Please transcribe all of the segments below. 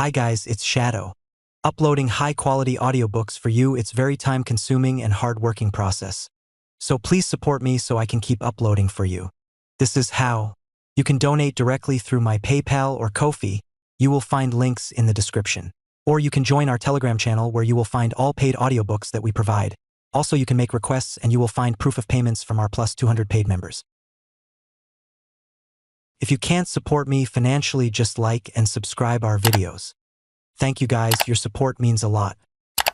Hi guys, it's Shadow. Uploading high-quality audiobooks for you, it's very time-consuming and hard-working process. So please support me so I can keep uploading for you. This is how. You can donate directly through my PayPal or Ko-fi. You will find links in the description. Or you can join our Telegram channel where you will find all paid audiobooks that we provide. Also, you can make requests and you will find proof of payments from our plus 200 paid members. If you can't support me financially, just like and subscribe our videos. Thank you guys, your support means a lot.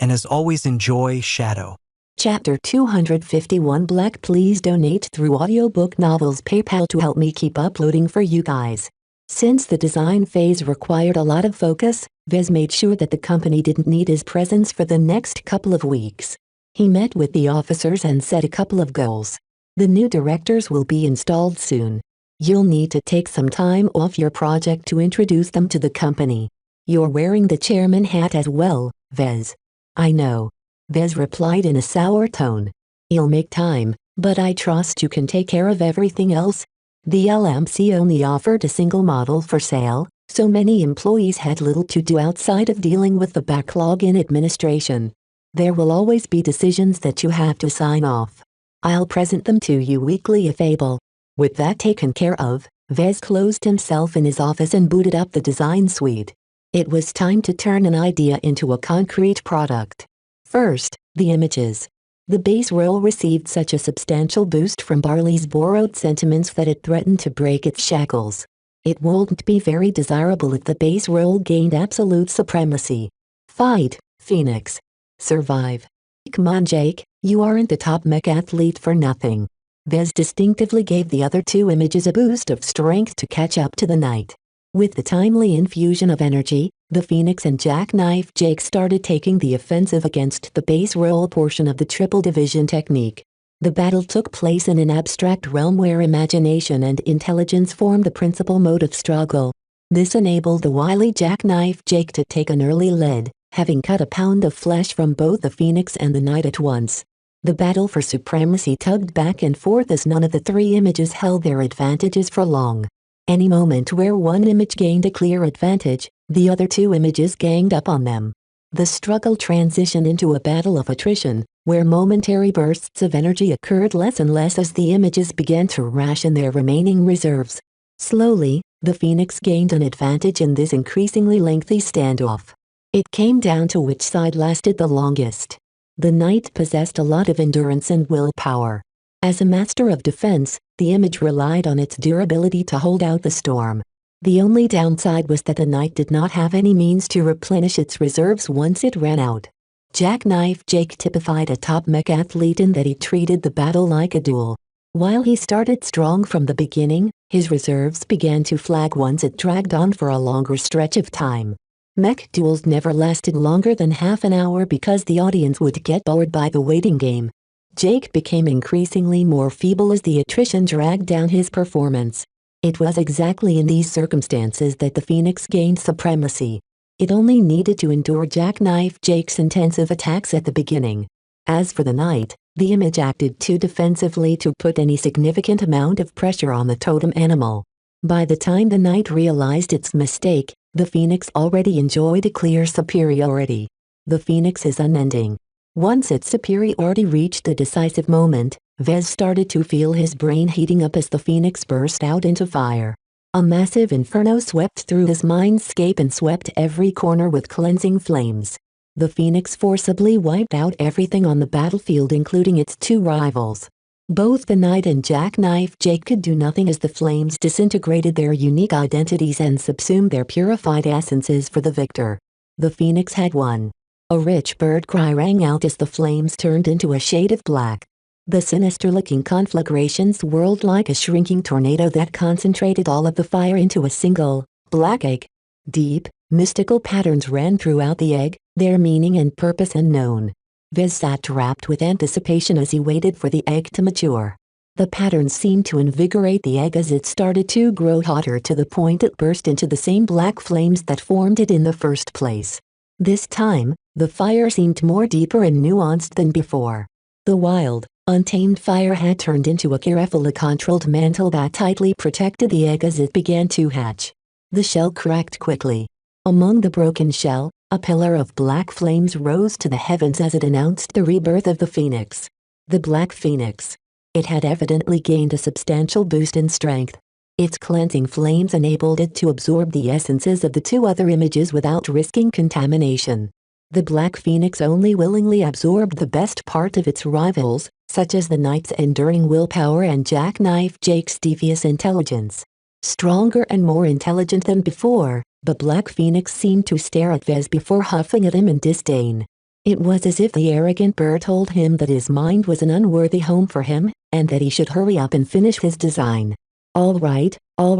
And as always, enjoy Shadow. Chapter 251 Black. Please donate through Audiobook Novels PayPal to help me keep uploading for you guys. Since the design phase required a lot of focus, Vez made sure that the company didn't need his presence for the next couple of weeks. He met with the officers and set a couple of goals. The new directors will be installed soon. You'll need to take some time off your project to introduce them to the company. You're wearing the chairman hat as well, Vez. I know. Vez replied in a sour tone. You'll make time, but I trust you can take care of everything else. The LMC only offered a single model for sale, so many employees had little to do outside of dealing with the backlog in administration. There will always be decisions that you have to sign off. I'll present them to you weekly if able. With that taken care of, Vez closed himself in his office and booted up the design suite. It was time to turn an idea into a concrete product. First, the images. The base role received such a substantial boost from Barley's borrowed sentiments that it threatened to break its shackles. It wouldn't be very desirable if the base role gained absolute supremacy. Fight, Phoenix. Survive. Come on, Jake, you aren't the top mech athlete for nothing. Vez distinctively gave the other two images a boost of strength to catch up to the knight. With the timely infusion of energy, the Phoenix and Jackknife Jake started taking the offensive against the base role portion of the triple division technique. The battle took place in an abstract realm where imagination and intelligence formed the principal mode of struggle. This enabled the wily Jackknife Jake to take an early lead, having cut a pound of flesh from both the Phoenix and the knight at once. The battle for supremacy tugged back and forth as none of the three images held their advantages for long. Any moment where one image gained a clear advantage, the other two images ganged up on them. The struggle transitioned into a battle of attrition, where momentary bursts of energy occurred less and less as the images began to ration their remaining reserves. Slowly, the Phoenix gained an advantage in this increasingly lengthy standoff. It came down to which side lasted the longest. The knight possessed a lot of endurance and willpower. As a master of defense, the image relied on its durability to hold out the storm. The only downside was that the knight did not have any means to replenish its reserves once it ran out. Jackknife Jake typified a top mech athlete in that he treated the battle like a duel. While he started strong from the beginning, his reserves began to flag once it dragged on for a longer stretch of time. Mech duels never lasted longer than half an hour because the audience would get bored by the waiting game. Jake became increasingly more feeble as the attrition dragged down his performance. It was exactly in these circumstances that the Phoenix gained supremacy. It only needed to endure Jackknife Jake's intensive attacks at the beginning. As for the knight, the image acted too defensively to put any significant amount of pressure on the totem animal. By the time the knight realized its mistake, the Phoenix already enjoyed a clear superiority. The Phoenix is unending. Once its superiority reached a decisive moment, Vez started to feel his brain heating up as the Phoenix burst out into fire. A massive inferno swept through his mindscape and swept every corner with cleansing flames. The Phoenix forcibly wiped out everything on the battlefield, including its two rivals. Both the knight and Jackknife Jake could do nothing as the flames disintegrated their unique identities and subsumed their purified essences for the victor. The Phoenix had won. A rich bird cry rang out as the flames turned into a shade of black. The sinister-looking conflagrations whirled like a shrinking tornado that concentrated all of the fire into a single, black egg. Deep, mystical patterns ran throughout the egg, their meaning and purpose unknown. Vez sat wrapped with anticipation as he waited for the egg to mature. The patterns seemed to invigorate the egg as it started to grow hotter to the point it burst into the same black flames that formed it in the first place. This time, the fire seemed more deeper and nuanced than before. The wild, untamed fire had turned into a carefully controlled mantle that tightly protected the egg as it began to hatch. The shell cracked quickly. Among the broken shell, a pillar of black flames rose to the heavens as it announced the rebirth of the phoenix. The Black Phoenix. It had evidently gained a substantial boost in strength. Its cleansing flames enabled it to absorb the essences of the two other images without risking contamination. The Black Phoenix only willingly absorbed the best part of its rivals, such as the Knight's enduring willpower and Jackknife Jake's devious intelligence. Stronger and more intelligent than before, the Black Phoenix seemed to stare at Vez before huffing at him in disdain. It was as if the arrogant bird told him that his mind was an unworthy home for him, and that he should hurry up and finish his design. All right, I'll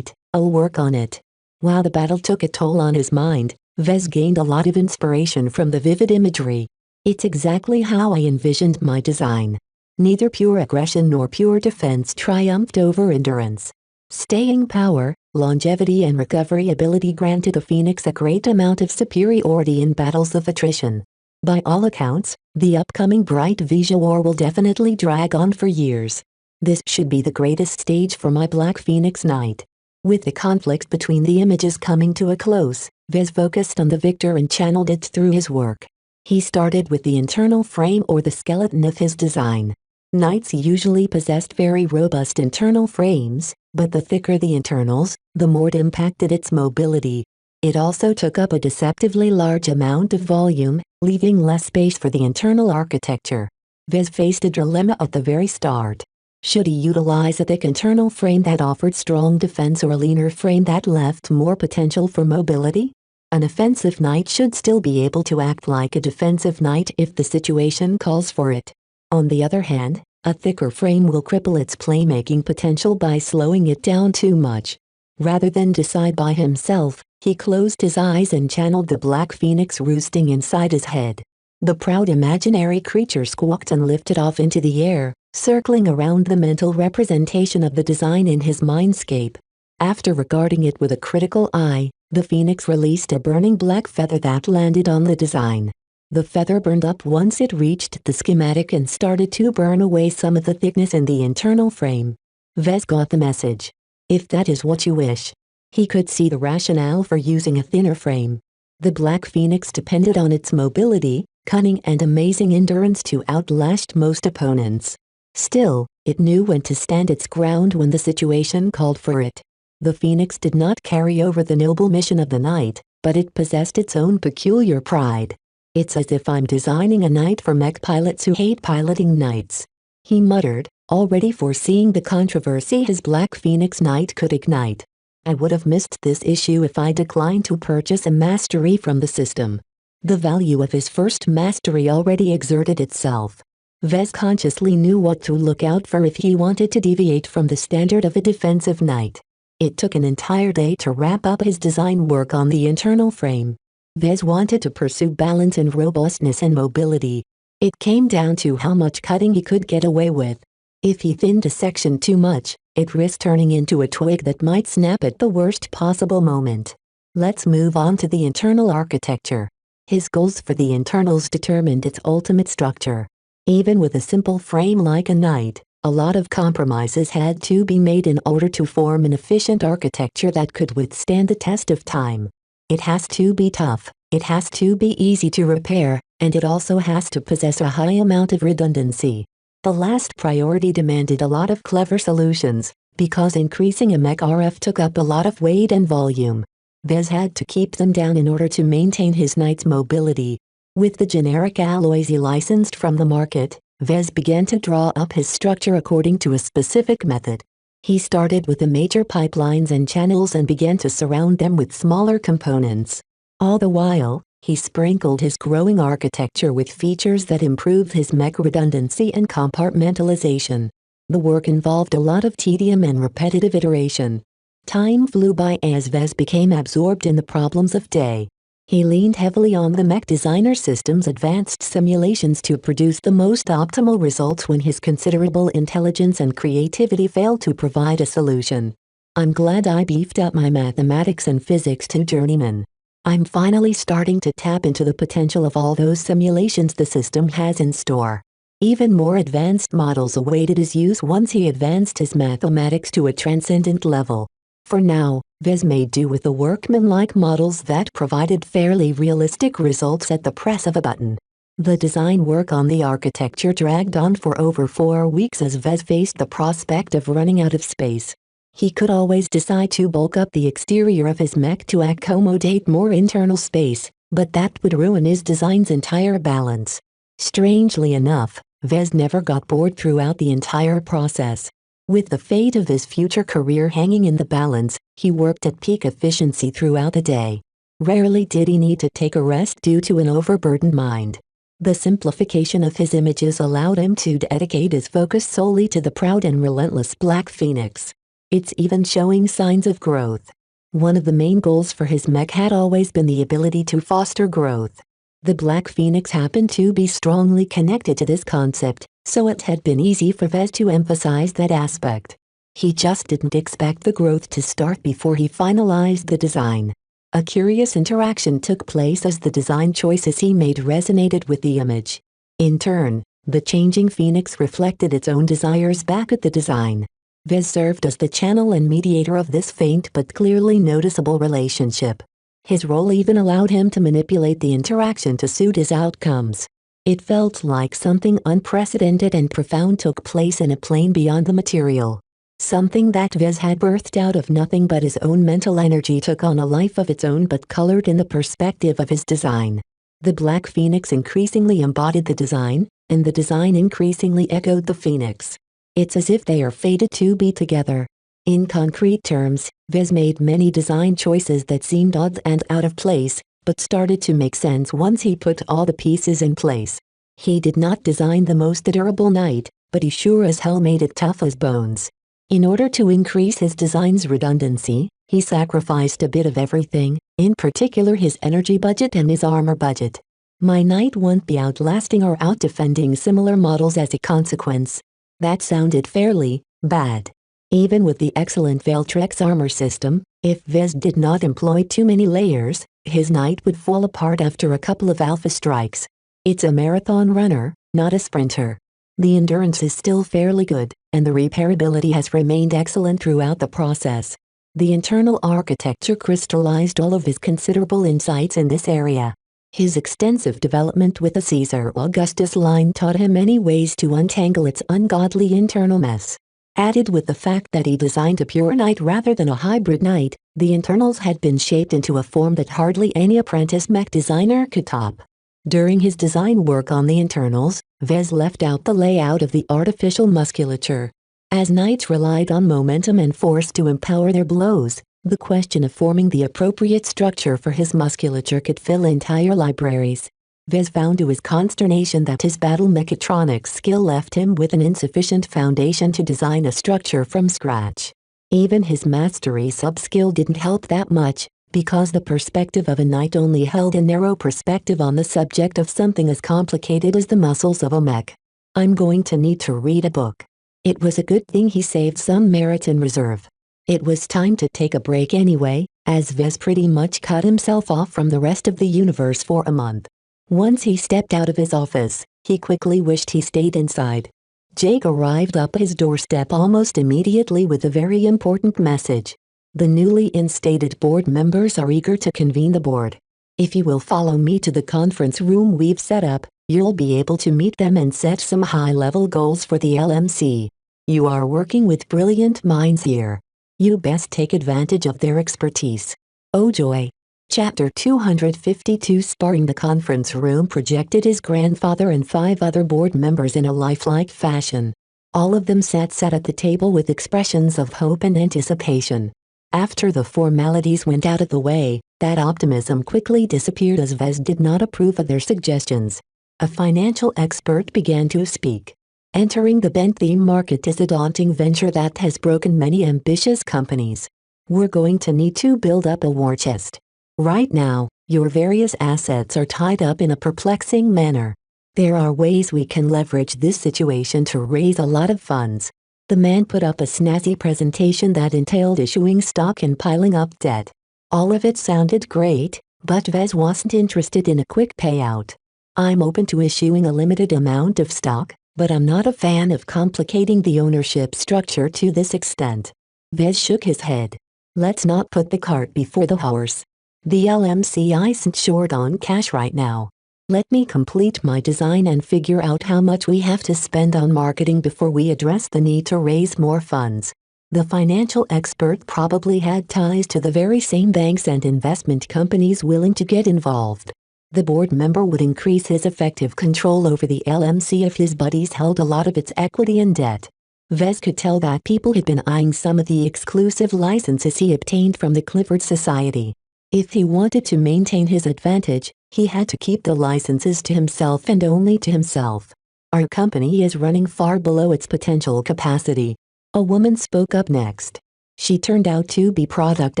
work on it. While the battle took a toll on his mind, Vez gained a lot of inspiration from the vivid imagery. It's exactly how I envisioned my design. Neither pure aggression nor pure defense triumphed over endurance. Staying power, longevity and recovery ability granted the Phoenix a great amount of superiority in battles of attrition. By all accounts, the upcoming Bright Vision War will definitely drag on for years. This should be the greatest stage for my Black Phoenix Knight. With the conflict between the images coming to a close, Vez focused on the victor and channeled it through his work. He started with the internal frame or the skeleton of his design. Knights usually possessed very robust internal frames, but the thicker the internals, the more it impacted its mobility. It also took up a deceptively large amount of volume, leaving less space for the internal architecture. Vez faced a dilemma at the very start. Should he utilize a thick internal frame that offered strong defense or a leaner frame that left more potential for mobility? An offensive knight should still be able to act like a defensive knight if the situation calls for it. On the other hand, a thicker frame will cripple its playmaking potential by slowing it down too much. Rather than decide by himself, he closed his eyes and channeled the Black Phoenix roosting inside his head. The proud imaginary creature squawked and lifted off into the air, circling around the mental representation of the design in his mindscape. After regarding it with a critical eye, the Phoenix released a burning black feather that landed on the design. The feather burned up once it reached the schematic and started to burn away some of the thickness in the internal frame. Vez got the message. If that is what you wish. He could see the rationale for using a thinner frame. The Black Phoenix depended on its mobility, cunning and amazing endurance to outlast most opponents. Still, it knew when to stand its ground when the situation called for it. The Phoenix did not carry over the noble mission of the knight, but it possessed its own peculiar pride. It's as if I'm designing a knight for mech pilots who hate piloting knights. He muttered, already foreseeing the controversy his Black Phoenix Knight could ignite. I would have missed this issue if I declined to purchase a mastery from the system. The value of his first mastery already exerted itself. Vez consciously knew what to look out for if he wanted to deviate from the standard of a defensive knight. It took an entire day to wrap up his design work on the internal frame. Vez wanted to pursue balance and robustness and mobility. It came down to how much cutting he could get away with. If he thinned a section too much, it risked turning into a twig that might snap at the worst possible moment. Let's move on to the internal architecture. His goals for the internals determined its ultimate structure. Even with a simple frame like a knight, a lot of compromises had to be made in order to form an efficient architecture that could withstand the test of time. It has to be tough, it has to be easy to repair, and it also has to possess a high amount of redundancy. The last priority demanded a lot of clever solutions, because increasing a mech RF took up a lot of weight and volume. Vez had to keep them down in order to maintain his knight's mobility. With the generic alloys he licensed from the market, Vez began to draw up his structure according to a specific method. He started with the major pipelines and channels and began to surround them with smaller components. All the while, he sprinkled his growing architecture with features that improved his mech redundancy and compartmentalization. The work involved a lot of tedium and repetitive iteration. Time flew by as Vez became absorbed in the problems of day. He leaned heavily on the Mech Designer System's advanced simulations to produce the most optimal results when his considerable intelligence and creativity failed to provide a solution. I'm glad I beefed up my mathematics and physics to journeyman. I'm finally starting to tap into the potential of all those simulations the system has in store. Even more advanced models awaited his use once he advanced his mathematics to a transcendent level. For now, Vez made do with the workmanlike models that provided fairly realistic results at the press of a button. The design work on the architecture dragged on for over 4 weeks as Vez faced the prospect of running out of space. He could always decide to bulk up the exterior of his mech to accommodate more internal space, but that would ruin his design's entire balance. Strangely enough, Vez never got bored throughout the entire process. With the fate of his future career hanging in the balance, he worked at peak efficiency throughout the day. Rarely did he need to take a rest due to an overburdened mind. The simplification of his images allowed him to dedicate his focus solely to the proud and relentless Black Phoenix. It's even showing signs of growth. One of the main goals for his mech had always been the ability to foster growth. The Black Phoenix happened to be strongly connected to this concept, so it had been easy for Vez to emphasize that aspect. He just didn't expect the growth to start before he finalized the design. A curious interaction took place as the design choices he made resonated with the image. In turn, the changing Phoenix reflected its own desires back at the design. Vez served as the channel and mediator of this faint but clearly noticeable relationship. His role even allowed him to manipulate the interaction to suit his outcomes. It felt like something unprecedented and profound took place in a plane beyond the material. Something that Vez had birthed out of nothing but his own mental energy took on a life of its own but colored in the perspective of his design. The Black Phoenix increasingly embodied the design, and the design increasingly echoed the Phoenix. It's as if they are fated to be together. In concrete terms, Vez made many design choices that seemed odd and out of place, but started to make sense once he put all the pieces in place. He did not design the most durable knight, but he sure as hell made it tough as bones. In order to increase his design's redundancy, he sacrificed a bit of everything, in particular his energy budget and his armor budget. My knight won't be outlasting or outdefending similar models as a consequence. That sounded fairly bad. Even with the excellent Veltrex armor system, if Vez did not employ too many layers, his knight would fall apart after a couple of alpha strikes. It's a marathon runner, not a sprinter. The endurance is still fairly good, and the repairability has remained excellent throughout the process. The internal architecture crystallized all of his considerable insights in this area. His extensive development with the Caesar Augustus line taught him many ways to untangle its ungodly internal mess. Added with the fact that he designed a pure knight rather than a hybrid knight, the internals had been shaped into a form that hardly any apprentice mech designer could top. During his design work on the internals, Vez left out the layout of the artificial musculature. As knights relied on momentum and force to empower their blows, the question of forming the appropriate structure for his musculature could fill entire libraries. Vez found to his consternation that his battle mechatronics skill left him with an insufficient foundation to design a structure from scratch. Even his mastery sub-skill didn't help that much, because the perspective of a knight only held a narrow perspective on the subject of something as complicated as the muscles of a mech. I'm going to need to read a book. It was a good thing he saved some merit in reserve. It was time to take a break anyway, as Vez pretty much cut himself off from the rest of the universe for a month. Once he stepped out of his office, he quickly wished he stayed inside. Jake arrived up his doorstep almost immediately with a very important message. The newly instated board members are eager to convene the board. If you will follow me to the conference room we've set up, you'll be able to meet them and set some high-level goals for the LMC. You are working with brilliant minds here. You best take advantage of their expertise. Oh joy! Chapter 252 Sparring. The conference room projected his grandfather and 5 other board members in a lifelike fashion. All of them sat at the table with expressions of hope and anticipation. After the formalities went out of the way, that optimism quickly disappeared as Vez did not approve of their suggestions. A financial expert began to speak. Entering the Bentheme market is a daunting venture that has broken many ambitious companies. We're going to need to build up a war chest. Right now, your various assets are tied up in a perplexing manner. There are ways we can leverage this situation to raise a lot of funds. The man put up a snazzy presentation that entailed issuing stock and piling up debt. All of it sounded great, but Vez wasn't interested in a quick payout. I'm open to issuing a limited amount of stock, but I'm not a fan of complicating the ownership structure to this extent. Vez shook his head. Let's not put the cart before the horse. The LMC isn't short on cash right now. Let me complete my design and figure out how much we have to spend on marketing before we address the need to raise more funds. The financial expert probably had ties to the very same banks and investment companies willing to get involved. The board member would increase his effective control over the LMC if his buddies held a lot of its equity and debt. Vez could tell that people had been eyeing some of the exclusive licenses he obtained from the Clifford Society. If he wanted to maintain his advantage, he had to keep the licenses to himself and only to himself. Our company is running far below its potential capacity. A woman spoke up next. She turned out to be product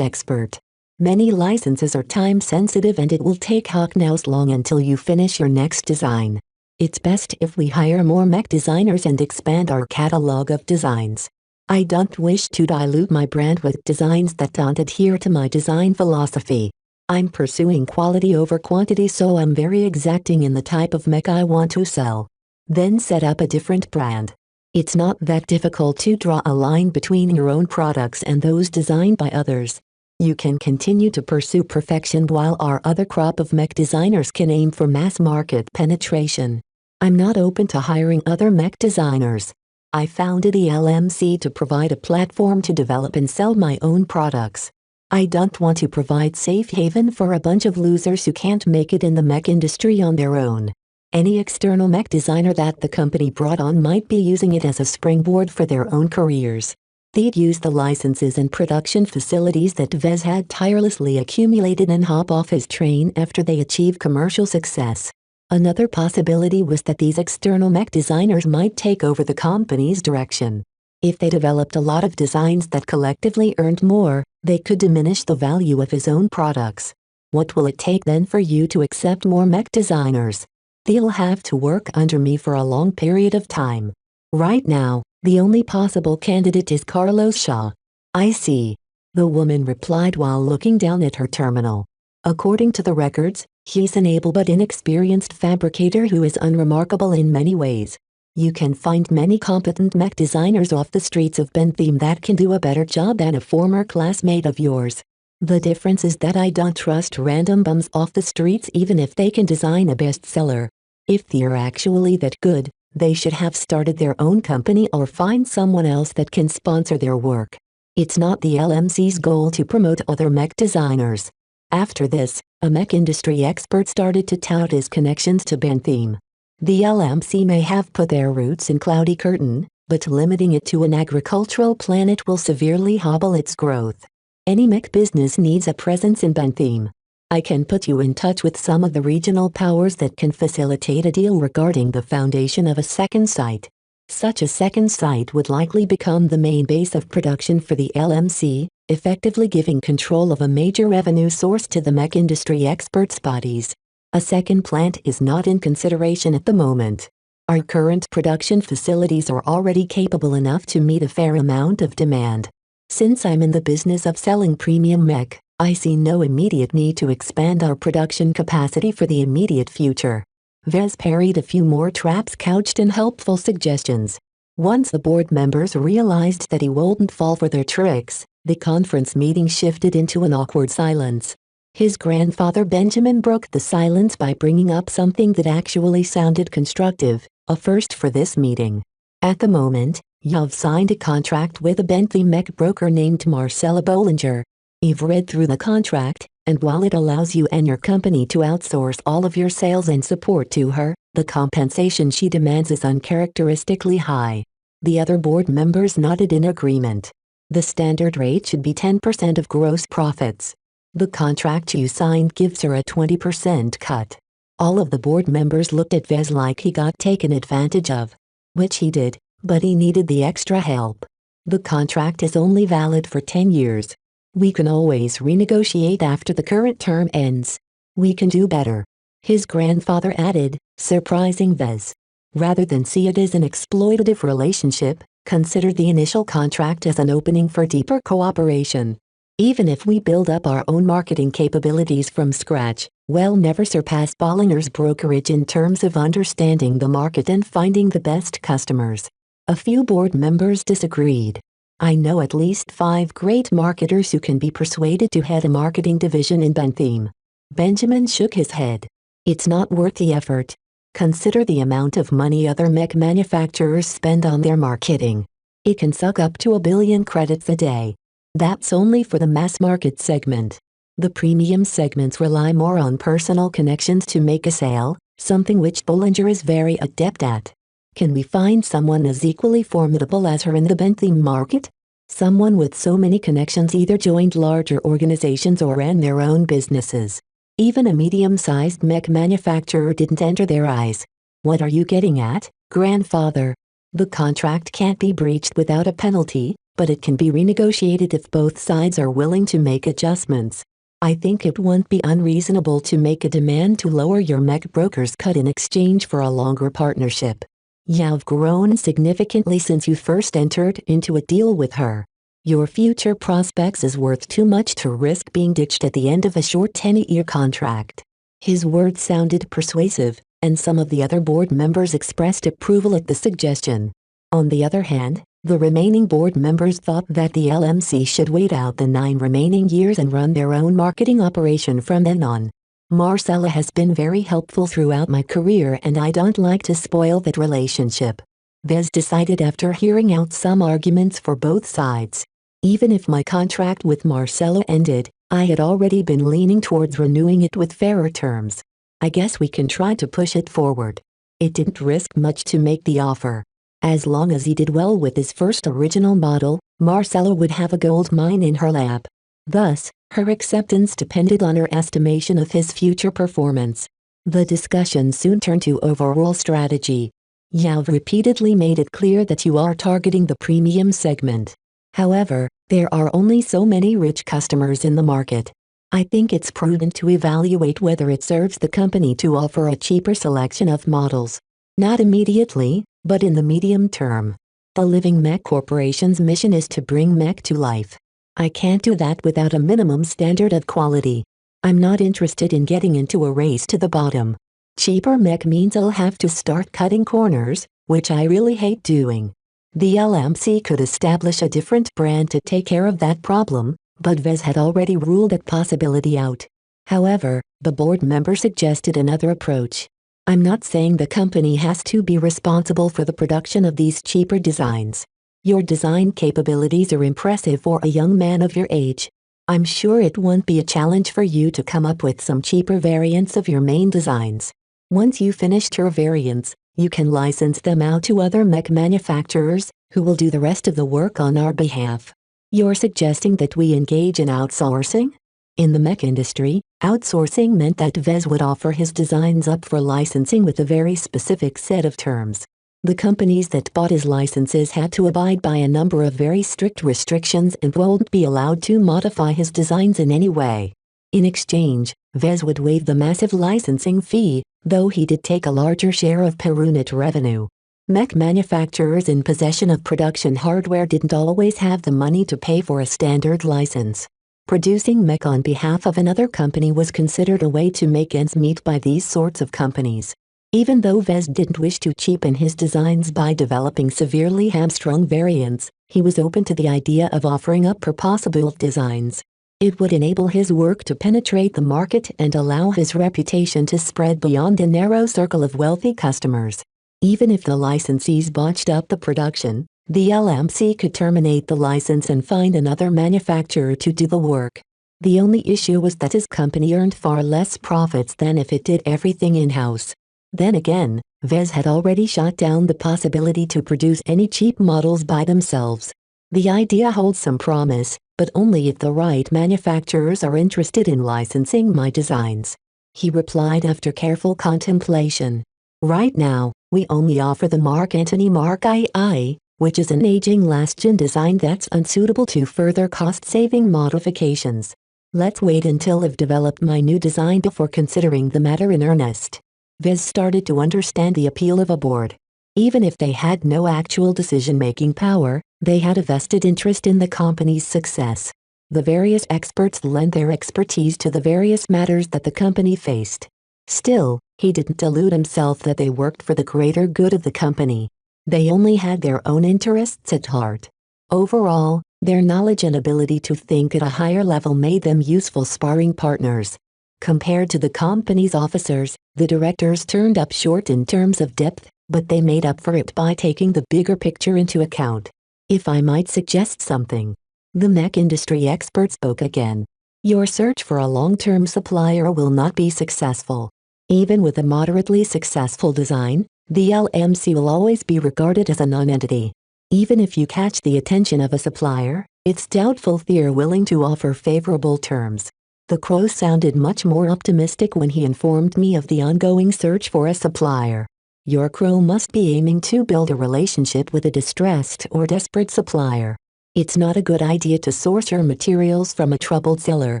expert. Many licenses are time sensitive and it will take Hucknows long until you finish your next design. It's best if we hire more mech designers and expand our catalog of designs. I don't wish to dilute my brand with designs that don't adhere to my design philosophy. I'm pursuing quality over quantity, so I'm very exacting in the type of mech I want to sell. Then set up a different brand. It's not that difficult to draw a line between your own products and those designed by others. You can continue to pursue perfection while our other crop of mech designers can aim for mass market penetration. I'm not open to hiring other mech designers. I founded the LMC to provide a platform to develop and sell my own products. I don't want to provide safe haven for a bunch of losers who can't make it in the mech industry on their own. Any external mech designer that the company brought on might be using it as a springboard for their own careers. They'd use the licenses and production facilities that Vez had tirelessly accumulated and hop off his train after they achieve commercial success. Another possibility was that these external mech designers might take over the company's direction. If they developed a lot of designs that collectively earned more, they could diminish the value of his own products. What will it take then for you to accept more mech designers? They'll have to work under me for a long period of time. Right now, the only possible candidate is Carlos Shaw. I see. The woman replied while looking down at her terminal. According to the records, he's an able but inexperienced fabricator who is unremarkable in many ways. You can find many competent mech designers off the streets of Bentham that can do a better job than a former classmate of yours. The difference is that I don't trust random bums off the streets even if they can design a bestseller. If they're actually that good, they should have started their own company or find someone else that can sponsor their work. It's not the LMC's goal to promote other mech designers. After this, a mech industry expert started to tout his connections to Bentham. The LMC may have put their roots in Cloudy Curtain, but limiting it to an agricultural planet will severely hobble its growth. Any mech business needs a presence in Bentham. I can put you in touch with some of the regional powers that can facilitate a deal regarding the foundation of a second site. Such a second site would likely become the main base of production for the LMC, effectively giving control of a major revenue source to the mech industry experts' bodies. A second plant is not in consideration at the moment. Our current production facilities are already capable enough to meet a fair amount of demand. Since I'm in the business of selling premium mech, I see no immediate need to expand our production capacity for the immediate future. Vez parried a few more traps couched in helpful suggestions. Once the board members realized that he wouldn't fall for their tricks, the conference meeting shifted into an awkward silence. His grandfather Benjamin broke the silence by bringing up something that actually sounded constructive, a first for this meeting. At the moment, you've signed a contract with a Bentham mech broker named Marcella Bollinger. You've read through the contract, and while it allows you and your company to outsource all of your sales and support to her, the compensation she demands is uncharacteristically high. The other board members nodded in agreement. The standard rate should be 10% of gross profits. The contract you signed gives her a 20% cut. All of the board members looked at Vez like he got taken advantage of. Which he did, but he needed the extra help. The contract is only valid for 10 years. We can always renegotiate after the current term ends. We can do better. His grandfather added, surprising Vez. Rather than see it as an exploitative relationship, consider the initial contract as an opening for deeper cooperation. Even if we build up our own marketing capabilities from scratch, we'll never surpass Bollinger's brokerage in terms of understanding the market and finding the best customers. A few board members disagreed. I know at least 5 great marketers who can be persuaded to head a marketing division in Bentham. Benjamin shook his head. It's not worth the effort. Consider the amount of money other mech manufacturers spend on their marketing. It can suck up to 1 billion credits a day. That's only for the mass market segment. The premium segments rely more on personal connections to make a sale, something which Bollinger is very adept at. Can we find someone as equally formidable as her in the Bentham market? Someone with so many connections either joined larger organizations or ran their own businesses. Even a medium-sized mech manufacturer didn't enter their eyes. What are you getting at, grandfather? The contract can't be breached without a penalty, but it can be renegotiated if both sides are willing to make adjustments. I think it won't be unreasonable to make a demand to lower your mech broker's cut in exchange for a longer partnership. You've grown significantly since you first entered into a deal with her. Your future prospects is worth too much to risk being ditched at the end of a short 10-year contract. His words sounded persuasive, and some of the other board members expressed approval at the suggestion. On the other hand, the remaining board members thought that the LMC should wait out the 9 remaining years and run their own marketing operation from then on. Marcella has been very helpful throughout my career and I don't like to spoil that relationship. Vez decided after hearing out some arguments for both sides. Even if my contract with Marcella ended, I had already been leaning towards renewing it with fairer terms. I guess we can try to push it forward. It didn't risk much to make the offer. As long as he did well with his first original model, Marcella would have a gold mine in her lap. Thus, her acceptance depended on her estimation of his future performance. The discussion soon turned to overall strategy. You've repeatedly made it clear that you are targeting the premium segment. However, there are only so many rich customers in the market. I think it's prudent to evaluate whether it serves the company to offer a cheaper selection of models. Not immediately, but in the medium term. The Living Mech Corporation's mission is to bring mech to life. I can't do that without a minimum standard of quality. I'm not interested in getting into a race to the bottom. Cheaper mech means I'll have to start cutting corners, which I really hate doing. The LMC could establish a different brand to take care of that problem, but Vez had already ruled that possibility out. However, the board member suggested another approach. I'm not saying the company has to be responsible for the production of these cheaper designs. Your design capabilities are impressive for a young man of your age. I'm sure it won't be a challenge for you to come up with some cheaper variants of your main designs. Once you've finished your variants, you can license them out to other mech manufacturers, who will do the rest of the work on our behalf. You're suggesting that we engage in outsourcing? In the mech industry, outsourcing meant that Vez would offer his designs up for licensing with a very specific set of terms. The companies that bought his licenses had to abide by a number of very strict restrictions and won't be allowed to modify his designs in any way. In exchange, Vez would waive the massive licensing fee, though he did take a larger share of per-unit revenue. Mech manufacturers in possession of production hardware didn't always have the money to pay for a standard license. Producing mech on behalf of another company was considered a way to make ends meet by these sorts of companies. Even though Vez didn't wish to cheapen his designs by developing severely hamstrung variants, he was open to the idea of offering up purpose-built designs. It would enable his work to penetrate the market and allow his reputation to spread beyond a narrow circle of wealthy customers. Even if the licensees botched up the production, the LMC could terminate the license and find another manufacturer to do the work. The only issue was that his company earned far less profits than if it did everything in-house. Then again, Vez had already shot down the possibility to produce any cheap models by themselves. The idea holds some promise, but only if the right manufacturers are interested in licensing my designs. He replied after careful contemplation. Right now, we only offer the Mark Antony Mark II, which is an aging last-gen design that's unsuitable to further cost-saving modifications. Let's wait until I've developed my new design before considering the matter in earnest. Vez started to understand the appeal of a board. Even if they had no actual decision-making power, they had a vested interest in the company's success. The various experts lent their expertise to the various matters that the company faced. Still, he didn't delude himself that they worked for the greater good of the company. They only had their own interests at heart. Overall, their knowledge and ability to think at a higher level made them useful sparring partners. Compared to the company's officers, the directors turned up short in terms of depth, but they made up for it by taking the bigger picture into account. If I might suggest something. The mech industry expert spoke again. Your search for a long-term supplier will not be successful. Even with a moderately successful design, the LMC will always be regarded as a non-entity. Even if you catch the attention of a supplier, it's doubtful they're willing to offer favorable terms. The crow sounded much more optimistic when he informed me of the ongoing search for a supplier. Your crow must be aiming to build a relationship with a distressed or desperate supplier. It's not a good idea to source your materials from a troubled seller.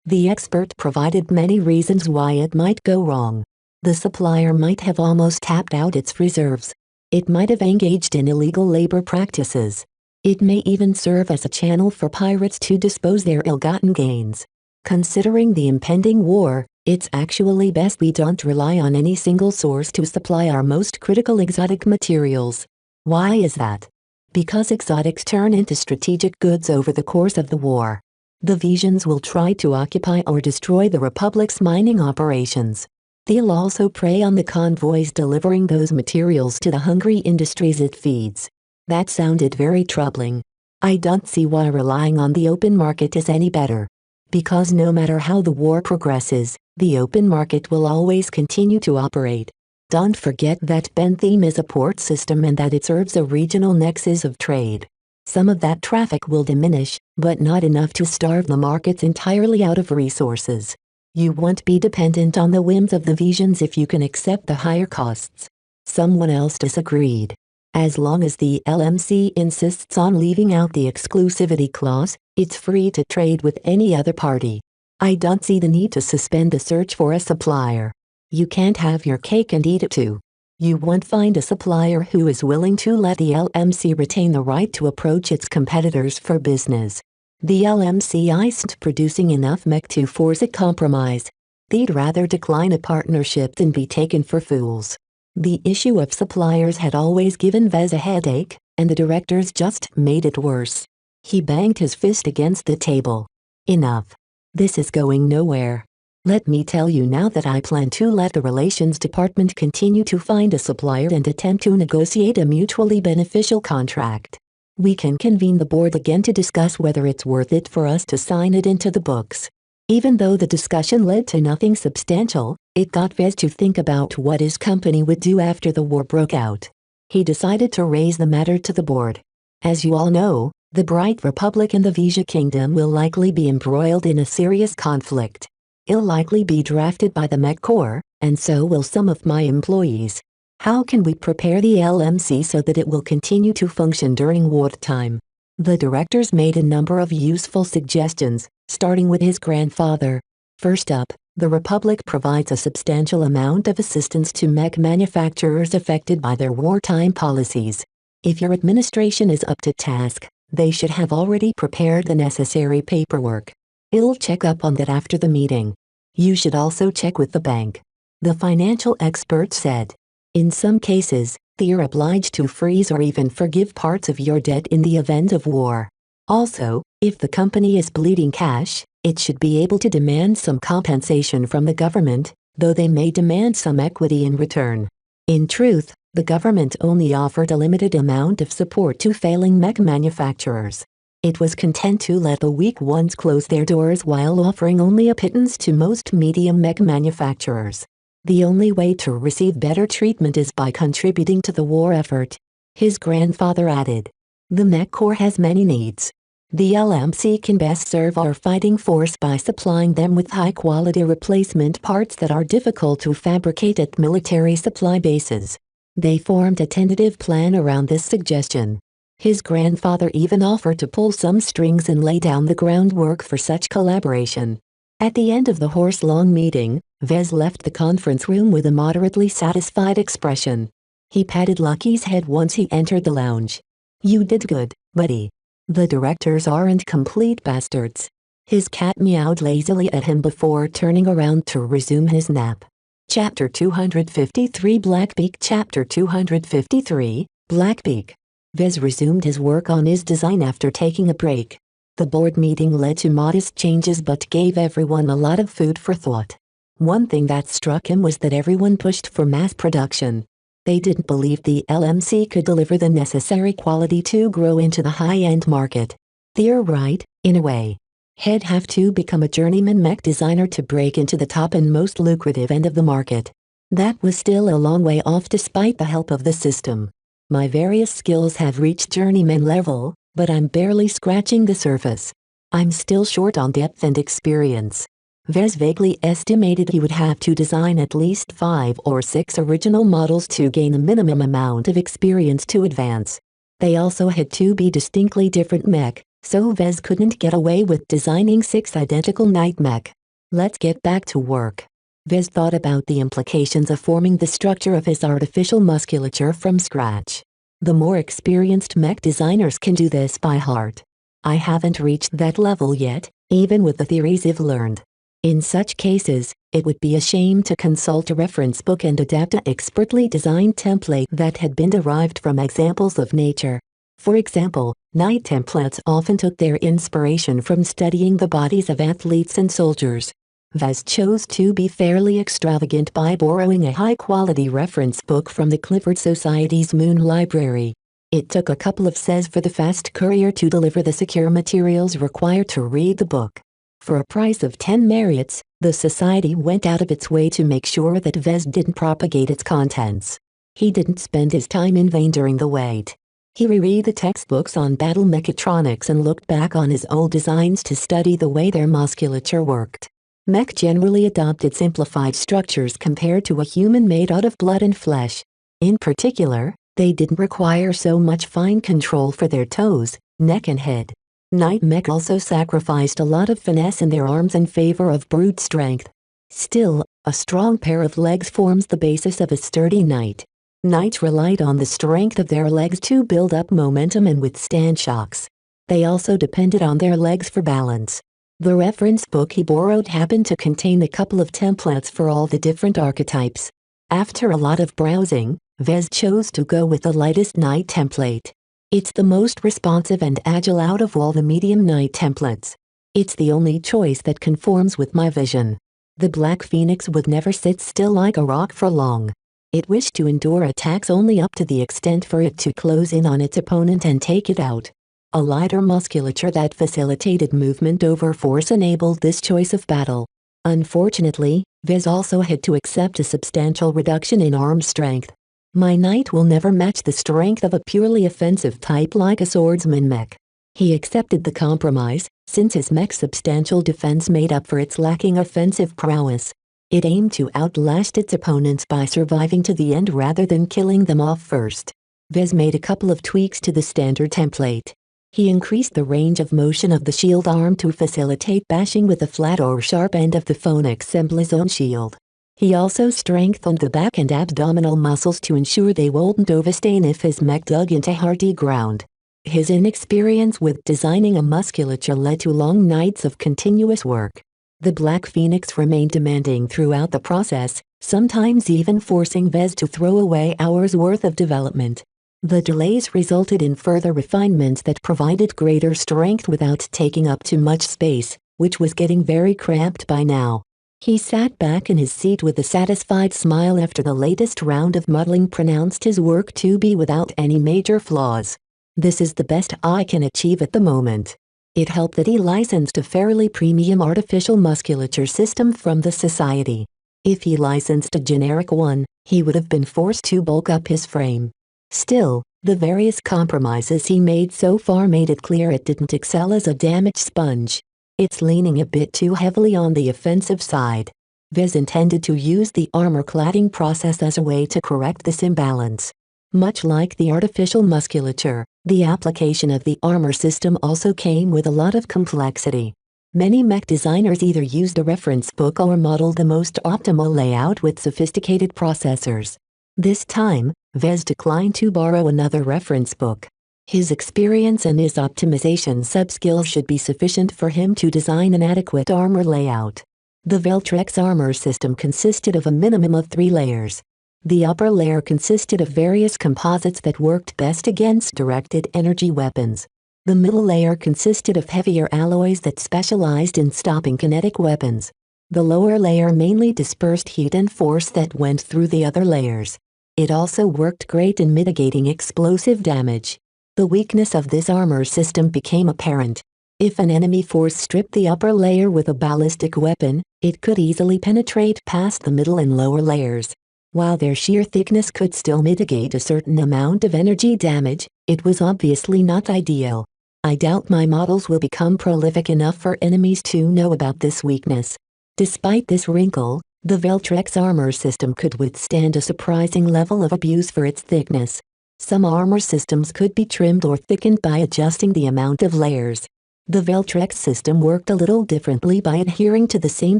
The expert provided many reasons why it might go wrong. The supplier might have almost tapped out its reserves. It might have engaged in illegal labor practices. It may even serve as a channel for pirates to dispose their ill-gotten gains. Considering the impending war, it's actually best we don't rely on any single source to supply our most critical exotic materials. Why is that? Because exotics turn into strategic goods over the course of the war. The Visions will try to occupy or destroy the Republic's mining operations. They'll also prey on the convoys delivering those materials to the hungry industries it feeds. That sounded very troubling. I don't see why relying on the open market is any better. Because no matter how the war progresses, the open market will always continue to operate. Don't forget that Bentham is a port system and that it serves a regional nexus of trade. Some of that traffic will diminish, but not enough to starve the markets entirely out of resources. You won't be dependent on the whims of the Visions if you can accept the higher costs. Someone else disagreed. As long as the LMC insists on leaving out the exclusivity clause, it's free to trade with any other party. I don't see the need to suspend the search for a supplier. You can't have your cake and eat it too. You won't find a supplier who is willing to let the LMC retain the right to approach its competitors for business. The LMC isn't producing enough mech to force a compromise. They'd rather decline a partnership than be taken for fools. The issue of suppliers had always given Vez a headache, and the directors just made it worse. He banged his fist against the table. Enough. This is going nowhere. Let me tell you now that I plan to let the Relations Department continue to find a supplier and attempt to negotiate a mutually beneficial contract. We can convene the board again to discuss whether it's worth it for us to sign it into the books. Even though the discussion led to nothing substantial, it got Vez to think about what his company would do after the war broke out. He decided to raise the matter to the board. As you all know, the Bright Republic and the Vija Kingdom will likely be embroiled in a serious conflict. It'll likely be drafted by the Mech Corps, and so will some of my employees. How can we prepare the LMC so that it will continue to function during wartime? The directors made a number of useful suggestions, starting with his grandfather. First up, the Republic provides a substantial amount of assistance to mech manufacturers affected by their wartime policies. If your administration is up to task, they should have already prepared the necessary paperwork. I'll check up on that after the meeting. You should also check with the bank. The financial expert said. In some cases, they're obliged to freeze or even forgive parts of your debt in the event of war. Also, if the company is bleeding cash, it should be able to demand some compensation from the government, though they may demand some equity in return. In truth, the government only offered a limited amount of support to failing mech manufacturers. It was content to let the weak ones close their doors while offering only a pittance to most medium mech manufacturers. The only way to receive better treatment is by contributing to the war effort. His grandfather added. The Mech Corps has many needs. The LMC can best serve our fighting force by supplying them with high-quality replacement parts that are difficult to fabricate at military supply bases. They formed a tentative plan around this suggestion. His grandfather even offered to pull some strings and lay down the groundwork for such collaboration. At the end of the horse-long meeting, Vez left the conference room with a moderately satisfied expression. He patted Lucky's head once he entered the lounge. You did good, buddy. The directors aren't complete bastards. His cat meowed lazily at him before turning around to resume his nap. Chapter 253 Blackbeak Chapter 253, Blackbeak. Vez resumed his work on his design after taking a break. The board meeting led to modest changes but gave everyone a lot of food for thought. One thing that struck him was that everyone pushed for mass production. They didn't believe the LMC could deliver the necessary quality to grow into the high-end market. They're right, in a way. He'd have to become a journeyman mech designer to break into the top and most lucrative end of the market. That was still a long way off despite the help of the system. My various skills have reached journeyman level, but I'm barely scratching the surface. I'm still short on depth and experience. Vez vaguely estimated he would have to design at least 5 or 6 original models to gain a minimum amount of experience to advance. They also had to be distinctly different mech, so Vez couldn't get away with designing 6 identical night mech. Let's get back to work. Vez thought about the implications of forming the structure of his artificial musculature from scratch. The more experienced mech designers can do this by heart. I haven't reached that level yet, even with the theories I've learned. In such cases, it would be a shame to consult a reference book and adapt an expertly designed template that had been derived from examples of nature. For example, night templates often took their inspiration from studying the bodies of athletes and soldiers. Vez chose to be fairly extravagant by borrowing a high-quality reference book from the Clifford Society's Moon Library. It took a couple of says for the fast courier to deliver the secure materials required to read the book. For a price of 10 Marriott's, the Society went out of its way to make sure that Vez didn't propagate its contents. He didn't spend his time in vain during the wait. He reread the textbooks on battle mechatronics and looked back on his old designs to study the way their musculature worked. Mech generally adopted simplified structures compared to a human made out of blood and flesh. In particular, they didn't require so much fine control for their toes, neck and head. Night mech also sacrificed a lot of finesse in their arms in favor of brute strength. Still, a strong pair of legs forms the basis of a sturdy knight. Knights relied on the strength of their legs to build up momentum and withstand shocks. They also depended on their legs for balance. The reference book he borrowed happened to contain a couple of templates for all the different archetypes. After a lot of browsing, Vez chose to go with the lightest knight template. It's the most responsive and agile out of all the medium knight templates. It's the only choice that conforms with my vision. The Black Phoenix would never sit still like a rock for long. It wished to endure attacks only up to the extent for it to close in on its opponent and take it out. A lighter musculature that facilitated movement over force enabled this choice of battle. Unfortunately, Vez also had to accept a substantial reduction in arm strength. My knight will never match the strength of a purely offensive type like a swordsman mech. He accepted the compromise, since his mech's substantial defense made up for its lacking offensive prowess. It aimed to outlast its opponents by surviving to the end rather than killing them off first. Vez made a couple of tweaks to the standard template. He increased the range of motion of the shield arm to facilitate bashing with the flat or sharp end of the phoenix emblazoned shield. He also strengthened the back and abdominal muscles to ensure they wouldn't overstrain if his mech dug into hardy ground. His inexperience with designing a musculature led to long nights of continuous work. The Black Phoenix remained demanding throughout the process, sometimes even forcing Vez to throw away hours' worth of development. The delays resulted in further refinements that provided greater strength without taking up too much space, which was getting very cramped by now. He sat back in his seat with a satisfied smile after the latest round of modeling pronounced his work to be without any major flaws. This is the best I can achieve at the moment. It helped that he licensed a fairly premium artificial musculature system from the Society. If he licensed a generic one, he would have been forced to bulk up his frame. Still, the various compromises he made so far made it clear it didn't excel as a damage sponge. It's leaning a bit too heavily on the offensive side. Vez intended to use the armor cladding process as a way to correct this imbalance. Much like the artificial musculature, the application of the armor system also came with a lot of complexity. Many mech designers either used a reference book or modeled the most optimal layout with sophisticated processors. This time, Vez declined to borrow another reference book. His experience and his optimization sub-skills should be sufficient for him to design an adequate armor layout. The Veltrex armor system consisted of a minimum of 3 layers. The upper layer consisted of various composites that worked best against directed energy weapons. The middle layer consisted of heavier alloys that specialized in stopping kinetic weapons. The lower layer mainly dispersed heat and force that went through the other layers. It also worked great in mitigating explosive damage. The weakness of this armor system became apparent. If an enemy force stripped the upper layer with a ballistic weapon, it could easily penetrate past the middle and lower layers. While their sheer thickness could still mitigate a certain amount of energy damage, it was obviously not ideal. I doubt my models will become prolific enough for enemies to know about this weakness. Despite this wrinkle, the Veltrex armor system could withstand a surprising level of abuse for its thickness. Some armor systems could be trimmed or thickened by adjusting the amount of layers. The Veltrex system worked a little differently by adhering to the same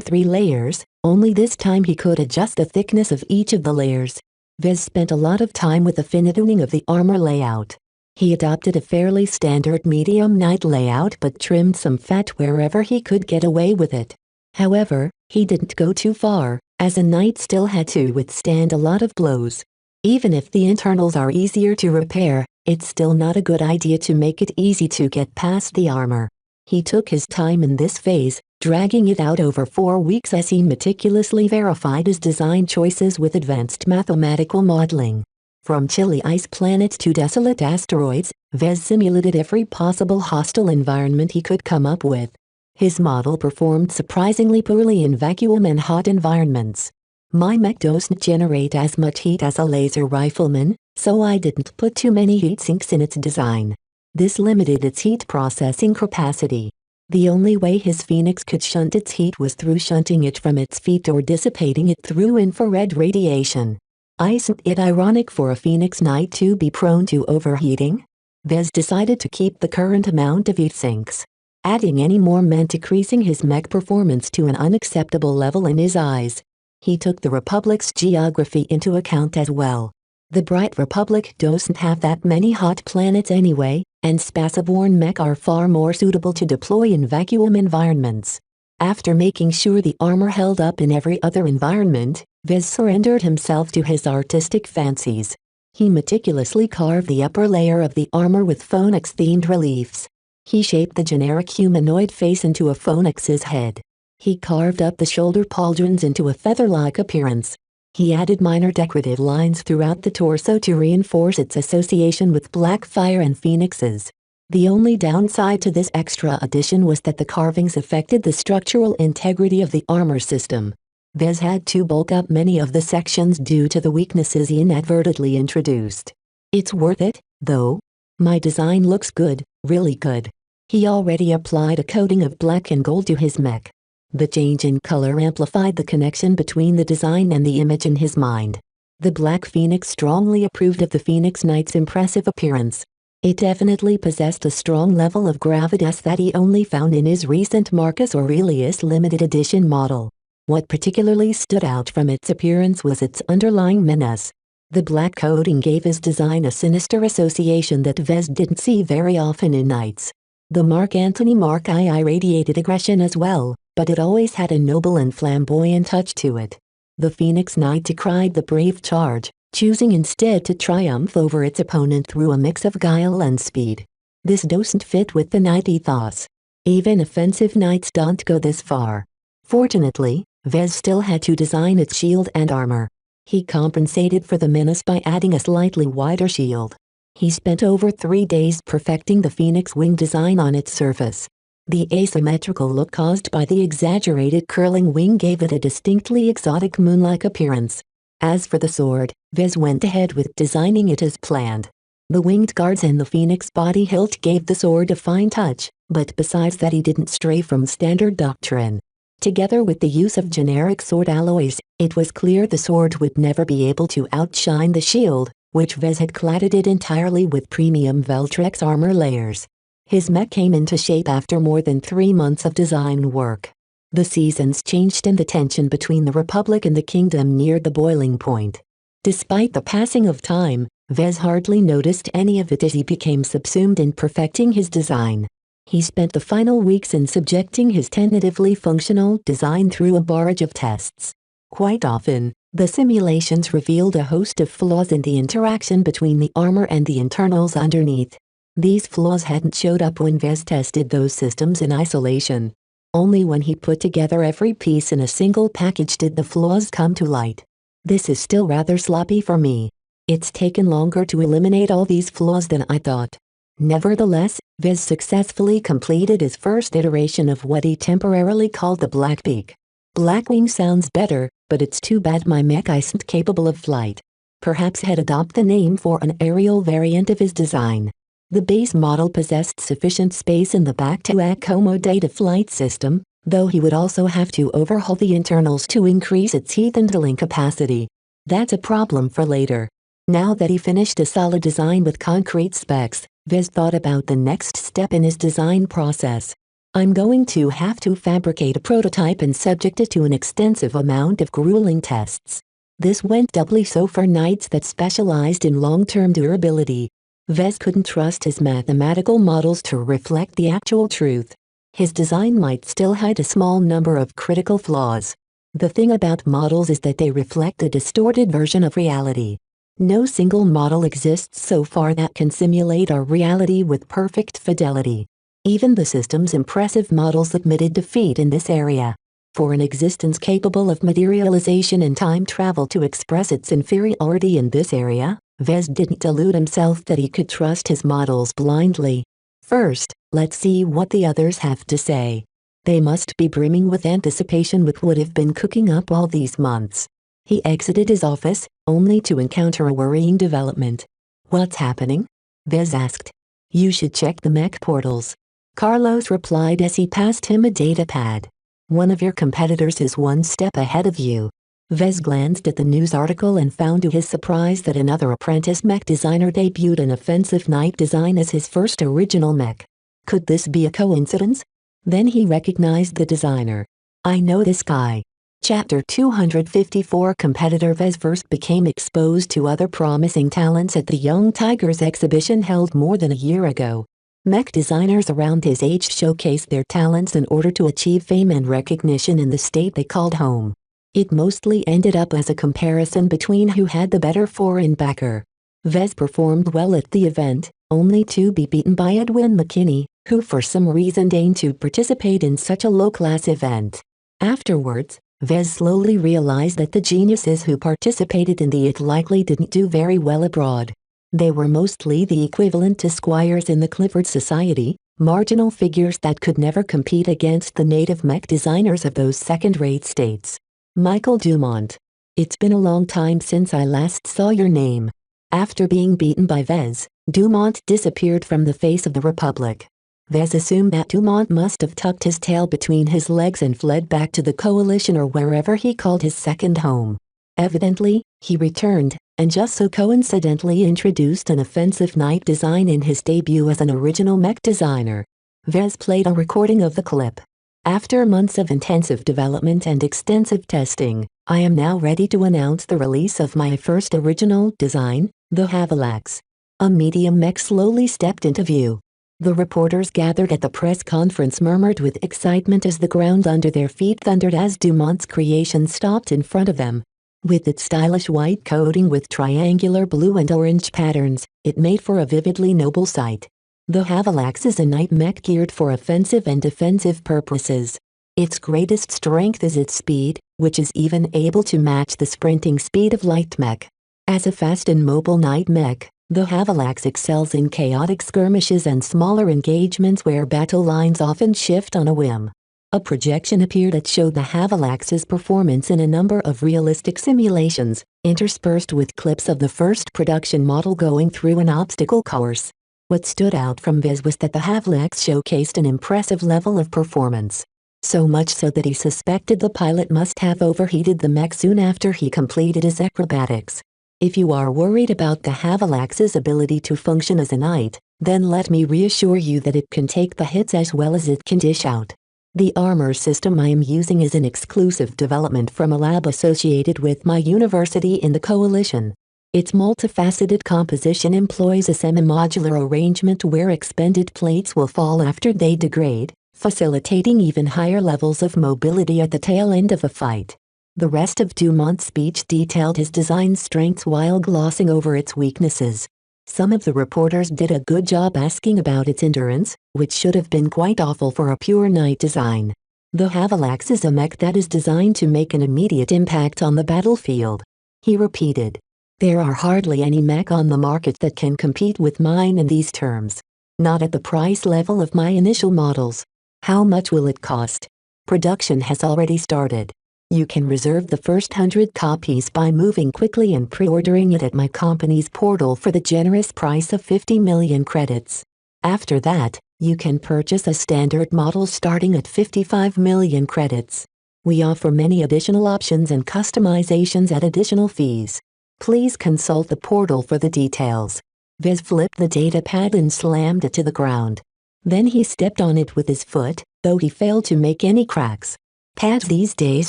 3 layers, only this time he could adjust the thickness of each of the layers. Vez spent a lot of time with the fine-tuning of the armor layout. He adopted a fairly standard medium knight layout but trimmed some fat wherever he could get away with it. However, he didn't go too far, as a knight still had to withstand a lot of blows. Even if the internals are easier to repair, it's still not a good idea to make it easy to get past the armor. He took his time in this phase, dragging it out over 4 weeks as he meticulously verified his design choices with advanced mathematical modeling. From chilly ice planets to desolate asteroids, Vez simulated every possible hostile environment he could come up with. His model performed surprisingly poorly in vacuum and hot environments. My mech doesn't generate as much heat as a laser rifleman, so I didn't put too many heat sinks in its design. This limited its heat processing capacity. The only way his Phoenix could shunt its heat was through shunting it from its feet or dissipating it through infrared radiation. Isn't it ironic for a Phoenix Knight to be prone to overheating? Vez decided to keep the current amount of heat sinks. Adding any more meant decreasing his mech performance to an unacceptable level in his eyes. He took the Republic's geography into account as well. The bright Republic doesn't have that many hot planets anyway, and spaceborne mech are far more suitable to deploy in vacuum environments. After making sure the armor held up in every other environment, Vez surrendered himself to his artistic fancies. He meticulously carved the upper layer of the armor with Phoenix-themed reliefs. He shaped the generic humanoid face into a Phoenix's head. He carved up the shoulder pauldrons into a feather-like appearance. He added minor decorative lines throughout the torso to reinforce its association with black fire and phoenixes. The only downside to this extra addition was that the carvings affected the structural integrity of the armor system. Vez had to bulk up many of the sections due to the weaknesses he inadvertently introduced. It's worth it, though. My design looks good, really good. He already applied a coating of black and gold to his mech. The change in color amplified the connection between the design and the image in his mind. The Black Phoenix strongly approved of the Phoenix Knight's impressive appearance. It definitely possessed a strong level of gravitas that he only found in his recent Marcus Aurelius limited edition model. What particularly stood out from its appearance was its underlying menace. The black coating gave his design a sinister association that Vez didn't see very often in knights. The Mark Antony Mark II radiated aggression as well, but it always had a noble and flamboyant touch to it. The Phoenix Knight decried the brave charge, choosing instead to triumph over its opponent through a mix of guile and speed. This doesn't fit with the knight ethos. Even offensive knights don't go this far. Fortunately, Vez still had to design its shield and armor. He compensated for the menace by adding a slightly wider shield. He spent over 3 days perfecting the Phoenix wing design on its surface. The asymmetrical look caused by the exaggerated curling wing gave it a distinctly exotic moon-like appearance. As for the sword, Vez went ahead with designing it as planned. The winged guards and the Phoenix body hilt gave the sword a fine touch, but besides that he didn't stray from standard doctrine. Together with the use of generic sword alloys, it was clear the sword would never be able to outshine the shield, which Vez had cladded it entirely with premium Veltrex armor layers. His mech came into shape after more than 3 months of design work. The seasons changed and the tension between the Republic and the Kingdom neared the boiling point. Despite the passing of time, Vez hardly noticed any of it as he became subsumed in perfecting his design. He spent the final weeks in subjecting his tentatively functional design through a barrage of tests. Quite often, The simulations revealed a host of flaws in the interaction between the armor and the internals underneath. These flaws hadn't showed up when Vez tested those systems in isolation. Only when he put together every piece in a single package did the flaws come to light. This is still rather sloppy for me. It's taken longer to eliminate all these flaws than I thought. Nevertheless, Vez successfully completed his first iteration of what he temporarily called the Blackbeak. Blackwing sounds better, but it's too bad my mech isn't capable of flight. Perhaps he'd adopt the name for an aerial variant of his design. The base model possessed sufficient space in the back to accommodate a flight system, though he would also have to overhaul the internals to increase its heat handling capacity. That's a problem for later. Now that he finished a solid design with concrete specs, Vez thought about the next step in his design process. I'm going to have to fabricate a prototype and subject it to an extensive amount of grueling tests. This went doubly so for knights that specialized in long-term durability. Vez couldn't trust his mathematical models to reflect the actual truth. His design might still hide a small number of critical flaws. The thing about models is that they reflect a distorted version of reality. No single model exists so far that can simulate our reality with perfect fidelity. Even the system's impressive models admitted defeat in this area. For an existence capable of materialization and time travel to express its inferiority in this area, Vez didn't delude himself that he could trust his models blindly. First, let's see what the others have to say. They must be brimming with anticipation with what have been cooking up all these months. He exited his office, only to encounter a worrying development. What's happening? Vez asked. You should check the mech portals. Carlos replied as he passed him a datapad. One of your competitors is one step ahead of you. Vez glanced at the news article and found to his surprise that another apprentice mech designer debuted an offensive knight design as his first original mech. Could this be a coincidence? Then he recognized the designer. I know this guy. Chapter 254 Competitor Vez first became exposed to other promising talents at the Young Tigers exhibition held more than a year ago. Mech designers around his age showcased their talents in order to achieve fame and recognition in the state they called home. It mostly ended up as a comparison between who had the better foreign backer. Vez performed well at the event, only to be beaten by Edwin McKinney, who for some reason deigned to participate in such a low-class event. Afterwards, Vez slowly realized that the geniuses who participated in the it likely didn't do very well abroad. They were mostly the equivalent to squires in the Clifford Society, marginal figures that could never compete against the native mech designers of those second-rate states. Michael Dumont. It's been a long time since I last saw your name. After being beaten by Vez, Dumont disappeared from the face of the Republic. Vez assumed that Dumont must have tucked his tail between his legs and fled back to the Coalition or wherever he called his second home. Evidently, he returned, and just so coincidentally introduced an offensive knight design in his debut as an original mech designer. Vez played a recording of the clip. After months of intensive development and extensive testing, I am now ready to announce the release of my first original design, the Havalax. A medium mech slowly stepped into view. The reporters gathered at the press conference murmured with excitement as the ground under their feet thundered as Dumont's creation stopped in front of them. With its stylish white coating with triangular blue and orange patterns, it made for a vividly noble sight. The Havalax is a knight mech geared for offensive and defensive purposes. Its greatest strength is its speed, which is even able to match the sprinting speed of light mech. As a fast and mobile knight mech, the Havalax excels in chaotic skirmishes and smaller engagements where battle lines often shift on a whim. A projection appeared that showed the Havalax's performance in a number of realistic simulations, interspersed with clips of the first production model going through an obstacle course. What stood out from Vez was that the Havalax showcased an impressive level of performance. So much so that he suspected the pilot must have overheated the mech soon after he completed his acrobatics. If you are worried about the Havalax's ability to function as a knight, then let me reassure you that it can take the hits as well as it can dish out. The armor system I am using is an exclusive development from a lab associated with my university in the Coalition. Its multifaceted composition employs a semi-modular arrangement where expended plates will fall after they degrade, facilitating even higher levels of mobility at the tail end of a fight. The rest of Dumont's speech detailed his design's strengths while glossing over its weaknesses. Some of the reporters did a good job asking about its endurance, which should have been quite awful for a pure night design. The Havalax is a mech that is designed to make an immediate impact on the battlefield. He repeated. There are hardly any mech on the market that can compete with mine in these terms. Not at the price level of my initial models. How much will it cost? Production has already started. You can reserve the first 100 copies by moving quickly and pre-ordering it at my company's portal for the generous price of 50 million credits. After that, you can purchase a standard model starting at 55 million credits. We offer many additional options and customizations at additional fees. Please consult the portal for the details. Vez flipped the datapad and slammed it to the ground. Then he stepped on it with his foot, though he failed to make any cracks. Pads these days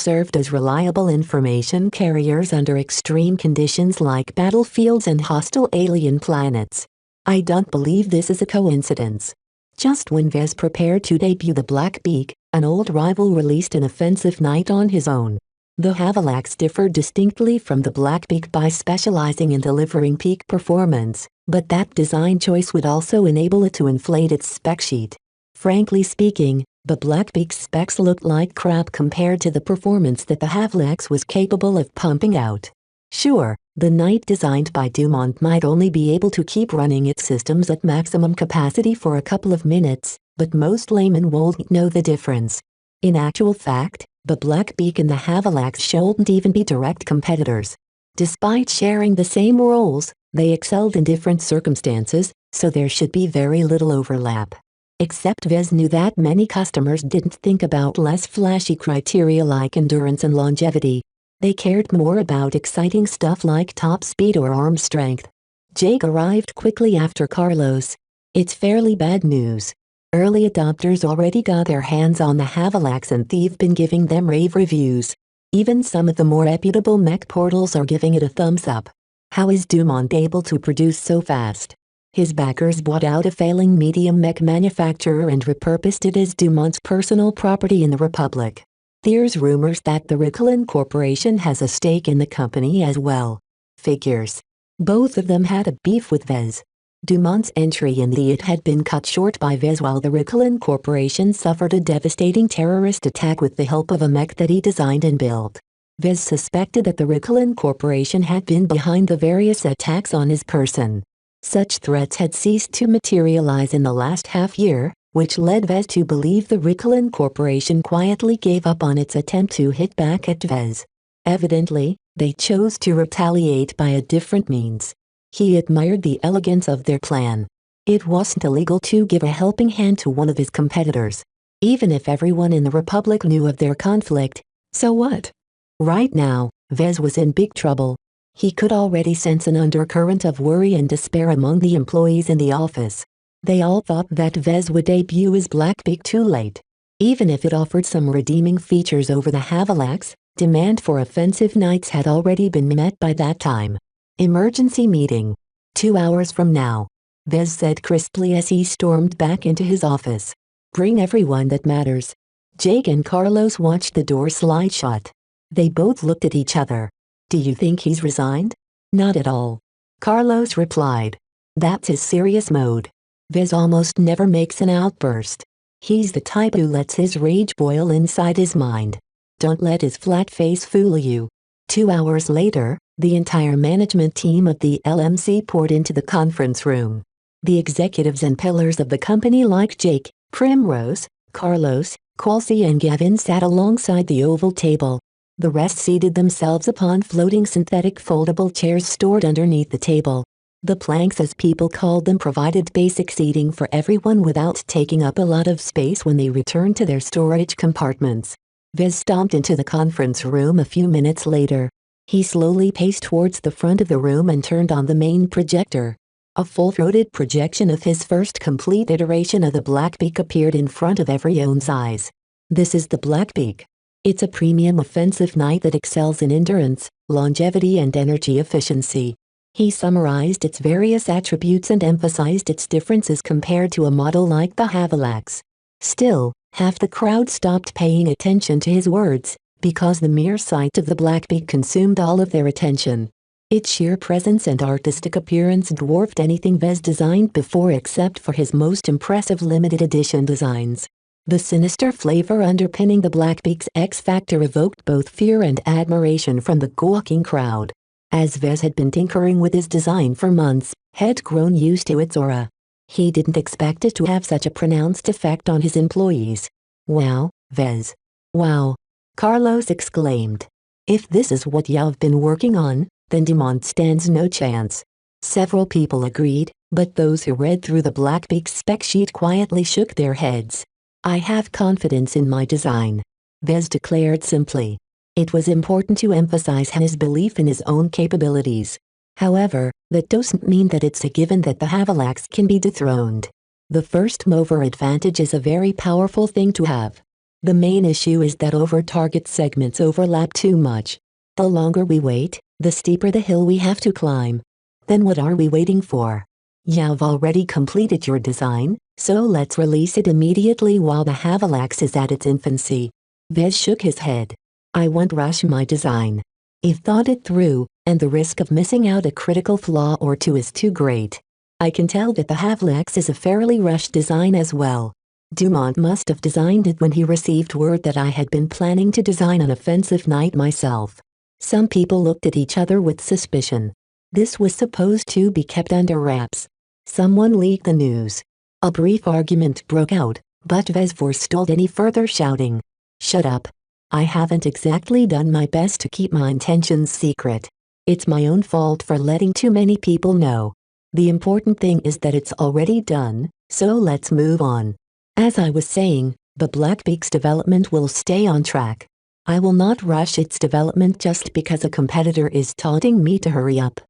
served as reliable information carriers under extreme conditions like battlefields and hostile alien planets. I don't believe this is a coincidence. Just when Vez prepared to debut the Black Beak, an old rival released an offensive night on his own. The Havalax differed distinctly from the Black Beak by specializing in delivering peak performance, but that design choice would also enable it to inflate its spec sheet. Frankly speaking, the Black Beak's specs looked like crap compared to the performance that the Havalax was capable of pumping out. Sure, the Knight designed by Dumont might only be able to keep running its systems at maximum capacity for a couple of minutes, but most laymen won't know the difference. In actual fact, the Black Beak and the Havalax shouldn't even be direct competitors. Despite sharing the same roles, they excelled in different circumstances, so there should be very little overlap. Except Vez knew that many customers didn't think about less flashy criteria like endurance and longevity. They cared more about exciting stuff like top speed or arm strength. Jake arrived quickly after Carlos. It's fairly bad news. Early adopters already got their hands on the Havalax and they've been giving them rave reviews. Even some of the more reputable mech portals are giving it a thumbs up. How is Dumont able to produce so fast? His backers bought out a failing medium mech manufacturer and repurposed it as Dumont's personal property in the Republic. There's rumors that the Ricolin Corporation has a stake in the company as well. Figures. Both of them had a beef with Vez. Dumont's entry in the IT had been cut short by Vez while the Ricolin Corporation suffered a devastating terrorist attack with the help of a mech that he designed and built. Vez suspected that the Ricolin Corporation had been behind the various attacks on his person. Such threats had ceased to materialize in the last half-year, which led Vez to believe the Ricolin Corporation quietly gave up on its attempt to hit back at Vez. Evidently, they chose to retaliate by a different means. He admired the elegance of their plan. It wasn't illegal to give a helping hand to one of his competitors. Even if everyone in the Republic knew of their conflict, so what? Right now, Vez was in big trouble. He could already sense an undercurrent of worry and despair among the employees in the office. They all thought that Vez would debut as Black Beak too late. Even if it offered some redeeming features over the Havalax, demand for offensive knights had already been met by that time. Emergency meeting. 2 hours from now. Vez said crisply as he stormed back into his office. Bring everyone that matters. Jake and Carlos watched the door slide shut. They both looked at each other. Do you think he's resigned? Not at all. Carlos replied. That's his serious mode. Vez almost never makes an outburst. He's the type who lets his rage boil inside his mind. Don't let his flat face fool you. 2 hours later, the entire management team of the LMC poured into the conference room. The executives and pillars of the company like Jake, Primrose, Carlos, Qualcy and Gavin sat alongside the oval table. The rest seated themselves upon floating synthetic foldable chairs stored underneath the table. The planks, as people called them, provided basic seating for everyone without taking up a lot of space when they returned to their storage compartments. Vez stomped into the conference room a few minutes later. He slowly paced towards the front of the room and turned on the main projector. A full-throated projection of his first complete iteration of the Black Beak appeared in front of everyone's eyes. This is the Black Beak. It's a premium offensive knight that excels in endurance, longevity and energy efficiency. He summarized its various attributes and emphasized its differences compared to a model like the Havalax. Still, half the crowd stopped paying attention to his words, because the mere sight of the black beak consumed all of their attention. Its sheer presence and artistic appearance dwarfed anything Vez designed before except for his most impressive limited edition designs. The sinister flavor underpinning the Blackbeak's X Factor evoked both fear and admiration from the gawking crowd. As Vez had been tinkering with his design for months, had grown used to its aura. He didn't expect it to have such a pronounced effect on his employees. "Wow, Vez. Wow!" Carlos exclaimed. "If this is what you've been working on, then Dumont stands no chance." Several people agreed, but those who read through the Blackbeak's spec sheet quietly shook their heads. "I have confidence in my design," Vez declared simply. It was important to emphasize his belief in his own capabilities. However, that doesn't mean that it's a given that the Havalax can be dethroned. The first mover advantage is a very powerful thing to have. The main issue is that target segments overlap too much. The longer we wait, the steeper the hill we have to climb. Then what are we waiting for? You've already completed your design, so let's release it immediately while the Havalax is at its infancy. Vez shook his head. "I won't rush my design. I've thought it through, and the risk of missing out a critical flaw or two is too great. I can tell that the Havalax is a fairly rushed design as well. Dumont must have designed it when he received word that I had been planning to design an offensive knight myself." Some people looked at each other with suspicion. This was supposed to be kept under wraps. Someone leaked the news. A brief argument broke out, but Vez forestalled any further shouting. "Shut up. I haven't exactly done my best to keep my intentions secret. It's my own fault for letting too many people know. The important thing is that it's already done, so let's move on. As I was saying, the Blackbeak's development will stay on track. I will not rush its development just because a competitor is taunting me to hurry up."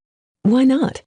"Why not?"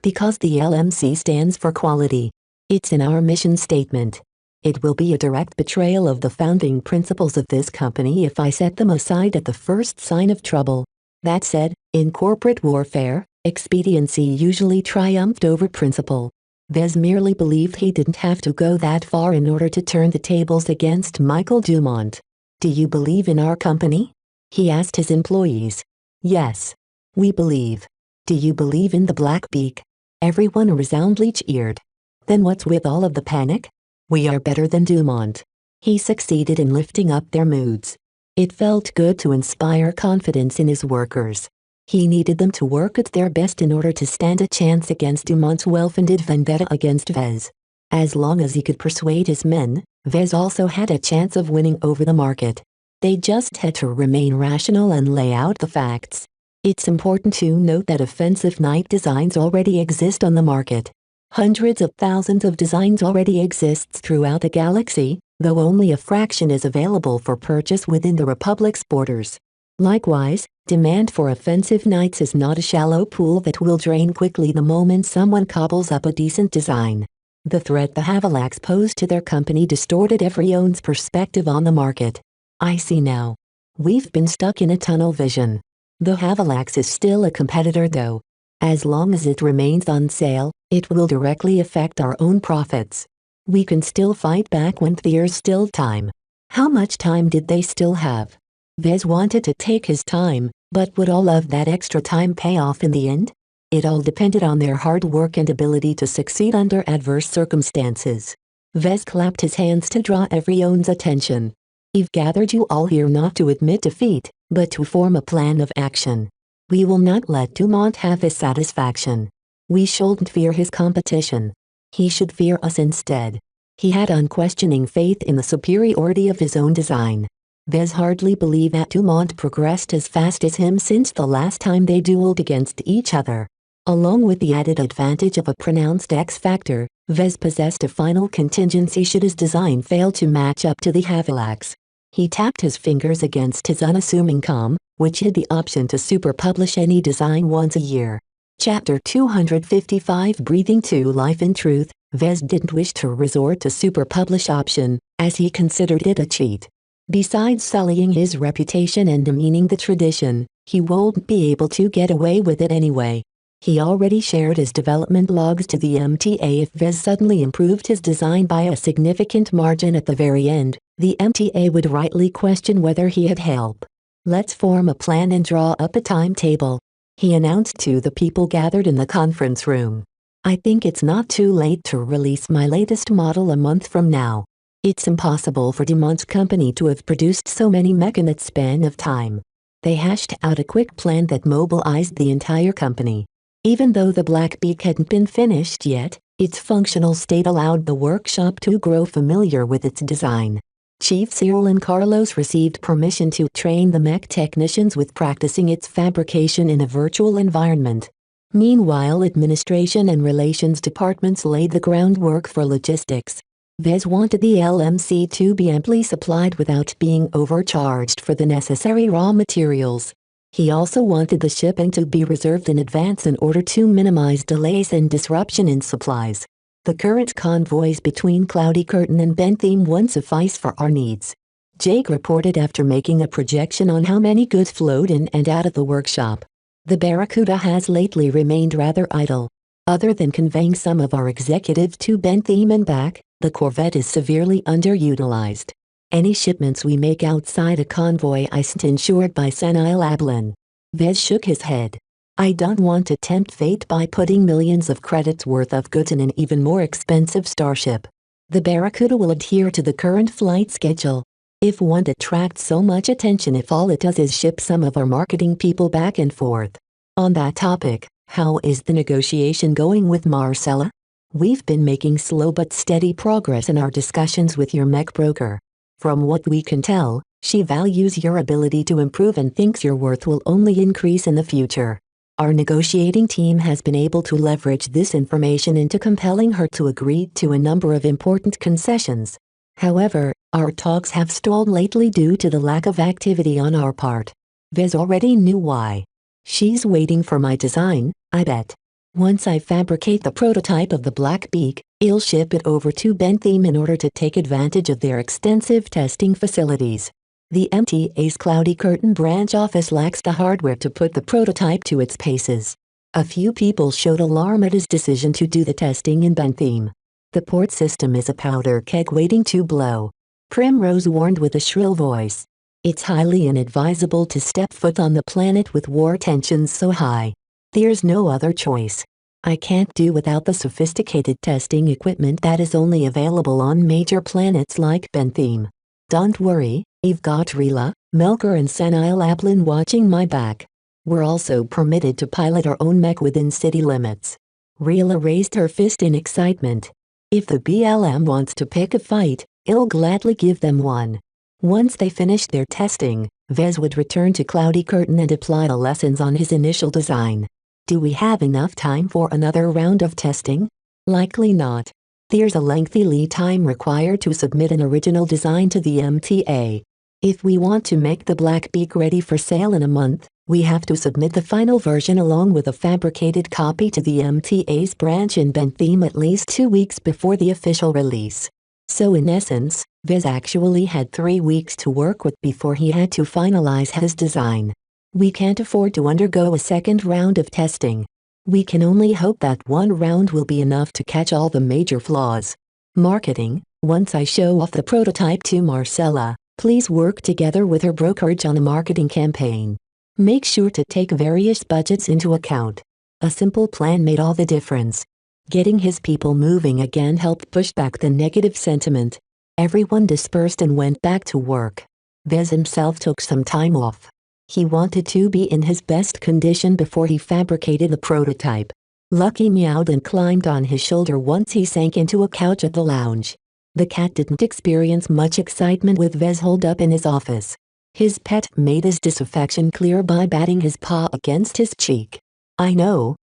"Because the LMC stands for quality. It's in our mission statement. It will be a direct betrayal of the founding principles of this company if I set them aside at the first sign of trouble. That said, in corporate warfare, expediency usually triumphed over principle." Vez merely believed he didn't have to go that far in order to turn the tables against Michael Dumont. "Do you believe in our company?" he asked his employees. "Yes. We believe." "Do you believe in the Blackbeak?" Everyone resoundingly cheered. "Then what's with all of the panic? We are better than Dumont." He succeeded in lifting up their moods. It felt good to inspire confidence in his workers. He needed them to work at their best in order to stand a chance against Dumont's well-funded vendetta against Vez. As long as he could persuade his men, Vez also had a chance of winning over the market. They just had to remain rational and lay out the facts. It's important to note that offensive knight designs already exist on the market. Hundreds of thousands of designs already exists throughout the galaxy, though only a fraction is available for purchase within the Republic's borders. Likewise, demand for offensive knights is not a shallow pool that will drain quickly the moment someone cobbles up a decent design. The threat the Havalax posed to their company distorted everyone's perspective on the market. "I see now. We've been stuck in a tunnel vision. The Havalax is still a competitor though. As long as it remains on sale, it will directly affect our own profits. We can still fight back when there's still time." How much time did they still have? Vez wanted to take his time, but would all of that extra time pay off in the end? It all depended on their hard work and ability to succeed under adverse circumstances. Vez clapped his hands to draw everyone's attention. "I've gathered you all here not to admit defeat, but to form a plan of action. We will not let Dumont have his satisfaction. We shouldn't fear his competition. He should fear us instead." He had unquestioning faith in the superiority of his own design. Vez hardly believed that Dumont progressed as fast as him since the last time they dueled against each other. Along with the added advantage of a pronounced X factor, Vez possessed a final contingency should his design fail to match up to the Havalax. He tapped his fingers against his unassuming palm, which had the option to super-publish any design once a year. Chapter 255 Breathing to Life. In truth, Vez didn't wish to resort to super-publish option, as he considered it a cheat. Besides sullying his reputation and demeaning the tradition, he won't be able to get away with it anyway. He already shared his development logs to the MTA. If Vez suddenly improved his design by a significant margin at the very end, the MTA would rightly question whether he had help. Let's form a plan and draw up a timetable," he announced to the people gathered in the conference room. "I think it's not too late to release my latest model a month from now. It's impossible for Demont's company to have produced so many mech in that span of time." They hashed out a quick plan that mobilized the entire company. Even though the Black Beak hadn't been finished yet, its functional state allowed the workshop to grow familiar with its design. Chief Cyril and Carlos received permission to train the mech technicians with practicing its fabrication in a virtual environment. Meanwhile, administration and relations departments laid the groundwork for logistics. Vez wanted the LMC to be amply supplied without being overcharged for the necessary raw materials. He also wanted the shipping to be reserved in advance in order to minimize delays and disruption in supplies. The current convoys between Cloudy Curtain and Bentham won't suffice for our needs, Jake reported after making a projection on how many goods flowed in and out of the workshop. The Barracuda has lately remained rather idle. Other than conveying some of our executives to Bentham and back, the Corvette is severely underutilized. Any shipments we make outside a convoy isn't insured by Senile Ablin. Vez shook his head. "I don't want to tempt fate by putting millions of credits worth of goods in an even more expensive starship. The Barracuda will adhere to the current flight schedule. If one attracts so much attention, if all it does is ship some of our marketing people back and forth." On that topic, how is the negotiation going with Marcella? "We've been making slow but steady progress in our discussions with your mech broker. From what we can tell, she values your ability to improve and thinks your worth will only increase in the future. Our negotiating team has been able to leverage this information into compelling her to agree to a number of important concessions. However, our talks have stalled lately due to the lack of activity on our part." Vez already knew why. "She's waiting for my design, I bet. Once I fabricate the prototype of the Black Beak, I'll ship it over to Bentham in order to take advantage of their extensive testing facilities. The MTA's Cloudy Curtain branch office lacks the hardware to put the prototype to its paces." A few people showed alarm at his decision to do the testing in Bentham. "The port system is a powder keg waiting to blow," Primrose warned with a shrill voice. "It's highly inadvisable to step foot on the planet with war tensions so high. There's no other choice. I can't do without the sophisticated testing equipment that is only available on major planets like Bentham. Don't worry, I've got Rila, Melker and Senile Ablin watching my back. We're also permitted to pilot our own mech within city limits." Rila raised her fist in excitement. "If the BLM wants to pick a fight, I'll gladly give them one." Once they finished their testing, Vez would return to Cloudy Curtain and apply the lessons on his initial design. Do we have enough time for another round of testing? Likely not. There's a lengthy lead time required to submit an original design to the MTA. If we want to make the Black Beak ready for sale in a month, we have to submit the final version along with a fabricated copy to the MTA's branch in Bentham at least 2 weeks before the official release. So in essence, Vez actually had 3 weeks to work with before he had to finalize his design. We can't afford to undergo a second round of testing. We can only hope that one round will be enough to catch all the major flaws. Marketing: once I show off the prototype to Marcella, please work together with her brokerage on a marketing campaign. Make sure to take various budgets into account. A simple plan made all the difference. Getting his people moving again helped push back the negative sentiment. Everyone dispersed and went back to work. Vez himself took some time off. He wanted to be in his best condition before he fabricated the prototype. Lucky meowed and climbed on his shoulder once he sank into a couch at the lounge. The cat didn't experience much excitement with Vez holed up in his office. His pet made his disaffection clear by batting his paw against his cheek. I know,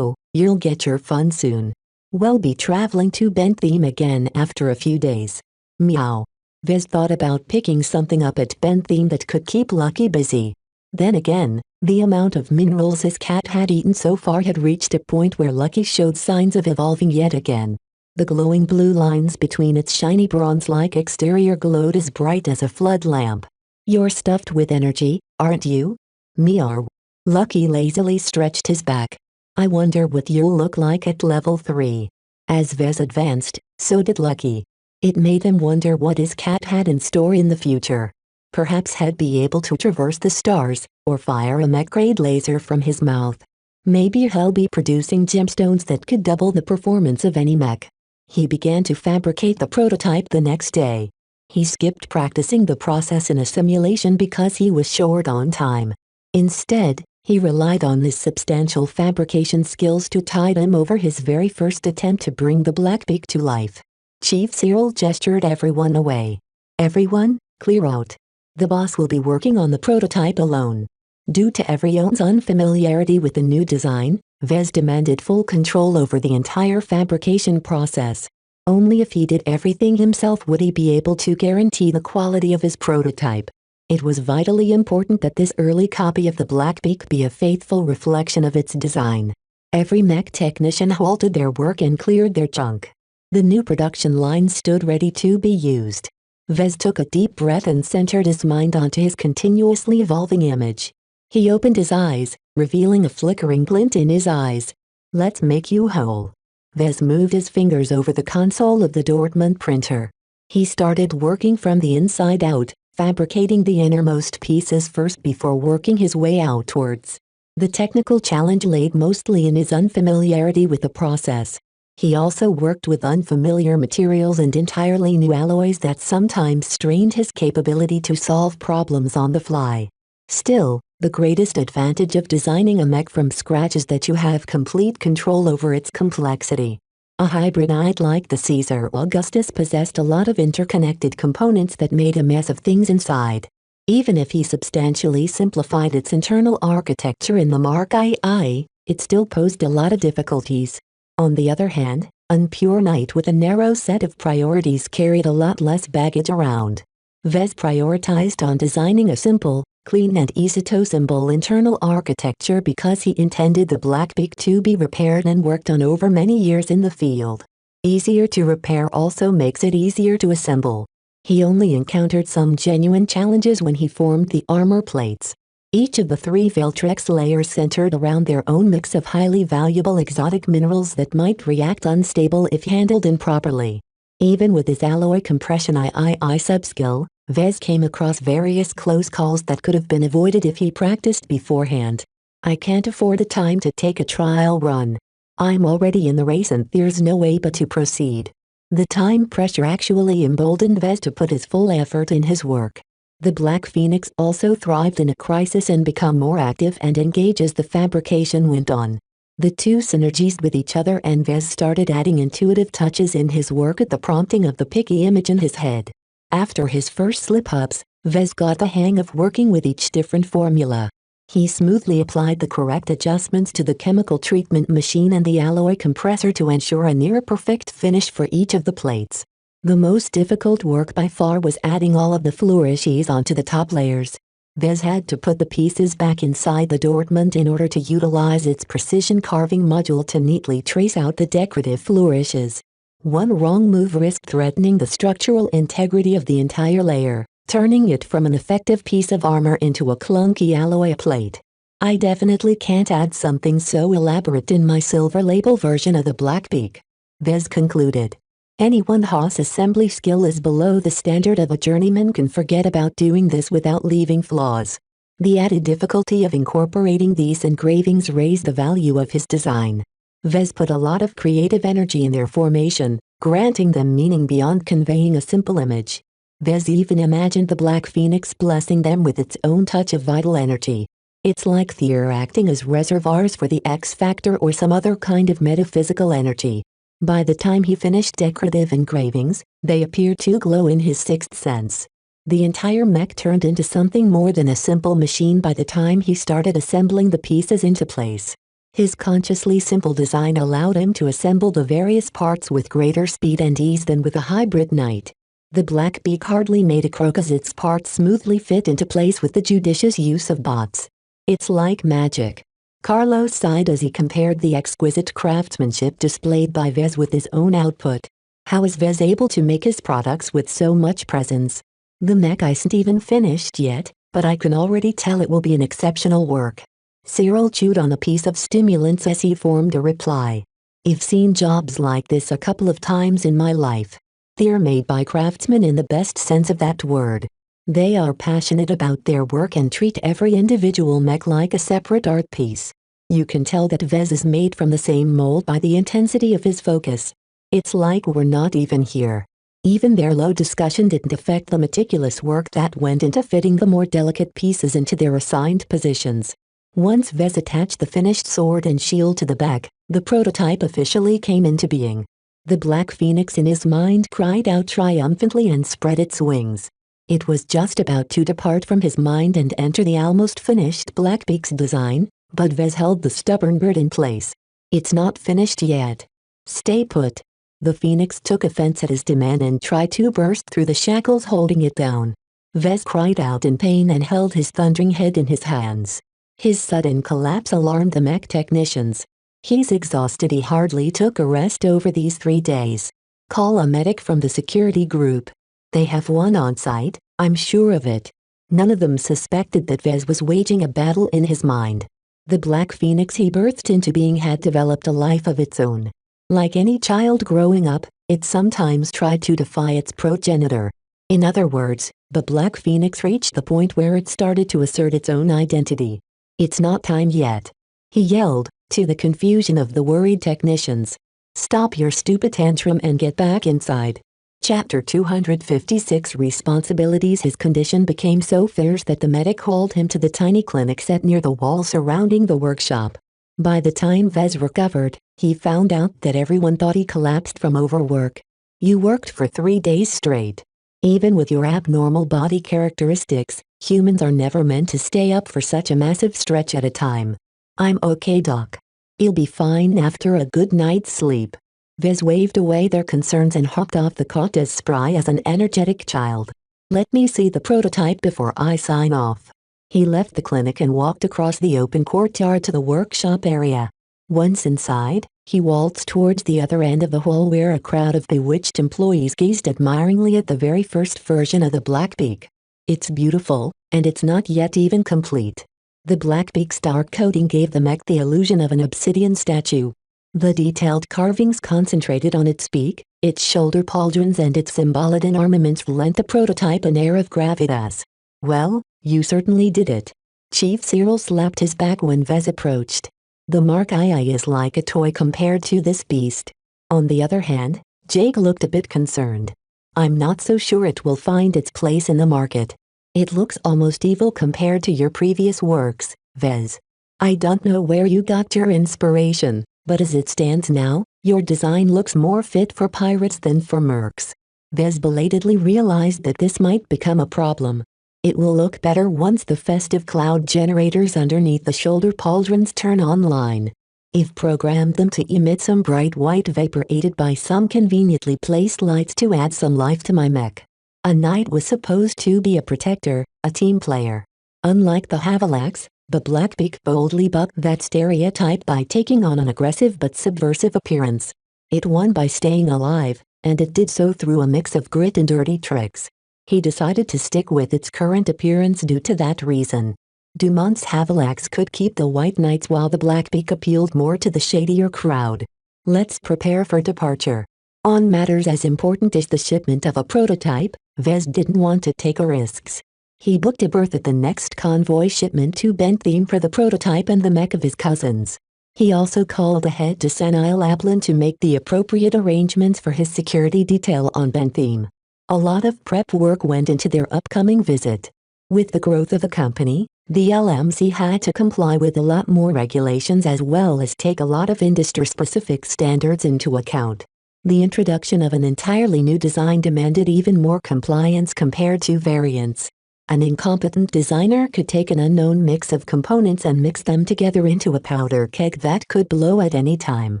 you'll get your fun soon. We'll be traveling to Bentham again after a few days. Meow. Vez thought about picking something up at Bentham that could keep Lucky busy. Then again, the amount of minerals his cat had eaten so far had reached a point where Lucky showed signs of evolving yet again. The glowing blue lines between its shiny bronze-like exterior glowed as bright as a flood lamp. You're stuffed with energy, aren't you? Meow. Lucky lazily stretched his back. I wonder what you'll look like at level 3. As Vez advanced, so did Lucky. It made him wonder what his cat had in store in the future. Perhaps he'd be able to traverse the stars, or fire a mech-grade laser from his mouth. Maybe he'll be producing gemstones that could double the performance of any mech. He began to fabricate the prototype the next day. He skipped practicing the process in a simulation because he was short on time. Instead, he relied on his substantial fabrication skills to tide him over his very first attempt to bring the Blackbeak to life. Chief Cyril gestured everyone away. "Everyone, clear out. The boss will be working on the prototype alone." Due to everyone's unfamiliarity with the new design, Vez demanded full control over the entire fabrication process. Only if he did everything himself would he be able to guarantee the quality of his prototype. It was vitally important that this early copy of the Blackbeak be a faithful reflection of its design. Every mech technician halted their work and cleared their junk. The new production line stood ready to be used. Vez took a deep breath and centered his mind onto his continuously evolving image. He opened his eyes, revealing a flickering glint in his eyes. "Let's make you whole." Vez moved his fingers over the console of the Dortmund printer. He started working from the inside out, fabricating the innermost pieces first before working his way outwards. The technical challenge laid mostly in his unfamiliarity with the process. He also worked with unfamiliar materials and entirely new alloys that sometimes strained his capability to solve problems on the fly. Still, the greatest advantage of designing a mech from scratch is that you have complete control over its complexity. A hybridite like the Caesar Augustus possessed a lot of interconnected components that made a mess of things inside. Even if he substantially simplified its internal architecture in the Mark II, it still posed a lot of difficulties. On the other hand, an pure knight with a narrow set of priorities carried a lot less baggage around. Vez prioritized on designing a simple, clean and easy-to-assemble internal architecture because he intended the Blackbeak to be repaired and worked on over many years in the field. Easier to repair also makes it easier to assemble. He only encountered some genuine challenges when he formed the armor plates. Each of the 3 Veltrex layers centered around their own mix of highly valuable exotic minerals that might react unstable if handled improperly. Even with his alloy compression II sub-skill, Vez came across various close calls that could have been avoided if he practiced beforehand. "I can't afford the time to take a trial run. I'm already in the race and there's no way but to proceed." The time pressure actually emboldened Vez to put his full effort in his work. The Black Phoenix also thrived in a crisis and became more active and engaged as the fabrication went on. The two synergized with each other and Vez started adding intuitive touches in his work at the prompting of the picky image in his head. After his first slip-ups, Vez got the hang of working with each different formula. He smoothly applied the correct adjustments to the chemical treatment machine and the alloy compressor to ensure a near-perfect finish for each of the plates. The most difficult work by far was adding all of the flourishes onto the top layers. Vez had to put the pieces back inside the Dortmund in order to utilize its precision carving module to neatly trace out the decorative flourishes. One wrong move risked threatening the structural integrity of the entire layer, turning it from an effective piece of armor into a clunky alloy plate. "I definitely can't add something so elaborate in my silver label version of the Blackbeak," Vez concluded. "Anyone whose assembly skill is below the standard of a journeyman can forget about doing this without leaving flaws." The added difficulty of incorporating these engravings raised the value of his design. Vez put a lot of creative energy in their formation, granting them meaning beyond conveying a simple image. Vez even imagined the Black Phoenix blessing them with its own touch of vital energy. It's like they're acting as reservoirs for the X factor or some other kind of metaphysical energy. By the time he finished decorative engravings, they appeared to glow in his sixth sense. The entire mech turned into something more than a simple machine by the time he started assembling the pieces into place. His consciously simple design allowed him to assemble the various parts with greater speed and ease than with a hybrid knight. The Blackbeak hardly made a croak as its parts smoothly fit into place with the judicious use of bots. "It's like magic." Carlos sighed as he compared the exquisite craftsmanship displayed by Vez with his own output. How is Vez able to make his products with so much presence? "The mech isn't even finished yet, but I can already tell it will be an exceptional work." Cyril chewed on a piece of stimulants as he formed a reply. "I've seen jobs like this a couple of times in my life. They're made by craftsmen in the best sense of that word. They are passionate about their work and treat every individual mech like a separate art piece. You can tell that Vez is made from the same mold by the intensity of his focus. It's like we're not even here. Even their low discussion didn't affect the meticulous work that went into fitting the more delicate pieces into their assigned positions. Once Vez attached the finished sword and shield to the back, the prototype officially came into being. The Black Phoenix in his mind cried out triumphantly and spread its wings. It was just about to depart from his mind and enter the almost finished Blackbeak's design, but Vez held the stubborn bird in place. It's not finished yet. Stay put. The Phoenix took offense at his demand and tried to burst through the shackles holding it down. Vez cried out in pain and held his thundering head in his hands. His sudden collapse alarmed the mech technicians. He's exhausted. He hardly took a rest over these 3 days. Call a medic from the security group. They have one on site, I'm sure of it. None of them suspected that Vez was waging a battle in his mind. The Black Phoenix he birthed into being had developed a life of its own. Like any child growing up, it sometimes tried to defy its progenitor. In other words, the Black Phoenix reached the point where it started to assert its own identity. It's not time yet. He yelled, to the confusion of the worried technicians. Stop your stupid tantrum and get back inside. Chapter 256 Responsibilities. His condition became so fierce that the medic hauled him to the tiny clinic set near the wall surrounding the workshop. By the time Vez recovered, he found out that everyone thought he collapsed from overwork. You worked for 3 days straight. Even with your abnormal body characteristics, humans are never meant to stay up for such a massive stretch at a time. I'm okay, Doc. You'll be fine after a good night's sleep. Vez waved away their concerns and hopped off the cot as spry as an energetic child. Let me see the prototype before I sign off. He left the clinic and walked across the open courtyard to the workshop area. Once inside, he waltzed towards the other end of the hall where a crowd of bewitched employees gazed admiringly at the very first version of the Blackbeak. It's beautiful, and it's not yet even complete. The Blackbeak's dark coating gave the mech the illusion of an obsidian statue. The detailed carvings concentrated on its beak, its shoulder pauldrons and its symbolic armaments lent the prototype an air of gravitas. Well, you certainly did it. Chief Cyril slapped his back when Vez approached. The Mark II is like a toy compared to this beast. On the other hand, Jake looked a bit concerned. I'm not so sure it will find its place in the market. It looks almost evil compared to your previous works, Vez. I don't know where you got your inspiration, but as it stands now, your design looks more fit for pirates than for mercs. Vez belatedly realized that this might become a problem. It will look better once the festive cloud generators underneath the shoulder pauldrons turn online. I've programmed them to emit some bright white vapor aided by some conveniently placed lights to add some life to my mech. A knight was supposed to be a protector, a team player. Unlike the Havalax, the Blackbeak boldly bucked that stereotype by taking on an aggressive but subversive appearance. It won by staying alive, and it did so through a mix of grit and dirty tricks. He decided to stick with its current appearance due to that reason. Dumont's Havalax could keep the White Knights while the Blackbeak appealed more to the shadier crowd. Let's prepare for departure. On matters as important as the shipment of a prototype, Vez didn't want to take risks. He booked a berth at the next convoy shipment to Bentham for the prototype and the mech of his cousins. He also called ahead to Sanile Aplin to make the appropriate arrangements for his security detail on Bentham. A lot of prep work went into their upcoming visit. With the growth of the company, the LMC had to comply with a lot more regulations as well as take a lot of industry-specific standards into account. The introduction of an entirely new design demanded even more compliance compared to variants. An incompetent designer could take an unknown mix of components and mix them together into a powder keg that could blow at any time.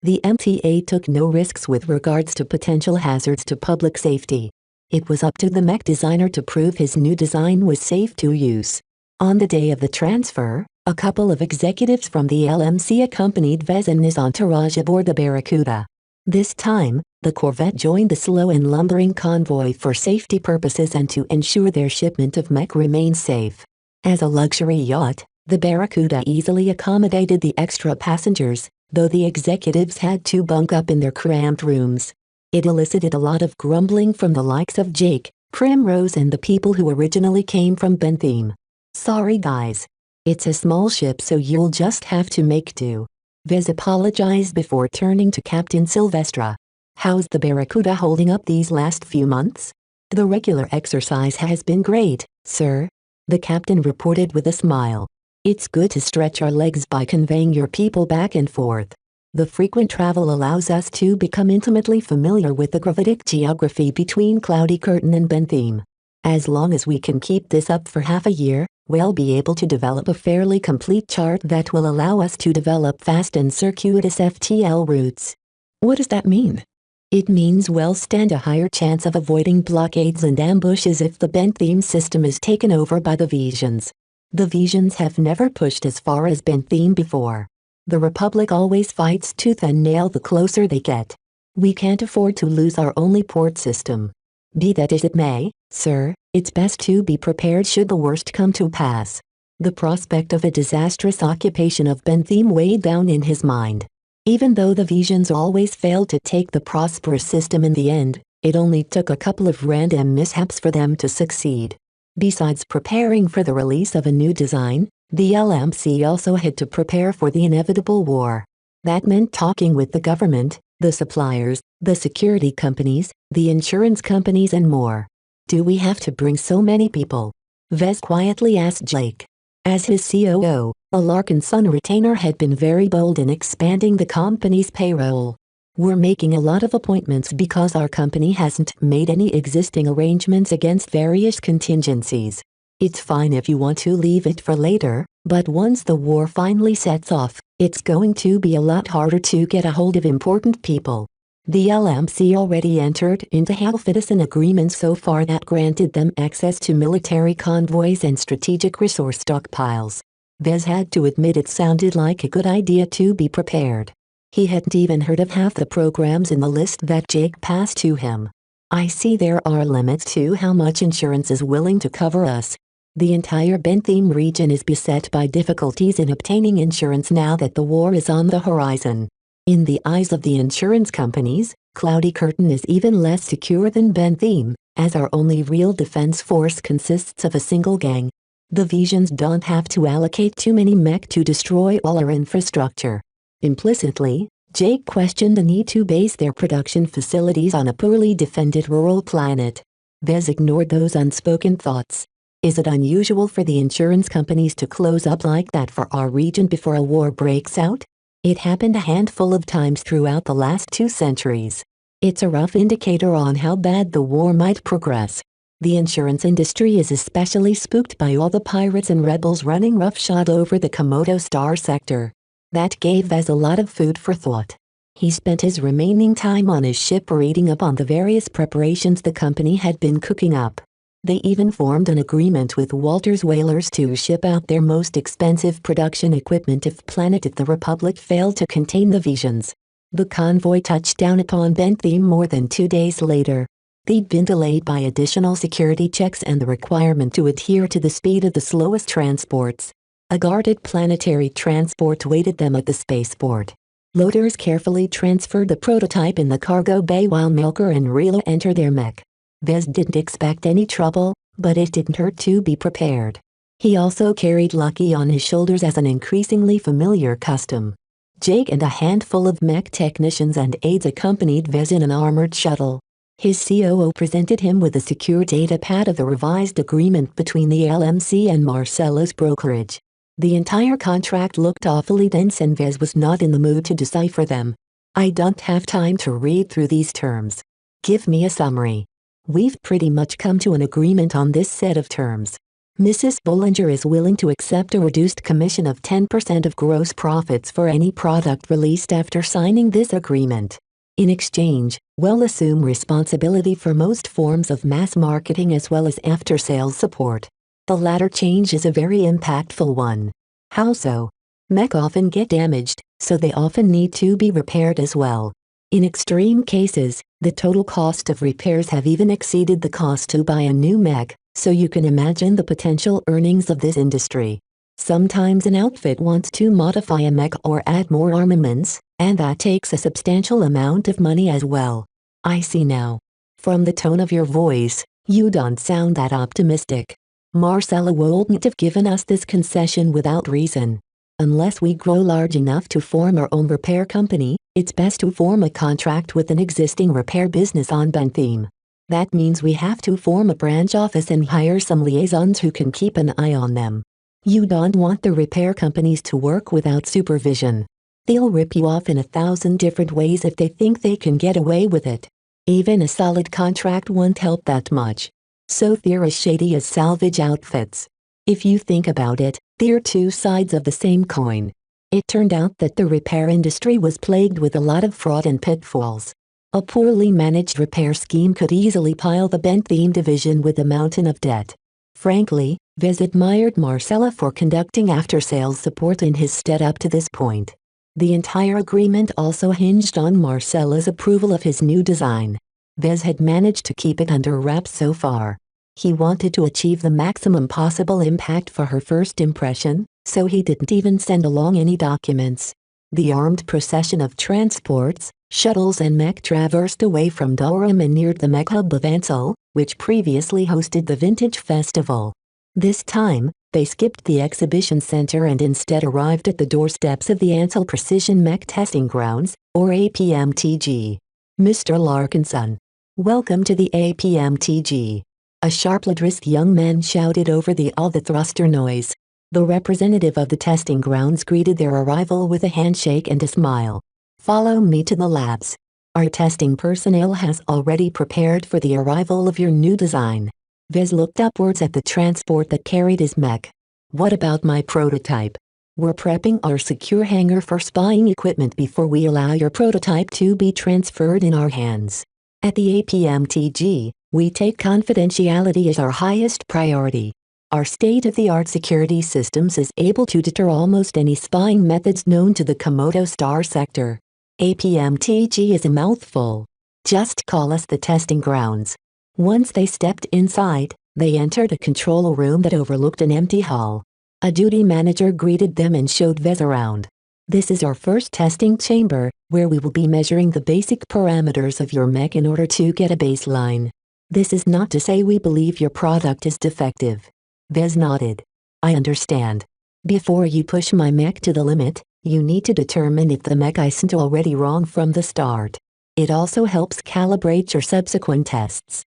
The MTA took no risks with regards to potential hazards to public safety. It was up to the mech designer to prove his new design was safe to use. On the day of the transfer, a couple of executives from the LMC accompanied Vez and his entourage aboard the Barracuda. This time, the corvette joined the slow and lumbering convoy for safety purposes and to ensure their shipment of mech remained safe. As a luxury yacht, the Barracuda easily accommodated the extra passengers, though the executives had to bunk up in their cramped rooms. It elicited a lot of grumbling from the likes of Jake, Primrose and the people who originally came from Bentham. Sorry guys. It's a small ship, so you'll just have to make do. Vez apologized before turning to Captain Silvestra. How's the Barracuda holding up these last few months? The regular exercise has been great, sir. The captain reported with a smile. It's good to stretch our legs by conveying your people back and forth. The frequent travel allows us to become intimately familiar with the gravitic geography between Cloudy Curtain and Bentham. As long as we can keep this up for half a year, we'll be able to develop a fairly complete chart that will allow us to develop fast and circuitous FTL routes. What does that mean? It means we'll stand a higher chance of avoiding blockades and ambushes if the Bentham system is taken over by the Visions. The Visions have never pushed as far as Bentham before. The Republic always fights tooth and nail the closer they get. We can't afford to lose our only port system. Be that as it may, sir, it's best to be prepared should the worst come to pass. The prospect of a disastrous occupation of Bentham weighed down in his mind. Even though the Visions always failed to take the prosperous system in the end, it only took a couple of random mishaps for them to succeed. Besides preparing for the release of a new design, the LMC also had to prepare for the inevitable war. That meant talking with the government, the suppliers, the security companies, the insurance companies and more. Do we have to bring so many people? Vez quietly asked Jake. As his COO, a Larkin Son retainer had been very bold in expanding the company's payroll. We're making a lot of appointments because our company hasn't made any existing arrangements against various contingencies. It's fine if you want to leave it for later, but once the war finally sets off, it's going to be a lot harder to get a hold of important people. The LMC already entered into half-citizen agreements so far that granted them access to military convoys and strategic resource stockpiles. Vez had to admit it sounded like a good idea to be prepared. He hadn't even heard of half the programs in the list that Jake passed to him. I see there are limits to how much insurance is willing to cover us. The entire Bentham region is beset by difficulties in obtaining insurance now that the war is on the horizon. In the eyes of the insurance companies, Cloudy Curtain is even less secure than Bentham, as our only real defense force consists of a single gang. The Visions don't have to allocate too many mech to destroy all our infrastructure. Implicitly, Jake questioned the need to base their production facilities on a poorly defended rural planet. Vez ignored those unspoken thoughts. Is it unusual for the insurance companies to close up like that for our region before a war breaks out? It happened a handful of times throughout the last 2 centuries. It's a rough indicator on how bad the war might progress. The insurance industry is especially spooked by all the pirates and rebels running roughshod over the Komodo Star sector. That gave Vez a lot of food for thought. He spent his remaining time on his ship reading up on the various preparations the company had been cooking up. They even formed an agreement with Walter's Whalers to ship out their most expensive production equipment if the Republic failed to contain the Visions. The convoy touched down upon Bentham more than 2 days later. They'd been delayed by additional security checks and the requirement to adhere to the speed of the slowest transports. A guarded planetary transport waited them at the spaceport. Loaders carefully transferred the prototype in the cargo bay while Melker and Rila entered their mech. Vez didn't expect any trouble, but it didn't hurt to be prepared. He also carried Lucky on his shoulders as an increasingly familiar custom. Jake and a handful of mech technicians and aides accompanied Vez in an armored shuttle. His COO presented him with a secure data pad of the revised agreement between the LMC and Marcella's brokerage. The entire contract looked awfully dense and Vez was not in the mood to decipher them. I don't have time to read through these terms. Give me a summary. We've pretty much come to an agreement on this set of terms. Mrs. Bollinger is willing to accept a reduced commission of 10% of gross profits for any product released after signing this agreement. In exchange, we'll assume responsibility for most forms of mass marketing as well as after-sales support. The latter change is a very impactful one. How so? Mech often get damaged, so they often need to be repaired as well. In extreme cases, the total cost of repairs have even exceeded the cost to buy a new mech, so you can imagine the potential earnings of this industry. Sometimes an outfit wants to modify a mech or add more armaments, and that takes a substantial amount of money as well. I see now. From the tone of your voice, You don't sound that optimistic. Marcella wouldn't have given us this concession without reason. Unless we grow large enough to form our own repair company, it's best to form a contract with an existing repair business on Bentheme. That means we have to form a branch office and hire some liaisons who can keep an eye on them. You don't want the repair companies to work without supervision. They'll rip you off in 1,000 different ways if they think they can get away with it. Even a solid contract won't help that much. So they're as shady as salvage outfits. If you think about it, they're two sides of the same coin. It turned out that the repair industry was plagued with a lot of fraud and pitfalls. A poorly managed repair scheme could easily pile the Bentheme division with a mountain of debt. Frankly, Vez admired Marcella for conducting after-sales support in his stead up to this point. The entire agreement also hinged on Marcella's approval of his new design. Vez had managed to keep it under wraps so far. He wanted to achieve the maximum possible impact for her first impression, so he didn't even send along any documents. The armed procession of transports, shuttles and mech traversed away from Durham and neared the mech hub of Ansel, which previously hosted the Vintage Festival. This time, they skipped the exhibition center and instead arrived at the doorsteps of the Ansel Precision Mech Testing Grounds, or APMTG. Mr. Larkinson. Welcome to the APMTG. A sharply dressed young man shouted over all the thruster noise. The representative of the testing grounds greeted their arrival with a handshake and a smile. Follow me to the labs. Our testing personnel has already prepared for the arrival of your new design. Vez looked upwards at the transport that carried his mech. What about my prototype? We're prepping our secure hangar for spying equipment before we allow your prototype to be transferred in our hands. At the APMTG, we take confidentiality as our highest priority. Our state-of-the-art security systems is able to deter almost any spying methods known to the Komodo Star sector. APMTG is a mouthful. Just call us the testing grounds. Once they stepped inside, they entered a control room that overlooked an empty hall. A duty manager greeted them and showed Vez around. This is our first testing chamber, where we will be measuring the basic parameters of your mech in order to get a baseline. This is not to say we believe your product is defective. Vez nodded. I understand. Before you push my mech to the limit, you need to determine if the mech isn't already wrong from the start. It also helps calibrate your subsequent tests.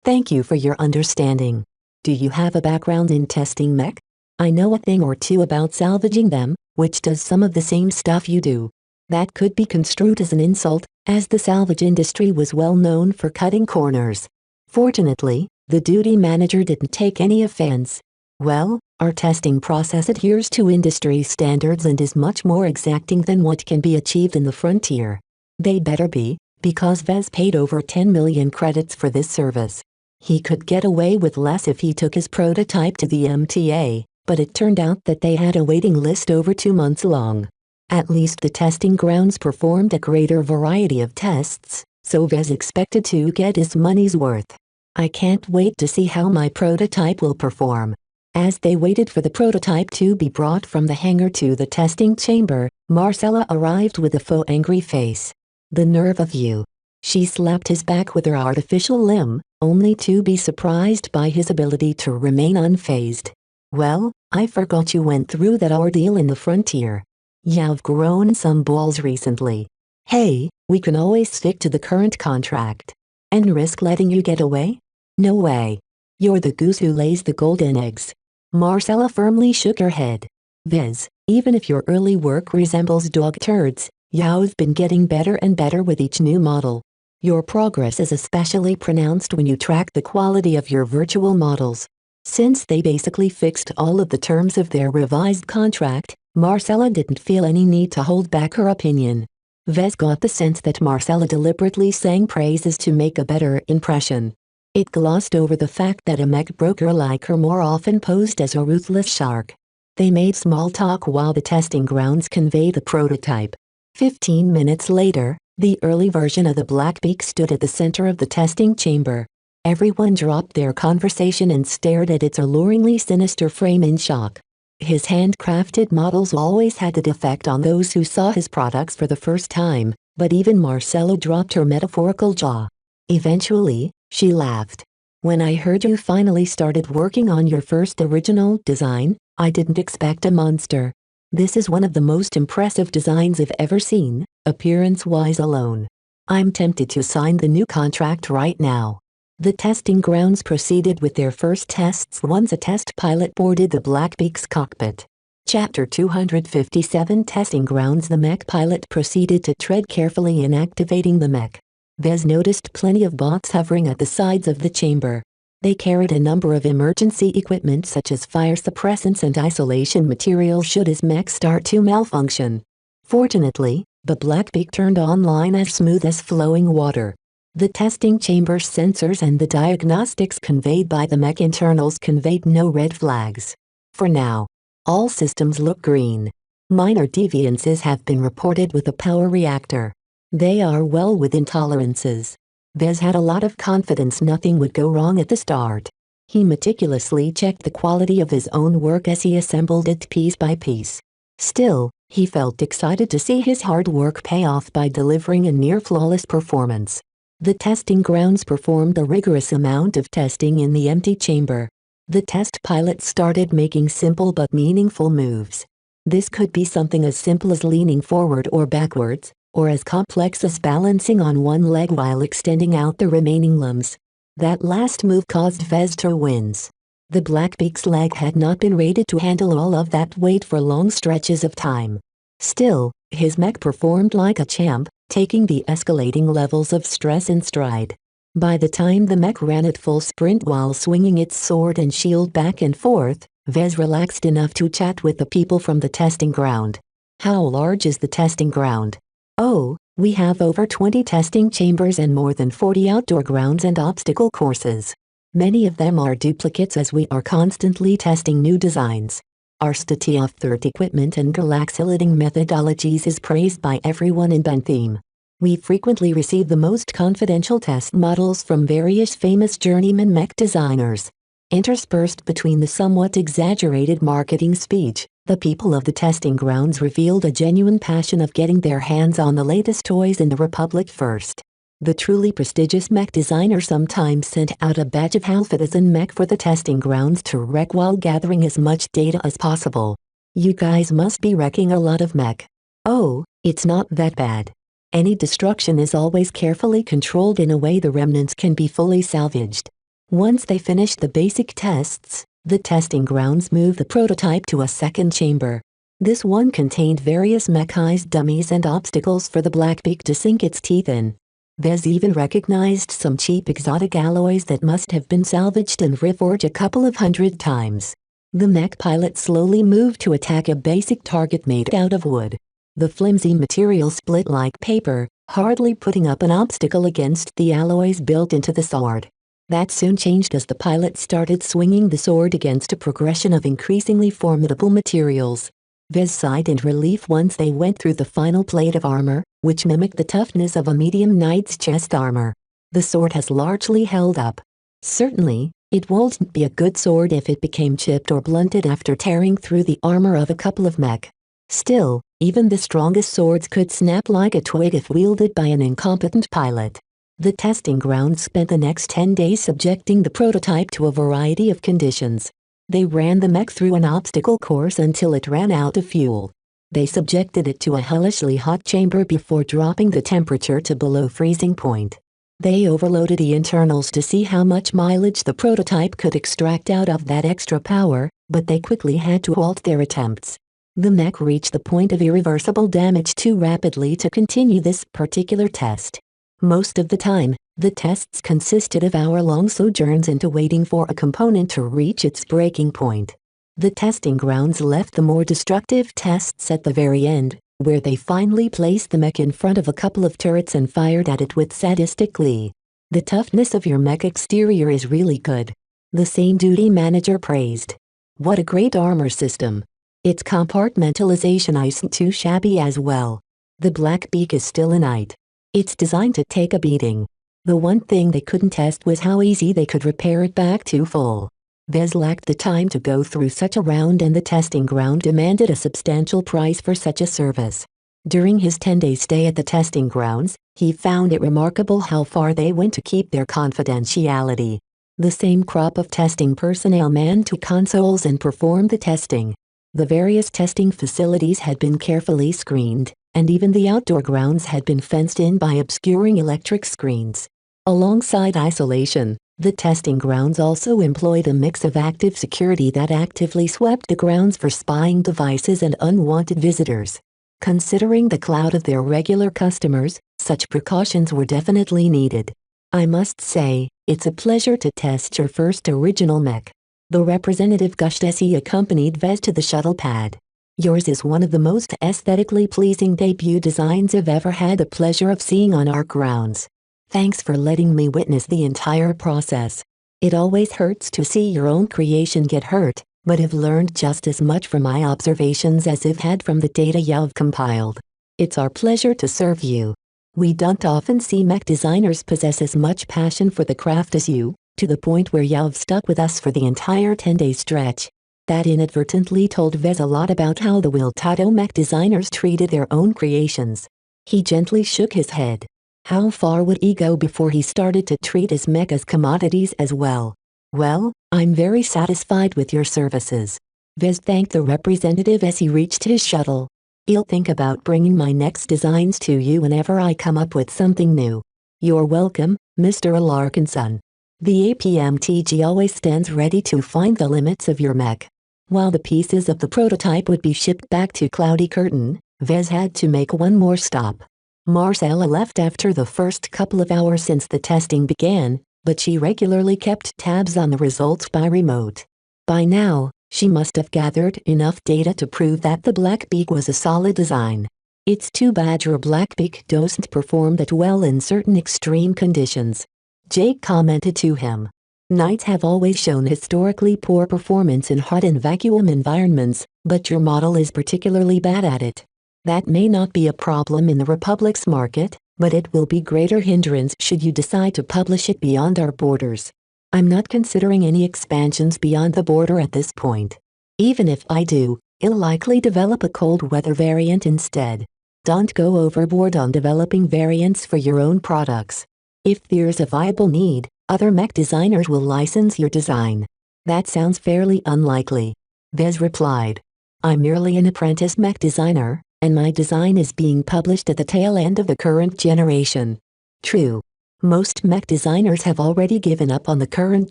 Thank you for your understanding. Do you have a background in testing mech? I know a thing or two about salvaging them, which does some of the same stuff you do. That could be construed as an insult, as the salvage industry was well known for cutting corners. Fortunately, the duty manager didn't take any offense. Well, our testing process adheres to industry standards and is much more exacting than what can be achieved in the frontier. They better be, because Vez paid over 10 million credits for this service. He could get away with less if he took his prototype to the MTA, but it turned out that they had a waiting list over 2 months long. At least the testing grounds performed a greater variety of tests, so Vez expected to get his money's worth. I can't wait to see how my prototype will perform. As they waited for the prototype to be brought from the hangar to the testing chamber, Marcella arrived with a faux angry face. The nerve of you. She slapped his back with her artificial limb, only to be surprised by his ability to remain unfazed. Well, I forgot you went through that ordeal in the frontier. You've grown some balls recently. Hey, we can always stick to the current contract. And risk letting you get away? No way. You're the goose who lays the golden eggs. Marcella firmly shook her head. Viz, even if your early work resembles dog turds, you've been getting better and better with each new model. Your progress is especially pronounced when you track the quality of your virtual models. Since they basically fixed all of the terms of their revised contract, Marcella didn't feel any need to hold back her opinion. Vez got the sense that Marcella deliberately sang praises to make a better impression. It glossed over the fact that a mech broker like her more often posed as a ruthless shark. They made small talk while the testing grounds conveyed the prototype. 15 minutes later, the early version of the Blackbeak stood at the center of the testing chamber. Everyone dropped their conversation and stared at its alluringly sinister frame in shock. His handcrafted models always had the effect on those who saw his products for the first time, but even Marcella dropped her metaphorical jaw. Eventually, she laughed. When I heard you finally started working on your first original design, I didn't expect a monster. This is one of the most impressive designs I've ever seen, appearance-wise alone. I'm tempted to sign the new contract right now. The testing grounds proceeded with their first tests once a test pilot boarded the Blackbeak's cockpit. Chapter 257 Testing Grounds. The mech pilot proceeded to tread carefully in activating the mech. Vez noticed plenty of bots hovering at the sides of the chamber. They carried a number of emergency equipment such as fire suppressants and isolation material should his mech start to malfunction. Fortunately, the Blackbeak turned online as smooth as flowing water. The testing chamber's sensors and the diagnostics conveyed by the mech internals conveyed no red flags. For now, all systems look green. Minor deviances have been reported with the power reactor. They are well within tolerances. Vez had a lot of confidence nothing would go wrong at the start. He meticulously checked the quality of his own work as he assembled it piece by piece. Still, he felt excited to see his hard work pay off by delivering a near-flawless performance. The testing grounds performed a rigorous amount of testing in the empty chamber. The test pilot started making simple but meaningful moves. This could be something as simple as leaning forward or backwards, or as complex as balancing on one leg while extending out the remaining limbs. That last move caused Vez to wince. The Blackbeak's leg had not been rated to handle all of that weight for long stretches of time. Still, his mech performed like a champ, taking the escalating levels of stress in stride. By the time the mech ran at full sprint while swinging its sword and shield back and forth, Vez relaxed enough to chat with the people from the testing ground. How large is the testing ground? Oh, we have over 20 testing chambers and more than 40 outdoor grounds and obstacle courses. Many of them are duplicates as we are constantly testing new designs. Our state-of-the-art equipment and galaxy-leading methodologies is praised by everyone in Bentham. We frequently receive the most confidential test models from various famous journeyman mech designers. Interspersed between the somewhat exaggerated marketing speech, the people of the testing grounds revealed a genuine passion of getting their hands on the latest toys in the Republic first. The truly prestigious mech designer sometimes sent out a batch of half a dozen mech for the testing grounds to wreck while gathering as much data as possible. You guys must be wrecking a lot of mech. Oh, it's not that bad. Any destruction is always carefully controlled in a way the remnants can be fully salvaged. Once they finished the basic tests, the testing grounds moved the prototype to a second chamber. This one contained various mechanized dummies and obstacles for the Blackbeak to sink its teeth in. Vez even recognized some cheap exotic alloys that must have been salvaged and reforged a couple of 100 times. The mech pilot slowly moved to attack a basic target made out of wood. The flimsy material split like paper, hardly putting up an obstacle against the alloys built into the sword. That soon changed as the pilot started swinging the sword against a progression of increasingly formidable materials. Vez sighed in relief once they went through the final plate of armor, which mimicked the toughness of a medium knight's chest armor. The sword has largely held up. Certainly, it wouldn't be a good sword if it became chipped or blunted after tearing through the armor of a couple of mech. Still, even the strongest swords could snap like a twig if wielded by an incompetent pilot. The testing grounds spent the next 10 days subjecting the prototype to a variety of conditions. They ran the mech through an obstacle course until it ran out of fuel. They subjected it to a hellishly hot chamber before dropping the temperature to below freezing point. They overloaded the internals to see how much mileage the prototype could extract out of that extra power, but they quickly had to halt their attempts. The mech reached the point of irreversible damage too rapidly to continue this particular test. Most of the time, the tests consisted of hour-long sojourns into waiting for a component to reach its breaking point. The testing grounds left the more destructive tests at the very end, where they finally placed the mech in front of a couple of turrets and fired at it with sadistic glee. The toughness of your mech exterior is really good. The same duty manager praised. What a great armor system. Its compartmentalization isn't too shabby as well. The Blackbeak is still a knight. It's designed to take a beating. The one thing they couldn't test was how easy they could repair it back to full. Vez lacked the time to go through such a round and the testing ground demanded a substantial price for such a service. During his 10-day stay at the testing grounds, he found it remarkable how far they went to keep their confidentiality. The same crop of testing personnel manned two consoles and performed the testing. The various testing facilities had been carefully screened, and even the outdoor grounds had been fenced in by obscuring electric screens. Alongside isolation, the testing grounds also employed a mix of active security that actively swept the grounds for spying devices and unwanted visitors. Considering the clout of their regular customers, such precautions were definitely needed. I must say, it's a pleasure to test your first original mech. The representative gushed as he accompanied Vez to the shuttle pad. Yours is one of the most aesthetically pleasing debut designs I've ever had the pleasure of seeing on our grounds. Thanks for letting me witness the entire process. It always hurts to see your own creation get hurt, but I've learned just as much from my observations as I've had from the data you've compiled. It's our pleasure to serve you. We don't often see mech designers possess as much passion for the craft as you, to the point where you've stuck with us for the entire 10-day stretch. That inadvertently told Vez a lot about how the Wiltato mech designers treated their own creations. He gently shook his head. How far would he go before he started to treat his mech as commodities as well? Well, I'm very satisfied with your services. Vez thanked the representative as he reached his shuttle. I'll think about bringing my next designs to you whenever I come up with something new. You're welcome, Mr. Alarkinson. The APMTG always stands ready to find the limits of your mech. While the pieces of the prototype would be shipped back to Cloudy Curtain, Vez had to make one more stop. Marcella left after the first couple of hours since the testing began, but she regularly kept tabs on the results by remote. By now, she must have gathered enough data to prove that the Blackbeak was a solid design. It's too bad your Blackbeak doesn't perform that well in certain extreme conditions. Jake commented to him. Knights have always shown historically poor performance in hot and vacuum environments, but your model is particularly bad at it. That may not be a problem in the Republic's market, but it will be greater hindrance should you decide to publish it beyond our borders. I'm not considering any expansions beyond the border at this point. Even if I do, I'll likely develop a cold weather variant instead. Don't go overboard on developing variants for your own products. If there's a viable need, other mech designers will license your design. That sounds fairly unlikely. Vez replied. I'm merely an apprentice mech designer, and my design is being published at the tail end of the current generation. True. Most mech designers have already given up on the current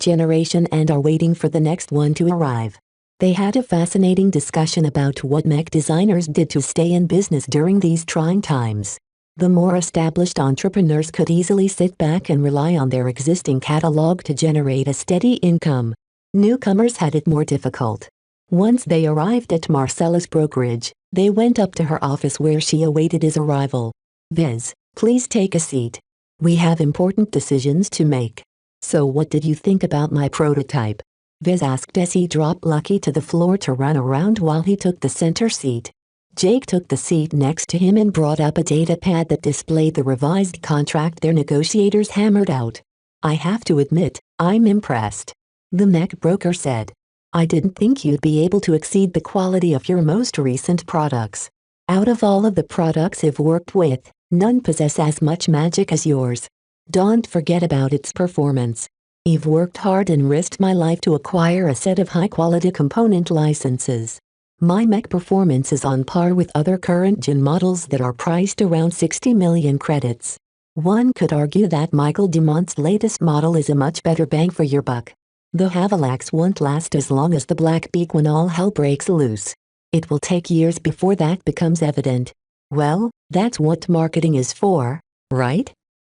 generation and are waiting for the next one to arrive. They had a fascinating discussion about what mech designers did to stay in business during these trying times. The more established entrepreneurs could easily sit back and rely on their existing catalog to generate a steady income. Newcomers had it more difficult. Once they arrived at Marcella's brokerage, they went up to her office where she awaited his arrival. Vez, please take a seat. We have important decisions to make. So what did you think about my prototype? Vez asked as he dropped Lucky to the floor to run around while he took the center seat. Jake took the seat next to him and brought up a data pad that displayed the revised contract their negotiators hammered out. I have to admit, I'm impressed. The mech broker said. I didn't think you'd be able to exceed the quality of your most recent products. Out of all of the products I've worked with, none possess as much magic as yours. Don't forget about its performance. I've worked hard and risked my life to acquire a set of high-quality component licenses. My mech performance is on par with other current-gen models that are priced around 60 million credits. One could argue that Michael DeMont's latest model is a much better bang for your buck. The Havalax won't last as long as the Blackbeak when all hell breaks loose. It will take years before that becomes evident. Well, that's what marketing is for, right?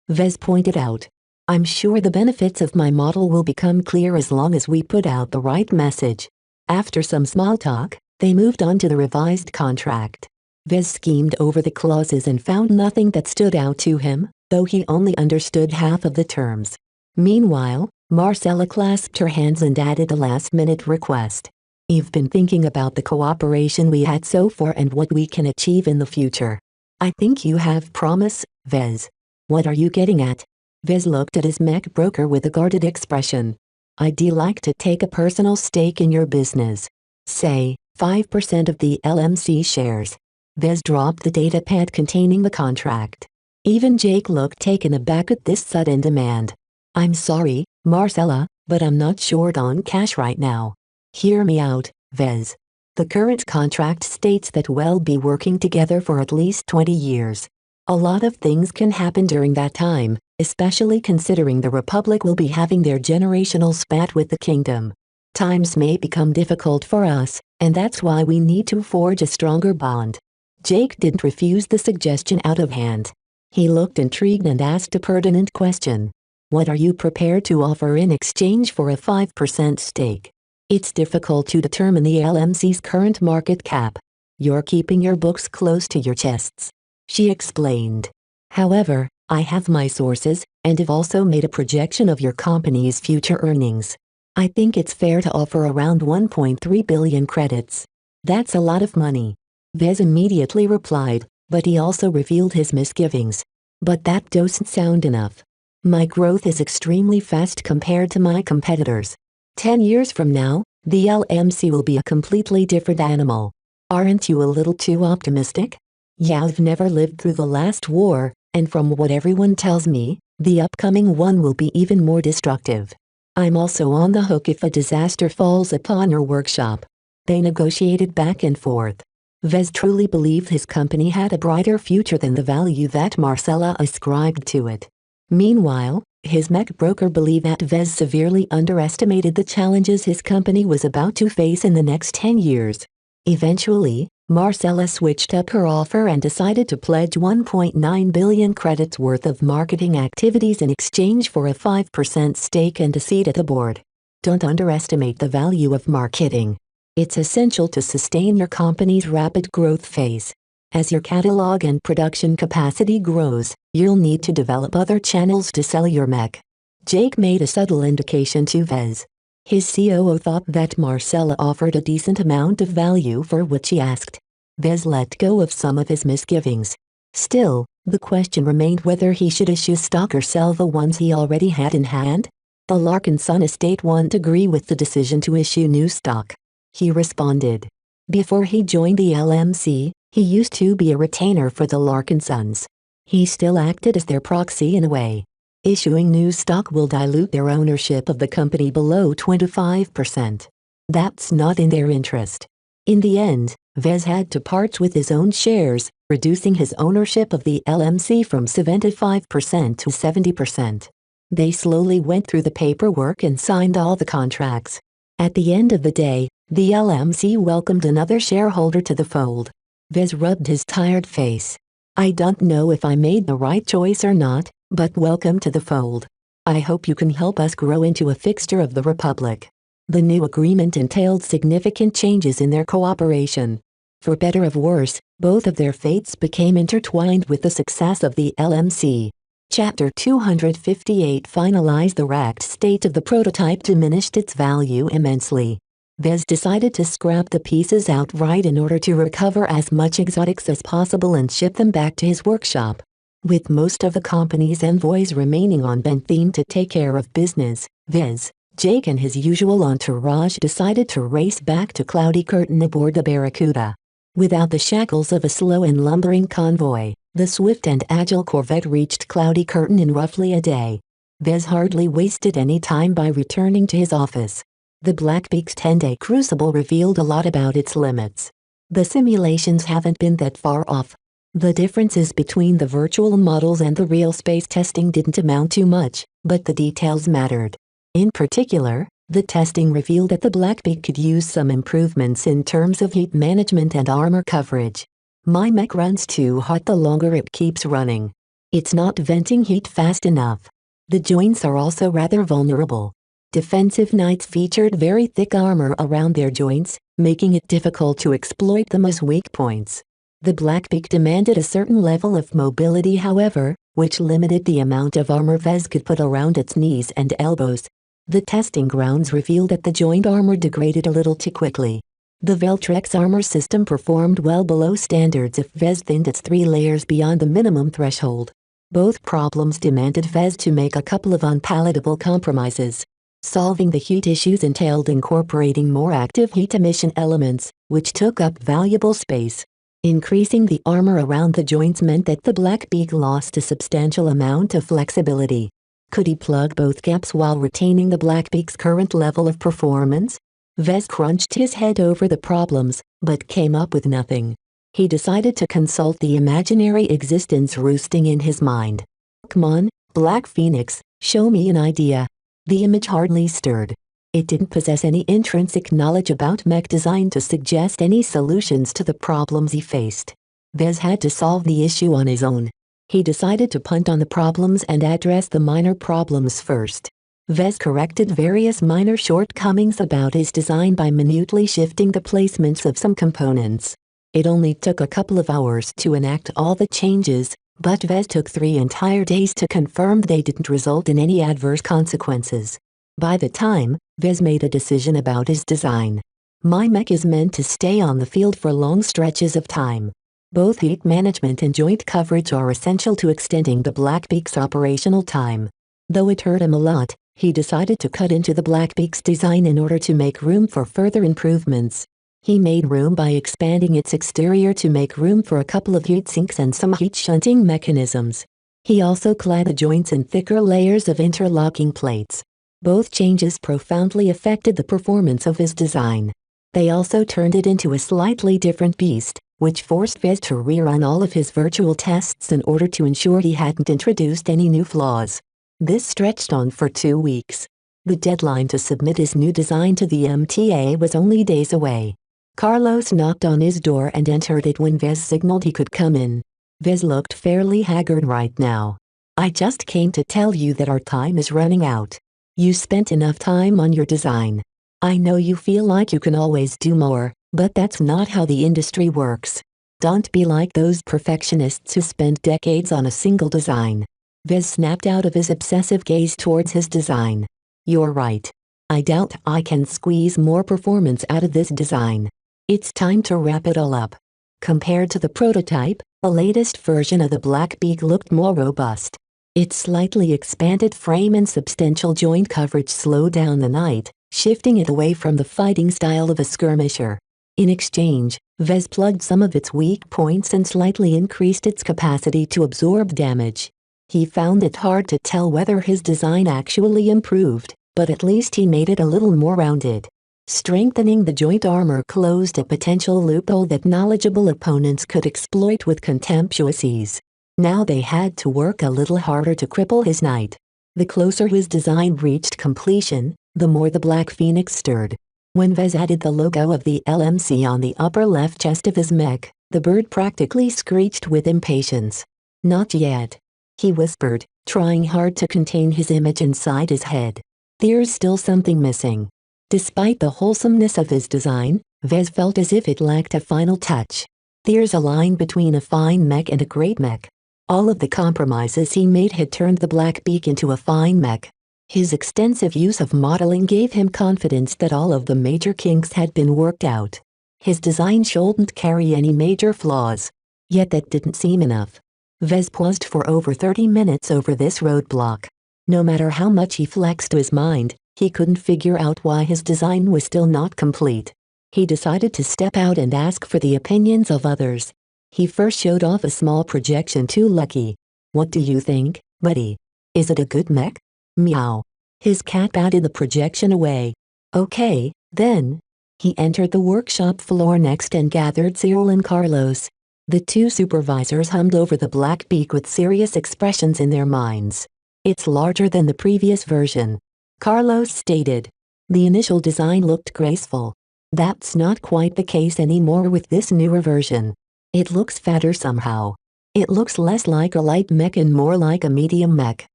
Vez pointed out. I'm sure the benefits of my model will become clear as long as we put out the right message. After some small talk, they moved on to the revised contract. Vez schemed over the clauses and found nothing that stood out to him, though he only understood half of the terms. Meanwhile, Marcella clasped her hands and added a last-minute request. I've been thinking about the cooperation we had so far and what we can achieve in the future. I think you have promise, Vez. What are you getting at? Vez looked at his mech broker with a guarded expression. I'd like to take a personal stake in your business. Say, 5% of the LMC shares. Vez dropped the data pad containing the contract. Even Jake looked taken aback at this sudden demand. I'm sorry, Marcella, but I'm not short on cash right now. Hear me out, Vez. The current contract states that we'll be working together for at least 20 years. A lot of things can happen during that time, especially considering the Republic will be having their generational spat with the Kingdom. Times may become difficult for us, and that's why we need to forge a stronger bond. Jake didn't refuse the suggestion out of hand. He looked intrigued and asked a pertinent question. What are you prepared to offer in exchange for a 5% stake? It's difficult to determine the LMC's current market cap. You're keeping your books close to your chests, she explained. However, I have my sources, and have also made a projection of your company's future earnings. I think it's fair to offer around 1.3 billion credits. That's a lot of money. Vez immediately replied, but he also revealed his misgivings. But that doesn't sound enough. My growth is extremely fast compared to my competitors. 10 years from now, the LMC will be a completely different animal. Aren't you a little too optimistic? Yeah, I've never lived through the last war, and from what everyone tells me, the upcoming one will be even more destructive. I'm also on the hook if a disaster falls upon your workshop. They negotiated back and forth. Vez truly believed his company had a brighter future than the value that Marcella ascribed to it. Meanwhile, his mech broker believed that Vez severely underestimated the challenges his company was about to face in the next 10 years. Eventually, Marcella switched up her offer and decided to pledge 1.9 billion credits worth of marketing activities in exchange for a 5% stake and a seat at the board. Don't underestimate the value of marketing. It's essential to sustain your company's rapid growth phase. As your catalog and production capacity grows, you'll need to develop other channels to sell your mech. Jake made a subtle indication to Vez. His COO thought that Marcella offered a decent amount of value for what she asked. Vez let go of some of his misgivings. Still, the question remained whether he should issue stock or sell the ones he already had in hand. The Larkin Son estate wouldn't agree with the decision to issue new stock. He responded. Before he joined the LMC, he used to be a retainer for the Larkin Sons. He still acted as their proxy in a way. Issuing new stock will dilute their ownership of the company below 25%. That's not in their interest. In the end, Vez had to part with his own shares, reducing his ownership of the LMC from 75% to 70%. They slowly went through the paperwork and signed all the contracts. At the end of the day, the LMC welcomed another shareholder to the fold. Vez rubbed his tired face. I don't know if I made the right choice or not, but welcome to the fold. I hope you can help us grow into a fixture of the Republic. The new agreement entailed significant changes in their cooperation. For better or worse, both of their fates became intertwined with the success of the LMC. Chapter 258 finalized. The racked state of the prototype diminished its value immensely. Vez decided to scrap the pieces outright in order to recover as much exotics as possible and ship them back to his workshop. With most of the company's envoys remaining on Benthine to take care of business, Vez, Jake and his usual entourage decided to race back to Cloudy Curtain aboard the Barracuda. Without the shackles of a slow and lumbering convoy, the swift and agile corvette reached Cloudy Curtain in roughly a day. Vez hardly wasted any time by returning to his office. The Blackbeak's 10-day crucible revealed a lot about its limits. The simulations haven't been that far off. The differences between the virtual models and the real space testing didn't amount to much, but the details mattered. In particular, the testing revealed that the Blackbeak could use some improvements in terms of heat management and armor coverage. My mech runs too hot the longer it keeps running. It's not venting heat fast enough. The joints are also rather vulnerable. Defensive knights featured very thick armor around their joints, making it difficult to exploit them as weak points. The Blackbeak demanded a certain level of mobility, however, which limited the amount of armor Vez could put around its knees and elbows. The testing grounds revealed that the joint armor degraded a little too quickly. The Veltrex armor system performed well below standards if Vez thinned its 3 layers beyond the minimum threshold. Both problems demanded Vez to make a couple of unpalatable compromises. Solving the heat issues entailed incorporating more active heat emission elements, which took up valuable space. Increasing the armor around the joints meant that the Blackbeak lost a substantial amount of flexibility. Could he plug both gaps while retaining the Blackbeak's current level of performance? Vez crunched his head over the problems, but came up with nothing. He decided to consult the imaginary existence roosting in his mind. "Come on, Black Phoenix, show me an idea." The image hardly stirred. It didn't possess any intrinsic knowledge about mech design to suggest any solutions to the problems he faced. Vez had to solve the issue on his own. He decided to punt on the problems and address the minor problems first. Vez corrected various minor shortcomings about his design by minutely shifting the placements of some components. It only took a couple of hours to enact all the changes, but Vez took 3 entire days to confirm they didn't result in any adverse consequences. By the time Vez made a decision about his design, my mech is meant to stay on the field for long stretches of time. Both heat management and joint coverage are essential to extending the Blackbeak's operational time. Though it hurt him a lot, he decided to cut into the Blackbeak's design in order to make room for further improvements. He made room by expanding its exterior to make room for a couple of heat sinks and some heat shunting mechanisms. He also clad the joints in thicker layers of interlocking plates. Both changes profoundly affected the performance of his design. They also turned it into a slightly different beast, which forced Vez to rerun all of his virtual tests in order to ensure he hadn't introduced any new flaws. This stretched on for 2 weeks. The deadline to submit his new design to the MTA was only days away. Carlos knocked on his door and entered it when Vez signaled he could come in. Vez looked fairly haggard right now. "I just came to tell you that our time is running out. You spent enough time on your design. I know you feel like you can always do more, but that's not how the industry works. Don't be like those perfectionists who spend decades on a single design." Vez snapped out of his obsessive gaze towards his design. "You're right. I doubt I can squeeze more performance out of this design. It's time to wrap it all up." Compared to the prototype, the latest version of the Blackbeak looked more robust. Its slightly expanded frame and substantial joint coverage slowed down the night, shifting it away from the fighting style of a skirmisher. In exchange, Vez plugged some of its weak points and slightly increased its capacity to absorb damage. He found it hard to tell whether his design actually improved, but at least he made it a little more rounded. Strengthening the joint armor closed a potential loophole that knowledgeable opponents could exploit with contemptuous ease. Now they had to work a little harder to cripple his knight. The closer his design reached completion, the more the Black Phoenix stirred. When Vez added the logo of the LMC on the upper left chest of his mech, the bird practically screeched with impatience. "Not yet," he whispered, trying hard to contain his image inside his head. "There's still something missing." Despite the wholesomeness of his design, Vez felt as if it lacked a final touch. There's a line between a fine mech and a great mech. All of the compromises he made had turned the Blackbeak into a fine mech. His extensive use of modeling gave him confidence that all of the major kinks had been worked out. His design shouldn't carry any major flaws. Yet that didn't seem enough. Vez paused for over 30 minutes over this roadblock. No matter how much he flexed his mind, he couldn't figure out why his design was still not complete. He decided to step out and ask for the opinions of others. He first showed off a small projection to Lucky. "What do you think, buddy? Is it a good mech?" "Meow." His cat batted the projection away. "Okay, then." He entered the workshop floor next and gathered Cyril and Carlos. The 2 supervisors hummed over the Blackbeak with serious expressions in their minds. "It's larger than the previous version," Carlos stated. The initial design looked graceful. That's not quite the case anymore with this newer version. It looks fatter somehow. It looks less like a light mech and more like a medium mech,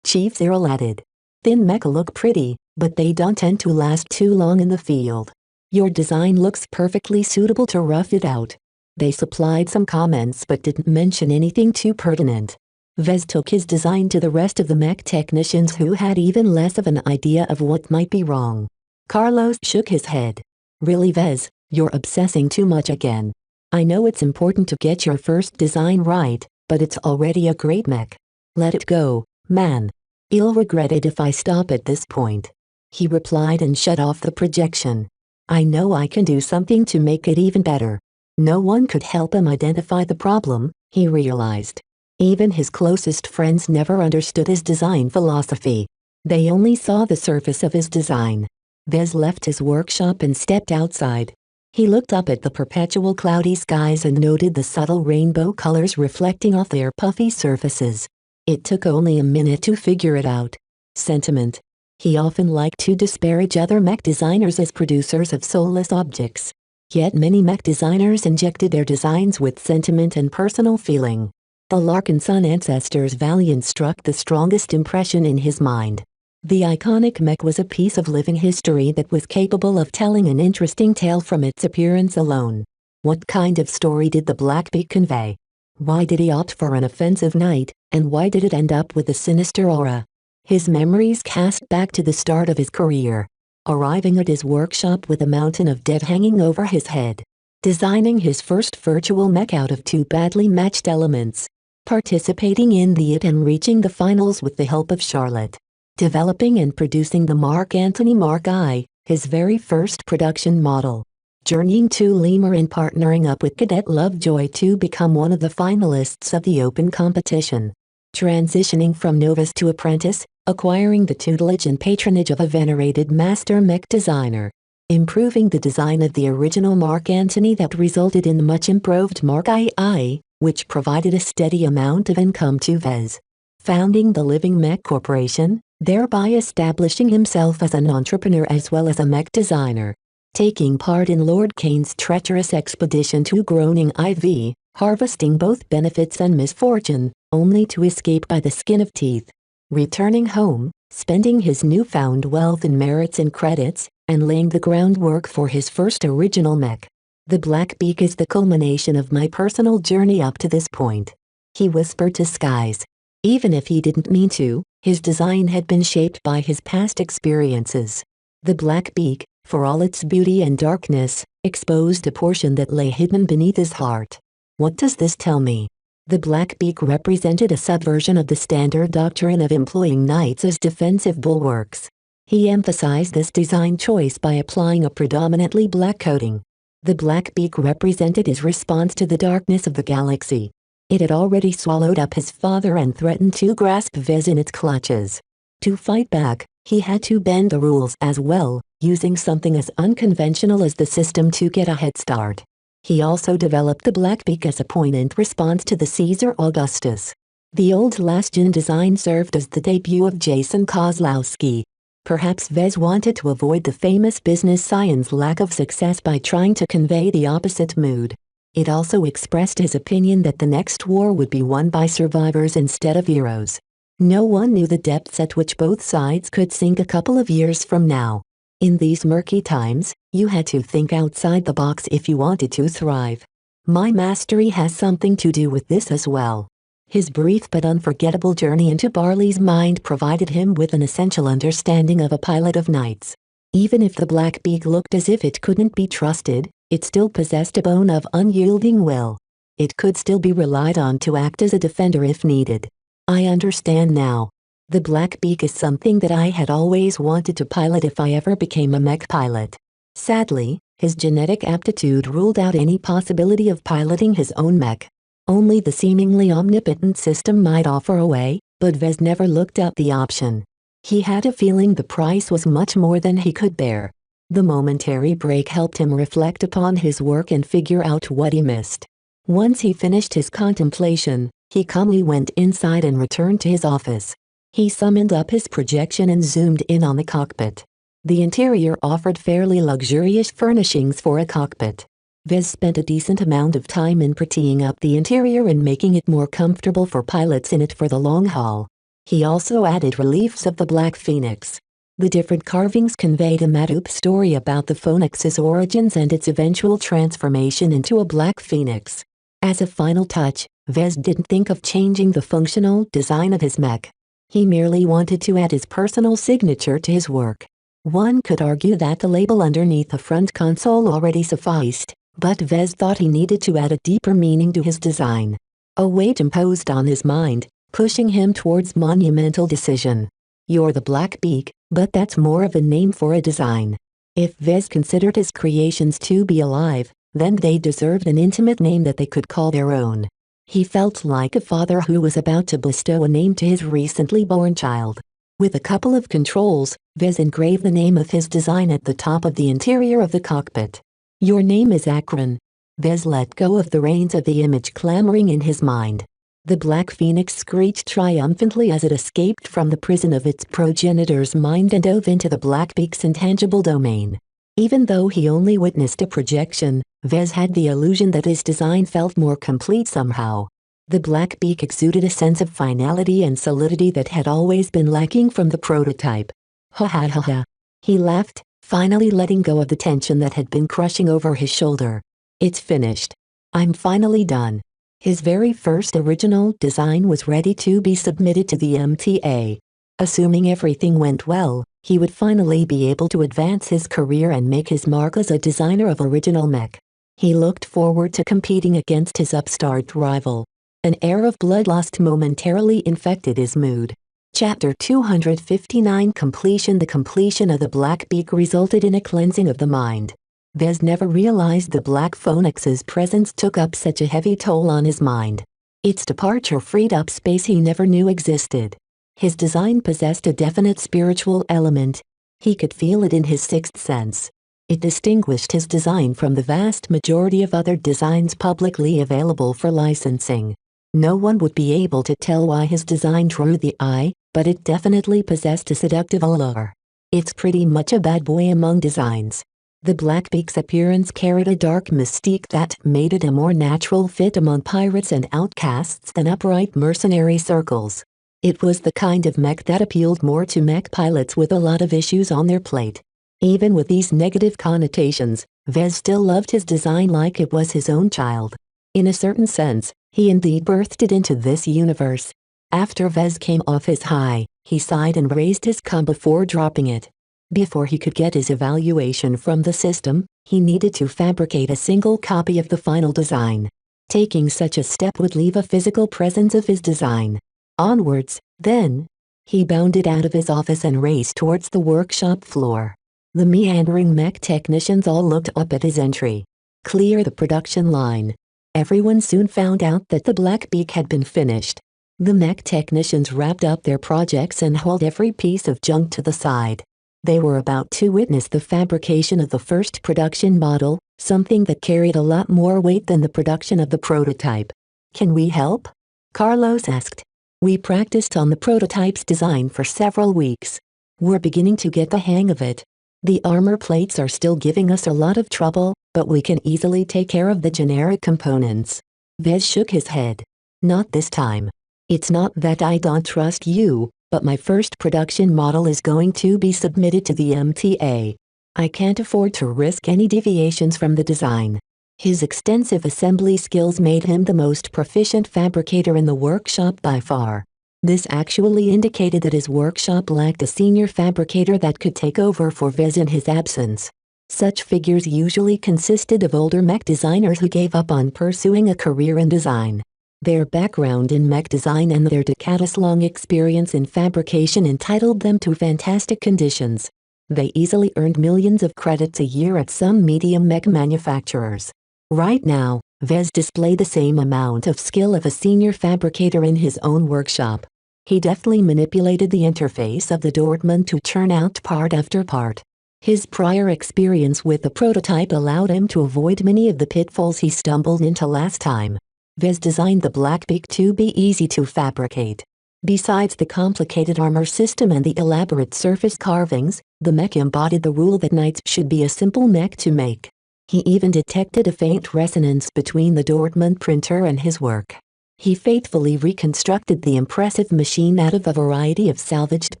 Chief Cyril added. Thin mecha look pretty, but they don't tend to last too long in the field. Your design looks perfectly suitable to rough it out. They supplied some comments but didn't mention anything too pertinent. Vez took his design to the rest of the mech technicians who had even less of an idea of what might be wrong. Carlos shook his head. "Really, Vez, you're obsessing too much again. I know it's important to get your first design right, but it's already a great mech. Let it go, man. I'll regret it if I stop at this point," he replied and shut off the projection. "I know I can do something to make it even better." No one could help him identify the problem, he realized. Even his closest friends never understood his design philosophy. They only saw the surface of his design. Vez left his workshop and stepped outside. He looked up at the perpetual cloudy skies and noted the subtle rainbow colors reflecting off their puffy surfaces. It took only a minute to figure it out. Sentiment. He often liked to disparage other mech designers as producers of soulless objects. Yet many mech designers injected their designs with sentiment and personal feeling. The Larkin Sun ancestors' Valiant struck the strongest impression in his mind. The iconic mech was a piece of living history that was capable of telling an interesting tale from its appearance alone. What kind of story did the Blackbeak convey? Why did he opt for an offensive knight, and why did it end up with a sinister aura? His memories cast back to the start of his career. Arriving at his workshop with a mountain of debt hanging over his head. Designing his first virtual mech out of two badly matched elements. Participating in the IT and reaching the finals with the help of Charlotte. Developing and producing the Mark Antony Mark I, his very first production model. Journeying to Lemur and partnering up with Cadet Lovejoy to become one of the finalists of the open competition. Transitioning from novice to apprentice, acquiring the tutelage and patronage of a venerated master mech designer. Improving the design of the original Mark Antony that resulted in the much improved Mark I, which provided a steady amount of income to Vez. Founding the Living Mech Corporation, thereby establishing himself as an entrepreneur as well as a mech designer. Taking part in Lord Kane's treacherous expedition to Groaning IV, harvesting both benefits and misfortune, only to escape by the skin of teeth. Returning home, spending his newfound wealth in merits and credits, and laying the groundwork for his first original mech. The Blackbeak is the culmination of my personal journey up to this point. He whispered to skies. Even if he didn't mean to, his design had been shaped by his past experiences. The Blackbeak, for all its beauty and darkness, exposed a portion that lay hidden beneath his heart. What does this tell me? The Blackbeak represented a subversion of the standard doctrine of employing knights as defensive bulwarks. He emphasized this design choice by applying a predominantly black coating. The Blackbeak represented his response to the darkness of the galaxy. It had already swallowed up his father and threatened to grasp Vez in its clutches. To fight back, he had to bend the rules as well, using something as unconventional as the system to get a head start. He also developed the Blackbeak as a poignant response to the Caesar Augustus. The old last-gen design served as the debut of Jason Kozlowski. Perhaps Vez wanted to avoid the famous business science lack of success by trying to convey the opposite mood. It also expressed his opinion that the next war would be won by survivors instead of heroes. No one knew the depths at which both sides could sink a couple of years from now. In these murky times, you had to think outside the box if you wanted to thrive. My mastery has something to do with this as well. His brief but unforgettable journey into Barley's mind provided him with an essential understanding of a pilot of knights. Even if the Blackbeak looked as if it couldn't be trusted, it still possessed a bone of unyielding will. It could still be relied on to act as a defender if needed. I understand now. The Blackbeak is something that I had always wanted to pilot if I ever became a mech pilot. Sadly, his genetic aptitude ruled out any possibility of piloting his own mech. Only the seemingly omnipotent system might offer a way, but Vez never looked at the option. He had a feeling the price was much more than he could bear. The momentary break helped him reflect upon his work and figure out what he missed. Once he finished his contemplation, he calmly went inside and returned to his office. He summoned up his projection and zoomed in on the cockpit. The interior offered fairly luxurious furnishings for a cockpit. Vez spent a decent amount of time in prettying up the interior and making it more comfortable for pilots in it for the long haul. He also added reliefs of the Black Phoenix. The different carvings conveyed a made-up story about the Phoenix's origins and its eventual transformation into a Black Phoenix. As a final touch, Vez didn't think of changing the functional design of his mech. He merely wanted to add his personal signature to his work. One could argue that the label underneath the front console already sufficed, but Vez thought he needed to add a deeper meaning to his design. A weight imposed on his mind, pushing him towards monumental decision. You're the Blackbeak, but that's more of a name for a design. If Vez considered his creations to be alive, then they deserved an intimate name that they could call their own. He felt like a father who was about to bestow a name to his recently born child. With a couple of controls, Vez engraved the name of his design at the top of the interior of the cockpit. "Your name is Akron." Vez let go of the reins of the image clamoring in his mind. The Black Phoenix screeched triumphantly as it escaped from the prison of its progenitor's mind and dove into the Blackbeak's intangible domain. Even though he only witnessed a projection, Vez had the illusion that his design felt more complete somehow. The Blackbeak exuded a sense of finality and solidity that had always been lacking from the prototype. Ha ha ha ha. He laughed, finally letting go of the tension that had been crushing over his shoulder. "It's finished. I'm finally done." His very first original design was ready to be submitted to the MTA. Assuming everything went well, he would finally be able to advance his career and make his mark as a designer of original mech. He looked forward to competing against his upstart rival. An air of bloodlust momentarily infected his mood. Chapter 259 Completion. The completion of the Blackbeak resulted in a cleansing of the mind. Vez never realized the Black Phoenix's presence took up such a heavy toll on his mind. Its departure freed up space he never knew existed. His design possessed a definite spiritual element. He could feel it in his sixth sense. It distinguished his design from the vast majority of other designs publicly available for licensing. No one would be able to tell why his design drew the eye, but it definitely possessed a seductive allure. It's pretty much a bad boy among designs. The Blackbeak's appearance carried a dark mystique that made it a more natural fit among pirates and outcasts than upright mercenary circles. It was the kind of mech that appealed more to mech pilots with a lot of issues on their plate. Even with these negative connotations, Vez still loved his design like it was his own child. In a certain sense, he indeed birthed it into this universe. After Vez came off his high, he sighed and raised his cum before dropping it. Before he could get his evaluation from the system, he needed to fabricate a single copy of the final design. Taking such a step would leave a physical presence of his design. Onwards, then. He bounded out of his office and raced towards the workshop floor. The meandering mech technicians all looked up at his entry. Clear the production line. Everyone soon found out that the Blackbeak had been finished. The mech technicians wrapped up their projects and hauled every piece of junk to the side. They were about to witness the fabrication of the first production model, something that carried a lot more weight than the production of the prototype. "Can we help?" Carlos asked. "We practiced on the prototype's design for several weeks. We're beginning to get the hang of it. The armor plates are still giving us a lot of trouble, but we can easily take care of the generic components." Vez shook his head. "Not this time. It's not that I don't trust you, but my first production model is going to be submitted to the MTA. I can't afford to risk any deviations from the design." His extensive assembly skills made him the most proficient fabricator in the workshop by far. This actually indicated that his workshop lacked a senior fabricator that could take over for Vez in his absence. Such figures usually consisted of older mech designers who gave up on pursuing a career in design. Their background in mech design and their decades-long experience in fabrication entitled them to fantastic conditions. They easily earned millions of credits a year at some medium mech manufacturers. Right now, Vez displayed the same amount of skill of a senior fabricator in his own workshop. He deftly manipulated the interface of the Dortmund to churn out part after part. His prior experience with the prototype allowed him to avoid many of the pitfalls he stumbled into last time. Vez designed the Blackbeak to be easy to fabricate. Besides the complicated armor system and the elaborate surface carvings, the mech embodied the rule that knights should be a simple mech to make. He even detected a faint resonance between the Dortmund printer and his work. He faithfully reconstructed the impressive machine out of a variety of salvaged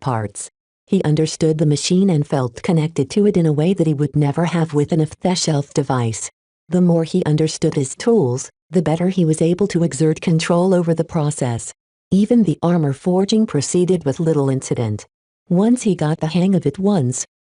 parts. He understood the machine and felt connected to it in a way that he would never have with an off-the-shelf device. The more he understood his tools, the better he was able to exert control over the process. Even the armor forging proceeded with little incident. Once he got the hang of it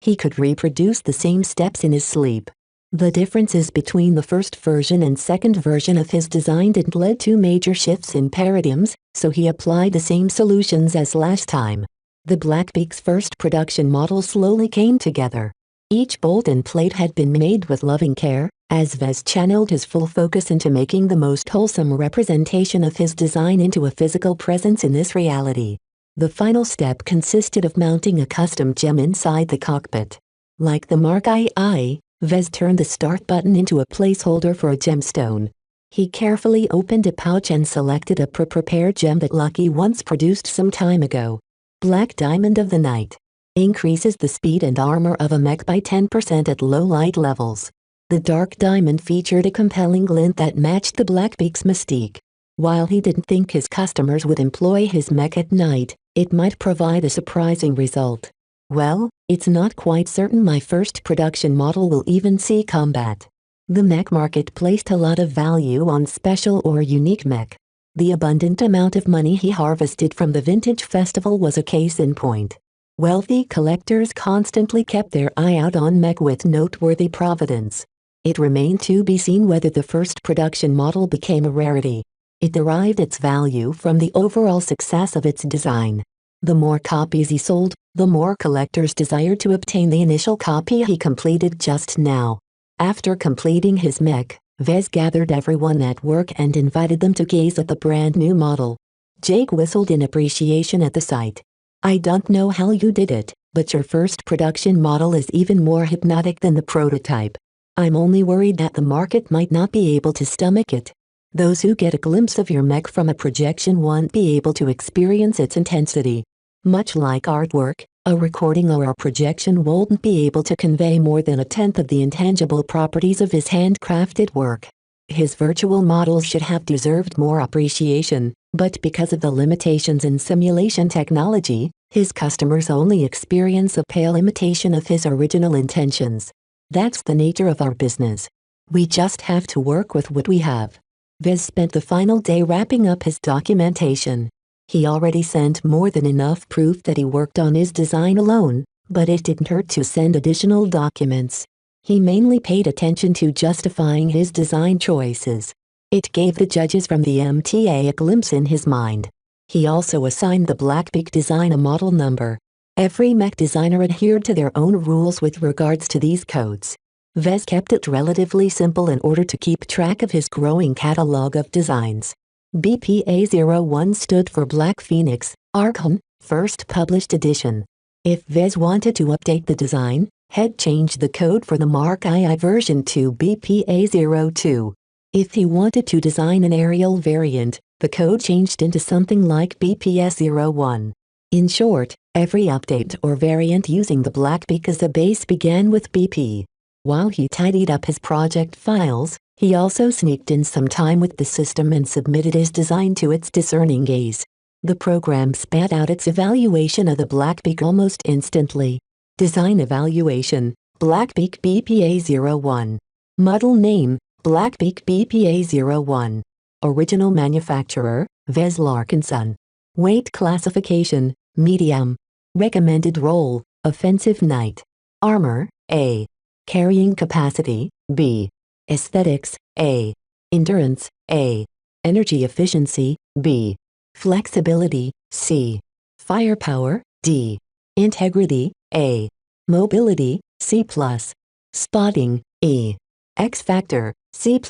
he could reproduce the same steps in his sleep. The differences between the first version and second version of his design didn't lead to major shifts in paradigms, so he applied the same solutions as last time. The Blackbeak's first production model slowly came together. Each bolt and plate had been made with loving care, As Vez channeled his full focus into making the most wholesome representation of his design into a physical presence in this reality. The final step consisted of mounting a custom gem inside the cockpit. Like the Mark II, Vez turned the start button into a placeholder for a gemstone. He carefully opened a pouch and selected a pre-prepared gem that Lucky once produced some time ago. Black Diamond of the Night. Increases the speed and armor of a mech by 10% at low light levels. The dark diamond featured a compelling glint that matched the Blackbeak's mystique. While he didn't think his customers would employ his mech at night, it might provide a surprising result. Well, it's not quite certain my first production model will even see combat. The mech market placed a lot of value on special or unique mech. The abundant amount of money he harvested from the Vintage Festival was a case in point. Wealthy collectors constantly kept their eye out on mech with noteworthy providence. It remained to be seen whether the first production model became a rarity. It derived its value from the overall success of its design. The more copies he sold, the more collectors desired to obtain the initial copy he completed just now. After completing his mech, Vez gathered everyone at work and invited them to gaze at the brand new model. Jake whistled in appreciation at the sight. I don't know how you did it, but your first production model is even more hypnotic than the prototype. I'm only worried that the market might not be able to stomach it. Those who get a glimpse of your mech from a projection won't be able to experience its intensity. Much like artwork, a recording or a projection won't be able to convey more than a tenth of the intangible properties of his handcrafted work. His virtual models should have deserved more appreciation, but because of the limitations in simulation technology, his customers only experience a pale imitation of his original intentions. That's the nature of our business. We just have to work with what we have. Vez spent the final day wrapping up his documentation. He already sent more than enough proof that he worked on his design alone, but it didn't hurt to send additional documents. He mainly paid attention to justifying his design choices. It gave the judges from the MTA a glimpse in his mind. He also assigned the Blackbeak design a model number. Every mech designer adhered to their own rules with regards to these codes. Vez kept it relatively simple in order to keep track of his growing catalog of designs. BPA-01 stood for Black Phoenix, Archon, first published edition. If Vez wanted to update the design, he'd change the code for the Mark II version to BPA-02. If he wanted to design an aerial variant, the code changed into something like BPS-01. In short, every update or variant using the Blackbeak as a base began with BP. While he tidied up his project files, he also sneaked in some time with the system and submitted his design to its discerning gaze. The program spat out its evaluation of the Blackbeak almost instantly. Design evaluation, Blackbeak BPA-01. Model name, Blackbeak BPA-01. Original manufacturer, Vez Larkinson. Weight classification, medium. Recommended role, offensive knight. Armor, A. Carrying capacity, B. Aesthetics, A. Endurance, A. Energy efficiency, B. Flexibility, C. Firepower, D. Integrity, A. Mobility, C+. Spotting, E. X Factor, C++.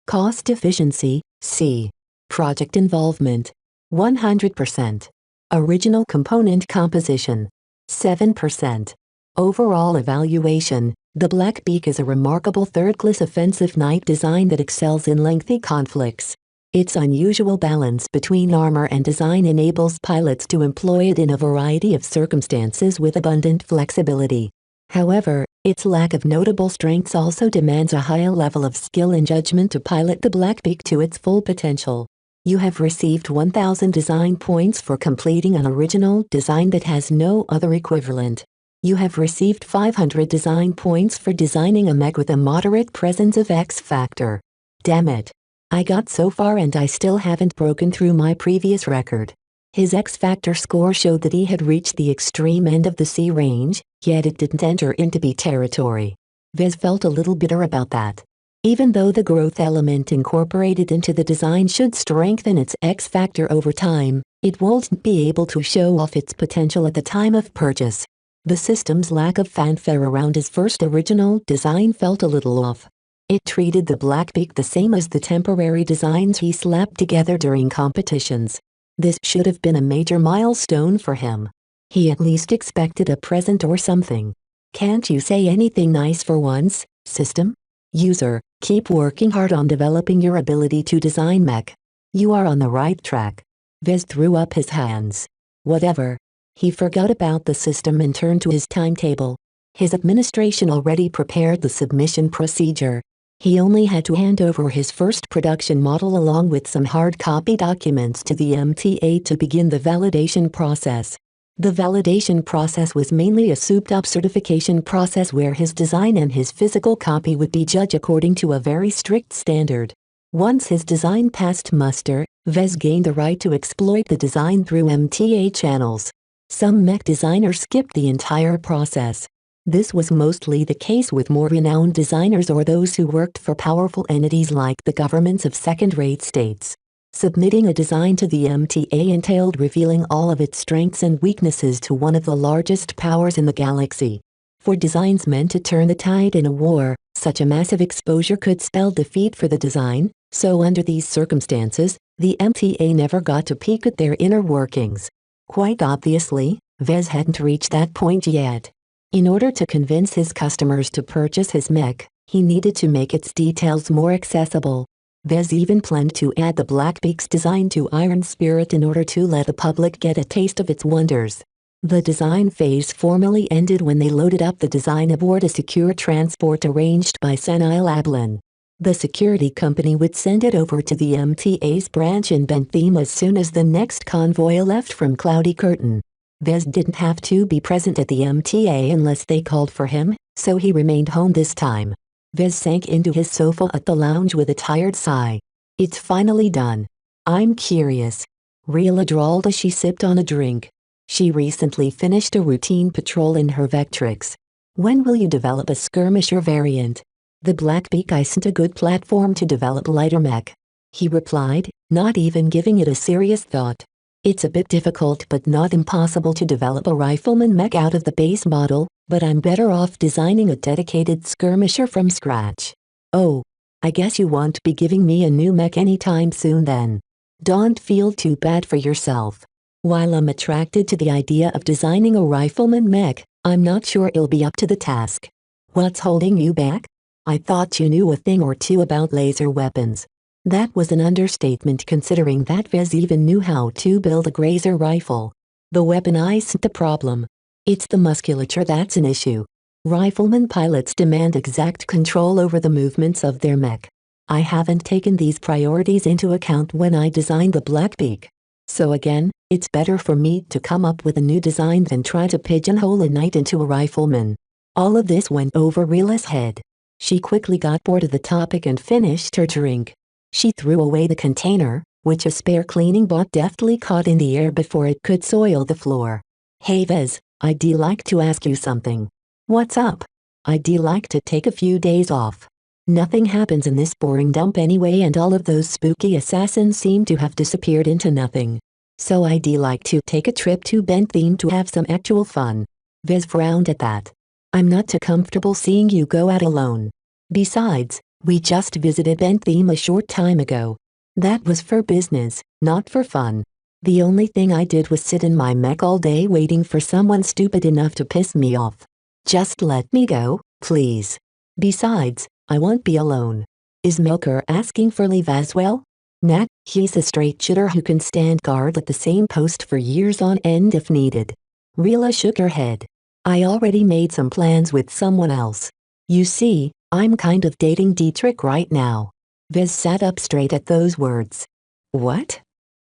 Cost efficiency, C. Project involvement, 100%. Original component composition, 7%. Overall evaluation, the Blackbeak is a remarkable third-class offensive knight design that excels in lengthy conflicts. Its unusual balance between armor and design enables pilots to employ it in a variety of circumstances with abundant flexibility. However, its lack of notable strengths also demands a high level of skill and judgment to pilot the Blackbeak to its full potential. You have received 1,000 design points for completing an original design that has no other equivalent. You have received 500 design points for designing a mech with a moderate presence of X Factor. Damn it. I got so far and I still haven't broken through my previous record. His X Factor score showed that he had reached the extreme end of the C range, yet it didn't enter into B territory. Vez felt a little bitter about that. Even though the growth element incorporated into the design should strengthen its X Factor over time, it won't be able to show off its potential at the time of purchase. The system's lack of fanfare around his first original design felt a little off. It treated the Blackbeak the same as the temporary designs he slapped together during competitions. This should have been a major milestone for him. He at least expected a present or something. Can't you say anything nice for once, system? User, keep working hard on developing your ability to design mech. You are on the right track. Vez threw up his hands. Whatever. He forgot about the system and turned to his timetable. His administration already prepared the submission procedure. He only had to hand over his first production model along with some hard copy documents to the MTA to begin the validation process. The validation process was mainly a souped-up certification process where his design and his physical copy would be judged according to a very strict standard. Once his design passed muster, Vez gained the right to exploit the design through MTA channels. Some mech designers skipped the entire process. This was mostly the case with more renowned designers or those who worked for powerful entities like the governments of second-rate states. Submitting a design to the MTA entailed revealing all of its strengths and weaknesses to one of the largest powers in the galaxy. For designs meant to turn the tide in a war, such a massive exposure could spell defeat for the design, so under these circumstances, the MTA never got to peek at their inner workings. Quite obviously, Vez hadn't reached that point yet. In order to convince his customers to purchase his mech, he needed to make its details more accessible. Vez even planned to add the Blackbeak's design to Iron Spirit in order to let the public get a taste of its wonders. The design phase formally ended when they loaded up the design aboard a secure transport arranged by Sanil Ablin. The security company would send it over to the MTA's branch in Bentham as soon as the next convoy left from Cloudy Curtain. Vez didn't have to be present at the MTA unless they called for him, so he remained home this time. Vez sank into his sofa at the lounge with a tired sigh. It's finally done. I'm curious. Rila drawled as she sipped on a drink. She recently finished a routine patrol in her Vectrix. When will you develop a skirmisher variant? The Blackbeak isn't a good platform to develop lighter mech. He replied, not even giving it a serious thought. It's a bit difficult but not impossible to develop a rifleman mech out of the base model, but I'm better off designing a dedicated skirmisher from scratch. Oh, I guess you won't be giving me a new mech anytime soon then. Don't feel too bad for yourself. While I'm attracted to the idea of designing a rifleman mech, I'm not sure it'll be up to the task. What's holding you back? I thought you knew a thing or two about laser weapons. That was an understatement considering that Vez even knew how to build a grazer rifle. The weapon isn't the problem. It's the musculature that's an issue. Rifleman pilots demand exact control over the movements of their mech. I haven't taken these priorities into account when I designed the Blackbeak. So again, it's better for me to come up with a new design than try to pigeonhole a knight into a rifleman. All of this went over Rila's head. She quickly got bored of the topic and finished her drink. She threw away the container, which a spare cleaning bot deftly caught in the air before it could soil the floor. Hey Vez, I'd like to ask you something. What's up? I'd like to take a few days off. Nothing happens in this boring dump anyway and all of those spooky assassins seem to have disappeared into nothing. So I'd like to take a trip to Bentham to have some actual fun. Vez frowned at that. I'm not too comfortable seeing you go out alone. Besides, we just visited Bentham a short time ago. That was for business, not for fun. The only thing I did was sit in my mech all day waiting for someone stupid enough to piss me off. Just let me go, please. Besides, I won't be alone. Is Melker asking for leave as well? Nah, he's a straight shooter who can stand guard at the same post for years on end if needed. Rila shook her head. I already made some plans with someone else. You see, I'm kind of dating Dietrich right now. Vez sat up straight at those words. What?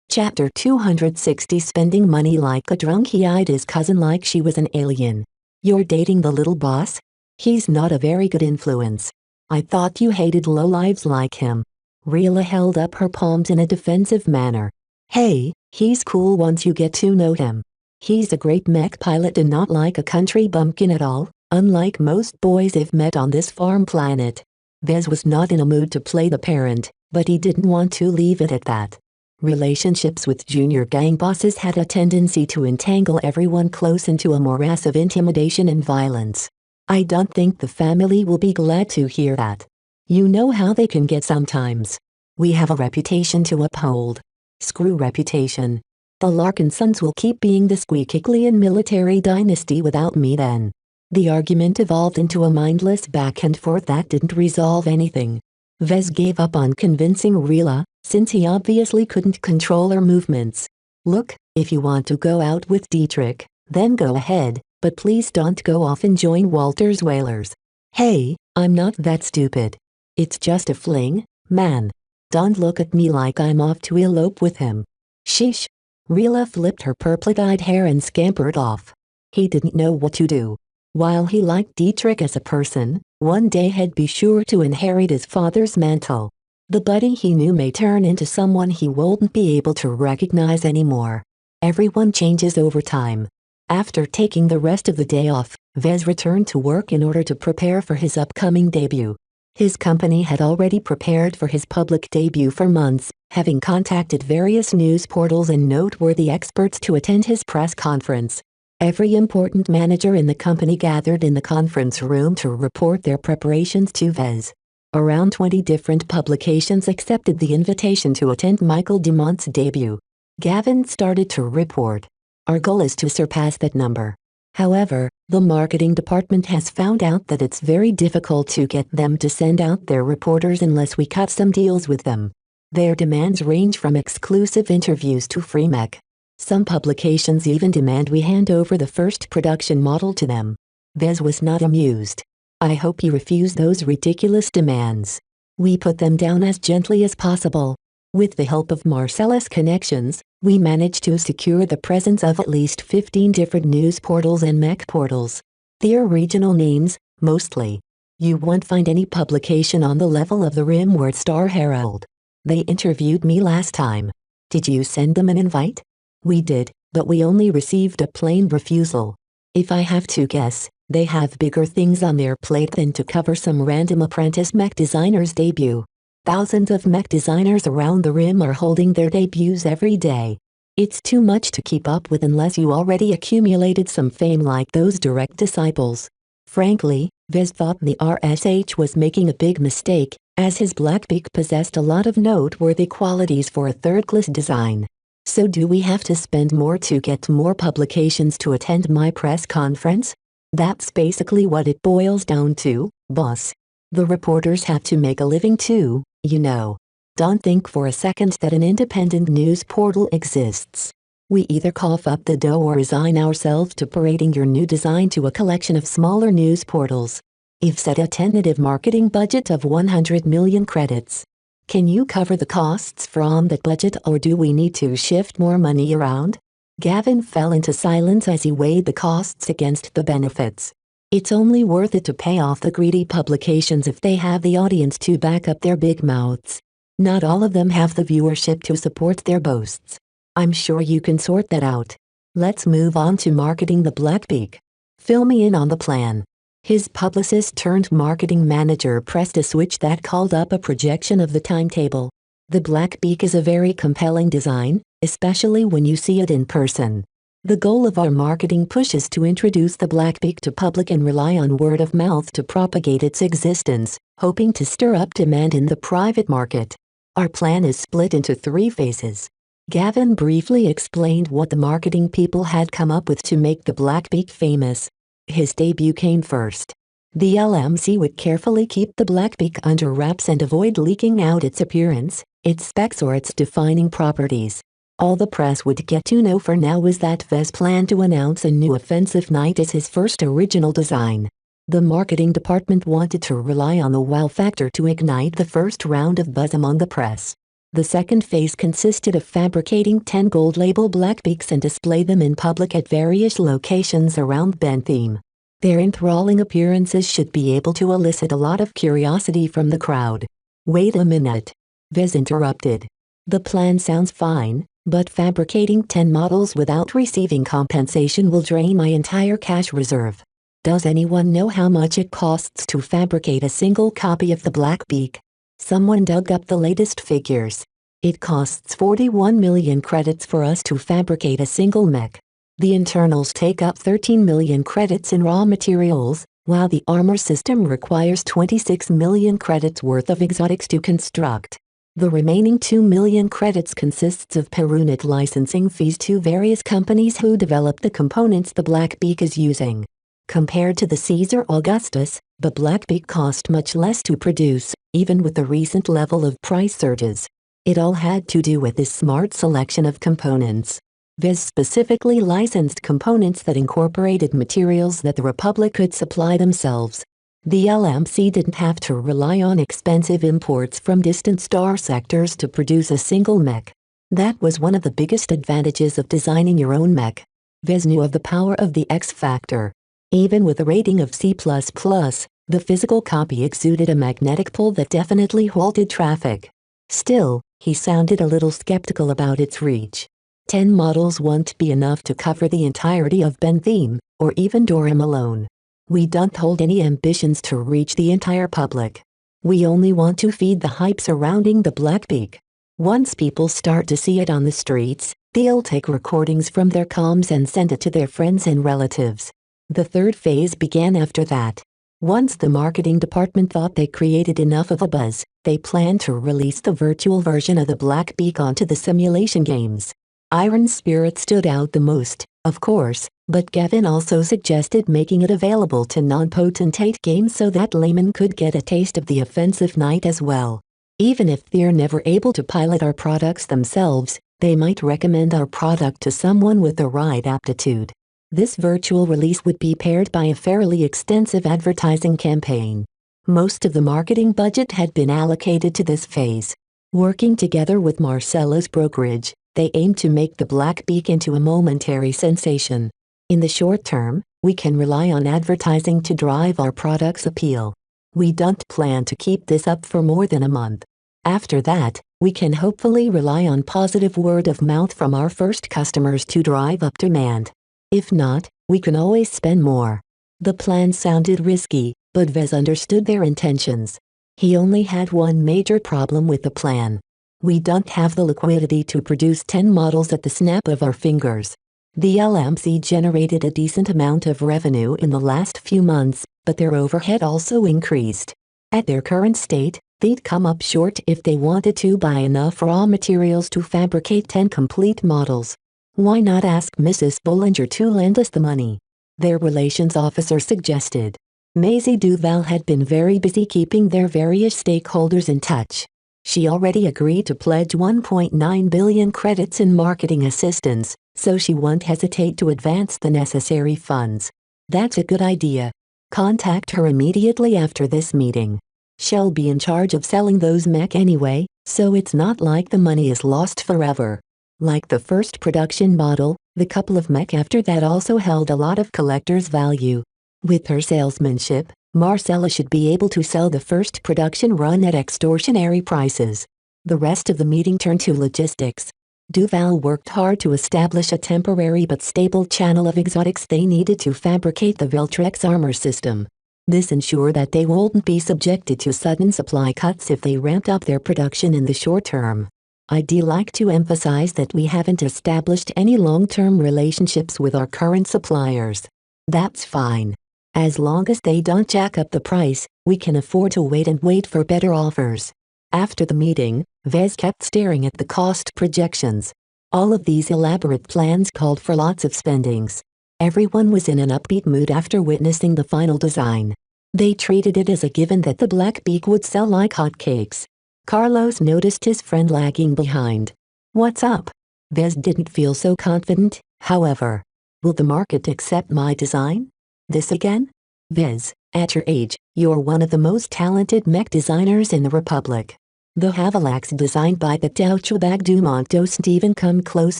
Chapter 260 Spending money like a drunk. He eyed his cousin like she was an alien. You're dating the little boss? He's not a very good influence. I thought you hated lowlives like him. Rila held up her palms in a defensive manner. Hey, he's cool once you get to know him. He's a great mech pilot and not like a country bumpkin at all, unlike most boys I've met on this farm planet. Vez was not in a mood to play the parent, but he didn't want to leave it at that. Relationships with junior gang bosses had a tendency to entangle everyone close into a morass of intimidation and violence. I don't think the family will be glad to hear that. You know how they can get sometimes. We have a reputation to uphold. Screw reputation. The Larkinsons will keep being the squeakily military dynasty without me then. The argument evolved into a mindless back and forth that didn't resolve anything. Vez gave up on convincing Rila, since he obviously couldn't control her movements. Look, if you want to go out with Dietrich, then go ahead, but please don't go off and join Walter's Whalers. Hey, I'm not that stupid. It's just a fling, man. Don't look at me like I'm off to elope with him. Sheesh. Rila flipped her purple-dyed hair and scampered off. He didn't know what to do. While he liked Dietrich as a person, one day he'd be sure to inherit his father's mantle. The buddy he knew may turn into someone he wouldn't be able to recognize anymore. Everyone changes over time. After taking the rest of the day off, Vez returned to work in order to prepare for his upcoming debut. His company had already prepared for his public debut for months, having contacted various news portals and noteworthy experts to attend his press conference. Every important manager in the company gathered in the conference room to report their preparations to Vez. Around 20 different publications accepted the invitation to attend Michael Dumont's debut. Gavin started to report. Our goal is to surpass that number. However, the marketing department has found out that it's very difficult to get them to send out their reporters unless we cut some deals with them. Their demands range from exclusive interviews to free Mech. Some publications even demand we hand over the first production model to them. Vez was not amused. I hope you refuse those ridiculous demands. We put them down as gently as possible. With the help of Marcella's connections, we managed to secure the presence of at least 15 different news portals and Mech portals. They're regional names, mostly. You won't find any publication on the level of the Rimward Star Herald. They interviewed me last time. Did you send them an invite? We did, but we only received a plain refusal. If I have to guess, they have bigger things on their plate than to cover some random apprentice Mech designer's debut. Thousands of Mech designers around the Rim are holding their debuts every day. It's too much to keep up with unless you already accumulated some fame like those direct disciples. Frankly, Vez thought the RSH was making a big mistake, as his Blackbeak possessed a lot of noteworthy qualities for a third-class design. So do we have to spend more to get more publications to attend my press conference? That's basically what it boils down to, boss. The reporters have to make a living too, you know. Don't think for a second that an independent news portal exists. We either cough up the dough or resign ourselves to parading your new design to a collection of smaller news portals. I've set a tentative marketing budget of 100 million credits. Can you cover the costs from that budget, or do we need to shift more money around? Gavin fell into silence as he weighed the costs against the benefits. It's only worth it to pay off the greedy publications if they have the audience to back up their big mouths. Not all of them have the viewership to support their boasts. I'm sure you can sort that out. Let's move on to marketing the Blackbeak. Fill me in on the plan. His publicist turned marketing manager pressed a switch that called up a projection of the timetable. The Blackbeak is a very compelling design, especially when you see it in person. The goal of our marketing push is to introduce the Blackbeak to public and rely on word of mouth to propagate its existence, hoping to stir up demand in the private market. Our plan is split into 3 phases. Gavin briefly explained what the marketing people had come up with to make the Blackbeak famous. His debut came first. The LMC would carefully keep the Blackbeak under wraps and avoid leaking out its appearance, its specs or its defining properties. All the press would get to know for now is that Vez planned to announce a new offensive night as his first original design. The marketing department wanted to rely on the wow factor to ignite the first round of buzz among the press. The second phase consisted of fabricating 10 gold label Blackbeaks and display them in public at various locations around Bentham. Their enthralling appearances should be able to elicit a lot of curiosity from the crowd. Wait a minute. Vez interrupted. The plan sounds fine, but fabricating 10 models without receiving compensation will drain my entire cash reserve. Does anyone know how much it costs to fabricate a single copy of the Blackbeak? Someone dug up the latest figures. It costs 41 million credits for us to fabricate a single mech. The internals take up 13 million credits in raw materials, while the armor system requires 26 million credits worth of exotics to construct. The remaining 2 million credits consists of per-unit licensing fees to various companies who develop the components the Blackbeak is using. Compared to the Caesar Augustus, the Blackbeak cost much less to produce, even with the recent level of price surges. It all had to do with this smart selection of components. Viz specifically licensed components that incorporated materials that the Republic could supply themselves. The LMC didn't have to rely on expensive imports from distant star sectors to produce a single mech. That was one of the biggest advantages of designing your own mech. Viz knew of the power of the X factor. Even with a rating of C++, the physical copy exuded a magnetic pull that definitely halted traffic. Still, he sounded a little skeptical about its reach. 10 models won't be enough to cover the entirety of Bentham, or even Durham alone. We don't hold any ambitions to reach the entire public. We only want to feed the hype surrounding the Blackbeak. Once people start to see it on the streets, they'll take recordings from their comms and send it to their friends and relatives. The third phase began after that. Once the marketing department thought they created enough of a buzz, they planned to release the virtual version of the Blackbeak onto the simulation games. Iron Spirit stood out the most, of course, but Gavin also suggested making it available to non-potentate games so that laymen could get a taste of the offensive night as well. Even if they're never able to pilot our products themselves, they might recommend our product to someone with the right aptitude. This virtual release would be paired by a fairly extensive advertising campaign. Most of the marketing budget had been allocated to this phase. Working together with Marcella's brokerage, they aimed to make the Blackbeak into a momentary sensation. In the short term, we can rely on advertising to drive our product's appeal. We don't plan to keep this up for more than a month. After that, we can hopefully rely on positive word of mouth from our first customers to drive up demand. If not, we can always spend more. The plan sounded risky, but Vez understood their intentions. He only had one major problem with the plan. We don't have the liquidity to produce 10 models at the snap of our fingers. The LMC generated a decent amount of revenue in the last few months, but their overhead also increased. At their current state, they'd come up short if they wanted to buy enough raw materials to fabricate 10 complete models. Why not ask Mrs. Bollinger to lend us the money? Their relations officer suggested. Maisie Duval had been very busy keeping their various stakeholders in touch. She already agreed to pledge 1.9 billion credits in marketing assistance, so she won't hesitate to advance the necessary funds. That's a good idea. Contact her immediately after this meeting. She'll be in charge of selling those mech anyway, so it's not like the money is lost forever. Like the first production model, the couple of mech after that also held a lot of collector's value. With her salesmanship, Marcella should be able to sell the first production run at extortionary prices. The rest of the meeting turned to logistics. Duval worked hard to establish a temporary but stable channel of exotics they needed to fabricate the Viltrex armor system. This ensured that they wouldn't be subjected to sudden supply cuts if they ramped up their production in the short term. I'd like to emphasize that we haven't established any long-term relationships with our current suppliers. That's fine. As long as they don't jack up the price, we can afford to wait for better offers. After the meeting, Vez kept staring at the cost projections. All of these elaborate plans called for lots of spendings. Everyone was in an upbeat mood after witnessing the final design. They treated it as a given that the Blackbeak would sell like hotcakes. Carlos noticed his friend lagging behind. What's up? Vez didn't feel so confident, however. Will the market accept my design? This again? Vez, at your age, you're one of the most talented mech designers in the Republic. The Havalax designed by the Douchebag Dumont doesn't even come close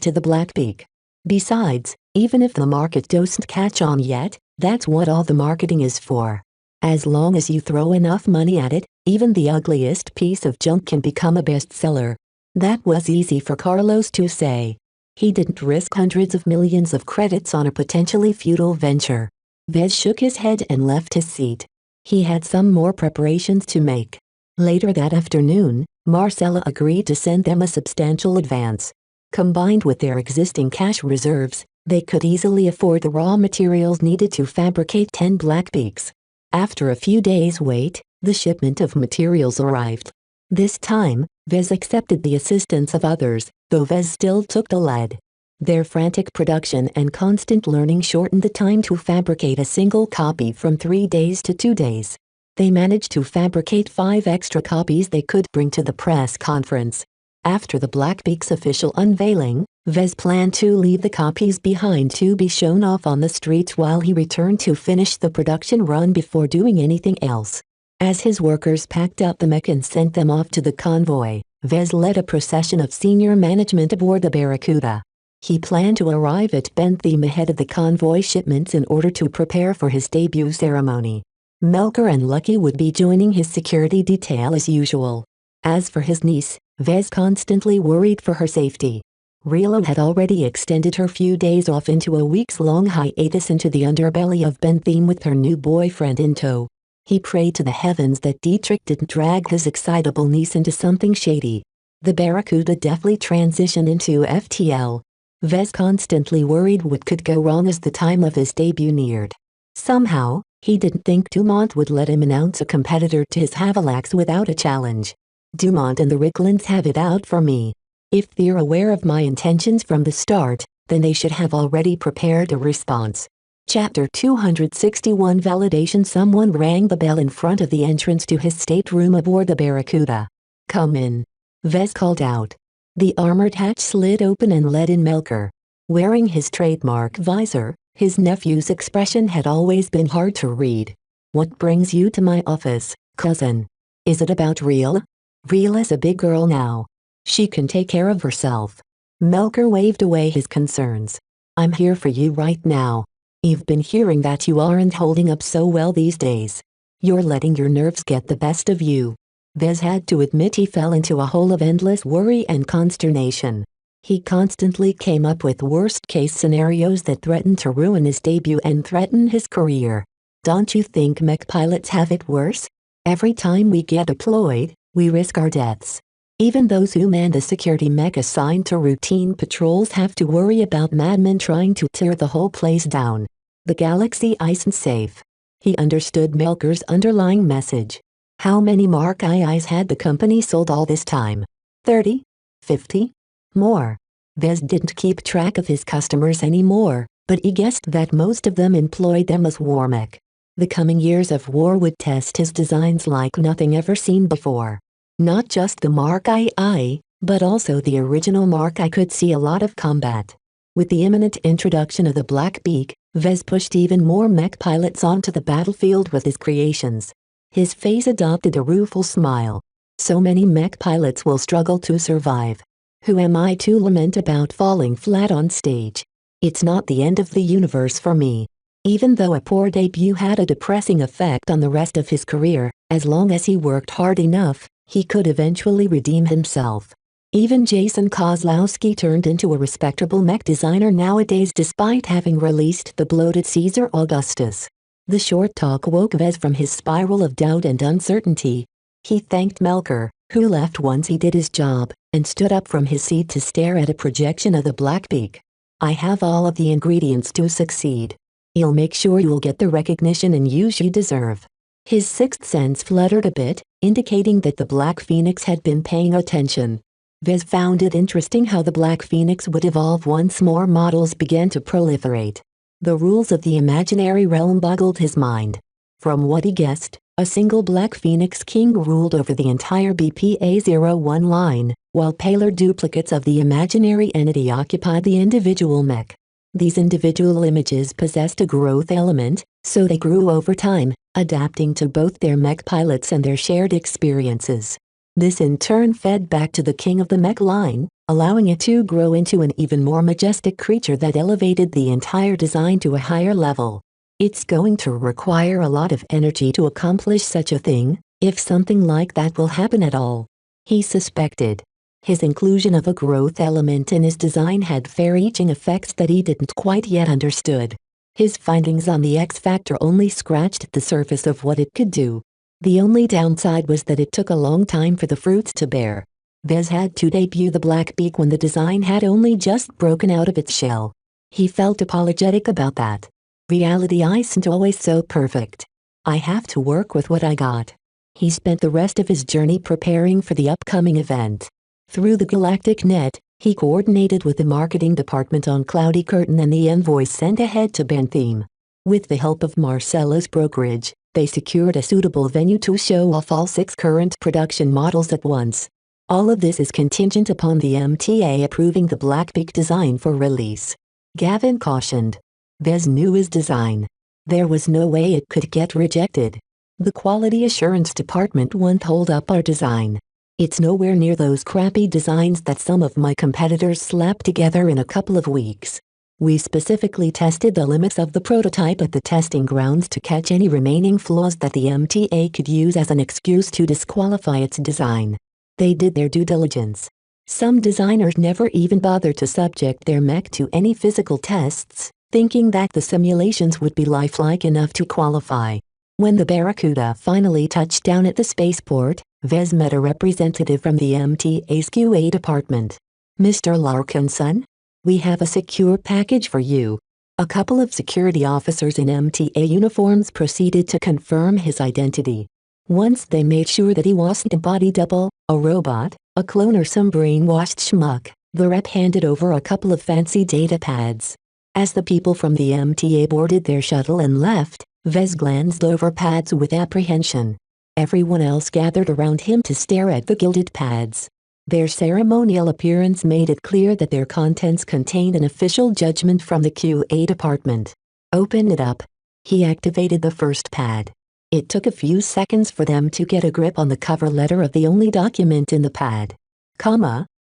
to the Blackbeak. Besides, even if the market doesn't catch on yet, that's what all the marketing is for. As long as you throw enough money at it, even the ugliest piece of junk can become a bestseller. That was easy for Carlos to say. He didn't risk hundreds of millions of credits on a potentially futile venture. Vez shook his head and left his seat. He had some more preparations to make. Later that afternoon, Marcella agreed to send them a substantial advance. Combined with their existing cash reserves, they could easily afford the raw materials needed to fabricate 10 Blackbeaks. After a few days' wait, the shipment of materials arrived. This time, Vez accepted the assistance of others, though Vez still took the lead. Their frantic production and constant learning shortened the time to fabricate a single copy from 3 days to 2 days. They managed to fabricate 5 extra copies they could bring to the press conference. After the Blackbeak's official unveiling, Vez planned to leave the copies behind to be shown off on the streets while he returned to finish the production run before doing anything else. As his workers packed up the mech and sent them off to the convoy, Vez led a procession of senior management aboard the Barracuda. He planned to arrive at Bentham ahead of the convoy shipments in order to prepare for his debut ceremony. Melker and Lucky would be joining his security detail as usual. As for his niece, Vez constantly worried for her safety. Rilo had already extended her few days off into a weeks-long hiatus into the underbelly of Bentham with her new boyfriend in tow. He prayed to the heavens that Dietrich didn't drag his excitable niece into something shady. The Barracuda deftly transitioned into FTL. Vez constantly worried what could go wrong as the time of his debut neared. Somehow, he didn't think Dumont would let him announce a competitor to his Havellax without a challenge. Dumont and the Ricklands have it out for me. If they're aware of my intentions from the start, then they should have already prepared a response. Chapter 261 Validation. Someone rang the bell in front of the entrance to his stateroom aboard the Barracuda. "Come in," Vez called out. The armored hatch slid open and let in Melker. Wearing his trademark visor, his nephew's expression had always been hard to read. "What brings you to my office, cousin? Is it about Reel? Reel is a big girl now. She can take care of herself." Melker waved away his concerns. "I'm here for you right now. You've been hearing that you aren't holding up so well these days. You're letting your nerves get the best of you." Vez had to admit he fell into a hole of endless worry and consternation. He constantly came up with worst-case scenarios that threatened to ruin his debut and threaten his career. "Don't you think mech pilots have it worse? Every time we get deployed, we risk our deaths. Even those who man the security mech assigned to routine patrols have to worry about madmen trying to tear the whole place down. The galaxy isn't safe." He understood Melker's underlying message. How many Mark IIs had the company sold all this time? 30? 50? More. Vez didn't keep track of his customers anymore, but he guessed that most of them employed them as war mech. The coming years of war would test his designs like nothing ever seen before. Not just the Mark II, but also the original Mark I could see a lot of combat. With the imminent introduction of the Blackbeak, Vez pushed even more mech pilots onto the battlefield with his creations. His face adopted a rueful smile. So many mech pilots will struggle to survive. Who am I to lament about falling flat on stage? It's not the end of the universe for me. Even though a poor debut had a depressing effect on the rest of his career, as long as he worked hard enough, he could eventually redeem himself. Even Jason Kozlowski turned into a respectable mech designer nowadays despite having released the bloated Caesar Augustus. The short talk woke Vez from his spiral of doubt and uncertainty. He thanked Melker, who left once he did his job, and stood up from his seat to stare at a projection of the Blackbeak. "I have all of the ingredients to succeed. I'll make sure you'll get the recognition and use you deserve." His sixth sense fluttered a bit, indicating that the Black Phoenix had been paying attention. Vez found it interesting how the Black Phoenix would evolve once more models began to proliferate. The rules of the imaginary realm boggled his mind. From what he guessed, a single Black Phoenix King ruled over the entire BPA-01 line, while paler duplicates of the imaginary entity occupied the individual mech. These individual images possessed a growth element, so they grew over time, adapting to both their mech pilots and their shared experiences. This in turn fed back to the king of the mech line, allowing it to grow into an even more majestic creature that elevated the entire design to a higher level. It's going to require a lot of energy to accomplish such a thing, if something like that will happen at all. He suspected. His inclusion of a growth element in his design had far-reaching effects that he didn't quite yet understood. His findings on the X Factor only scratched the surface of what it could do. The only downside was that it took a long time for the fruits to bear. Vez had to debut the Blackbeak when the design had only just broken out of its shell. He felt apologetic about that. Reality isn't always so perfect. I have to work with what I got. He spent the rest of his journey preparing for the upcoming event. Through the galactic net, he coordinated with the marketing department on Cloudy Curtain and the envoys sent ahead to Bentheme. With the help of Marcella's brokerage, they secured a suitable venue to show off all 6 current production models at once. All of this is contingent upon the MTA approving the Blackbeak design for release. Gavin cautioned. Vez knew his design. There was no way it could get rejected. The quality assurance department won't hold up our design. It's nowhere near those crappy designs that some of my competitors slapped together in a couple of weeks. We specifically tested the limits of the prototype at the testing grounds to catch any remaining flaws that the MTA could use as an excuse to disqualify its design. They did their due diligence. Some designers never even bothered to subject their mech to any physical tests, thinking that the simulations would be lifelike enough to qualify. When the Barracuda finally touched down at the spaceport, Vez met a representative from the MTA's QA department. Mr. Larkinson? We have a secure package for you. A couple of security officers in MTA uniforms proceeded to confirm his identity. Once they made sure that he wasn't a body double, a robot, a clone or some brainwashed schmuck, the rep handed over a couple of fancy data pads. As the people from the MTA boarded their shuttle and left, Vez glanced over pads with apprehension. Everyone else gathered around him to stare at the gilded pads. Their ceremonial appearance made it clear that their contents contained an official judgment from the QA department. Open it up. He activated the first pad. It took a few seconds for them to get a grip on the cover letter of the only document in the pad.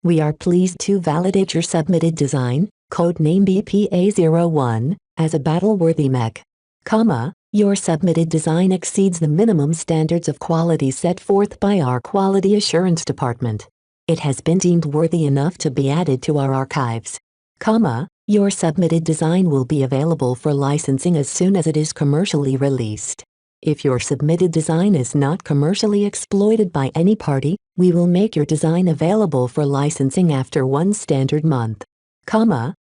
We are pleased to validate your submitted design, codename BPA-01, as a battle-worthy mech. Your submitted design exceeds the minimum standards of quality set forth by our quality assurance department. It has been deemed worthy enough to be added to our archives. Your submitted design will be available for licensing as soon as it is commercially released. If your submitted design is not commercially exploited by any party, we will make your design available for licensing after 1 standard month.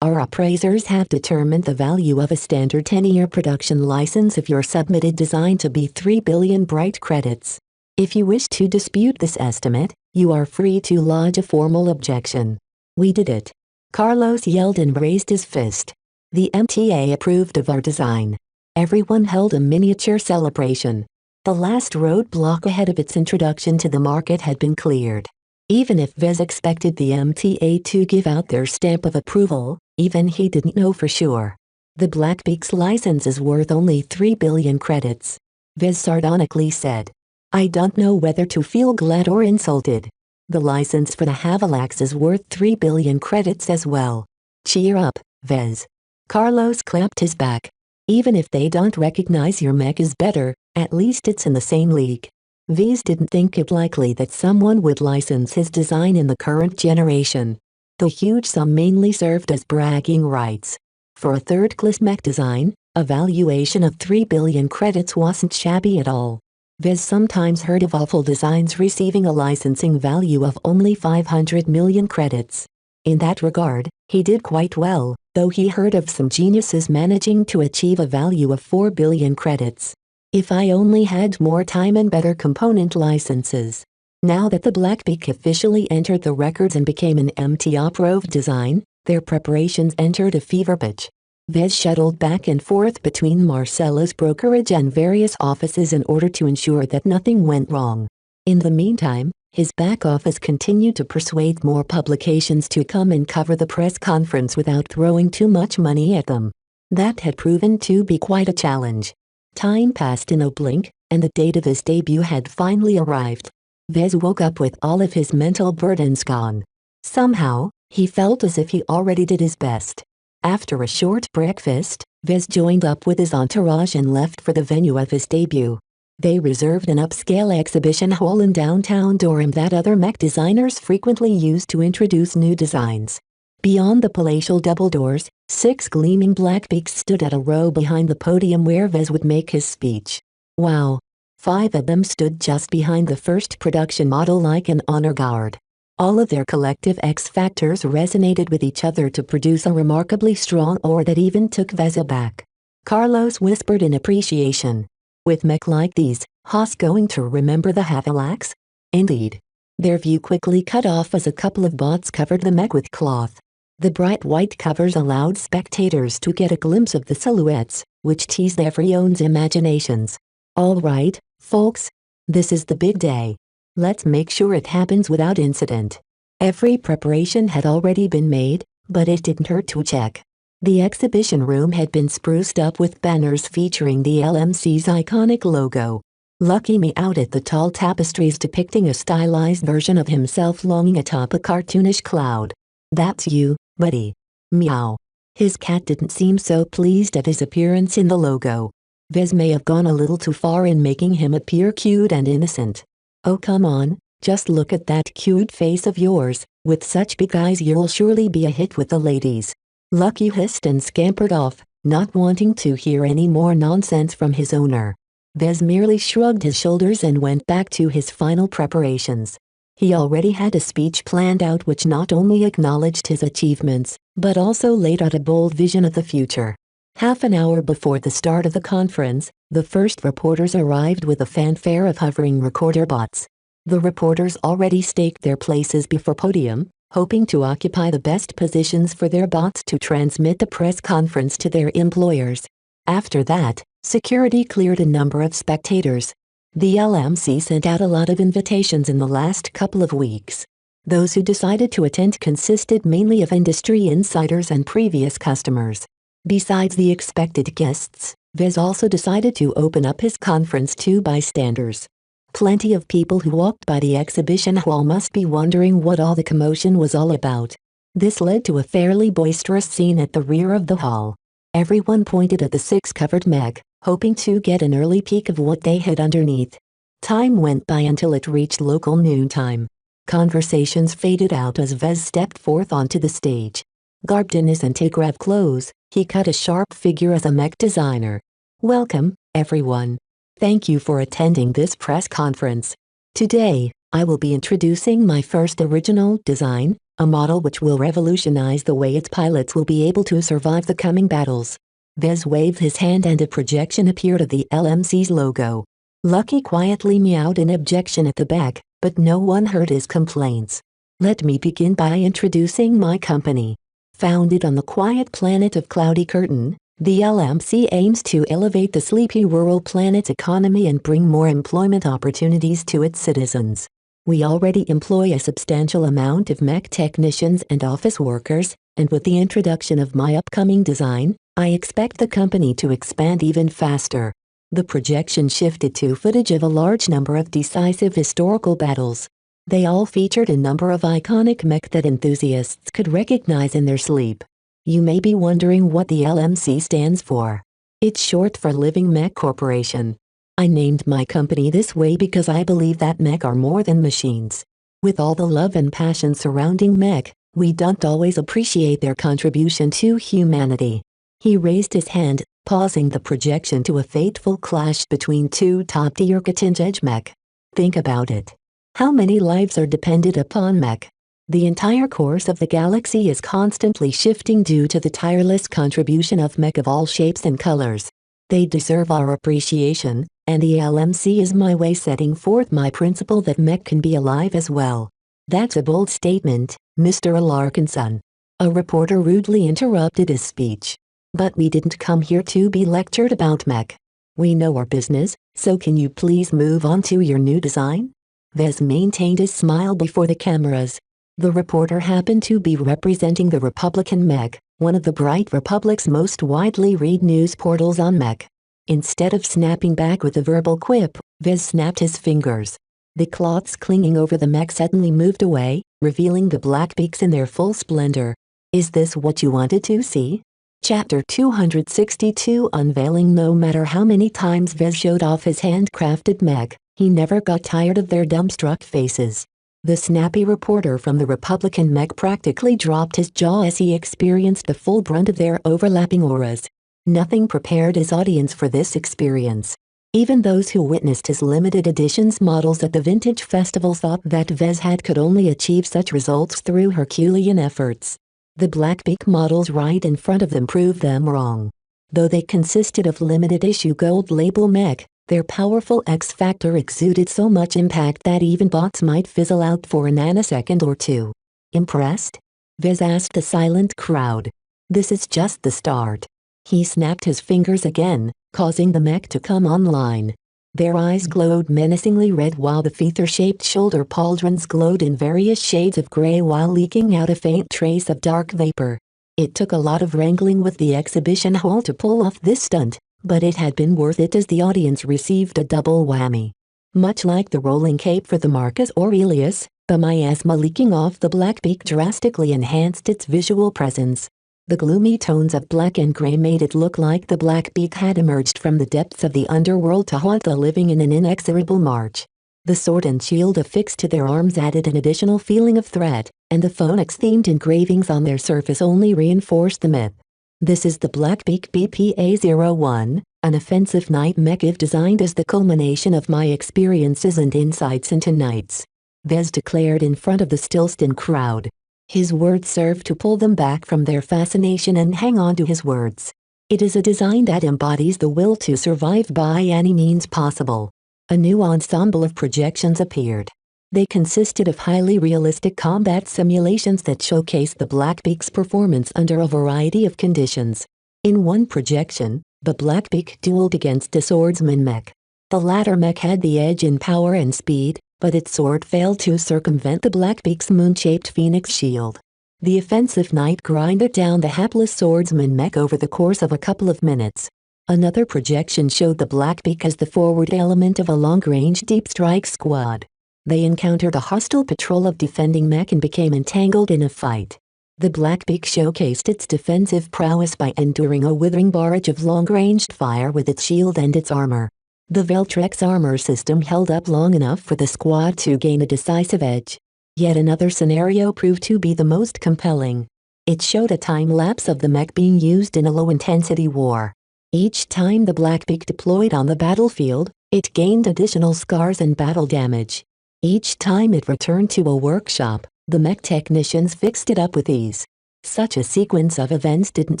Our appraisers have determined the value of a standard 10-year production license of your submitted design to be 3 billion bright credits. If you wish to dispute this estimate, you are free to lodge a formal objection. We did it. Carlos yelled and raised his fist. The MTA approved of our design. Everyone held a miniature celebration. The last roadblock ahead of its introduction to the market had been cleared. Even if Vez expected the MTA to give out their stamp of approval, even he didn't know for sure. The Blackbeak's license is worth only 3 billion credits. Vez sardonically said. I don't know whether to feel glad or insulted. The license for the Havilax is worth 3 billion credits as well. Cheer up, Vez. Carlos clapped his back. Even if they don't recognize your mech is better, at least it's in the same league. Vez didn't think it likely that someone would license his design in the current generation. The huge sum mainly served as bragging rights. For a third-class mech design, a valuation of 3 billion credits wasn't shabby at all. Vez sometimes heard of awful designs receiving a licensing value of only 500 million credits. In that regard, he did quite well, though he heard of some geniuses managing to achieve a value of 4 billion credits. If I only had more time and better component licenses. Now that the Blackbeak officially entered the records and became an MTA-approved design, their preparations entered a fever pitch. Vez shuttled back and forth between Marcella's brokerage and various offices in order to ensure that nothing went wrong. In the meantime, his back office continued to persuade more publications to come and cover the press conference without throwing too much money at them. That had proven to be quite a challenge. Time passed in a blink, and the date of his debut had finally arrived. Vez woke up with all of his mental burdens gone. Somehow, he felt as if he already did his best. After a short breakfast, Vez joined up with his entourage and left for the venue of his debut. They reserved an upscale exhibition hall in downtown Durham that other mech designers frequently used to introduce new designs. Beyond the palatial double doors, 6 gleaming Blackbeaks stood at a row behind the podium where Vez would make his speech. Wow! 5 of them stood just behind the first production model like an honor guard. All of their collective X-factors resonated with each other to produce a remarkably strong aura that even took Vez aback. Carlos whispered in appreciation. With mech like these, Haas going to remember the Havalax? Indeed. Their view quickly cut off as a couple of bots covered the mech with cloth. The bright white covers allowed spectators to get a glimpse of the silhouettes, which teased everyone's imaginations. All right, folks. This is the big day. Let's make sure it happens without incident. Every preparation had already been made, but it didn't hurt to check. The exhibition room had been spruced up with banners featuring the LMC's iconic logo. Lucky me out at the tall tapestries depicting a stylized version of himself longing atop a cartoonish cloud. That's you, buddy. Meow. His cat didn't seem so pleased at his appearance in the logo. Vez may have gone a little too far in making him appear cute and innocent. Oh come on, just look at that cute face of yours. With such big eyes you'll surely be a hit with the ladies. Lucky hissed and scampered off, not wanting to hear any more nonsense from his owner. Vez merely shrugged his shoulders and went back to his final preparations. He already had a speech planned out which not only acknowledged his achievements, but also laid out a bold vision of the future. Half an hour before the start of the conference, the first reporters arrived with a fanfare of hovering recorder bots. The reporters already staked their places before podium, hoping to occupy the best positions for their bots to transmit the press conference to their employers. After that, security cleared a number of spectators. The LMC sent out a lot of invitations in the last couple of weeks. Those who decided to attend consisted mainly of industry insiders and previous customers. Besides the expected guests, Vez also decided to open up his conference to bystanders. Plenty of people who walked by the exhibition hall must be wondering what all the commotion was all about. This led to a fairly boisterous scene at the rear of the hall. Everyone pointed at the six-covered mech, hoping to get an early peek of what they had underneath. Time went by until it reached local noontime. Conversations faded out as Vez stepped forth onto the stage. Garbed in his anti-grav clothes, he cut a sharp figure as a mech designer. Welcome, everyone. Thank you for attending this press conference. Today, I will be introducing my first original design, a model which will revolutionize the way its pilots will be able to survive the coming battles. Vez waved his hand and a projection appeared of the LMC's logo. Lucky quietly meowed in objection at the back, but no one heard his complaints. Let me begin by introducing my company. Founded on the quiet planet of Cloudy Curtain, the LMC aims to elevate the sleepy rural planet's economy and bring more employment opportunities to its citizens. We already employ a substantial amount of mech technicians and office workers, and with the introduction of my upcoming design, I expect the company to expand even faster. The projection shifted to footage of a large number of decisive historical battles. They all featured a number of iconic mech that enthusiasts could recognize in their sleep. You may be wondering what the LMC stands for. It's short for Living Mech Corporation. I named my company this way because I believe that mech are more than machines. With all the love and passion surrounding mech, we don't always appreciate their contribution to humanity. He raised his hand, pausing the projection to a fateful clash between two top-tier cutting-edge mech. Think about it. How many lives are dependent upon mech? The entire course of the galaxy is constantly shifting due to the tireless contribution of mech of all shapes and colors. They deserve our appreciation, and the LMC is my way setting forth my principle that mech can be alive as well. That's a bold statement, Mr. Alarkinson. A reporter rudely interrupted his speech. But we didn't come here to be lectured about mech. We know our business, so can you please move on to your new design? Vez maintained his smile before the cameras. The reporter happened to be representing the Republican Mech, one of the Bright Republic's most widely read news portals on mech. Instead of snapping back with a verbal quip, Vez snapped his fingers. The cloths clinging over the mech suddenly moved away, revealing the black beaks in their full splendor. Is this what you wanted to see? Chapter 262 Unveiling. No matter how many times Vez showed off his handcrafted mech, he never got tired of their dumbstruck faces. The snappy reporter from the Republican Mech practically dropped his jaw as he experienced the full brunt of their overlapping auras. Nothing prepared his audience for this experience. Even those who witnessed his limited editions models at the Vintage Festival thought that Vezhad could only achieve such results through Herculean efforts. The Blackbeak models right in front of them proved them wrong. Though they consisted of limited issue gold label mech, Their powerful X factor exuded so much impact that even bots might fizzle out for a nanosecond or two. Impressed? Vez asked the silent crowd. This is just the start. He snapped his fingers again, causing the mech to come online. Their eyes glowed menacingly red while the feather-shaped shoulder pauldrons glowed in various shades of gray while leaking out a faint trace of dark vapor. It took a lot of wrangling with the exhibition hall to pull off this stunt, but it had been worth it as the audience received a double whammy. Much like the rolling cape for the Marcus Aurelius, the miasma leaking off the black beak drastically enhanced its visual presence. The gloomy tones of black and gray made it look like the black beak had emerged from the depths of the underworld to haunt the living in an inexorable march. The sword and shield affixed to their arms added an additional feeling of threat, and the phoenix-themed engravings on their surface only reinforced the myth. This is the Blackbeak BPA-01, an offensive night mech designed as the culmination of my experiences and insights into nights. Vez declared in front of the still-stunned crowd. His words served to pull them back from their fascination and hang on to his words. It is a design that embodies the will to survive by any means possible. A new ensemble of projections appeared. They consisted of highly realistic combat simulations that showcased the Blackbeak's performance under a variety of conditions. In one projection, the Blackbeak dueled against a swordsman mech. The latter mech had the edge in power and speed, but its sword failed to circumvent the Blackbeak's moon-shaped phoenix shield. The offensive knight grinded down the hapless swordsman mech over the course of a couple of minutes. Another projection showed the Blackbeak as the forward element of a long-range deep strike squad. They encountered a hostile patrol of defending mech and became entangled in a fight. The Blackbeak showcased its defensive prowess by enduring a withering barrage of long-ranged fire with its shield and its armor. The Veltrex armor system held up long enough for the squad to gain a decisive edge. Yet another scenario proved to be the most compelling. It showed a time-lapse of the mech being used in a low-intensity war. Each time the Blackbeak deployed on the battlefield, it gained additional scars and battle damage. Each time it returned to a workshop, the mech technicians fixed it up with ease. Such a sequence of events didn't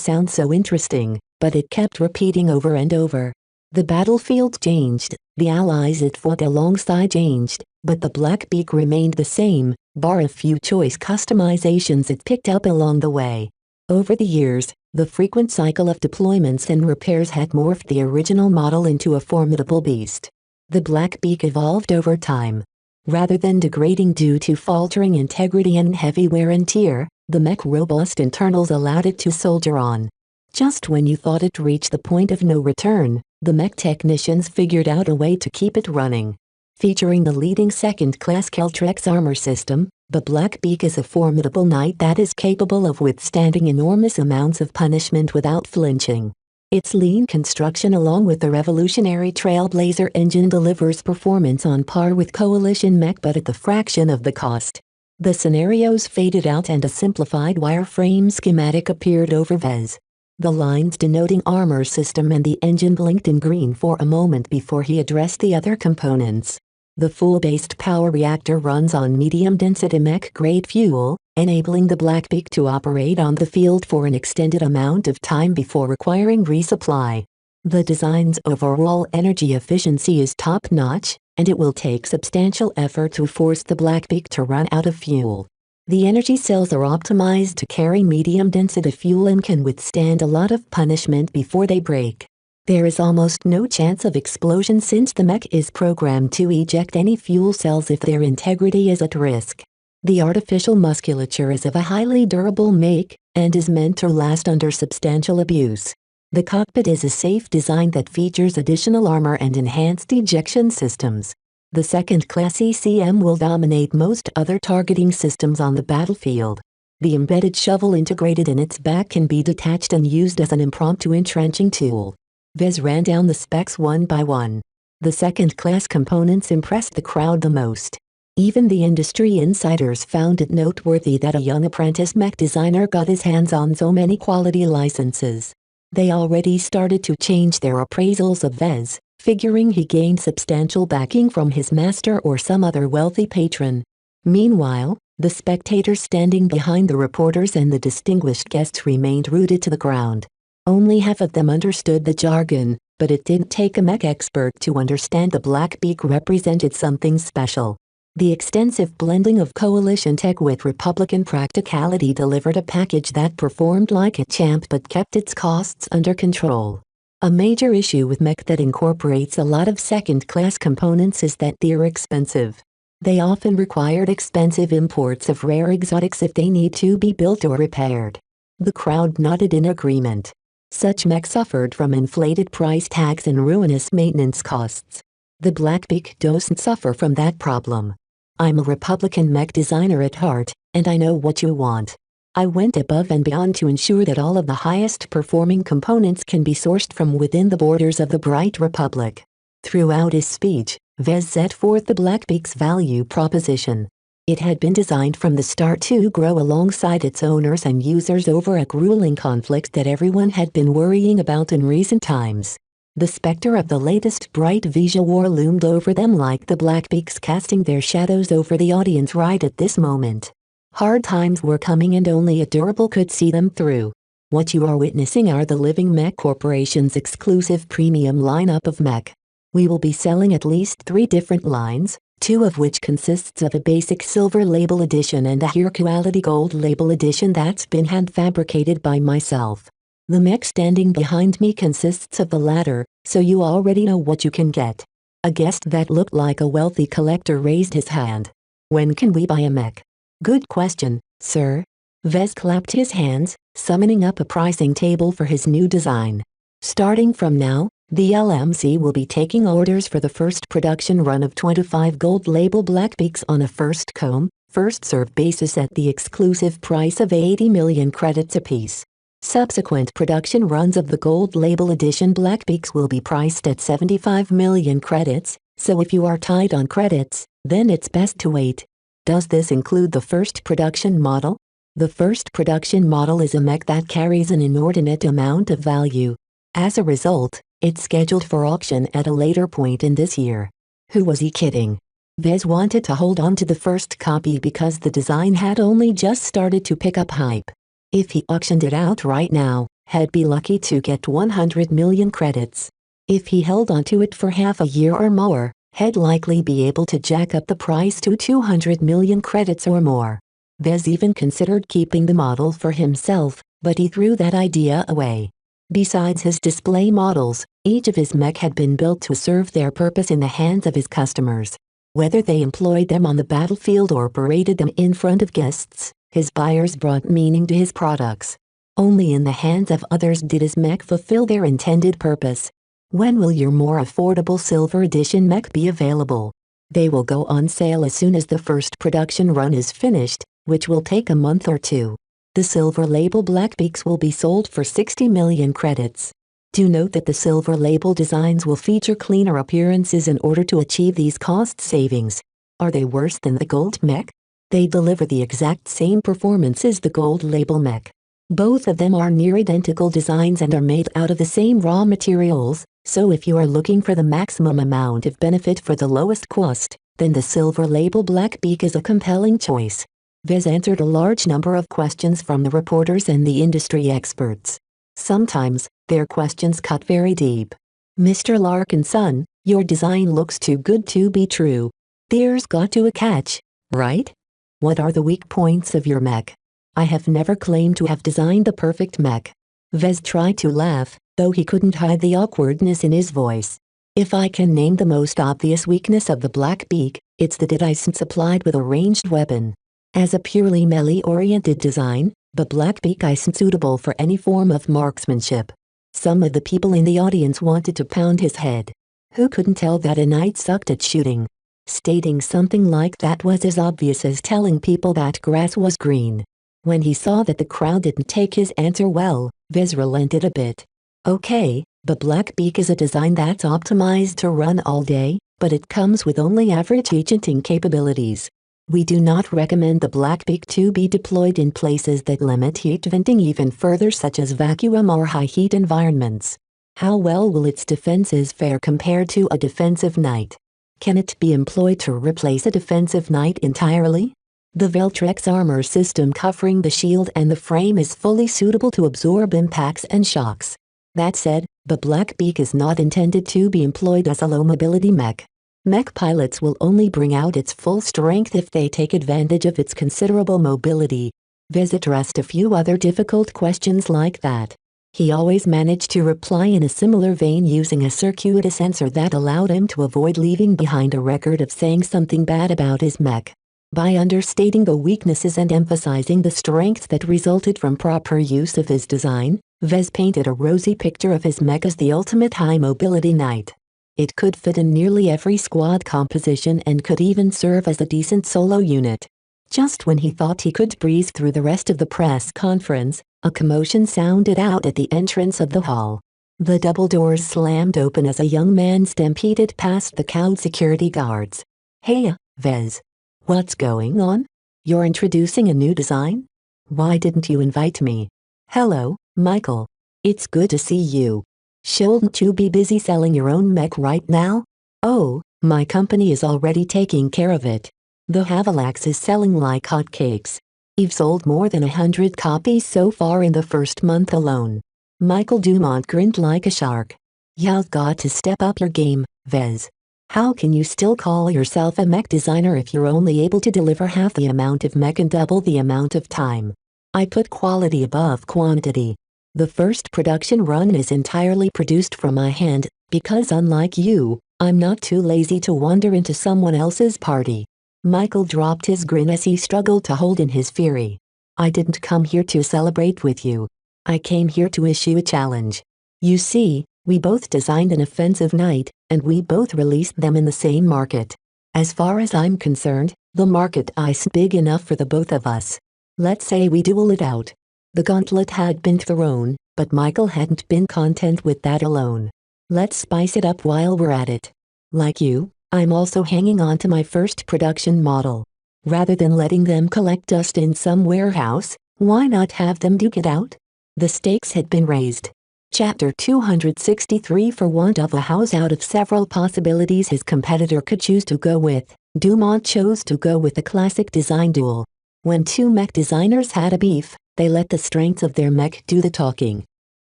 sound so interesting, but it kept repeating over and over. The battlefield changed, the allies it fought alongside changed, but the Blackbeak remained the same, bar a few choice customizations it picked up along the way. Over the years, the frequent cycle of deployments and repairs had morphed the original model into a formidable beast. The Blackbeak evolved over time. Rather than degrading due to faltering integrity and heavy wear and tear, the mech's robust internals allowed it to soldier on. Just when you thought it reached the point of no return, the mech technicians figured out a way to keep it running. Featuring the leading second-class Keltrex armor system, the Blackbeak is a formidable knight that is capable of withstanding enormous amounts of punishment without flinching. Its lean construction along with the revolutionary Trailblazer engine delivers performance on par with Coalition mech but at the fraction of the cost. The scenarios faded out and a simplified wireframe schematic appeared over Vez. The lines denoting armor system and the engine blinked in green for a moment before he addressed the other components. The full-based power reactor runs on medium-density mech-grade fuel, enabling the Blackbeak to operate on the field for an extended amount of time before requiring resupply. The design's overall energy efficiency is top-notch, and it will take substantial effort to force the Blackbeak to run out of fuel. The energy cells are optimized to carry medium-density fuel and can withstand a lot of punishment before they break. There is almost no chance of explosion since the mech is programmed to eject any fuel cells if their integrity is at risk. The artificial musculature is of a highly durable make, and is meant to last under substantial abuse. The cockpit is a safe design that features additional armor and enhanced ejection systems. The second-class ECM will dominate most other targeting systems on the battlefield. The embedded shovel integrated in its back can be detached and used as an impromptu entrenching tool. Vez ran down the specs one by one. The second-class components impressed the crowd the most. Even the industry insiders found it noteworthy that a young apprentice mech designer got his hands on so many quality licenses. They already started to change their appraisals of Vez, figuring he gained substantial backing from his master or some other wealthy patron. Meanwhile, the spectators standing behind the reporters and the distinguished guests remained rooted to the ground. Only half of them understood the jargon, but it didn't take a mech expert to understand the Blackbeak represented something special. The extensive blending of coalition tech with Republican practicality delivered a package that performed like a champ but kept its costs under control. A major issue with mech that incorporates a lot of second-class components is that they're expensive. They often required expensive imports of rare exotics if they need to be built or repaired. The crowd nodded in agreement. Such mech suffered from inflated price tags and ruinous maintenance costs. The Blackbeak doesn't suffer from that problem. I'm a Republican mech designer at heart, and I know what you want. I went above and beyond to ensure that all of the highest performing components can be sourced from within the borders of the Bright Republic. Throughout his speech, Vez set forth the Blackbeak's value proposition. It had been designed from the start to grow alongside its owners and users over a grueling conflict that everyone had been worrying about in recent times. The specter of the latest Bright visual war loomed over them like the Blackbeaks casting their shadows over the audience right at this moment. Hard times were coming and only a durable could see them through. What you are witnessing are the Living Mech Corporation's exclusive premium lineup of mech. We will be selling at least 3 different lines, 2 of which consists of a basic silver label edition and a higher quality gold label edition that's been hand fabricated by myself. The mech standing behind me consists of the latter, so you already know what you can get. A guest that looked like a wealthy collector raised his hand. When can we buy a mech? Good question, sir. Vez clapped his hands, summoning up a pricing table for his new design. Starting from now, the LMC will be taking orders for the first production run of 25 gold label Blackbeaks on a first come, first served basis at the exclusive price of 80 million credits apiece. Subsequent production runs of the gold label edition Blackbeaks will be priced at 75 million credits, so if you are tight on credits, then it's best to wait. Does this include the first production model? The first production model is a mech that carries an inordinate amount of value. As a result, it's scheduled for auction at a later point in this year. Who was he kidding? Vez wanted to hold on to the first copy because the design had only just started to pick up hype. If he auctioned it out right now, he'd be lucky to get 100 million credits. If he held onto it for half a year or more, he'd likely be able to jack up the price to 200 million credits or more. Vez even considered keeping the model for himself, but he threw that idea away. Besides his display models, each of his mech had been built to serve their purpose in the hands of his customers. Whether they employed them on the battlefield or paraded them in front of guests, his buyers brought meaning to his products. Only in the hands of others did his mech fulfill their intended purpose. When will your more affordable Silver Edition mech be available? They will go on sale as soon as the first production run is finished, which will take a month or 2. The Silver Label Blackbeaks will be sold for 60 million credits. Do note that the Silver Label designs will feature cleaner appearances in order to achieve these cost savings. Are they worse than the Gold mech? They deliver the exact same performance as the Gold Label mech. Both of them are near identical designs and are made out of the same raw materials, so if you are looking for the maximum amount of benefit for the lowest cost, then the Silver Label Blackbeak is a compelling choice. Vez answered a large number of questions from the reporters and the industry experts. Sometimes, their questions cut very deep. Mr. Larkinson, your design looks too good to be true. There's got to a catch, right? What are the weak points of your mech? I have never claimed to have designed the perfect mech. Vez tried to laugh, though he couldn't hide the awkwardness in his voice. If I can name the most obvious weakness of the Blackbeak, it's that it isn't supplied with a ranged weapon. As a purely melee-oriented design, the Blackbeak isn't suitable for any form of marksmanship. Some of the people in the audience wanted to pound his head. Who couldn't tell that a knight sucked at shooting? Stating something like that was as obvious as telling people that grass was green. When he saw that the crowd didn't take his answer well, Vez relented a bit. Okay, the Blackbeak is a design that's optimized to run all day, but it comes with only average agenting capabilities. We do not recommend the Blackbeak to be deployed in places that limit heat venting even further, such as vacuum or high heat environments. How well will its defenses fare compared to a defensive knight? Can it be employed to replace a defensive knight entirely? The Veltrex armor system covering the shield and the frame is fully suitable to absorb impacts and shocks. That said, the Blackbeak is not intended to be employed as a low-mobility mech. Mech pilots will only bring out its full strength if they take advantage of its considerable mobility. Vez addressed a few other difficult questions like that. He always managed to reply in a similar vein using a circuitous answer that allowed him to avoid leaving behind a record of saying something bad about his mech. By understating the weaknesses and emphasizing the strength that resulted from proper use of his design, Vez painted a rosy picture of his mech as the ultimate high-mobility knight. It could fit in nearly every squad composition and could even serve as a decent solo unit. Just when he thought he could breeze through the rest of the press conference, a commotion sounded out at the entrance of the hall. The double doors slammed open as a young man stampeded past the cowed security guards. "Hey, Vez. What's going on? You're introducing a new design? Why didn't you invite me?" "Hello, Michael. It's good to see you. Shouldn't you be busy selling your own mech right now?" "Oh, my company is already taking care of it. The Havalax is selling like hotcakes. We've sold more than 100 copies so far in the first month alone." Michael Dumont grinned like a shark. "You've got to step up your game, Vez. How can you still call yourself a mech designer if you're only able to deliver half the amount of mech in double the amount of time?" "I put quality above quantity. The first production run is entirely produced from my hand, because unlike you, I'm not too lazy to wander into someone else's party." Michael dropped his grin as he struggled to hold in his fury. "I didn't come here to celebrate with you. I came here to issue a challenge. You see, we both designed an offensive knight, and we both released them in the same market. As far as I'm concerned, the market is big enough for the both of us. Let's say we duel it out." The gauntlet had been thrown, but Michael hadn't been content with that alone. "Let's spice it up while we're at it. Like you, I'm also hanging on to my first production model. Rather than letting them collect dust in some warehouse, why not have them duke it out?" The stakes had been raised. Chapter 263. For want of a house out of several possibilities his competitor could choose to go with, Dumont chose to go with a classic design duel. When two mech designers had a beef, they let the strengths of their mech do the talking.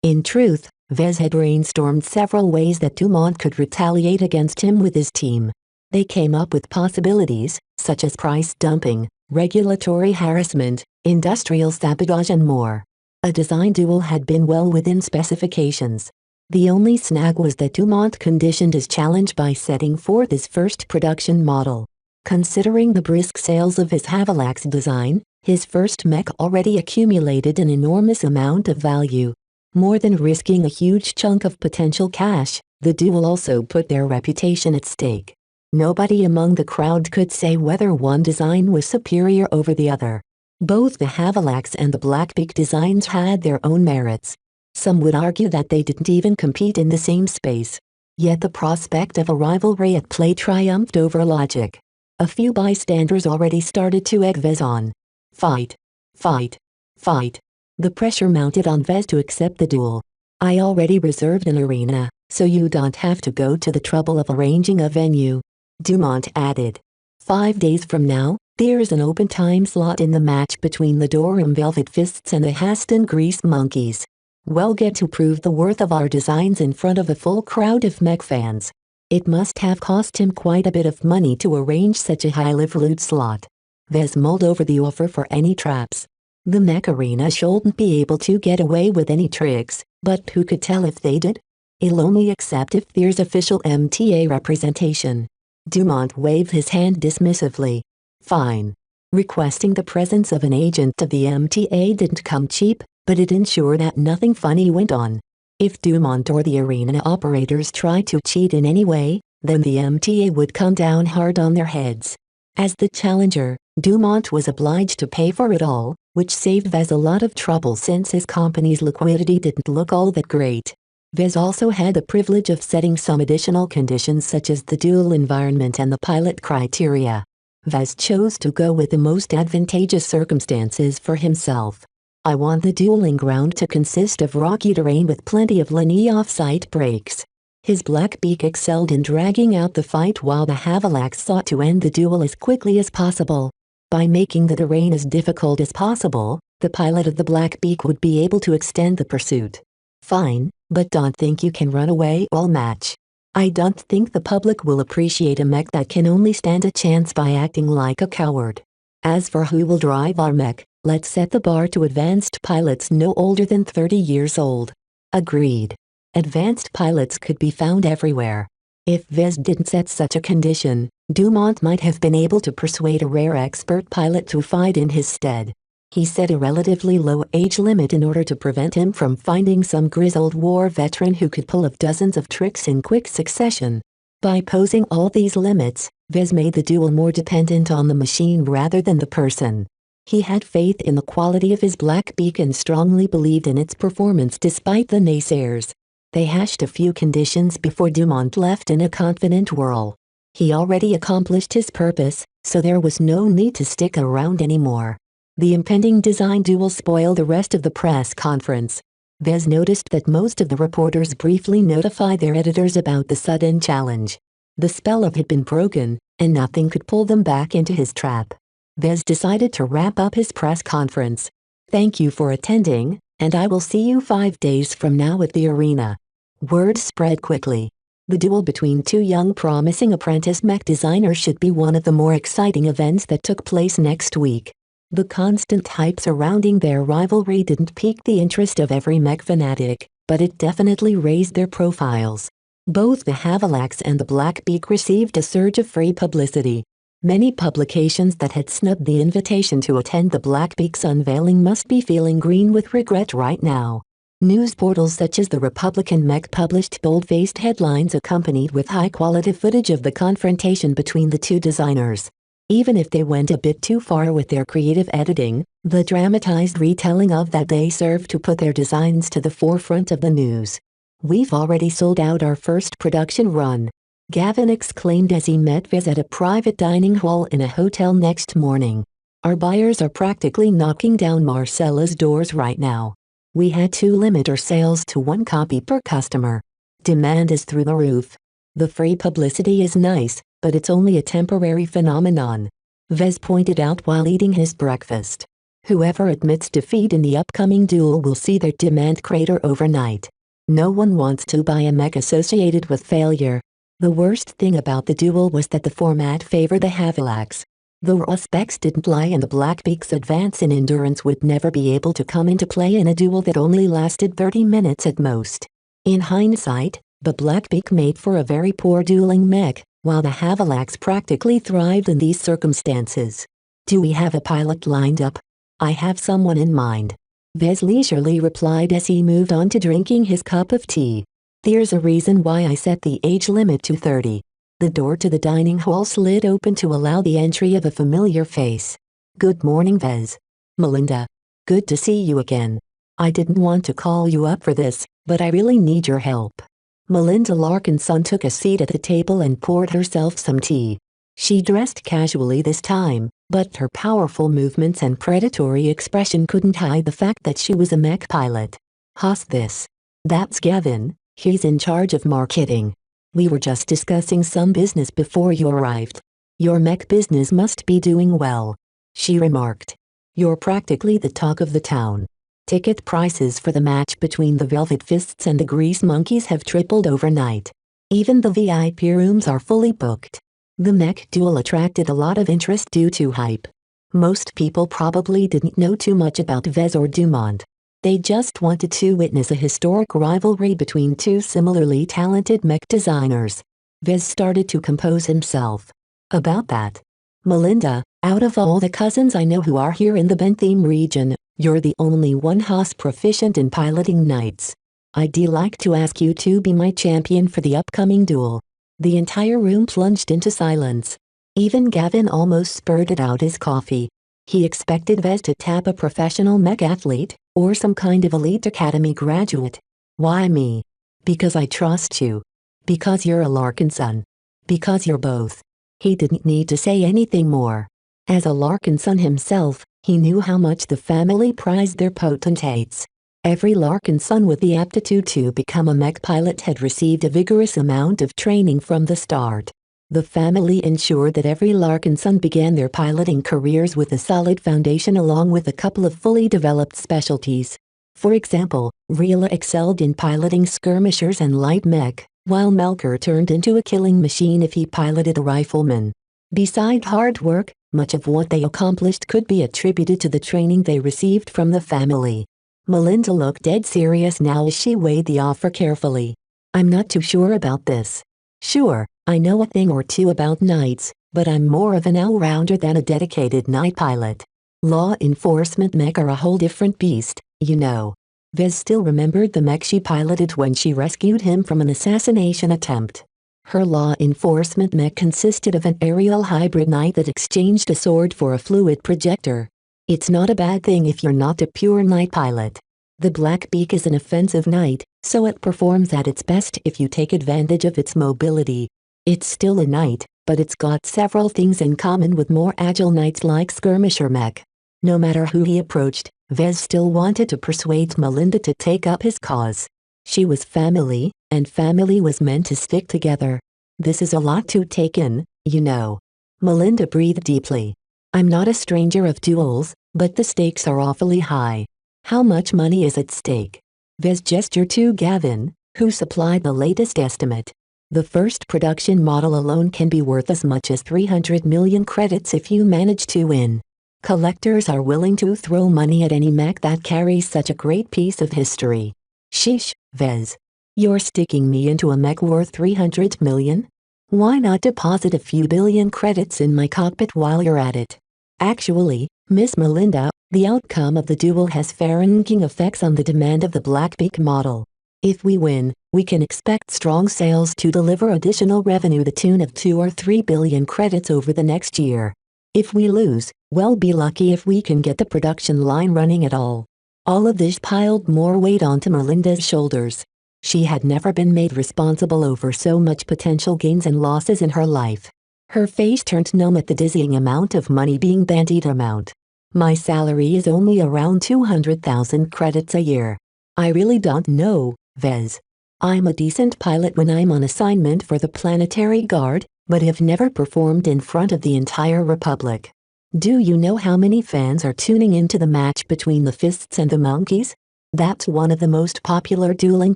In truth, Vez had brainstormed several ways that Dumont could retaliate against him with his team. They came up with possibilities, such as price dumping, regulatory harassment, industrial sabotage and more. A design duel had been well within specifications. The only snag was that Dumont conditioned his challenge by setting forth his first production model. Considering the brisk sales of his Havalax design, his first mech already accumulated an enormous amount of value. More than risking a huge chunk of potential cash, the duel also put their reputation at stake. Nobody among the crowd could say whether one design was superior over the other. Both the Havalax and the Blackbeak designs had their own merits. Some would argue that they didn't even compete in the same space. Yet the prospect of a rivalry at play triumphed over logic. A few bystanders already started to egg Vez on. "Fight! Fight! Fight!" The pressure mounted on Vez to accept the duel. "I already reserved an arena, so you don't have to go to the trouble of arranging a venue," Dumont added. 5 days from now, there's an open time slot in the match between the Durham Velvet Fists and the Haston Grease Monkeys. We'll get to prove the worth of our designs in front of a full crowd of mech fans." It must have cost him quite a bit of money to arrange such a highlivalued slot. Vez mulled over the offer for any traps. The mech arena shouldn't be able to get away with any tricks, but who could tell if they did? "He'll only accept if there's official MTA representation." Dumont waved his hand dismissively. "Fine." Requesting the presence of an agent of the MTA didn't come cheap, but it ensured that nothing funny went on. If Dumont or the arena operators tried to cheat in any way, then the MTA would come down hard on their heads. As the challenger, Dumont was obliged to pay for it all, which saved Vez a lot of trouble since his company's liquidity didn't look all that great. Vez also had the privilege of setting some additional conditions such as the dual environment and the pilot criteria. Vez chose to go with the most advantageous circumstances for himself. "I want the dueling ground to consist of rocky terrain with plenty of linear off-site breaks." His Blackbeak excelled in dragging out the fight while the Havalax sought to end the duel as quickly as possible. By making the terrain as difficult as possible, the pilot of the Blackbeak would be able to extend the pursuit. Fine, but don't think you can run away all match. I don't think the public will appreciate a mech that can only stand a chance by acting like a coward. As for who will drive our mech, let's set the bar to advanced pilots no older than 30 years old. Agreed. Advanced pilots could be found everywhere. If Vez didn't set such a condition, Dumont might have been able to persuade a rare expert pilot to fight in his stead. He set a relatively low age limit in order to prevent him from finding some grizzled war veteran who could pull off dozens of tricks in quick succession. By posing all these limits, Vez made the duel more dependent on the machine rather than the person. He had faith in the quality of his black beak and strongly believed in its performance despite the naysayers. They hashed a few conditions before Dumont left in a confident whirl. He already accomplished his purpose, so there was no need to stick around anymore. The impending design duel spoiled the rest of the press conference. Vez noticed that most of the reporters briefly notified their editors about the sudden challenge. The spell had been broken, and nothing could pull them back into his trap. Vez decided to wrap up his press conference. Thank you for attending, and I will see you 5 days from now at the arena. Word spread quickly. The duel between two young promising apprentice mech designers should be one of the more exciting events that took place next week. The constant hype surrounding their rivalry didn't pique the interest of every mech fanatic, but it definitely raised their profiles. Both the Havilax and the Blackbeak received a surge of free publicity. Many publications that had snubbed the invitation to attend the Blackbeak's unveiling must be feeling green with regret right now. News portals such as the Republican Mech published bold-faced headlines accompanied with high-quality footage of the confrontation between the two designers. Even if they went a bit too far with their creative editing, the dramatized retelling of that day served to put their designs to the forefront of the news. We've already sold out our first production run, Gavin exclaimed as he met Vez at a private dining hall in a hotel next morning. Our buyers are practically knocking down Marcella's doors right now. We had to limit our sales to 1 copy per customer. Demand is through the roof. The free publicity is nice, but it's only a temporary phenomenon, Vez pointed out while eating his breakfast. Whoever admits defeat in the upcoming duel will see their demand crater overnight. No one wants to buy a mech associated with failure. The worst thing about the duel was that the format favored the Havilax. The raw specs didn't lie and the Blackbeak's advance in endurance would never be able to come into play in a duel that only lasted 30 minutes at most. In hindsight, the Blackbeak made for a very poor dueling mech, while the Havilax practically thrived in these circumstances. Do we have a pilot lined up? I have someone in mind, Vez leisurely replied as he moved on to drinking his cup of tea. There's a reason why I set the age limit to 30. The door to the dining hall slid open to allow the entry of a familiar face. Good morning, Vez. Melinda. Good to see you again. I didn't want to call you up for this, but I really need your help. Melinda Larkinson took a seat at the table and poured herself some tea. She dressed casually this time, but her powerful movements and predatory expression couldn't hide the fact that she was a mech pilot. Who's this? That's Gavin, he's in charge of marketing. We were just discussing some business before you arrived. Your mech business must be doing well, she remarked. You're practically the talk of the town. Ticket prices for the match between the Velvet Fists and the Grease Monkeys have tripled overnight. Even the VIP rooms are fully booked. The mech duel attracted a lot of interest due to hype. Most people probably didn't know too much about Vez or Dumont. They just wanted to witness a historic rivalry between two similarly talented mech designers. Vez started to compose himself. About that, Melinda, out of all the cousins I know who are here in the Bentham region, you're the only one who's proficient in piloting knights. I'd like to ask you to be my champion for the upcoming duel. The entire room plunged into silence. Even Gavin almost spurted out his coffee. He expected Vez to tap a professional mech athlete, or some kind of elite academy graduate. Why me? Because I trust you. Because you're a Larkinson. Because you're both. He didn't need to say anything more. As a Larkinson himself, he knew how much the family prized their potentates. Every Larkinson with the aptitude to become a mech pilot had received a vigorous amount of training from the start. The family ensured that every Larkinson began their piloting careers with a solid foundation along with a couple of fully developed specialties. For example, Rila excelled in piloting skirmishers and light mech, while Melker turned into a killing machine if he piloted a rifleman. Beside hard work, much of what they accomplished could be attributed to the training they received from the family. Melinda looked dead serious now as she weighed the offer carefully. I'm not too sure about this. Sure, I know a thing or two about knights, but I'm more of an all-rounder than a dedicated night pilot. Law enforcement mech are a whole different beast, you know. Vez still remembered the mech she piloted when she rescued him from an assassination attempt. Her law enforcement mech consisted of an aerial hybrid knight that exchanged a sword for a fluid projector. It's not a bad thing if you're not a pure night pilot. The Blackbeak is an offensive knight, so it performs at its best if you take advantage of its mobility. It's still a knight, but it's got several things in common with more agile knights like Skirmisher Mech. No matter who he approached, Vez still wanted to persuade Melinda to take up his cause. She was family, and family was meant to stick together. This is a lot to take in, you know. Melinda breathed deeply. I'm not a stranger of duels, but the stakes are awfully high. How much money is at stake? Vez gestured to Gavin, who supplied the latest estimate. The first production model alone can be worth as much as 300 million credits if you manage to win. Collectors are willing to throw money at any mech that carries such a great piece of history. Sheesh, Vez. You're sticking me into a mech worth 300 million? Why not deposit a few billion credits in my cockpit while you're at it? Actually, Miss Melinda, the outcome of the duel has far-reaching effects on the demand of the Blackbeak model. If we win, we can expect strong sales to deliver additional revenue to the tune of 2 or 3 billion credits over the next year. If we lose, we'll be lucky if we can get the production line running at all. All of this piled more weight onto Melinda's shoulders. She had never been made responsible over so much potential gains and losses in her life. Her face turned numb at the dizzying amount of money being bandied around. My salary is only around 200,000 credits a year. I really don't know, Vez. I'm a decent pilot when I'm on assignment for the Planetary Guard, but have never performed in front of the entire Republic. Do you know how many fans are tuning into the match between the Fists and the Monkeys? That's one of the most popular dueling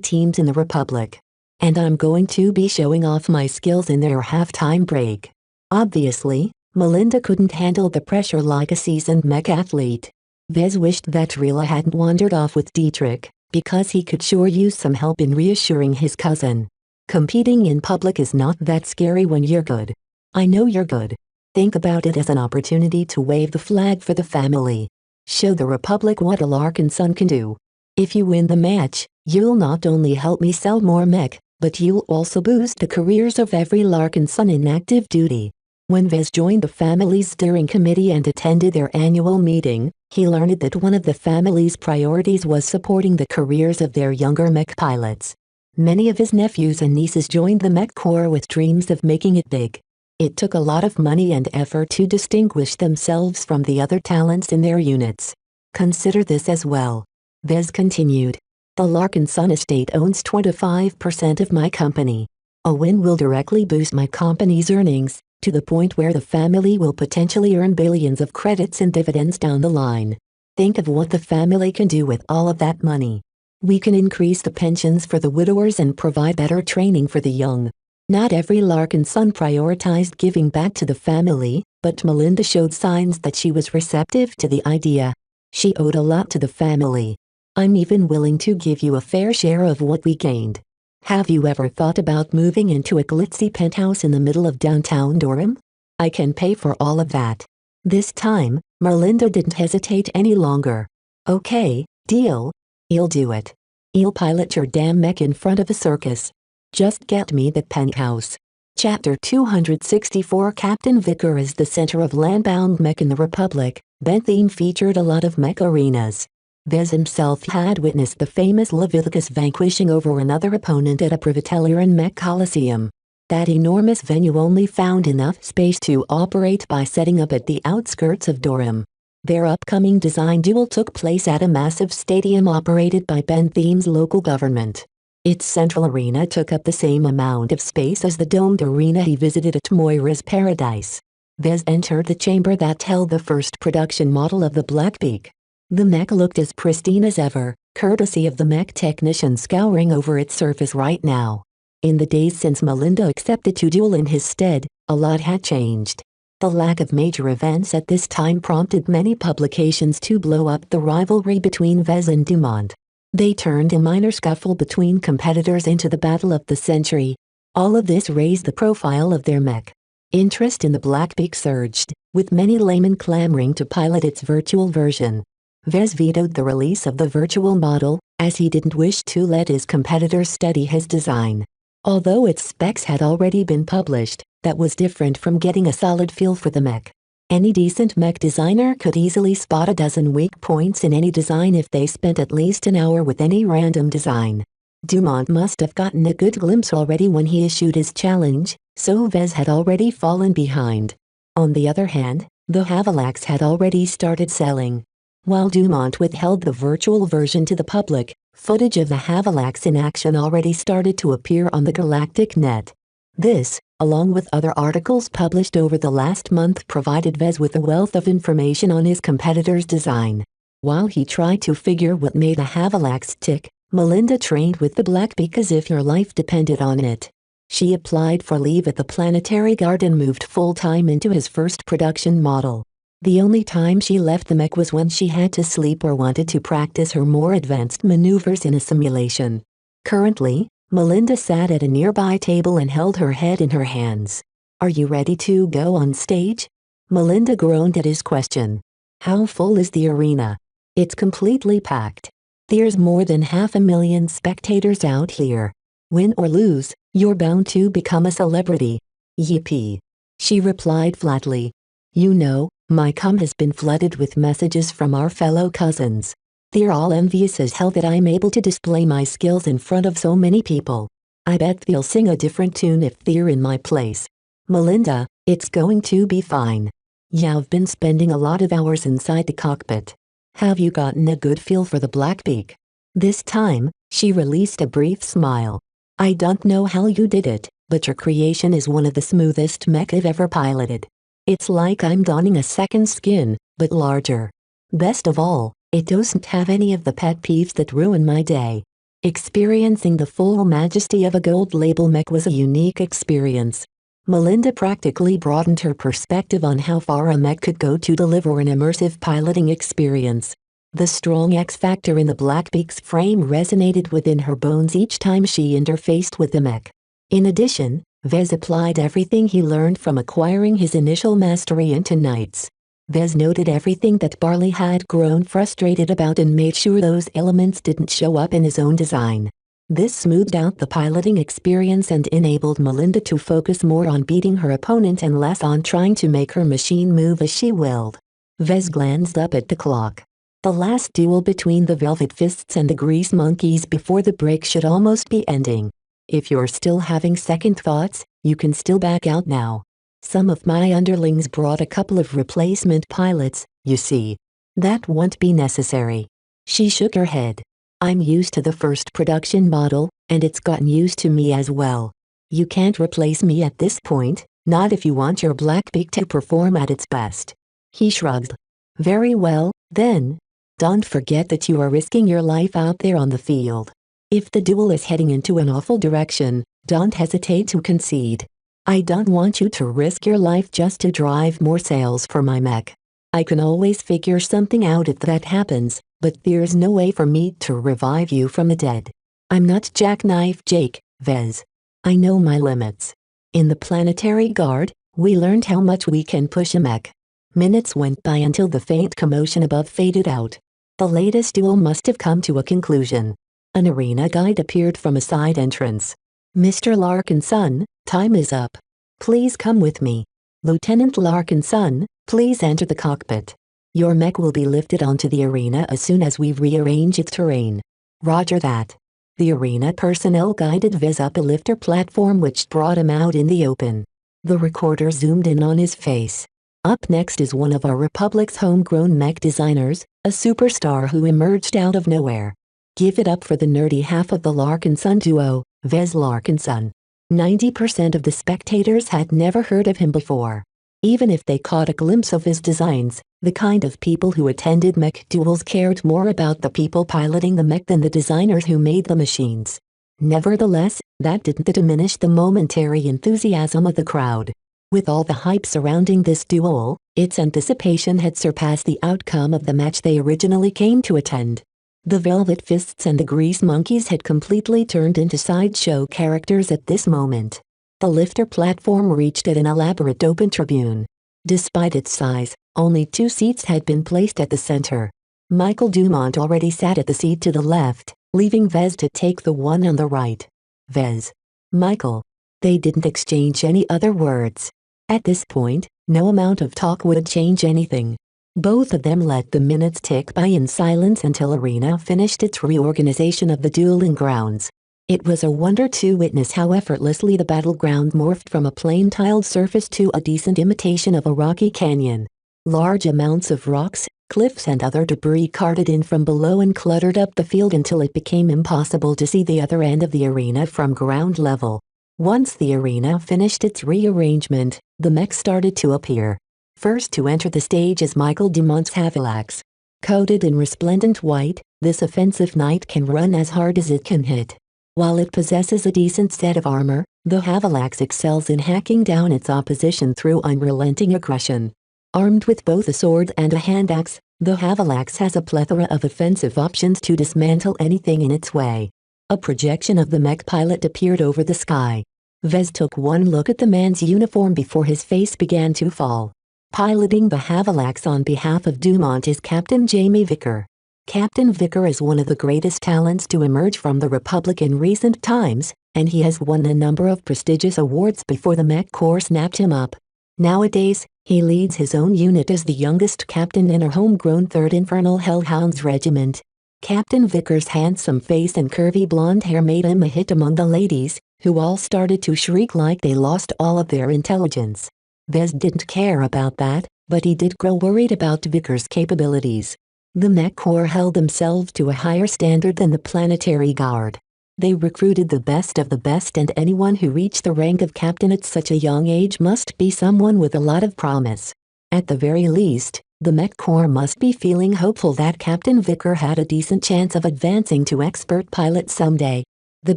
teams in the Republic. And I'm going to be showing off my skills in their halftime break. Obviously, Melinda couldn't handle the pressure like a seasoned mech athlete. Vez wished that Rila hadn't wandered off with Dietrich, because he could sure use some help in reassuring his cousin. Competing in public is not that scary when you're good. I know you're good. Think about it as an opportunity to wave the flag for the family. Show the Republic what a Larkin son can do. If you win the match, you'll not only help me sell more mech, but you'll also boost the careers of every Larkin son in active duty. When Vez joined the family's steering committee and attended their annual meeting, he learned that one of the family's priorities was supporting the careers of their younger mech pilots. Many of his nephews and nieces joined the mech corps with dreams of making it big. It took a lot of money and effort to distinguish themselves from the other talents in their units. Consider this as well. Vez continued. The Larkin Son estate owns 25% of my company. A win will directly boost my company's earnings, to the point where the family will potentially earn billions of credits and dividends down the line. Think of what the family can do with all of that money. We can increase the pensions for the widowers and provide better training for the young. Not every Larkin son prioritized giving back to the family, but Melinda showed signs that she was receptive to the idea. She owed a lot to the family. I'm even willing to give you a fair share of what we gained. Have you ever thought about moving into a glitzy penthouse in the middle of downtown Durham? I can pay for all of that. This time, Melinda didn't hesitate any longer. Okay, deal. I'll do it. I'll pilot your damn mech in front of a circus. Just get me the penthouse. Chapter 264 Captain Vicar is the center of landbound mech in the Republic. Bentheme featured a lot of mech arenas. Vez himself had witnessed the famous Leviticus vanquishing over another opponent at a Privitelian mech coliseum. That enormous venue only found enough space to operate by setting up at the outskirts of Durham. Their upcoming design duel took place at a massive stadium operated by Bentheme's local government. Its central arena took up the same amount of space as the domed arena he visited at Moira's Paradise. Vez entered the chamber that held the first production model of the Blackbeak. The mech looked as pristine as ever, courtesy of the mech technician scouring over its surface right now. In the days since Melinda accepted to duel in his stead, a lot had changed. The lack of major events at this time prompted many publications to blow up the rivalry between Vez and Dumont. They turned a minor scuffle between competitors into the battle of the century. All of this raised the profile of their mech. Interest in the Blackbeak surged, with many laymen clamoring to pilot its virtual version. Vez vetoed the release of the virtual model, as he didn't wish to let his competitors study his design. Although its specs had already been published, that was different from getting a solid feel for the mech. Any decent mech designer could easily spot a dozen weak points in any design if they spent at least an hour with any random design. Dumont must have gotten a good glimpse already when he issued his challenge, so Vez had already fallen behind. On the other hand, the Havalax had already started selling. While Dumont withheld the virtual version to the public, footage of the Havalax in action already started to appear on the galactic net. This, along with other articles published over the last month, provided Vez with a wealth of information on his competitor's design. While he tried to figure what made a Havalax tick, Melinda trained with the Blackbeak as if her life depended on it. She applied for leave at the Planetary Guard and moved full-time into his first production model. The only time she left the mech was when she had to sleep or wanted to practice her more advanced maneuvers in a simulation. Currently, Melinda sat at a nearby table and held her head in her hands. "Are you ready to go on stage?" Melinda groaned at his question. "How full is the arena?" "It's completely packed. There's more than 500,000 spectators out here. Win or lose, you're bound to become a celebrity." "Yippee," she replied flatly. "You know, my com has been flooded with messages from our fellow cousins. They're all envious as hell that I'm able to display my skills in front of so many people. I bet they'll sing a different tune if they're in my place." "Melinda, it's going to be fine. You've been spending a lot of hours inside the cockpit. Have you gotten a good feel for the Blackbeak?" This time, she released a brief smile. "I don't know how you did it, but your creation is one of the smoothest mech I've ever piloted. It's like I'm donning a second skin, but larger. Best of all, it doesn't have any of the pet peeves that ruin my day." Experiencing the full majesty of a gold label mech was a unique experience. Melinda practically broadened her perspective on how far a mech could go to deliver an immersive piloting experience. The strong X factor in the Blackbeak's frame resonated within her bones each time she interfaced with the mech. In addition, Vez applied everything he learned from acquiring his initial mastery into Knights. Vez noted everything that Barley had grown frustrated about and made sure those elements didn't show up in his own design. This smoothed out the piloting experience and enabled Melinda to focus more on beating her opponent and less on trying to make her machine move as she willed. Vez glanced up at the clock. The last duel between the Velvet Fists and the Grease Monkeys before the break should almost be ending. If you're still having second thoughts, you can still back out now. Some of my underlings brought a couple of replacement pilots, you see. That won't be necessary." She shook her head. "I'm used to the first production model, and it's gotten used to me as well. You can't replace me at this point, not if you want your Blackbeak to perform at its best." He shrugged. "Very well, then. Don't forget that you are risking your life out there on the field. If the duel is heading into an awful direction, don't hesitate to concede. I don't want you to risk your life just to drive more sales for my mech. I can always figure something out if that happens, but there's no way for me to revive you from the dead. I'm not Jackknife Jake, Vez. I know my limits. In the Planetary Guard, we learned how much we can push a mech." Minutes went by until the faint commotion above faded out. The latest duel must have come to a conclusion. An arena guide appeared from a side entrance. "Mr. Larkinson, time is up. Please come with me. Lieutenant Larkinson, please enter the cockpit. Your mech will be lifted onto the arena as soon as we rearrange its terrain." "Roger that." The arena personnel guided Vez up a lifter platform which brought him out in the open. The recorder zoomed in on his face. Up next is one of our Republic's homegrown mech designers, a superstar who emerged out of nowhere. Give it up for the nerdy half of the Larkinson duo, Vez Larkinson. 90% of the spectators had never heard of him before. Even if they caught a glimpse of his designs, the kind of people who attended mech duels cared more about the people piloting the mech than the designers who made the machines. Nevertheless, that didn't diminish the momentary enthusiasm of the crowd. With all the hype surrounding this duel, its anticipation had surpassed the outcome of the match they originally came to attend. The Velvet Fists and the Grease Monkeys had completely turned into sideshow characters at this moment. The lifter platform reached at an elaborate open tribune. Despite its size, only 2 seats had been placed at the center. Michael Dumont already sat at the seat to the left, leaving Vez to take the one on the right. Vez. Michael. They didn't exchange any other words. At this point, no amount of talk would change anything. Both of them let the minutes tick by in silence until Arena finished its reorganization of the dueling grounds. It was a wonder to witness how effortlessly the battleground morphed from a plain tiled surface to a decent imitation of a rocky canyon. Large amounts of rocks, cliffs and other debris carted in from below and cluttered up the field until it became impossible to see the other end of the arena from ground level. Once the arena finished its rearrangement, the mechs started to appear. First to enter the stage is Michael Dumont's Havalax. Coated in resplendent white, this offensive knight can run as hard as it can hit. While it possesses a decent set of armor, the Havalax excels in hacking down its opposition through unrelenting aggression. Armed with both a sword and a hand axe, the Havalax has a plethora of offensive options to dismantle anything in its way. A projection of the mech pilot appeared over the sky. Vez took one look at the man's uniform before his face began to fall. Piloting the Havalax on behalf of Dumont is Captain Jamie Vicker. Captain Vicker is one of the greatest talents to emerge from the Republic in recent times, and he has won a number of prestigious awards before the Mech Corps snapped him up. Nowadays, he leads his own unit as the youngest captain in a homegrown 3rd Infernal Hellhounds Regiment. Captain Vicker's handsome face and curvy blonde hair made him a hit among the ladies, who all started to shriek like they lost all of their intelligence. Vez didn't care about that, but he did grow worried about Vicker's capabilities. The Mech Corps held themselves to a higher standard than the Planetary Guard. They recruited the best of the best, and anyone who reached the rank of captain at such a young age must be someone with a lot of promise. At the very least, the Mech Corps must be feeling hopeful that Captain Vicker had a decent chance of advancing to expert pilot someday. The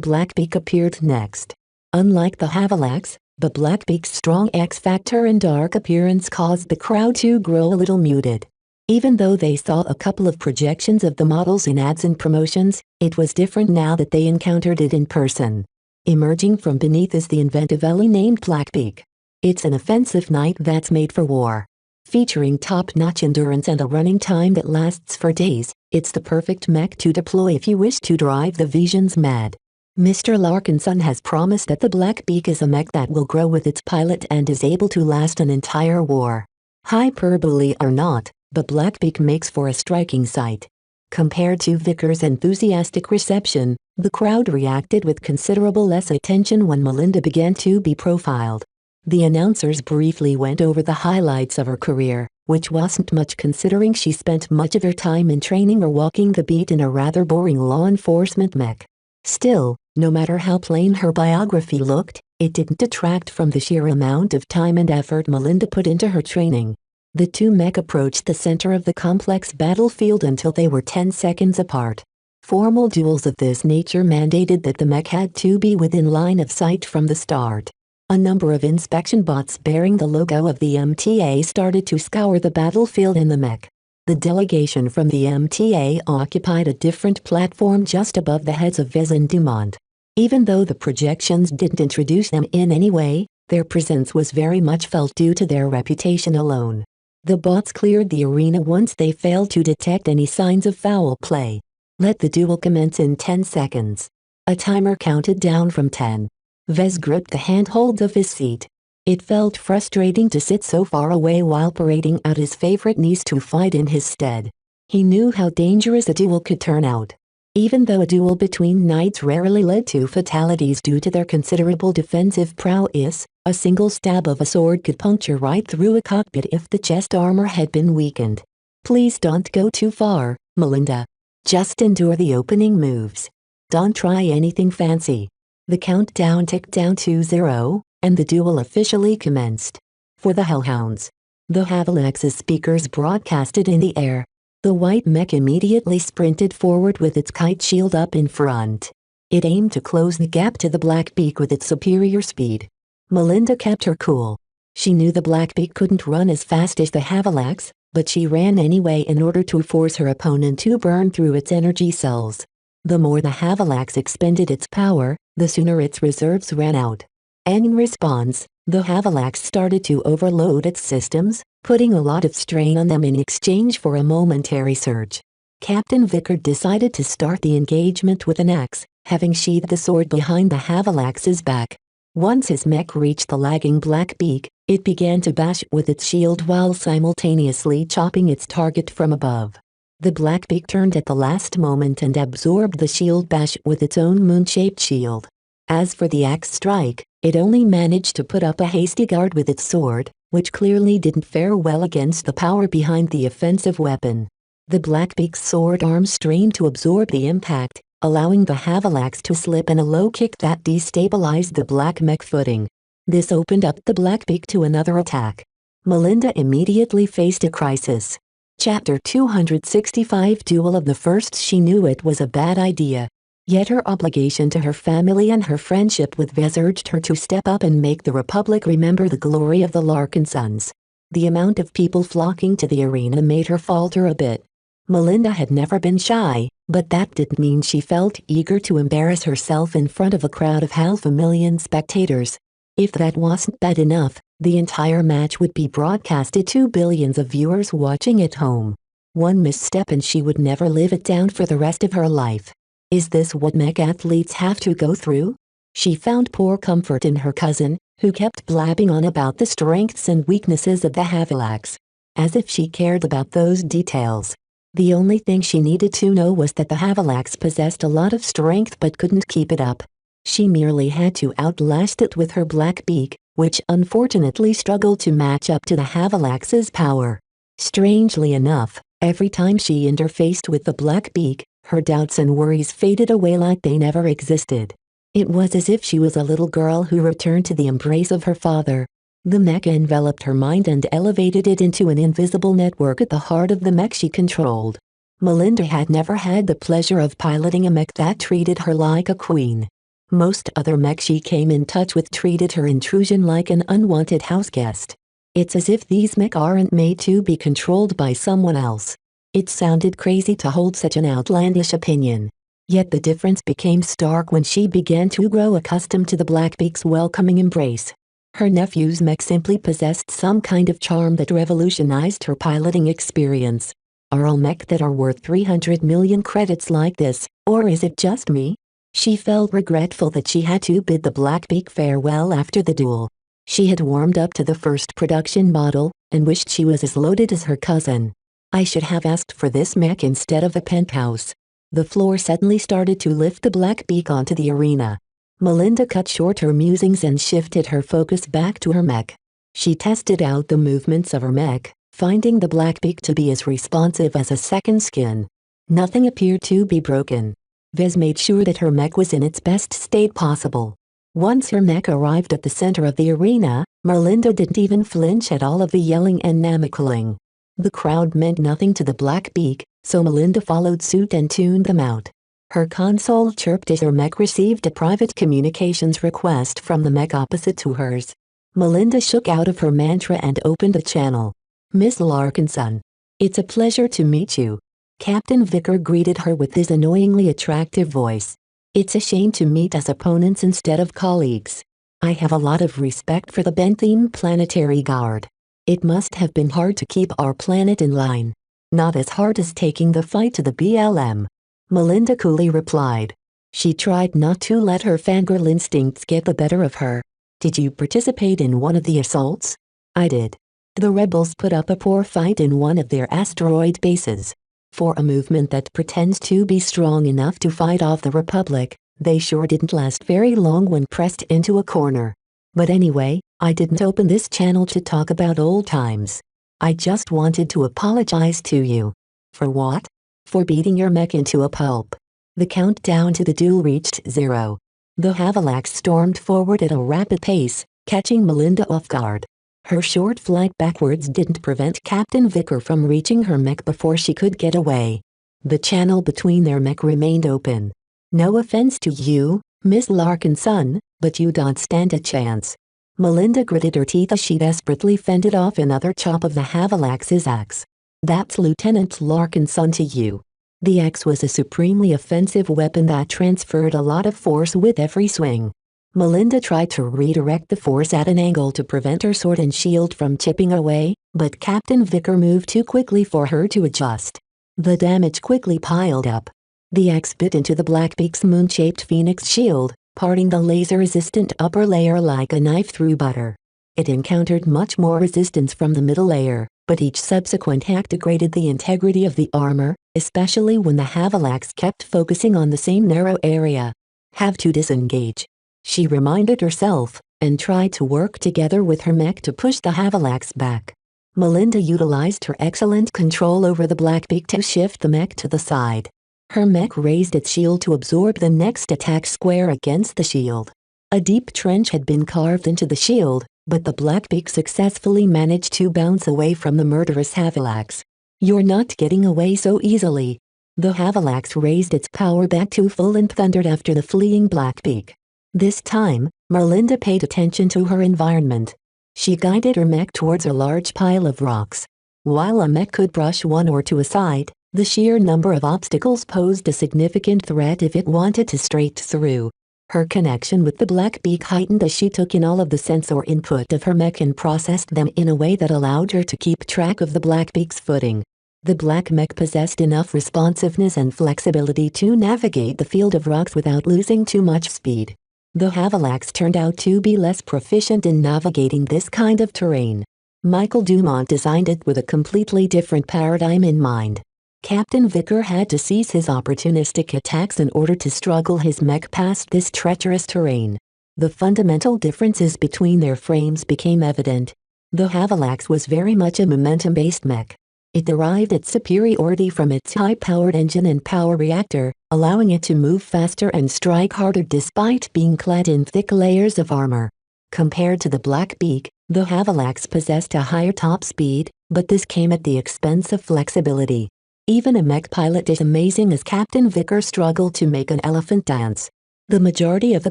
Blackbeak appeared next. Unlike the Havalax, the Blackbeak's strong X-factor and dark appearance caused the crowd to grow a little muted. Even though they saw a couple of projections of the models in ads and promotions, it was different now that they encountered it in person. Emerging from beneath is the inventively named Blackbeak. It's an offensive knight that's made for war. Featuring top-notch endurance and a running time that lasts for days, it's the perfect mech to deploy if you wish to drive the Visions mad. Mr. Larkinson has promised that the Blackbeak is a mech that will grow with its pilot and is able to last an entire war. Hyperbole or not, the Blackbeak makes for a striking sight. Compared to Vicker's enthusiastic reception, the crowd reacted with considerable less attention when Melinda began to be profiled. The announcers briefly went over the highlights of her career, which wasn't much considering she spent much of her time in training or walking the beat in a rather boring law enforcement mech. Still, no matter how plain her biography looked, it didn't detract from the sheer amount of time and effort Melinda put into her training. The two mech approached the center of the complex battlefield until they were 10 seconds apart. Formal duels of this nature mandated that the mech had to be within line of sight from the start. A number of inspection bots bearing the logo of the MTA started to scour the battlefield in the mech. The delegation from the MTA occupied a different platform just above the heads of Vez and Dumont. Even though the projections didn't introduce them in any way, their presence was very much felt due to their reputation alone. The bots cleared the arena once they failed to detect any signs of foul play. Let the duel commence in 10 seconds. A timer counted down from 10. Vez gripped the handholds of his seat. It felt frustrating to sit so far away while parading out his favorite niece to fight in his stead. He knew how dangerous a duel could turn out. Even though a duel between knights rarely led to fatalities due to their considerable defensive prowess, a single stab of a sword could puncture right through a cockpit if the chest armor had been weakened. Please don't go too far, Melinda. Just endure the opening moves. Don't try anything fancy. The countdown ticked down to 0, and the duel officially commenced. For the hellhounds. The Havalax's speakers broadcasted in the air. The white mech immediately sprinted forward with its kite shield up in front. It aimed to close the gap to the Blackbeak with its superior speed. Melinda kept her cool. She knew the Blackbeak couldn't run as fast as the Havalax, but she ran anyway in order to force her opponent to burn through its energy cells. The more the Havalax expended its power, the sooner its reserves ran out. And in response, the Havalax started to overload its systems, putting a lot of strain on them in exchange for a momentary surge. Captain Vickers decided to start the engagement with an axe, having sheathed the sword behind the Havalax's back. Once his mech reached the lagging Blackbeak, it began to bash with its shield while simultaneously chopping its target from above. The Blackbeak turned at the last moment and absorbed the shield bash with its own moon-shaped shield. As for the axe strike, it only managed to put up a hasty guard with its sword, which clearly didn't fare well against the power behind the offensive weapon. The Blackbeak's sword arm strained to absorb the impact, allowing the Havalax to slip in a low kick that destabilized the Black mech footing. This opened up the Blackbeak to another attack. Melinda immediately faced a crisis. Chapter 265 Duel of the Firsts. She knew it was a bad idea. Yet her obligation to her family and her friendship with Vez urged her to step up and make the Republic remember the glory of the Larkinsons. The amount of people flocking to the arena made her falter a bit. Melinda had never been shy, but that didn't mean she felt eager to embarrass herself in front of a crowd of 500,000 spectators. If that wasn't bad enough, the entire match would be broadcasted to billions of viewers watching at home. One misstep and she would never live it down for the rest of her life. Is this what mech athletes have to go through? She found poor comfort in her cousin, who kept blabbing on about the strengths and weaknesses of the Havalax. As if she cared about those details. The only thing she needed to know was that the Havalax possessed a lot of strength but couldn't keep it up. She merely had to outlast it with her Blackbeak, which unfortunately struggled to match up to the Havalax's power. Strangely enough, every time she interfaced with the Blackbeak, her doubts and worries faded away like they never existed. It was as if she was a little girl who returned to the embrace of her father. The mech enveloped her mind and elevated it into an invisible network at the heart of the mech she controlled. Melinda had never had the pleasure of piloting a mech that treated her like a queen. Most other mech she came in touch with treated her intrusion like an unwanted houseguest. It's as if these mech aren't made to be controlled by someone else. It sounded crazy to hold such an outlandish opinion. Yet the difference became stark when she began to grow accustomed to the Blackbeak's welcoming embrace. Her nephew's mech simply possessed some kind of charm that revolutionized her piloting experience. Are all mech that are worth 300 million credits like this, or is it just me? She felt regretful that she had to bid the Blackbeak farewell after the duel. She had warmed up to the first production model, and wished she was as loaded as her cousin. I should have asked for this mech instead of a penthouse. The floor suddenly started to lift the Blackbeak onto the arena. Melinda cut short her musings and shifted her focus back to her mech. She tested out the movements of her mech, finding the Blackbeak to be as responsive as a second skin. Nothing appeared to be broken. Vez made sure that her mech was in its best state possible. Once her mech arrived at the center of the arena, Melinda didn't even flinch at all of the yelling and namakiling. The crowd meant nothing to the Blackbeak, so Melinda followed suit and tuned them out. Her console chirped as her mech received a private communications request from the mech opposite to hers. Melinda shook out of her mantra and opened the channel. Miss Larkinson. It's a pleasure to meet you. Captain Vickers greeted her with his annoyingly attractive voice. It's a shame to meet as opponents instead of colleagues. I have a lot of respect for the Bentham Planetary Guard. It must have been hard to keep our planet in line. Not as hard as taking the fight to the BLM. Melinda coolly replied. She tried not to let her fangirl instincts get the better of her. Did you participate in one of the assaults? I did. The rebels put up a poor fight in one of their asteroid bases. For a movement that pretends to be strong enough to fight off the Republic, they sure didn't last very long when pressed into a corner. But anyway, I didn't open this channel to talk about old times. I just wanted to apologize to you. For what? For beating your mech into a pulp. The countdown to the duel reached 0. The Havalax stormed forward at a rapid pace, catching Melinda off guard. Her short flight backwards didn't prevent Captain Vicker from reaching her mech before she could get away. The channel between their mech remained open. "No offense to you, Miss Larkinson, but you don't stand a chance." Melinda gritted her teeth as she desperately fended off another chop of the Havilax's axe. "That's Lieutenant Larkinson to you." The axe was a supremely offensive weapon that transferred a lot of force with every swing. Melinda tried to redirect the force at an angle to prevent her sword and shield from chipping away, but Captain Vicker moved too quickly for her to adjust. The damage quickly piled up. The axe bit into the Blackbeak's moon-shaped phoenix shield, parting the laser-resistant upper layer like a knife through butter. It encountered much more resistance from the middle layer, but each subsequent hack degraded the integrity of the armor, especially when the Havilax kept focusing on the same narrow area. "Have to disengage," she reminded herself, and tried to work together with her mech to push the Havilax back. Melinda utilized her excellent control over the Blackbeak to shift the mech to the side. Her mech raised its shield to absorb the next attack square against the shield. A deep trench had been carved into the shield, but the Blackbeak successfully managed to bounce away from the murderous Havilax. "You're not getting away so easily." The Havilax raised its power back to full and thundered after the fleeing Blackbeak. This time, Melinda paid attention to her environment. She guided her mech towards a large pile of rocks. While a mech could brush one or two aside, the sheer number of obstacles posed a significant threat if it wanted to straight through. Her connection with the Blackbeak heightened as she took in all of the sensor input of her mech and processed them in a way that allowed her to keep track of the Blackbeak's footing. The Black mech possessed enough responsiveness and flexibility to navigate the field of rocks without losing too much speed. The Havilax turned out to be less proficient in navigating this kind of terrain. Michael Dumont designed it with a completely different paradigm in mind. Captain Vicker had to cease his opportunistic attacks in order to struggle his mech past this treacherous terrain. The fundamental differences between their frames became evident. The Havilax was very much a momentum-based mech. It derived its superiority from its high-powered engine and power reactor, allowing it to move faster and strike harder despite being clad in thick layers of armor. Compared to the Blackbeak, the Havilax possessed a higher top speed, but this came at the expense of flexibility. Even a mech pilot as amazing as Captain Vicker struggled to make an elephant dance. The majority of the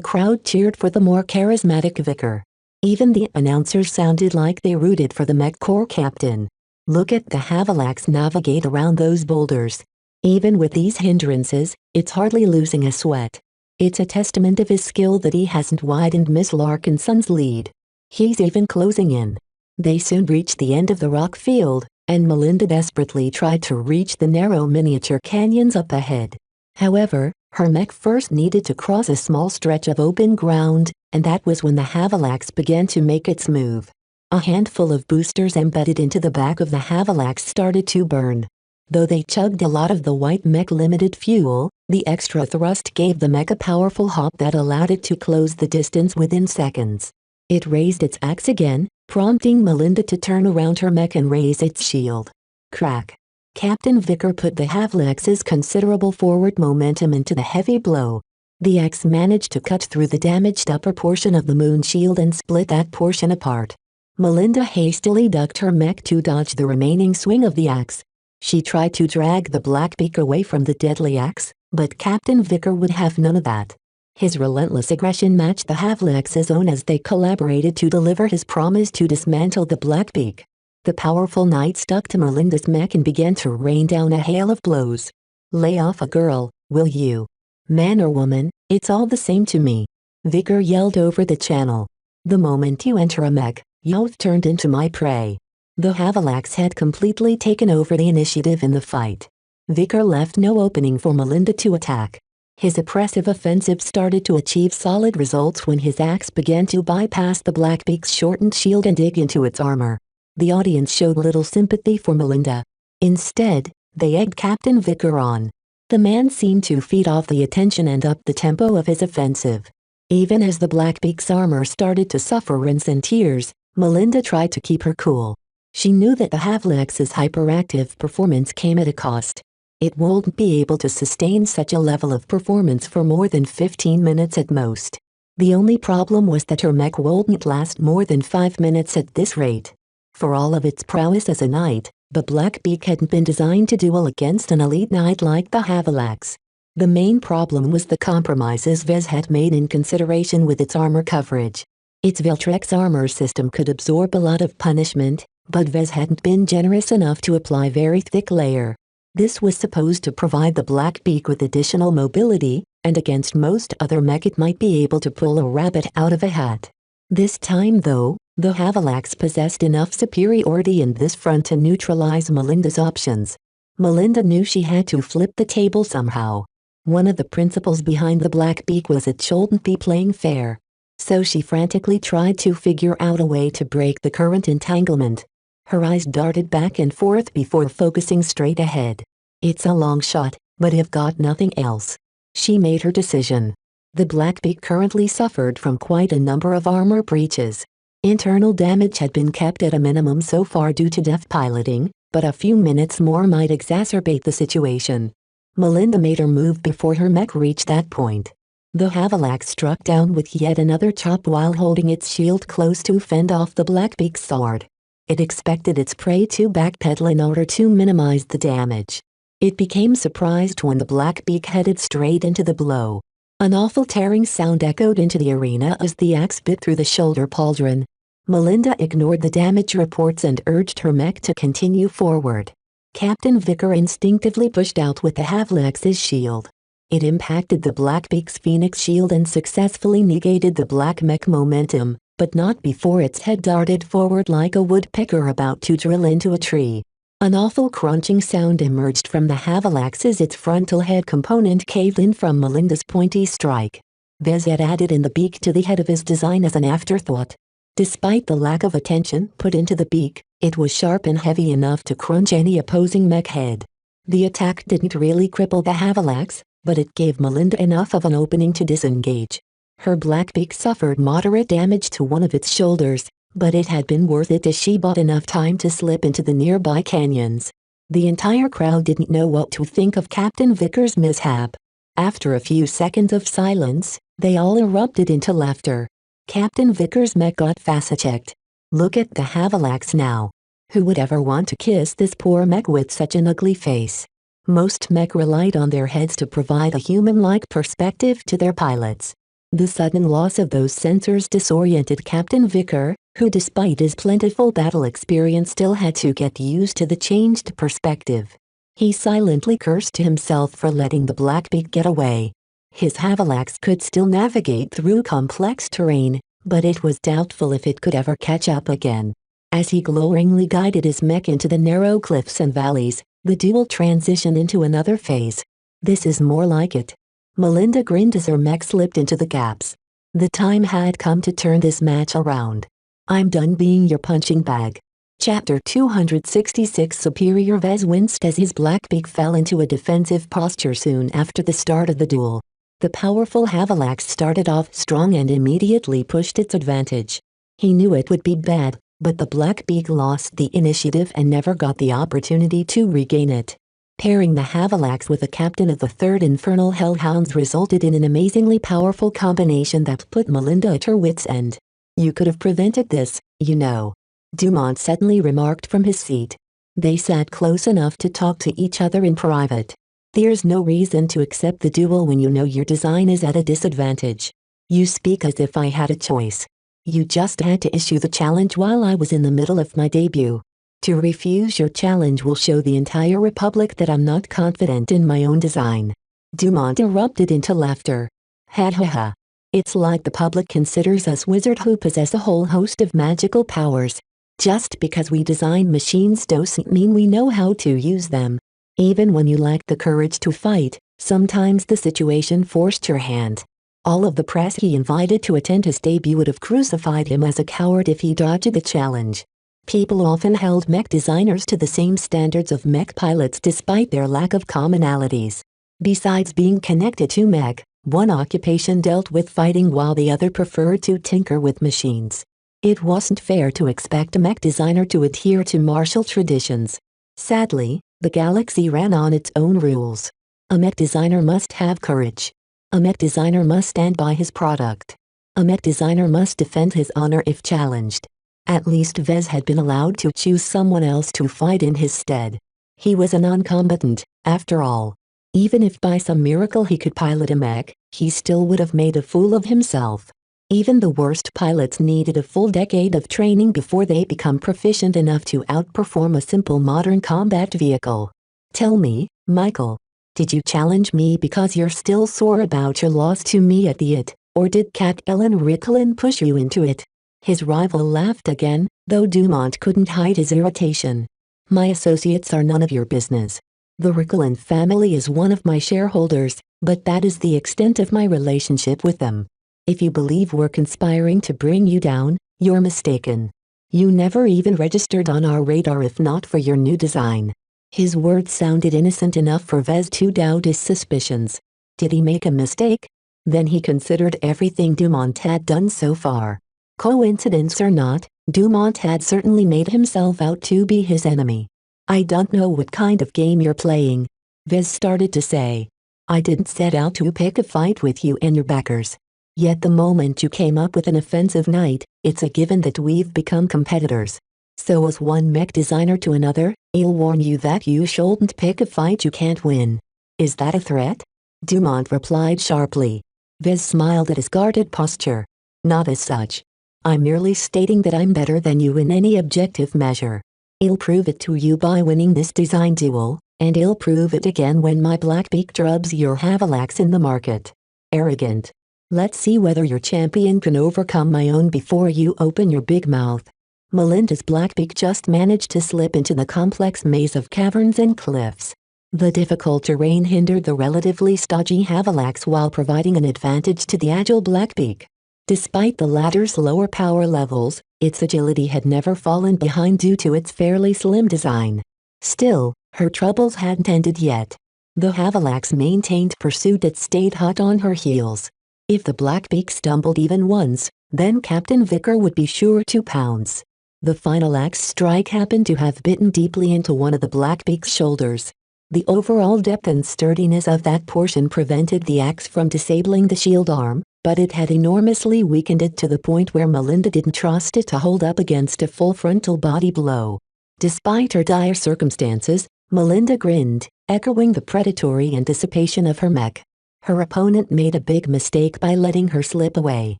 crowd cheered for the more charismatic Vicker. Even the announcers sounded like they rooted for the mech corps captain. "Look at the Havilax navigate around those boulders. Even with these hindrances, it's hardly losing a sweat. It's a testament of his skill that he hasn't widened Miss Larkinson's lead. He's even closing in." They soon reached the end of the rock field, and Melinda desperately tried to reach the narrow miniature canyons up ahead. However, her mech first needed to cross a small stretch of open ground, and that was when the Havilax began to make its move. A handful of boosters embedded into the back of the Havilax started to burn. Though they chugged a lot of the white mech limited fuel, the extra thrust gave the mech a powerful hop that allowed it to close the distance within seconds. It raised its axe again, prompting Melinda to turn around her mech and raise its shield. Crack. Captain Vicker put the Havilax's considerable forward momentum into the heavy blow. The axe managed to cut through the damaged upper portion of the moon shield and split that portion apart. Melinda hastily ducked her mech to dodge the remaining swing of the axe. She tried to drag the Blackbeak away from the deadly axe, but Captain Vicker would have none of that. His relentless aggression matched the Havilax's own as they collaborated to deliver his promise to dismantle the Blackbeak. The powerful knight stuck to Melinda's mech and began to rain down a hail of blows. "Lay off a girl, will you? Man or woman, it's all the same to me," Vicker yelled over the channel. "The moment you enter a mech, you've turned into my prey." The Havilax had completely taken over the initiative in the fight. Vicker left no opening for Melinda to attack. His oppressive offensive started to achieve solid results when his axe began to bypass the Blackbeak's shortened shield and dig into its armor. The audience showed little sympathy for Melinda. Instead, they egged Captain Vicker on. The man seemed to feed off the attention and up the tempo of his offensive. Even as the Blackbeak's armor started to suffer rents and tears, Melinda tried to keep her cool. She knew that the Havilax's hyperactive performance came at a cost. It won't be able to sustain such a level of performance for more than 15 minutes at most. The only problem was that her mech wouldn't last more than 5 minutes at this rate. For all of its prowess as a knight, the Blackbeak hadn't been designed to duel against an elite knight like the Havalax. The main problem was the compromises Vez had made in consideration with its armor coverage. Its Viltrex armor system could absorb a lot of punishment, but Vez hadn't been generous enough to apply very thick layer. This was supposed to provide the Blackbeak with additional mobility, and against most other mech it might be able to pull a rabbit out of a hat. This time though, the Havalax possessed enough superiority in this front to neutralize Melinda's options. Melinda knew she had to flip the table somehow. One of the principles behind the Blackbeak was it shouldn't be playing fair. So she frantically tried to figure out a way to break the current entanglement. Her eyes darted back and forth before focusing straight ahead. It's a long shot, but I've got nothing else. She made her decision. The Blackbeak currently suffered from quite a number of armor breaches. Internal damage had been kept at a minimum so far due to deft piloting, but a few minutes more might exacerbate the situation. Melinda made her move before her mech reached that point. The Havalax struck down with yet another chop while holding its shield close to fend off the Blackbeak's sword. It expected its prey to backpedal in order to minimize the damage. It became surprised when the Blackbeak headed straight into the blow. An awful tearing sound echoed into the arena as the axe bit through the shoulder pauldron. Melinda ignored the damage reports and urged her mech to continue forward. Captain Vicker instinctively pushed out with the Havalax's shield. It impacted the Blackbeak's Phoenix shield and successfully negated the black mech momentum, but not before its head darted forward like a woodpecker about to drill into a tree. An awful crunching sound emerged from the Havalax as its frontal head component caved in from Melinda's pointy strike. Vez had added in the beak to the head of his design as an afterthought. Despite the lack of attention put into the beak, it was sharp and heavy enough to crunch any opposing mech head. The attack didn't really cripple the Havalax, but it gave Melinda enough of an opening to disengage. Her Blackbeak suffered moderate damage to one of its shoulders, but it had been worth it as she bought enough time to slip into the nearby canyons. The entire crowd didn't know what to think of Captain Vicker's mishap. After a few seconds of silence, they all erupted into laughter. Captain Vicker's mech got fact-checked. Look at the Havalax now. Who would ever want to kiss this poor mech with such an ugly face? Most mech relied on their heads to provide a human-like perspective to their pilots. The sudden loss of those sensors disoriented Captain Vicker, who despite his plentiful battle experience still had to get used to the changed perspective. He silently cursed himself for letting the Blackbeak get away. His Havalax could still navigate through complex terrain, but it was doubtful if it could ever catch up again. As he glowingly guided his mech into the narrow cliffs and valleys, the duel transitioned into another phase. This is more like it. Melinda grinned as her mech slipped into the gaps. The time had come to turn this match around. I'm done being your punching bag. Chapter 266 Superior Vez winced as his Blackbeak fell into a defensive posture soon after the start of the duel. The powerful Havalax started off strong and immediately pushed its advantage. He knew it would be bad, but the Blackbeak lost the initiative and never got the opportunity to regain it. Pairing the Havalax with the captain of the 3rd Infernal Hellhounds resulted in an amazingly powerful combination that put Melinda at her wit's end. You could have prevented this, you know. Dumont suddenly remarked from his seat. They sat close enough to talk to each other in private. There's no reason to accept the duel when you know your design is at a disadvantage. You speak as if I had a choice. You just had to issue the challenge while I was in the middle of my debut. To refuse your challenge will show the entire Republic that I'm not confident in my own design. Dumont erupted into laughter. Ha ha ha. It's like the public considers us wizards who possess a whole host of magical powers. Just because we design machines doesn't mean we know how to use them. Even when you lack the courage to fight, sometimes the situation forced your hand. All of the press he invited to attend his debut would have crucified him as a coward if he dodged the challenge. People often held mech designers to the same standards of mech pilots despite their lack of commonalities. Besides being connected to mech, one occupation dealt with fighting while the other preferred to tinker with machines. It wasn't fair to expect a mech designer to adhere to martial traditions. Sadly, the galaxy ran on its own rules. A mech designer must have courage. A mech designer must stand by his product. A mech designer must defend his honor if challenged. At least Vez had been allowed to choose someone else to fight in his stead. He was a non-combatant, after all. Even if by some miracle he could pilot a mech, he still would have made a fool of himself. Even the worst pilots needed a full decade of training before they become proficient enough to outperform a simple modern combat vehicle. Tell me, Michael, did you challenge me because you're still sore about your loss to me at the IT, or did Cat Ellen Ricklin push you into it? His rival laughed again, though Dumont couldn't hide his irritation. My associates are none of your business. The Ricklin family is one of my shareholders, but that is the extent of my relationship with them. If you believe we're conspiring to bring you down, you're mistaken. You never even registered on our radar if not for your new design. His words sounded innocent enough for Vez to doubt his suspicions. Did he make a mistake? Then he considered everything Dumont had done so far. Coincidence or not, Dumont had certainly made himself out to be his enemy. I don't know what kind of game you're playing, Vez started to say. I didn't set out to pick a fight with you and your backers. Yet the moment you came up with an offensive knight, it's a given that we've become competitors. So as one mech designer to another, I'll warn you that you shouldn't pick a fight you can't win. Is that a threat? Dumont replied sharply. Vez smiled at his guarded posture. Not as such. I'm merely stating that I'm better than you in any objective measure. I'll prove it to you by winning this design duel, and I'll prove it again when my Blackbeak drubs your Havalax in the market. Arrogant. Let's see whether your champion can overcome my own before you open your big mouth. Melinda's Blackbeak just managed to slip into the complex maze of caverns and cliffs. The difficult terrain hindered the relatively stodgy Havalax while providing an advantage to the agile Blackbeak. Despite the latter's lower power levels, its agility had never fallen behind due to its fairly slim design. Still, her troubles hadn't ended yet. The Havalax maintained pursuit that stayed hot on her heels. If the Blackbeak stumbled even once, then Captain Vicker would be sure to pounce. The final axe strike happened to have bitten deeply into one of the Blackbeak's shoulders. The overall depth and sturdiness of that portion prevented the axe from disabling the shield arm, but it had enormously weakened it to the point where Melinda didn't trust it to hold up against a full frontal body blow. Despite her dire circumstances, Melinda grinned, echoing the predatory anticipation of her mech. Her opponent made a big mistake by letting her slip away.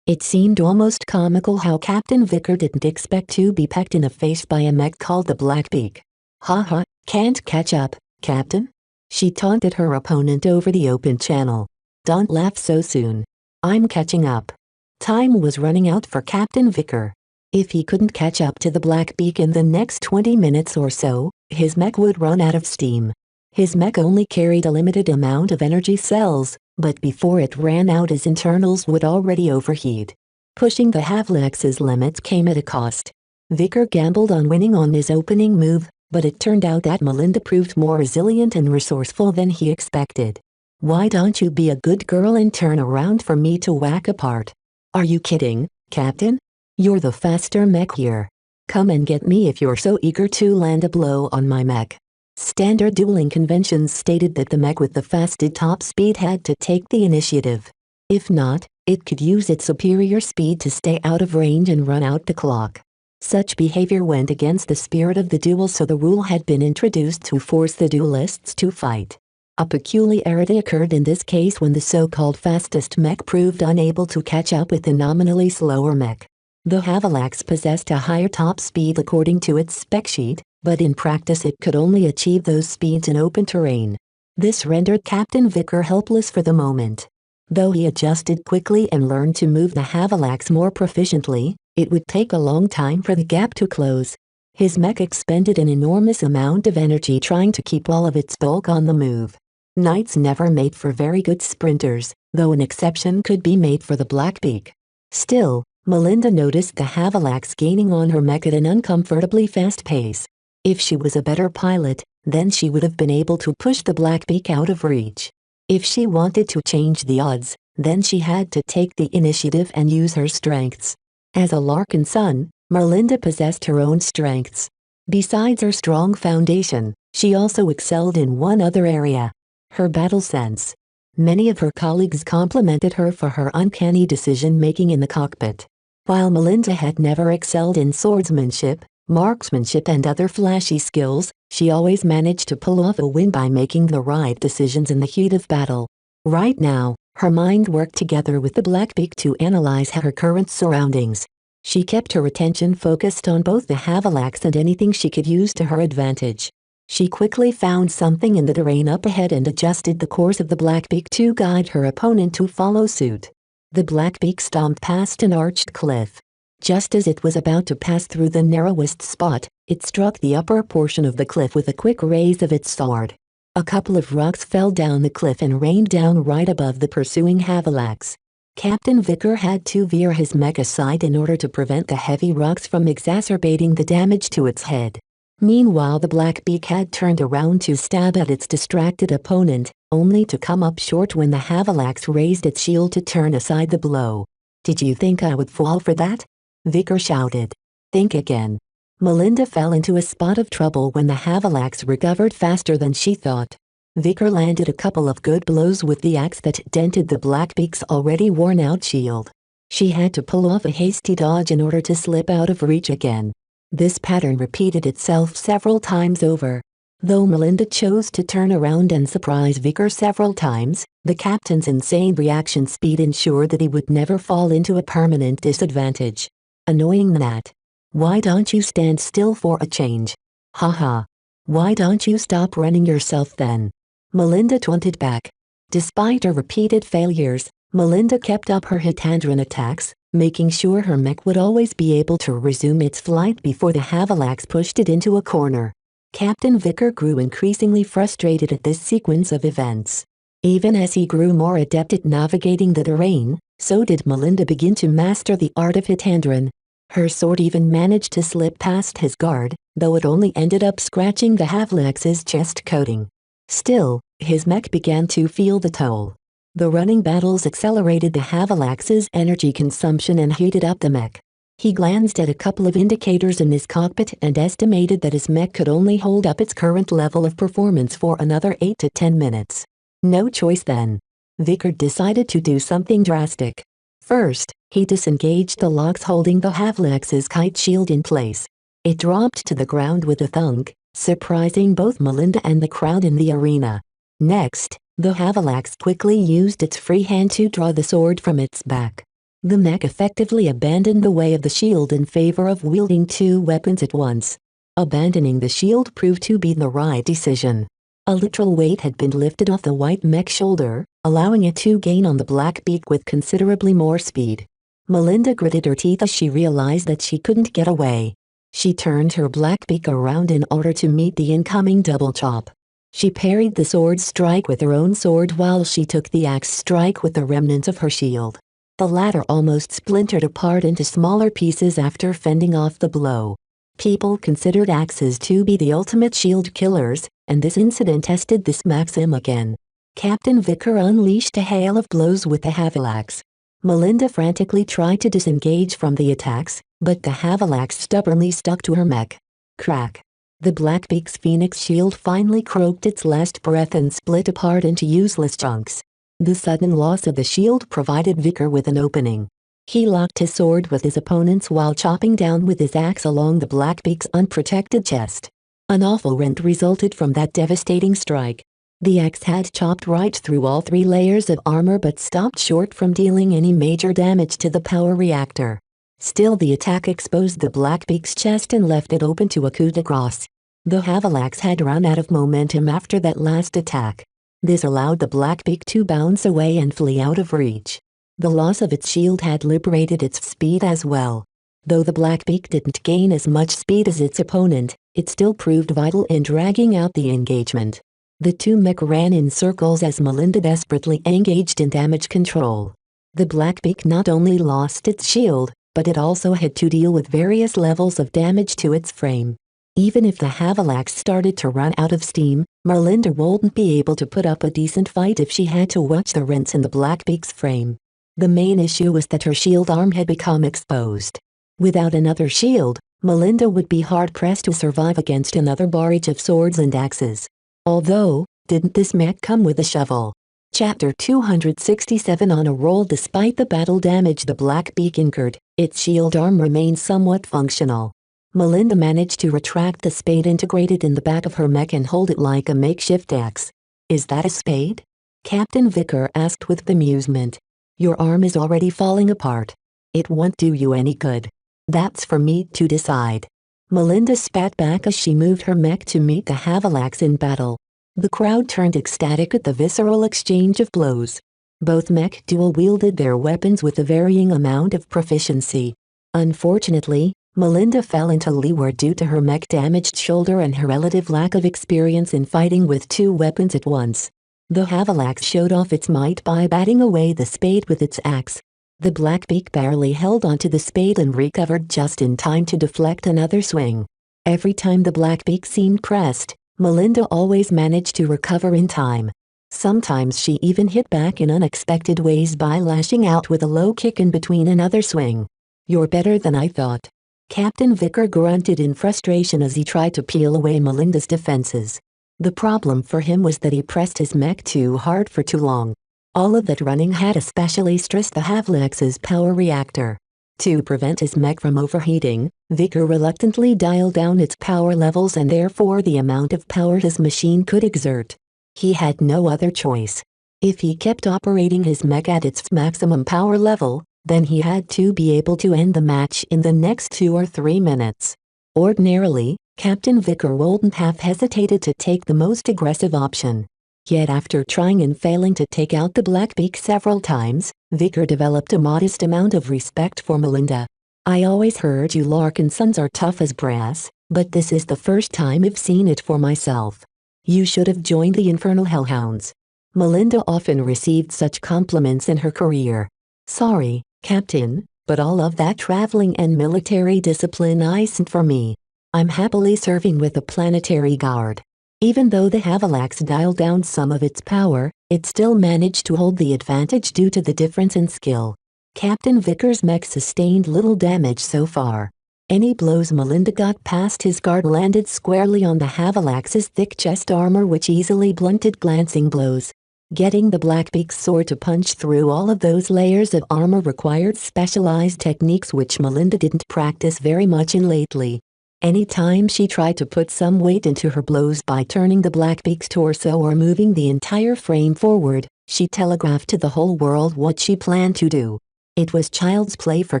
It seemed almost comical how Captain Vicker didn't expect to be pecked in the face by a mech called the Blackbeak. Haha, can't catch up, Captain? She taunted her opponent over the open channel. Don't laugh so soon. I'm catching up. Time was running out for Captain Vicker. If he couldn't catch up to the Blackbeak in the next 20 minutes or so, his mech would run out of steam. His mech only carried a limited amount of energy cells, but before it ran out his internals would already overheat. Pushing the Havalax's limits came at a cost. Vicker gambled on winning on his opening move, but it turned out that Melinda proved more resilient and resourceful than he expected. Why don't you be a good girl and turn around for me to whack apart? Are you kidding, Captain? You're the faster mech here. Come and get me if you're so eager to land a blow on my mech. Standard dueling conventions stated that the mech with the fastest top speed had to take the initiative. If not, it could use its superior speed to stay out of range and run out the clock. Such behavior went against the spirit of the duel, so the rule had been introduced to force the duelists to fight. A peculiarity occurred in this case when the so-called fastest mech proved unable to catch up with the nominally slower mech. The Havalax possessed a higher top speed according to its spec sheet, but in practice it could only achieve those speeds in open terrain. This rendered Captain Vicker helpless for the moment. Though he adjusted quickly and learned to move the Havalax more proficiently, it would take a long time for the gap to close. His mech expended an enormous amount of energy trying to keep all of its bulk on the move. Knights never made for very good sprinters, though an exception could be made for the Blackbeak. Still, Melinda noticed the Havalax gaining on her mech at an uncomfortably fast pace. If she was a better pilot, then she would have been able to push the Blackbeak out of reach. If she wanted to change the odds, then she had to take the initiative and use her strengths. As a Larkin son, Melinda possessed her own strengths. Besides her strong foundation, she also excelled in one other area: her battle sense. Many of her colleagues complimented her for her uncanny decision-making in the cockpit. While Melinda had never excelled in swordsmanship, marksmanship and other flashy skills, she always managed to pull off a win by making the right decisions in the heat of battle. Right now, her mind worked together with the Blackbeak to analyze her current surroundings. She kept her attention focused on both the Havilax and anything she could use to her advantage. She quickly found something in the terrain up ahead and adjusted the course of the Blackbeak to guide her opponent to follow suit. The Blackbeak stomped past an arched cliff. Just as it was about to pass through the narrowest spot, it struck the upper portion of the cliff with a quick raise of its sword. A couple of rocks fell down the cliff and rained down right above the pursuing Havilax. Captain Vicker had to veer his mech aside in order to prevent the heavy rocks from exacerbating the damage to its head. Meanwhile, the Blackbeak had turned around to stab at its distracted opponent, only to come up short when the Havilax raised its shield to turn aside the blow. "Did you think I would fall for that?" Vicker shouted. "Think again." Melinda fell into a spot of trouble when the Havilax recovered faster than she thought. Vicker landed a couple of good blows with the axe that dented the Blackbeak's already worn-out shield. She had to pull off a hasty dodge in order to slip out of reach again. This pattern repeated itself several times over. Though Melinda chose to turn around and surprise Vicker several times, the captain's insane reaction speed ensured that he would never fall into a permanent disadvantage. Annoying that. "Why don't you stand still for a change? Haha. Why don't you stop running yourself then?" Melinda taunted back. Despite her repeated failures, Melinda kept up her Hitandran attacks, making sure her mech would always be able to resume its flight before the Havilax pushed it into a corner. Captain Vicker grew increasingly frustrated at this sequence of events. Even as he grew more adept at navigating the terrain, so did Melinda begin to master the art of Hitandran. Her sword even managed to slip past his guard, though it only ended up scratching the Havilax's chest coating. Still, his mech began to feel the toll. The running battles accelerated the Havilax's energy consumption and heated up the mech. He glanced at a couple of indicators in his cockpit and estimated that his mech could only hold up its current level of performance for another 8 to 10 minutes. No choice then. Vicker decided to do something drastic. First, he disengaged the locks holding the Havilax's kite shield in place. It dropped to the ground with a thunk, surprising both Melinda and the crowd in the arena. Next, the Havilax quickly used its free hand to draw the sword from its back. The mech effectively abandoned the way of the shield in favor of wielding two weapons at once. Abandoning the shield proved to be the right decision. A literal weight had been lifted off the white mech shoulder, allowing it to gain on the Blackbeak with considerably more speed. Melinda gritted her teeth as she realized that she couldn't get away. She turned her Blackbeak around in order to meet the incoming double chop. She parried the sword strike with her own sword while she took the axe strike with the remnants of her shield. The latter almost splintered apart into smaller pieces after fending off the blow. People considered axes to be the ultimate shield killers, and this incident tested this maxim again. Captain Vicker unleashed a hail of blows with the Havilax. Melinda frantically tried to disengage from the attacks, but the Havilax stubbornly stuck to her mech. Crack. The Blackbeak's phoenix shield finally croaked its last breath and split apart into useless chunks. The sudden loss of the shield provided Vicker with an opening. He locked his sword with his opponent's while chopping down with his axe along the Blackbeak's unprotected chest. An awful rent resulted from that devastating strike. The axe had chopped right through all 3 layers of armor but stopped short from dealing any major damage to the power reactor. Still, the attack exposed the Blackbeak's chest and left it open to a coup de grace. The Havilax had run out of momentum after that last attack. This allowed the Blackbeak to bounce away and flee out of reach. The loss of its shield had liberated its speed as well. Though the Blackbeak didn't gain as much speed as its opponent, it still proved vital in dragging out the engagement. The two mech ran in circles as Melinda desperately engaged in damage control. The Blackbeak not only lost its shield, but it also had to deal with various levels of damage to its frame. Even if the Havilax started to run out of steam, Melinda wouldn't be able to put up a decent fight if she had to watch the rents in the Blackbeak's frame. The main issue was that her shield arm had become exposed. Without another shield, Melinda would be hard-pressed to survive against another barrage of swords and axes. Although, didn't this mech come with a shovel? Chapter 267. On a roll. Despite the battle damage the Blackbeak incurred, its shield arm remained somewhat functional. Melinda managed to retract the spade integrated in the back of her mech and hold it like a makeshift axe. "Is that a spade?" Captain Vicker asked with amusement. "Your arm is already falling apart. It won't do you any good." "That's for me to decide." Melinda spat back as she moved her mech to meet the Havalax in battle. The crowd turned ecstatic at the visceral exchange of blows. Both mech duo wielded their weapons with a varying amount of proficiency. Unfortunately, Melinda fell into leeward due to her mech-damaged shoulder and her relative lack of experience in fighting with two weapons at once. The Havalax showed off its might by batting away the spade with its axe. The Blackbeak barely held onto the spade and recovered just in time to deflect another swing. Every time the Blackbeak seemed pressed, Melinda always managed to recover in time. Sometimes she even hit back in unexpected ways by lashing out with a low kick in between another swing. "You're better than I thought." Captain Vicker grunted in frustration as he tried to peel away Melinda's defenses. The problem for him was that he pressed his mech too hard for too long. All of that running had especially stressed the Havalax's power reactor. To prevent his mech from overheating, Vicker reluctantly dialed down its power levels and therefore the amount of power his machine could exert. He had no other choice. If he kept operating his mech at its maximum power level, then he had to be able to end the match in the next 2 or 3 minutes. Ordinarily, Captain Vicker wouldn't have hesitated to take the most aggressive option. Yet after trying and failing to take out the Blackbeak several times, Vicker developed a modest amount of respect for Melinda. "I always heard you Larkinsons are tough as brass, but this is the first time I've seen it for myself. You should have joined the Infernal Hellhounds." Melinda often received such compliments in her career. "Sorry, Captain, but all of that traveling and military discipline isn't for me. I'm happily serving with the Planetary Guard." Even though the Havalax dialed down some of its power, it still managed to hold the advantage due to the difference in skill. Captain Vicker's mech sustained little damage so far. Any blows Melinda got past his guard landed squarely on the Havalax's thick chest armor, which easily blunted glancing blows. Getting the Blackbeak's sword to punch through all of those layers of armor required specialized techniques which Melinda didn't practice very much in lately. Anytime she tried to put some weight into her blows by turning the Blackbeak's torso or moving the entire frame forward, she telegraphed to the whole world what she planned to do. It was child's play for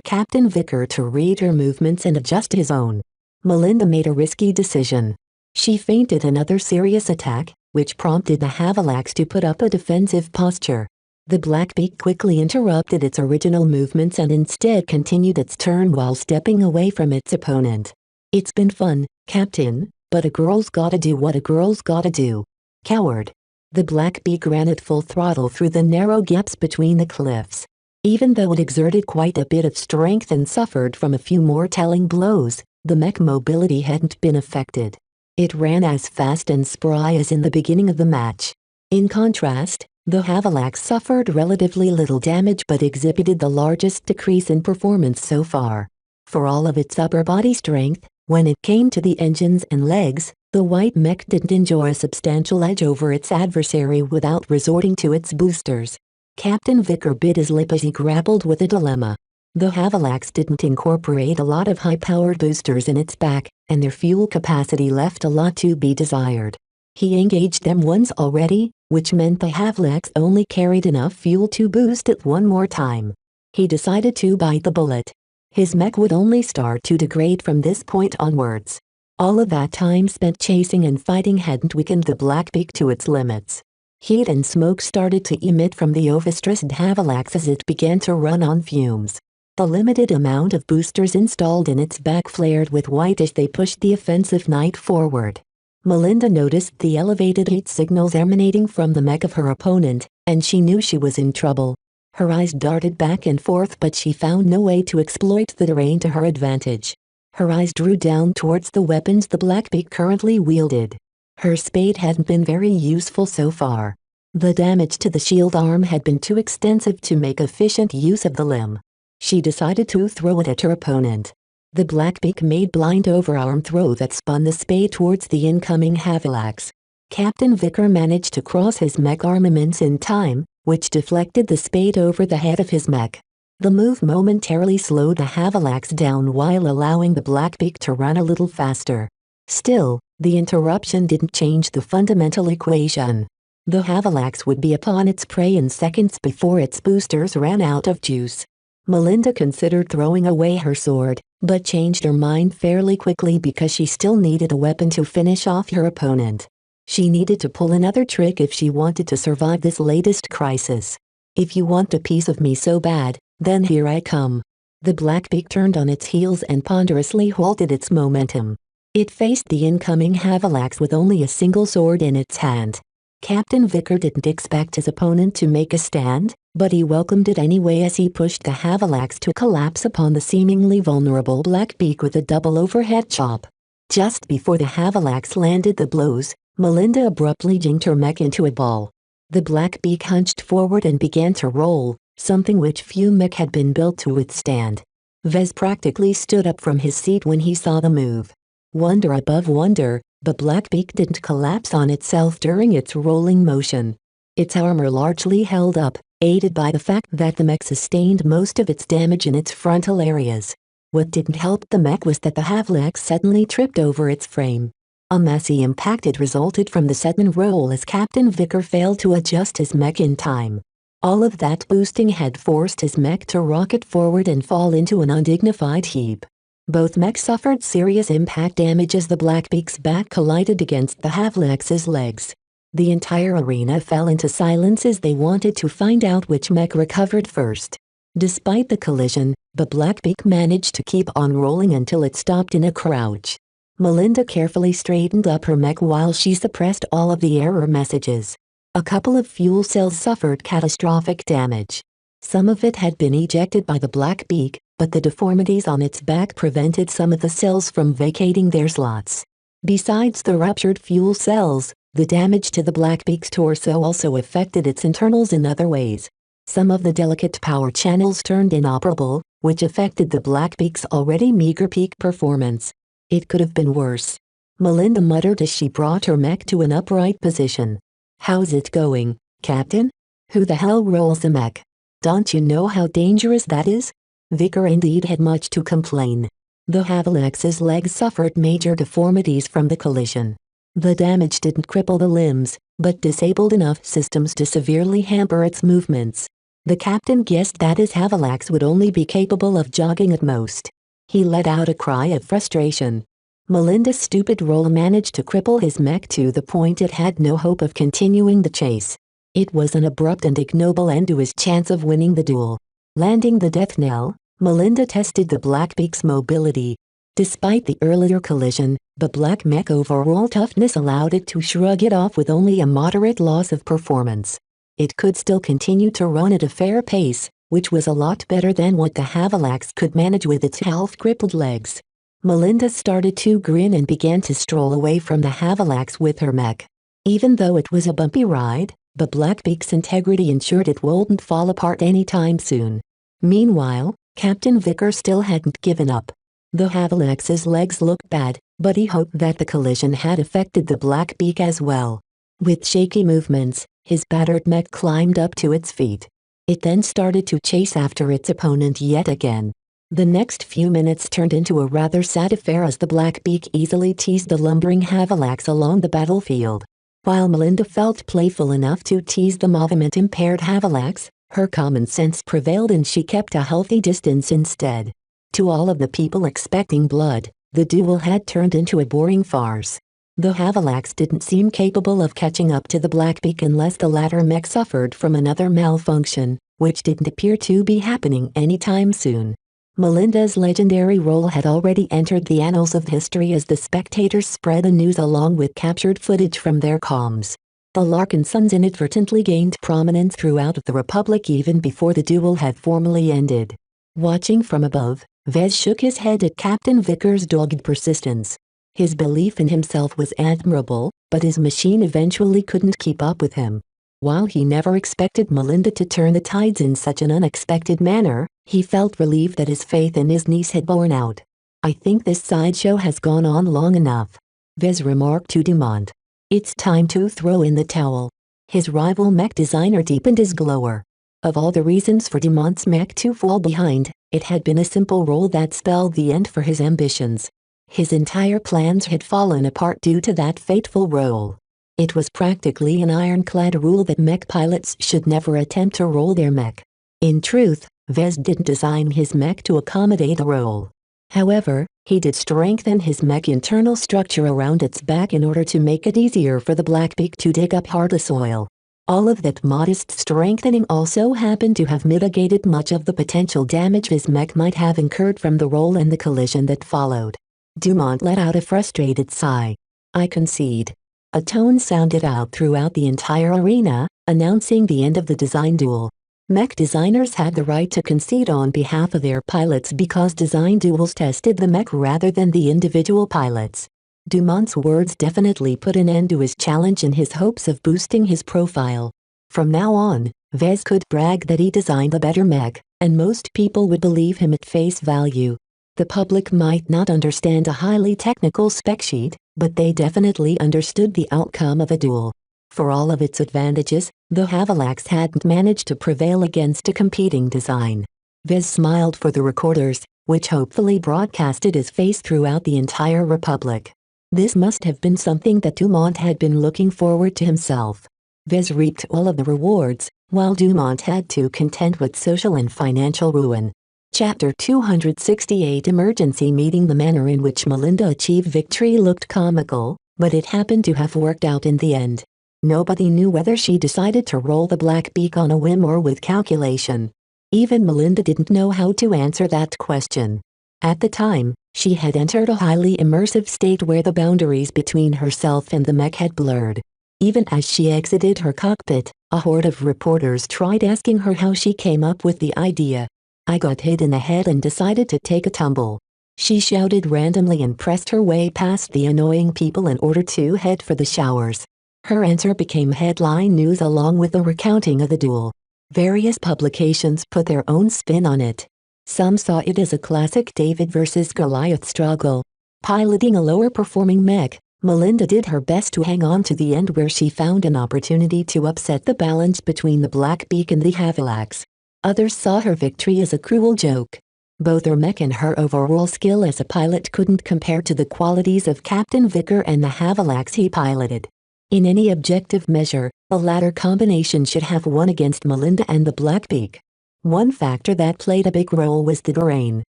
Captain Vicker to read her movements and adjust his own. Melinda made a risky decision. She feinted another serious attack, which prompted the Havalax to put up a defensive posture. The Blackbeak quickly interrupted its original movements and instead continued its turn while stepping away from its opponent. "It's been fun, Captain, but a girl's gotta do what a girl's gotta do." "Coward." The Blackbeak ran at full throttle through the narrow gaps between the cliffs. Even though it exerted quite a bit of strength and suffered from a few more telling blows, the mech mobility hadn't been affected. It ran as fast and spry as in the beginning of the match. In contrast, the Havalax suffered relatively little damage but exhibited the largest decrease in performance so far. For all of its upper body strength, when it came to the engines and legs, the white mech didn't enjoy a substantial edge over its adversary without resorting to its boosters. Captain Vicker bit his lip as he grappled with a dilemma. The Havalax didn't incorporate a lot of high-powered boosters in its back, and their fuel capacity left a lot to be desired. He engaged them once already, which meant the Havalax only carried enough fuel to boost it one more time. He decided to bite the bullet. His mech would only start to degrade from this point onwards. All of that time spent chasing and fighting hadn't weakened the Blackbeak to its limits. Heat and smoke started to emit from the overstressed Havalax as it began to run on fumes. The limited amount of boosters installed in its back flared with white as they pushed the offensive knight forward. Melinda noticed the elevated heat signals emanating from the mech of her opponent, and she knew she was in trouble. Her eyes darted back and forth, but she found no way to exploit the terrain to her advantage. Her eyes drew down towards the weapons the Blackbeak currently wielded. Her spade hadn't been very useful so far. The damage to the shield arm had been too extensive to make efficient use of the limb. She decided to throw it at her opponent. The Blackbeak made blind overarm throw that spun the spade towards the incoming Havalax. Captain Vicker managed to cross his mech armaments in time, which deflected the spade over the head of his mech. The move momentarily slowed the Havalax down while allowing the Blackbeak to run a little faster. Still, the interruption didn't change the fundamental equation. The Havalax would be upon its prey in seconds before its boosters ran out of juice. Melinda considered throwing away her sword, but changed her mind fairly quickly because she still needed a weapon to finish off her opponent. She needed to pull another trick if she wanted to survive this latest crisis. "If you want a piece of me so bad, then here I come." The Blackbeak turned on its heels and ponderously halted its momentum. It faced the incoming Havalax with only a single sword in its hand. Captain Vicker didn't expect his opponent to make a stand, but he welcomed it anyway as he pushed the Havalax to collapse upon the seemingly vulnerable Blackbeak with a double overhead chop. Just before the Havalax landed the blows, Melinda abruptly jinked her mech into a ball. The Blackbeak hunched forward and began to roll, something which few mech had been built to withstand. Vez practically stood up from his seat when he saw the move. Wonder above wonder, the Blackbeak didn't collapse on itself during its rolling motion. Its armor largely held up, aided by the fact that the mech sustained most of its damage in its frontal areas. What didn't help the mech was that the Havalax suddenly tripped over its frame. A messy impact had resulted from the sudden roll as Captain Vicker failed to adjust his mech in time. All of that boosting had forced his mech to rocket forward and fall into an undignified heap. Both mechs suffered serious impact damage as the Blackbeak's back collided against the Havalax's legs. The entire arena fell into silence as they wanted to find out which mech recovered first. Despite the collision, the Blackbeak managed to keep on rolling until it stopped in a crouch. Melinda carefully straightened up her mech while she suppressed all of the error messages. A couple of fuel cells suffered catastrophic damage. Some of it had been ejected by the Blackbeak, but the deformities on its back prevented some of the cells from vacating their slots. Besides the ruptured fuel cells, the damage to the Blackbeak's torso also affected its internals in other ways. Some of the delicate power channels turned inoperable, which affected the Blackbeak's already meager peak performance. It could have been worse. Melinda muttered as she brought her mech to an upright position. "How's it going, Captain? Who the hell rolls a mech? Don't you know how dangerous that is?" Vicker indeed had much to complain. The Havalax's legs suffered major deformities from the collision. The damage didn't cripple the limbs, but disabled enough systems to severely hamper its movements. The captain guessed that his Havalax would only be capable of jogging at most. He let out a cry of frustration. Melinda's stupid roll managed to cripple his mech to the point it had no hope of continuing the chase. It was an abrupt and ignoble end to his chance of winning the duel. Landing the death knell, Melinda tested the Blackbeak's mobility. Despite the earlier collision, the Black mech overall toughness allowed it to shrug it off with only a moderate loss of performance. It could still continue to run at a fair pace, which was a lot better than what the Havalax could manage with its health-crippled legs. Melinda started to grin and began to stroll away from the Havalax with her mech. Even though it was a bumpy ride, the Blackbeak's integrity ensured it wouldn't fall apart anytime soon. Meanwhile, Captain Vicker still hadn't given up. The Havalax's legs looked bad, but he hoped that the collision had affected the Blackbeak as well. With shaky movements, his battered mech climbed up to its feet. It then started to chase after its opponent yet again. The next few minutes turned into a rather sad affair as the Blackbeak easily teased the lumbering Havalax along the battlefield. While Melinda felt playful enough to tease the movement-impaired Havalax, her common sense prevailed and she kept a healthy distance instead. To all of the people expecting blood, the duel had turned into a boring farce. The Havalax didn't seem capable of catching up to the Blackbeak unless the latter mech suffered from another malfunction, which didn't appear to be happening anytime soon. Melinda's legendary role had already entered the annals of history as the spectators spread the news along with captured footage from their comms. The Larkinsons inadvertently gained prominence throughout the Republic even before the duel had formally ended. Watching from above, Vez shook his head at Captain Vicker's dogged persistence. His belief in himself was admirable, but his machine eventually couldn't keep up with him. While he never expected Melinda to turn the tides in such an unexpected manner, he felt relieved that his faith in his niece had borne out. "I think this sideshow has gone on long enough," Vez remarked to Dumont. It's time to throw in the towel. His rival mech designer deepened his glower. Of all the reasons for Dumont's mech to fall behind, it had been a simple role that spelled the end for his ambitions. His entire plans had fallen apart due to that fateful role. It was practically an ironclad rule that mech pilots should never attempt to roll their mech. In truth, Vez didn't design his mech to accommodate the role. However, he did strengthen his mech internal structure around its back in order to make it easier for the Blackbeak to dig up harder soil. All of that modest strengthening also happened to have mitigated much of the potential damage his mech might have incurred from the roll and the collision that followed. Dumont let out a frustrated sigh. "I concede." A tone sounded out throughout the entire arena, announcing the end of the design duel. Mech designers had the right to concede on behalf of their pilots because design duels tested the mech rather than the individual pilots. Dumont's words definitely put an end to his challenge in his hopes of boosting his profile. From now on, Vez could brag that he designed the better mech, and most people would believe him at face value. The public might not understand a highly technical spec sheet, but they definitely understood the outcome of a duel. For all of its advantages, the Havalax hadn't managed to prevail against a competing design. Vez smiled for the recorders, which hopefully broadcasted his face throughout the entire Republic. This must have been something that Dumont had been looking forward to himself. Vez reaped all of the rewards, while Dumont had to contend with social and financial ruin. Chapter 268 Emergency Meeting. The manner in which Melinda achieved victory looked comical, but it happened to have worked out in the end. Nobody knew whether she decided to roll the Blackbeak on a whim or with calculation. Even Melinda didn't know how to answer that question. At the time, she had entered a highly immersive state where the boundaries between herself and the mech had blurred. Even as she exited her cockpit, a horde of reporters tried asking her how she came up with the idea. "I got hit in the head and decided to take a tumble." She shouted randomly and pressed her way past the annoying people in order to head for the showers. Her answer became headline news along with a recounting of the duel. Various publications put their own spin on it. Some saw it as a classic David versus Goliath struggle. Piloting a lower-performing mech, Melinda did her best to hang on to the end where she found an opportunity to upset the balance between the Blackbeak and the Havalax. Others saw her victory as a cruel joke. Both her mech and her overall skill as a pilot couldn't compare to the qualities of Captain Vicker and the Havalax he piloted. In any objective measure, the latter combination should have won against Melinda and the Blackbeak. One factor that played a big role was the terrain.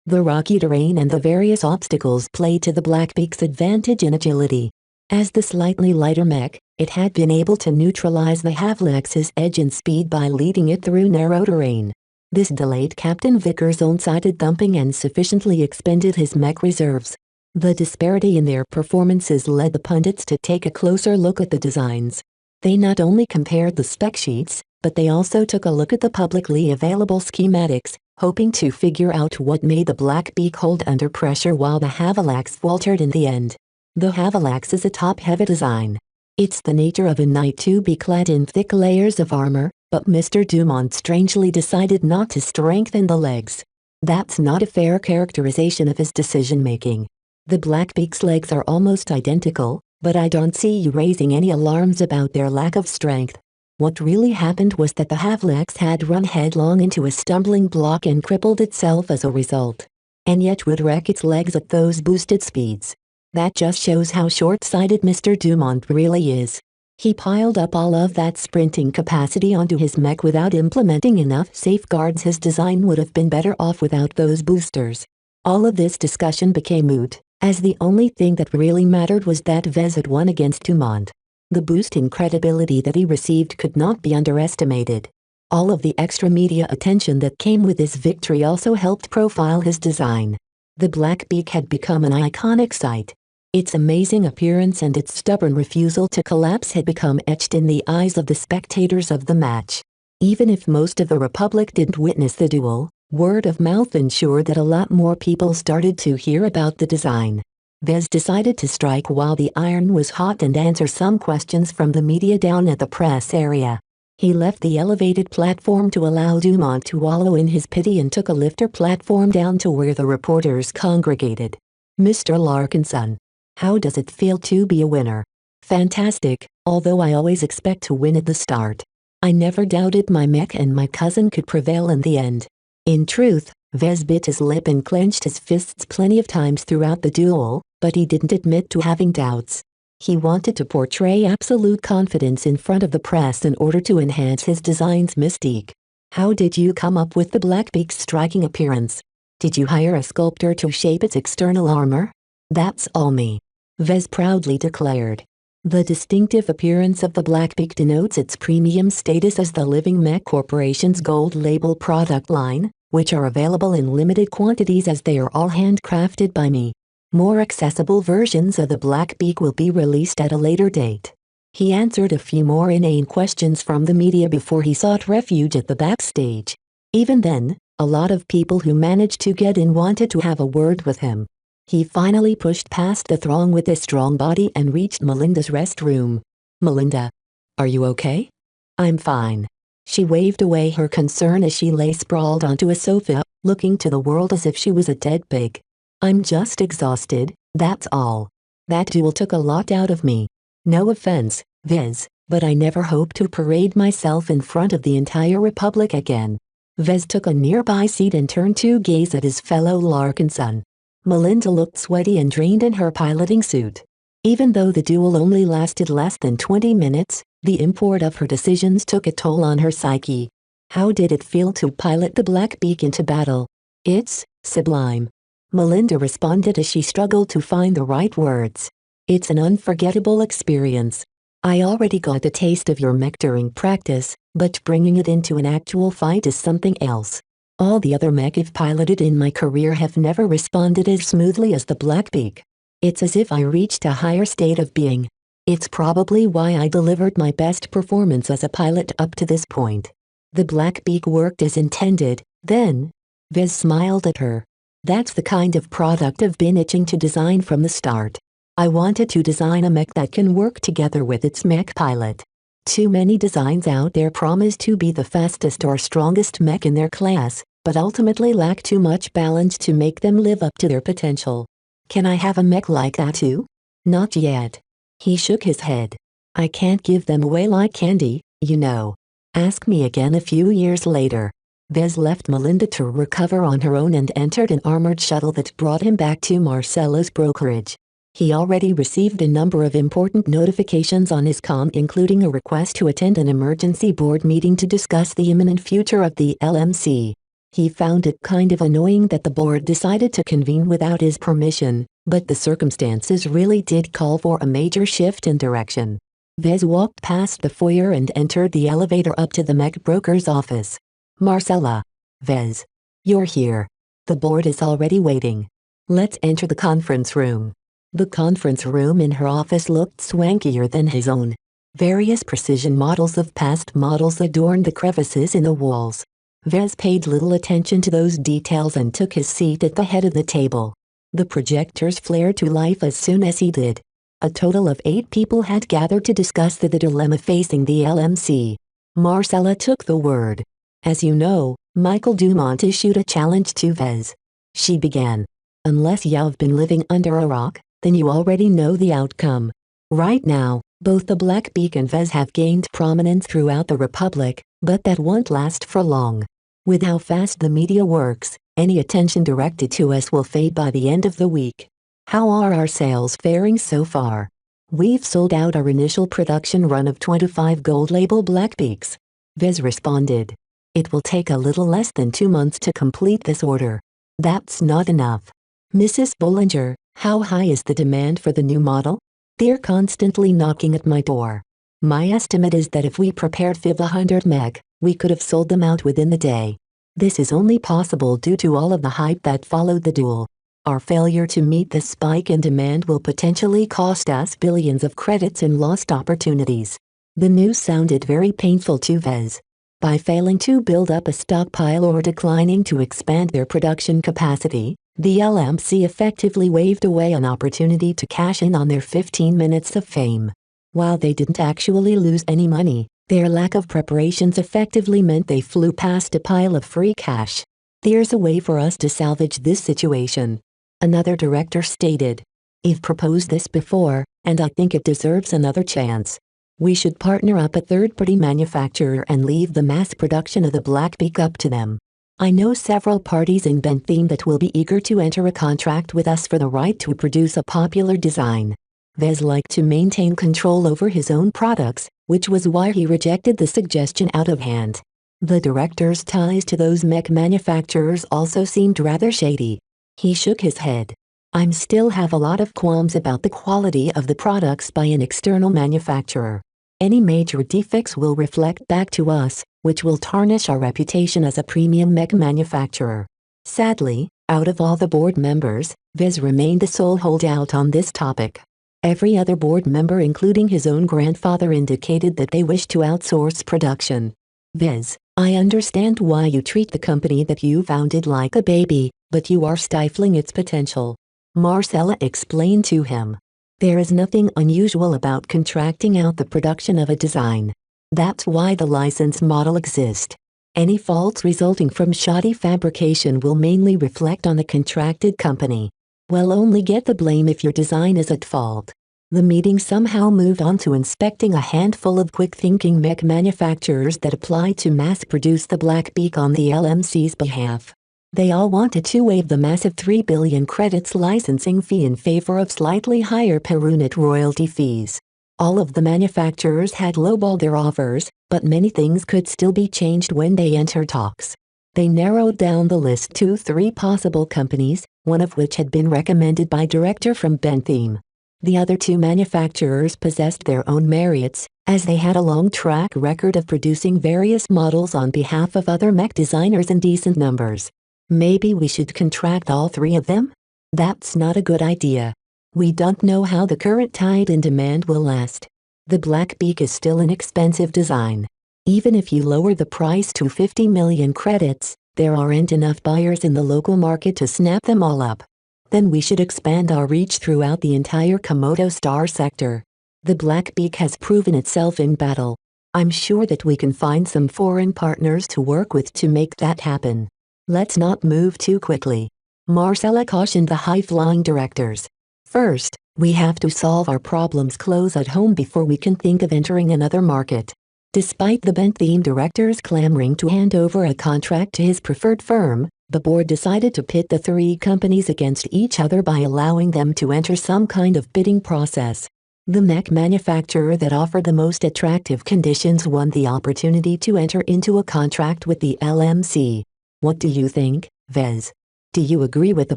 The rocky terrain and the various obstacles played to the Blackbeak's advantage in agility. As the slightly lighter mech, it had been able to neutralize the Havalax's edge and speed by leading it through narrow terrain. This delayed Captain Vicker's own-sided thumping and sufficiently expended his mech reserves. The disparity in their performances led the pundits to take a closer look at the designs. They not only compared the spec sheets, but they also took a look at the publicly available schematics, hoping to figure out what made the Blackbeak hold under pressure while the Havalax faltered in the end. The Havalax is a top-heavy design. It's the nature of a knight to be clad in thick layers of armor, but Mr. Dumont strangely decided not to strengthen the legs. That's not a fair characterization of his decision-making. The Blackbeak's legs are almost identical, but I don't see you raising any alarms about their lack of strength. What really happened was that the Havalax had run headlong into a stumbling block and crippled itself as a result. And yet would wreck its legs at those boosted speeds. That just shows how short-sighted Mr. Dumont really is. He piled up all of that sprinting capacity onto his mech without implementing enough safeguards. His design would have been better off without those boosters. All of this discussion became moot, as the only thing that really mattered was that Vez had won against Dumont. The boost in credibility that he received could not be underestimated. All of the extra media attention that came with his victory also helped profile his design. The Blackbeak had become an iconic sight. Its amazing appearance and its stubborn refusal to collapse had become etched in the eyes of the spectators of the match. Even if most of the Republic didn't witness the duel, word of mouth ensured that a lot more people started to hear about the design. Vez decided to strike while the iron was hot and answer some questions from the media down at the press area. He left the elevated platform to allow Dumont to wallow in his pity and took a lifter platform down to where the reporters congregated. "Mr. Larkinson, how does it feel to be a winner?" Fantastic, although I always expect to win at the start. I never doubted my mech and my cousin could prevail in the end. In truth, Vez bit his lip and clenched his fists plenty of times throughout the duel, but he didn't admit to having doubts. He wanted to portray absolute confidence in front of the press in order to enhance his design's mystique. How did you come up with the Blackbeak's striking appearance? Did you hire a sculptor to shape its external armor? That's all me. Vez proudly declared. The distinctive appearance of the Blackbeak denotes its premium status as the Living Mech Corporation's gold label product line, which are available in limited quantities as they are all handcrafted by me. More accessible versions of the Blackbeak will be released at a later date. He answered a few more inane questions from the media before he sought refuge at the backstage. Even then, a lot of people who managed to get in wanted to have a word with him. He finally pushed past the throng with his strong body and reached Melinda's restroom. Melinda, are you okay? I'm fine. She waved away her concern as she lay sprawled onto a sofa, looking to the world as if she was a dead pig. I'm just exhausted, that's all. That duel took a lot out of me. No offense, Vez, but I never hope to parade myself in front of the entire Republic again. Vez took a nearby seat and turned to gaze at his fellow Larkin son. Melinda looked sweaty and drained in her piloting suit. Even though the duel only lasted less than 20 minutes, the import of her decisions took a toll on her psyche. How did it feel to pilot the Blackbeak into battle? It's sublime. Melinda responded as she struggled to find the right words. It's an unforgettable experience. I already got a taste of your mech during practice, but bringing it into an actual fight is something else. All the other mech I've piloted in my career have never responded as smoothly as the Blackbeak. It's as if I reached a higher state of being. It's probably why I delivered my best performance as a pilot up to this point. The Blackbeak worked as intended, then. Vez smiled at her. That's the kind of product I've been itching to design from the start. I wanted to design a mech that can work together with its mech pilot. Too many designs out there promise to be the fastest or strongest mech in their class, but ultimately lack too much balance to make them live up to their potential. Can I have a mech like that too? Not yet. He shook his head. I can't give them away like candy, you know. Ask me again a few years later. Vez left Melinda to recover on her own and entered an armored shuttle that brought him back to Marcella's brokerage. He already received a number of important notifications on his comm, including a request to attend an emergency board meeting to discuss the imminent future of the LMC. He found it kind of annoying that the board decided to convene without his permission, but the circumstances really did call for a major shift in direction. Vez walked past the foyer and entered the elevator up to the mech broker's office. Marcella. Vez. You're here. The board is already waiting. Let's enter the conference room. The conference room in her office looked swankier than his own. Various precision models of past models adorned the crevices in the walls. Vez paid little attention to those details and took his seat at the head of the table. The projectors flared to life as soon as he did. A total of 8 people had gathered to discuss the dilemma facing the LMC. Marcella took the word. As you know, Michael Dumont issued a challenge to Vez. She began. Unless you've been living under a rock, then you already know the outcome. Right now, both the Blackbeak and Vez have gained prominence throughout the Republic, but that won't last for long. With how fast the media works, any attention directed to us will fade by the end of the week. How are our sales faring so far? We've sold out our initial production run of 25 gold label Blackbeaks. Vez responded. It will take a little less than 2 months to complete this order. That's not enough. Mrs. Bollinger, how high is the demand for the new model? They're constantly knocking at my door. My estimate is that if we prepared 500 meg, we could have sold them out within the day. This is only possible due to all of the hype that followed the duel. Our failure to meet this spike in demand will potentially cost us billions of credits in lost opportunities. The news sounded very painful to Vez. By failing to build up a stockpile or declining to expand their production capacity, the LMC effectively waved away an opportunity to cash in on their 15 minutes of fame. While they didn't actually lose any money, their lack of preparations effectively meant they flew past a pile of free cash. There's a way for us to salvage this situation. Another director stated. I've proposed this before, and I think it deserves another chance. We should partner up a third-party manufacturer and leave the mass production of the Blackbeak up to them. I know several parties in Bentham that will be eager to enter a contract with us for the right to produce a popular design. Vez liked to maintain control over his own products, which was why he rejected the suggestion out of hand. The director's ties to those mech manufacturers also seemed rather shady. He shook his head. I still have a lot of qualms about the quality of the products by an external manufacturer. Any major defects will reflect back to us, which will tarnish our reputation as a premium mech manufacturer. Sadly, out of all the board members, Vez remained the sole holdout on this topic. Every other board member, including his own grandfather, indicated that they wished to outsource production. Vez, I understand why you treat the company that you founded like a baby, but you are stifling its potential. Marcella explained to him. There is nothing unusual about contracting out the production of a design. That's why the license model exists. Any faults resulting from shoddy fabrication will mainly reflect on the contracted company. We'll only get the blame if your design is at fault. The meeting somehow moved on to inspecting a handful of quick-thinking mech manufacturers that applied to mass-produce the Blackbeak on the LMC's behalf. They all wanted to waive the massive 3 billion credits licensing fee in favor of slightly higher per unit royalty fees. All of the manufacturers had lowballed their offers, but many things could still be changed when they entered talks. They narrowed down the list to 3 possible companies, one of which had been recommended by director from Bentham. The other 2 manufacturers possessed their own merits, as they had a long track record of producing various models on behalf of other mech designers in decent numbers. Maybe we should contract all 3 of them? That's not a good idea. We don't know how the current tide in demand will last. The Blackbeak is still an expensive design. Even if you lower the price to 50 million credits, there aren't enough buyers in the local market to snap them all up. Then we should expand our reach throughout the entire Komodo Star sector. The Blackbeak has proven itself in battle. I'm sure that we can find some foreign partners to work with to make that happen. Let's not move too quickly. Marcella cautioned the high-flying directors. First, we have to solve our problems close at home before we can think of entering another market. Despite the Bentham directors clamoring to hand over a contract to his preferred firm, the board decided to pit the 3 companies against each other by allowing them to enter some kind of bidding process. The mech manufacturer that offered the most attractive conditions won the opportunity to enter into a contract with the LMC. What do you think, Vez? Do you agree with the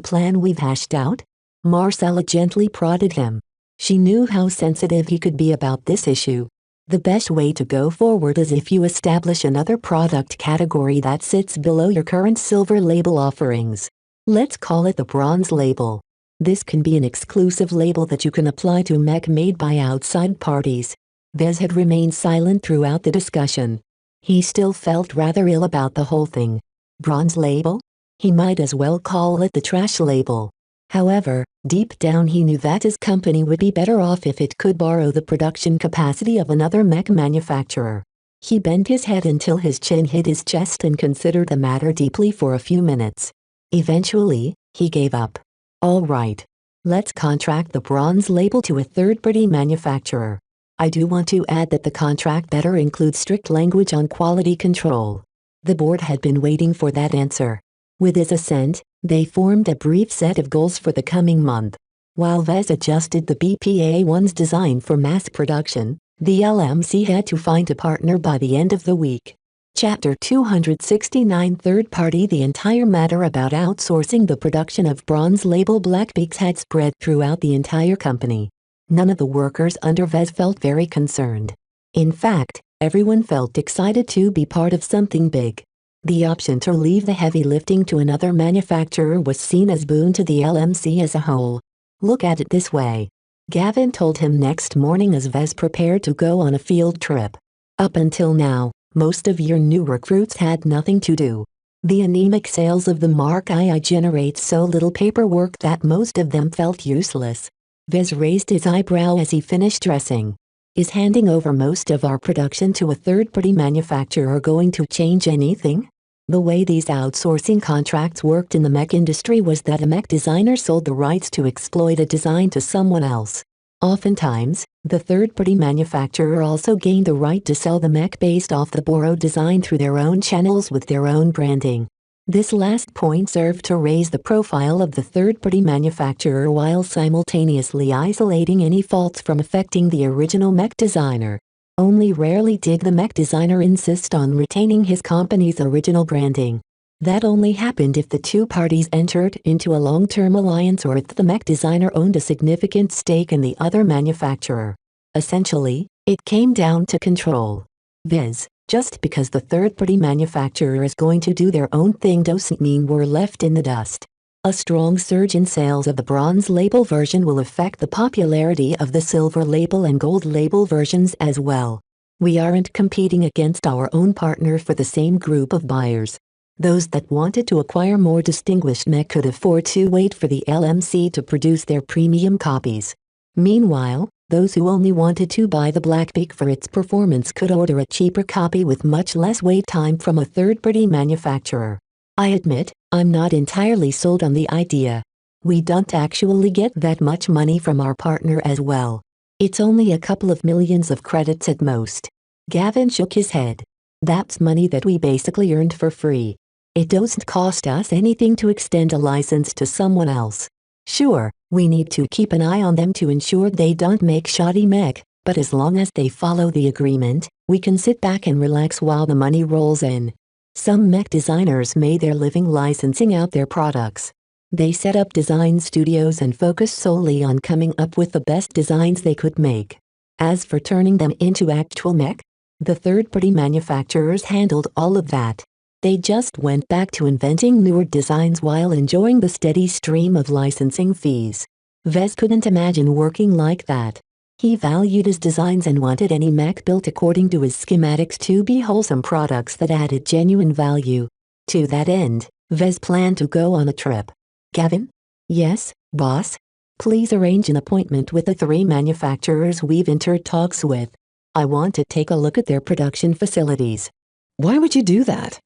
plan we've hashed out? Marcella gently prodded him. She knew how sensitive he could be about this issue. The best way to go forward is if you establish another product category that sits below your current silver label offerings. Let's call it the bronze label. This can be an exclusive label that you can apply to mech made by outside parties. Vez had remained silent throughout the discussion. He still felt rather ill about the whole thing. Bronze label? He might as well call it the trash label. However, deep down he knew that his company would be better off if it could borrow the production capacity of another mech manufacturer. He bent his head until his chin hit his chest and considered the matter deeply for a few minutes. Eventually, he gave up. All right. Let's contract the bronze label to a third-party manufacturer. I do want to add that the contract better includes strict language on quality control. The board had been waiting for that answer. With his assent, they formed a brief set of goals for the coming month. While Vez adjusted the BPA-1's design for mass production, the LMC had to find a partner by the end of the week. Chapter 269 Third Party. The entire matter about outsourcing the production of bronze label Blackbeaks had spread throughout the entire company. None of the workers under Vez felt very concerned. In fact, everyone felt excited to be part of something big. The option to leave the heavy lifting to another manufacturer was seen as boon to the LMC as a whole. Look at it this way. Gavin told him next morning as Vez prepared to go on a field trip. Up until now, most of your new recruits had nothing to do. The anemic sales of the Mark II generate so little paperwork that most of them felt useless. Vez raised his eyebrow as he finished dressing. Is handing over most of our production to a third-party manufacturer going to change anything? The way these outsourcing contracts worked in the mech industry was that a mech designer sold the rights to exploit a design to someone else. Oftentimes, the third-party manufacturer also gained the right to sell the mech based off the borrowed design through their own channels with their own branding. This last point served to raise the profile of the third-party manufacturer while simultaneously isolating any faults from affecting the original mech designer. Only rarely did the mech designer insist on retaining his company's original branding. That only happened if the two parties entered into a long-term alliance or if the mech designer owned a significant stake in the other manufacturer. Essentially, it came down to control. Viz. Just because the third-party manufacturer is going to do their own thing doesn't mean we're left in the dust. A strong surge in sales of the bronze label version will affect the popularity of the silver label and gold label versions as well. We aren't competing against our own partner for the same group of buyers. Those that wanted to acquire more distinguished mech could afford to wait for the LMC to produce their premium copies. Meanwhile, those who only wanted to buy the Blackbeak for its performance could order a cheaper copy with much less wait time from a third-party manufacturer. I admit, I'm not entirely sold on the idea. We don't actually get that much money from our partner as well. It's only a couple of millions of credits at most. Gavin shook his head. That's money that we basically earned for free. It doesn't cost us anything to extend a license to someone else. Sure, we need to keep an eye on them to ensure they don't make shoddy mech, but as long as they follow the agreement, we can sit back and relax while the money rolls in. Some mech designers made their living licensing out their products. They set up design studios and focused solely on coming up with the best designs they could make. As for turning them into actual mech, the third-party manufacturers handled all of that. They just went back to inventing newer designs while enjoying the steady stream of licensing fees. Vez couldn't imagine working like that. He valued his designs and wanted any mech built according to his schematics to be wholesome products that added genuine value. To that end, Vez planned to go on a trip. Gavin? Yes, boss? Please arrange an appointment with the 3 manufacturers we've entered talks with. I want to take a look at their production facilities. Why would you do that?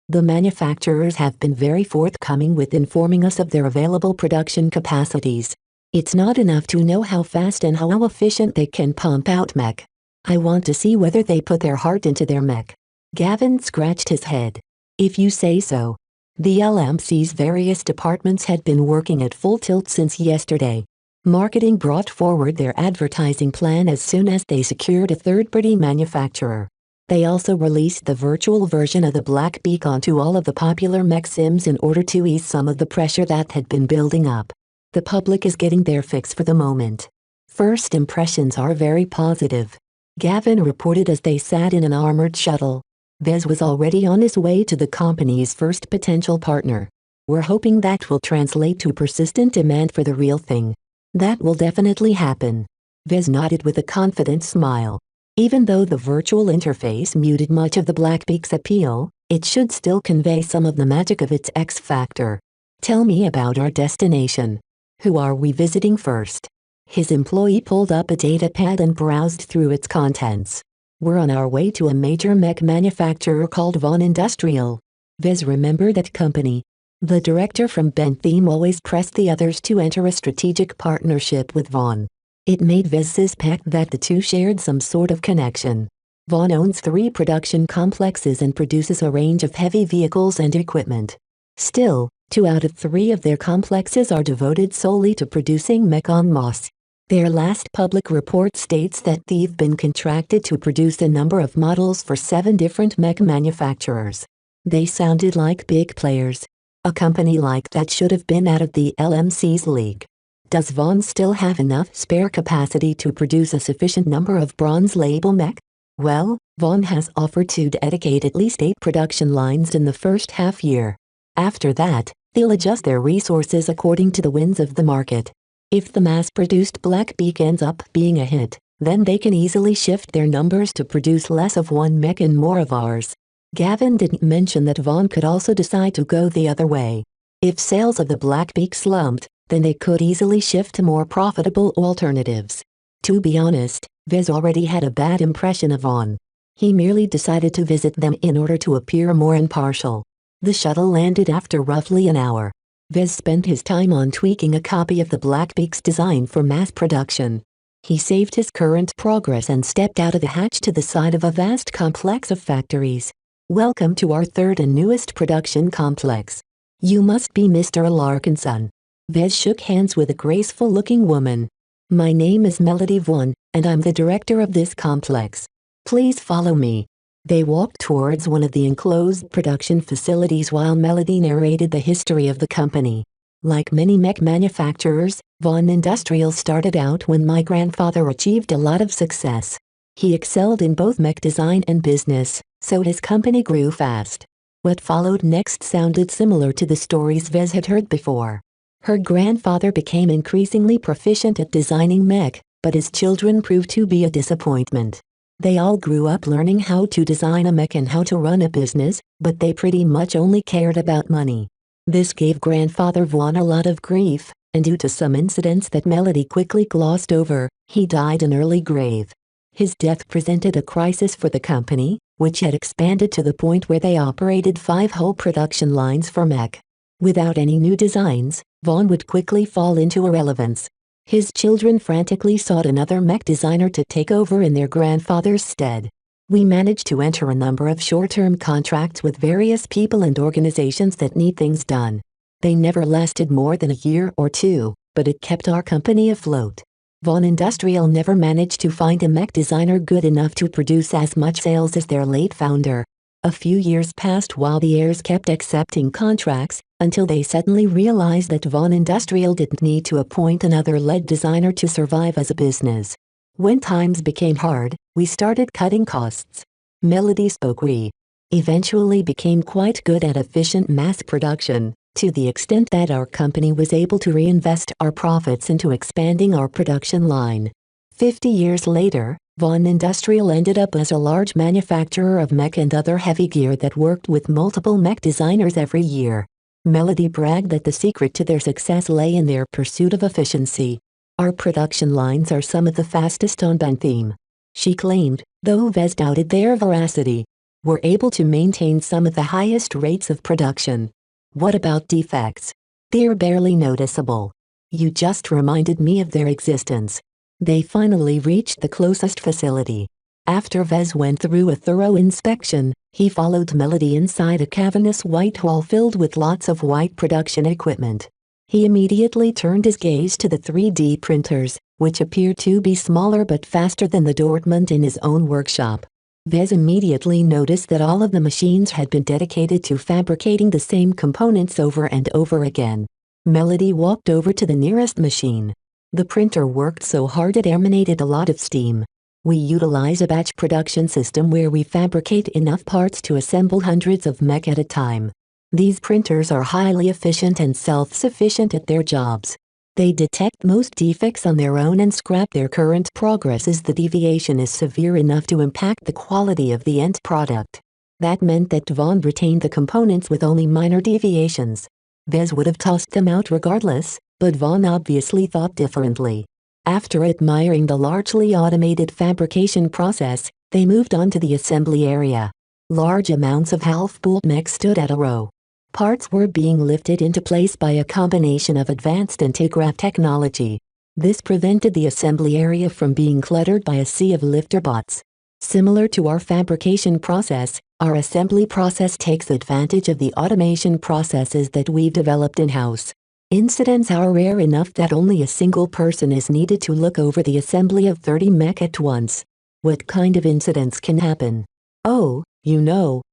The manufacturers have been very forthcoming with informing us of their available production capacities. It's not enough to know how fast and how efficient they can pump out mech. I want to see whether they put their heart into their mech. Gavin scratched his head. If you say so. The LMC's various departments had been working at full tilt since yesterday. Marketing brought forward their advertising plan as soon as they secured a third-party manufacturer. They also released the virtual version of the Blackbeak onto all of the popular mech sims in order to ease some of the pressure that had been building up. The public is getting their fix for the moment. First impressions are very positive. Gavin reported as they sat in an armored shuttle. Vez was already on his way to the company's first potential partner. We're hoping that will translate to persistent demand for the real thing. That will definitely happen. Vez nodded with a confident smile. Even though the virtual interface muted much of the Blackbeak's appeal, it should still convey some of the magic of its X factor. Tell me about our destination. Who are we visiting first? His employee pulled up a datapad and browsed through its contents. We're on our way to a major mech manufacturer called Vaughn Industrial. Vez remembered that company. The director from Bentham always pressed the others to enter a strategic partnership with Vaughn. It made Vez suspect that the two shared some sort of connection. Vaughn owns 3 production complexes and produces a range of heavy vehicles and equipment. Still, 2 out of 3 of their complexes are devoted solely to producing mech en masse. Their last public report states that they've been contracted to produce a number of models for 7 different mech manufacturers. They sounded like big players. A company like that should have been out of the LMC's league. Does Vaughn still have enough spare capacity to produce a sufficient number of bronze label mech? Well, Vaughn has offered to dedicate at least 8 production lines in the first half year. After that, they'll adjust their resources according to the winds of the market. If the mass-produced Blackbeak ends up being a hit, then they can easily shift their numbers to produce less of one mech and more of ours. Gavin didn't mention that Vaughn could also decide to go the other way. If sales of the Blackbeak slumped, then they could easily shift to more profitable alternatives. To be honest, Vez already had a bad impression of Vaughn. He merely decided to visit them in order to appear more impartial. The shuttle landed after roughly an hour. Vez spent his time on tweaking a copy of the Blackbeak's design for mass production. He saved his current progress and stepped out of the hatch to the side of a vast complex of factories. Welcome to our third and newest production complex. You must be Mr. Larkinson. Vez shook hands with a graceful-looking woman. My name is Melody Vaughan, and I'm the director of this complex. Please follow me. They walked towards one of the enclosed production facilities while Melody narrated the history of the company. Like many mech manufacturers, Vaughan Industrial started out when my grandfather achieved a lot of success. He excelled in both mech design and business, so his company grew fast. What followed next sounded similar to the stories Vez had heard before. Her grandfather became increasingly proficient at designing mech, but his children proved to be a disappointment. They all grew up learning how to design a mech and how to run a business, but they pretty much only cared about money. This gave Grandfather Vaughan a lot of grief, and due to some incidents that Melody quickly glossed over, he died an early grave. His death presented a crisis for the company, which had expanded to the point where they operated 5 whole production lines for mech. Without any new designs, Vaughan would quickly fall into irrelevance. His children frantically sought another mech designer to take over in their grandfather's stead. We managed to enter a number of short-term contracts with various people and organizations that need things done. They never lasted more than a year or two, but it kept our company afloat. Vaughan Industrial never managed to find a mech designer good enough to produce as much sales as their late founder. A few years passed while the heirs kept accepting contracts, until they suddenly realized that Vaughan Industrial didn't need to appoint another lead designer to survive as a business. When times became hard, we started cutting costs. Melody spoke. We eventually became quite good at efficient mass production, to the extent that our company was able to reinvest our profits into expanding our production line. 50 years later, Vaughan Industrial ended up as a large manufacturer of mech and other heavy gear that worked with multiple mech designers every year. Melody bragged that the secret to their success lay in their pursuit of efficiency. Our production lines are some of the fastest on Bentheme. She claimed, though Vez doubted their veracity. We're able to maintain some of the highest rates of production. What about defects? They're barely noticeable. You just reminded me of their existence. They finally reached the closest facility. After Vez went through a thorough inspection, he followed Melody inside a cavernous white hall filled with lots of white production equipment. He immediately turned his gaze to the 3D printers, which appeared to be smaller but faster than the Dortmund in his own workshop. Vez immediately noticed that all of the machines had been dedicated to fabricating the same components over and over again. Melody walked over to the nearest machine. The printer worked so hard it emanated a lot of steam. We utilize a batch production system where we fabricate enough parts to assemble hundreds of mech at a time. These printers are highly efficient and self-sufficient at their jobs. They detect most defects on their own and scrap their current progress as the deviation is severe enough to impact the quality of the end product. That meant that Vaughan retained the components with only minor deviations. Vez would have tossed them out regardless, but Vaughan obviously thought differently. After admiring the largely automated fabrication process, they moved on to the assembly area. Large amounts of half-built mech stood at a row. Parts were being lifted into place by a combination of advanced anti-grav technology. This prevented the assembly area from being cluttered by a sea of lifter bots. Similar to our fabrication process, our assembly process takes advantage of the automation processes that we've developed in-house. Incidents are rare enough that only a single person is needed to look over the assembly of 30 mech at once. What kind of incidents can happen? Oh,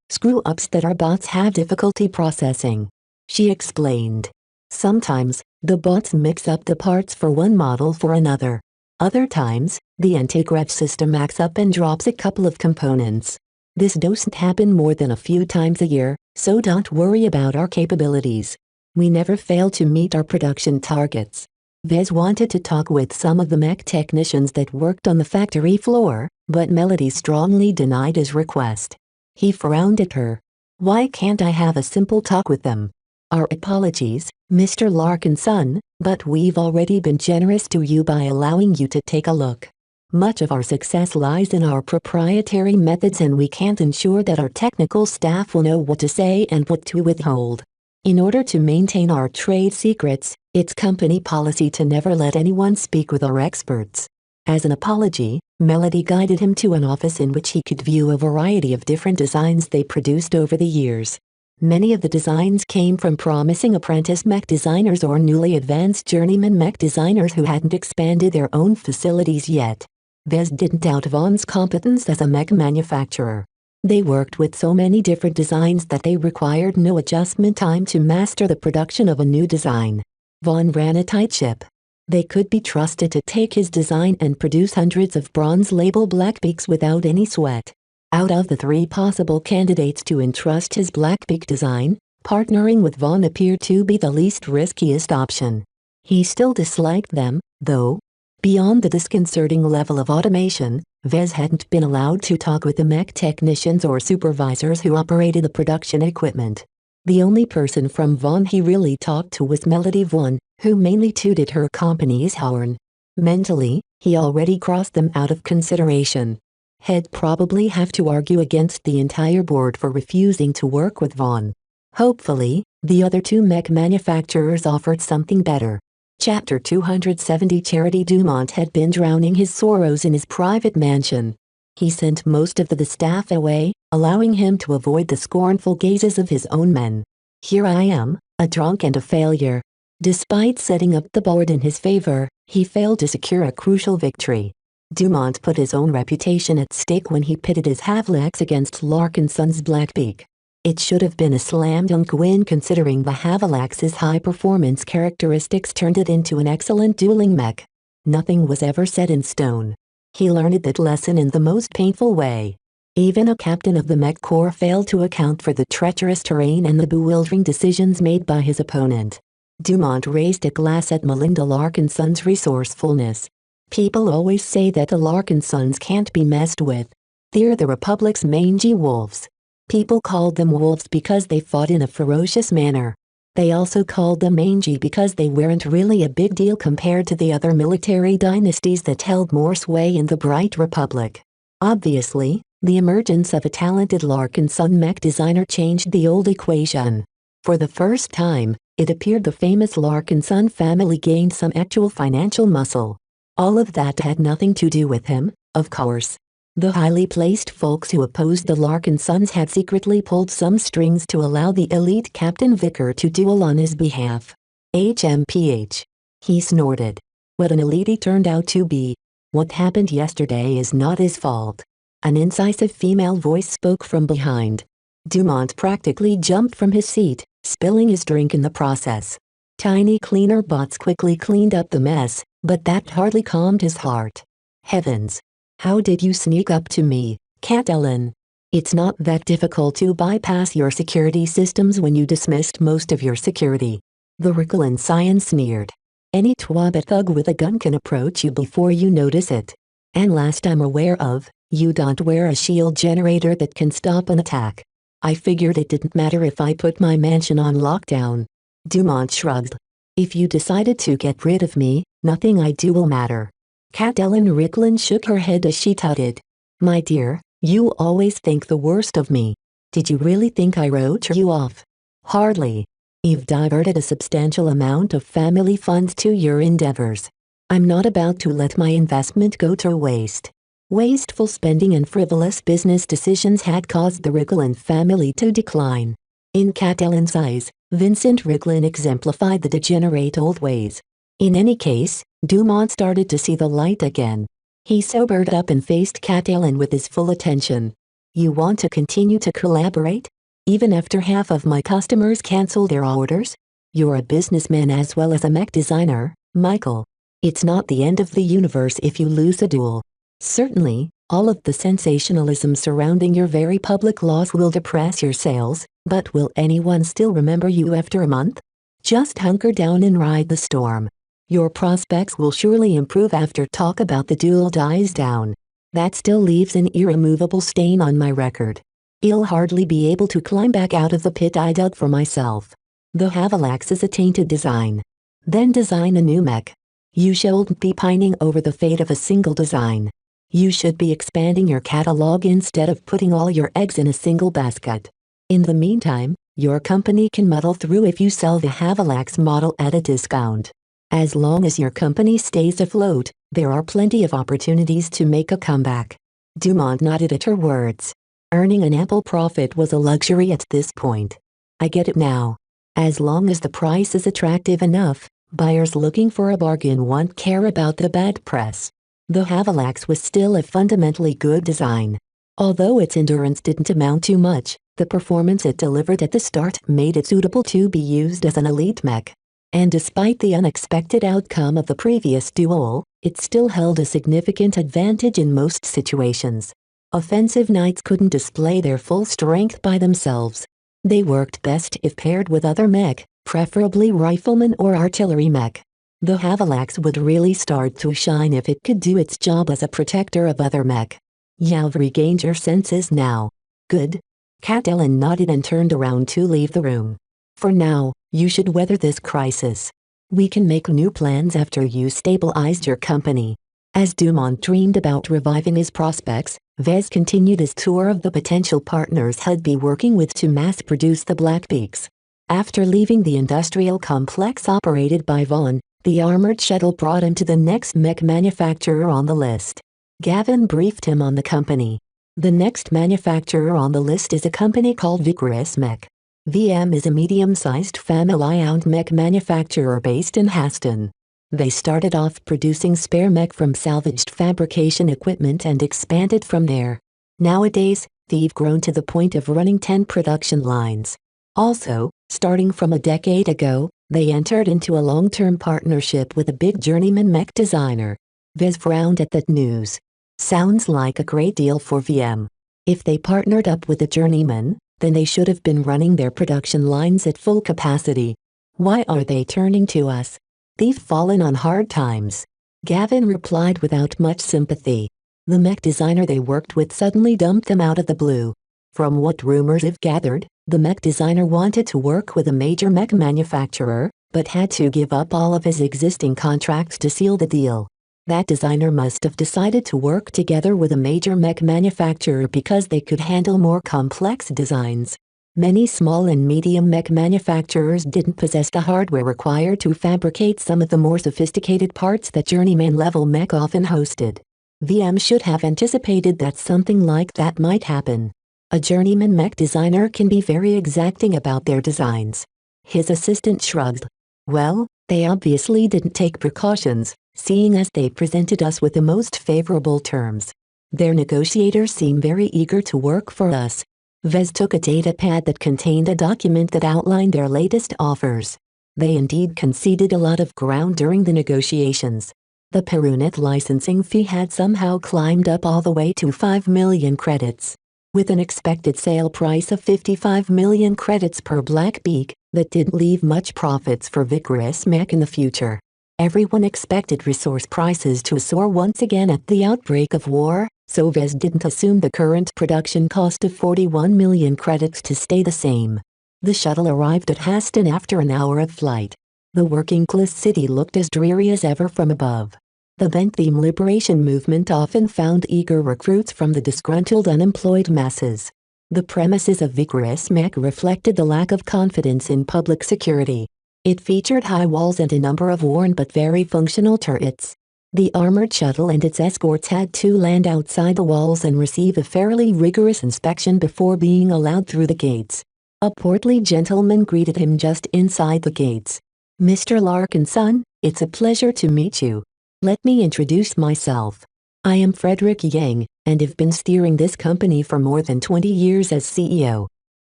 screw-ups that our bots have difficulty processing. She explained. Sometimes, the bots mix up the parts for one model for another. Other times, the anti-grav system acts up and drops a couple of components. This doesn't happen more than a few times a year, so don't worry about our capabilities. We never fail to meet our production targets. Vez wanted to talk with some of the mech technicians that worked on the factory floor, but Melody strongly denied his request. He frowned at her. Why can't I have a simple talk with them? Our apologies, Mr. Larkinson, but we've already been generous to you by allowing you to take a look. Much of our success lies in our proprietary methods and we can't ensure that our technical staff will know what to say and what to withhold. In order to maintain our trade secrets, it's company policy to never let anyone speak with our experts. As an apology, Melody guided him to an office in which he could view a variety of different designs they produced over the years. Many of the designs came from promising apprentice mech designers or newly advanced journeyman mech designers who hadn't expanded their own facilities yet. Vez didn't doubt Vaughn's competence as a mech manufacturer. They worked with so many different designs that they required no adjustment time to master the production of a new design. Vaughn ran a tight ship. They could be trusted to take his design and produce hundreds of bronze label Blackbeaks without any sweat. Out of the 3 possible candidates to entrust his Blackbeak design, partnering with Vaughn appeared to be the least riskiest option. He still disliked them, though. Beyond the disconcerting level of automation, Vez hadn't been allowed to talk with the mech technicians or supervisors who operated the production equipment. The only person from Vaughn he really talked to was Melody Vaughn, who mainly tooted her company's horn. Mentally, he already crossed them out of consideration. He'd probably have to argue against the entire board for refusing to work with Vaughn. Hopefully, the other 2 mech manufacturers offered something better. Chapter 270 Charity Dumont had been drowning his sorrows in his private mansion. He sent most of the staff away, allowing him to avoid the scornful gazes of his own men. Here I am, a drunk and a failure. Despite setting up the board in his favor, he failed to secure a crucial victory. Dumont put his own reputation at stake when he pitted his Havelax against Larkinson's Blackbeak. It should have been a slam dunk win considering the Havelax's high-performance characteristics turned it into an excellent dueling mech. Nothing was ever set in stone. He learned that lesson in the most painful way. Even a captain of the mech corps failed to account for the treacherous terrain and the bewildering decisions made by his opponent. Dumont raised a glass at Melinda Larkinson's resourcefulness. People always say that the Larkinsons can't be messed with. They're the Republic's mangy wolves. People called them wolves because they fought in a ferocious manner. They also called them mangy because they weren't really a big deal compared to the other military dynasties that held more sway in the Bright Republic. Obviously, the emergence of a talented Larkinson mech designer changed the old equation. For the first time, it appeared the famous Larkinson family gained some actual financial muscle. All of that had nothing to do with him, of course. The highly placed folks who opposed the Larkinsons had secretly pulled some strings to allow the elite Captain Vicker to duel on his behalf. HMPH. He snorted. What an elite he turned out to be. What happened yesterday is not his fault. An incisive female voice spoke from behind. Dumont practically jumped from his seat, spilling his drink in the process. Tiny cleaner bots quickly cleaned up the mess, but that hardly calmed his heart. Heavens! How did you sneak up to me, Cat Ellen? It's not that difficult to bypass your security systems when you dismissed most of your security. The Ricklin Scion sneered. Any twabba thug with a gun can approach you before you notice it. And last I'm aware of, you don't wear a shield generator that can stop an attack. I figured it didn't matter if I put my mansion on lockdown. Dumont shrugged. If you decided to get rid of me, nothing I do will matter. Cat Ellen Ricklin shook her head as she tutted. My dear, you always think the worst of me. Did you really think I wrote you off? Hardly. You've diverted a substantial amount of family funds to your endeavors. I'm not about to let my investment go to waste. Wasteful spending and frivolous business decisions had caused the Ricklin family to decline. In Cat Ellen's eyes, Vincent Ricklin exemplified the degenerate old ways. In any case, Dumont started to see the light again. He sobered up and faced Cat Ellen with his full attention. You want to continue to collaborate? Even after half of my customers cancel their orders? You're a businessman as well as a mech designer, Michael. It's not the end of the universe if you lose a duel. Certainly, all of the sensationalism surrounding your very public loss will depress your sales, but will anyone still remember you after a month? Just hunker down and ride the storm. Your prospects will surely improve after talk about the duel dies down. That still leaves an irremovable stain on my record. I'll hardly be able to climb back out of the pit I dug for myself. The Havelax is a tainted design. Then design a new mech. You shouldn't be pining over the fate of a single design. You should be expanding your catalog instead of putting all your eggs in a single basket. In the meantime, your company can muddle through if you sell the Havelax model at a discount. As long as your company stays afloat, There are plenty of opportunities to make a comeback. Dumont nodded at her words. Earning an ample profit was a luxury at this point. I get it now. As long as the price is attractive enough, buyers looking for a bargain won't care about the bad press. The Havellax was still a fundamentally good design. Although its endurance didn't amount to much, the performance it delivered at the start made it suitable to be used as an elite mech. And despite the unexpected outcome of the previous duel, it still held a significant advantage in most situations. Offensive knights couldn't display their full strength by themselves. They worked best if paired with other mech, preferably riflemen or artillery mech. The Havellax would really start to shine if it could do its job as a protector of other mech. You've regained your senses now. Good. Cat Ellen nodded and turned around to leave the room. For now, you should weather this crisis. We can make new plans after you stabilized your company. As Dumont dreamed about reviving his prospects, Vez continued his tour of the potential partners he'd be working with to mass-produce the Blackbeaks. After leaving the industrial complex operated by Vaughn, the armored shuttle brought him to the next mech manufacturer on the list. Gavin briefed him on the company. The next manufacturer on the list is a company called Vigorous Mech. VM is a medium-sized family-owned mech manufacturer based in Haston. They started off producing spare mech from salvaged fabrication equipment and expanded from there. Nowadays, they've grown to the point of running 10 production lines. Also, starting from a decade ago, they entered into a long-term partnership with a big journeyman mech designer. Vez frowned at that news. Sounds like a great deal for VM. If they partnered up with a journeyman, then they should have been running their production lines at full capacity. Why are they turning to us? They've fallen on hard times. Gavin replied without much sympathy. The mech designer they worked with suddenly dumped them out of the blue. From what rumors have gathered, the mech designer wanted to work with a major mech manufacturer, but had to give up all of his existing contracts to seal the deal. That designer must have decided to work together with a major mech manufacturer because they could handle more complex designs. Many small and medium mech manufacturers didn't possess the hardware required to fabricate some of the more sophisticated parts that journeyman-level mech often hosted. VM should have anticipated that something like that might happen. A journeyman mech designer can be very exacting about their designs. His assistant shrugged. Well, they obviously didn't take precautions, seeing as they presented us with the most favorable terms. Their negotiators seem very eager to work for us. Vez took a datapad that contained a document that outlined their latest offers. They indeed conceded a lot of ground during the negotiations. The Perunet licensing fee had somehow climbed up all the way to 5 million credits. With an expected sale price of 55 million credits per Blackbeak, that didn't leave much profits for Vigorous Mech in the future. Everyone expected resource prices to soar once again at the outbreak of war, so Vez didn't assume the current production cost of 41 million credits to stay the same. The shuttle arrived at Haston after an hour of flight. The working-class city looked as dreary as ever from above. The Bentham liberation movement often found eager recruits from the disgruntled unemployed masses. The premises of Vigorous Mech reflected the lack of confidence in public security. It featured high walls and a number of worn but very functional turrets. The armored shuttle and its escorts had to land outside the walls and receive a fairly rigorous inspection before being allowed through the gates. A portly gentleman greeted him just inside the gates. "Mr. Larkinson, it's a pleasure to meet you. Let me introduce myself. I am Frederick Yang, and have been steering this company for more than 20 years as CEO."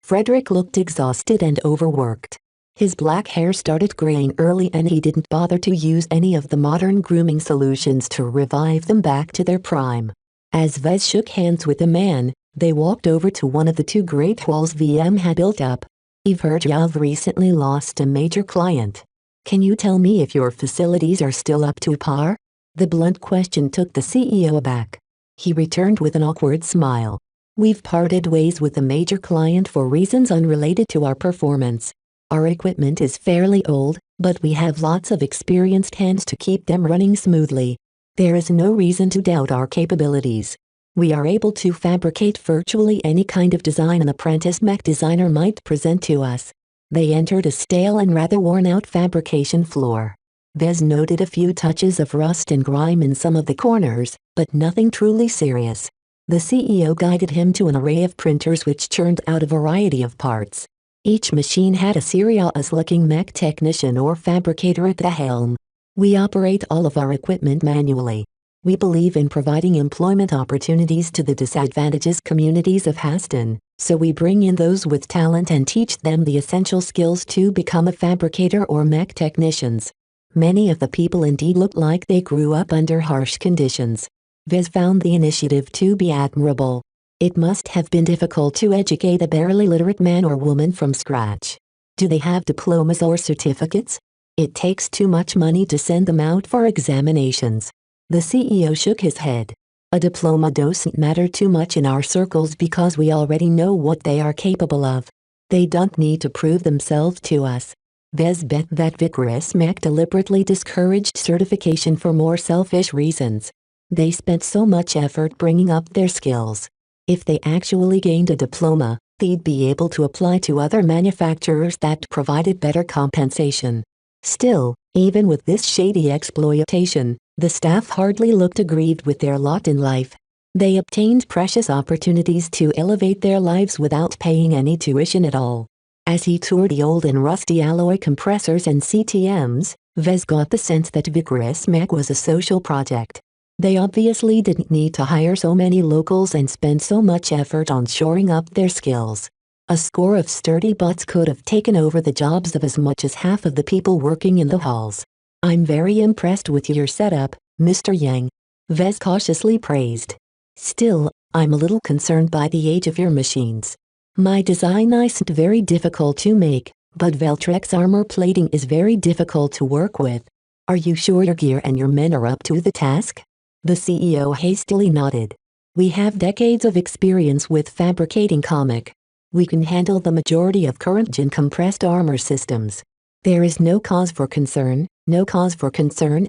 Frederick looked exhausted and overworked. His black hair started graying early and he didn't bother to use any of the modern grooming solutions to revive them back to their prime. As Vez shook hands with the man, they walked over to one of the two great halls VM had built up. "I've heard you've recently lost a major client. Can you tell me if your facilities are still up to par?" The blunt question took the CEO aback. He returned with an awkward smile. "We've parted ways with a major client for reasons unrelated to our performance. Our equipment is fairly old, but we have lots of experienced hands to keep them running smoothly. There is no reason to doubt our capabilities. We are able to fabricate virtually any kind of design an apprentice mech designer might present to us." They entered a stale and rather worn-out fabrication floor. Vez noted a few touches of rust and grime in some of the corners, but nothing truly serious. The CEO guided him to an array of printers which churned out a variety of parts. Each machine had a serious-looking mech technician or fabricator at the helm. We operate all of our equipment manually. We believe in providing employment opportunities to the disadvantaged communities of Haston, so we bring in those with talent and teach them the essential skills to become a fabricator or mech technicians. Many of the people indeed look like they grew up under harsh conditions. Vez found the initiative to be admirable. It must have been difficult to educate a barely literate man or woman from scratch. Do they have diplomas or certificates? It takes too much money to send them out for examinations. The CEO shook his head. A diploma doesn't matter too much in our circles because we already know what they are capable of. They don't need to prove themselves to us. Vez bet that Vickers Mech deliberately discouraged certification for more selfish reasons. They spent so much effort bringing up their skills. If they actually gained a diploma, they'd be able to apply to other manufacturers that provided better compensation. Still, even with this shady exploitation, the staff hardly looked aggrieved with their lot in life. They obtained precious opportunities to elevate their lives without paying any tuition at all. As he toured the old and rusty alloy compressors and CTMs, Vez got the sense that Vickers Mech was a social project. They obviously didn't need to hire so many locals and spend so much effort on shoring up their skills. A score of sturdy butts could have taken over the jobs of as much as half of the people working in the halls. I'm very impressed with your setup, Mr. Yang. Vez cautiously praised. Still, I'm a little concerned by the age of your machines. My design isn't very difficult to make, but Veltrex armor plating is very difficult to work with. Are you sure your gear and your men are up to the task? The CEO hastily nodded. We have decades of experience with fabricating comic. We can handle the majority of current-gen compressed armor systems. There is no cause for concern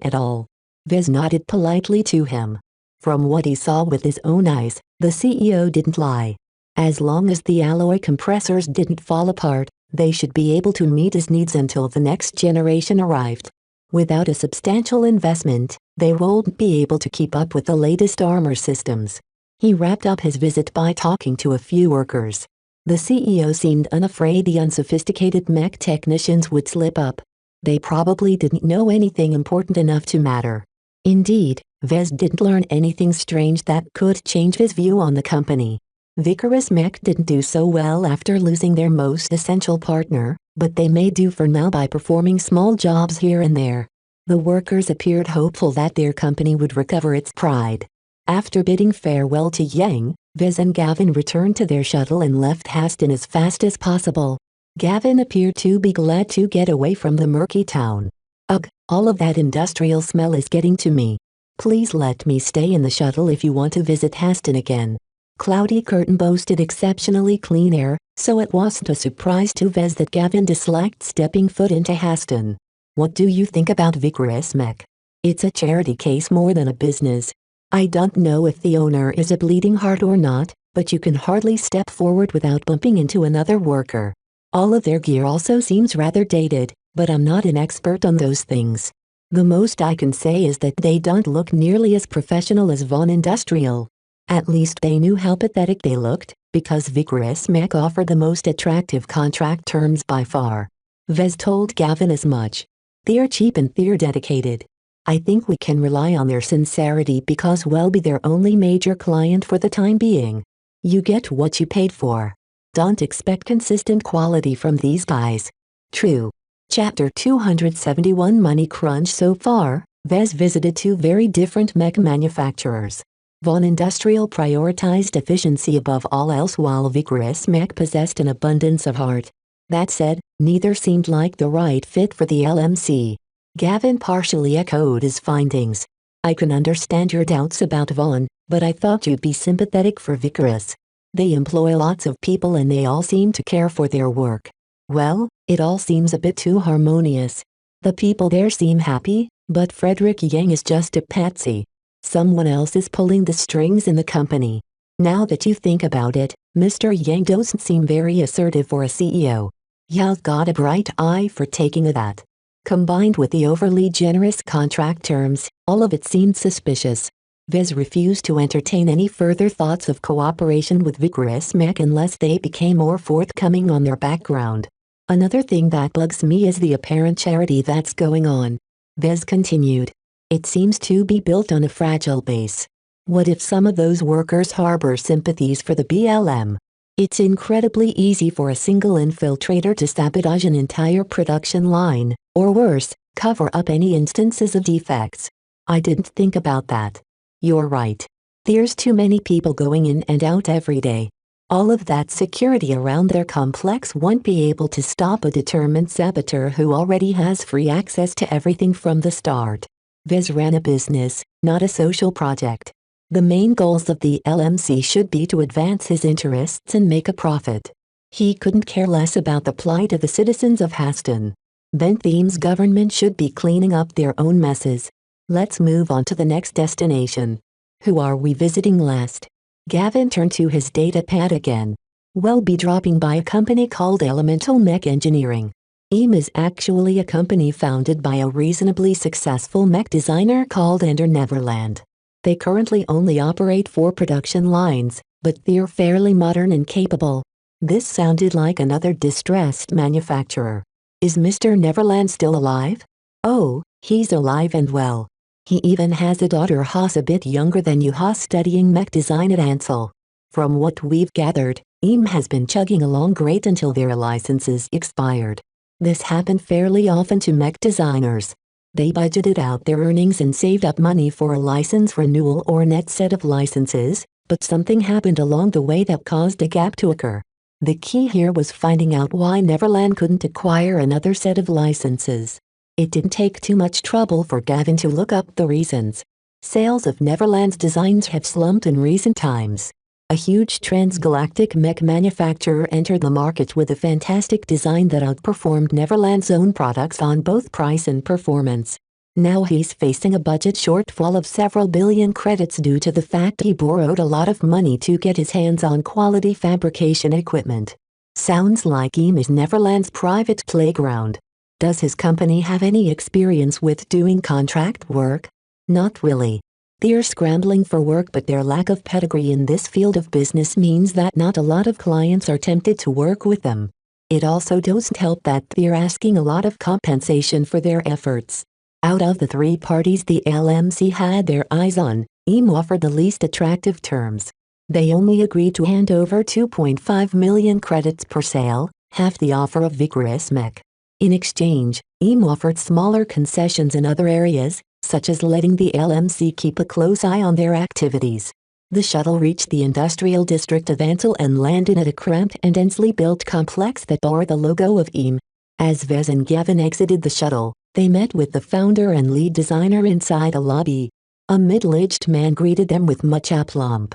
at all. Vez nodded politely to him. From what he saw with his own eyes, the CEO didn't lie. As long as the alloy compressors didn't fall apart, they should be able to meet his needs until the next generation arrived. Without a substantial investment, they won't be able to keep up with the latest armor systems. He wrapped up his visit by talking to a few workers. The CEO seemed unafraid the unsophisticated mech technicians would slip up. They probably didn't know anything important enough to matter. Indeed, Vez didn't learn anything strange that could change his view on the company. Vickers Mech didn't do so well after losing their most essential partner, but they may do for now by performing small jobs here and there. The workers appeared hopeful that their company would recover its pride. After bidding farewell to Yang, Vez and Gavin returned to their shuttle and left Haston as fast as possible. Gavin appeared to be glad to get away from the murky town. Ugh, all of that industrial smell is getting to me. Please let me stay in the shuttle if you want to visit Haston again. Cloudy Curtain boasted exceptionally clean air, so it wasn't a surprise to Vez that Gavin disliked stepping foot into Haston. What do you think about Vickers Mech? It's a charity case more than a business. I don't know if the owner is a bleeding heart or not, but you can hardly step forward without bumping into another worker. All of their gear also seems rather dated, but I'm not an expert on those things. The most I can say is that they don't look nearly as professional as Von Industrial. At least they knew how pathetic they looked, because Vickers Mech offered the most attractive contract terms by far. Vez told Gavin as much. They're cheap and they're dedicated. I think we can rely on their sincerity because we'll be their only major client for the time being. You get what you paid for. Don't expect consistent quality from these guys. True. Chapter 271 Money Crunch. So far, Vez visited two very different mech manufacturers. Von Industrial prioritized efficiency above all else while Vickers Mech possessed an abundance of heart. That said, neither seemed like the right fit for the LMC. Gavin partially echoed his findings. I can understand your doubts about Von, but I thought you'd be sympathetic for Vickers. They employ lots of people and they all seem to care for their work. Well, it all seems a bit too harmonious. The people there seem happy, but Frederick Yang is just a patsy. Someone else is pulling the strings in the company. Now that you think about it, Mr. Yang doesn't seem very assertive for a CEO. You've got a bright eye for taking that. Combined with the overly generous contract terms, all of it seemed suspicious. Vez refused to entertain any further thoughts of cooperation with Vigorous Mech unless they became more forthcoming on their background. Another thing that bugs me is the apparent charity that's going on. Vez continued. It seems to be built on a fragile base. What if some of those workers harbor sympathies for the BLM? It's incredibly easy for a single infiltrator to sabotage an entire production line, or worse, cover up any instances of defects. I didn't think about that. You're right. There's too many people going in and out every day. All of that security around their complex won't be able to stop a determined saboteur who already has free access to everything from the start. Vez ran a business, not a social project. The main goals of the LMC should be to advance his interests and make a profit. He couldn't care less about the plight of the citizens of Haston. Bentham's government should be cleaning up their own messes. Let's move on to the next destination. Who are we visiting last? Gavin turned to his datapad again. We'll be dropping by a company called Elemental Mech Engineering. EAM is actually a company founded by a reasonably successful mech designer called Ender Neverland. They currently only operate 4 production lines, but they're fairly modern and capable. This sounded like another distressed manufacturer. Is Mr. Neverland still alive? Oh, he's alive and well. He even has a daughter Haas a bit younger than you, Haas, studying mech design at Ansel. From what we've gathered, EAM has been chugging along great until their licenses expired. This happened fairly often to mech designers. They budgeted out their earnings and saved up money for a license renewal or a net set of licenses, but something happened along the way that caused a gap to occur. The key here was finding out why Neverland couldn't acquire another set of licenses. It didn't take too much trouble for Gavin to look up the reasons. Sales of Neverland's designs have slumped in recent times. A huge transgalactic mech manufacturer entered the market with a fantastic design that outperformed Neverland's own products on both price and performance. Now he's facing a budget shortfall of several billion credits due to the fact he borrowed a lot of money to get his hands on quality fabrication equipment. Sounds like EAM is Neverland's private playground. Does his company have any experience with doing contract work? Not really. They're scrambling for work, but their lack of pedigree in this field of business means that not a lot of clients are tempted to work with them. It also doesn't help that they're asking a lot of compensation for their efforts. Out of the 3 parties the LMC had their eyes on, EAM offered the least attractive terms. They only agreed to hand over 2.5 million credits per sale, half the offer of Vigorous Mech. In exchange, EAM offered smaller concessions in other areas, such as letting the LMC keep a close eye on their activities. The shuttle reached the industrial district of Ansel and landed at a cramped and densely built complex that bore the logo of EAM. As Vez and Gavin exited the shuttle, they met with the founder and lead designer inside a lobby. A middle-aged man greeted them with much aplomb.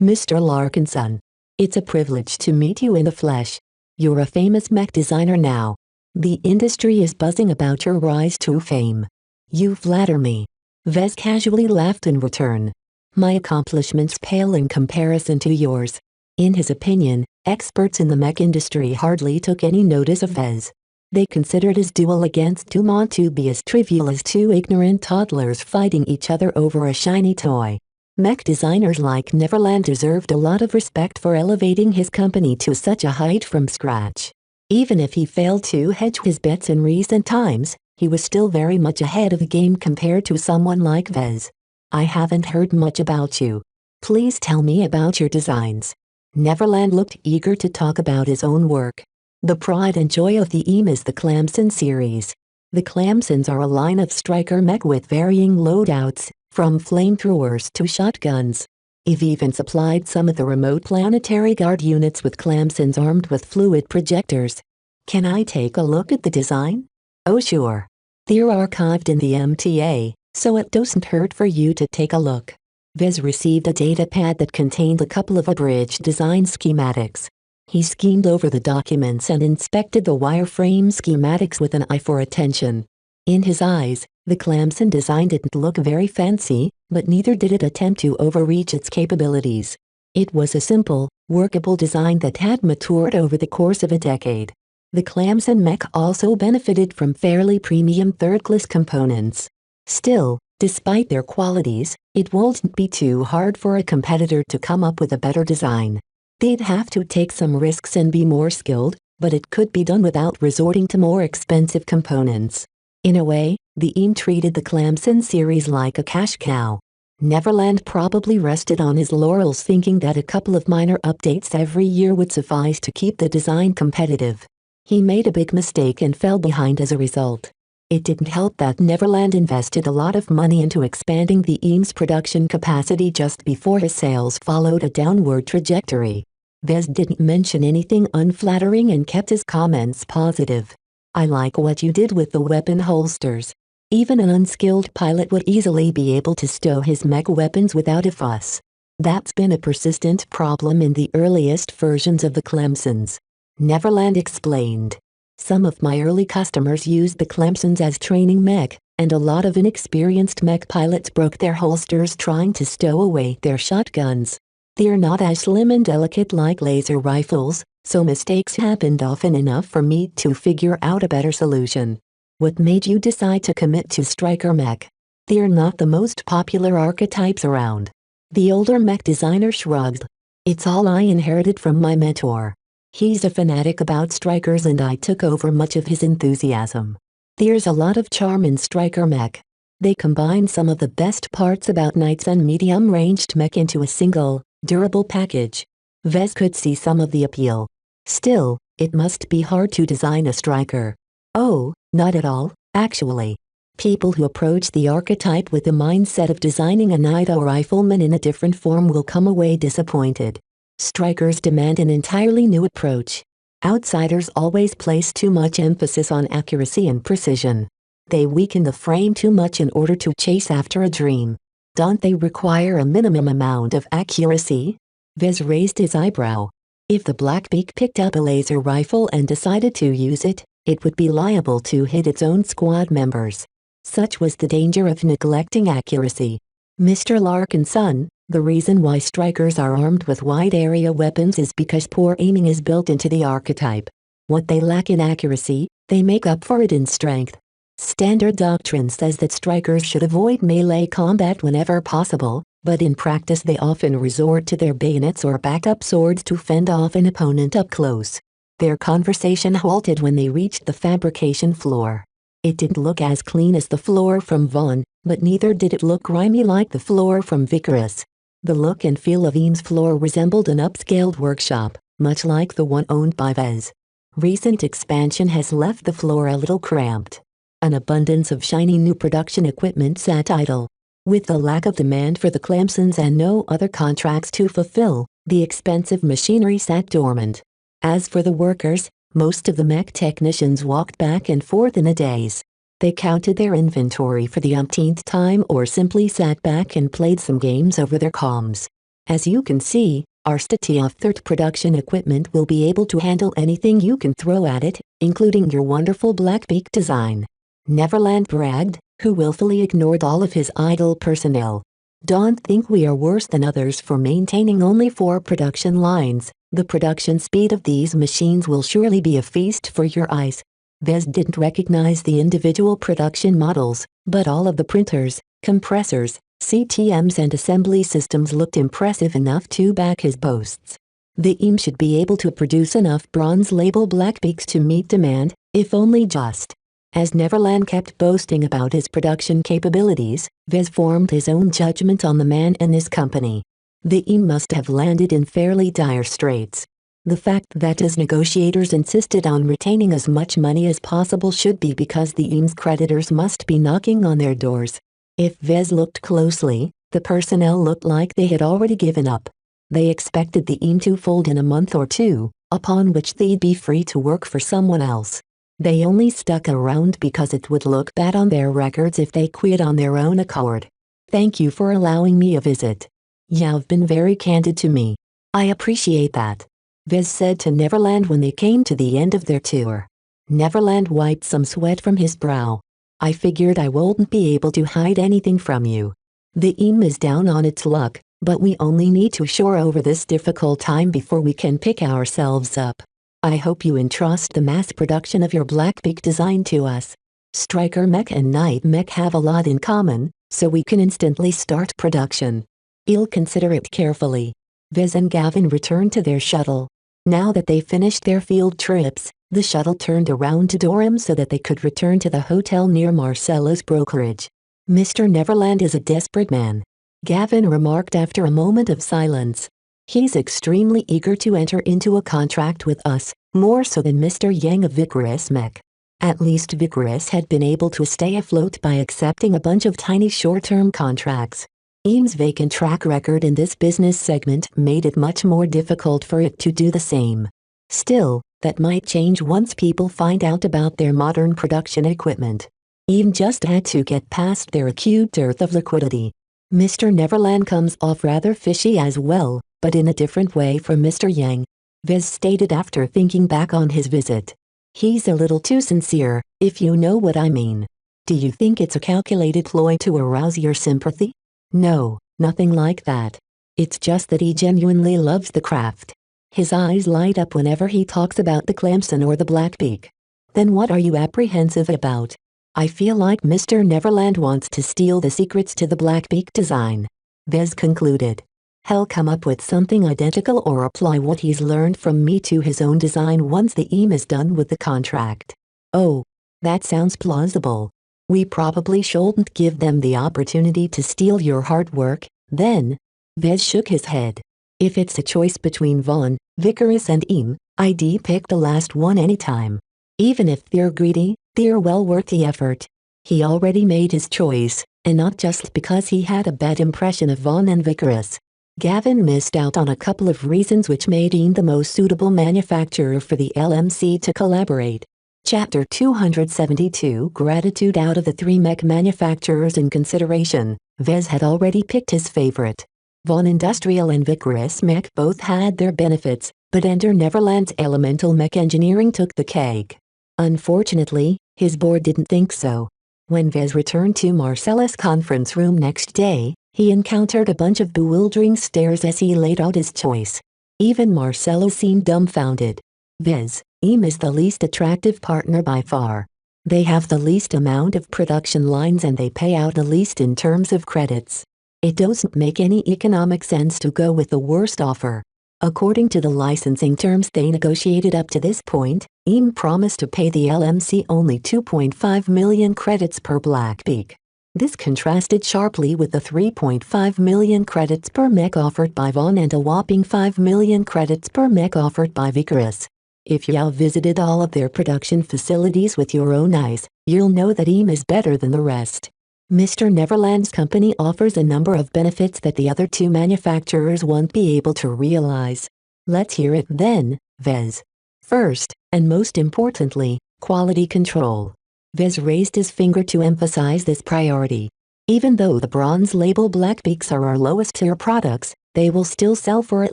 Mr. Larkinson. It's a privilege to meet you in the flesh. You're a famous mech designer now. The industry is buzzing about your rise to fame. You flatter me. Vez casually laughed in return. My accomplishments pale in comparison to yours. In his opinion, experts in the mech industry hardly took any notice of Vez. They considered his duel against Dumont to be as trivial as 2 ignorant toddlers fighting each other over a shiny toy. Mech designers like Neverland deserved a lot of respect for elevating his company to such a height from scratch. Even if he failed to hedge his bets in recent times, he was still very much ahead of the game compared to someone like Vez. I haven't heard much about you. Please tell me about your designs. Neverland looked eager to talk about his own work. The pride and joy of the EAM is the Clamson series. The Clamsons are a line of striker mech with varying loadouts, from flamethrowers to shotguns. We've even supplied some of the remote planetary guard units with Clamsons armed with fluid projectors. Can I take a look at the design? Oh sure. They're archived in the MTA, so it doesn't hurt for you to take a look. Vez received a datapad that contained a couple of abridged design schematics. He skimmed over the documents and inspected the wireframe schematics with an eye for attention. In his eyes, the Clamson design didn't look very fancy, but neither did it attempt to overreach its capabilities. It was a simple, workable design that had matured over the course of a decade. The Clamson Mech also benefited from fairly premium third-class components. Still, despite their qualities, it wouldn't be too hard for a competitor to come up with a better design. They'd have to take some risks and be more skilled, but it could be done without resorting to more expensive components. In a way, the EAM treated the Clamson series like a cash cow. Neverland probably rested on his laurels thinking that a couple of minor updates every year would suffice to keep the design competitive. He made a big mistake and fell behind as a result. It didn't help that Neverland invested a lot of money into expanding the EAM's production capacity just before his sales followed a downward trajectory. Vez didn't mention anything unflattering and kept his comments positive. I like what you did with the weapon holsters. Even an unskilled pilot would easily be able to stow his mech weapons without a fuss. That's been a persistent problem in the earliest versions of the Clemsons. Neverland explained. Some of my early customers used the Clemsons as training mech, and a lot of inexperienced mech pilots broke their holsters trying to stow away their shotguns. They're not as slim and delicate like laser rifles, so mistakes happened often enough for me to figure out a better solution. What made you decide to commit to Striker Mech? They're not the most popular archetypes around. The older mech designer shrugged. It's all I inherited from my mentor. He's a fanatic about strikers and I took over much of his enthusiasm. There's a lot of charm in Striker Mech. They combine some of the best parts about knights and medium-ranged mech into a single, durable package. Vez could see some of the appeal. Still, it must be hard to design a striker. Oh, not at all, actually. People who approach the archetype with the mindset of designing a knight or rifleman in a different form will come away disappointed. Strikers demand an entirely new approach. Outsiders always place too much emphasis on accuracy and precision. They weaken the frame too much in order to chase after a dream. Don't they require a minimum amount of accuracy? Vez raised his eyebrow. If the Blackbeak picked up a laser rifle and decided to use it, it would be liable to hit its own squad members. Such was the danger of neglecting accuracy. Mr. Larkinson, the reason why strikers are armed with wide-area weapons is because poor aiming is built into the archetype. What they lack in accuracy, they make up for it in strength. Standard doctrine says that strikers should avoid melee combat whenever possible, but in practice they often resort to their bayonets or backup swords to fend off an opponent up close. Their conversation halted when they reached the fabrication floor. It didn't look as clean as the floor from Vaughn, but neither did it look grimy like the floor from Vickers. The look and feel of Eames' floor resembled an upscaled workshop, much like the one owned by Vez. Recent expansion has left the floor a little cramped. An abundance of shiny new production equipment sat idle. With the lack of demand for the Clemsons and no other contracts to fulfill, the expensive machinery sat dormant. As for the workers, most of the mech technicians walked back and forth in a daze. They counted their inventory for the umpteenth time or simply sat back and played some games over their comms. As you can see, our state-of-the-art production equipment will be able to handle anything you can throw at it, including your wonderful Blackbeak design. Neverland bragged, who willfully ignored all of his idle personnel. Don't think we are worse than others for maintaining only 4 production lines. The production speed of these machines will surely be a feast for your eyes. Vez didn't recognize the individual production models, but all of the printers, compressors, CTMs and assembly systems looked impressive enough to back his boasts. The EAM should be able to produce enough bronze label Blackbeaks to meet demand, if only just. As Neverland kept boasting about his production capabilities, Vez formed his own judgment on the man and his company. The EAM must have landed in fairly dire straits. The fact that his negotiators insisted on retaining as much money as possible should be because the EAM's creditors must be knocking on their doors. If Vez looked closely, the personnel looked like they had already given up. They expected the EAM to fold in a month or two, upon which they'd be free to work for someone else. They only stuck around because it would look bad on their records if they quit on their own accord. Thank you for allowing me a visit. You've been very candid to me. I appreciate that. Vez said to Neverland when they came to the end of their tour. Neverland wiped some sweat from his brow. I figured I wouldn't be able to hide anything from you. The EAM is down on its luck, but we only need to shore over this difficult time before we can pick ourselves up. I hope you entrust the mass production of your Blackbeak design to us. Striker Mech and Night Mech have a lot in common, so we can instantly start production. I'll consider it carefully. Viz and Gavin returned to their shuttle. Now that they finished their field trips, the shuttle turned around to Durham so that they could return to the hotel near Marcella's brokerage. Mr. Neverland is a desperate man, Gavin remarked after a moment of silence. He's extremely eager to enter into a contract with us, more so than Mr. Yang of Vigorous Mech. At least Vigorous had been able to stay afloat by accepting a bunch of tiny short-term contracts. Eames' vacant track record in this business segment made it much more difficult for it to do the same. Still, that might change once people find out about their modern production equipment. Eames just had to get past their acute dearth of liquidity. Mr. Neverland comes off rather fishy as well, but in a different way from Mr. Yang, Viz stated after thinking back on his visit. He's a little too sincere, if you know what I mean. Do you think it's a calculated ploy to arouse your sympathy? No, nothing like that. It's just that he genuinely loves the craft. His eyes light up whenever he talks about the Clemson or the Blackbeak. Then what are you apprehensive about? I feel like Mr. Neverland wants to steal the secrets to the Blackbeak design. Viz concluded. He'll come up with something identical or apply what he's learned from me to his own design once the Eames is done with the contract. Oh, that sounds plausible. We probably shouldn't give them the opportunity to steal your hard work, then. Viz shook his head. If it's a choice between Vaughn, Vigorous and Eames, I'd pick the last one anytime. Even if they're greedy, they're well worth the effort. He already made his choice, and not just because he had a bad impression of Vaughn and Vigorous. Gavin missed out on a couple of reasons which made Eames the most suitable manufacturer for the LMC to collaborate. Chapter 272 Gratitude. Out of the three mech manufacturers in consideration, Viz had already picked his favorite. Vaughn Industrial and Vigorous Mech both had their benefits, but Enter Neverland's Elemental Mech Engineering took the cake. Unfortunately, his board didn't think so. When Viz returned to Marcella's conference room next day, he encountered a bunch of bewildering stares as he laid out his choice. Even Marcella seemed dumbfounded. Viz, Eames is the least attractive partner by far. They have the least amount of production lines and they pay out the least in terms of credits. It doesn't make any economic sense to go with the worst offer. According to the licensing terms they negotiated up to this point, Eames promised to pay the LMC only 2.5 million credits per Blackbeak. This contrasted sharply with the 3.5 million credits per mech offered by Vaughn and a whopping 5 million credits per mech offered by Vigorous. If you've visited all of their production facilities with your own eyes, you'll know that Eames is better than the rest. Mr. Neverland's company offers a number of benefits that the other two manufacturers won't be able to realize. Let's hear it then, Viz. First, and most importantly, quality control. Viz raised his finger to emphasize this priority. Even though the bronze label Blackbeaks are our lowest tier products, they will still sell for at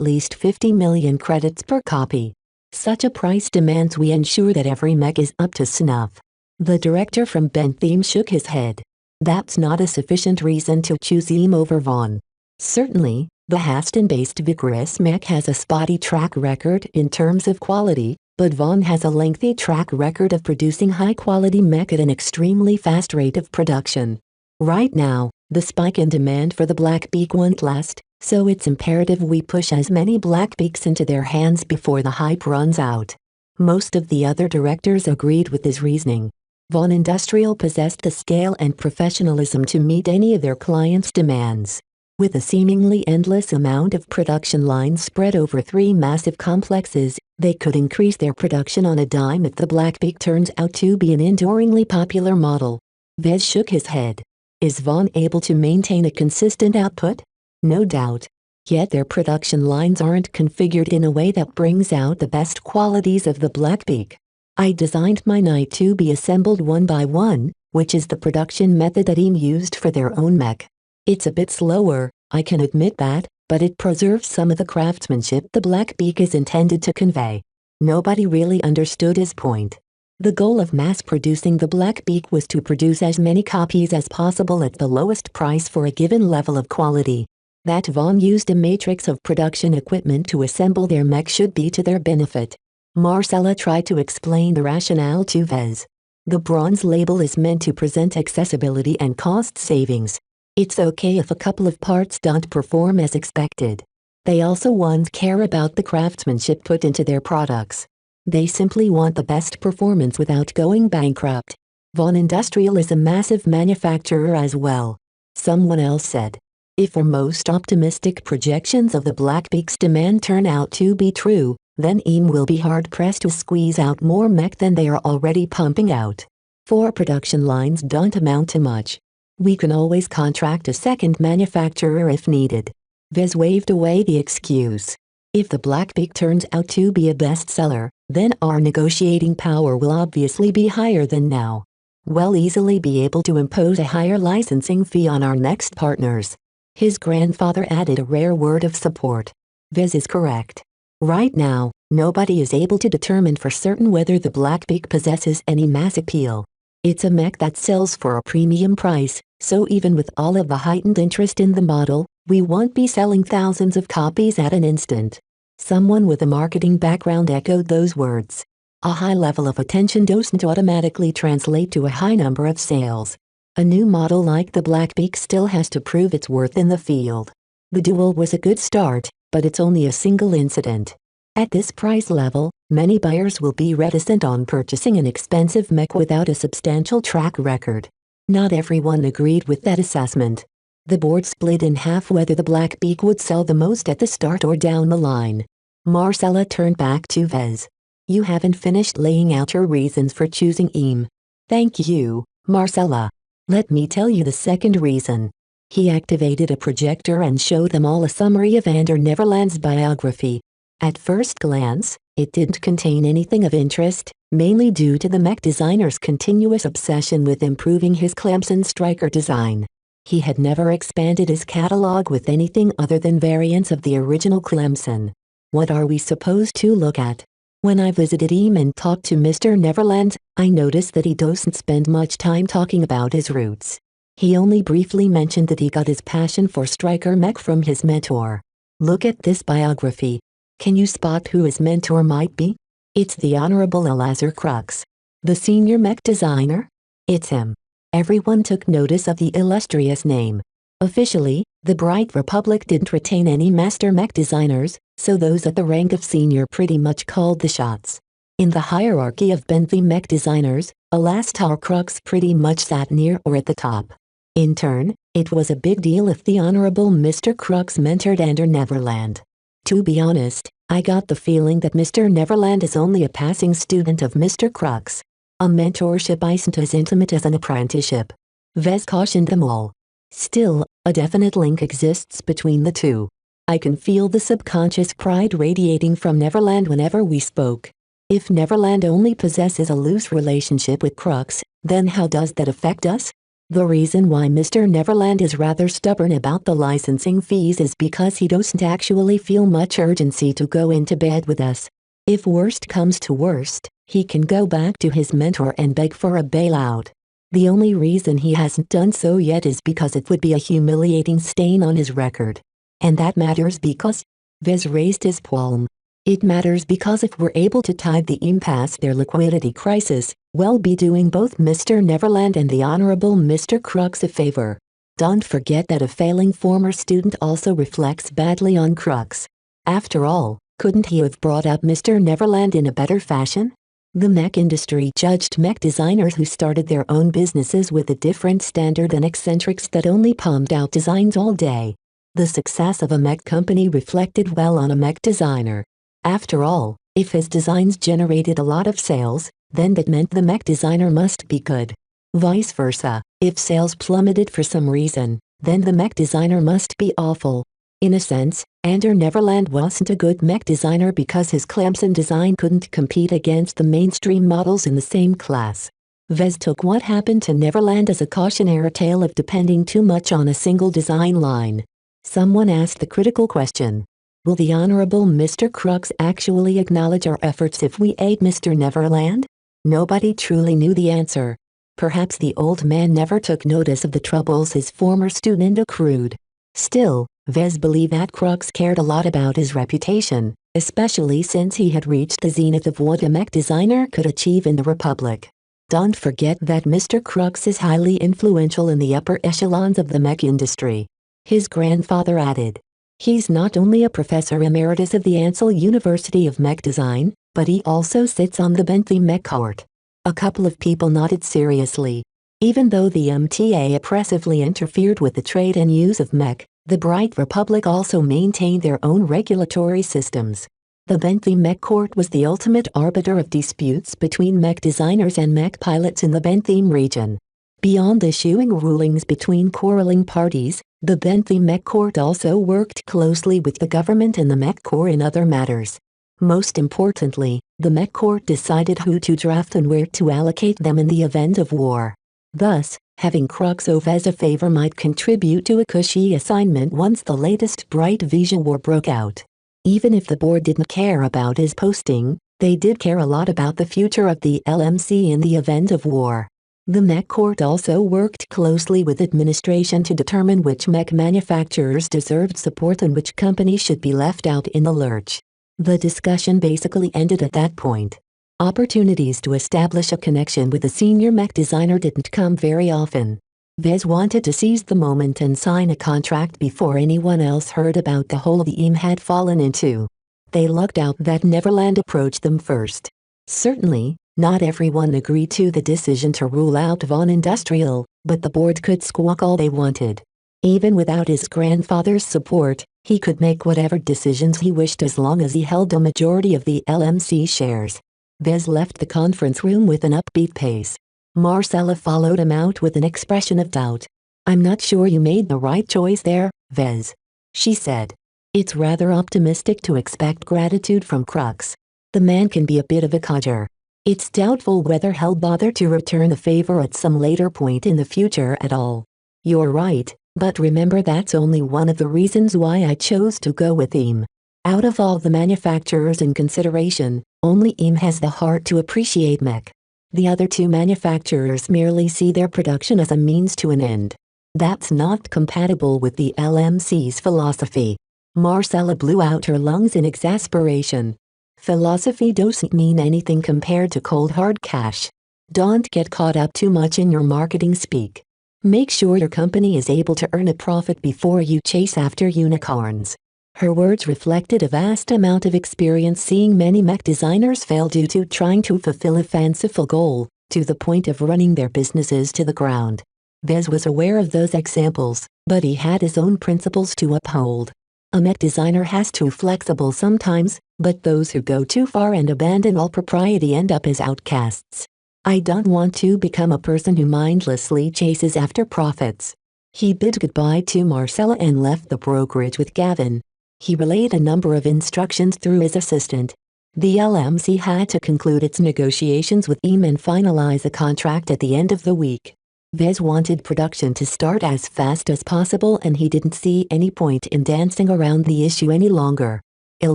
least 50 million credits per copy. Such a price demands we ensure that every mech is up to snuff. The director from Bentham shook his head. That's not a sufficient reason to choose Eames over Vaughn. Certainly, the Haston-based Vigorous Mech has a spotty track record in terms of quality, but Vaughn has a lengthy track record of producing high-quality mech at an extremely fast rate of production. Right now, the spike in demand for the Blackbeak won't last, so it's imperative we push as many Blackbeaks into their hands before the hype runs out. Most of the other directors agreed with his reasoning. Vaughn Industrial possessed the scale and professionalism to meet any of their clients' demands. With a seemingly endless amount of production lines spread over three massive complexes, they could increase their production on a dime if the Blackbeak turns out to be an enduringly popular model. Viz shook his head. Is Vaughn able to maintain a consistent output? No doubt. Yet their production lines aren't configured in a way that brings out the best qualities of the Blackbeak. I designed my Night to be assembled one by one, which is the production method that Eames used for their own mech. It's a bit slower, I can admit that, but it preserves some of the craftsmanship the Blackbeak is intended to convey. Nobody really understood his point. The goal of mass-producing the Blackbeak was to produce as many copies as possible at the lowest price for a given level of quality. That Vaughn used a matrix of production equipment to assemble their mech should be to their benefit. Marcella tried to explain the rationale to Vez. The bronze label is meant to present accessibility and cost savings. It's okay if a couple of parts don't perform as expected. They also won't care about the craftsmanship put into their products. They simply want the best performance without going bankrupt. Von Industrial is a massive manufacturer as well. Someone else said. If our most optimistic projections of the Blackbeak's demand turn out to be true, then EAM will be hard-pressed to squeeze out more mech than they are already pumping out. 4 production lines don't amount to much. We can always contract a second manufacturer if needed. Vez waved away the excuse. If the Blackbeak turns out to be a bestseller, then our negotiating power will obviously be higher than now. We'll easily be able to impose a higher licensing fee on our next partners. His grandfather added a rare word of support. Vez is correct. Right now, nobody is able to determine for certain whether the Blackbeak possesses any mass appeal. It's a mech that sells for a premium price, so even with all of the heightened interest in the model, we won't be selling thousands of copies at an instant. Someone with a marketing background echoed those words. A high level of attention doesn't automatically translate to a high number of sales. A new model like the Blackbeak still has to prove its worth in the field. The Duel was a good start, but it's only a single incident. At this price level, many buyers will be reticent on purchasing an expensive mech without a substantial track record. Not everyone agreed with that assessment. The board split in half whether the Blackbeak would sell the most at the start or down the line. Marcella turned back to Vez. You haven't finished laying out your reasons for choosing EAM. Thank you, Marcella. Let me tell you the second reason. He activated a projector and showed them all a summary of Ander Neverland's biography. At first glance, it didn't contain anything of interest, mainly due to the mech designer's continuous obsession with improving his Clemson Striker design. He had never expanded his catalog with anything other than variants of the original Clemson. What are we supposed to look at? When I visited him and talked to Mr. Neverland, I noticed that he doesn't spend much time talking about his roots. He only briefly mentioned that he got his passion for Striker mech from his mentor. Look at this biography. Can you spot who his mentor might be? It's the Honorable Elazar Crux. The senior mech designer? It's him. Everyone took notice of the illustrious name. Officially, the Bright Republic didn't retain any master mech designers, so those at the rank of senior pretty much called the shots. In the hierarchy of Bentley mech designers, Elazar Crux pretty much sat near or at the top. In turn, it was a big deal if the Honorable Mr. Crux mentored Ander Neverland. To be honest, I got the feeling that Mr. Neverland is only a passing student of Mr. Crux. A mentorship isn't as intimate as an apprenticeship. Vez cautioned them all. Still, a definite link exists between the two. I can feel the subconscious pride radiating from Neverland whenever we spoke. If Neverland only possesses a loose relationship with Crux, then how does that affect us? The reason why Mr. Neverland is rather stubborn about the licensing fees is because he doesn't actually feel much urgency to go into bed with us. If worst comes to worst, he can go back to his mentor and beg for a bailout. The only reason he hasn't done so yet is because it would be a humiliating stain on his record. And that matters because... Vez raised his palm. It matters because if we're able to tide the EAM past their liquidity crisis, we'll be doing both Mr. Neverland and the Honorable Mr. Crux a favor. Don't forget that a failing former student also reflects badly on Crux. After all, couldn't he have brought up Mr. Neverland in a better fashion? The mech industry judged mech designers who started their own businesses with a different standard than eccentrics that only pumped out designs all day. The success of a mech company reflected well on a mech designer. After all, if his designs generated a lot of sales, then that meant the mech designer must be good. Vice versa, if sales plummeted for some reason, then the mech designer must be awful. In a sense, Ander Neverland wasn't a good mech designer because his Clemson design couldn't compete against the mainstream models in the same class. Vez took what happened to Neverland as a cautionary tale of depending too much on a single design line. Someone asked the critical question. Will the Honorable Mr. Crux actually acknowledge our efforts if we aid Mr. Neverland? Nobody truly knew the answer. Perhaps the old man never took notice of the troubles his former student accrued. Still, Vez believed that Crux cared a lot about his reputation. especially since he had reached the zenith of what a mech designer could achieve in the Republic. Don't forget that Mr. Crux is highly influential in the upper echelons of the mech industry. His grandfather added. He's not only a professor emeritus of the Ansel University of Mech Design, but he also sits on the Bentley Mech Court. A couple of people nodded seriously. Even though the MTA oppressively interfered with the trade and use of mech, the Bright Republic also maintained their own regulatory systems. The Bentley Mech Court was the ultimate arbiter of disputes between mech designers and mech pilots in the Bentley region. Beyond issuing rulings between quarreling parties, the Bentley Mech Court also worked closely with the government and the Mech Corps in other matters. Most importantly, the Mech Court decided who to draft and where to allocate them in the event of war. Thus, having Cruxov as a favor might contribute to a cushy assignment once the latest Bright Vision War broke out. Even if the board didn't care about his posting, they did care a lot about the future of the LMC in the event of war. The Mech Court also worked closely with administration to determine which mech manufacturers deserved support and which companies should be left out in the lurch. The discussion basically ended at that point. Opportunities to establish a connection with a senior mech designer didn't come very often. Vez wanted to seize the moment and sign a contract before anyone else heard about the hole the EAM had fallen into. They lucked out that Neverland approached them first. Certainly, not everyone agreed to the decision to rule out Von Industrial, but the board could squawk all they wanted. Even without his grandfather's support, he could make whatever decisions he wished as long as he held a majority of the LMC shares. Vez left the conference room with an upbeat pace. Marcella followed him out with an expression of doubt. "I'm not sure you made the right choice there, Vez," she said. "It's rather optimistic to expect gratitude from Crux. The man can be a bit of a codger. It's doubtful whether he'll bother to return the favor at some later point in the future at all." "You're right, but remember that's only one of the reasons why I chose to go with EAM. Out of all the manufacturers in consideration, only EAM has the heart to appreciate mech. The other two manufacturers merely see their production as a means to an end. That's not compatible with the LMC's philosophy." Marcella blew out her lungs in exasperation. "Philosophy doesn't mean anything compared to cold hard cash. Don't get caught up too much in your marketing speak. Make sure your company is able to earn a profit before you chase after unicorns." Her words reflected a vast amount of experience seeing many mech designers fail due to trying to fulfill a fanciful goal, to the point of running their businesses to the ground. Vez was aware of those examples, but he had his own principles to uphold. A mech designer has to be flexible sometimes, but those who go too far and abandon all propriety end up as outcasts. "I don't want to become a person who mindlessly chases after profits." He bid goodbye to Marcella and left the brokerage with Gavin. He relayed a number of instructions through his assistant. The LMC had to conclude its negotiations with EAM and finalize a contract at the end of the week. Vez wanted production to start as fast as possible and he didn't see any point in dancing around the issue any longer. "I'll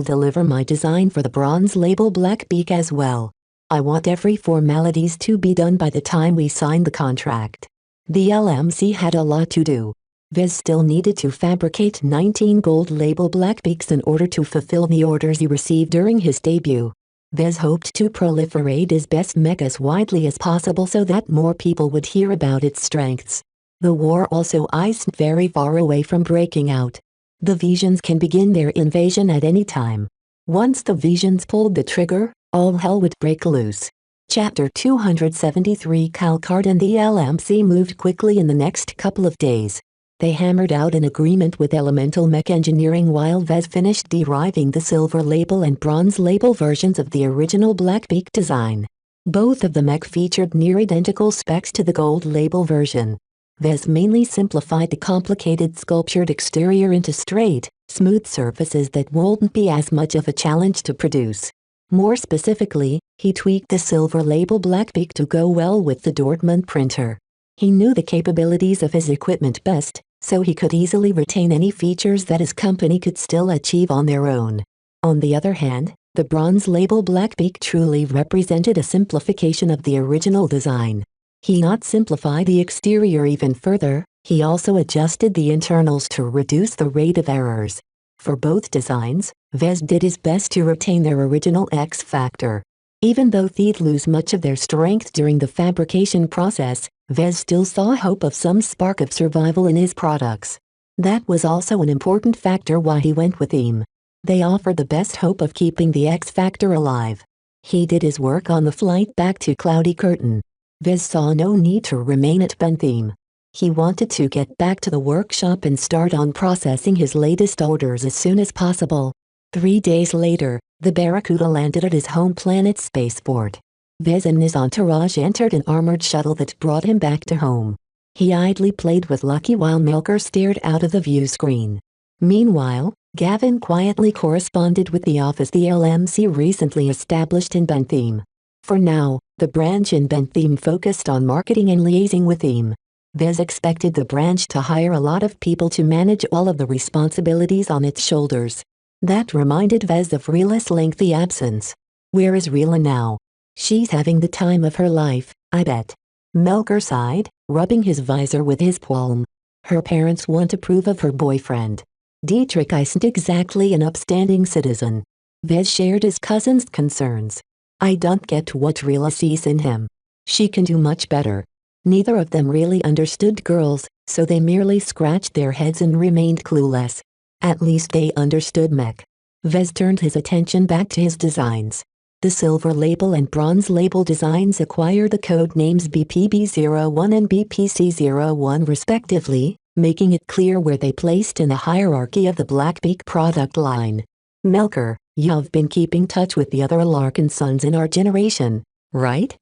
deliver my design for the bronze label Black Beak as well. I want every formalities to be done by the time we sign the contract." The LMC had a lot to do. Vez still needed to fabricate 19 gold label Black Beaks in order to fulfill the orders he received during his debut. Vez hoped to proliferate his best mech as widely as possible so that more people would hear about its strengths. The war also isn't very far away from breaking out. The Visions can begin their invasion at any time. Once the Visions pulled the trigger, all hell would break loose. Chapter 273 Calcard and the LMC moved quickly in the next couple of days. They hammered out an agreement with Elemental Mech Engineering while Vez finished deriving the silver label and bronze label versions of the original Black Beak design. Both of the mech featured near-identical specs to the gold label version. Vez mainly simplified the complicated sculptured exterior into straight, smooth surfaces that wouldn't be as much of a challenge to produce. More specifically, he tweaked the silver label Black Beak to go well with the Dortmund printer. He knew the capabilities of his equipment best, so he could easily retain any features that his company could still achieve on their own. On the other hand, the bronze label Black Beak truly represented a simplification of the original design. He not simplified the exterior even further, he also adjusted the internals to reduce the rate of errors. For both designs, Vez did his best to retain their original X factor. Even though they'd lose much of their strength during the fabrication process, Vez still saw hope of some spark of survival in his products. That was also an important factor why he went with them. They offered the best hope of keeping the X factor alive. He did his work on the flight back to Cloudy Curtain. Vez saw no need to remain at Bentham. He wanted to get back to the workshop and start on processing his latest orders as soon as possible. 3 days later, the Barracuda landed at his home planet spaceport. Vez and his entourage entered an armored shuttle that brought him back to home. He idly played with Lucky while Melker stared out of the view screen. Meanwhile, Gavin quietly corresponded with the office the LMC recently established in Bentham. For now, the branch in Bentham focused on marketing and liaising with him. Vez expected the branch to hire a lot of people to manage all of the responsibilities on its shoulders. That reminded Vez of Rila's lengthy absence. Where is Rila now? She's having the time of her life, I bet. Melker sighed, rubbing his visor with his palm. Her parents want approve of her boyfriend. Dietrich isn't exactly an upstanding citizen. Vez shared his cousin's concerns. I don't get what Rila sees in him. She can do much better. Neither of them really understood girls, so they merely scratched their heads and remained clueless. At least they understood Mech. Vez turned his attention back to his designs. The silver label and bronze label designs acquired the code names BPB01 and BPC01 respectively, making it clear where they placed in the hierarchy of the Blackbeak product line. Melker, you've been keeping touch with the other Larkin sons in our generation, right?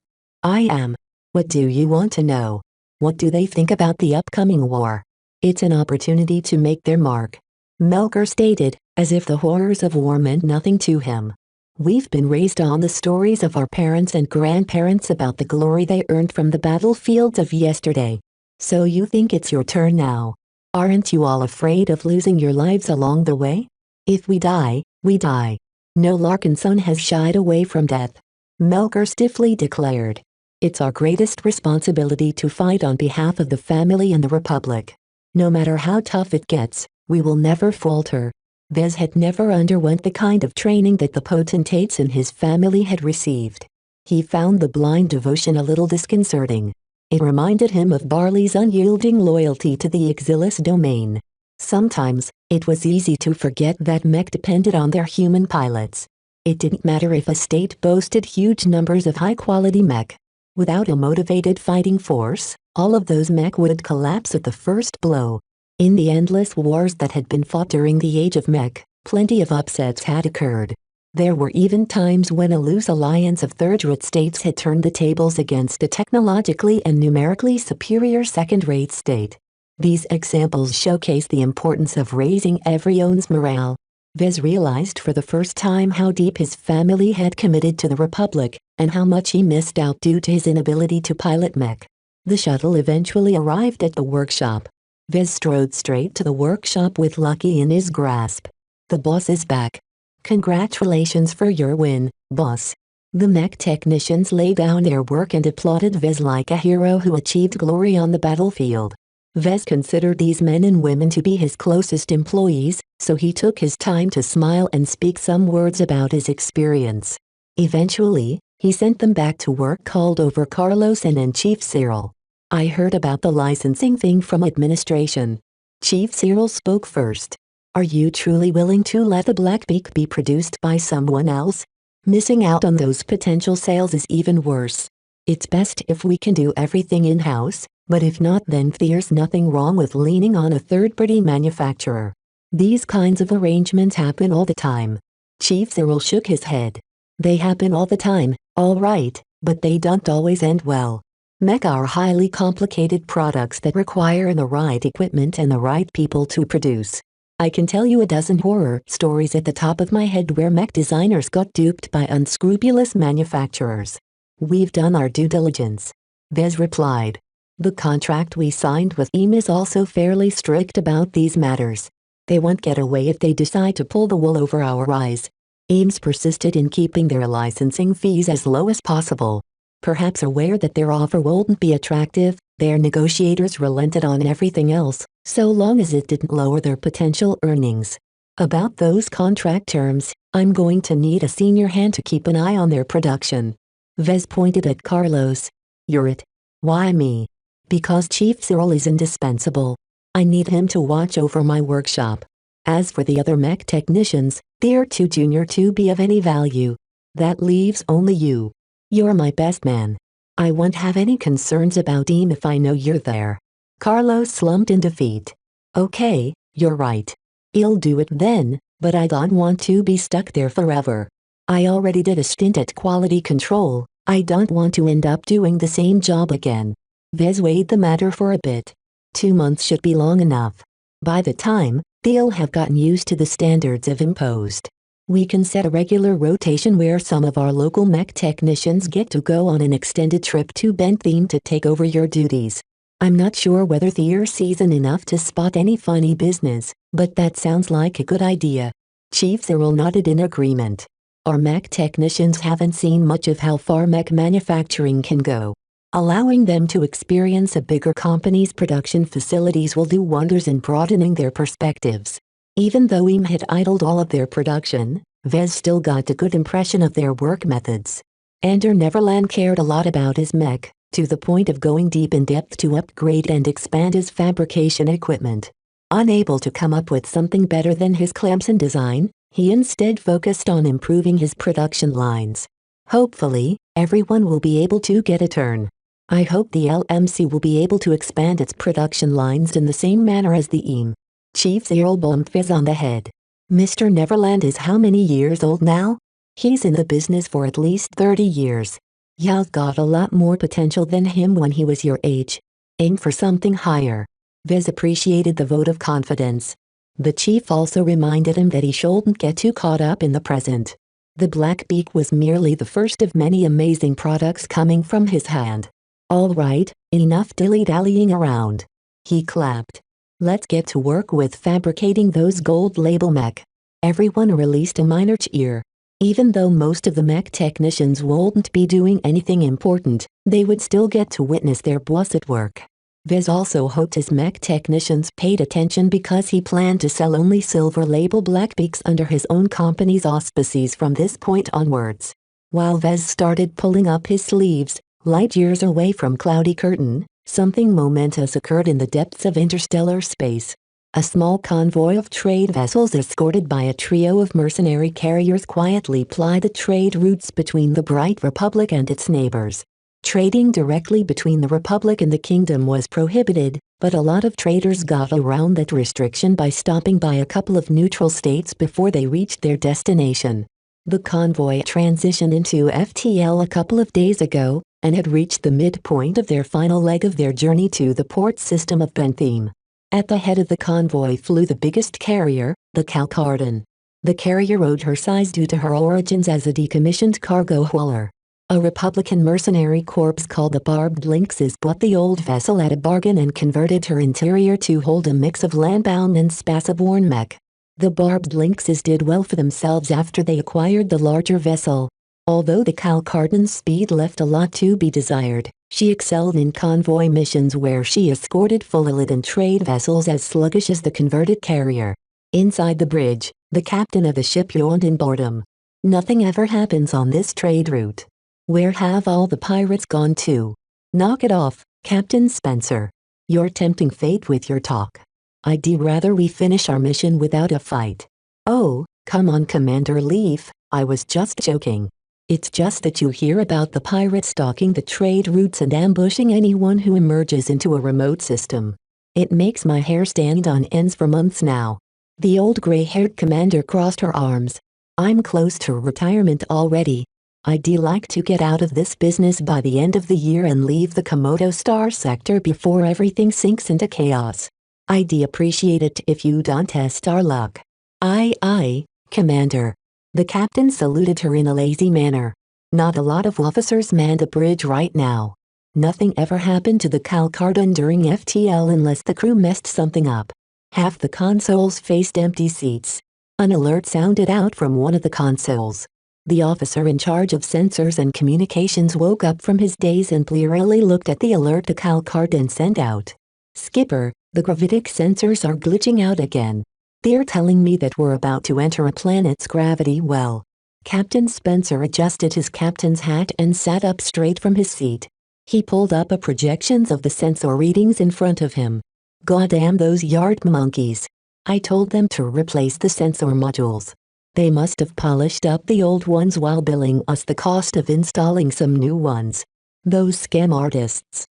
I am. What do you want to know? What do they think about the upcoming war? It's an opportunity to make their mark. Melker stated, as if the horrors of war meant nothing to him. We've been raised on the stories of our parents and grandparents about the glory they earned from the battlefields of yesterday. So you think it's your turn now? Aren't you all afraid of losing your lives along the way? If we die, we die. No Larkin son has shied away from death. Melker stiffly declared. It's our greatest responsibility to fight on behalf of the family and the Republic. No matter how tough it gets, we will never falter. Vez had never underwent the kind of training that the potentates in his family had received. He found the blind devotion a little disconcerting. It reminded him of Barley's unyielding loyalty to the Exilis domain. Sometimes, it was easy to forget that Mech depended on their human pilots. It didn't matter if a state boasted huge numbers of high-quality Mech. Without a motivated fighting force, all of those Mech would collapse at the first blow. In the endless wars that had been fought during the Age of Mech, plenty of upsets had occurred. There were even times when a loose alliance of third-rate states had turned the tables against a technologically and numerically superior second-rate state. These examples showcase the importance of raising everyone's morale. Vez realized for the first time how deep his family had committed to the Republic, and how much he missed out due to his inability to pilot Mech. The shuttle eventually arrived at the workshop. Vez strode straight to the workshop with Lucky in his grasp. The boss is back. Congratulations for your win, boss. The Mech technicians laid down their work and applauded Vez like a hero who achieved glory on the battlefield. Vez considered these men and women to be his closest employees, so he took his time to smile and speak some words about his experience. Eventually, he sent them back to work, called over Carlos and Chief Cyril. I heard about the licensing thing from administration. Chief Cyril spoke first. Are you truly willing to let the Blackbeak be produced by someone else? Missing out on those potential sales is even worse. It's best if we can do everything in-house, but if not, then there's nothing wrong with leaning on a third-party manufacturer. These kinds of arrangements happen all the time. Chief Cyril shook his head. They happen all the time, all right, but they don't always end well. Mech are highly complicated products that require the right equipment and the right people to produce. I can tell you a dozen horror stories at the top of my head where Mech designers got duped by unscrupulous manufacturers. We've done our due diligence. Vez replied. The contract we signed with EAM is also fairly strict about these matters. They won't get away if they decide to pull the wool over our eyes. EAM's persisted in keeping their licensing fees as low as possible. Perhaps aware that their offer wouldn't be attractive, their negotiators relented on everything else, so long as it didn't lower their potential earnings. About those contract terms, I'm going to need a senior hand to keep an eye on their production. Vez pointed at Carlos. You're it. Why me? Because Chief Cyril is indispensable. I need him to watch over my workshop. As for the other mech technicians, they're too junior to be of any value. That leaves only you. You're my best man. I won't have any concerns about him if I know you're there. Carlos slumped in defeat. Okay, you're right. I'll do it then, but I don't want to be stuck there forever. I already did a stint at quality control. I don't want to end up doing the same job again. Vez weighed the matter for a bit. 2 months should be long enough. By the time, they'll have gotten used to the standards I've imposed. We can set a regular rotation where some of our local mech technicians get to go on an extended trip to Bentham to take over your duties. I'm not sure whether they're seasoned enough to spot any funny business, but that sounds like a good idea. Chief Cyril nodded in agreement. Our mech technicians haven't seen much of how far mech manufacturing can go. Allowing them to experience a bigger company's production facilities will do wonders in broadening their perspectives. Even though IM had idled all of their production, Vez still got a good impression of their work methods. Ender Neverland cared a lot about his mech, to the point of going deep in depth to upgrade and expand his fabrication equipment. Unable to come up with something better than his Clemson design, he instead focused on improving his production lines. Hopefully, everyone will be able to get a turn. I hope the LMC will be able to expand its production lines in the same manner as the EAM. Chief Cyril bumped Vez on the head. Mr. Neverland is how many years old now? He's in the business for at least 30 years. You've got a lot more potential than him when he was your age. Aim for something higher. Vez appreciated the vote of confidence. The chief also reminded him that he shouldn't get too caught up in the present. The Black Beak was merely the first of many amazing products coming from his hand. All right, enough dilly-dallying around. He clapped. Let's get to work with fabricating those gold label mech. Everyone released a minor cheer. Even though most of the mech technicians wouldn't be doing anything important, they would still get to witness their boss at work. Vez also hoped his mech technicians paid attention because he planned to sell only silver label Blackbeaks under his own company's auspices from this point onwards. While Vez started pulling up his sleeves, light years away from Cloudy Curtain, something momentous occurred in the depths of interstellar space. A small convoy of trade vessels escorted by a trio of mercenary carriers quietly plied the trade routes between the Bright Republic and its neighbors. Trading directly between the Republic and the Kingdom was prohibited, but a lot of traders got around that restriction by stopping by a couple of neutral states before they reached their destination. The convoy transitioned into FTL a couple of days ago, and had reached the midpoint of their final leg of their journey to the port system of Bentham. At the head of the convoy flew the biggest carrier, the Calcardan. The carrier owed her size due to her origins as a decommissioned cargo hauler. A Republican mercenary corps called the Barbed Lynxes bought the old vessel at a bargain and converted her interior to hold a mix of landbound and spaceborne mech. The Barbed Lynxes did well for themselves after they acquired the larger vessel. Although the Calcardan's speed left a lot to be desired, she excelled in convoy missions where she escorted fully-laden trade vessels as sluggish as the converted carrier. Inside the bridge, the captain of the ship yawned in boredom. Nothing ever happens on this trade route. Where have all the pirates gone to? Knock it off, Captain Spencer. You're tempting fate with your talk. I'd rather we finish our mission without a fight. Oh, come on, Commander Leaf, I was just joking. It's just that you hear about the pirates stalking the trade routes and ambushing anyone who emerges into a remote system. It makes my hair stand on ends for months now. The old gray-haired commander crossed her arms. I'm close to retirement already. I'd like to get out of this business by the end of the year and leave the Komodo Star sector before everything sinks into chaos. I'd appreciate it if you don't test our luck. Aye, Commander. The captain saluted her in a lazy manner. Not a lot of officers manned the bridge right now. Nothing ever happened to the Calcardan during FTL unless the crew messed something up. Half the consoles faced empty seats. An alert sounded out from one of the consoles. The officer in charge of sensors and communications woke up from his daze and blearily looked at the alert the Calcardan sent out. Skipper, the gravitic sensors are glitching out again. They're telling me that we're about to enter a planet's gravity well. Captain Spencer adjusted his captain's hat and sat up straight from his seat. He pulled up a projections of the sensor readings in front of him. Goddamn those yard monkeys. I told them to replace the sensor modules. They must have polished up the old ones while billing us the cost of installing some new ones. Those scam artists.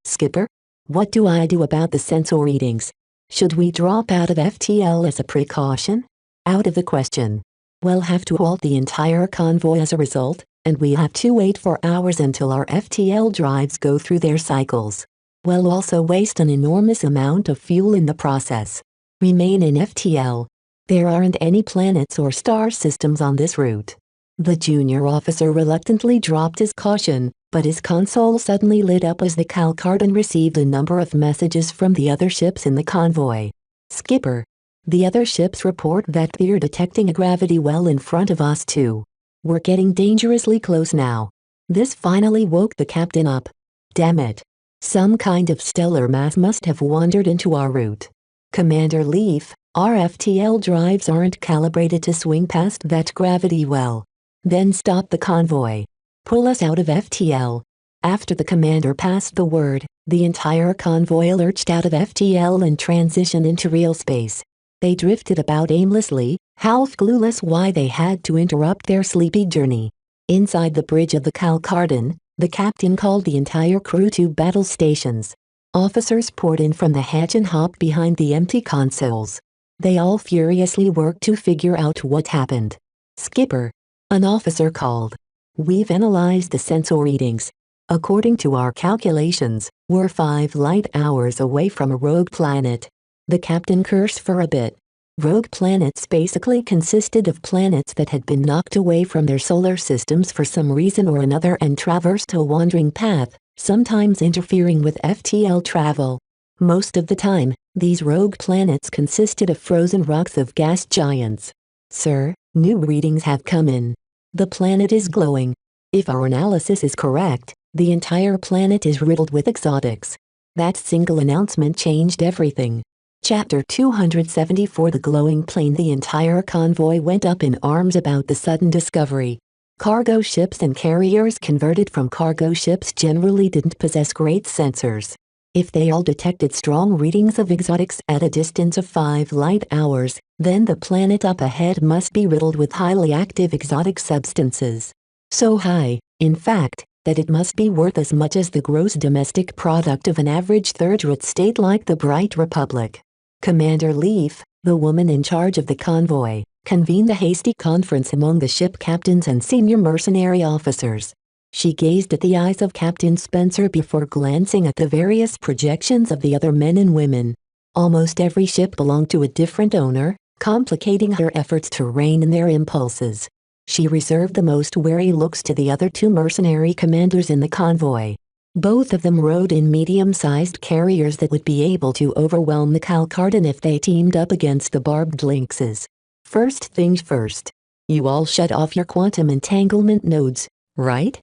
Skipper? What do I do about the sensor readings? Should we drop out of FTL as a precaution? Out of the question. We'll have to halt the entire convoy as a result, and we have to wait for hours until our FTL drives go through their cycles. We'll also waste an enormous amount of fuel in the process. Remain in FTL. There aren't any planets or star systems on this route. The junior officer reluctantly dropped his caution, but his console suddenly lit up as the Calcardan received a number of messages from the other ships in the convoy. Skipper. The other ships report that they're detecting a gravity well in front of us too. We're getting dangerously close now. This finally woke the captain up. Damn it. Some kind of stellar mass must have wandered into our route. Commander Leaf, our FTL drives aren't calibrated to swing past that gravity well. Then stop the convoy. Pull us out of FTL. After the commander passed the word, the entire convoy lurched out of FTL and transitioned into real space. They drifted about aimlessly, half clueless why they had to interrupt their sleepy journey. Inside the bridge of the Calcardan, the captain called the entire crew to battle stations. Officers poured in from the hatch and hopped behind the empty consoles. They all furiously worked to figure out what happened. Skipper. An officer called. We've analyzed the sensor readings. According to our calculations, we're 5 light hours away from a rogue planet. The captain cursed for a bit. Rogue planets basically consisted of planets that had been knocked away from their solar systems for some reason or another and traversed a wandering path, sometimes interfering with FTL travel. Most of the time, these rogue planets consisted of frozen rocks of gas giants. Sir, new readings have come in. The planet is glowing. If our analysis is correct, the entire planet is riddled with exotics. That single announcement changed everything. Chapter 274 The Glowing Plane. The entire convoy went up in arms about the sudden discovery. Cargo ships and carriers converted from cargo ships generally didn't possess great sensors. If they all detected strong readings of exotics at a distance of 5 light hours, then the planet up ahead must be riddled with highly active exotic substances. So high, in fact, that it must be worth as much as the gross domestic product of an average third-rate state like the Bright Republic. Commander Leaf, the woman in charge of the convoy, convened a hasty conference among the ship captains and senior mercenary officers. She gazed at the eyes of Captain Spencer before glancing at the various projections of the other men and women. Almost every ship belonged to a different owner, complicating her efforts to rein in their impulses. She reserved the most wary looks to the other 2 mercenary commanders in the convoy. Both of them rode in medium-sized carriers that would be able to overwhelm the Calcardan if they teamed up against the barbed lynxes. First things first. You all shut off your quantum entanglement nodes, right?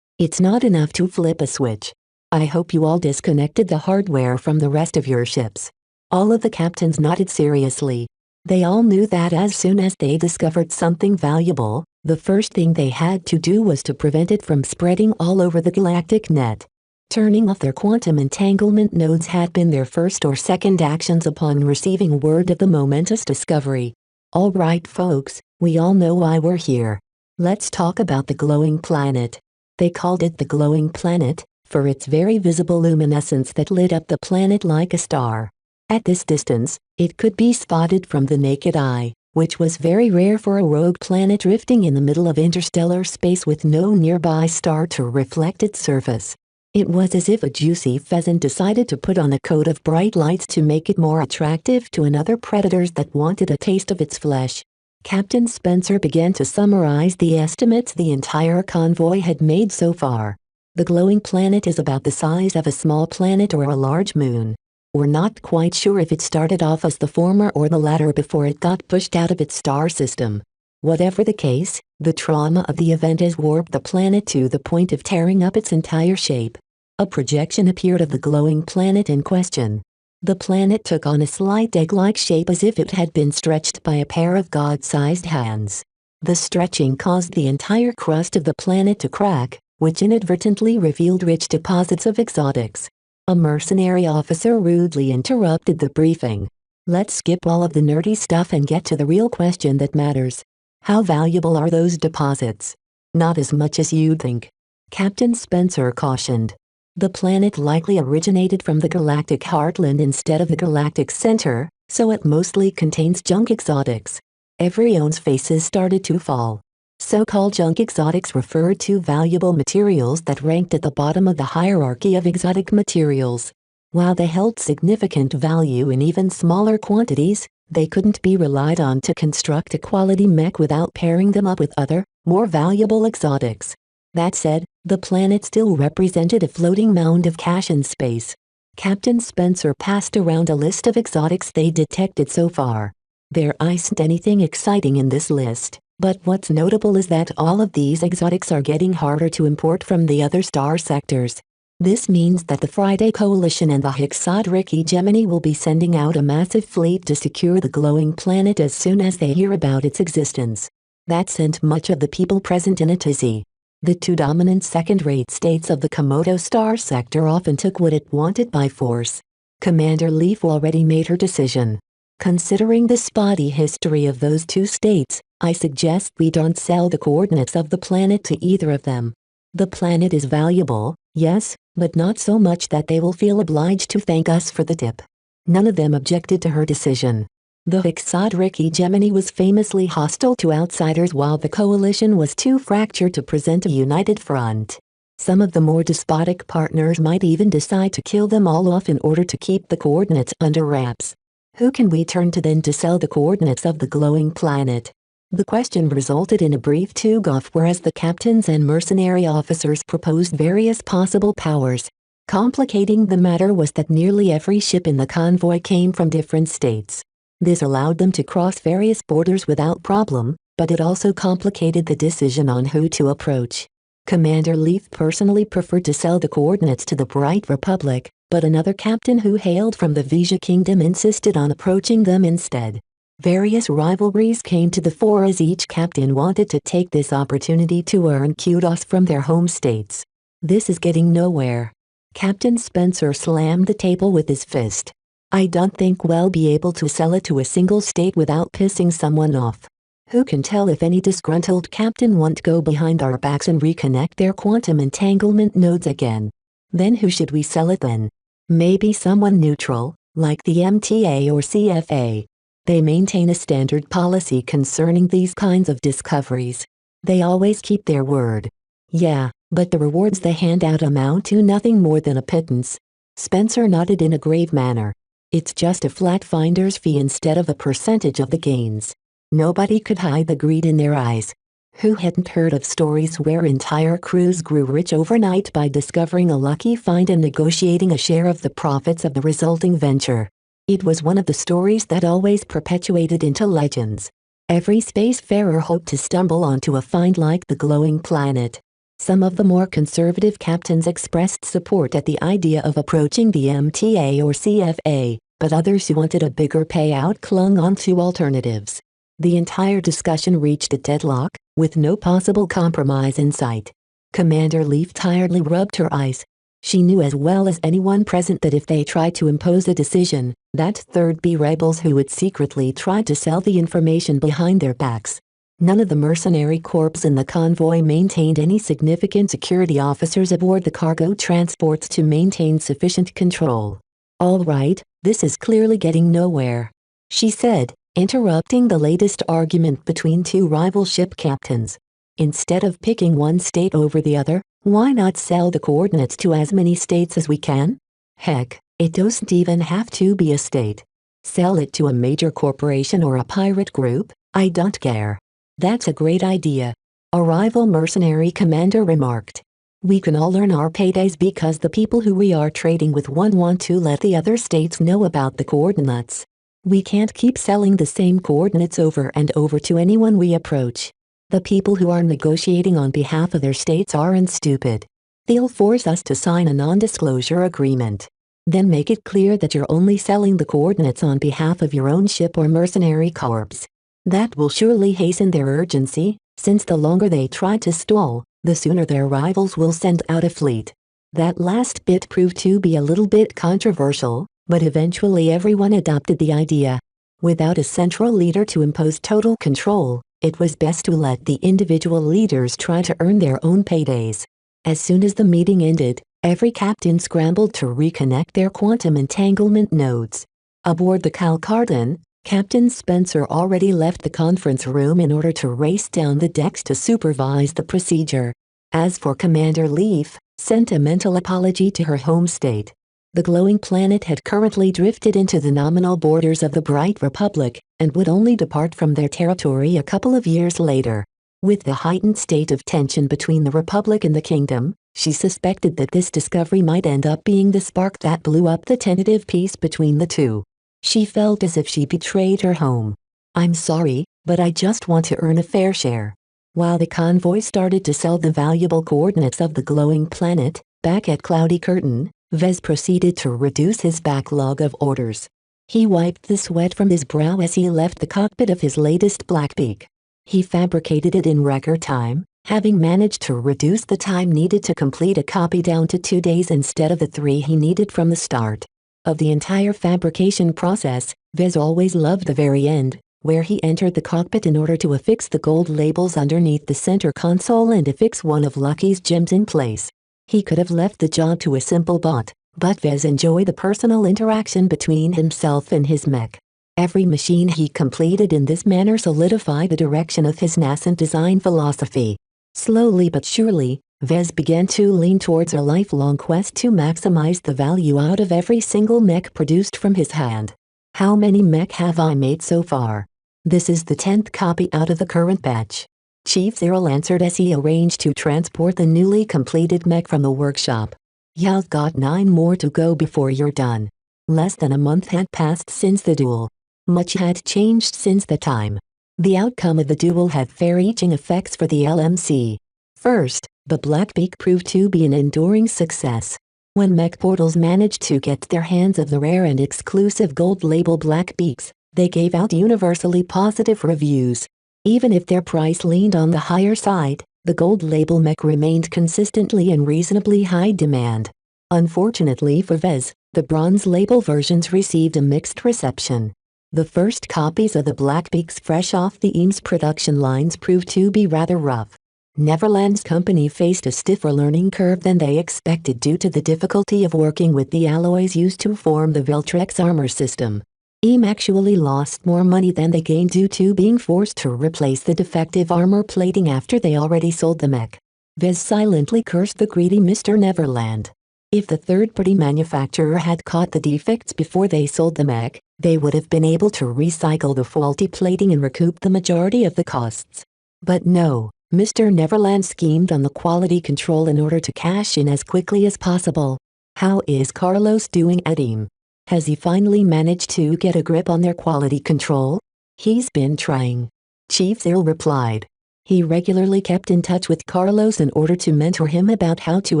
It's not enough to flip a switch. I hope you all disconnected the hardware from the rest of your ships. All of the captains nodded seriously. They all knew that as soon as they discovered something valuable, the first thing they had to do was to prevent it from spreading all over the galactic net. Turning off their quantum entanglement nodes had been their first or second actions upon receiving word of the momentous discovery. All right folks, we all know why we're here. Let's talk about the glowing planet. They called it the glowing planet, for its very visible luminescence that lit up the planet like a star. At this distance, it could be spotted from the naked eye, which was very rare for a rogue planet drifting in the middle of interstellar space with no nearby star to reflect its surface. It was as if a juicy pheasant decided to put on a coat of bright lights to make it more attractive to another predators that wanted a taste of its flesh. Captain Spencer began to summarize the estimates the entire convoy had made so far. The glowing planet is about the size of a small planet or a large moon. We're not quite sure if it started off as the former or the latter before it got pushed out of its star system. Whatever the case, the trauma of the event has warped the planet to the point of tearing up its entire shape. A projection appeared of the glowing planet in question. The planet took on a slight egg-like shape as if it had been stretched by a pair of god-sized hands. The stretching caused the entire crust of the planet to crack, which inadvertently revealed rich deposits of exotics. A mercenary officer rudely interrupted the briefing. Let's skip all of the nerdy stuff and get to the real question that matters. How valuable are those deposits? Not as much as you'd think, Captain Spencer cautioned. The planet likely originated from the galactic heartland instead of the galactic center, so it mostly contains junk exotics. Everyone's faces started to fall. So-called junk exotics referred to valuable materials that ranked at the bottom of the hierarchy of exotic materials. While they held significant value in even smaller quantities, they couldn't be relied on to construct a quality mech without pairing them up with other, more valuable exotics. That said, the planet still represented a floating mound of cash in space. Captain Spencer passed around a list of exotics they detected so far. There isn't anything exciting in this list, but what's notable is that all of these exotics are getting harder to import from the other star sectors. This means that the Friday Coalition and the Hexadric Gemini will be sending out a massive fleet to secure the glowing planet as soon as they hear about its existence. That sent much of the people present in a tizzy. The two dominant second-rate states of the Komodo star sector often took what it wanted by force. Commander Leaf already made her decision. Considering the spotty history of those two states, I suggest we don't sell the coordinates of the planet to either of them. The planet is valuable, yes, but not so much that they will feel obliged to thank us for the tip. None of them objected to her decision. The Hexadric Gemini was famously hostile to outsiders while the coalition was too fractured to present a united front. Some of the more despotic partners might even decide to kill them all off in order to keep the coordinates under wraps. Who can we turn to then to sell the coordinates of the glowing planet? The question resulted in a brief tug-off whereas the captains and mercenary officers proposed various possible powers. Complicating the matter was that nearly every ship in the convoy came from different states. This allowed them to cross various borders without problem, but it also complicated the decision on who to approach. Commander Leaf personally preferred to sell the coordinates to the Bright Republic, but another captain who hailed from the Vija Kingdom insisted on approaching them instead. Various rivalries came to the fore as each captain wanted to take this opportunity to earn kudos from their home states. This is getting nowhere. Captain Spencer slammed the table with his fist. I don't think we'll be able to sell it to a single state without pissing someone off. Who can tell if any disgruntled captain won't go behind our backs and reconnect their quantum entanglement nodes again? Then who should we sell it then? Maybe someone neutral, like the MTA or CFA. They maintain a standard policy concerning these kinds of discoveries. They always keep their word. Yeah, but the rewards they hand out amount to nothing more than a pittance. Spencer nodded in a grave manner. It's just a flat finder's fee instead of a percentage of the gains. Nobody could hide the greed in their eyes. Who hadn't heard of stories where entire crews grew rich overnight by discovering a lucky find and negotiating a share of the profits of the resulting venture? It was one of the stories that always perpetuated into legends. Every spacefarer hoped to stumble onto a find like the glowing planet. Some of the more conservative captains expressed support at the idea of approaching the MTA or CFA, but others who wanted a bigger payout clung on to alternatives. The entire discussion reached a deadlock, with no possible compromise in sight. Commander Leaf tiredly rubbed her eyes. She knew as well as anyone present that if they tried to impose a decision, that there'd be rebels who would secretly try to sell the information behind their backs. None of the mercenary corps in the convoy maintained any significant security officers aboard the cargo transports to maintain sufficient control. All right, this is clearly getting nowhere, she said, interrupting the latest argument between two rival ship captains. Instead of picking one state over the other, why not sell the coordinates to as many states as we can? Heck, it doesn't even have to be a state. Sell it to a major corporation or a pirate group, I don't care. That's a great idea, a rival mercenary commander remarked. We can all earn our paydays because the people who we are trading with want to let the other states know about the coordinates. We can't keep selling the same coordinates over and over to anyone we approach. The people who are negotiating on behalf of their states aren't stupid. They'll force us to sign a non-disclosure agreement. Then make it clear that you're only selling the coordinates on behalf of your own ship or mercenary corps. That will surely hasten their urgency, since the longer they try to stall, the sooner their rivals will send out a fleet. That last bit proved to be a little bit controversial, but eventually everyone adopted the idea. Without a central leader to impose total control, it was best to let the individual leaders try to earn their own paydays. As soon as the meeting ended, every captain scrambled to reconnect their quantum entanglement nodes. Aboard the Calcardan, Captain Spencer already left the conference room in order to race down the decks to supervise the procedure. As for Commander Leaf, sent a mental apology to her home state. The glowing planet had currently drifted into the nominal borders of the Bright Republic, and would only depart from their territory a couple of years later. With the heightened state of tension between the Republic and the Kingdom, she suspected that this discovery might end up being the spark that blew up the tentative peace between the two. She felt as if she betrayed her home. "I'm sorry, but I just want to earn a fair share." While the convoy started to sell the valuable coordinates of the glowing planet, back at Cloudy Curtain, Vez proceeded to reduce his backlog of orders. He wiped the sweat from his brow as he left the cockpit of his latest Blackbeak. He fabricated it in record time, having managed to reduce the time needed to complete a copy down to 2 days instead of the 3 he needed from the start. Of the entire fabrication process, Vez always loved the very end, where he entered the cockpit in order to affix the gold labels underneath the center console and affix one of Lucky's gems in place. He could have left the job to a simple bot, but Vez enjoyed the personal interaction between himself and his mech. Every machine he completed in this manner solidified the direction of his nascent design philosophy. Slowly but surely, Vez began to lean towards a lifelong quest to maximize the value out of every single mech produced from his hand. "How many mech have I made so far?" "This is the 10th copy out of the current batch," Chief Cyril answered as he arranged to transport the newly completed mech from the workshop. "You've got 9 more to go before you're done." Less than a month had passed since the duel. Much had changed since the time. The outcome of the duel had far-reaching effects for the LMC. First, the Blackbeak proved to be an enduring success. When mech portals managed to get their hands of the rare and exclusive gold label Blackbeaks, they gave out universally positive reviews. Even if their price leaned on the higher side, the gold label mech remained consistently in reasonably high demand. Unfortunately for Vez, the bronze label versions received a mixed reception. The first copies of the Blackbeaks fresh off the Eames production lines proved to be rather rough. Neverland's company faced a stiffer learning curve than they expected due to the difficulty of working with the alloys used to form the Viltrex armor system. Eames actually lost more money than they gained due to being forced to replace the defective armor plating after they already sold the mech. Vez silently cursed the greedy Mr. Neverland. If the third-party manufacturer had caught the defects before they sold the mech, they would have been able to recycle the faulty plating and recoup the majority of the costs. But no, Mr. Neverland schemed on the quality control in order to cash in as quickly as possible. "How is Carlos doing at Eames? Has he finally managed to get a grip on their quality control?" "He's been trying," Chief Cyril replied. He regularly kept in touch with Carlos in order to mentor him about how to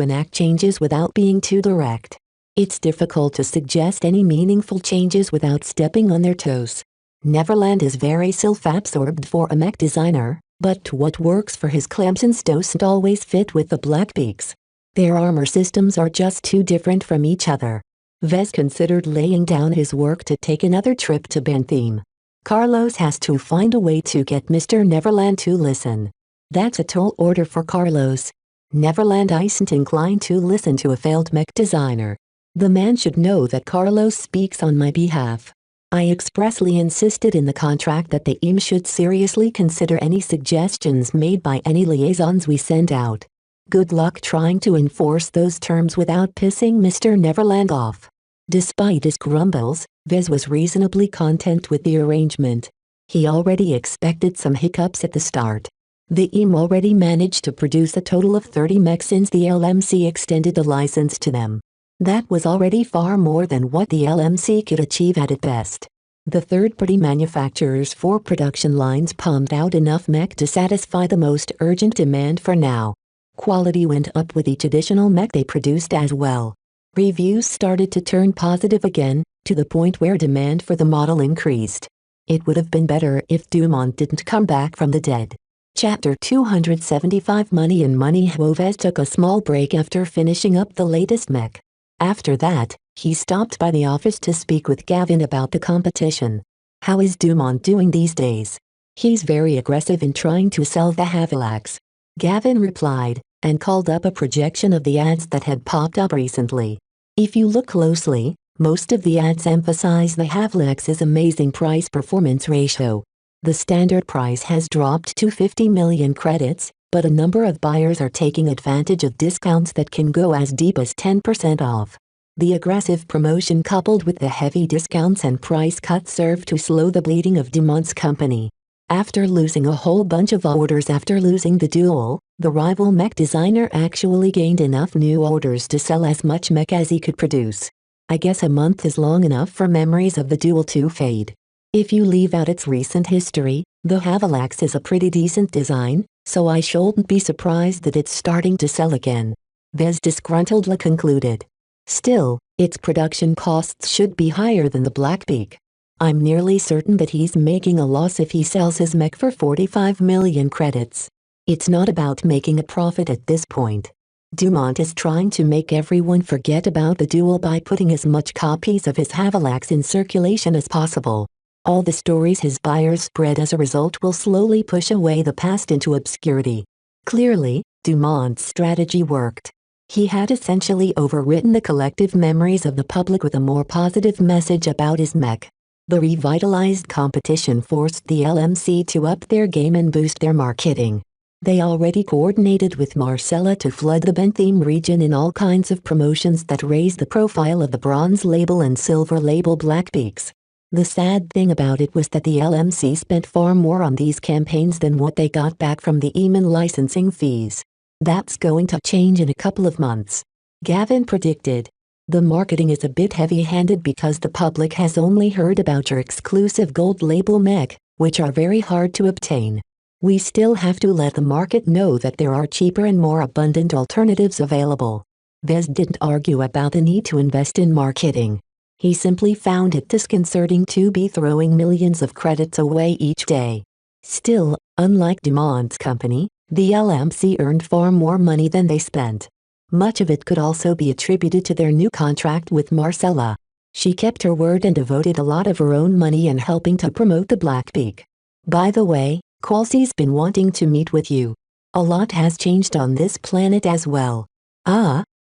enact changes without being too direct. It's difficult to suggest any meaningful changes without stepping on their toes. Neverland is very self-absorbed for a mech designer, but what works for his Clemsons doesn't always fit with the Blackbeaks. Their armor systems are just too different from each other. Vez considered laying down his work to take another trip to Bentham. Carlos has to find a way to get Mr. Neverland to listen. That's a tall order for Carlos. Neverland isn't inclined to listen to a failed mech designer. The man should know that Carlos speaks on my behalf. I expressly insisted in the contract that the Eames should seriously consider any suggestions made by any liaisons we send out. Good luck trying to enforce those terms without pissing Mr. Neverland off. Despite his grumbles, Vez was reasonably content with the arrangement. He already expected some hiccups at the start. The Eames already managed to produce a total of 30 mechs since the LMC extended the license to them. That was already far more than what the LMC could achieve at its best. The third-party manufacturers for production lines pumped out enough mech to satisfy the most urgent demand for now. Quality went up with each additional mech they produced as well. Reviews started to turn positive again, to the point where demand for the model increased. It would have been better if Dumont didn't come back from the dead. Chapter 275 Money and Money. Vez took a small break after finishing up the latest mech. After that, he stopped by the office to speak with Gavin about the competition. How is Dumont doing these days? He's very aggressive in trying to sell the Havilax. Gavin replied, and called up a projection of the ads that had popped up recently. If you look closely, most of the ads emphasize the Havilax's amazing price-performance ratio. The standard price has dropped to 50 million credits, but a number of buyers are taking advantage of discounts that can go as deep as 10% off. The aggressive promotion coupled with the heavy discounts and price cuts serve to slow the bleeding of Dumont's company. After losing a whole bunch of orders after losing the duel, the rival mech designer actually gained enough new orders to sell as much mech as he could produce. I guess a month is long enough for memories of the duel to fade. If you leave out its recent history, the Havilax is a pretty decent design, so I shouldn't be surprised that it's starting to sell again. Vez disgruntledly concluded. Still, its production costs should be higher than the Blackbeak. I'm nearly certain that he's making a loss if he sells his mech for 45 million credits. It's not about making a profit at this point. Dumont is trying to make everyone forget about the duel by putting as much copies of his Havilax in circulation as possible. All the stories his buyers spread as a result will slowly push away the past into obscurity. Clearly, Dumont's strategy worked. He had essentially overwritten the collective memories of the public with a more positive message about his mech. The revitalized competition forced the LMC to up their game and boost their marketing. They already coordinated with Marcella to flood the Bentham region in all kinds of promotions that raised the profile of the bronze label and silver label Blackbeaks. The sad thing about it was that the LMC spent far more on these campaigns than what they got back from the EMAN licensing fees. That's going to change in a couple of months. Gavin predicted. The marketing is a bit heavy-handed because the public has only heard about your exclusive gold label mech, which are very hard to obtain. We still have to let the market know that there are cheaper and more abundant alternatives available. Vez didn't argue about the need to invest in marketing. He simply found it disconcerting to be throwing millions of credits away each day. Still, unlike Dumont's company, the LMC earned far more money than they spent. Much of it could also be attributed to their new contract with Marcella. She kept her word and devoted a lot of her own money in helping to promote the Blackbeak. By the way, Qualcy's been wanting to meet with you. A lot has changed on this planet as well.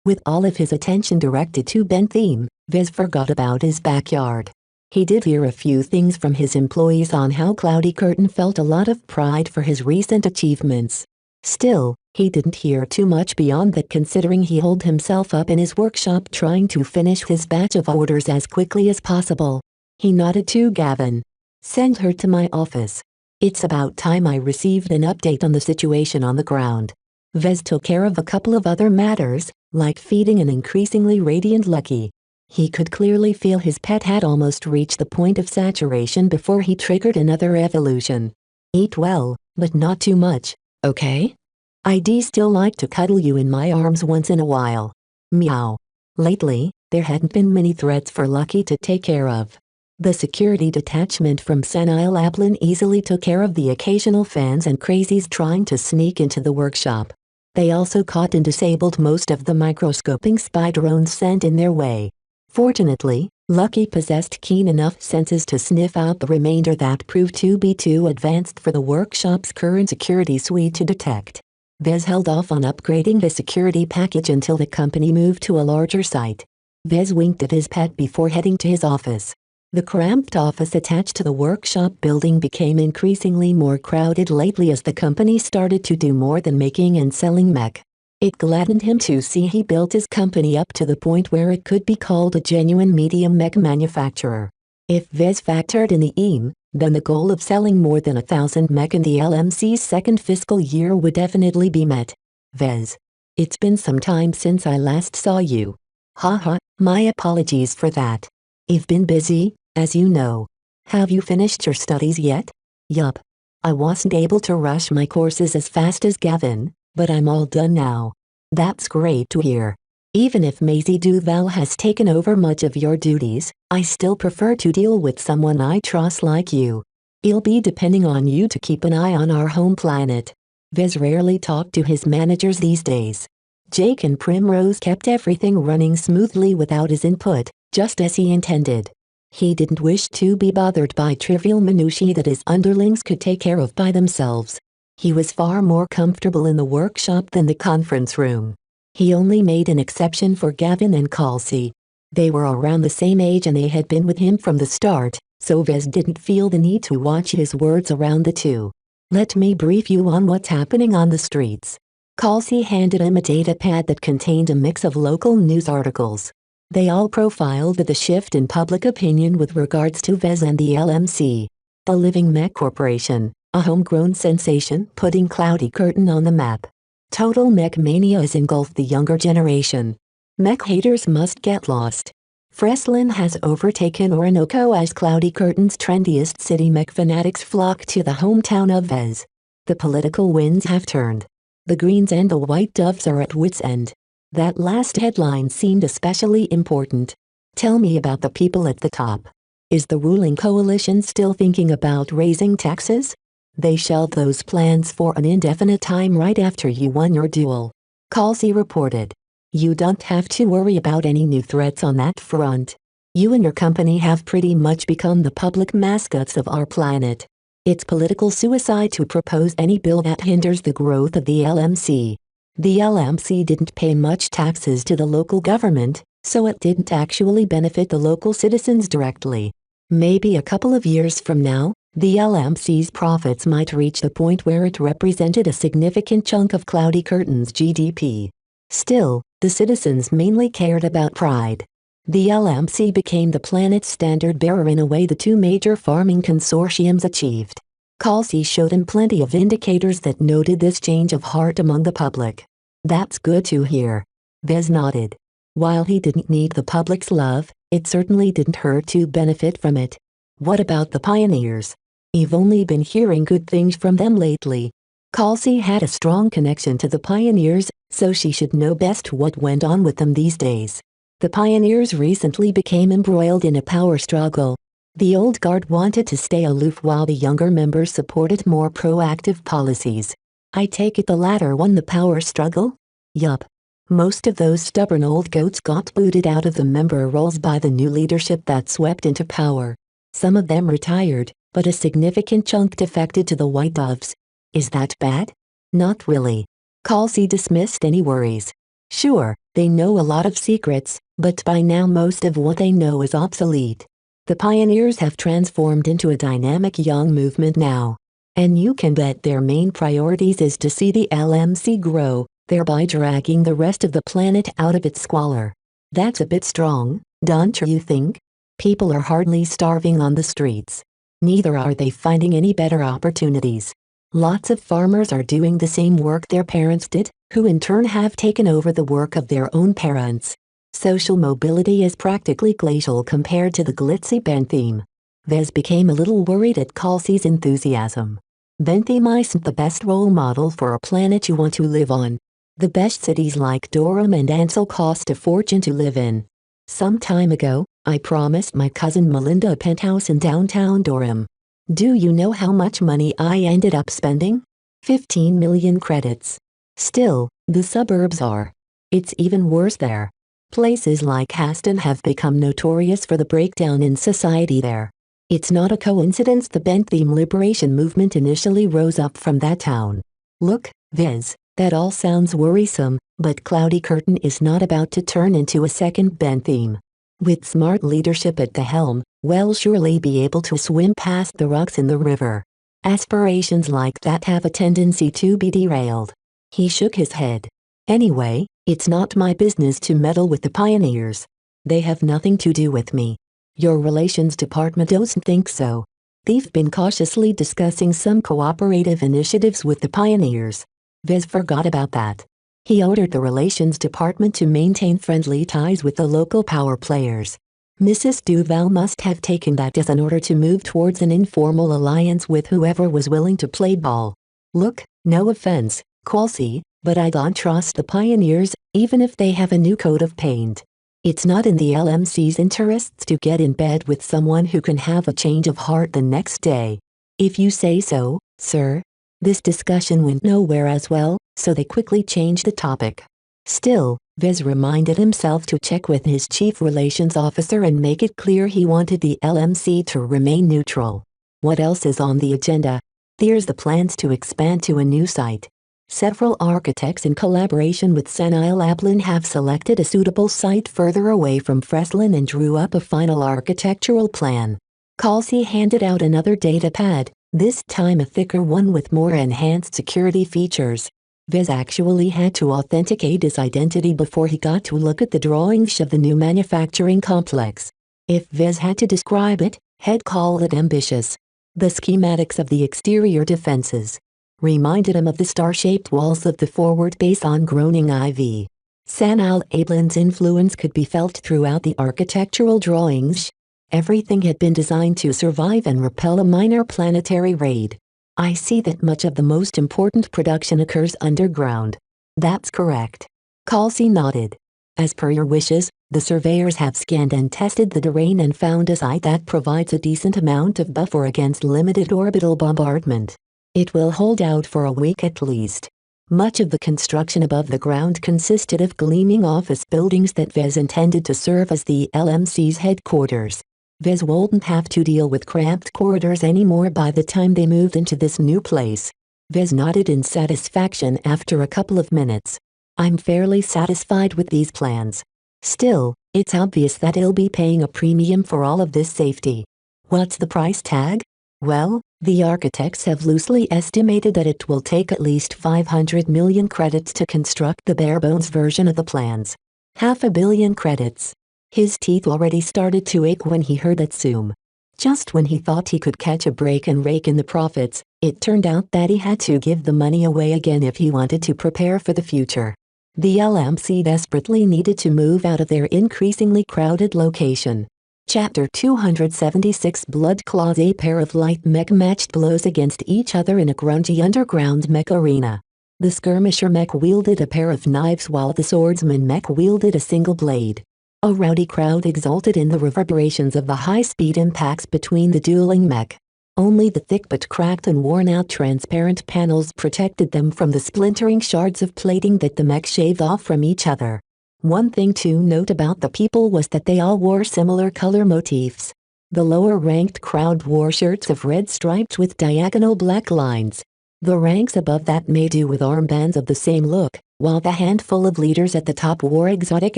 With all of his attention directed to Bentham, Vez forgot about his backyard. He did hear a few things from his employees on how Cloudy Curtain felt a lot of pride for his recent achievements. Still, he didn't hear too much beyond that considering he holed himself up in his workshop trying to finish his batch of orders as quickly as possible. He nodded to Gavin. Send her to my office. It's about time I received an update on the situation on the ground. Vez took care of a couple of other matters, like feeding an increasingly radiant Lucky. He could clearly feel his pet had almost reached the point of saturation before he triggered another evolution. Eat well, but not too much, okay? I'd still like to cuddle you in my arms once in a while. Meow. Lately, there hadn't been many threats for Lucky to take care of. The security detachment from Senile Ablin easily took care of the occasional fans and crazies trying to sneak into the workshop. They also caught and disabled most of the microscoping spy drones sent in their way. Fortunately, Lucky possessed keen enough senses to sniff out the remainder that proved to be too advanced for the workshop's current security suite to detect. Vez held off on upgrading his security package until the company moved to a larger site. Vez winked at his pet before heading to his office. The cramped office attached to the workshop building became increasingly more crowded lately as the company started to do more than making and selling mech. It gladdened him to see he built his company up to the point where it could be called a genuine medium mech manufacturer. If Vez factored in the EAM, then the goal of selling more than 1,000 mech in the LMC's second fiscal year would definitely be met. Vez. It's been some time since I last saw you. Haha, my apologies for that. I've been busy, as you know. Have you finished your studies yet? Yup. I wasn't able to rush my courses as fast as Gavin, but I'm all done now. That's great to hear. Even if Maisie Duval has taken over much of your duties, I still prefer to deal with someone I trust like you. I'll be depending on you to keep an eye on our home planet. Vez rarely talked to his managers these days. Jake and Primrose kept everything running smoothly without his input, just as he intended. He didn't wish to be bothered by trivial minutiae that his underlings could take care of by themselves. He was far more comfortable in the workshop than the conference room. He only made an exception for Gavin and Calcy. They were around the same age and they had been with him from the start, so Vez didn't feel the need to watch his words around the two. Let me brief you on what's happening on the streets. Calcy handed him a data pad that contained a mix of local news articles. They all profiled the shift in public opinion with regards to Vez and the LMC. The Living Mech Corporation, a homegrown sensation, putting Cloudy Curtain on the map. Total mech mania has engulfed the younger generation. Mech haters must get lost. Freslin has overtaken Orinoco as Cloudy Curtain's trendiest city. Mech fanatics flock to the hometown of Vez. The political winds have turned. The Greens and the White Doves are at wit's end. That last headline seemed especially important. Tell me about the people at the top. Is the ruling coalition still thinking about raising taxes? They shelved those plans for an indefinite time right after you won your duel. Calcy reported. You don't have to worry about any new threats on that front. You and your company have pretty much become the public mascots of our planet. It's political suicide to propose any bill that hinders the growth of the LMC. The LMC didn't pay much taxes to the local government, so it didn't actually benefit the local citizens directly. Maybe a couple of years from now, the LMC's profits might reach the point where it represented a significant chunk of Cloudy Curtain's GDP. Still, the citizens mainly cared about pride. The LMC became the planet's standard bearer in a way the two major farming consortiums achieved. Calcy showed him plenty of indicators that noted this change of heart among the public. That's good to hear. Vez nodded. While he didn't need the public's love, it certainly didn't hurt to benefit from it. What about the pioneers? You've only been hearing good things from them lately. Calcy had a strong connection to the pioneers, so she should know best what went on with them these days. The pioneers recently became embroiled in a power struggle. The old guard wanted to stay aloof while the younger members supported more proactive policies. I take it the latter won the power struggle? Yup. Most of those stubborn old goats got booted out of the member roles by the new leadership that swept into power. Some of them retired, but a significant chunk defected to the White Doves. Is that bad? Not really. Calcy dismissed any worries. Sure, they know a lot of secrets, but by now most of what they know is obsolete. The pioneers have transformed into a dynamic young movement now. And you can bet their main priorities is to see the LMC grow, thereby dragging the rest of the planet out of its squalor. That's a bit strong, don't you think? People are hardly starving on the streets. Neither are they finding any better opportunities. Lots of farmers are doing the same work their parents did, who in turn have taken over the work of their own parents. Social mobility is practically glacial compared to the glitzy Bentham. Vez became a little worried at Calcy's enthusiasm. Bentham isn't the best role model for a planet you want to live on. The best cities like Durham and Ansel cost a fortune to live in. Some time ago, I promised my cousin Melinda a penthouse in downtown Durham. Do you know how much money I ended up spending? 15 million credits. Still, the suburbs are. It's even worse there. Places like Aston have become notorious for the breakdown in society there. It's not a coincidence the Bentham liberation movement initially rose up from that town. Look, Vez, that all sounds worrisome, but Cloudy Curtain is not about to turn into a second Bentham. With smart leadership at the helm, we'll surely be able to swim past the rocks in the river. Aspirations like that have a tendency to be derailed. He shook his head. Anyway, it's not my business to meddle with the pioneers. They have nothing to do with me. Your relations department doesn't think so. They've been cautiously discussing some cooperative initiatives with the pioneers. Vez forgot about that. He ordered the relations department to maintain friendly ties with the local power players. Mrs. Duval must have taken that as an order to move towards an informal alliance with whoever was willing to play ball. Look, no offense, Calcy, But I don't trust the pioneers, even if they have a new coat of paint. It's not in the LMC's interests to get in bed with someone who can have a change of heart the next day. If you say so, sir. This discussion went nowhere as well, so they quickly changed the topic. Still, Viz reminded himself to check with his chief relations officer and make it clear he wanted the LMC to remain neutral. What else is on the agenda? There's the plans to expand to a new site. Several architects in collaboration with Sanil Aplin have selected a suitable site further away from Freslin and drew up a final architectural plan. Calcy handed out another data pad, this time a thicker one with more enhanced security features. Viz actually had to authenticate his identity before he got to look at the drawings of the new manufacturing complex. If Viz had to describe it, he'd call it ambitious. The schematics of the exterior defenses reminded him of the star-shaped walls of the forward base on Groningen IV. Sanil Ablin's influence could be felt throughout the architectural drawings. Everything had been designed to survive and repel a minor planetary raid. I see that much of the most important production occurs underground. That's correct. Calcy nodded. As per your wishes, the surveyors have scanned and tested the terrain and found a site that provides a decent amount of buffer against limited orbital bombardment. It will hold out for a week at least. Much of the construction above the ground consisted of gleaming office buildings that Viz intended to serve as the LMC's headquarters. Viz wouldn't have to deal with cramped corridors anymore by the time they moved into this new place. Viz nodded in satisfaction after a couple of minutes. I'm fairly satisfied with these plans. Still, it's obvious that he'll be paying a premium for all of this safety. What's the price tag? Well, the architects have loosely estimated that it will take at least 500 million credits to construct the bare-bones version of the plans. 500 million credits. His teeth already started to ache when he heard that sum. Just when he thought he could catch a break and rake in the profits, it turned out that he had to give the money away again if he wanted to prepare for the future. The LMC desperately needed to move out of their increasingly crowded location. Chapter 276 Blood Claws. A pair of light mech matched blows against each other in a grungy underground mech arena. The skirmisher mech wielded a pair of knives while the swordsman mech wielded a single blade. A rowdy crowd exulted in the reverberations of the high-speed impacts between the dueling mech. Only the thick but cracked and worn-out transparent panels protected them from the splintering shards of plating that the mech shaved off from each other. One thing to note about the people was that they all wore similar color motifs. The lower-ranked crowd wore shirts of red stripes with diagonal black lines. The ranks above that made do with armbands of the same look, while the handful of leaders at the top wore exotic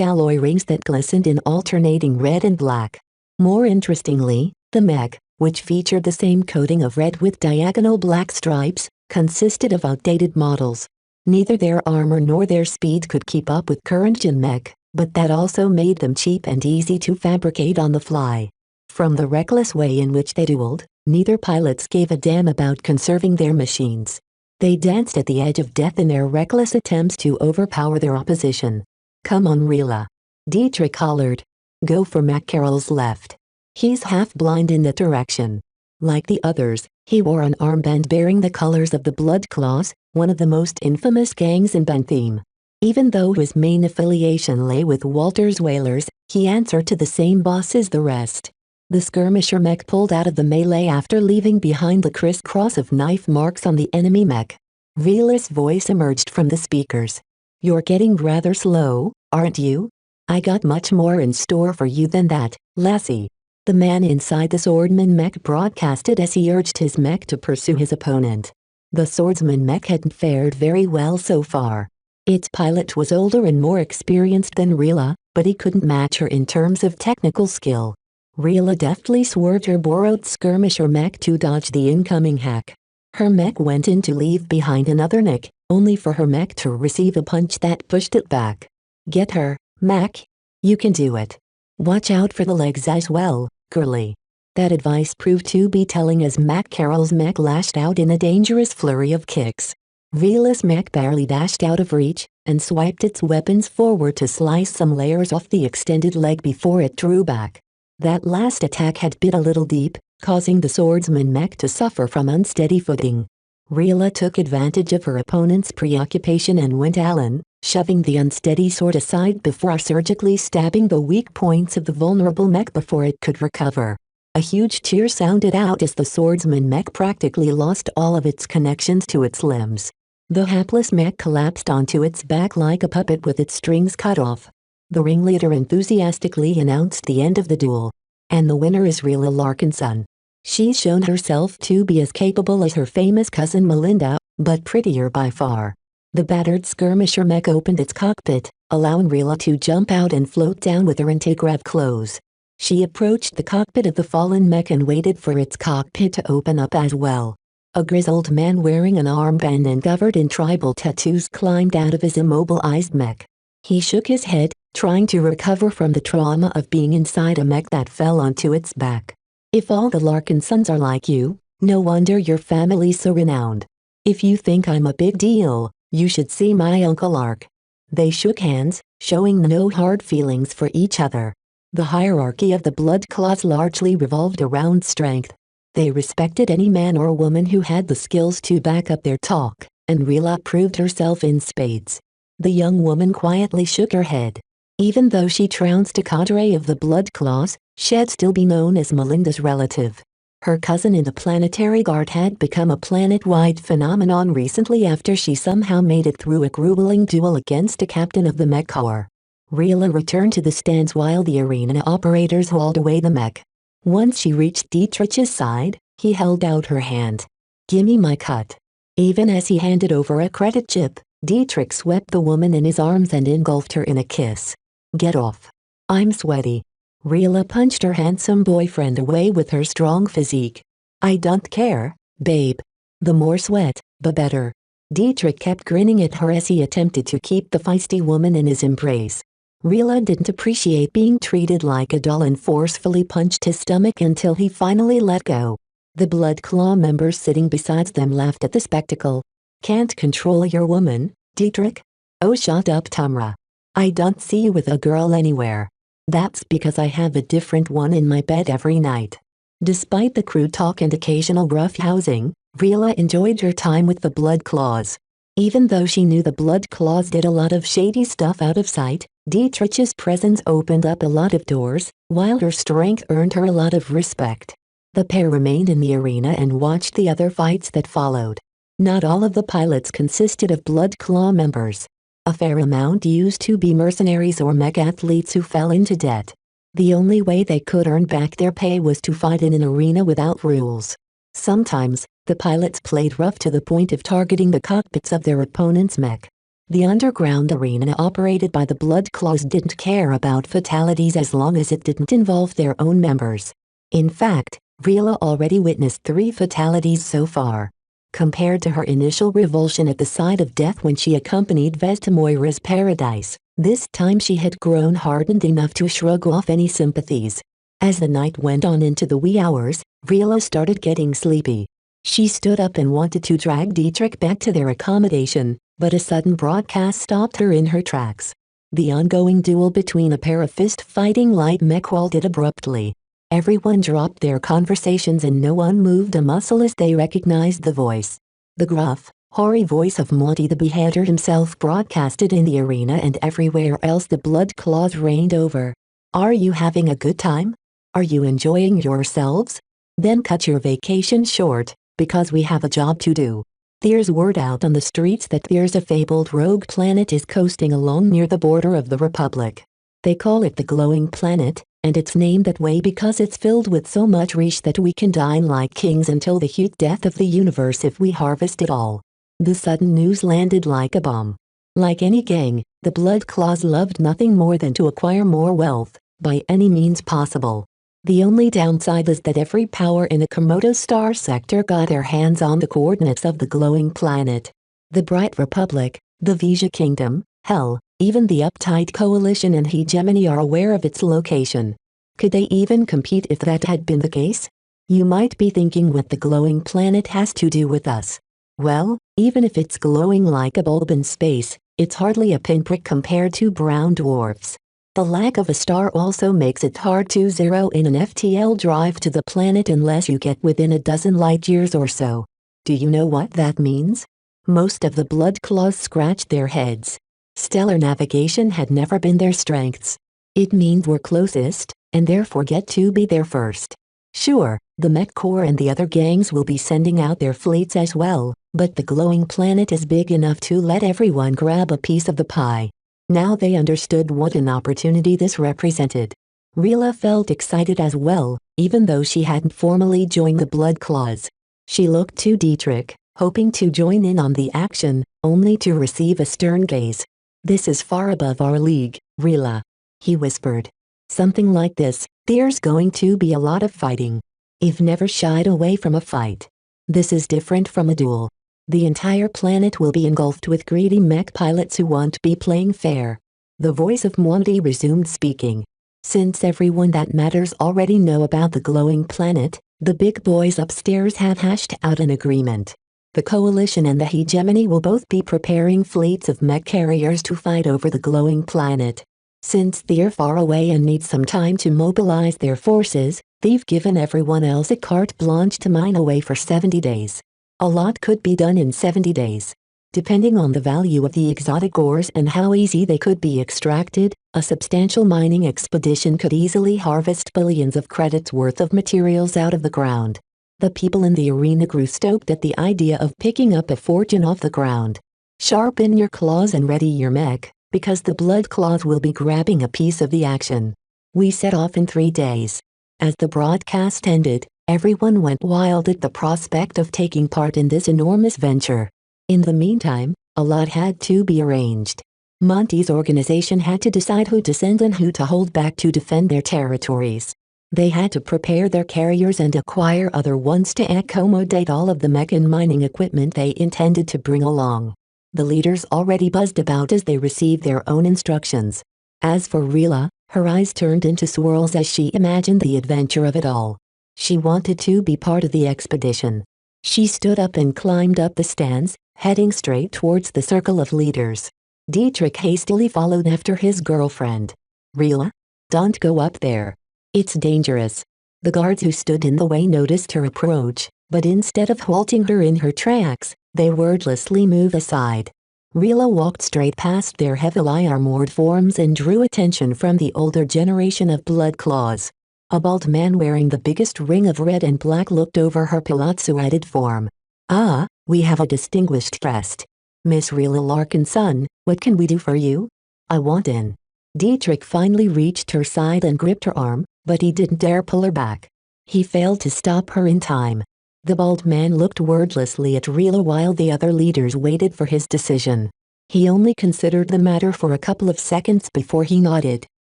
alloy rings that glistened in alternating red and black. More interestingly, the mech, which featured the same coating of red with diagonal black stripes, consisted of outdated models. Neither their armor nor their speed could keep up with current-gen mech, but that also made them cheap and easy to fabricate on the fly. From the reckless way in which they dueled, neither pilots gave a damn about conserving their machines. They danced at the edge of death in their reckless attempts to overpower their opposition. Come on, Rila. Dietrich hollered. Go for Mac Carroll's left. He's half blind in that direction. Like the others, he wore an armband bearing the colors of the Blood Claws, one of the most infamous gangs in Bentham. Even though his main affiliation lay with Walter's Whalers, he answered to the same boss as the rest. The skirmisher mech pulled out of the melee after leaving behind the crisscross of knife marks on the enemy mech. Rila's voice emerged from the speakers. You're getting rather slow, aren't you? I got much more in store for you than that, lassie. The man inside the swordsman mech broadcasted as he urged his mech to pursue his opponent. The swordsman mech hadn't fared very well so far. Its pilot was older and more experienced than Rila, but he couldn't match her in terms of technical skill. Rila deftly swerved her borrowed skirmisher mech to dodge the incoming hack. Her mech went in to leave behind another nick, only for her mech to receive a punch that pushed it back. Get her, Mac. You can do it. Watch out for the legs as well, girly. That advice proved to be telling as Mac Carroll's mech lashed out in a dangerous flurry of kicks. Rila's mech barely dashed out of reach, and swiped its weapons forward to slice some layers off the extended leg before it drew back. That last attack had bit a little deep, causing the swordsman mech to suffer from unsteady footing. Rila took advantage of her opponent's preoccupation and went Allen, shoving the unsteady sword aside before surgically stabbing the weak points of the vulnerable mech before it could recover. A huge cheer sounded out as the swordsman mech practically lost all of its connections to its limbs. The hapless mech collapsed onto its back like a puppet with its strings cut off. The ringleader enthusiastically announced the end of the duel. And the winner is Rila Larkinson. She's shown herself to be as capable as her famous cousin Melinda, but prettier by far. The battered skirmisher mech opened its cockpit, allowing Rila to jump out and float down with her anti-grav clothes. She approached the cockpit of the fallen mech and waited for its cockpit to open up as well. A grizzled man wearing an armband and covered in tribal tattoos climbed out of his immobilized mech. He shook his head, trying to recover from the trauma of being inside a mech that fell onto its back. If all the Larkinsons are like you, no wonder your family's so renowned. If you think I'm a big deal, you should see my Uncle Lark. They shook hands, showing no hard feelings for each other. The hierarchy of the Blood Claws largely revolved around strength. They respected any man or woman who had the skills to back up their talk, and Rila proved herself in spades. The young woman quietly shook her head. Even though she trounced a cadre of the Blood Claws, she'd still be known as Melinda's relative. Her cousin in the Planetary Guard had become a planet-wide phenomenon recently after she somehow made it through a grueling duel against a captain of the mech corps. Rila returned to the stands while the arena operators hauled away the mech. Once she reached Dietrich's side, he held out her hand. "Gimme my cut." Even as he handed over a credit chip, Dietrich swept the woman in his arms and engulfed her in a kiss. "Get off. I'm sweaty." Rila punched her handsome boyfriend away with her strong physique. "I don't care, babe. The more sweat, the better." Dietrich kept grinning at her as he attempted to keep the feisty woman in his embrace. Rila didn't appreciate being treated like a doll and forcefully punched his stomach until he finally let go. The Blood Claw members sitting beside them laughed at the spectacle. "Can't control your woman, Dietrich? Oh, shut up, Tamra. I don't see you with a girl anywhere." "That's because I have a different one in my bed every night." Despite the crude talk and occasional roughhousing, Rila enjoyed her time with the Blood Claws. Even though she knew the Blood Claws did a lot of shady stuff out of sight, Dietrich's presence opened up a lot of doors, while her strength earned her a lot of respect. The pair remained in the arena and watched the other fights that followed. Not all of the pilots consisted of Blood Claw members. A fair amount used to be mercenaries or mech athletes who fell into debt. The only way they could earn back their pay was to fight in an arena without rules. Sometimes, the pilots played rough to the point of targeting the cockpits of their opponent's mech. The underground arena operated by the Blood Claws didn't care about fatalities as long as it didn't involve their own members. In fact, Rila already witnessed 3 fatalities so far. Compared to her initial revulsion at the sight of death when she accompanied Vez to Moira's paradise, this time she had grown hardened enough to shrug off any sympathies. As the night went on into the wee hours, Rila started getting sleepy. She stood up and wanted to drag Dietrich back to their accommodation, but a sudden broadcast stopped her in her tracks. The ongoing duel between a pair of fist-fighting light mech halted abruptly. Everyone dropped their conversations and no one moved a muscle as they recognized the voice. The gruff, hoary voice of Monty the Beheader himself broadcasted in the arena and everywhere else the Blood Claws reigned over. "Are you having a good time? Are you enjoying yourselves? Then cut your vacation short, because we have a job to do. There's word out on the streets that there's a fabled rogue planet is coasting along near the border of the Republic. They call it the Glowing Planet, and it's named that way because it's filled with so much reach that we can dine like kings until the huge death of the universe if we harvest it all." The sudden news landed like a bomb. Like any gang, the Blood Claws loved nothing more than to acquire more wealth, by any means possible. The only downside is that every power in the Komodo Star sector got their hands on the coordinates of the Glowing Planet. The Bright Republic, the Vija Kingdom, hell, even the uptight Coalition and Hegemony are aware of its location. Could they even compete if that had been the case? You might be thinking what the Glowing Planet has to do with us. Well, even if it's glowing like a bulb in space, it's hardly a pinprick compared to brown dwarfs. The lack of a star also makes it hard to zero in an FTL drive to the planet unless you get within a dozen light years or so. Do you know what that means? Most of the blood claws scratched their heads. Stellar navigation had never been their strengths. It means we're closest, and therefore get to be there first. Sure, the Mech Corps and the other gangs will be sending out their fleets as well, but the glowing planet is big enough to let everyone grab a piece of the pie. Now they understood what an opportunity this represented. Rila felt excited as well, even though she hadn't formally joined the Blood Claws. She looked to Dietrich, hoping to join in on the action, only to receive a stern gaze. "This is far above our league, Rila," he whispered. "Something like this, there's going to be a lot of fighting. I've never shied away from a fight. This is different from a duel. The entire planet will be engulfed with greedy mech pilots who won't be playing fair." The voice of Monty resumed speaking. "Since everyone that matters already know about the glowing planet, the big boys upstairs have hashed out an agreement. The Coalition and the Hegemony will both be preparing fleets of mech carriers to fight over the glowing planet. Since they're far away and need some time to mobilize their forces, they've given everyone else a carte blanche to mine away for 70 days. A lot could be done in 70 days. Depending on the value of the exotic ores and how easy they could be extracted, a substantial mining expedition could easily harvest billions of credits worth of materials out of the ground." The people in the arena grew stoked at the idea of picking up a fortune off the ground. "Sharpen your claws and ready your mech, because the Blood Claws will be grabbing a piece of the action. We set off in 3 days." As the broadcast ended, everyone went wild at the prospect of taking part in this enormous venture. In the meantime, a lot had to be arranged. Monty's organization had to decide who to send and who to hold back to defend their territories. They had to prepare their carriers and acquire other ones to accommodate all of the mech and mining equipment they intended to bring along. The leaders already buzzed about as they received their own instructions. As for Rila, her eyes turned into swirls as she imagined the adventure of it all. She wanted to be part of the expedition. She stood up and climbed up the stands, heading straight towards the circle of leaders. Dietrich hastily followed after his girlfriend. "Rila? Don't go up there. It's dangerous." The guards who stood in the way noticed her approach, but instead of halting her in her tracks, they wordlessly moved aside. Rila walked straight past their heavily armored forms and drew attention from the older generation of Blood Claws. A bald man wearing the biggest ring of red and black looked over her palazzo-added form. "Ah, we have a distinguished guest. Miss Rila Larkinson, what can we do for you? I want in." Dietrich finally reached her side and gripped her arm, but he didn't dare pull her back. He failed to stop her in time. The bald man looked wordlessly at Rila while the other leaders waited for his decision. He only considered the matter for a couple of seconds before he nodded.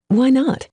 "Why not?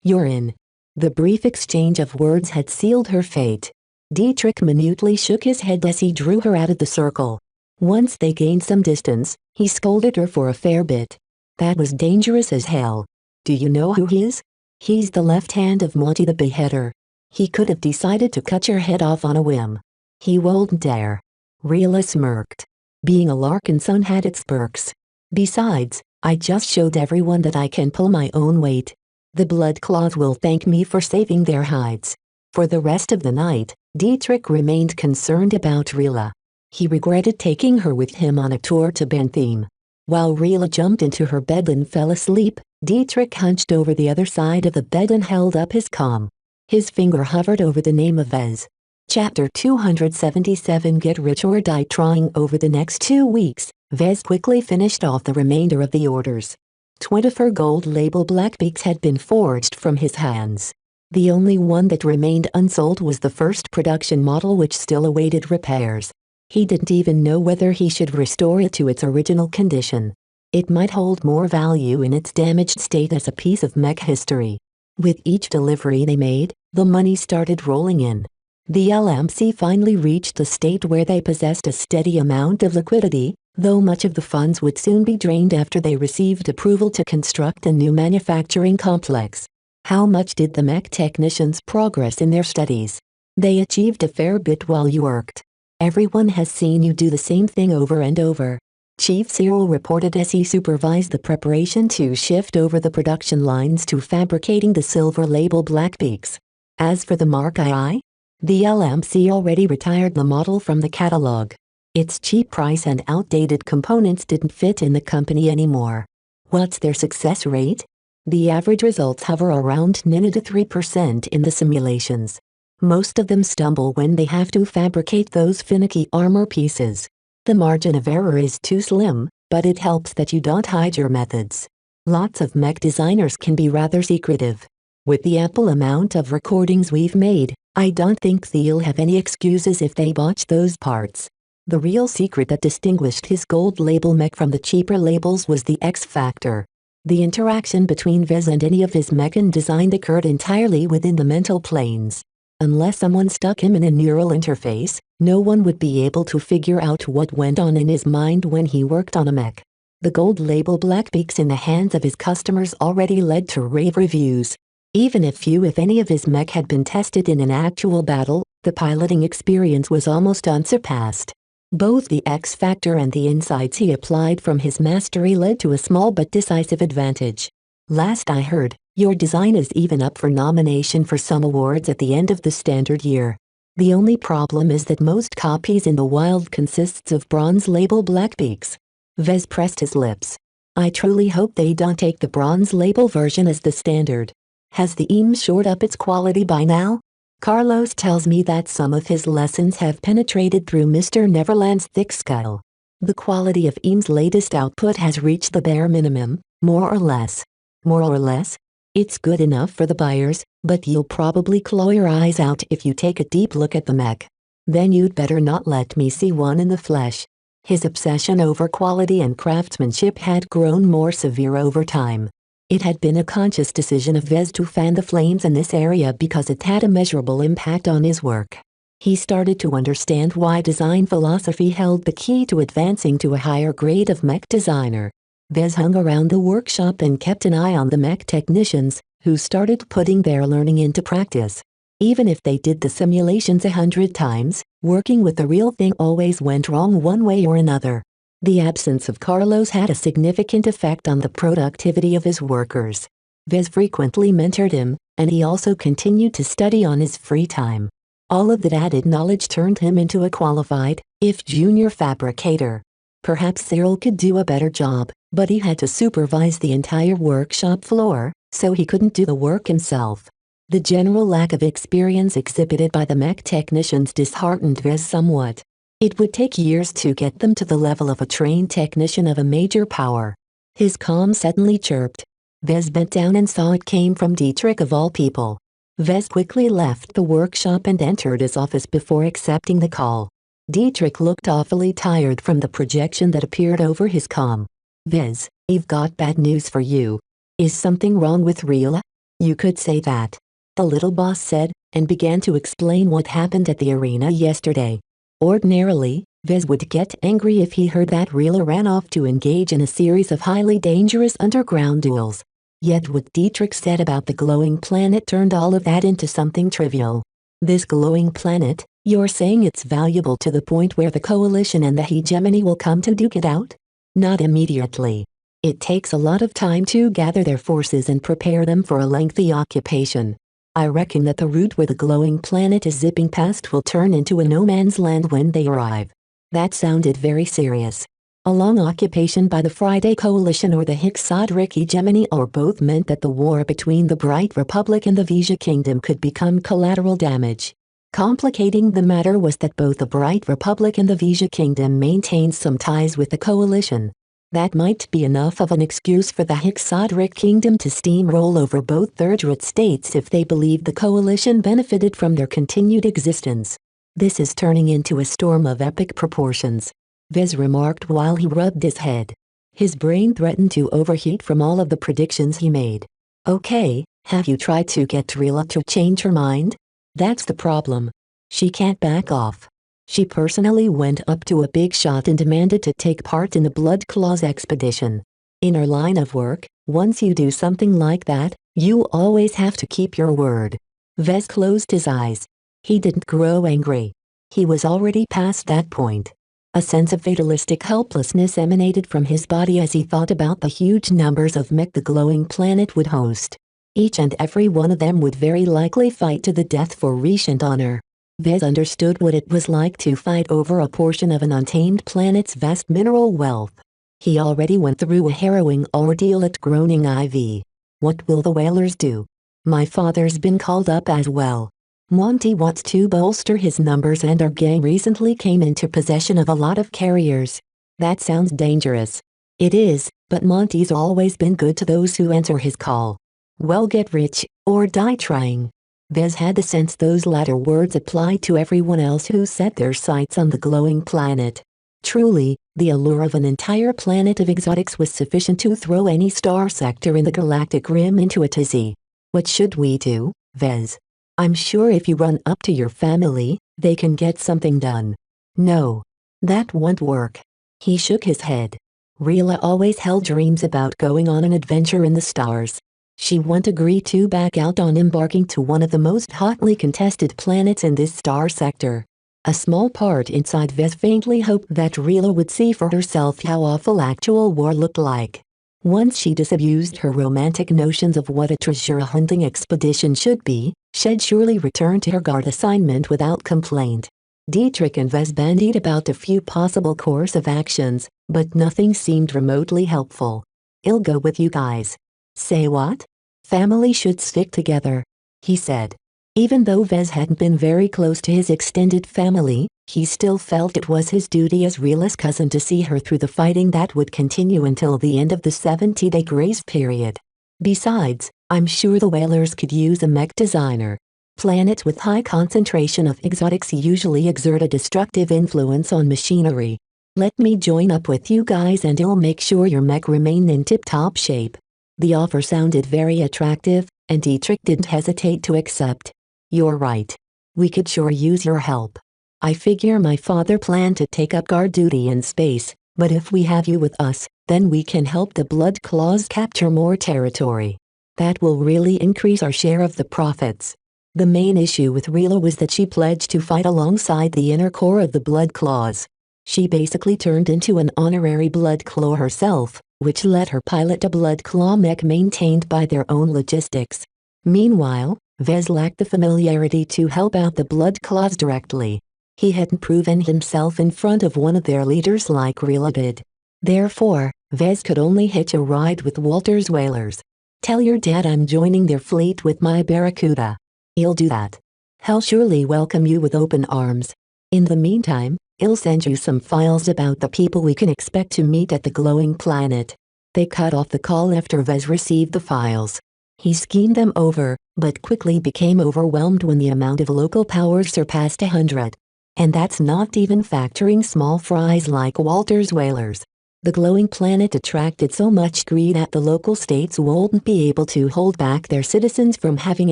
You're in." The brief exchange of words had sealed her fate. Dietrich minutely shook his head as he drew her out of the circle. Once they gained some distance, he scolded her for a fair bit. "That was dangerous as hell. Do you know who he is? He's the left hand of Monty the Beheader. He could have decided to cut your head off on a whim. He won't dare." Rila smirked. Being a Larkinson had its perks. "Besides, I just showed everyone that I can pull my own weight. The Blood Claws will thank me for saving their hides." For the rest of the night, Dietrich remained concerned about Rila. He regretted taking her with him on a tour to Bentham. While Rila jumped into her bed and fell asleep, Dietrich hunched over the other side of the bed and held up his comm. His finger hovered over the name of Vez. Chapter 277 Get Rich or Die. Trying over the next 2 weeks, Vez quickly finished off the remainder of the orders. 24 gold label Blackbeaks had been forged from his hands. The only one that remained unsold was the first production model, which still awaited repairs. He didn't even know whether he should restore it to its original condition. It might hold more value in its damaged state as a piece of mech history. With each delivery they made, the money started rolling in. The LMC finally reached a state where they possessed a steady amount of liquidity, though much of the funds would soon be drained after they received approval to construct a new manufacturing complex. How much did the mech technicians progress in their studies? They achieved a fair bit while you worked. Everyone has seen you do the same thing over and over. Chief Cyril reported as he supervised the preparation to shift over the production lines to fabricating the silver label Blackbeaks. As for the Mark II, The LMC already retired the model from the catalog. Its cheap price and outdated components didn't fit in the company anymore. What's their success rate? The average results hover around 9 to 3% in the simulations. Most of them stumble when they have to fabricate those finicky armor pieces. The margin of error is too slim, but it helps that you don't hide your methods. Lots of mech designers can be rather secretive. With the ample amount of recordings we've made, I don't think they'll have any excuses if they botch those parts. The real secret that distinguished his gold label mech from the cheaper labels was the X factor. The interaction between Vez and any of his mechan design occurred entirely within the mental planes. Unless someone stuck him in a neural interface, no one would be able to figure out what went on in his mind when he worked on a mech. The gold label Blackbeaks in the hands of his customers already led to rave reviews. Even if few if any of his mech had been tested in an actual battle, the piloting experience was almost unsurpassed. Both the X factor and the insights he applied from his mastery led to a small but decisive advantage. Last I heard, your design is even up for nomination for some awards at the end of the standard year. The only problem is that most copies in the wild consists of bronze label Blackbeaks. Vez pressed his lips. I truly hope they don't take the bronze label version as the standard. Has the EAM shored up its quality by now? Carlos tells me that some of his lessons have penetrated through Mr. Neverland's thick skull. The quality of EAM's latest output has reached the bare minimum, more or less. More or less? It's good enough for the buyers, but you'll probably claw your eyes out if you take a deep look at the mech. Then you'd better not let me see one in the flesh. His obsession over quality and craftsmanship had grown more severe over time. It had been a conscious decision of Vez to fan the flames in this area because it had a measurable impact on his work. He started to understand why design philosophy held the key to advancing to a higher grade of mech designer. Vez hung around the workshop and kept an eye on the mech technicians, who started putting their learning into practice. Even if they did the simulations 100 times, working with the real thing always went wrong one way or another. The absence of Carlos had a significant effect on the productivity of his workers. Vez frequently mentored him, and he also continued to study on his free time. All of that added knowledge turned him into a qualified, if junior fabricator. Perhaps Cyril could do a better job, but he had to supervise the entire workshop floor, so he couldn't do the work himself. The general lack of experience exhibited by the mech technicians disheartened Vez somewhat. It would take years to get them to the level of a trained technician of a major power. His comm suddenly chirped. Vez bent down and saw it came from Dietrich of all people. Vez quickly left the workshop and entered his office before accepting the call. Dietrich looked awfully tired from the projection that appeared over his comm. Vez, I've got bad news for you. Is something wrong with Rila? You could say that. The little boss said, and began to explain what happened at the arena yesterday. Ordinarily, Vez would get angry if he heard that Rila ran off to engage in a series of highly dangerous underground duels. Yet what Dietrich said about the glowing planet turned all of that into something trivial. This glowing planet, you're saying it's valuable to the point where the Coalition and the hegemony will come to duke it out? Not immediately. It takes a lot of time to gather their forces and prepare them for a lengthy occupation. I reckon that the route where the glowing planet is zipping past will turn into a no-man's land when they arrive. That sounded very serious. A long occupation by the Friday Coalition or the Hixadric hegemony or both meant that the war between the Bright Republic and the Vija Kingdom could become collateral damage. Complicating the matter was that both the Bright Republic and the Vija Kingdom maintained some ties with the Coalition. That might be enough of an excuse for the Hixadric Kingdom to steamroll over both Third states if they believed the Coalition benefited from their continued existence. This is turning into a storm of epic proportions, Vez remarked while he rubbed his head. His brain threatened to overheat from all of the predictions he made. Okay, have you tried to get Rila to change her mind? That's the problem. She can't back off. She personally went up to a big shot and demanded to take part in the Blood Claws expedition. In her line of work, once you do something like that, you always have to keep your word. Vez closed his eyes. He didn't grow angry. He was already past that point. A sense of fatalistic helplessness emanated from his body as he thought about the huge numbers of mech the glowing planet would host. Each and every one of them would very likely fight to the death for Rish and honor. Vez understood what it was like to fight over a portion of an untamed planet's vast mineral wealth. He already went through a harrowing ordeal at Groaning Ivy. What will the whalers do? My father's been called up as well. Monty wants to bolster his numbers and our gang recently came into possession of a lot of carriers. That sounds dangerous. It is, but Monty's always been good to those who answer his call. Well, get rich, or die trying. Vez had the sense those latter words applied to everyone else who set their sights on the glowing planet. Truly, the allure of an entire planet of exotics was sufficient to throw any star sector in the galactic rim into a tizzy. What should we do, Vez? I'm sure if you run up to your family, they can get something done. No. That won't work. He shook his head. Rila always held dreams about going on an adventure in the stars. She won't agree to back out on embarking to one of the most hotly contested planets in this star sector. A small part inside Vez faintly hoped that Rila would see for herself how awful actual war looked like. Once she disabused her romantic notions of what a treasure hunting expedition should be, she'd surely return to her guard assignment without complaint. Dietrich and Vez bandied about a few possible course of actions, but nothing seemed remotely helpful. I'll go with you guys. Say what? Family should stick together, he said. Even though Vez hadn't been very close to his extended family, he still felt it was his duty as Rila's cousin to see her through the fighting that would continue until the end of the 70-day grace period. Besides, I'm sure the whalers could use a mech designer. Planets with high concentration of exotics usually exert a destructive influence on machinery. Let me join up with you guys and I'll make sure your mech remain in tip-top shape. The offer sounded very attractive, and Dietrich didn't hesitate to accept. You're right. We could sure use your help. I figure my father planned to take up guard duty in space, but if we have you with us, then we can help the Blood Claws capture more territory. That will really increase our share of the profits. The main issue with Rila was that she pledged to fight alongside the inner core of the Blood Claws. She basically turned into an honorary Blood Claw herself, which let her pilot a Blood Claw mech maintained by their own logistics. Meanwhile, Vez lacked the familiarity to help out the Blood Claws directly. He hadn't proven himself in front of one of their leaders like Rila did. Therefore, Vez could only hitch a ride with Walter's whalers. Tell your dad I'm joining their fleet with my Barracuda. He'll do that. He'll surely welcome you with open arms. In the meantime, I'll send you some files about the people we can expect to meet at the glowing planet. They cut off the call after Vez received the files. He skimmed them over, but quickly became overwhelmed when the amount of local power surpassed 100. And that's not even factoring small fries like Walter's whalers. The glowing planet attracted so much greed that the local states wouldn't be able to hold back their citizens from having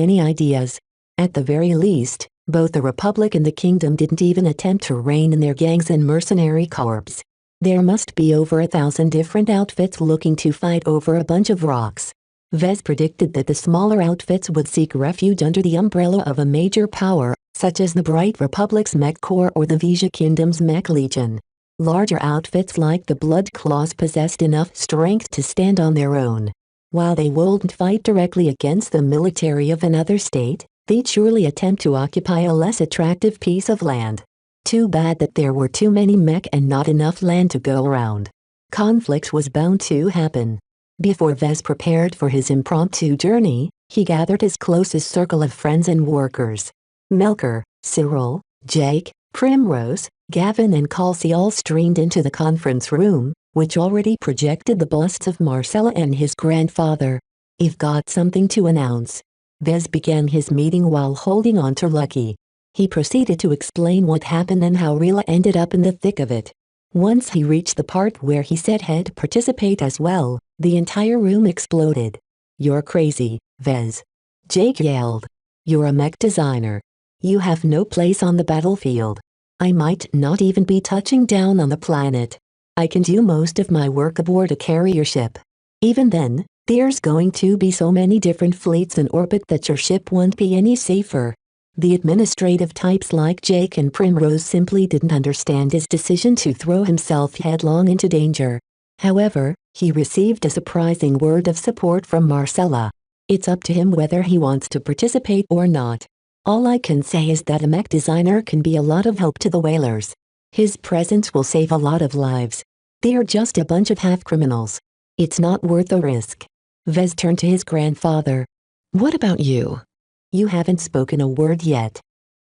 any ideas. At the very least, both the Republic and the Kingdom didn't even attempt to rein in their gangs and mercenary corps. There must be over 1,000 different outfits looking to fight over a bunch of rocks. Vez predicted that the smaller outfits would seek refuge under the umbrella of a major power, such as the Bright Republic's Mech Corps or the Vija Kingdom's Mech Legion. Larger outfits like the Blood Claws possessed enough strength to stand on their own. While they wouldn't fight directly against the military of another state, they'd surely attempt to occupy a less attractive piece of land. Too bad that there were too many mech and not enough land to go around. Conflict was bound to happen. Before Vez prepared for his impromptu journey, he gathered his closest circle of friends and workers. Melker, Cyril, Jake, Primrose, Gavin and Calcy all streamed into the conference room, which already projected the busts of Marcella and his grandfather. "I've got something to announce." Vez began his meeting while holding on to Lucky. He proceeded to explain what happened and how Rila ended up in the thick of it. Once he reached the part where he said he'd participate as well, the entire room exploded. "You're crazy, Vez," Jake yelled. "You're a mech designer. You have no place on the battlefield. I might not even be touching down on the planet. I can do most of my work aboard a carrier ship. Even then, there's going to be so many different fleets in orbit that your ship won't be any safer." The administrative types like Jake and Primrose simply didn't understand his decision to throw himself headlong into danger. However, he received a surprising word of support from Marcella. It's up to him whether he wants to participate or not. All I can say is that a mech designer can be a lot of help to the whalers. His presence will save a lot of lives. They are just a bunch of half-criminals. It's not worth the risk. Vez turned to his grandfather. What about you? You haven't spoken a word yet.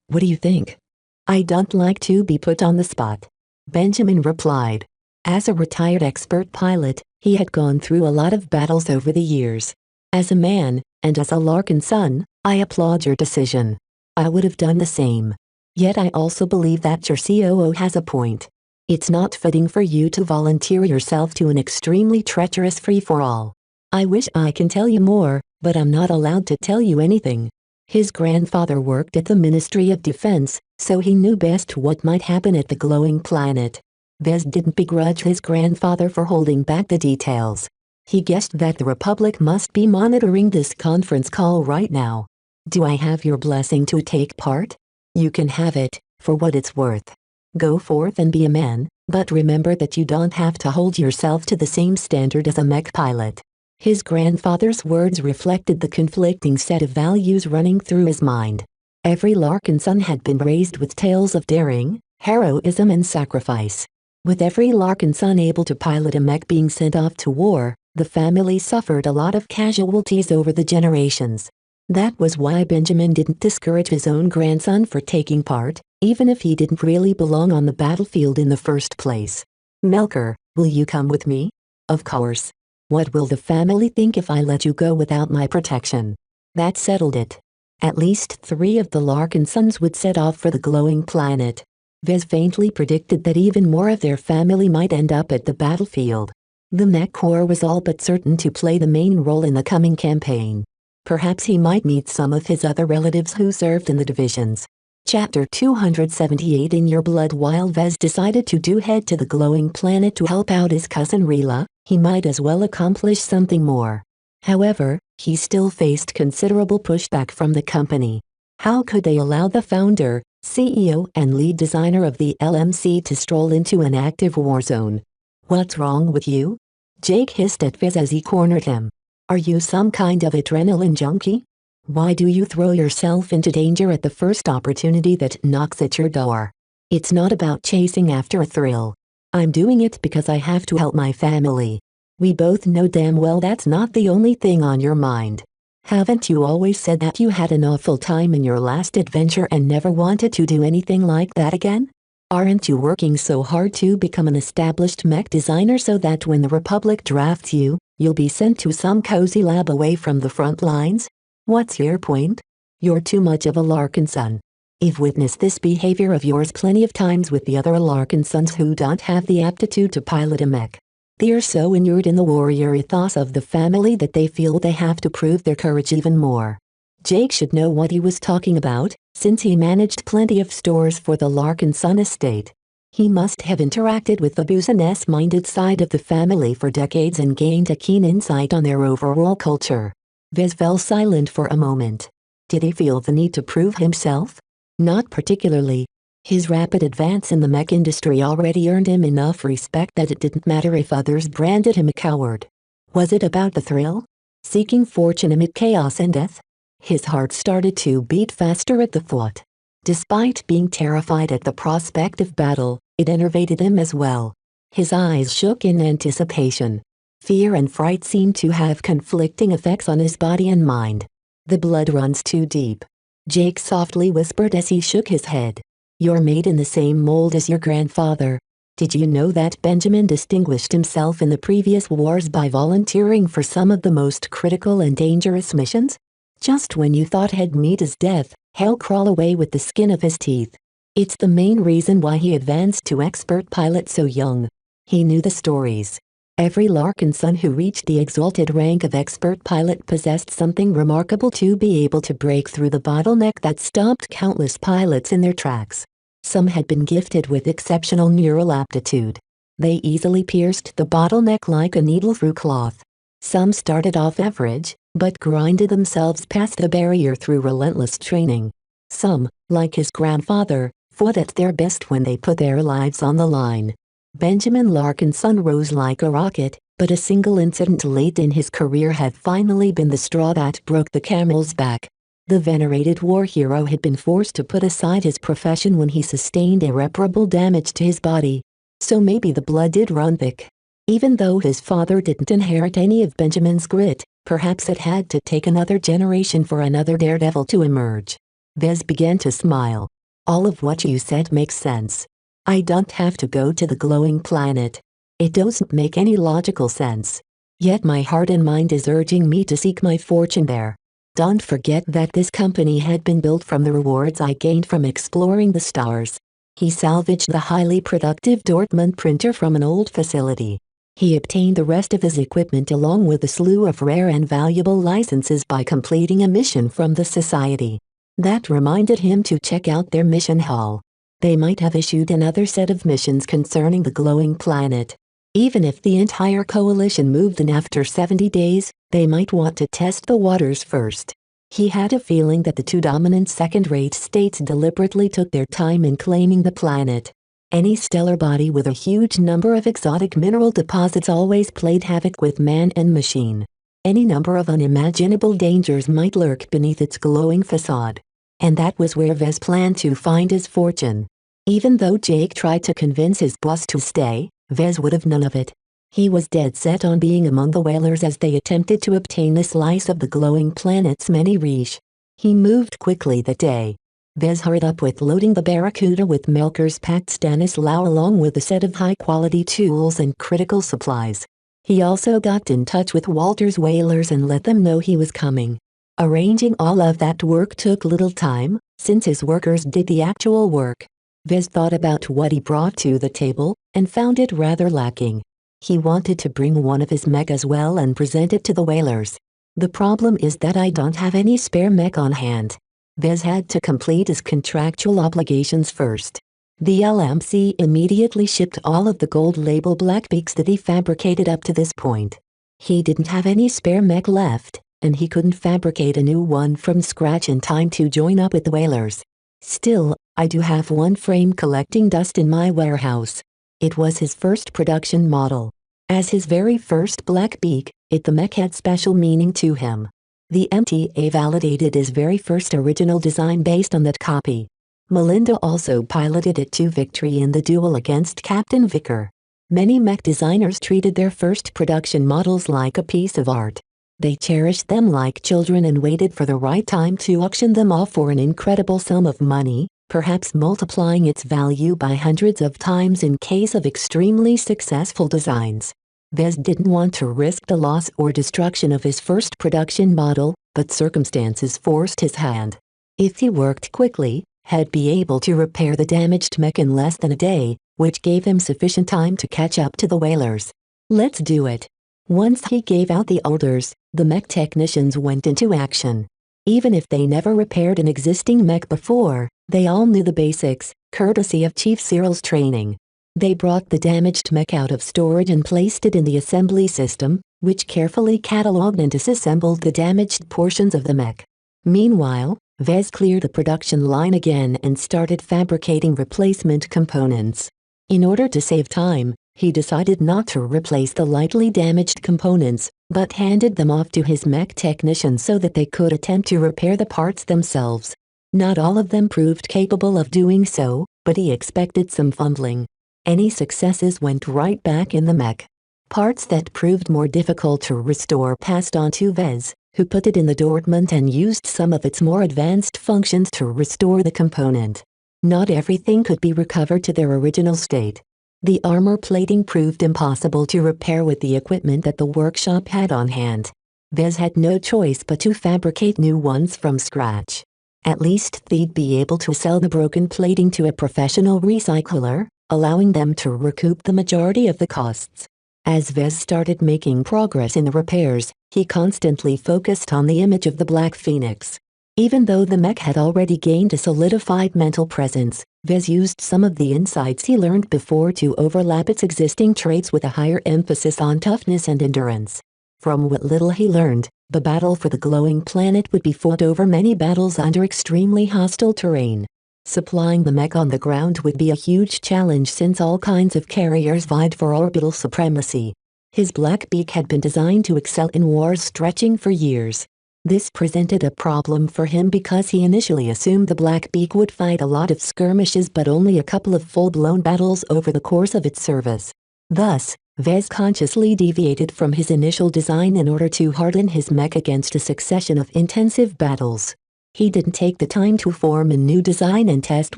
What do you think? I don't like to be put on the spot. Benjamin replied. As a retired expert pilot, he had gone through a lot of battles over the years. As a man, and as a Larkin son, I applaud your decision. I would have done the same. Yet I also believe that your COO has a point. It's not fitting for you to volunteer yourself to an extremely treacherous free-for-all. I wish I can tell you more, but I'm not allowed to tell you anything. His grandfather worked at the Ministry of Defense, so he knew best what might happen at the glowing planet. Vez didn't begrudge his grandfather for holding back the details. He guessed that the Republic must be monitoring this conference call right now. Do I have your blessing to take part? You can have it, for what it's worth. Go forth and be a man, but remember that you don't have to hold yourself to the same standard as a mech pilot. His grandfather's words reflected the conflicting set of values running through his mind. Every Larkin son had been raised with tales of daring, heroism and sacrifice. With every Larkin son able to pilot a mech being sent off to war, the family suffered a lot of casualties over the generations. That was why Benjamin didn't discourage his own grandson for taking part, even if he didn't really belong on the battlefield in the first place. Melker, will you come with me? Of course. What will the family think if I let you go without my protection? That settled it. At least 3 of the Larkin sons would set off for the glowing planet. Vez faintly predicted that even more of their family might end up at the battlefield. The Mech Corps was all but certain to play the main role in the coming campaign. Perhaps he might meet some of his other relatives who served in the divisions. Chapter 278 In Your Blood. While Vez decided to head to the glowing planet to help out his cousin Rila, he might as well accomplish something more. However, he still faced considerable pushback from the company. How could they allow the founder, CEO and lead designer of the LMC to stroll into an active war zone? What's wrong with you? Jake hissed at Vez as he cornered him. Are you some kind of adrenaline junkie? Why do you throw yourself into danger at the first opportunity that knocks at your door? It's not about chasing after a thrill. I'm doing it because I have to help my family. We both know damn well that's not the only thing on your mind. Haven't you always said that you had an awful time in your last adventure and never wanted to do anything like that again? Aren't you working so hard to become an established mech designer so that when the Republic drafts you, you'll be sent to some cozy lab away from the front lines? What's your point? You're too much of a Larkin son. I've witnessed this behavior of yours plenty of times with the other Larkin sons who don't have the aptitude to pilot a mech. They're so inured in the warrior ethos of the family that they feel they have to prove their courage even more. Jake should know what he was talking about, since he managed plenty of stores for the Larkin son estate. He must have interacted with the business-minded side of the family for decades and gained a keen insight on their overall culture. Vez fell silent for a moment. Did he feel the need to prove himself? Not particularly. His rapid advance in the mech industry already earned him enough respect that it didn't matter if others branded him a coward. Was it about the thrill? Seeking fortune amid chaos and death? His heart started to beat faster at the thought. Despite being terrified at the prospect of battle, it enervated him as well. His eyes shook in anticipation. Fear and fright seemed to have conflicting effects on his body and mind. The blood runs too deep. Jake softly whispered as he shook his head. You're made in the same mold as your grandfather. Did you know that Benjamin distinguished himself in the previous wars by volunteering for some of the most critical and dangerous missions? Just when you thought he'd meet his death, he'll crawl away with the skin of his teeth. It's the main reason why he advanced to expert pilot so young. He knew the stories. Every Larkin son who reached the exalted rank of expert pilot possessed something remarkable to be able to break through the bottleneck that stopped countless pilots in their tracks. Some had been gifted with exceptional neural aptitude. They easily pierced the bottleneck like a needle through cloth. Some started off average, but grinded themselves past the barrier through relentless training. Some, like his grandfather, fought at their best when they put their lives on the line. Benjamin Larkin's son rose like a rocket, but a single incident late in his career had finally been the straw that broke the camel's back. The venerated war hero had been forced to put aside his profession when he sustained irreparable damage to his body. So maybe the blood did run thick. Even though his father didn't inherit any of Benjamin's grit, perhaps it had to take another generation for another daredevil to emerge. Vez began to smile. All of what you said makes sense. I don't have to go to the glowing planet. It doesn't make any logical sense. Yet my heart and mind is urging me to seek my fortune there. Don't forget that this company had been built from the rewards I gained from exploring the stars. He salvaged the highly productive Dortmund printer from an old facility. He obtained the rest of his equipment along with a slew of rare and valuable licenses by completing a mission from the Society. That reminded him to check out their mission hall. They might have issued another set of missions concerning the glowing planet. Even if the entire coalition moved in after 70 days, they might want to test the waters first. He had a feeling that the two dominant second-rate states deliberately took their time in claiming the planet. Any stellar body with a huge number of exotic mineral deposits always played havoc with man and machine. Any number of unimaginable dangers might lurk beneath its glowing facade. And that was where Vez planned to find his fortune. Even though Jake tried to convince his boss to stay, Vez would have none of it. He was dead set on being among the whalers as they attempted to obtain a slice of the glowing planet's many riche. He moved quickly that day. Vez hurried up with loading the Barracuda with Melker's packed Stanislaw along with a set of high-quality tools and critical supplies. He also got in touch with Walter's whalers and let them know he was coming. Arranging all of that work took little time, since his workers did the actual work. Vez thought about what he brought to the table, and found it rather lacking. He wanted to bring one of his mech as well and present it to the whalers. The problem is that I don't have any spare mech on hand. Vez had to complete his contractual obligations first. The LMC immediately shipped all of the gold label Blackbeaks that he fabricated up to this point. He didn't have any spare mech left, and he couldn't fabricate a new one from scratch in time to join up with the whalers. Still, I do have one frame collecting dust in my warehouse. It was his first production model. As his very first Blackbeak, the mech had special meaning to him. The MTA validated his very first original design based on that copy. Melinda also piloted it to victory in the duel against Captain Vicker. Many mech designers treated their first production models like a piece of art. They cherished them like children and waited for the right time to auction them off for an incredible sum of money, perhaps multiplying its value by hundreds of times in case of extremely successful designs. Vez didn't want to risk the loss or destruction of his first production model, but circumstances forced his hand. If he worked quickly, he'd be able to repair the damaged mech in less than a day, which gave him sufficient time to catch up to the whalers. Let's do it. Once he gave out the orders, the mech technicians went into action. Even if they never repaired an existing mech before, they all knew the basics, courtesy of Chief Cyril's training. They brought the damaged mech out of storage and placed it in the assembly system, which carefully catalogued and disassembled the damaged portions of the mech. Meanwhile, Vez cleared the production line again and started fabricating replacement components. In order to save time, he decided not to replace the lightly damaged components, but handed them off to his mech technicians so that they could attempt to repair the parts themselves. Not all of them proved capable of doing so, but he expected some fumbling. Any successes went right back in the mech. Parts that proved more difficult to restore passed on to Vez, who put it in the Dortmund and used some of its more advanced functions to restore the component. Not everything could be recovered to their original state. The armor plating proved impossible to repair with the equipment that the workshop had on hand. Vez had no choice but to fabricate new ones from scratch. At least they'd be able to sell the broken plating to a professional recycler, allowing them to recoup the majority of the costs. As Vez started making progress in the repairs, he constantly focused on the image of the Black Phoenix. Even though the mech had already gained a solidified mental presence, Vez used some of the insights he learned before to overlap its existing traits with a higher emphasis on toughness and endurance. From what little he learned, the battle for the glowing planet would be fought over many battles under extremely hostile terrain. Supplying the mech on the ground would be a huge challenge since all kinds of carriers vied for orbital supremacy. His Blackbeak had been designed to excel in wars stretching for years. This presented a problem for him because he initially assumed the Blackbeak would fight a lot of skirmishes but only a couple of full-blown battles over the course of its service. Thus, Vez consciously deviated from his initial design in order to harden his mech against a succession of intensive battles. He didn't take the time to form a new design and test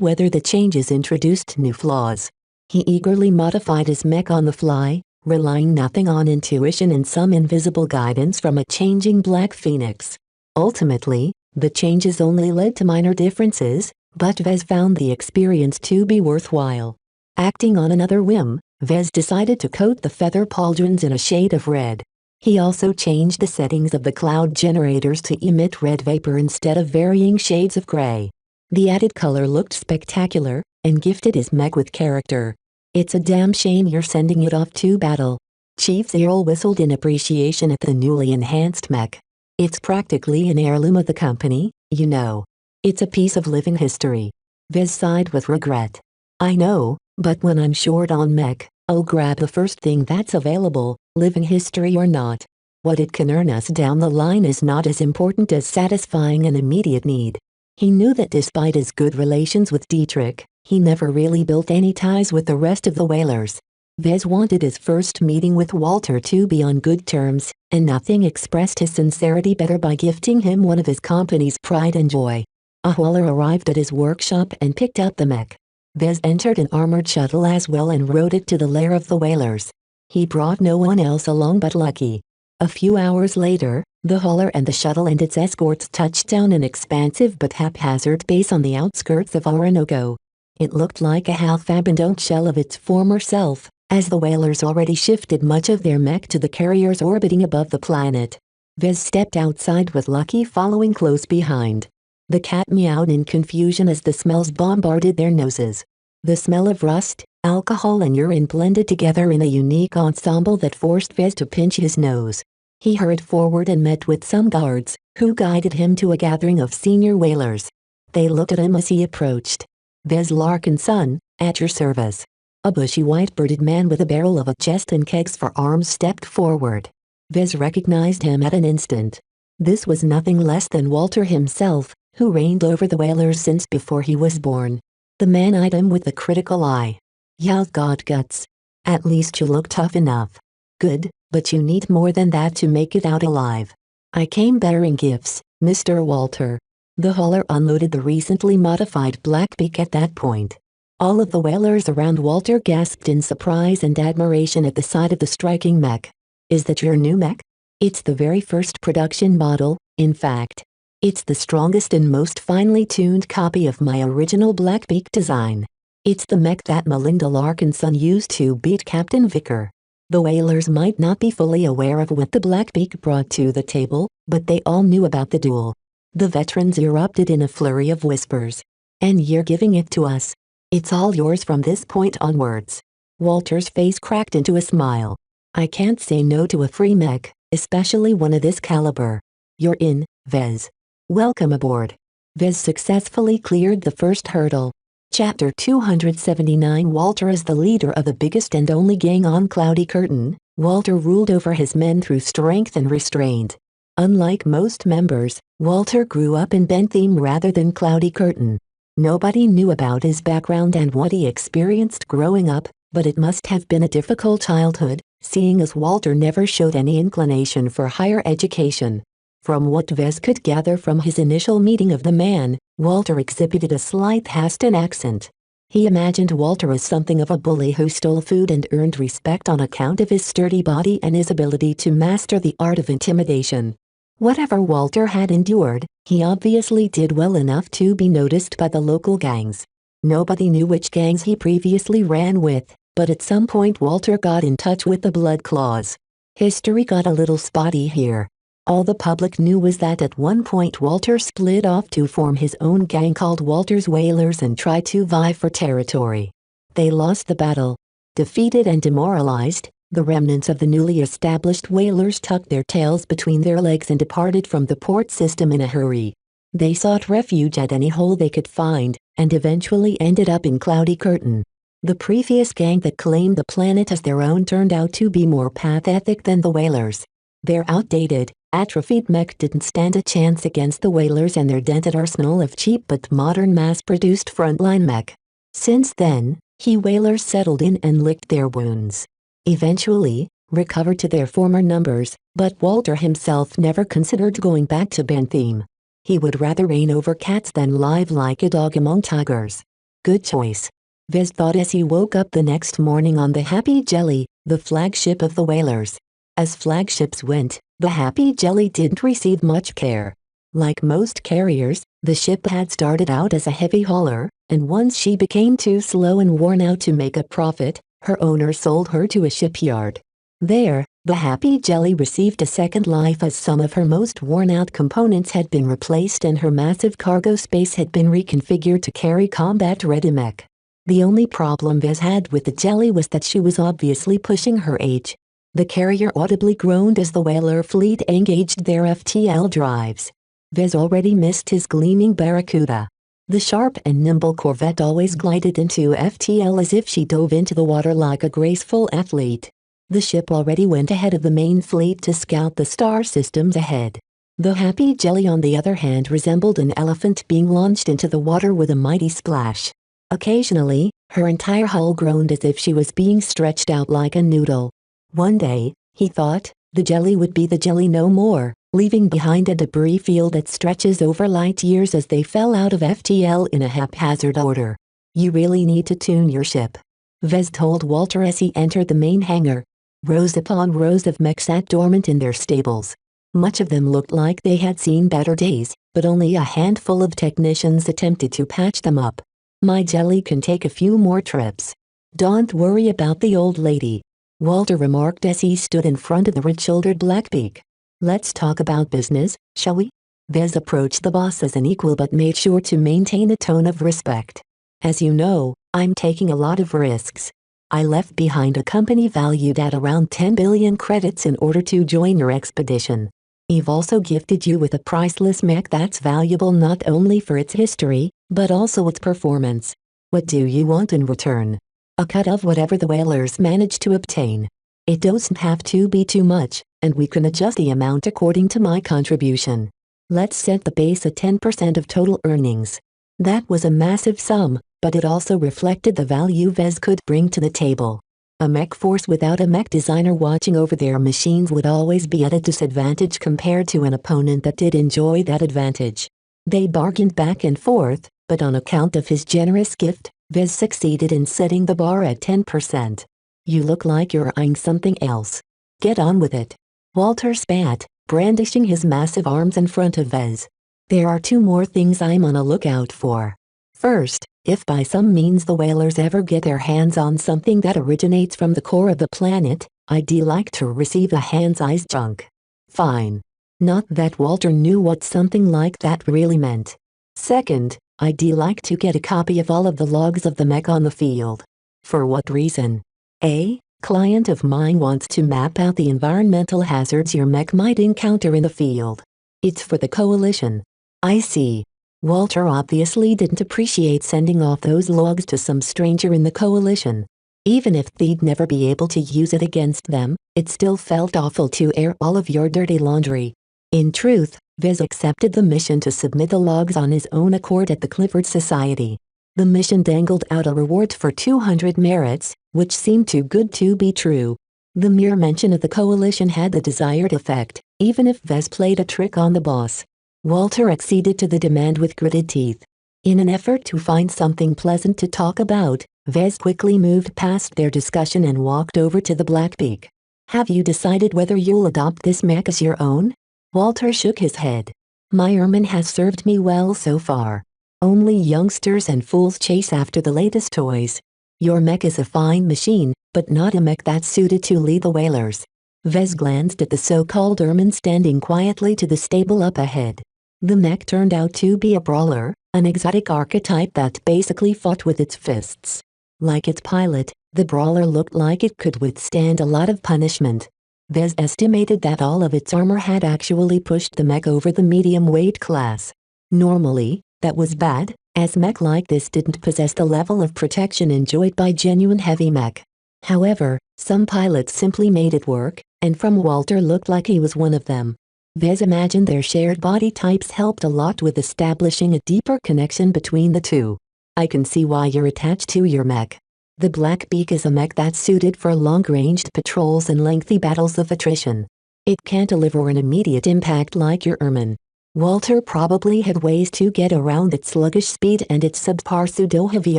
whether the changes introduced new flaws. He eagerly modified his mech on the fly, relying nothing on intuition and some invisible guidance from a changing Black Phoenix. Ultimately, the changes only led to minor differences, but Vez found the experience to be worthwhile. Acting on another whim, Vez decided to coat the feather pauldrons in a shade of red. He also changed the settings of the cloud generators to emit red vapor instead of varying shades of gray. The added color looked spectacular, and gifted his mech with character. "It's a damn shame you're sending it off to battle." Chief Zero whistled in appreciation at the newly enhanced mech. "It's practically an heirloom of the company, you know. It's a piece of living history." Vez sighed with regret. "I know, but when I'm short on mech, I'll grab the first thing that's available, living history or not. What it can earn us down the line is not as important as satisfying an immediate need." He knew that despite his good relations with Dietrich, he never really built any ties with the rest of the whalers. Vez wanted his first meeting with Walter to be on good terms, and nothing expressed his sincerity better by gifting him one of his company's pride and joy. A hauler arrived at his workshop and picked up the mech. Vez entered an armored shuttle as well and rode it to the lair of the whalers. He brought no one else along but Lucky. A few hours later, the hauler and the shuttle and its escorts touched down an expansive but haphazard base on the outskirts of Orinoco. It looked like a half-abandoned shell of its former self, as the whalers already shifted much of their mech to the carriers orbiting above the planet. Vez stepped outside with Lucky following close behind. The cat meowed in confusion as the smells bombarded their noses. The smell of rust, alcohol and urine blended together in a unique ensemble that forced Vez to pinch his nose. He hurried forward and met with some guards, who guided him to a gathering of senior whalers. They looked at him as he approached. "Vez Larkinson, at your service." A bushy white-bearded man with a barrel of a chest and kegs for arms stepped forward. Vez recognized him at an instant. This was nothing less than Walter himself, who reigned over the whalers since before he was born. The man eyed him with a critical eye. "You've got guts. At least you look tough enough." "Good, but you need more than that to make it out alive." "I came bearing gifts, Mr. Walter." The hauler unloaded the recently modified Blackbeak at that point. All of the whalers around Walter gasped in surprise and admiration at the sight of the striking mech. "Is that your new mech?" "It's the very first production model, in fact. It's the strongest and most finely tuned copy of my original Blackbeak design. It's the mech that Melinda Larkinson used to beat Captain Vicker." The whalers might not be fully aware of what the Blackbeak brought to the table, but they all knew about the duel. The veterans erupted in a flurry of whispers. "And you're giving it to us. It's all yours from this point onwards." Walter's face cracked into a smile. "I can't say no to a free mech, especially one of this caliber. You're in, Vez. Welcome aboard." Vez successfully cleared the first hurdle. Chapter 279. Walter is the leader of the biggest and only gang on Cloudy Curtain. Walter ruled over his men through strength and restraint. Unlike most members, Walter grew up in Bentham rather than Cloudy Curtain. Nobody knew about his background and what he experienced growing up, but it must have been a difficult childhood, seeing as Walter never showed any inclination for higher education. From what Vez could gather from his initial meeting of the man, Walter exhibited a slight Haston accent. He imagined Walter as something of a bully who stole food and earned respect on account of his sturdy body and his ability to master the art of intimidation. Whatever Walter had endured, he obviously did well enough to be noticed by the local gangs. Nobody knew which gangs he previously ran with, but at some point Walter got in touch with the Blood Claws. History got a little spotty here. All the public knew was that at one point Walter split off to form his own gang called Walter's Whalers and try to vie for territory. They lost the battle. Defeated and demoralized, the remnants of the newly established Whalers tucked their tails between their legs and departed from the port system in a hurry. They sought refuge at any hole they could find, and eventually ended up in Cloudy Curtain. The previous gang that claimed the planet as their own turned out to be more pathetic than the Whalers. Their outdated, atrophied mech didn't stand a chance against the whalers and their dented arsenal of cheap but modern mass-produced frontline mech. Since then, he whalers settled in and licked their wounds. Eventually, recovered to their former numbers, but Walter himself never considered going back to Bentham. He would rather reign over cats than live like a dog among tigers. Good choice. Vez thought as he woke up the next morning on the Happy Jelly, the flagship of the whalers. As flagships went, the Happy Jelly didn't receive much care. Like most carriers, the ship had started out as a heavy hauler, and once she became too slow and worn out to make a profit, her owner sold her to a shipyard. There, the Happy Jelly received a second life as some of her most worn-out components had been replaced and her massive cargo space had been reconfigured to carry combat-ready mech. The only problem Vez had with the Jelly was that she was obviously pushing her age. The carrier audibly groaned as the whaler fleet engaged their FTL drives. Vez already missed his gleaming Barracuda. The sharp and nimble corvette always glided into FTL as if she dove into the water like a graceful athlete. The ship already went ahead of the main fleet to scout the star systems ahead. The Happy Jelly on the other hand resembled an elephant being launched into the water with a mighty splash. Occasionally, her entire hull groaned as if she was being stretched out like a noodle. One day, he thought, the Jelly would be the Jelly no more, leaving behind a debris field that stretches over light years as they fell out of FTL in a haphazard order. You really need to tune your ship, Vez told Walter as he entered the main hangar. Rows upon rows of mechs sat dormant in their stables. Much of them looked like they had seen better days, but only a handful of technicians attempted to patch them up. My Jelly can take a few more trips. Don't worry about the old lady, Walter remarked as he stood in front of the red-shouldered Blackbeak. Let's talk about business, shall we? Vez approached the boss as an equal but made sure to maintain a tone of respect. As you know, I'm taking a lot of risks. I left behind a company valued at around 10 billion credits in order to join your expedition. I've also gifted you with a priceless mech that's valuable not only for its history, but also its performance. What do you want in return? A cut of whatever the whalers manage to obtain. It doesn't have to be too much, and we can adjust the amount according to my contribution. Let's set the base at 10% of total earnings. That was a massive sum, but it also reflected the value Vez could bring to the table. A mech force without a mech designer watching over their machines would always be at a disadvantage compared to an opponent that did enjoy that advantage. They bargained back and forth, but on account of his generous gift, Vez succeeded in setting the bar at 10%. You look like you're eyeing something else. Get on with it, Walter spat, brandishing his massive arms in front of Vez. There are two more things I'm on a lookout for. First, if by some means the whalers ever get their hands on something that originates from the core of the planet, I'd like to receive a hand-sized chunk. Fine. Not that Walter knew what something like that really meant. Second, I'd like to get a copy of all of the logs of the mech on the field. For what reason? A client of mine wants to map out the environmental hazards your mech might encounter in the field. It's for the coalition. I see. Walter obviously didn't appreciate sending off those logs to some stranger in the coalition. Even if they'd never be able to use it against them, it still felt awful to air all of your dirty laundry. In truth, Vez accepted the mission to submit the logs on his own accord at the Clifford Society. The mission dangled out a reward for 200 merits, which seemed too good to be true. The mere mention of the coalition had the desired effect, even if Vez played a trick on the boss. Walter acceded to the demand with gritted teeth. In an effort to find something pleasant to talk about, Vez quickly moved past their discussion and walked over to the Blackbeak. Have you decided whether you'll adopt this mech as your own? Walter shook his head. My Ermine has served me well so far. Only youngsters and fools chase after the latest toys. Your mech is a fine machine, but not a mech that's suited to lead the whalers. Vez glanced at the so-called Ermine standing quietly to the stable up ahead. The mech turned out to be a brawler, an exotic archetype that basically fought with its fists. Like its pilot, the brawler looked like it could withstand a lot of punishment. Vez estimated that all of its armor had actually pushed the mech over the medium weight class. Normally, that was bad, as mech like this didn't possess the level of protection enjoyed by genuine heavy mech. However, some pilots simply made it work, and from Walter looked like he was one of them. Vez imagined their shared body types helped a lot with establishing a deeper connection between the two. I can see why you're attached to your mech. The Blackbeak is a mech that's suited for long-ranged patrols and lengthy battles of attrition. It can't deliver an immediate impact like your Ermine. Walter probably had ways to get around its sluggish speed and its subpar pseudo-heavy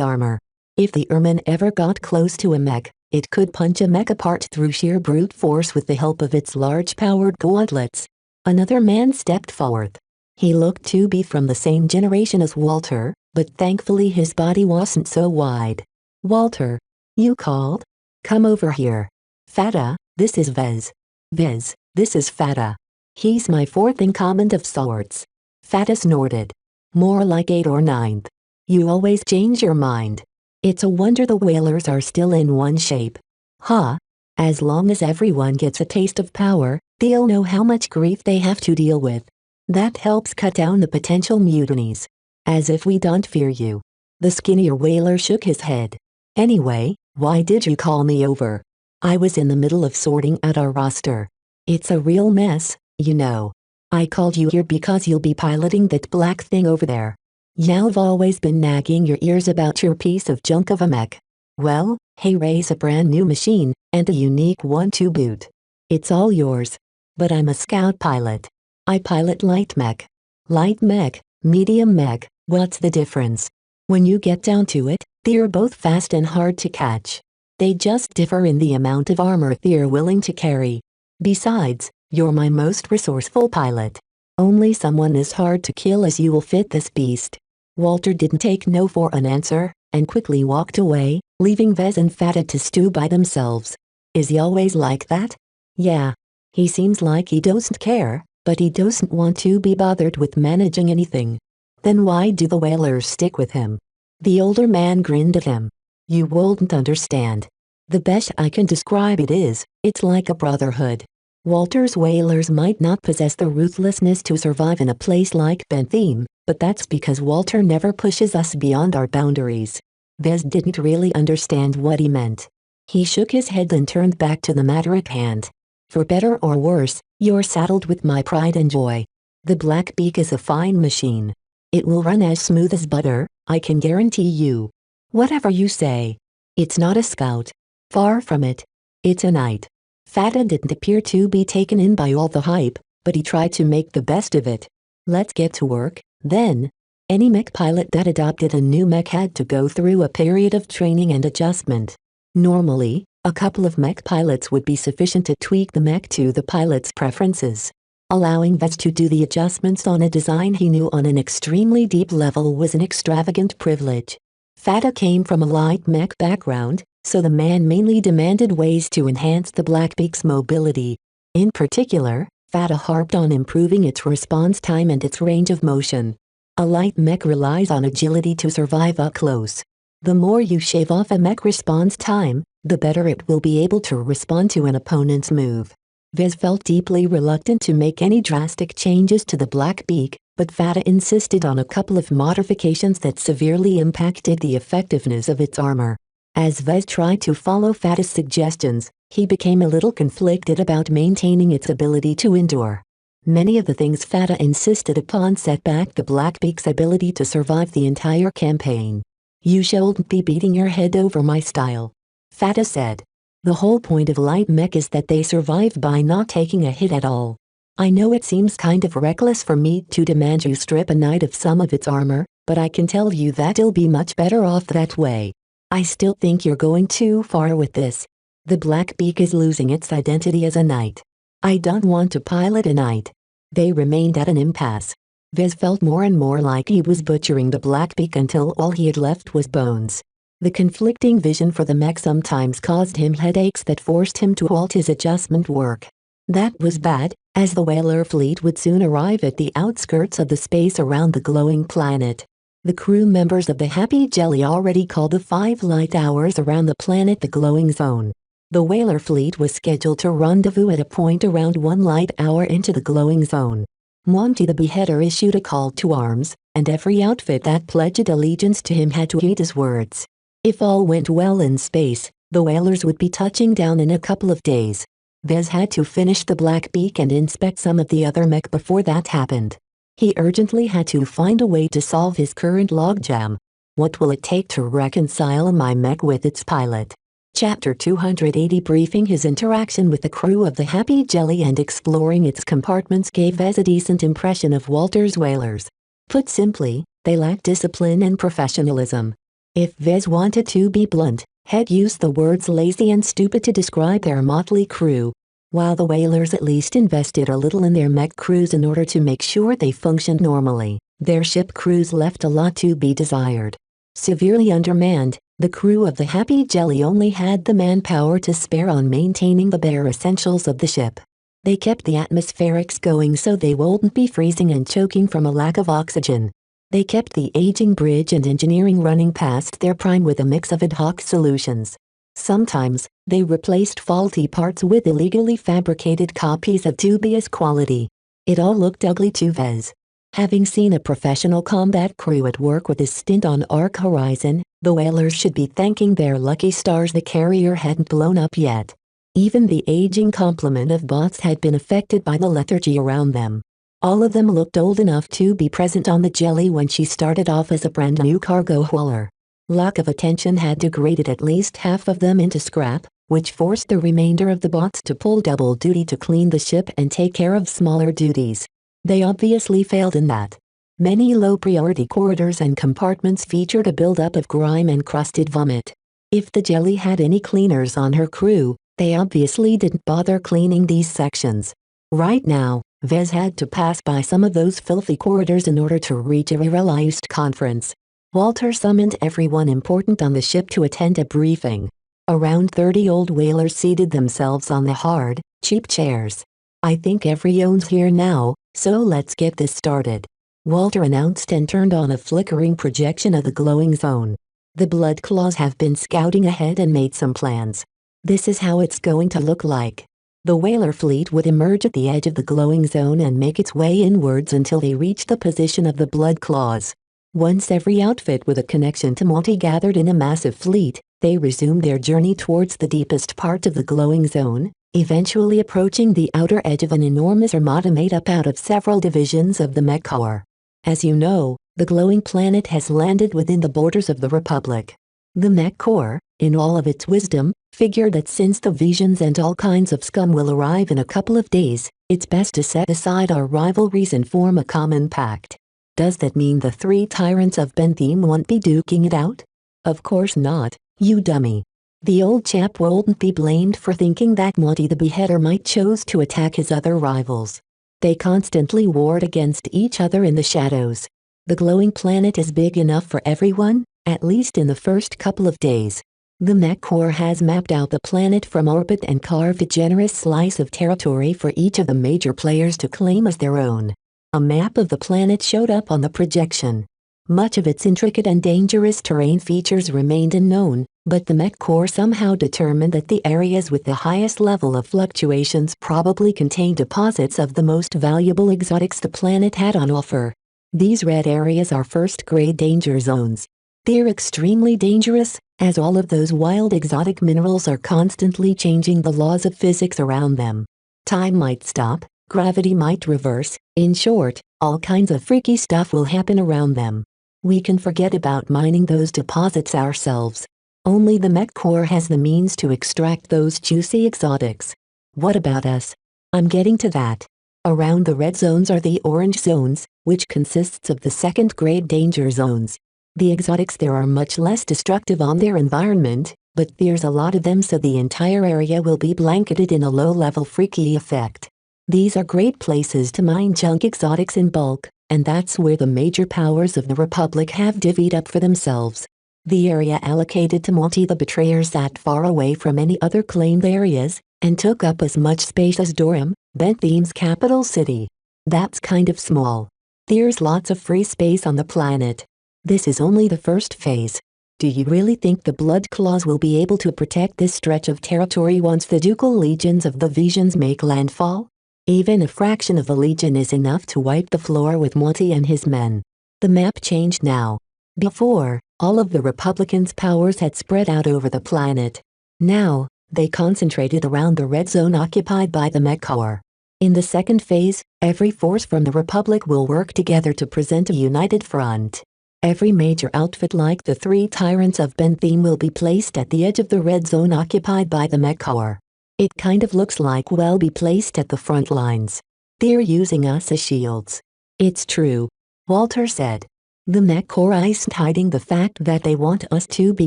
armor. If the Ermine ever got close to a mech, it could punch a mech apart through sheer brute force with the help of its large-powered gauntlets. Another man stepped forward. He looked to be from the same generation as Walter, but thankfully his body wasn't so wide. Walter, you called? Come over here. Fata, this is Vez. Vez, this is Fata. He's my fourth in command of sorts. Fata snorted. More like 8 or 9th. You always change your mind. It's a wonder the whalers are still in one shape. Huh? As long as everyone gets a taste of power, they'll know how much grief they have to deal with. That helps cut down the potential mutinies. As if we don't fear you. The skinnier whaler shook his head. Anyway, why did you call me over? I was in the middle of sorting out our roster. It's a real mess, you know. I called you here because you'll be piloting that black thing over there. You've always been nagging your ears about your piece of junk of a mech. Well, hey, Ray's a brand new machine, and a unique one to boot. It's all yours. But I'm a scout pilot. I pilot light mech. Light mech, medium mech, what's the difference? When you get down to it, they're both fast and hard to catch. They just differ in the amount of armor they're willing to carry. Besides, you're my most resourceful pilot. Only someone as hard to kill as you will fit this beast. Walter didn't take no for an answer, and quickly walked away, leaving Vez and Fata to stew by themselves. Is he always like that? Yeah. He seems like he doesn't care, but he doesn't want to be bothered with managing anything. Then why do the whalers stick with him? The older man grinned at him. You won't understand. The best I can describe it is, it's like a brotherhood. Walter's whalers might not possess the ruthlessness to survive in a place like Bentham, but that's because Walter never pushes us beyond our boundaries. Vez didn't really understand what he meant. He shook his head and turned back to the matter at hand. For better or worse, you're saddled with my pride and joy. The Blackbeak is a fine machine. It will run as smooth as butter, I can guarantee you. Whatever you say. It's not a scout. Far from it. It's a knight. Fata didn't appear to be taken in by all the hype, but he tried to make the best of it. Let's get to work, then. Any mech pilot that adopted a new mech had to go through a period of training and adjustment. Normally, a couple of mech pilots would be sufficient to tweak the mech to the pilot's preferences. Allowing Vez to do the adjustments on a design he knew on an extremely deep level was an extravagant privilege. Fata came from a light mech background, so the man mainly demanded ways to enhance the Blackbeak's mobility. In particular, Fata harped on improving its response time and its range of motion. A light mech relies on agility to survive up close. The more you shave off a mech response time, the better it will be able to respond to an opponent's move. Vez felt deeply reluctant to make any drastic changes to the Blackbeak, but Fata insisted on a couple of modifications that severely impacted the effectiveness of its armor. As Vez tried to follow Fata's suggestions, he became a little conflicted about maintaining its ability to endure. Many of the things Fata insisted upon set back the Blackbeak's ability to survive the entire campaign. You shouldn't be beating your head over my style. Fata said. The whole point of light mech is that they survive by not taking a hit at all. I know it seems kind of reckless for me to demand you strip a knight of some of its armor, but I can tell you that it'll be much better off that way. I still think you're going too far with this. The Blackbeak is losing its identity as a knight. I don't want to pilot a knight. They remained at an impasse. Vez felt more and more like he was butchering the Blackbeak until all he had left was bones. The conflicting vision for the mech sometimes caused him headaches that forced him to halt his adjustment work. That was bad, as the whaler fleet would soon arrive at the outskirts of the space around the glowing planet. The crew members of the Happy Jelly already called the 5 light hours around the planet the glowing zone. The whaler fleet was scheduled to rendezvous at a point around 1 light hour into the glowing zone. Monty the Beheader issued a call to arms, and every outfit that pledged allegiance to him had to heed his words. If all went well in space, the whalers would be touching down in a couple of days. Vez had to finish the Black Beak and inspect some of the other mech before that happened. He urgently had to find a way to solve his current logjam. What will it take to reconcile my mech with its pilot? Chapter 280. Briefing. His interaction with the crew of the Happy Jelly and exploring its compartments gave Vez a decent impression of Walter's whalers. Put simply, they lacked discipline and professionalism. If Vez wanted to be blunt, had used the words lazy and stupid to describe their motley crew. While the whalers at least invested a little in their mech crews in order to make sure they functioned normally, their ship crews left a lot to be desired. Severely undermanned, the crew of the Happy Jelly only had the manpower to spare on maintaining the bare essentials of the ship. They kept the atmospherics going so they wouldn't be freezing and choking from a lack of oxygen. They kept the aging bridge and engineering running past their prime with a mix of ad hoc solutions. Sometimes, they replaced faulty parts with illegally fabricated copies of dubious quality. It all looked ugly to Vez. Having seen a professional combat crew at work with his stint on Ark Horizon, the whalers should be thanking their lucky stars the carrier hadn't blown up yet. Even the aging complement of bots had been affected by the lethargy around them. All of them looked old enough to be present on the Jelly when she started off as a brand new cargo hauler. Lack of attention had degraded at least half of them into scrap, which forced the remainder of the bots to pull double duty to clean the ship and take care of smaller duties. They obviously failed in that. Many low-priority corridors and compartments featured a buildup of grime and crusted vomit. If the Jelly had any cleaners on her crew, they obviously didn't bother cleaning these sections. Right now, Vez had to pass by some of those filthy corridors in order to reach a released conference. Walter summoned everyone important on the ship to attend a briefing. Around 30 old whalers seated themselves on the hard, cheap chairs. I think everyone's here now, so let's get this started. Walter announced and turned on a flickering projection of the glowing zone. The Blood Claws have been scouting ahead and made some plans. This is how it's going to look like. The whaler fleet would emerge at the edge of the glowing zone and make its way inwards until they reached the position of the Blood Claws. Once every outfit with a connection to Monty gathered in a massive fleet, they resumed their journey towards the deepest part of the glowing zone, eventually approaching the outer edge of an enormous armada made up out of several divisions of the Mech Corps. As you know, the glowing planet has landed within the borders of the Republic. The Mech Corps, in all of its wisdom, figured that since the Visions and all kinds of scum will arrive in a couple of days, it's best to set aside our rivalries and form a common pact. Does that mean the three tyrants of Bentham won't be duking it out? Of course not, you dummy. The old chap won't be blamed for thinking that Monty the Beheader might choose to attack his other rivals. They constantly warred against each other in the shadows. The glowing planet is big enough for everyone, at least in the first couple of days. The Mech Corps has mapped out the planet from orbit and carved a generous slice of territory for each of the major players to claim as their own. A map of the planet showed up on the projection. Much of its intricate and dangerous terrain features remained unknown, but the Mech Corps somehow determined that the areas with the highest level of fluctuations probably contained deposits of the most valuable exotics the planet had on offer. These red areas are first-grade danger zones. They're extremely dangerous, as all of those wild exotic minerals are constantly changing the laws of physics around them. Time might stop, gravity might reverse, in short, all kinds of freaky stuff will happen around them. We can forget about mining those deposits ourselves. Only the Mech Corps has the means to extract those juicy exotics. What about us? I'm getting to that. Around the red zones are the orange zones, which consists of the second-grade danger zones. The exotics there are much less destructive on their environment, but there's a lot of them, so the entire area will be blanketed in a low-level freaky effect. These are great places to mine junk exotics in bulk, and that's where the major powers of the Republic have divvied up for themselves. The area allocated to Monty the Betrayer sat far away from any other claimed areas, and took up as much space as Durham, Bentham's capital city. That's kind of small. There's lots of free space on the planet. This is only the first phase. Do you really think the Blood Claws will be able to protect this stretch of territory once the ducal legions of the Visions make landfall? Even a fraction of a legion is enough to wipe the floor with Monty and his men. The map changed now. Before, all of the Republicans' powers had spread out over the planet. Now, They concentrated around the red zone occupied by the Mech Corps. In the second phase, every force from the Republic will work together to present a united front. Every major outfit like the three Tyrants of Bentheme will be placed at the edge of the red zone occupied by the Mech Corps. It kind of looks like we'll be placed at the front lines. They're using us as shields. It's true, Walter said. The Mech Corps isn't hiding the fact that they want us to be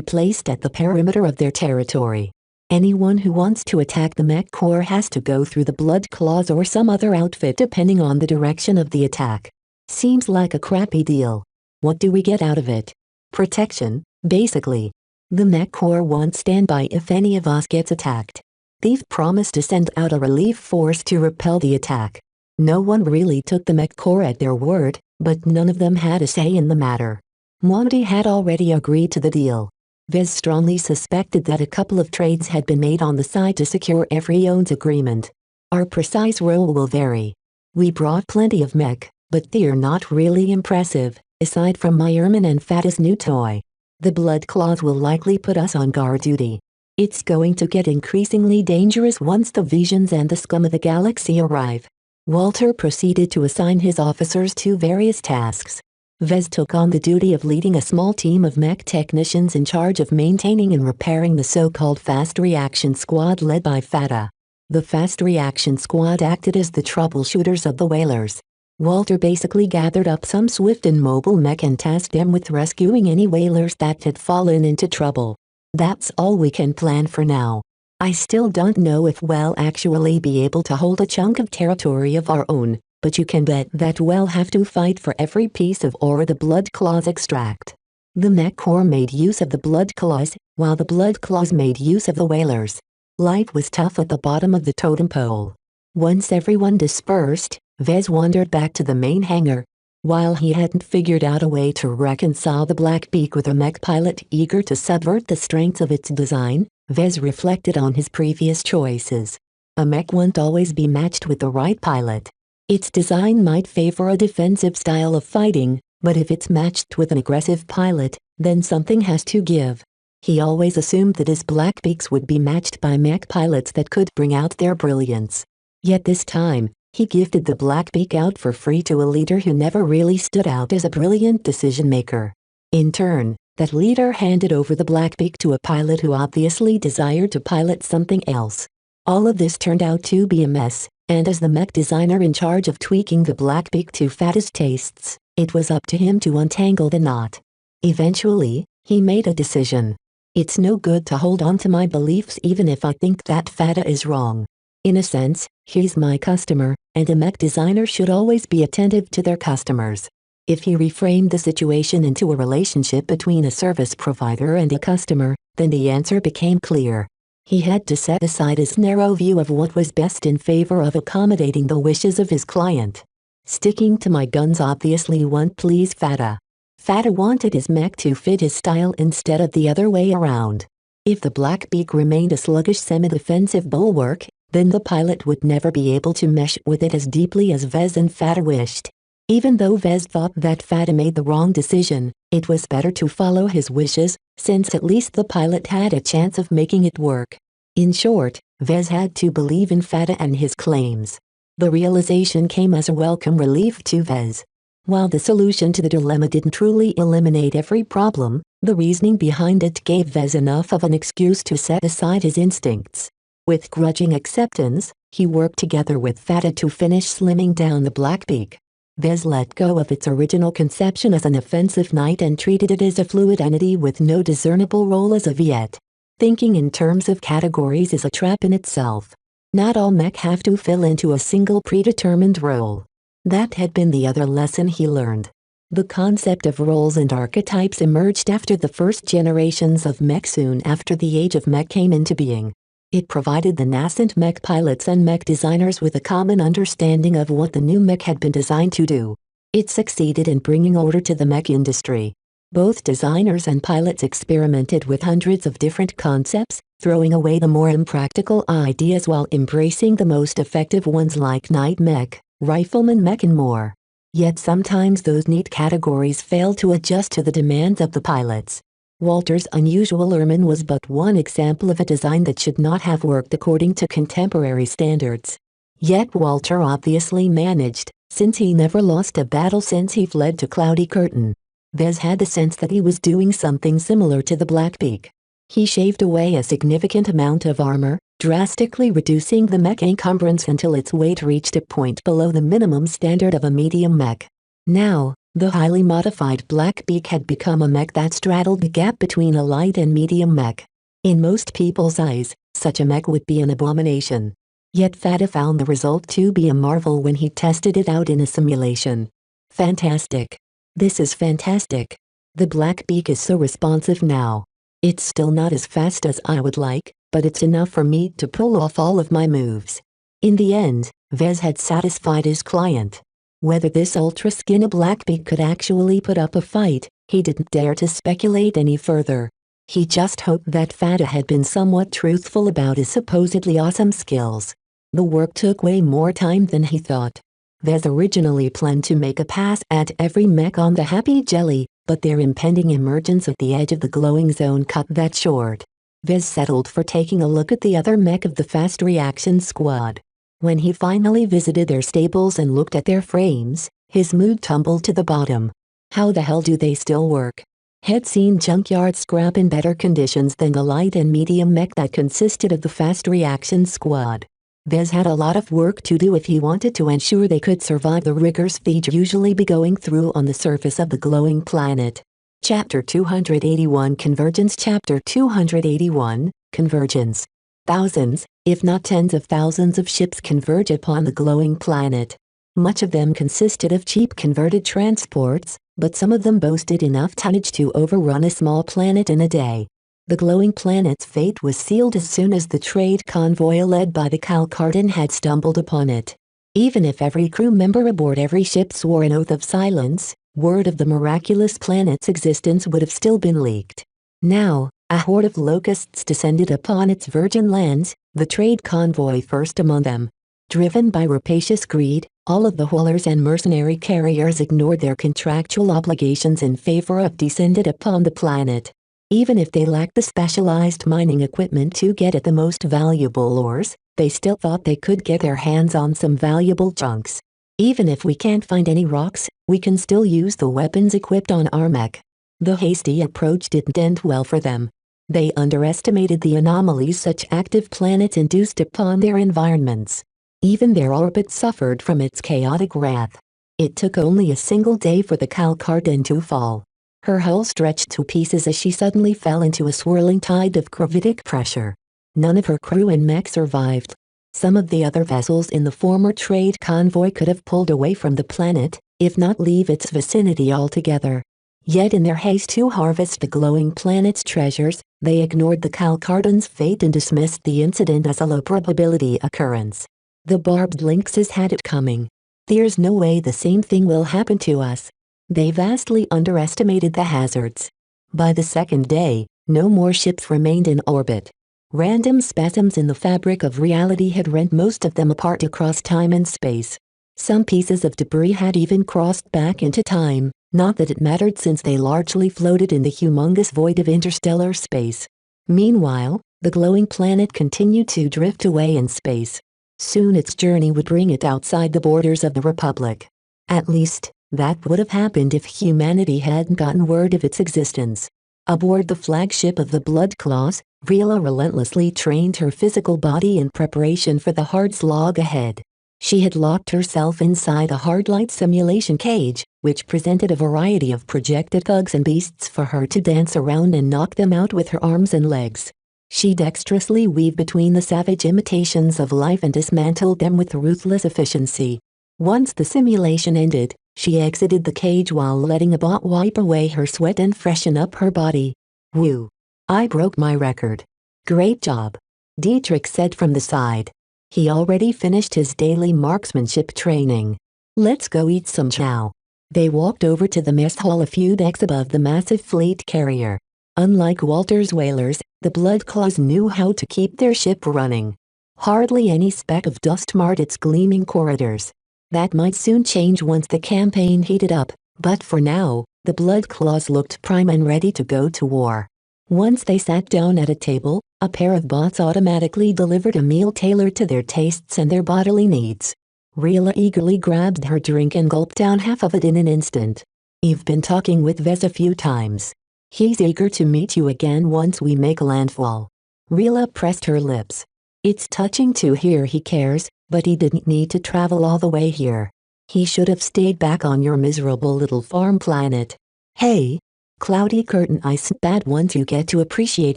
placed at the perimeter of their territory. Anyone who wants to attack the Mech Corps has to go through the Blood Claws or some other outfit depending on the direction of the attack. Seems like a crappy deal. What do we get out of it? Protection, basically. The Mech Corps won't stand by if any of us gets attacked. They've promised to send out a relief force to repel the attack. No one really took the Mech Corps at their word, but none of them had a say in the matter. Monty had already agreed to the deal. Vez strongly suspected that a couple of trades had been made on the side to secure everyone's agreement. Our precise role will vary. We brought plenty of mech, but they're not really impressive, aside from Myerman and Fata's new toy. The Blood Claws will likely put us on guard duty. It's going to get increasingly dangerous once the Visions and the scum of the galaxy arrive. Walter proceeded to assign his officers to various tasks. Vez took on the duty of leading a small team of mech technicians in charge of maintaining and repairing the so-called Fast Reaction Squad led by Fata. The Fast Reaction Squad acted as the troubleshooters of the whalers. Walter basically gathered up some swift and mobile mech and tasked them with rescuing any whalers that had fallen into trouble. That's all we can plan for now. I still don't know if we'll actually be able to hold a chunk of territory of our own, but you can bet that we'll have to fight for every piece of ore the Blood Claws extract. The Mech Corps made use of the Blood Claws, while the Blood Claws made use of the whalers. Life was tough at the bottom of the totem pole. Once everyone dispersed, Vez wandered back to the main hangar. While he hadn't figured out a way to reconcile the Black Beak with a mech pilot eager to subvert the strengths of its design, Vez reflected on his previous choices. A mech won't always be matched with the right pilot. Its design might favor a defensive style of fighting, but if it's matched with an aggressive pilot, then something has to give. He always assumed that his Blackbeaks would be matched by mech pilots that could bring out their brilliance. Yet this time, he gifted the Blackbeak out for free to a leader who never really stood out as a brilliant decision-maker. In turn, that leader handed over the Blackbeak to a pilot who obviously desired to pilot something else. All of this turned out to be a mess, and as the mech designer in charge of tweaking the Blackbeak to Fata's tastes, it was up to him to untangle the knot. Eventually, he made a decision. It's no good to hold on to my beliefs even if I think that Fata is wrong. In a sense, he's my customer, and a mech designer should always be attentive to their customers. If he reframed the situation into a relationship between a service provider and a customer, then the answer became clear. He had to set aside his narrow view of what was best in favor of accommodating the wishes of his client. Sticking to my guns obviously won't please Fata. Fata wanted his mech to fit his style instead of the other way around. If the Blackbeak remained a sluggish semi-defensive bulwark, then the pilot would never be able to mesh with it as deeply as Vez and Fata wished. Even though Vez thought that Fata made the wrong decision, it was better to follow his wishes, since at least the pilot had a chance of making it work. In short, Vez had to believe in Fata and his claims. The realization came as a welcome relief to Vez. While the solution to the dilemma didn't truly eliminate every problem, the reasoning behind it gave Vez enough of an excuse to set aside his instincts. With grudging acceptance, he worked together with Fata to finish slimming down the Blackbeak. Vez let go of its original conception as an offensive knight and treated it as a fluid entity with no discernible role as of yet. Thinking in terms of categories is a trap in itself. Not all mech have to fill into a single predetermined role. That had been the other lesson he learned. The concept of roles and archetypes emerged after the first generations of mech soon after the age of mech came into being. It provided the nascent mech pilots and mech designers with a common understanding of what the new mech had been designed to do. It succeeded in bringing order to the mech industry. Both designers and pilots experimented with hundreds of different concepts, throwing away the more impractical ideas while embracing the most effective ones like Knight Mech, Rifleman Mech and more. Yet sometimes those neat categories failed to adjust to the demands of the pilots. Walter's unusual ermine was but one example of a design that should not have worked according to contemporary standards. Yet Walter obviously managed, since he never lost a battle since he fled to Cloudy Curtain. Vez had the sense that he was doing something similar to the Blackbeak. He shaved away a significant amount of armor, drastically reducing the mech encumbrance until its weight reached a point below the minimum standard of a medium mech. Now, the highly modified Blackbeak had become a mech that straddled the gap between a light and medium mech. In most people's eyes, such a mech would be an abomination. Yet Fada found the result to be a marvel when he tested it out in a simulation. Fantastic. This is fantastic. The Blackbeak is so responsive now. It's still not as fast as I would like, but it's enough for me to pull off all of my moves. In the end, Vez had satisfied his client. Whether this ultra-skinny Blackbeak could actually put up a fight, he didn't dare to speculate any further. He just hoped that Fada had been somewhat truthful about his supposedly awesome skills. The work took way more time than he thought. Vez originally planned to make a pass at every mech on the Happy Jelly, but their impending emergence at the edge of the glowing zone cut that short. Vez settled for taking a look at the other mech of the Fast Reaction Squad. When he finally visited their stables and looked at their frames, his mood tumbled to the bottom. How the hell do they still work? Had seen junkyard scrap in better conditions than the light and medium mech that consisted of the Fast Reaction Squad. Vez had a lot of work to do if he wanted to ensure they could survive the rigors they'd usually be going through on the surface of the glowing planet. Chapter 281 Convergence Chapter 281 Convergence. Thousands, if not tens of thousands of ships converge upon the glowing planet. Much of them consisted of cheap converted transports, but some of them boasted enough tonnage to overrun a small planet in a day. The glowing planet's fate was sealed as soon as the trade convoy led by the Calcardan had stumbled upon it. Even if every crew member aboard every ship swore an oath of silence, word of the miraculous planet's existence would have still been leaked. Now, a horde of locusts descended upon its virgin lands, the trade convoy first among them. Driven by rapacious greed, all of the haulers and mercenary carriers ignored their contractual obligations in favor of descended upon the planet. Even if they lacked the specialized mining equipment to get at the most valuable ores, they still thought they could get their hands on some valuable chunks. Even if we can't find any rocks, we can still use the weapons equipped on our mech. The hasty approach didn't end well for them. They underestimated the anomalies such active planets induced upon their environments. Even their orbit suffered from its chaotic wrath. It took only a single day for the Calcardan to fall. Her hull stretched to pieces as she suddenly fell into a swirling tide of gravitic pressure. None of her crew and mech survived. Some of the other vessels in the former trade convoy could have pulled away from the planet, if not leave its vicinity altogether. Yet in their haste to harvest the glowing planet's treasures, they ignored the Calcardan's fate and dismissed the incident as a low-probability occurrence. The barbed lynxes had it coming. There's no way the same thing will happen to us. They vastly underestimated the hazards. By the second day, no more ships remained in orbit. Random spasms in the fabric of reality had rent most of them apart across time and space. Some pieces of debris had even crossed back into time, not that it mattered since they largely floated in the humongous void of interstellar space. Meanwhile, the glowing planet continued to drift away in space. Soon its journey would bring it outside the borders of the Republic. At least, that would have happened if humanity hadn't gotten word of its existence. Aboard the flagship of the Blood Claws, Rila relentlessly trained her physical body in preparation for the hard slog ahead. She had locked herself inside a hard light simulation cage, which presented a variety of projected thugs and beasts for her to dance around and knock them out with her arms and legs. She dexterously weaved between the savage imitations of life and dismantled them with ruthless efficiency. Once the simulation ended, she exited the cage while letting a bot wipe away her sweat and freshen up her body. "Whew. I broke my record. Great job," Dietrich said from the side. He already finished his daily marksmanship training. "Let's go eat some chow." They walked over to the mess hall a few decks above the massive fleet carrier. Unlike Walter's whalers, the Bloodclaws knew how to keep their ship running. Hardly any speck of dust marred its gleaming corridors. That might soon change once the campaign heated up, but for now, the Bloodclaws looked prime and ready to go to war. Once they sat down at a table, a pair of bots automatically delivered a meal tailored to their tastes and their bodily needs. Rila eagerly grabbed her drink and gulped down half of it in an instant. "You've been talking with Vez a few times. He's eager to meet you again once we make landfall." Rila pressed her lips. "It's touching to hear he cares, but he didn't need to travel all the way here. He should have stayed back on your miserable little farm planet." "Hey, Cloudy Curtain isn't bad once you get to appreciate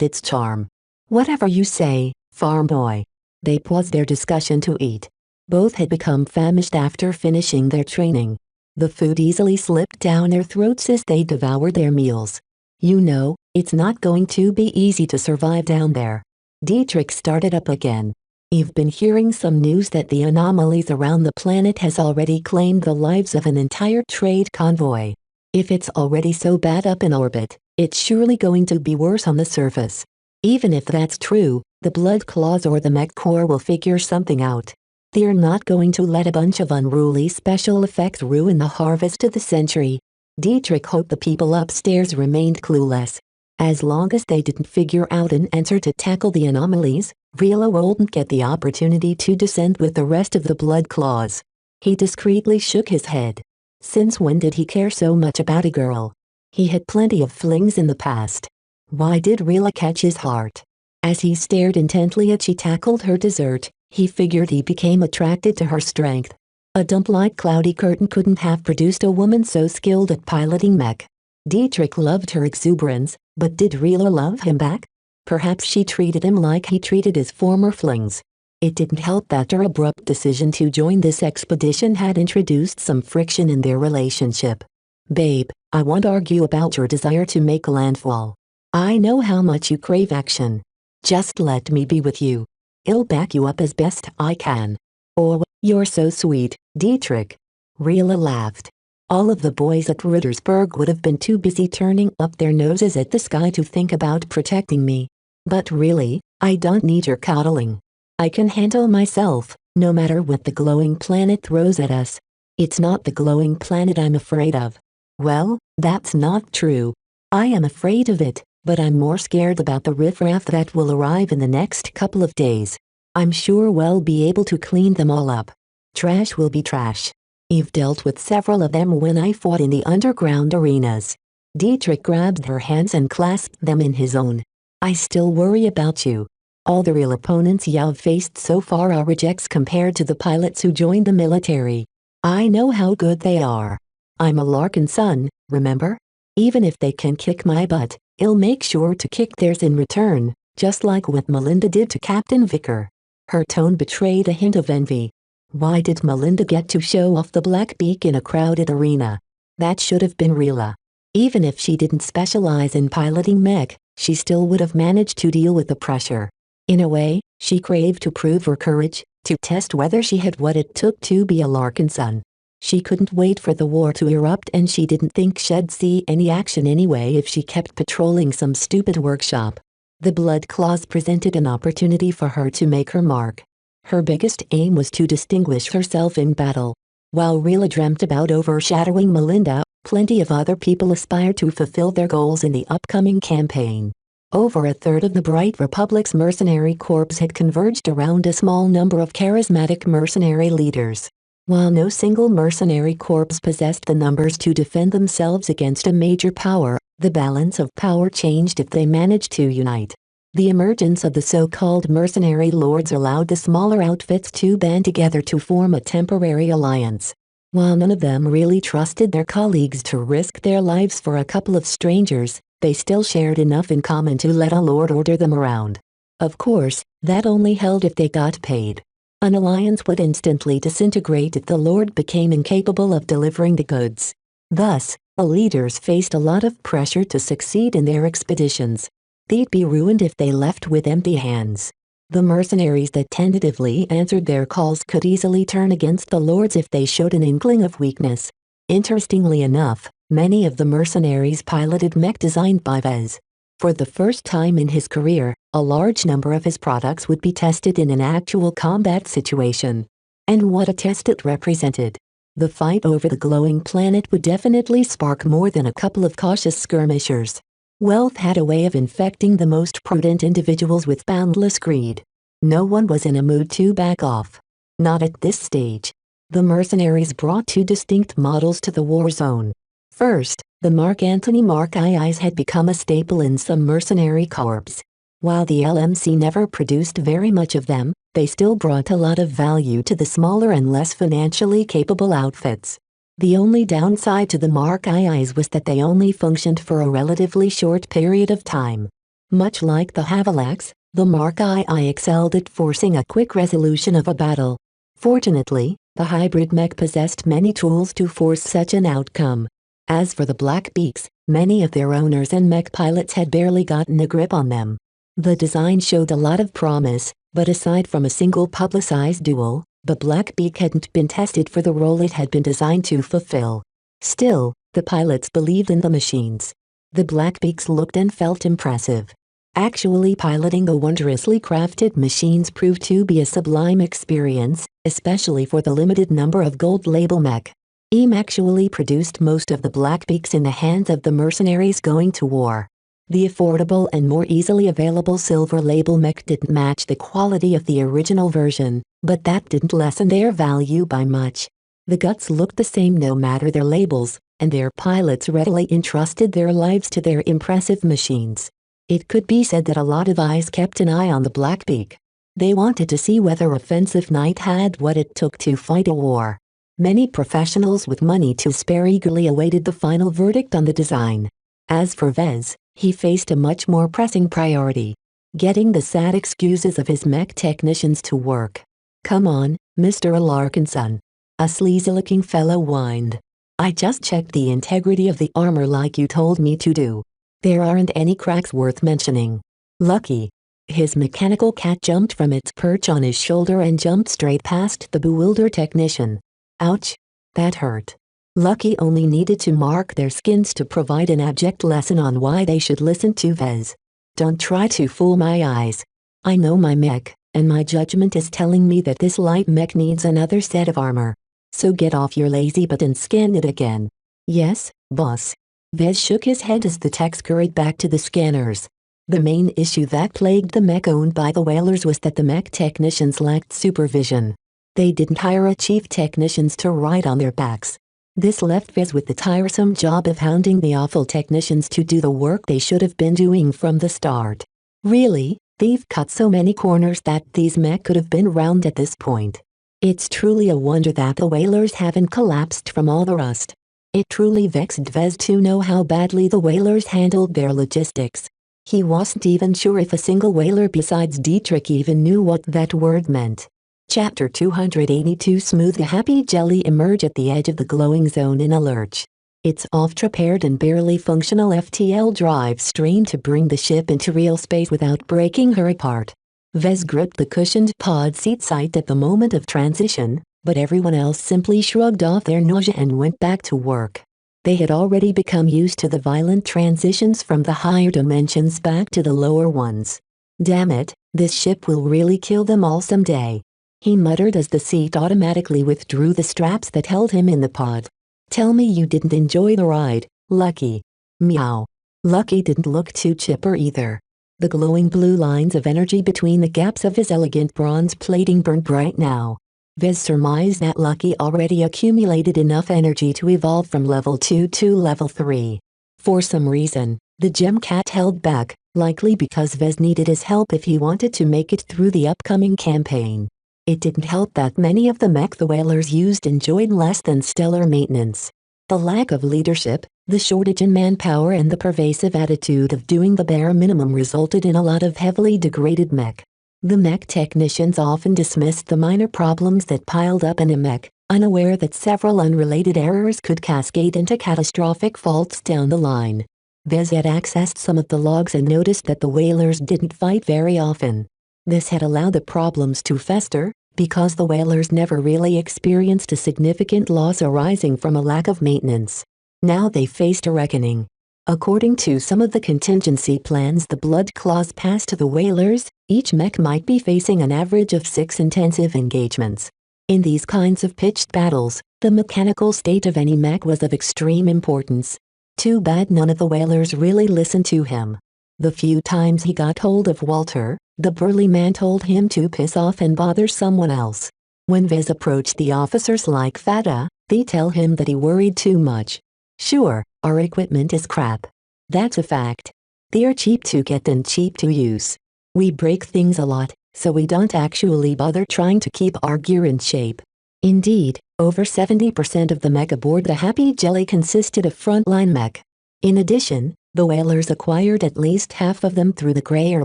its charm." "Whatever you say, farm boy." They paused their discussion to eat. Both had become famished after finishing their training. The food easily slipped down their throats as they devoured their meals. "You know, it's not going to be easy to survive down there." Dietrich started up again. "You've been hearing some news that the anomalies around the planet has already claimed the lives of an entire trade convoy. If it's already so bad up in orbit, it's surely going to be worse on the surface. Even if that's true, the Blood Claws or the Mech Corps will figure something out. They're not going to let a bunch of unruly special effects ruin the harvest of the century." Dietrich hoped the people upstairs remained clueless. As long as they didn't figure out an answer to tackle the anomalies, Rila wouldn't get the opportunity to descend with the rest of the Blood Claws. He discreetly shook his head. Since when did he care so much about a girl? He had plenty of flings in the past. Why did Rila catch his heart? As he stared intently as she tackled her dessert, he figured he became attracted to her strength. A dump like Cloudy Curtain couldn't have produced a woman so skilled at piloting mech. Dietrich loved her exuberance, but did Rila love him back? Perhaps she treated him like he treated his former flings. It didn't help that her abrupt decision to join this expedition had introduced some friction in their relationship. "Babe, I won't argue about your desire to make landfall. I know how much you crave action. Just let me be with you. I'll back you up as best I can." "Oh, you're so sweet, Dietrich." Rila laughed. All of the boys at Rittersberg would have been too busy turning up their noses at the sky to think about protecting me. But really, I don't need your coddling. I can handle myself, no matter what the glowing planet throws at us. It's not the glowing planet I'm afraid of. Well, that's not true. I am afraid of it, but I'm more scared about the riffraff that will arrive in the next couple of days. I'm sure we'll be able to clean them all up. Trash will be trash. You've dealt with several of them when I fought in the underground arenas." Dietrich grabbed her hands and clasped them in his own. "I still worry about you. All the real opponents you've faced so far are rejects compared to the pilots who joined the military. I know how good they are. I'm a Larkin son, remember? Even if they can kick my butt, I'll make sure to kick theirs in return, just like what Melinda did to Captain Vicker." Her tone betrayed a hint of envy. Why did Melinda get to show off the black beak in a crowded arena? That should have been Rila. Even if she didn't specialize in piloting mech, she still would have managed to deal with the pressure. In a way, she craved to prove her courage, to test whether she had what it took to be a Larkin son. She couldn't wait for the war to erupt, and she didn't think she'd see any action anyway if she kept patrolling some stupid workshop. The Blood Claws presented an opportunity for her to make her mark. Her biggest aim was to distinguish herself in battle. While Rila dreamt about overshadowing Melinda, plenty of other people aspired to fulfill their goals in the upcoming campaign. Over a third of the Bright Republic's mercenary corps had converged around a small number of charismatic mercenary leaders. While no single mercenary corps possessed the numbers to defend themselves against a major power, the balance of power changed if they managed to unite. The emergence of the so-called mercenary lords allowed the smaller outfits to band together to form a temporary alliance. While none of them really trusted their colleagues to risk their lives for a couple of strangers, they still shared enough in common to let a lord order them around. Of course, that only held if they got paid. An alliance would instantly disintegrate if the lord became incapable of delivering the goods. Thus, the leaders faced a lot of pressure to succeed in their expeditions. They'd be ruined if they left with empty hands. The mercenaries that tentatively answered their calls could easily turn against the lords if they showed an inkling of weakness. Interestingly enough, many of the mercenaries piloted mech designed by Vez. For the first time in his career, a large number of his products would be tested in an actual combat situation. And what a test it represented! The fight over the glowing planet would definitely spark more than a couple of cautious skirmishers. Wealth had a way of infecting the most prudent individuals with boundless greed. No one was in a mood to back off. Not at this stage. The mercenaries brought two distinct models to the war zone. First, the Mark Antony Mark IIs had become a staple in some mercenary corps. While the LMC never produced very much of them, they still brought a lot of value to the smaller and less financially capable outfits. The only downside to the Mark IIs was that they only functioned for a relatively short period of time. Much like the Havelox, the Mark II excelled at forcing a quick resolution of a battle. Fortunately, the hybrid mech possessed many tools to force such an outcome. As for the Blackbeaks, many of their owners and mech pilots had barely gotten a grip on them. The design showed a lot of promise, but aside from a single publicized duel, the Blackbeak hadn't been tested for the role it had been designed to fulfill. Still, the pilots believed in the machines. The Blackbeaks looked and felt impressive. Actually piloting the wondrously crafted machines proved to be a sublime experience, especially for the limited number of gold label mech. EAM actually produced most of the Blackbeaks in the hands of the mercenaries going to war. The affordable and more easily available silver label mech didn't match the quality of the original version, but that didn't lessen their value by much. The guts looked the same no matter their labels, and their pilots readily entrusted their lives to their impressive machines. It could be said that a lot of eyes kept an eye on the Blackbeak. They wanted to see whether Offensive Knight had what it took to fight a war. Many professionals with money to spare eagerly awaited the final verdict on the design. As for Vez, he faced a much more pressing priority: getting the sad excuses of his mech technicians to work. "Come on, Mr. Alarkinson," a sleazy-looking fellow whined. "I just checked the integrity of the armor like you told me to do. There aren't any cracks worth mentioning." Lucky. His mechanical cat jumped from its perch on his shoulder and jumped straight past the bewildered technician. Ouch. That hurt. Lucky only needed to mark their skins to provide an abject lesson on why they should listen to Vez. "Don't try to fool my eyes. I know my mech, and my judgment is telling me that this light mech needs another set of armor. So get off your lazy butt and scan it again." "Yes, boss." Vez shook his head as the techs scurried back to the scanners. The main issue that plagued the mech owned by the whalers was that the mech technicians lacked supervision. They didn't hire a chief technicians to ride on their backs. This left Vez with the tiresome job of hounding the awful technicians to do the work they should have been doing from the start. Really, they've cut so many corners that these mech could have been round at this point. It's truly a wonder that the whalers haven't collapsed from all the rust. It truly vexed Vez to know how badly the whalers handled their logistics. He wasn't even sure if a single whaler besides Dietrich even knew what that word meant. Chapter 282. Smooth the happy jelly emerge at the edge of the glowing zone in a lurch. Its oft-repaired and barely functional FTL drive strained to bring the ship into real space without breaking her apart. Vez gripped the cushioned pod seat site at the moment of transition, but everyone else simply shrugged off their nausea and went back to work. They had already become used to the violent transitions from the higher dimensions back to the lower ones. "Damn it, this ship will really kill them all someday," he muttered as the seat automatically withdrew the straps that held him in the pod. "Tell me you didn't enjoy the ride, Lucky." Meow. Lucky didn't look too chipper either. The glowing blue lines of energy between the gaps of his elegant bronze plating burned bright now. Vez surmised that Lucky already accumulated enough energy to evolve from level 2 to level 3. For some reason, the gem cat held back, likely because Vez needed his help if he wanted to make it through the upcoming campaign. It didn't help that many of the mech the whalers used enjoyed less than stellar maintenance. The lack of leadership, the shortage in manpower and the pervasive attitude of doing the bare minimum resulted in a lot of heavily degraded mech. The mech technicians often dismissed the minor problems that piled up in a mech, unaware that several unrelated errors could cascade into catastrophic faults down the line. Vez had accessed some of the logs and noticed that the whalers didn't fight very often. This had allowed the problems to fester, because the whalers never really experienced a significant loss arising from a lack of maintenance. Now they faced a reckoning. According to some of the contingency plans the Blood Claws passed to the whalers, each mech might be facing an average of 6 intensive engagements. In these kinds of pitched battles, the mechanical state of any mech was of extreme importance. Too bad none of the whalers really listened to him. The few times he got hold of Walter, the burly man told him to piss off and bother someone else. When Vez approached the officers like Fata, they tell him that he worried too much. Sure, our equipment is crap. That's a fact. They're cheap to get and cheap to use. We break things a lot, so we don't actually bother trying to keep our gear in shape. Indeed, over 70% of the mech aboard the Happy Jelly consisted of frontline mech. In addition, the whalers acquired at least half of them through the gray or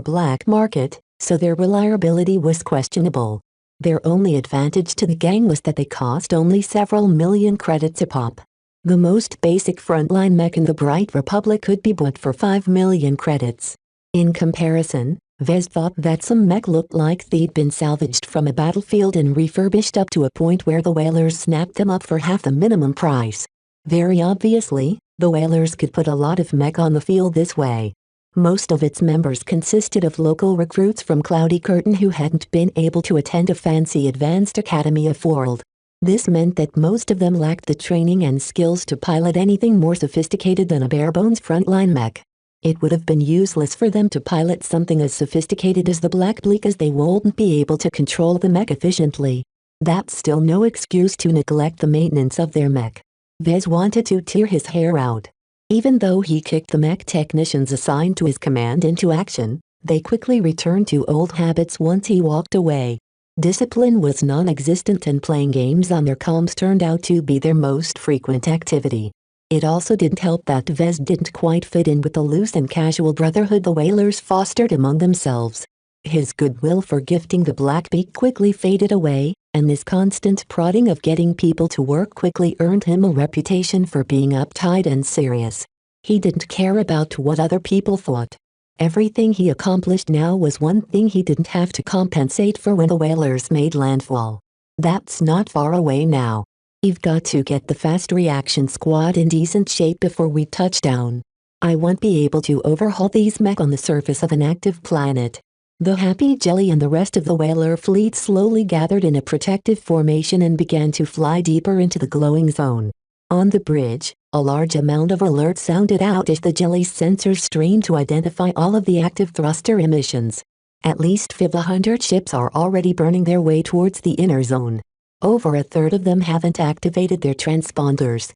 black market, so their reliability was questionable. Their only advantage to the gang was that they cost only several million credits a pop. The most basic frontline mech in the Bright Republic could be bought for 5 million credits. In comparison, Vez thought that some mech looked like they'd been salvaged from a battlefield and refurbished up to a point where the whalers snapped them up for half the minimum price. Very obviously, the whalers could put a lot of mech on the field this way. Most of its members consisted of local recruits from Cloudy Curtain who hadn't been able to attend a fancy advanced academy of World. This meant that most of them lacked the training and skills to pilot anything more sophisticated than a bare-bones frontline mech. It would have been useless for them to pilot something as sophisticated as the Black Bleak, as they wouldn't be able to control the mech efficiently. That's still no excuse to neglect the maintenance of their mech. Vez wanted to tear his hair out. Even though he kicked the mech technicians assigned to his command into action, they quickly returned to old habits once he walked away. Discipline was non-existent, and playing games on their comms turned out to be their most frequent activity. It also didn't help that Vez didn't quite fit in with the loose and casual brotherhood the whalers fostered among themselves. His goodwill for gifting the Blackbeak quickly faded away, and this constant prodding of getting people to work quickly earned him a reputation for being uptight and serious. He didn't care about what other people thought. Everything he accomplished now was one thing he didn't have to compensate for when the whalers made landfall. That's not far away now. We've got to get the Fast Reaction Squad in decent shape before we touch down. I won't be able to overhaul these mech on the surface of an active planet. The Happy Jelly and the rest of the whaler fleet slowly gathered in a protective formation and began to fly deeper into the glowing zone. On the bridge, a large amount of alerts sounded out as the Jelly's sensors strained to identify all of the active thruster emissions. At least 500 ships are already burning their way towards the inner zone. Over a third of them haven't activated their transponders.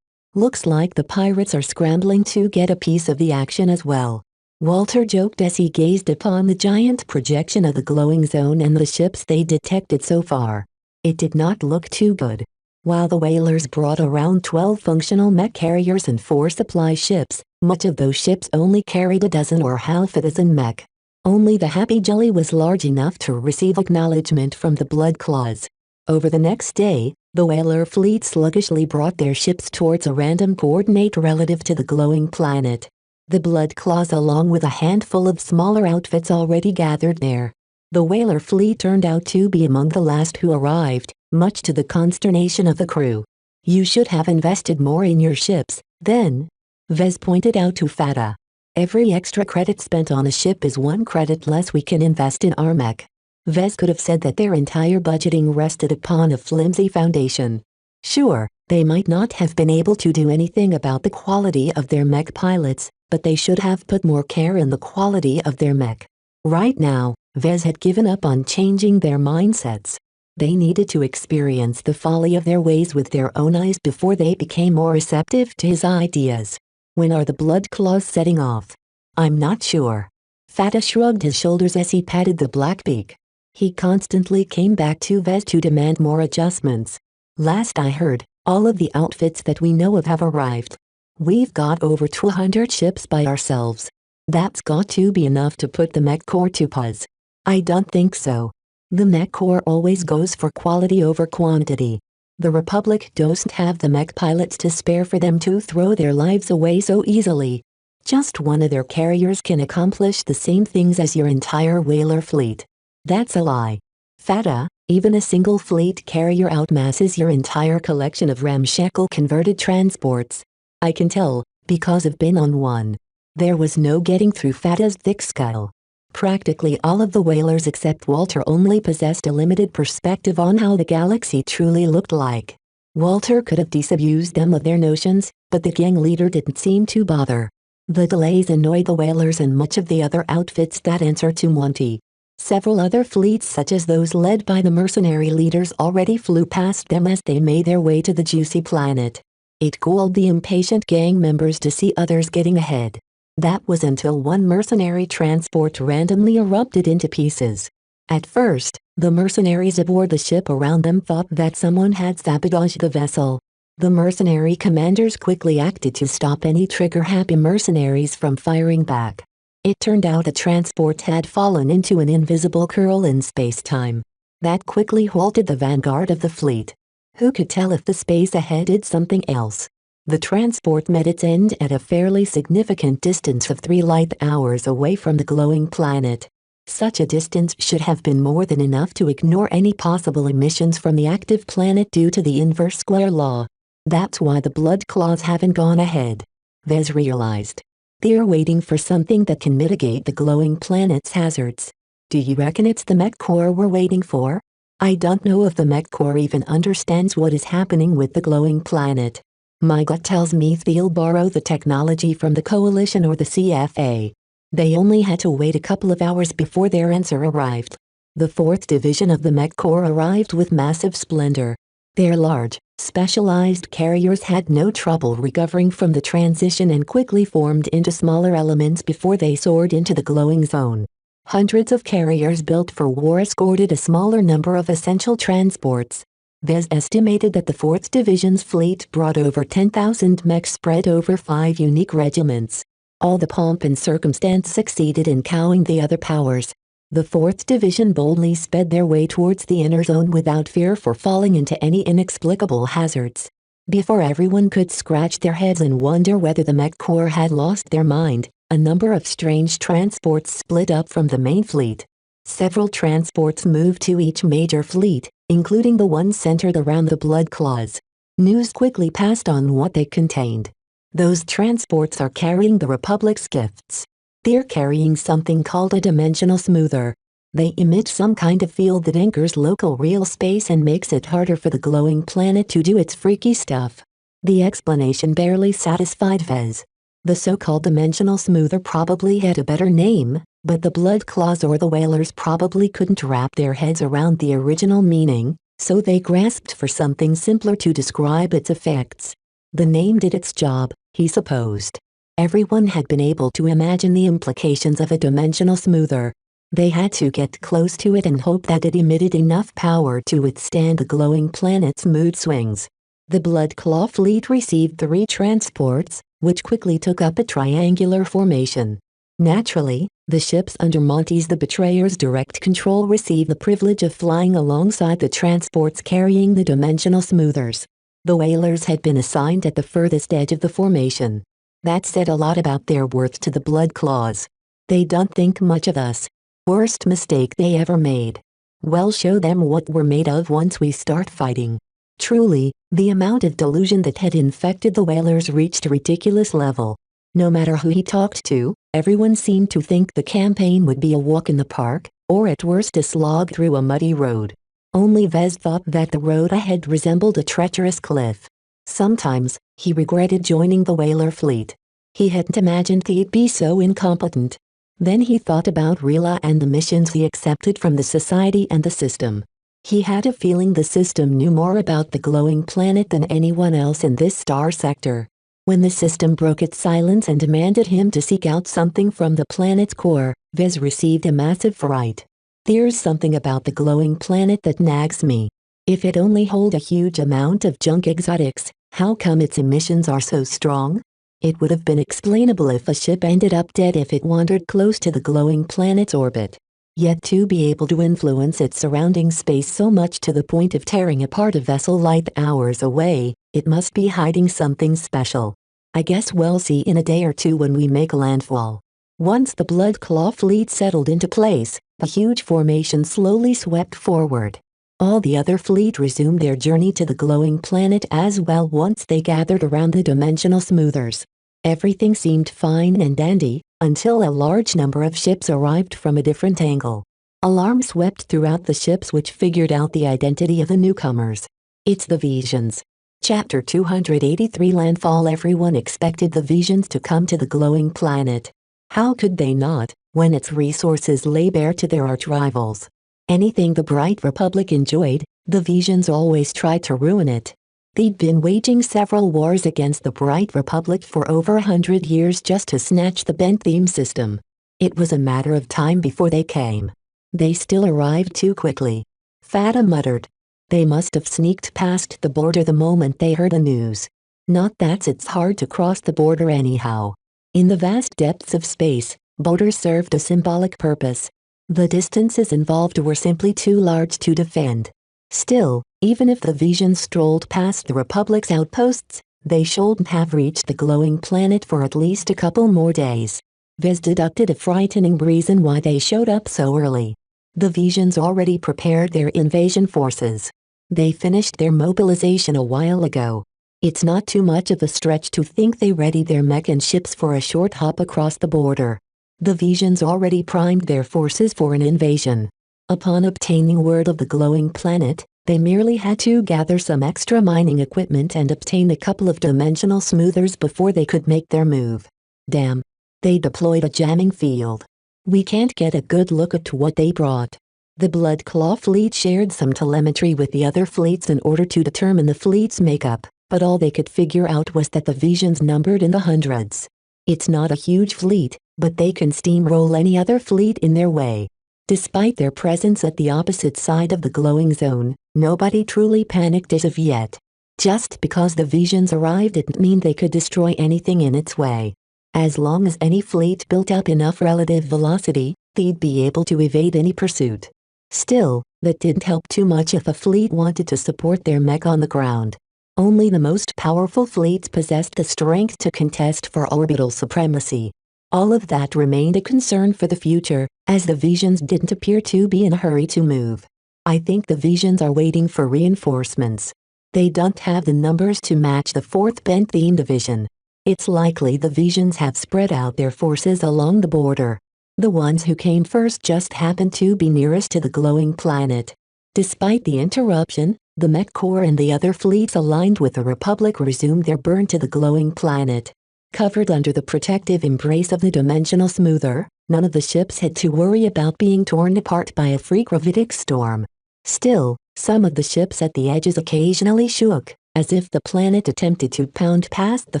Looks like the pirates are scrambling to get a piece of the action as well. Walter joked as he gazed upon the giant projection of the glowing zone and the ships they detected so far. It did not look too good. While the whalers brought around 12 functional mech carriers and 4 supply ships, much of those ships only carried a dozen or half a dozen mech. Only the Happy Jelly was large enough to receive acknowledgement from the Blood Claws. Over the next day, the whaler fleet sluggishly brought their ships towards a random coordinate relative to the glowing planet. The Blood Claws, along with a handful of smaller outfits, already gathered there. The whaler fleet turned out to be among the last who arrived, much to the consternation of the crew. You should have invested more in your ships, then, Vez pointed out to Fata. Every extra credit spent on a ship is 1 credit less we can invest in our mech. Vez could have said that their entire budgeting rested upon a flimsy foundation. Sure, they might not have been able to do anything about the quality of their mech pilots, but they should have put more care in the quality of their mech. Right now, Vez had given up on changing their mindsets. They needed to experience the folly of their ways with their own eyes before they became more receptive to his ideas. When are the Blood Claws setting off? I'm not sure. Fata shrugged his shoulders as he patted the Blackbeak. He constantly came back to Vez to demand more adjustments. Last I heard, all of the outfits that we know of have arrived. We've got over 200 ships by ourselves. That's got to be enough to put the mech corps to pause. I don't think so. The mech corps always goes for quality over quantity. The Republic doesn't have the mech pilots to spare for them to throw their lives away so easily. Just one of their carriers can accomplish the same things as your entire whaler fleet. That's a lie. Fata, even a single fleet carrier outmasses your entire collection of ramshackle converted transports. I can tell, because I've been on one. There was no getting through Fata's thick skull. Practically all of the whalers except Walter only possessed a limited perspective on how the galaxy truly looked like. Walter could have disabused them of their notions, but the gang leader didn't seem to bother. The delays annoyed the whalers and much of the other outfits that answer to Monty. Several other fleets such as those led by the mercenary leaders already flew past them as they made their way to the juicy planet. It cooled the impatient gang members to see others getting ahead. That was until one mercenary transport randomly erupted into pieces. At first, the mercenaries aboard the ship around them thought that someone had sabotaged the vessel. The mercenary commanders quickly acted to stop any trigger-happy mercenaries from firing back. It turned out the transport had fallen into an invisible curl in space-time. That quickly halted the vanguard of the fleet. Who could tell if the space ahead did something else? The transport met its end at a fairly significant distance of 3 light hours away from the glowing planet. Such a distance should have been more than enough to ignore any possible emissions from the active planet due to the inverse square law. That's why the blood claws haven't gone ahead. Vez realized. They're waiting for something that can mitigate the glowing planet's hazards. Do you reckon it's the Mech Corps we're waiting for? I don't know if the Mech Corps even understands what is happening with the glowing planet. My gut tells me they'll borrow the technology from the Coalition or the CFA. They only had to wait a couple of hours before their answer arrived. The 4th Division of the Mech Corps arrived with massive splendor. Their large, specialized carriers had no trouble recovering from the transition and quickly formed into smaller elements before they soared into the glowing zone. Hundreds of carriers built for war escorted a smaller number of essential transports. Vez estimated that the 4th Division's fleet brought over 10,000 mechs spread over 5 unique regiments. All the pomp and circumstance succeeded in cowing the other powers. The 4th Division boldly sped their way towards the inner zone without fear for falling into any inexplicable hazards. Before everyone could scratch their heads and wonder whether the Mech Corps had lost their mind, a number of strange transports split up from the main fleet. Several transports moved to each major fleet, including the one centered around the blood claws. News quickly passed on what they contained. Those transports are carrying the Republic's gifts. They're carrying something called a dimensional smoother. They emit some kind of field that anchors local real space and makes it harder for the glowing planet to do its freaky stuff. The explanation barely satisfied Vez. The so-called dimensional smoother probably had a better name, but the blood claws or the whalers probably couldn't wrap their heads around the original meaning, so they grasped for something simpler to describe its effects. The name did its job, he supposed. Everyone had been able to imagine the implications of a dimensional smoother. They had to get close to it and hope that it emitted enough power to withstand the glowing planet's mood swings. The Blood Claw fleet received 3 transports, which quickly took up a triangular formation. Naturally, the ships under Monty's the Betrayer's direct control received the privilege of flying alongside the transports carrying the dimensional smoothers. The whalers had been assigned at the furthest edge of the formation. That said a lot about their worth to the Blood Claws. They don't think much of us. Worst mistake they ever made. Well, show them what we're made of once we start fighting. Truly, the amount of delusion that had infected the whalers reached a ridiculous level. No matter who he talked to, everyone seemed to think the campaign would be a walk in the park, or at worst a slog through a muddy road. Only Vez thought that the road ahead resembled a treacherous cliff. Sometimes, he regretted joining the whaler fleet. He hadn't imagined they'd be so incompetent. Then he thought about Rila and the missions he accepted from the society and the system. He had a feeling the system knew more about the glowing planet than anyone else in this star sector. When the system broke its silence and demanded him to seek out something from the planet's core, Vez received a massive fright. There's something about the glowing planet that nags me. If it only hold a huge amount of junk exotics, how come its emissions are so strong? It would have been explainable if a ship ended up dead if it wandered close to the glowing planet's orbit. Yet to be able to influence its surrounding space so much to the point of tearing apart a vessel light hours away, it must be hiding something special. I guess we'll see in a day or two when we make landfall. Once the Blood Claw fleet settled into place, the huge formation slowly swept forward. All the other fleet resumed their journey to the glowing planet as well once they gathered around the dimensional smoothers. Everything seemed fine and dandy, until a large number of ships arrived from a different angle. Alarm swept throughout the ships which figured out the identity of the newcomers. It's the Visions. Chapter 283 Landfall. Everyone expected the Visions to come to the glowing planet. How could they not, when its resources lay bare to their arch-rivals? Anything the Bright Republic enjoyed, the Visions always tried to ruin it. They'd been waging several wars against the Bright Republic for over 100 years just to snatch the Bentheme system. It was a matter of time before they came. They still arrived too quickly. Fata muttered. They must have sneaked past the border the moment they heard the news. Not that it's hard to cross the border anyhow. In the vast depths of space, borders served a symbolic purpose. The distances involved were simply too large to defend. Still, even if the Visions strolled past the Republic's outposts, they shouldn't have reached the glowing planet for at least a couple more days. Vez deducted a frightening reason why they showed up so early. The Visions already prepared their invasion forces. They finished their mobilization a while ago. It's not too much of a stretch to think they readied their mech and ships for a short hop across the border. The Visions already primed their forces for an invasion. Upon obtaining word of the glowing planet, they merely had to gather some extra mining equipment and obtain a couple of dimensional smoothers before they could make their move. Damn. They deployed a jamming field. We can't get a good look at what they brought. The Blood Claw fleet shared some telemetry with the other fleets in order to determine the fleet's makeup, but all they could figure out was that the Visions numbered in the hundreds. It's not a huge fleet, but they can steamroll any other fleet in their way. Despite their presence at the opposite side of the glowing zone, nobody truly panicked as of yet. Just because the Visions arrived didn't mean they could destroy anything in its way. As long as any fleet built up enough relative velocity, they'd be able to evade any pursuit. Still, that didn't help too much if a fleet wanted to support their mech on the ground. Only the most powerful fleets possessed the strength to contest for orbital supremacy. All of that remained a concern for the future, as the Visions didn't appear to be in a hurry to move. I think the Visions are waiting for reinforcements. They don't have the numbers to match the 4th Bentheme Division. It's likely the Visions have spread out their forces along the border. The ones who came first just happened to be nearest to the glowing planet. Despite the interruption, the Mech Corps and the other fleets aligned with the Republic resumed their burn to the glowing planet. Covered under the protective embrace of the dimensional smoother, none of the ships had to worry about being torn apart by a freak gravitic storm. Still, some of the ships at the edges occasionally shook, as if the planet attempted to pound past the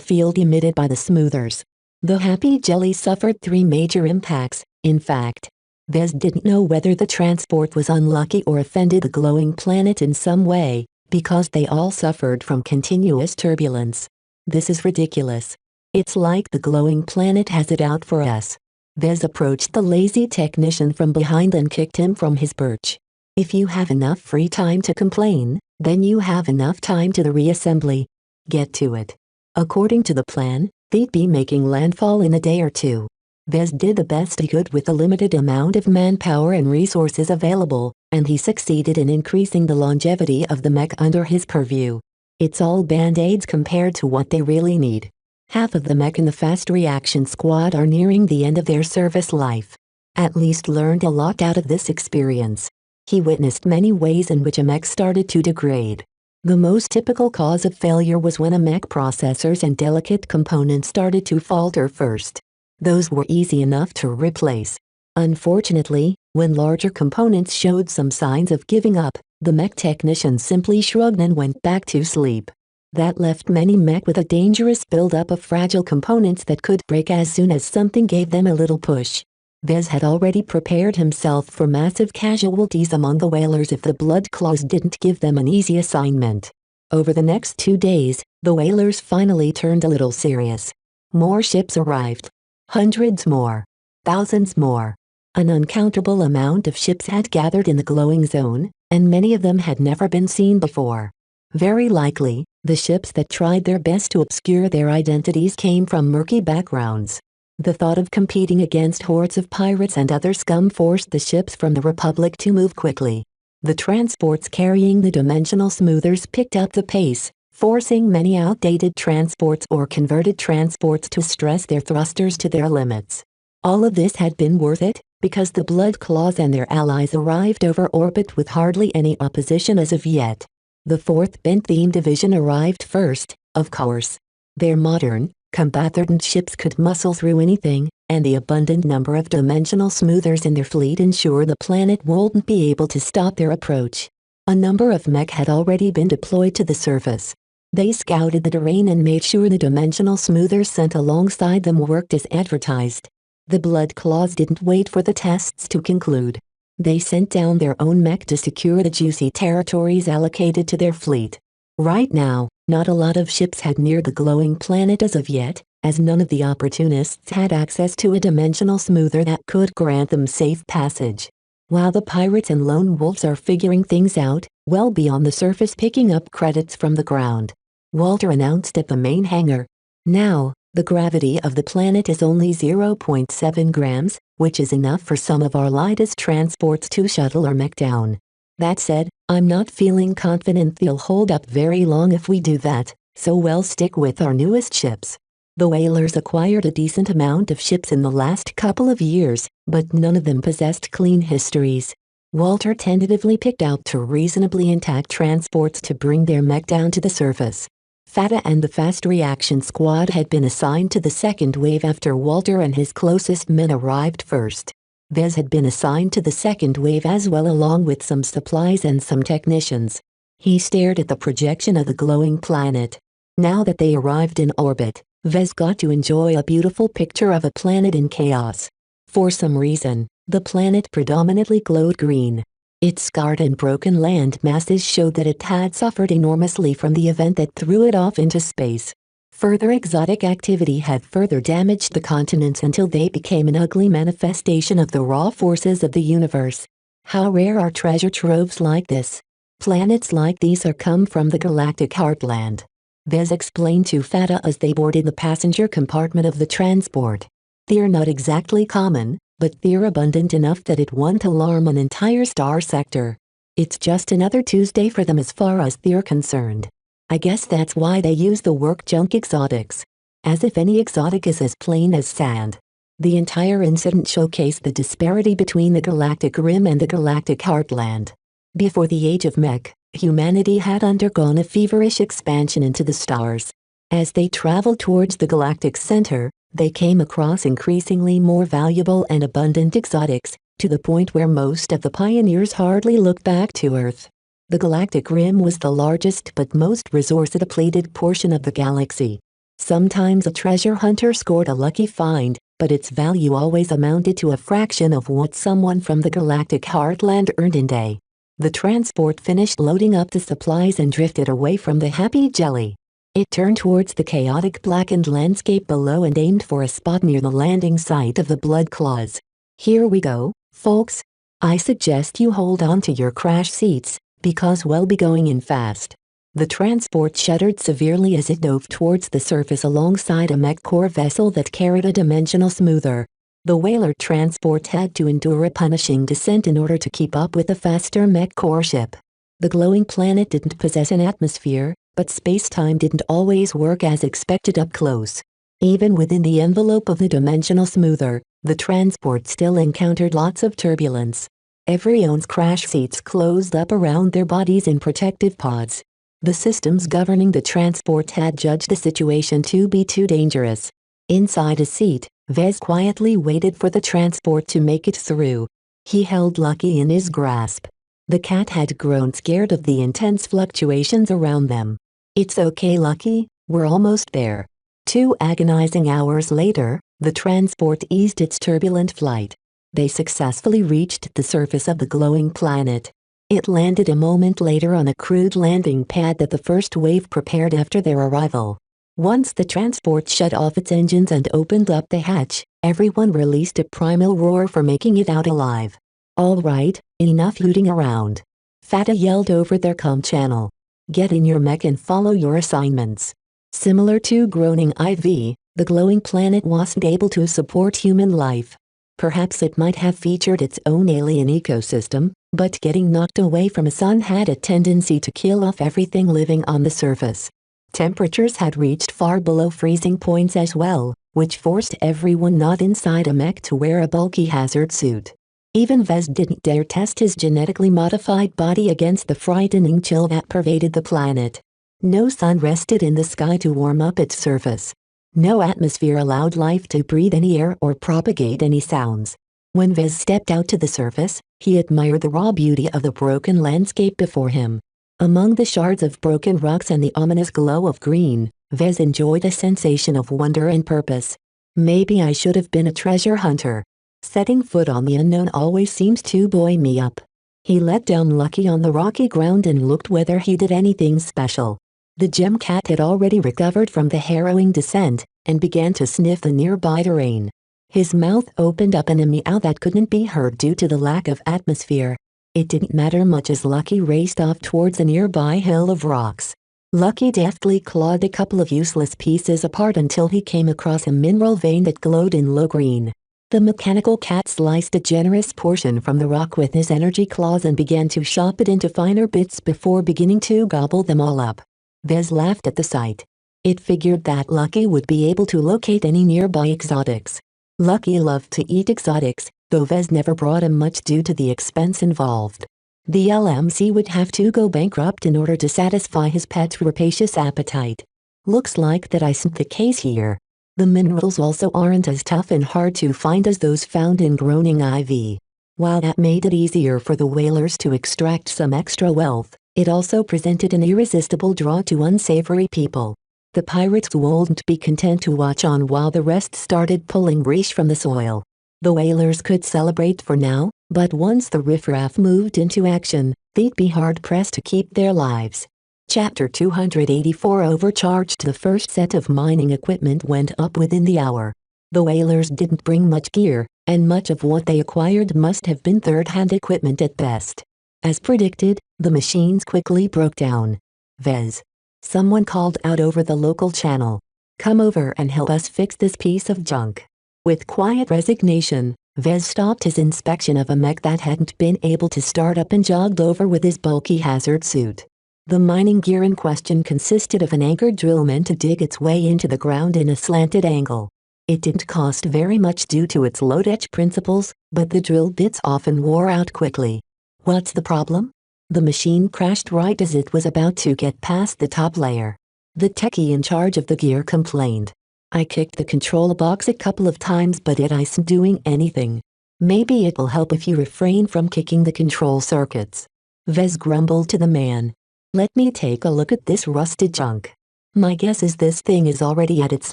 field emitted by the smoothers. The Happy Jelly suffered 3 major impacts, in fact. Vez didn't know whether the transport was unlucky or offended the glowing planet in some way, because they all suffered from continuous turbulence. This is ridiculous. It's like the glowing planet has it out for us. Vez approached the lazy technician from behind and kicked him from his perch. If you have enough free time to complain, then you have enough time to the reassembly. Get to it. According to the plan, they'd be making landfall in a day or two. Vez did the best he could with the limited amount of manpower and resources available, and he succeeded in increasing the longevity of the mech under his purview. It's all band-aids compared to what they really need. Half of the mech in the Fast Reaction Squad are nearing the end of their service life. At least learned a lot out of this experience. He witnessed many ways in which a mech started to degrade. The most typical cause of failure was when a mech processors and delicate components started to falter first. Those were easy enough to replace. Unfortunately, when larger components showed some signs of giving up, the mech technician simply shrugged and went back to sleep. That left many mech with a dangerous buildup of fragile components that could break as soon as something gave them a little push. Vez had already prepared himself for massive casualties among the whalers if the Blood Claws didn't give them an easy assignment. Over the next 2 days, the whalers finally turned a little serious. More ships arrived. Hundreds more. Thousands more. An uncountable amount of ships had gathered in the glowing zone, and many of them had never been seen before. Very likely, the ships that tried their best to obscure their identities came from murky backgrounds. The thought of competing against hordes of pirates and other scum forced the ships from the Republic to move quickly. The transports carrying the dimensional smoothers picked up the pace, forcing many outdated transports or converted transports to stress their thrusters to their limits. All of this had been worth it, because the Blood Claws and their allies arrived over orbit with hardly any opposition as of yet. The 4th Benttheme Division arrived first, of course. Their modern, combat-hardened ships could muscle through anything, and the abundant number of dimensional smoothers in their fleet ensured the planet wouldn't be able to stop their approach. A number of mech had already been deployed to the surface. They scouted the terrain and made sure the dimensional smoothers sent alongside them worked as advertised. The Blood Claws didn't wait for the tests to conclude. They sent down their own mech to secure the juicy territories allocated to their fleet. Right now, not a lot of ships had neared the glowing planet as of yet, as none of the opportunists had access to a dimensional smoother that could grant them safe passage. While the pirates and lone wolves are figuring things out, well beyond the surface picking up credits from the ground. Walter announced at the main hangar. Now, the gravity of the planet is only 0.7 grams, which is enough for some of our lightest transports to shuttle or mech down. That said, I'm not feeling confident they'll hold up very long if we do that, so we'll stick with our newest ships. The whalers acquired a decent amount of ships in the last couple of years, but none of them possessed clean histories. Walter tentatively picked out 2 reasonably intact transports to bring their mech down to the surface. Fata and the Fast Reaction Squad had been assigned to the second wave after Walter and his closest men arrived first. Vez had been assigned to the second wave as well, along with some supplies and some technicians. He stared at the projection of the glowing planet. Now that they arrived in orbit, Vez got to enjoy a beautiful picture of a planet in chaos. For some reason, the planet predominantly glowed green. Its scarred and broken land masses showed that it had suffered enormously from the event that threw it off into space. Further exotic activity had further damaged the continents until they became an ugly manifestation of the raw forces of the universe. How rare are treasure troves like this? Planets like these are come from the galactic heartland. Vez explained to Fata as they boarded the passenger compartment of the transport. They're not exactly common, but they're abundant enough that it won't alarm an entire star sector. It's just another Tuesday for them as far as they're concerned. I guess that's why they use the work junk exotics. As if any exotic is as plain as sand. The entire incident showcased the disparity between the galactic rim and the galactic heartland. Before the age of mech, humanity had undergone a feverish expansion into the stars. As they traveled towards the galactic center, they came across increasingly more valuable and abundant exotics, to the point where most of the pioneers hardly looked back to Earth. The galactic rim was the largest but most resource-depleted portion of the galaxy. Sometimes a treasure hunter scored a lucky find, but its value always amounted to a fraction of what someone from the galactic heartland earned in a day. The transport finished loading up the supplies and drifted away from the happy jelly. It turned towards the chaotic blackened landscape below and aimed for a spot near the landing site of the Blood Claws. Here we go, folks. I suggest you hold on to your crash seats, because we'll be going in fast. The transport shuddered severely as it dove towards the surface alongside a mech core vessel that carried a dimensional smoother. The whaler transport had to endure a punishing descent in order to keep up with the faster mech core ship. The glowing planet didn't possess an atmosphere, but space-time didn't always work as expected up close. Even within the envelope of the dimensional smoother, the transport still encountered lots of turbulence. Every one's crash seats closed up around their bodies in protective pods. The systems governing the transport had judged the situation to be too dangerous. Inside his seat, Vez quietly waited for the transport to make it through. He held Lucky in his grasp. The cat had grown scared of the intense fluctuations around them. "It's okay, Lucky, we're almost there." 2 agonizing hours later, the transport eased its turbulent flight. They successfully reached the surface of the glowing planet. It landed a moment later on a crude landing pad that the first wave prepared after their arrival. Once the transport shut off its engines and opened up the hatch, everyone released a primal roar for making it out alive. "All right, enough hooting around." Fata yelled over their comm channel. "Get in your mech and follow your assignments." Similar to groaning IV, the glowing planet wasn't able to support human life. Perhaps it might have featured its own alien ecosystem, but getting knocked away from a sun had a tendency to kill off everything living on the surface. Temperatures had reached far below freezing points as well, which forced everyone not inside a mech to wear a bulky hazard suit. Even Vez didn't dare test his genetically modified body against the frightening chill that pervaded the planet. No sun rested in the sky to warm up its surface. No atmosphere allowed life to breathe any air or propagate any sounds. When Vez stepped out to the surface, he admired the raw beauty of the broken landscape before him. Among the shards of broken rocks and the ominous glow of green, Vez enjoyed a sensation of wonder and purpose. Maybe I should have been a treasure hunter. Setting foot on the unknown always seems to buoy me up. He let down Lucky on the rocky ground and looked whether he did anything special. The gem cat had already recovered from the harrowing descent, and began to sniff the nearby terrain. His mouth opened up in a meow that couldn't be heard due to the lack of atmosphere. It didn't matter much as Lucky raced off towards a nearby hill of rocks. Lucky deftly clawed a couple of useless pieces apart until he came across a mineral vein that glowed in low green. The mechanical cat sliced a generous portion from the rock with his energy claws and began to chop it into finer bits before beginning to gobble them all up. Vez laughed at the sight. It figured that Lucky would be able to locate any nearby exotics. Lucky loved to eat exotics, though Vez never brought him much due to the expense involved. The LMC would have to go bankrupt in order to satisfy his pet's rapacious appetite. Looks like that isn't the case here. The minerals also aren't as tough and hard to find as those found in Groaning Ivy. While that made it easier for the whalers to extract some extra wealth, it also presented an irresistible draw to unsavory people. The pirates wouldn't be content to watch on while the rest started pulling reish from the soil. The whalers could celebrate for now, but once the riffraff moved into action, they'd be hard-pressed to keep their lives. Chapter 284 Overcharged. The first set of mining equipment went up within the hour. The whalers didn't bring much gear, and much of what they acquired must have been third-hand equipment at best. As predicted, the machines quickly broke down. Vez. Someone called out over the local channel. Come over and help us fix this piece of junk. With quiet resignation, Vez stopped his inspection of a mech that hadn't been able to start up and jogged over with his bulky hazard suit. The mining gear in question consisted of an anchored drill meant to dig its way into the ground in a slanted angle. It didn't cost very much due to its load-etch principles, but the drill bits often wore out quickly. What's the problem? The machine crashed right as it was about to get past the top layer. The techie in charge of the gear complained. I kicked the control box a couple of times but it isn't doing anything. Maybe it will help if you refrain from kicking the control circuits. Vez grumbled to the man. Let me take a look at this rusted junk. My guess is this thing is already at its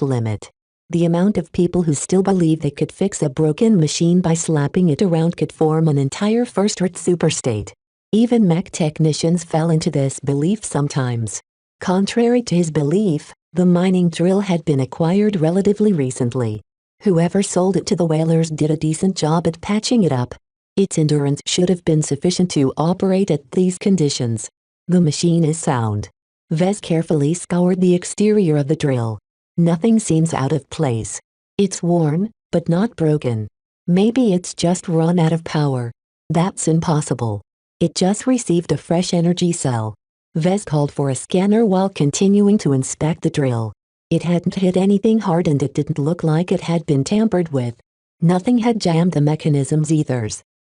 limit. The amount of people who still believe they could fix a broken machine by slapping it around could form an entire first-rate superstate. Even mech technicians fell into this belief sometimes. Contrary to his belief, the mining drill had been acquired relatively recently. Whoever sold it to the whalers did a decent job at patching it up. Its endurance should have been sufficient to operate at these conditions. The machine is sound. Vez carefully scoured the exterior of the drill. Nothing seems out of place. It's worn, but not broken. Maybe it's just run out of power. That's impossible. It just received a fresh energy cell. Vez called for a scanner while continuing to inspect the drill. It hadn't hit anything hard and it didn't look like it had been tampered with. Nothing had jammed the mechanisms either.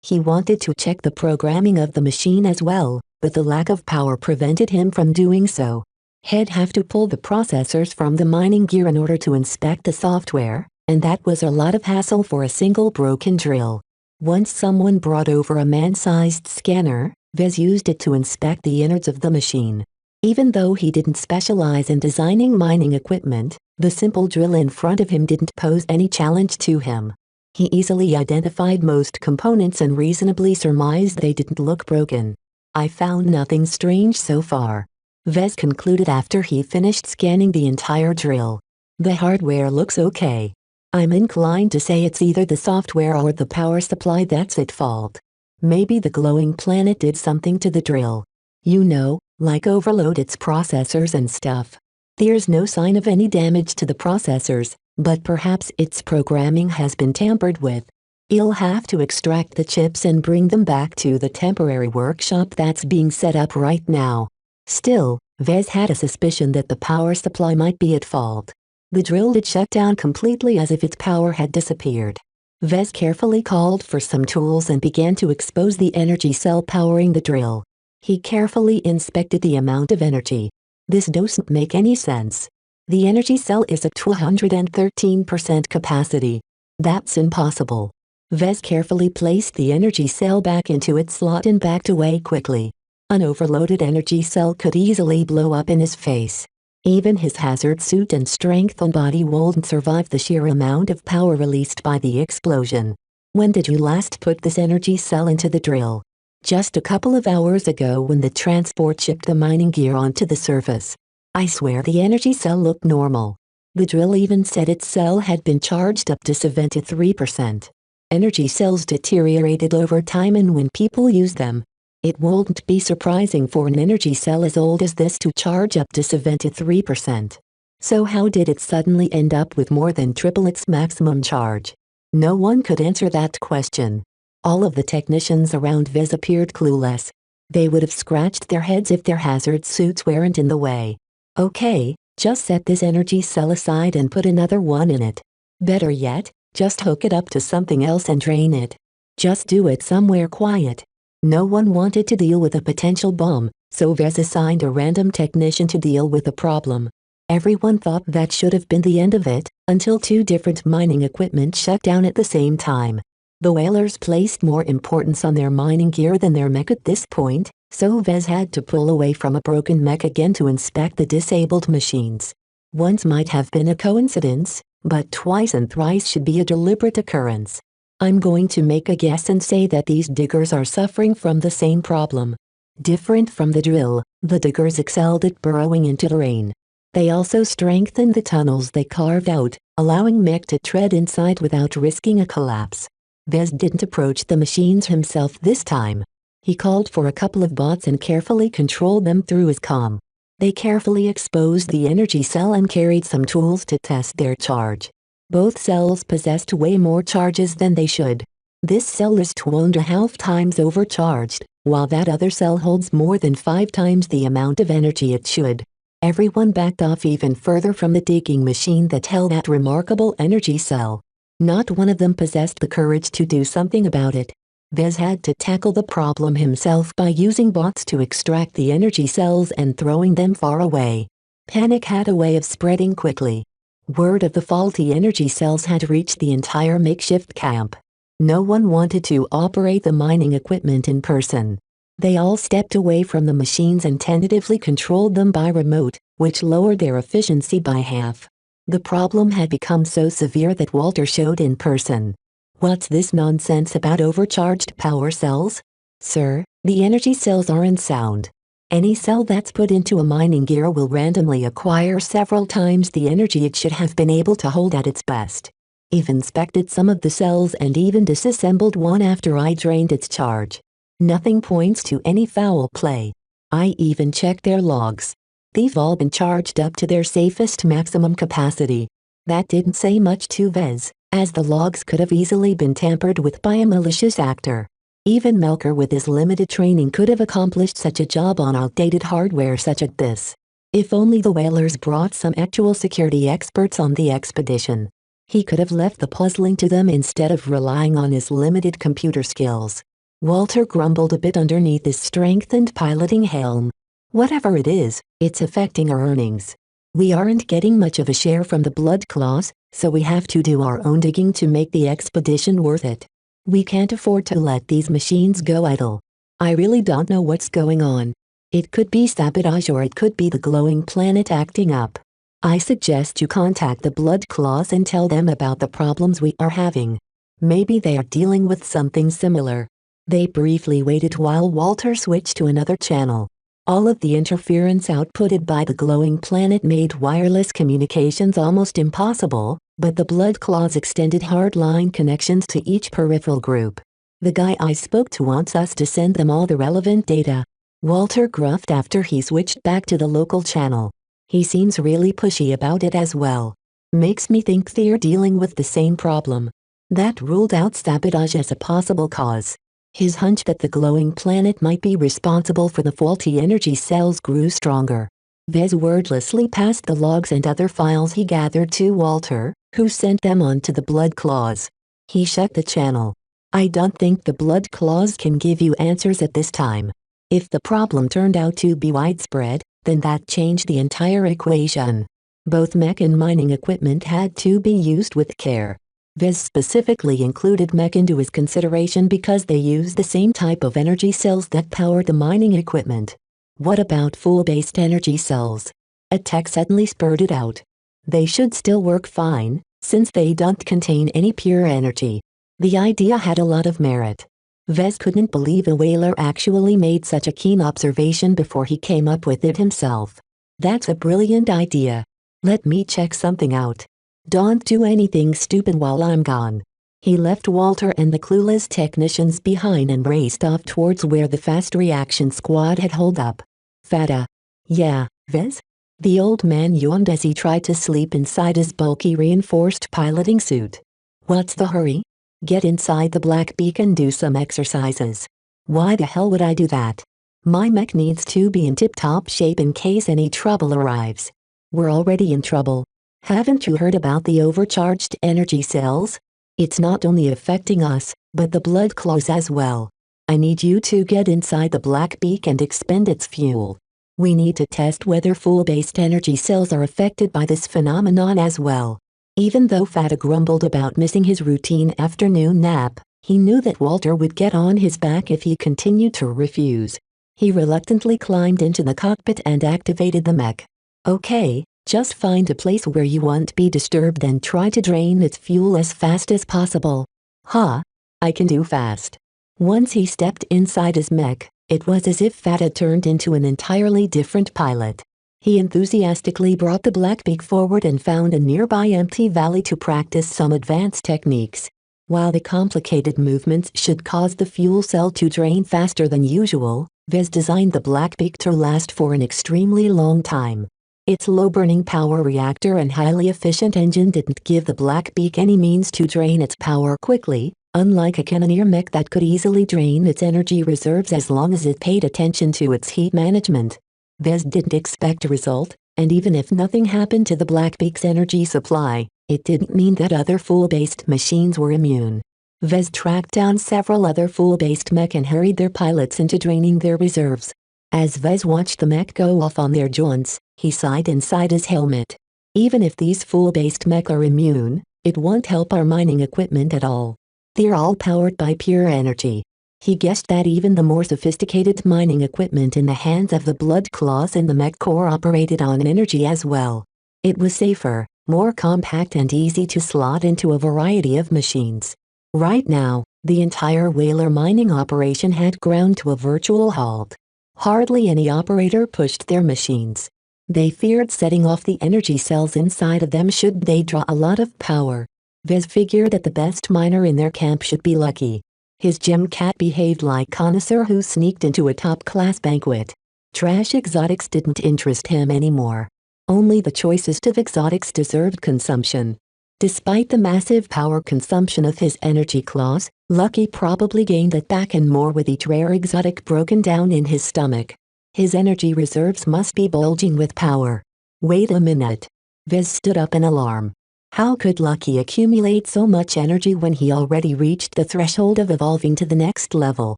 He wanted to check the programming of the machine as well, but the lack of power prevented him from doing so. He'd have to pull the processors from the mining gear in order to inspect the software, and that was a lot of hassle for a single broken drill. Once someone brought over a man-sized scanner, Vez used it to inspect the innards of the machine. Even though he didn't specialize in designing mining equipment, the simple drill in front of him didn't pose any challenge to him. He easily identified most components and reasonably surmised they didn't look broken. I found nothing strange so far. Vez concluded after he finished scanning the entire drill. The hardware looks okay. I'm inclined to say it's either the software or the power supply that's at fault. Maybe the glowing planet did something to the drill. You know, like overload its processors and stuff. There's no sign of any damage to the processors, but perhaps its programming has been tampered with. You'll have to extract the chips and bring them back to the temporary workshop that's being set up right now. Still, Vez had a suspicion that the power supply might be at fault. The drill did shut down completely as if its power had disappeared. Vez carefully called for some tools and began to expose the energy cell powering the drill. He carefully inspected the amount of energy. This doesn't make any sense. The energy cell is at 213% capacity. That's impossible. Vez carefully placed the energy cell back into its slot and backed away quickly. An overloaded energy cell could easily blow up in his face. Even his hazard suit and strength-on body won't survive the sheer amount of power released by the explosion. When did you last put this energy cell into the drill? Just a couple of hours ago when the transport shipped the mining gear onto the surface. I swear the energy cell looked normal. The drill even said its cell had been charged up to 73%. Energy cells deteriorated over time, and when people use them, it won't be surprising for an energy cell as old as this to charge up to 73%. So how did it suddenly end up with more than triple its maximum charge? No one could answer that question. All of the technicians around Vez appeared clueless. They would have scratched their heads if their hazard suits weren't in the way. Okay, just set this energy cell aside and put another one in it. Better yet, just hook it up to something else and drain it. Just do it somewhere quiet. No one wanted to deal with a potential bomb, so Vez assigned a random technician to deal with the problem. Everyone thought that should have been the end of it, until two different mining equipment shut down at the same time. The whalers placed more importance on their mining gear than their mech at this point, so Vez had to pull away from a broken mech again to inspect the disabled machines. Once might have been a coincidence, but twice and thrice should be a deliberate occurrence. I'm going to make a guess and say that these diggers are suffering from the same problem. Different from the drill, the diggers excelled at burrowing into terrain. They also strengthened the tunnels they carved out, allowing Mech to tread inside without risking a collapse. Vez didn't approach the machines himself this time. He called for a couple of bots and carefully controlled them through his comm. They carefully exposed the energy cell and carried some tools to test their charge. Both cells possessed way more charges than they should. This cell is 2.5 times overcharged, while that other cell holds more than 5 times the amount of energy it should. Everyone backed off even further from the digging machine that held that remarkable energy cell. Not one of them possessed the courage to do something about it. Vez had to tackle the problem himself by using bots to extract the energy cells and throwing them far away. Panic had a way of spreading quickly. Word of the faulty energy cells had reached the entire makeshift camp. No one wanted to operate the mining equipment in person. They all stepped away from the machines and tentatively controlled them by remote, which lowered their efficiency by half. The problem had become so severe that Walter showed in person. What's this nonsense about overcharged power cells? Sir, the energy cells aren't sound. Any cell that's put into a mining gear will randomly acquire several times the energy it should have been able to hold at its best. I've inspected some of the cells and even disassembled one after I drained its charge. Nothing points to any foul play. I even checked their logs. They've all been charged up to their safest maximum capacity. That didn't say much to Vez, as the logs could have easily been tampered with by a malicious actor. Even Melker with his limited training could have accomplished such a job on outdated hardware such as this. If only the whalers brought some actual security experts on the expedition. He could have left the puzzling to them instead of relying on his limited computer skills. Walter grumbled a bit underneath his strengthened piloting helm. Whatever it is, it's affecting our earnings. We aren't getting much of a share from the blood claws, so we have to do our own digging to make the expedition worth it. We can't afford to let these machines go idle. I really don't know what's going on. It could be sabotage or it could be the glowing planet acting up. I suggest you contact the blood claws and tell them about the problems we are having. Maybe they are dealing with something similar. They briefly waited while Walter switched to another channel. All of the interference outputted by the glowing planet made wireless communications almost impossible, but the blood claws extended hardline connections to each peripheral group. The guy I spoke to wants us to send them all the relevant data. Walter gruffed after he switched back to the local channel. He seems really pushy about it as well. Makes me think they're dealing with the same problem. That ruled out sabotage as a possible cause. His hunch that the glowing planet might be responsible for the faulty energy cells grew stronger. Vez wordlessly passed the logs and other files he gathered to Walter, who sent them on to the blood claws. He shut the channel. I don't think the blood claws can give you answers at this time. If the problem turned out to be widespread, then that changed the entire equation. Both mech and mining equipment had to be used with care. Vez specifically included mech into his consideration because they use the same type of energy cells that powered the mining equipment. What about fuel-based energy cells? A tech suddenly spurted out. They should still work fine, since they don't contain any pure energy. The idea had a lot of merit. Vez couldn't believe a whaler actually made such a keen observation before he came up with it himself. That's a brilliant idea. Let me check something out. Don't do anything stupid while I'm gone. He left Walter and the clueless technicians behind and raced off towards where the fast reaction squad had holed up. Fata. Yeah, Vez? The old man yawned as he tried to sleep inside his bulky reinforced piloting suit. What's the hurry? Get inside the black beak and do some exercises. Why the hell would I do that? My mech needs to be in tip-top shape in case any trouble arrives. We're already in trouble. Haven't you heard about the overcharged energy cells? It's not only affecting us, but the blood claws as well. I need you to get inside the black beak and expend its fuel. We need to test whether fuel-based energy cells are affected by this phenomenon as well. Even though Fata grumbled about missing his routine afternoon nap, he knew that Walter would get on his back if he continued to refuse. He reluctantly climbed into the cockpit and activated the mech. Okay, just find a place where you won't be disturbed and try to drain its fuel as fast as possible. Huh? I can do fast. Once he stepped inside his mech, it was as if Fata turned into an entirely different pilot. He enthusiastically brought the black beak forward and found a nearby empty valley to practice some advanced techniques. While the complicated movements should cause the fuel cell to drain faster than usual, Vez designed the black beak to last for an extremely long time. Its low-burning power reactor and highly efficient engine didn't give the black beak any means to drain its power quickly, unlike a Cannoneer mech that could easily drain its energy reserves as long as it paid attention to its heat management. Vez didn't expect a result, and even if nothing happened to the black beak's energy supply, it didn't mean that other fuel-based machines were immune. Vez tracked down several other fuel-based mech and hurried their pilots into draining their reserves. As Vez watched the mech go off on their jaunts, he sighed inside his helmet. Even if these fuel-based mech are immune, it won't help our mining equipment at all. They're all powered by pure energy. He guessed that even the more sophisticated mining equipment in the hands of the blood claws in the mech core operated on energy as well. It was safer, more compact and easy to slot into a variety of machines. Right now, the entire whaler mining operation had ground to a virtual halt. Hardly any operator pushed their machines. They feared setting off the energy cells inside of them should they draw a lot of power. Vez figured that the best miner in their camp should be lucky. His gem cat behaved like connoisseur who sneaked into a top-class banquet. Trash exotics didn't interest him anymore. Only the choicest of exotics deserved consumption. Despite the massive power consumption of his energy claws, Lucky probably gained that back and more with each rare exotic broken down in his stomach. His energy reserves must be bulging with power. Wait a minute. Vez stood up in alarm. How could Lucky accumulate so much energy when he already reached the threshold of evolving to the next level?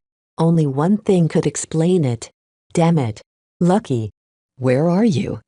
Only one thing could explain it. Damn it. Lucky. Where are you?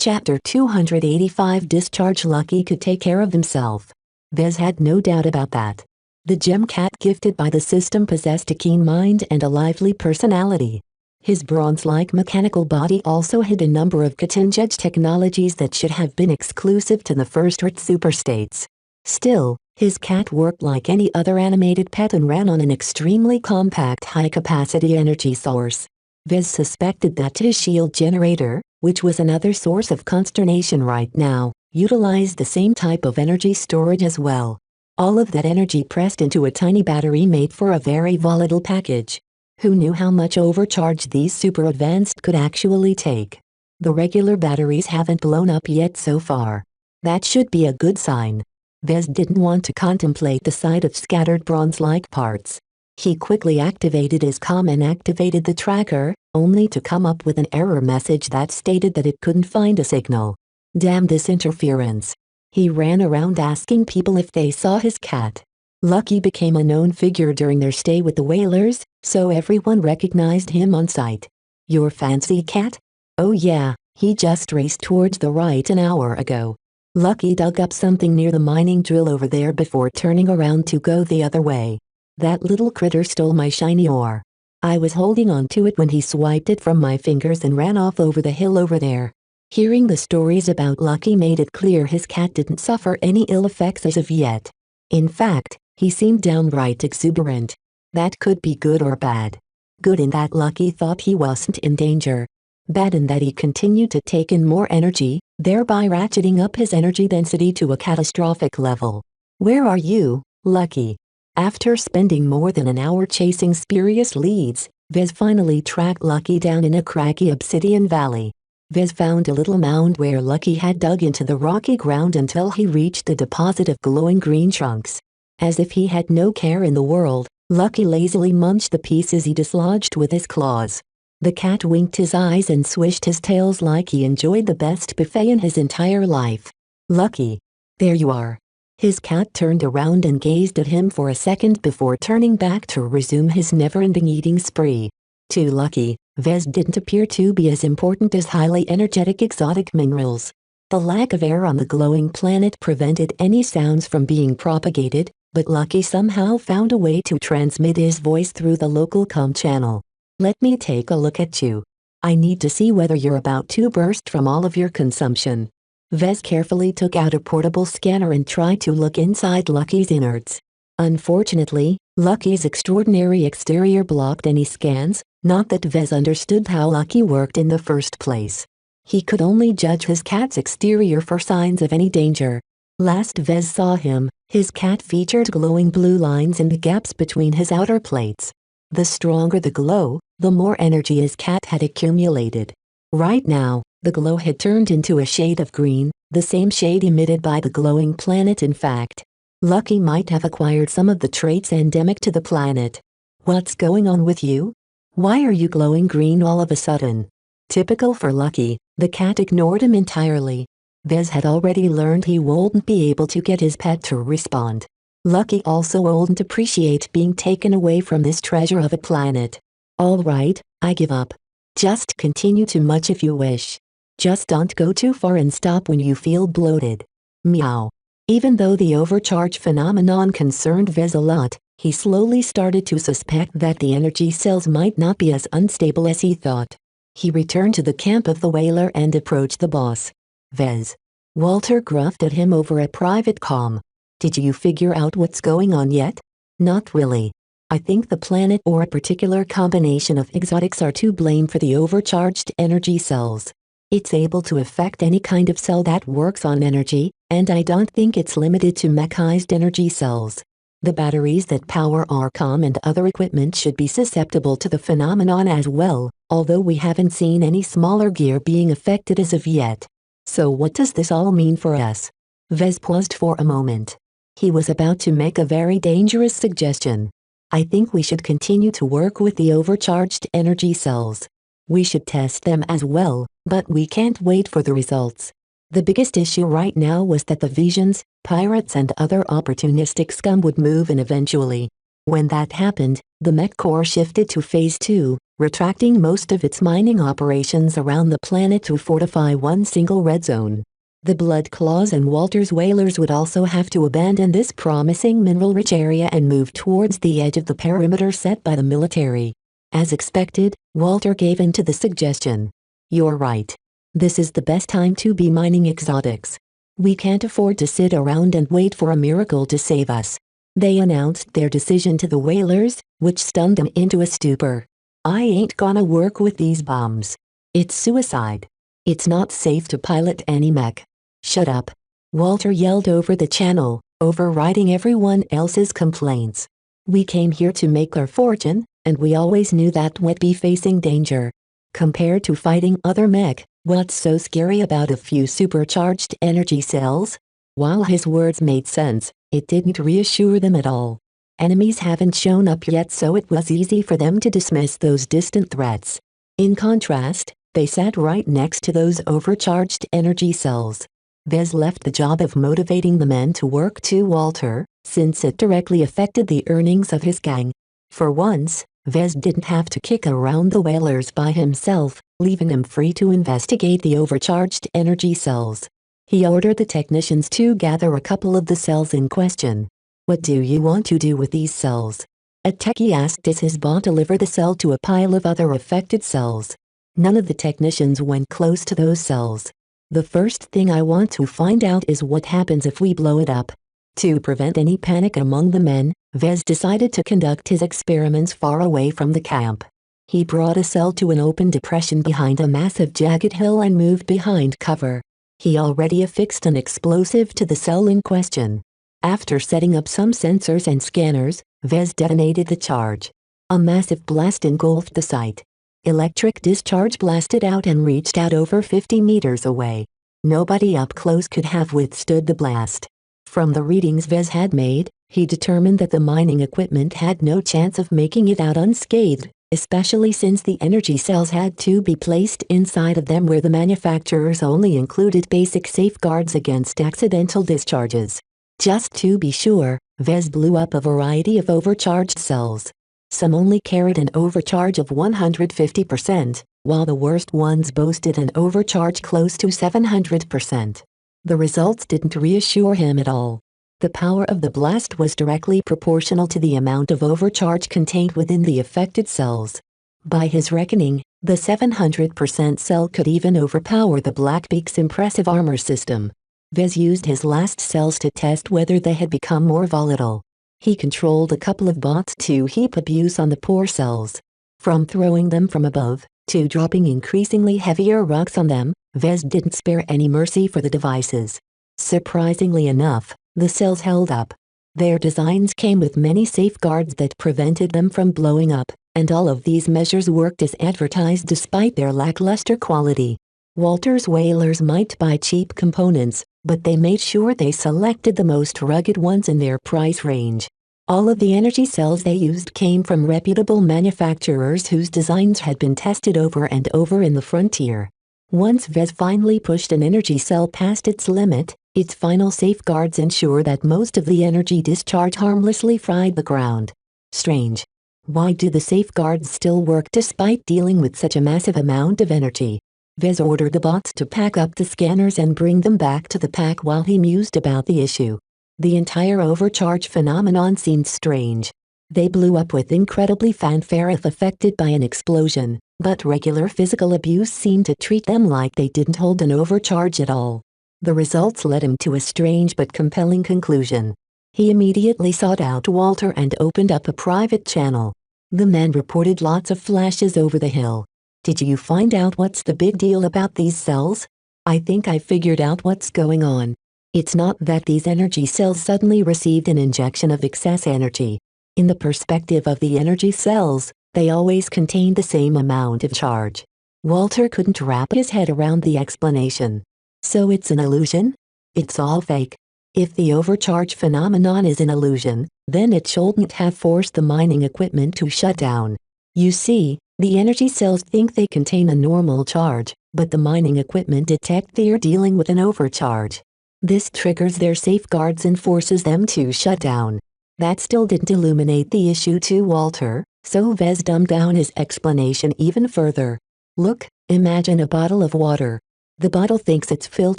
Chapter 285 Discharge. Lucky could take care of himself. Vez had no doubt about that. The gem cat gifted by the system possessed a keen mind and a lively personality. His bronze-like mechanical body also hid a number of cutting-edge technologies that should have been exclusive to the first Earth superstates. Still, his cat worked like any other animated pet and ran on an extremely compact high-capacity energy source. Vez suspected that his shield generator, which was another source of consternation right now, utilized the same type of energy storage as well. All of that energy pressed into a tiny battery made for a very volatile package. Who knew how much overcharge these super advanced could actually take? The regular batteries haven't blown up yet so far. That should be a good sign. Vez didn't want to contemplate the sight of scattered bronze-like parts. He quickly activated his comm and activated the tracker, only to come up with an error message that stated that it couldn't find a signal. Damn this interference. He ran around asking people if they saw his cat. Lucky became a known figure during their stay with the whalers, so everyone recognized him on sight. Your fancy cat? Oh yeah, he just raced towards the right an hour ago. Lucky dug up something near the mining drill over there before turning around to go the other way. That little critter stole my shiny ore. I was holding on to it when he swiped it from my fingers and ran off over the hill over there. Hearing the stories about Lucky made it clear his cat didn't suffer any ill effects as of yet. In fact, he seemed downright exuberant. That could be good or bad. Good in that Lucky thought he wasn't in danger. Bad in that he continued to take in more energy, thereby ratcheting up his energy density to a catastrophic level. Where are you, Lucky? After spending more than an hour chasing spurious leads, Vez finally tracked Lucky down in a craggy obsidian valley. Vez found a little mound where Lucky had dug into the rocky ground until he reached a deposit of glowing green chunks. As if he had no care in the world, Lucky lazily munched the pieces he dislodged with his claws. The cat winked his eyes and swished his tails like he enjoyed the best buffet in his entire life. Lucky. There you are. His cat turned around and gazed at him for a second before turning back to resume his never-ending eating spree. To Lucky, Vez didn't appear to be as important as highly energetic exotic minerals. The lack of air on the glowing planet prevented any sounds from being propagated, but Lucky somehow found a way to transmit his voice through the local comm channel. Let me take a look at you. I need to see whether you're about to burst from all of your consumption. Vez carefully took out a portable scanner and tried to look inside Lucky's innards. Unfortunately, Lucky's extraordinary exterior blocked any scans, not that Vez understood how Lucky worked in the first place. He could only judge his cat's exterior for signs of any danger. Last Vez saw him, his cat featured glowing blue lines in the gaps between his outer plates. The stronger the glow, the more energy his cat had accumulated. Right now, the glow had turned into a shade of green, the same shade emitted by the glowing planet in fact. Lucky might have acquired some of the traits endemic to the planet. What's going on with you? Why are you glowing green all of a sudden? Typical for Lucky, the cat ignored him entirely. Vez had already learned he wouldn't be able to get his pet to respond. Lucky also wouldn't appreciate being taken away from this treasure of a planet. Alright, I give up. Just continue to munch if you wish. Just don't go too far and stop when you feel bloated. Meow. Even though the overcharge phenomenon concerned Vez a lot, he slowly started to suspect that the energy cells might not be as unstable as he thought. He returned to the camp of the whaler and approached the boss. Vez. Walter gruffed at him over a private comm. Did you figure out what's going on yet? Not really. I think the planet or a particular combination of exotics are to blame for the overcharged energy cells. It's able to affect any kind of cell that works on energy, and I don't think it's limited to mechanized energy cells. The batteries that power our comm and other equipment should be susceptible to the phenomenon as well, although we haven't seen any smaller gear being affected as of yet. So what does this all mean for us? Vez paused for a moment. He was about to make a very dangerous suggestion. I think we should continue to work with the overcharged energy cells. We should test them as well, but we can't wait for the results. The biggest issue right now was that the Visions, pirates and other opportunistic scum would move in eventually. When that happened, the Mech Corps shifted to Phase 2, retracting most of its mining operations around the planet to fortify one single red zone. The Blood Claws and Walter's whalers would also have to abandon this promising mineral-rich area and move towards the edge of the perimeter set by the military. As expected, Walter gave in to the suggestion. You're right. This is the best time to be mining exotics. We can't afford to sit around and wait for a miracle to save us. They announced their decision to the whalers, which stunned them into a stupor. I ain't gonna work with these bums. It's suicide. It's not safe to pilot any mech. Shut up. Walter yelled over the channel, overriding everyone else's complaints. We came here to make our fortune, and we always knew that we'd be facing danger. Compared to fighting other mech, what's so scary about a few supercharged energy cells? While his words made sense, it didn't reassure them at all. Enemies haven't shown up yet, so it was easy for them to dismiss those distant threats. In contrast, they sat right next to those overcharged energy cells. Vez left the job of motivating the men to work to Walter, since it directly affected the earnings of his gang. For once, Vez didn't have to kick around the whalers by himself, leaving him free to investigate the overcharged energy cells. He ordered the technicians to gather a couple of the cells in question. "What do you want to do with these cells?" a techie asked as his bot delivered the cell to a pile of other affected cells. None of the technicians went close to those cells. "The first thing I want to find out is what happens if we blow it up." To prevent any panic among the men, Vez decided to conduct his experiments far away from the camp. He brought a cell to an open depression behind a massive jagged hill and moved behind cover. He already affixed an explosive to the cell in question. After setting up some sensors and scanners, Vez detonated the charge. A massive blast engulfed the site. Electric discharge blasted out and reached out over 50 meters away. Nobody up close could have withstood the blast. From the readings Vez had made, he determined that the mining equipment had no chance of making it out unscathed, especially since the energy cells had to be placed inside of them where the manufacturers only included basic safeguards against accidental discharges. Just to be sure, Vez blew up a variety of overcharged cells. Some only carried an overcharge of 150%, while the worst ones boasted an overcharge close to 700%. The results didn't reassure him at all. The power of the blast was directly proportional to the amount of overcharge contained within the affected cells. By his reckoning, the 700% cell could even overpower the Blackbeak's impressive armor system. Vez used his last cells to test whether they had become more volatile. He controlled a couple of bots to heap abuse on the poor cells. From throwing them from above, to dropping increasingly heavier rocks on them, Vez didn't spare any mercy for the devices. Surprisingly enough, the cells held up. Their designs came with many safeguards that prevented them from blowing up, and all of these measures worked as advertised despite their lackluster quality. Walter's whalers might buy cheap components, but they made sure they selected the most rugged ones in their price range. All of the energy cells they used came from reputable manufacturers whose designs had been tested over and over in the frontier. Once Vez finally pushed an energy cell past its limit, its final safeguards ensure that most of the energy discharge harmlessly fried the ground. Strange. Why do the safeguards still work despite dealing with such a massive amount of energy? Vez ordered the bots to pack up the scanners and bring them back to the pack while he mused about the issue. The entire overcharge phenomenon seemed strange. They blew up with incredibly fanfare if affected by an explosion, but regular physical abuse seemed to treat them like they didn't hold an overcharge at all. The results led him to a strange but compelling conclusion. He immediately sought out Walter and opened up a private channel. The man reported lots of flashes over the hill. "Did you find out what's the big deal about these cells? I think I figured out what's going on. It's not that these energy cells suddenly received an injection of excess energy. In the perspective of the energy cells, they always contained the same amount of charge." Walter couldn't wrap his head around the explanation. "So it's an illusion? It's all fake. If the overcharge phenomenon is an illusion, then it shouldn't have forced the mining equipment to shut down. You see, the energy cells think they contain a normal charge, but the mining equipment detect they're dealing with an overcharge. This triggers their safeguards and forces them to shut down." That still didn't illuminate the issue to Walter, so Vez dumbed down his explanation even further. "Look, imagine a bottle of water. The bottle thinks it's filled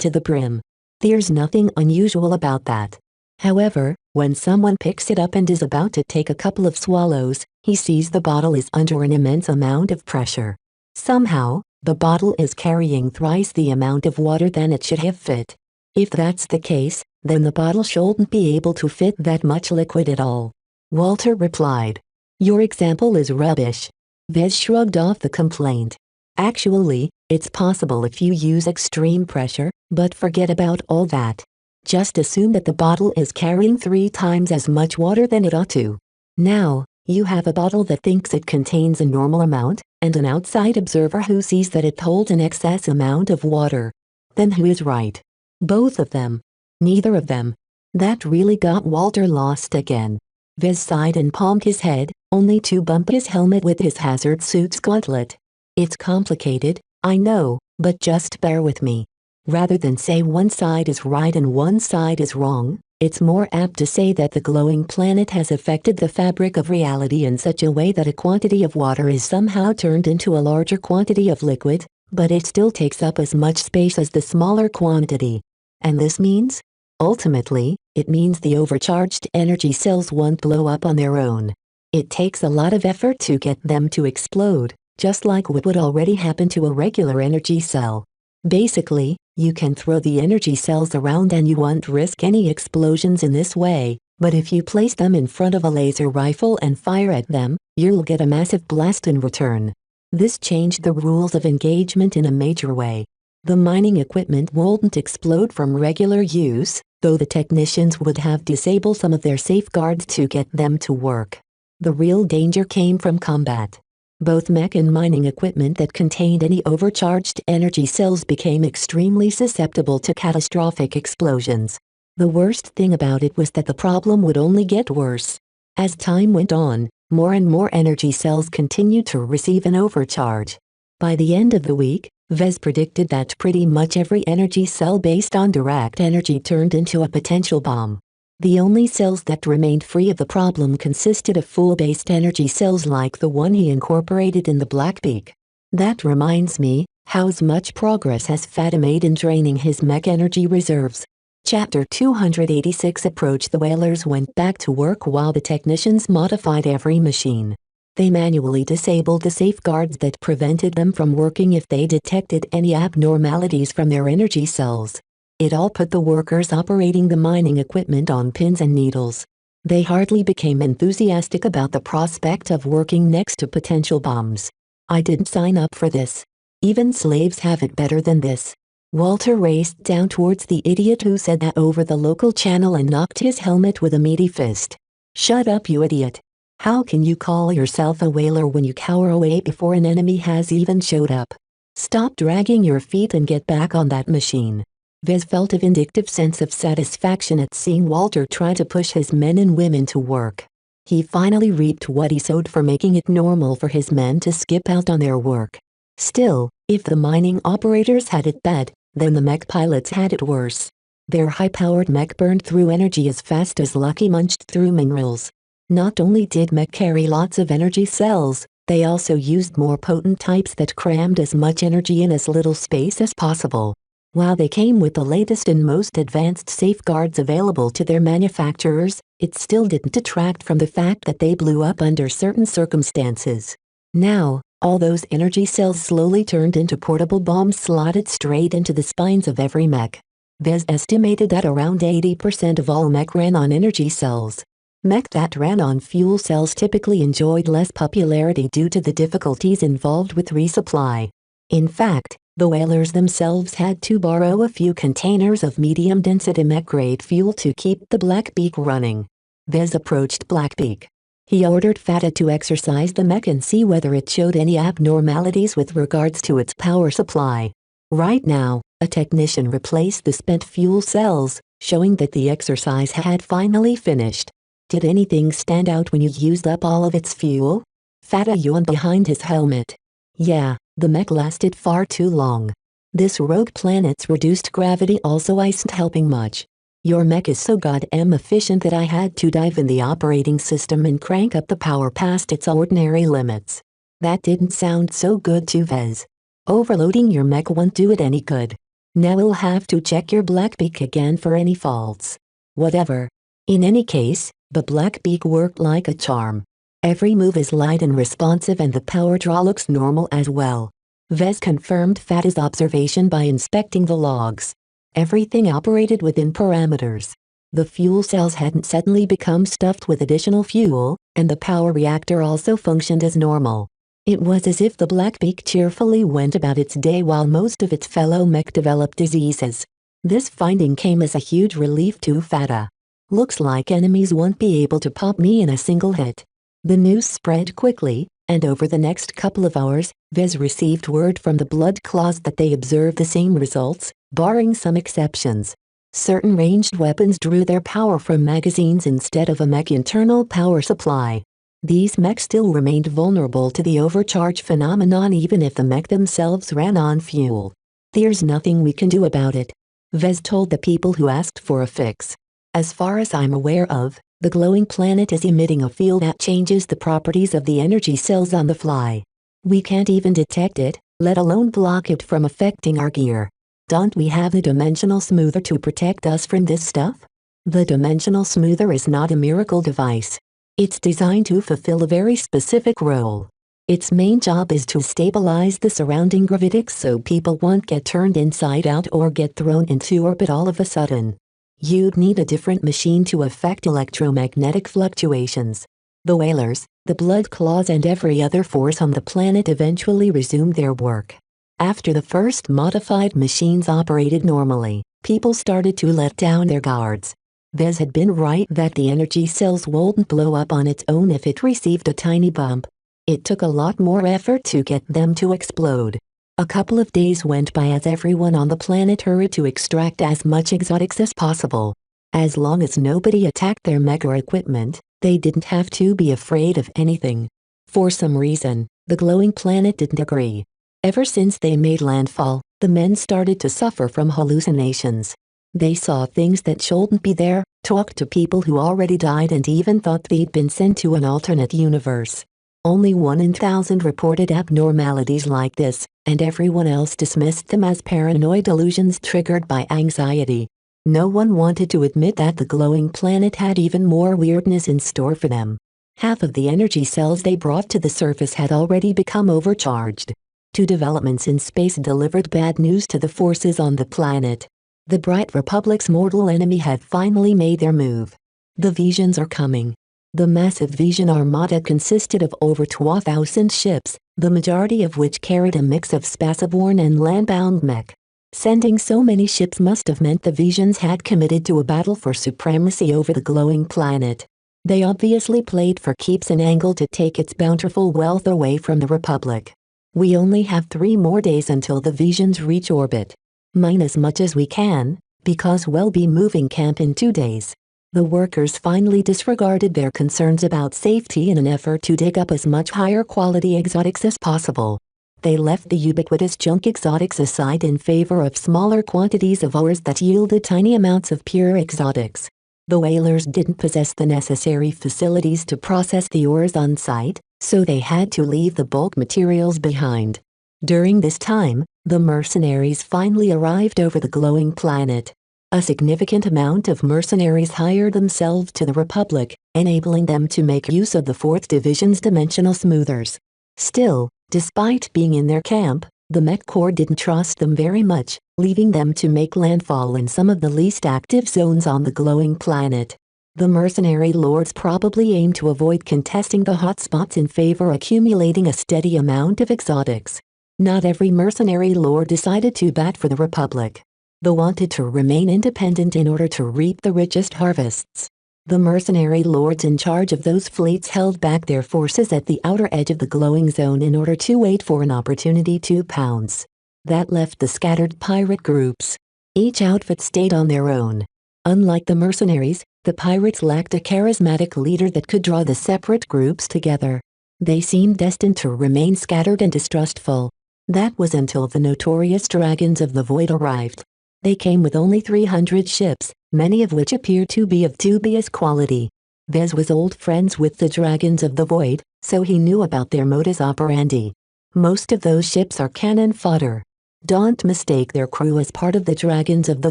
to the brim. There's nothing unusual about that. However, when someone picks it up and is about to take a couple of swallows, he sees the bottle is under an immense amount of pressure. Somehow, the bottle is carrying thrice the amount of water than it should have fit. If that's the case, then the bottle shouldn't be able to fit that much liquid at all." Walter replied. "Your example is rubbish." Vez shrugged off the complaint. "Actually, it's possible if you use extreme pressure, but forget about all that. Just assume that the bottle is carrying 3 times as much water than it ought to. Now, you have a bottle that thinks it contains a normal amount, and an outside observer who sees that it holds an excess amount of water. Then who is right? Both of them. Neither of them." That really got Walter lost again. Vez sighed and palmed his head, only to bump his helmet with his hazard suit's gauntlet. "It's complicated, I know, but just bear with me. Rather than say one side is right and one side is wrong, It's more apt to say that the glowing planet has affected the fabric of reality in such a way that a quantity of water is somehow turned into a larger quantity of liquid, but it still takes up as much space as the smaller quantity. And this means? Ultimately, it means the overcharged energy cells won't blow up on their own. It takes a lot of effort to get them to explode, just like what would already happen to a regular energy cell. Basically, you can throw the energy cells around and you won't risk any explosions in this way, but if you place them in front of a laser rifle and fire at them, you'll get a massive blast in return. This changed the rules of engagement in a major way. The mining equipment wouldn't explode from regular use, though the technicians would have disabled some of their safeguards to get them to work. The real danger came from combat. Both mech and mining equipment that contained any overcharged energy cells became extremely susceptible to catastrophic explosions. The worst thing about it was that the problem would only get worse. As time went on, more and more energy cells continued to receive an overcharge. By the end of the week, Vez predicted that pretty much every energy cell based on direct energy turned into a potential bomb. The only cells that remained free of the problem consisted of fuel-based energy cells like the one he incorporated in the Blackbeak. That reminds me, how much progress has Fata made in draining his mech energy reserves? Chapter 286 Approach. The whalers went back to work while the technicians modified every machine. They manually disabled the safeguards that prevented them from working if they detected any abnormalities from their energy cells. It all put the workers operating the mining equipment on pins and needles. They hardly became enthusiastic about the prospect of working next to potential bombs. I didn't sign up for this. Even slaves have it better than this. Walter raced down towards the idiot who said that over the local channel and knocked his helmet with a meaty fist. Shut up, you idiot. How can you call yourself a whaler when you cower away before an enemy has even showed up? Stop dragging your feet and get back on that machine. Vez felt a vindictive sense of satisfaction at seeing Walter try to push his men and women to work. He finally reaped what he sowed for making it normal for his men to skip out on their work. Still, if the mining operators had it bad, then the mech pilots had it worse. Their high-powered mech burned through energy as fast as Lucky munched through minerals. Not only did mech carry lots of energy cells, they also used more potent types that crammed as much energy in as little space as possible. While they came with the latest and most advanced safeguards available to their manufacturers, it still didn't detract from the fact that they blew up under certain circumstances. Now, all those energy cells slowly turned into portable bombs slotted straight into the spines of every mech. Vez estimated that around 80% of all mech ran on energy cells. Mech that ran on fuel cells typically enjoyed less popularity due to the difficulties involved with resupply. In fact, the whalers themselves had to borrow a few containers of medium-density mech-grade fuel to keep the Blackbeak running. Vez approached Blackbeak. He ordered Fata to exercise the mech and see whether it showed any abnormalities with regards to its power supply. Right now, a technician replaced the spent fuel cells, showing that the exercise had finally finished. Did anything stand out when you used up all of its fuel? Fata yawned behind his helmet. Yeah, the mech lasted far too long. This rogue planet's reduced gravity also isn't helping much. Your mech is so goddamn efficient that I had to dive in the operating system and crank up the power past its ordinary limits. That didn't sound so good to Vez. Overloading your mech won't do it any good. Now we'll have to check your Blackbeak again for any faults. Whatever. In any case, the Blackbeak worked like a charm. Every move is light and responsive and the power draw looks normal as well. Vez confirmed Fata's observation by inspecting the logs. Everything operated within parameters. The fuel cells hadn't suddenly become stuffed with additional fuel, and the power reactor also functioned as normal. It was as if the Blackbeak cheerfully went about its day while most of its fellow mech developed diseases. This finding came as a huge relief to Fata. Looks like enemies won't be able to pop me in a single hit. The news spread quickly, and over the next couple of hours, Vez received word from the Blood Claws that they observed the same results, barring some exceptions. Certain ranged weapons drew their power from magazines instead of a mech internal power supply. These mechs still remained vulnerable to the overcharge phenomenon even if the mech themselves ran on fuel. There's nothing we can do about it, Vez told the people who asked for a fix. As far as I'm aware of, the glowing planet is emitting a field that changes the properties of the energy cells on the fly. We can't even detect it, let alone block it from affecting our gear. Don't we have the dimensional smoother to protect us from this stuff? The dimensional smoother is not a miracle device. It's designed to fulfill a very specific role. Its main job is to stabilize the surrounding gravitics so people won't get turned inside out or get thrown into orbit all of a sudden. You'd need a different machine to affect electromagnetic fluctuations. The whalers, the blood claws and every other force on the planet eventually resumed their work. After the first modified machines operated normally, people started to let down their guards. Vez had been right that the energy cells wouldn't blow up on its own if it received a tiny bump. It took a lot more effort to get them to explode. A couple of days went by as everyone on the planet hurried to extract as much exotics as possible. As long as nobody attacked their mega equipment, they didn't have to be afraid of anything. For some reason, the glowing planet didn't agree. Ever since they made landfall, the men started to suffer from hallucinations. They saw things that shouldn't be there, talked to people who already died and even thought they'd been sent to an alternate universe. Only 1 in 1,000 reported abnormalities like this, and everyone else dismissed them as paranoid delusions triggered by anxiety. No one wanted to admit that the glowing planet had even more weirdness in store for them. Half of the energy cells they brought to the surface had already become overcharged. Two developments in space delivered bad news to the forces on the planet. The Bright Republic's mortal enemy had finally made their move. The Visions are coming. The massive Vision Armada consisted of over 12,000 ships, the majority of which carried a mix of spaceborne and landbound mech. Sending so many ships must have meant the Visions had committed to a battle for supremacy over the glowing planet. They obviously played for keeps and angled to take its bountiful wealth away from the Republic. We only have 3 more days until the Visions reach orbit. Mine as much as we can, because we'll be moving camp in 2 days. The workers finally disregarded their concerns about safety in an effort to dig up as much higher quality exotics as possible. They left the ubiquitous junk exotics aside in favor of smaller quantities of ores that yielded tiny amounts of pure exotics. The whalers didn't possess the necessary facilities to process the ores on site, so they had to leave the bulk materials behind. During this time, the mercenaries finally arrived over the glowing planet. A significant amount of mercenaries hired themselves to the Republic, enabling them to make use of the 4th Division's dimensional smoothers. Still, despite being in their camp, the Mech Corps didn't trust them very much, leaving them to make landfall in some of the least active zones on the glowing planet. The mercenary lords probably aimed to avoid contesting the hotspots in favor of accumulating a steady amount of exotics. Not every mercenary lord decided to bat for the Republic. They wanted to remain independent in order to reap the richest harvests. The mercenary lords in charge of those fleets held back their forces at the outer edge of the glowing zone in order to wait for an opportunity to pounce. That left the scattered pirate groups. Each outfit stayed on their own. Unlike the mercenaries, the pirates lacked a charismatic leader that could draw the separate groups together. They seemed destined to remain scattered and distrustful. That was until the notorious Dragons of the Void arrived. They came with only 300 ships, many of which appeared to be of dubious quality. Vez was old friends with the Dragons of the Void, so he knew about their modus operandi. Most of those ships are cannon fodder. Don't mistake their crew as part of the Dragons of the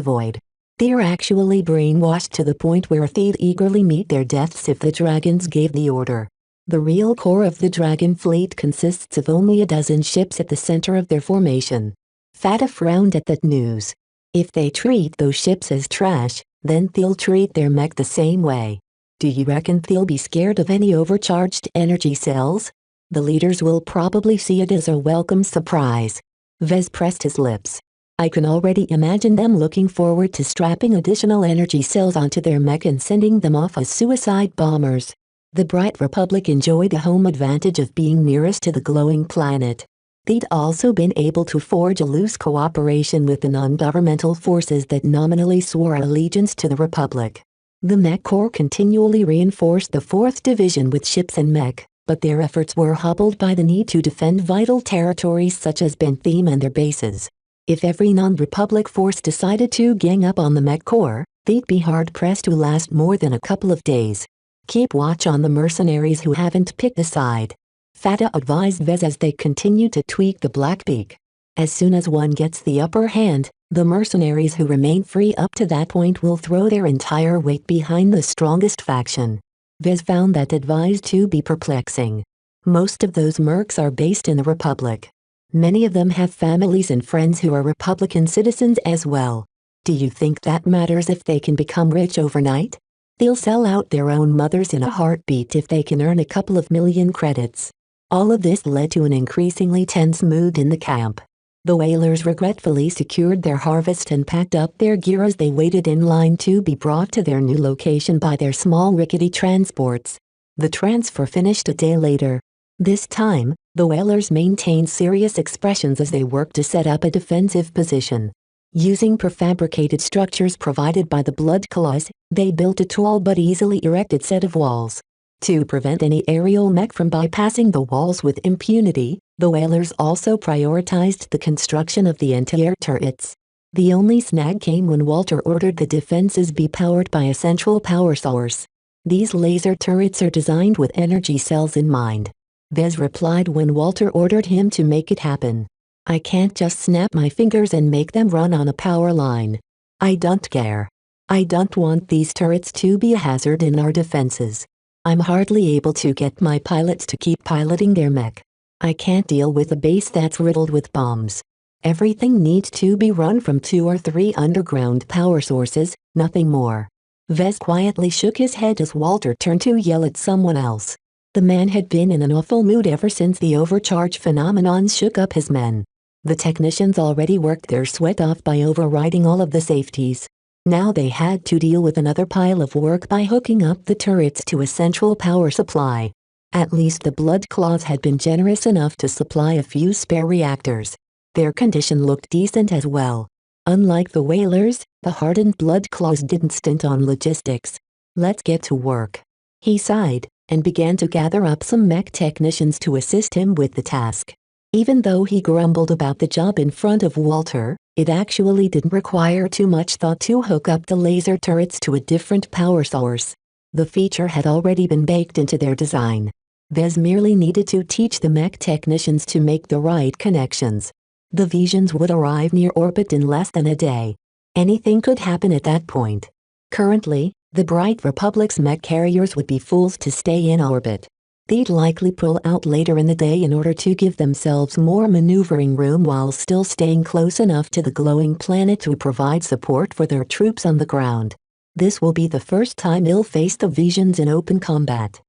Void. They're actually brainwashed to the point where they'd eagerly meet their deaths if the dragons gave the order. The real core of the dragon fleet consists of only a dozen ships at the center of their formation. Fata frowned at that news. If they treat those ships as trash, then they'll treat their mech the same way. Do you reckon they'll be scared of any overcharged energy cells? The leaders will probably see it as a welcome surprise. Vez pressed his lips. I can already imagine them looking forward to strapping additional energy cells onto their mech and sending them off as suicide bombers. The Bright Republic enjoyed the home advantage of being nearest to the glowing planet. They'd also been able to forge a loose cooperation with the non-governmental forces that nominally swore allegiance to the Republic. The Mech Corps continually reinforced the 4th Division with ships and mech, but their efforts were hobbled by the need to defend vital territories such as Bentham and their bases. If every non-Republic force decided to gang up on the Mech Corps, They'd be hard-pressed to last more than a couple of days. Keep watch on the mercenaries who haven't picked a side, Fata advised Vez as they continued to tweak the Blackbeak. As soon as one gets the upper hand, the mercenaries who remain free up to that point will throw their entire weight behind the strongest faction. Vez found that advice to be perplexing. Most of those mercs are based in the Republic. Many of them have families and friends who are Republican citizens as well. Do you think that matters if they can become rich overnight? They'll sell out their own mothers in a heartbeat if they can earn a couple of million credits. All of this led to an increasingly tense mood in the camp. The whalers regretfully secured their harvest and packed up their gear as they waited in line to be brought to their new location by their small rickety transports. The transfer finished a day later. This time, the whalers maintained serious expressions as they worked to set up a defensive position. Using prefabricated structures provided by the Blood Claws, they built a tall but easily erected set of walls. To prevent any aerial mech from bypassing the walls with impunity, the whalers also prioritized the construction of the anti-air turrets. The only snag came when Walter ordered the defenses be powered by a central power source. These laser turrets are designed with energy cells in mind. Vez replied when Walter ordered him to make it happen. I can't just snap my fingers and make them run on a power line. I don't care. I don't want these turrets to be a hazard in our defenses. I'm hardly able to get my pilots to keep piloting their mech. I can't deal with a base that's riddled with bombs. Everything needs to be run from 2 or 3 underground power sources, nothing more. Vez quietly shook his head as Walter turned to yell at someone else. The man had been in an awful mood ever since the overcharge phenomenon shook up his men. The technicians already worked their sweat off by overriding all of the safeties. Now they had to deal with another pile of work by hooking up the turrets to a central power supply. At least the Blood Claws had been generous enough to supply a few spare reactors. Their condition looked decent as well. Unlike the whalers, the hardened Blood Claws didn't stint on logistics. Let's get to work. He sighed, and began to gather up some mech technicians to assist him with the task. Even though he grumbled about the job in front of Walter, it actually didn't require too much thought to hook up the laser turrets to a different power source. The feature had already been baked into their design. Vez merely needed to teach the mech technicians to make the right connections. The Visions would arrive near orbit in less than a day. Anything could happen at that point. Currently, the Bright Republic's mech carriers would be fools to stay in orbit. They'd likely pull out later in the day in order to give themselves more maneuvering room while still staying close enough to the glowing planet to provide support for their troops on the ground. This will be the first time they'll face the Visions in open combat.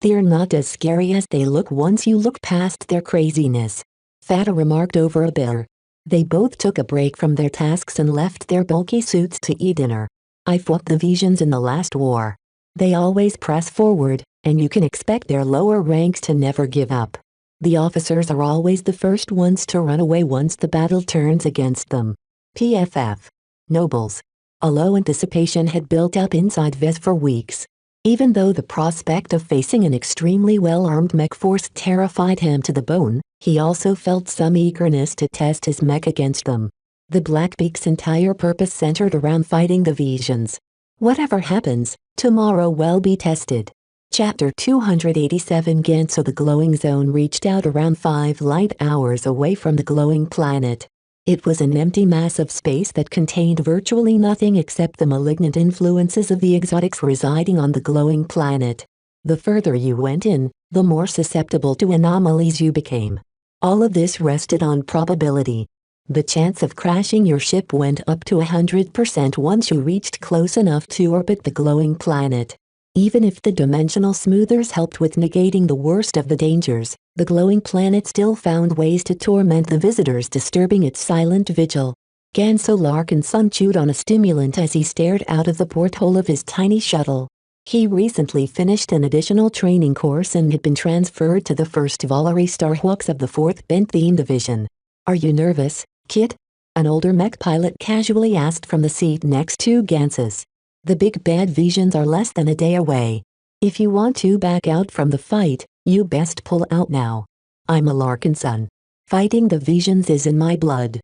They're not as scary as they look once you look past their craziness, Fata remarked over a beer. They both took a break from their tasks and left their bulky suits to eat dinner. I fought the Visions in the last war. They always press forward, and you can expect their lower ranks to never give up. The officers are always the first ones to run away once the battle turns against them. PFF. Nobles. A low anticipation had built up inside Vez for weeks. Even though the prospect of facing an extremely well-armed mech force terrified him to the bone, he also felt some eagerness to test his mech against them. The Blackbeak's entire purpose centered around fighting the Visions. Whatever happens, tomorrow will be tested. Chapter 287 Ganso. The glowing zone reached out around 5 light hours away from the glowing planet. It was an empty mass of space that contained virtually nothing except the malignant influences of the exotics residing on the glowing planet. The further you went in, the more susceptible to anomalies you became. All of this rested on probability. The chance of crashing your ship went up to 100% once you reached close enough to orbit the glowing planet. Even if the dimensional smoothers helped with negating the worst of the dangers, the glowing planet still found ways to torment the visitors, disturbing its silent vigil. Ganso Larkinson chewed on a stimulant as he stared out of the porthole of his tiny shuttle. He recently finished an additional training course and had been transferred to the 1st Volary Starhawks of the 4th Benthene Division. Are you nervous, kid? An older mech pilot casually asked from the seat next to Ganso's. The big bad Visions are less than a day away. If you want to back out from the fight, you best pull out now. I'm a Larkinson. Fighting the Visions is in my blood.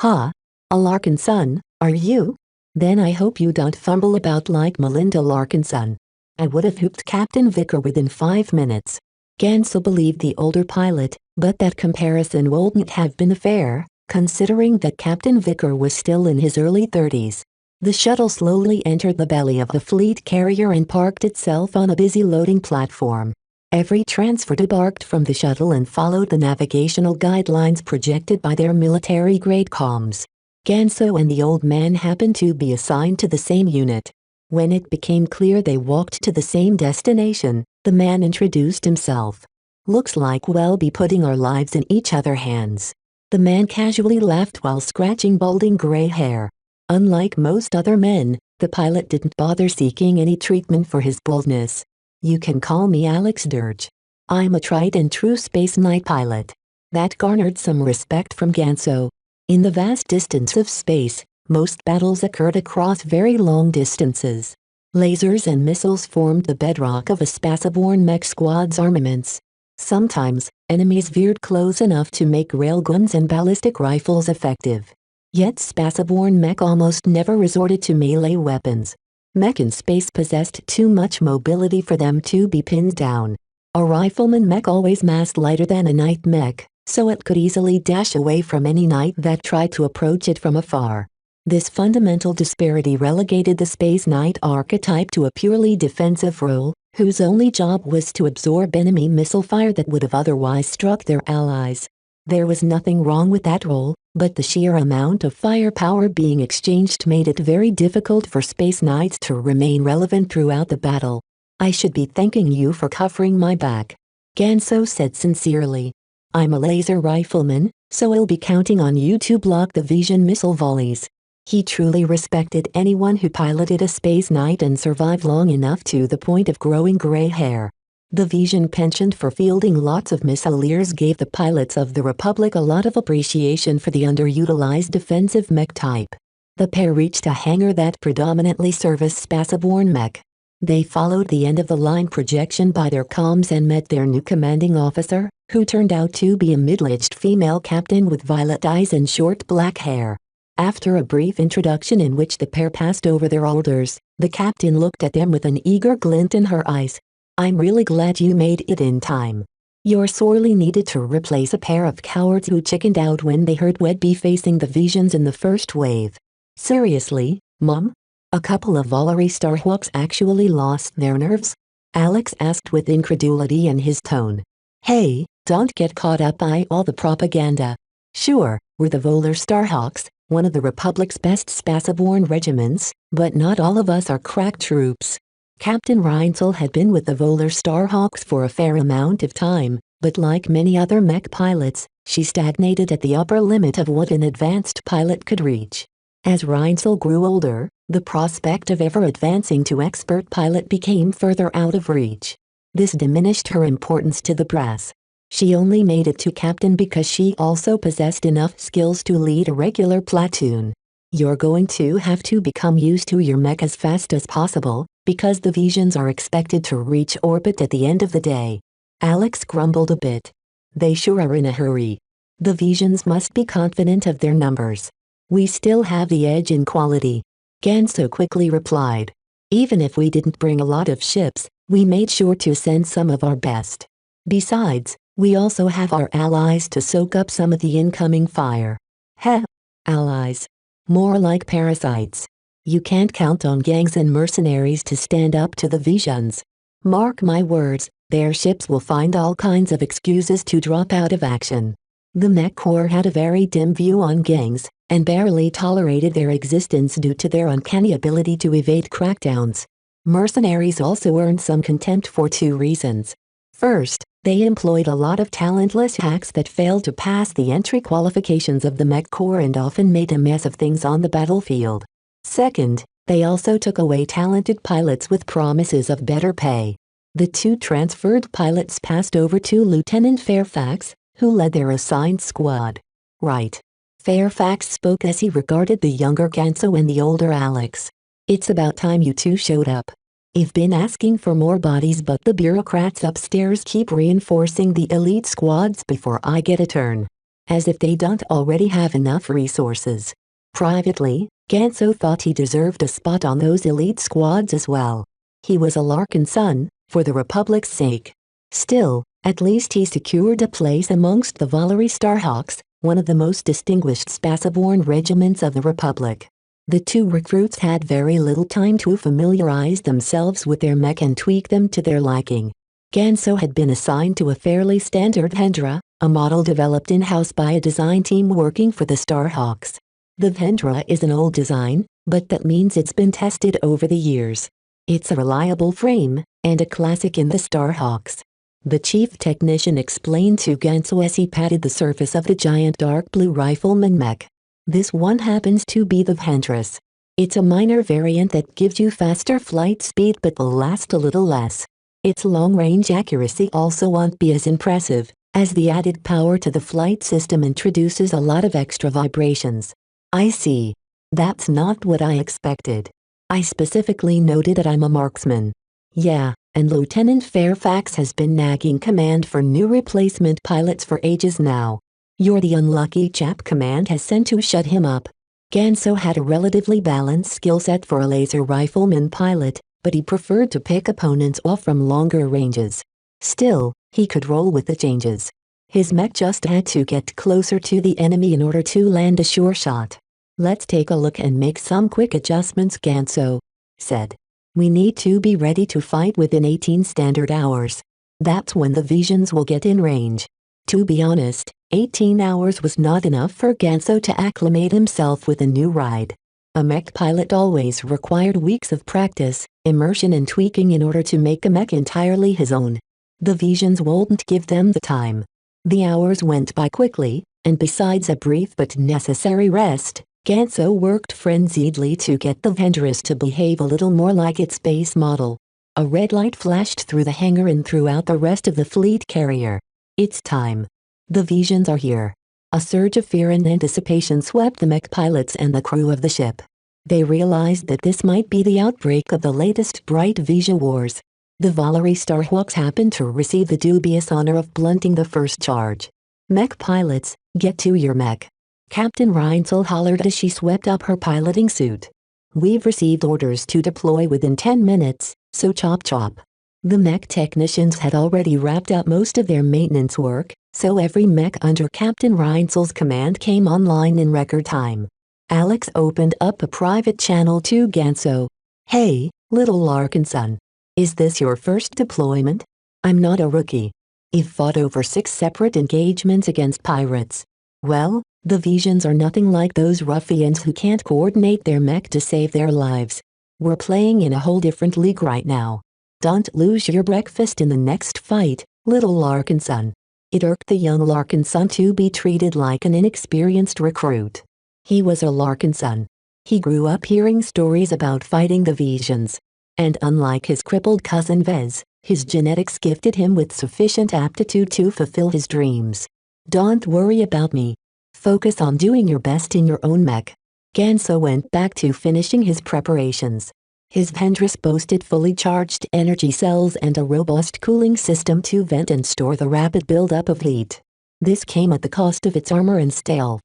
A Larkinson, are you? Then I hope you don't fumble about like Melinda Larkinson. I would have hooped Captain Vicker within 5 minutes. Gansel believed the older pilot, but that comparison wouldn't have been fair, considering that Captain Vicker was still in his early 30s. The shuttle slowly entered the belly of the fleet carrier and parked itself on a busy loading platform. Every transfer debarked from the shuttle and followed the navigational guidelines projected by their military-grade comms. Ganso and the old man happened to be assigned to the same unit. When it became clear they walked to the same destination, the man introduced himself. "Looks like we'll be putting our lives in each other's hands." The man casually laughed while scratching balding gray hair. Unlike most other men, the pilot didn't bother seeking any treatment for his baldness. "You can call me Alex Dirge. I'm a tried and true space night pilot." That garnered some respect from Ganso. In the vast distance of space, most battles occurred across very long distances. Lasers and missiles formed the bedrock of a spaceborne mech squad's armaments. Sometimes, enemies veered close enough to make railguns and ballistic rifles effective. Yet spaceborne mech almost never resorted to melee weapons. Mech in space possessed too much mobility for them to be pinned down. A rifleman mech always massed lighter than a night mech, so it could easily dash away from any knight that tried to approach it from afar. This fundamental disparity relegated the Space Knight archetype to a purely defensive role, whose only job was to absorb enemy missile fire that would have otherwise struck their allies. There was nothing wrong with that role, but the sheer amount of firepower being exchanged made it very difficult for Space Knights to remain relevant throughout the battle. "I should be thanking you for covering my back," Ganso said sincerely. "I'm a laser rifleman, so I'll be counting on you to block the Vision missile volleys." He truly respected anyone who piloted a Space Knight and survived long enough to the point of growing gray hair. The Vision penchant for fielding lots of missileers gave the pilots of the Republic a lot of appreciation for the underutilized defensive mech type. The pair reached a hangar that predominantly serviced spaceborne mech. They followed the end-of-the-line projection by their comms and met their new commanding officer, who turned out to be a middle-aged female captain with violet eyes and short black hair. After a brief introduction in which the pair passed over their orders, the captain looked at them with an eager glint in her eyes. "I'm really glad you made it in time. You're sorely needed to replace a pair of cowards who chickened out when they heard we'd be facing the Visions in the first wave." "Seriously, Mom? A couple of Valerie Starhawks actually lost their nerves?" Alex asked with incredulity in his tone. "Hey, don't get caught up by all the propaganda. Sure, we're the Volar Starhawks, one of the Republic's best spaceborne regiments, but not all of us are crack troops." Captain Reinsel had been with the Volar Starhawks for a fair amount of time, but like many other mech pilots, she stagnated at the upper limit of what an advanced pilot could reach. As Reinsel grew older, the prospect of ever advancing to expert pilot became further out of reach. This diminished her importance to the brass. She only made it to captain because she also possessed enough skills to lead a regular platoon. "You're going to have to become used to your mech as fast as possible, because the Visions are expected to reach orbit at the end of the day." Alex grumbled a bit. "They sure are in a hurry. The Visions must be confident of their numbers. We still have the edge in quality." Ganso quickly replied. "Even if we didn't bring a lot of ships, we made sure to send some of our best. Besides, we also have our allies to soak up some of the incoming fire." "Heh. Allies. More like parasites. You can't count on gangs and mercenaries to stand up to the Visions. Mark my words, their ships will find all kinds of excuses to drop out of action." The Mech Corps had a very dim view on gangs, and barely tolerated their existence due to their uncanny ability to evade crackdowns. Mercenaries also earned some contempt for 2 reasons. First, they employed a lot of talentless hacks that failed to pass the entry qualifications of the Mech Corps and often made a mess of things on the battlefield. Second, they also took away talented pilots with promises of better pay. The 2 transferred pilots passed over to Lieutenant Fairfax, who led their assigned squad. "Right." Fairfax spoke as he regarded the younger Ganso and the older Alex. "It's about time you 2 showed up. I've been asking for more bodies, but the bureaucrats upstairs keep reinforcing the elite squads before I get a turn. As if they don't already have enough resources." Privately, Ganso thought he deserved a spot on those elite squads as well. He was a Larkin son, for the Republic's sake. Still, at least he secured a place amongst the Valery Starhawks, one of the most distinguished Spaceborne regiments of the Republic. The two recruits had very little time to familiarize themselves with their mech and tweak them to their liking. Ganso had been assigned to a fairly standard Vendra, a model developed in-house by a design team working for the Starhawks. The Vendra is an old design, but that means it's been tested over the years. It's a reliable frame, and a classic in the Starhawks. The chief technician explained to Ganso as he patted the surface of the giant dark blue rifleman mech. This one happens to be the Vendras. It's a minor variant that gives you faster flight speed but will last a little less. Its long-range accuracy also won't be as impressive, as the added power to the flight system introduces a lot of extra vibrations. I see. That's not what I expected. I specifically noted that I'm a marksman. Yeah, and Lieutenant Fairfax has been nagging command for new replacement pilots for ages now. You're the unlucky chap command has sent to shut him up. Ganso had a relatively balanced skill set for a laser rifleman pilot, but he preferred to pick opponents off from longer ranges. Still, he could roll with the changes. His mech just had to get closer to the enemy in order to land a sure shot. Let's take a look and make some quick adjustments, Ganso said. We need to be ready to fight within 18 standard hours. That's when the visions will get in range. To be honest, 18 hours was not enough for Ganso to acclimate himself with a new ride. A mech pilot always required weeks of practice, immersion and tweaking in order to make a mech entirely his own. The visions wouldn't give them the time. The hours went by quickly, and besides a brief but necessary rest, Ganso worked frenziedly to get the Vendras to behave a little more like its base model. A red light flashed through the hangar and throughout the rest of the fleet carrier. It's time. The visions are here. A surge of fear and anticipation swept the mech pilots and the crew of the ship. They realized that this might be the outbreak of the latest Bright Vision Wars. The Valery Starhawks happened to receive the dubious honor of blunting the first charge. Mech pilots, get to your mech. Captain Reinzel hollered as she swept up her piloting suit. We've received orders to deploy within 10 minutes, so chop chop. The mech technicians had already wrapped up most of their maintenance work, so every mech under Captain Reinzel's command came online in record time. Alex opened up a private channel to Ganso. Hey, little Larkin son. Is this your first deployment? I'm not a rookie. You've fought over 6 separate engagements against pirates. Well, the visions are nothing like those ruffians who can't coordinate their mech to save their lives. We're playing in a whole different league right now. Don't lose your breakfast in the next fight, little Larkin son. It irked the young Larkin son to be treated like an inexperienced recruit. He was a Larkin son. He grew up hearing stories about fighting the visions. And unlike his crippled cousin Vez, his genetics gifted him with sufficient aptitude to fulfill his dreams. Don't worry about me. Focus on doing your best in your own mech. Ganso went back to finishing his preparations. His Vendras boasted fully charged energy cells and a robust cooling system to vent and store the rapid buildup of heat. This came at the cost of its armor and stealth.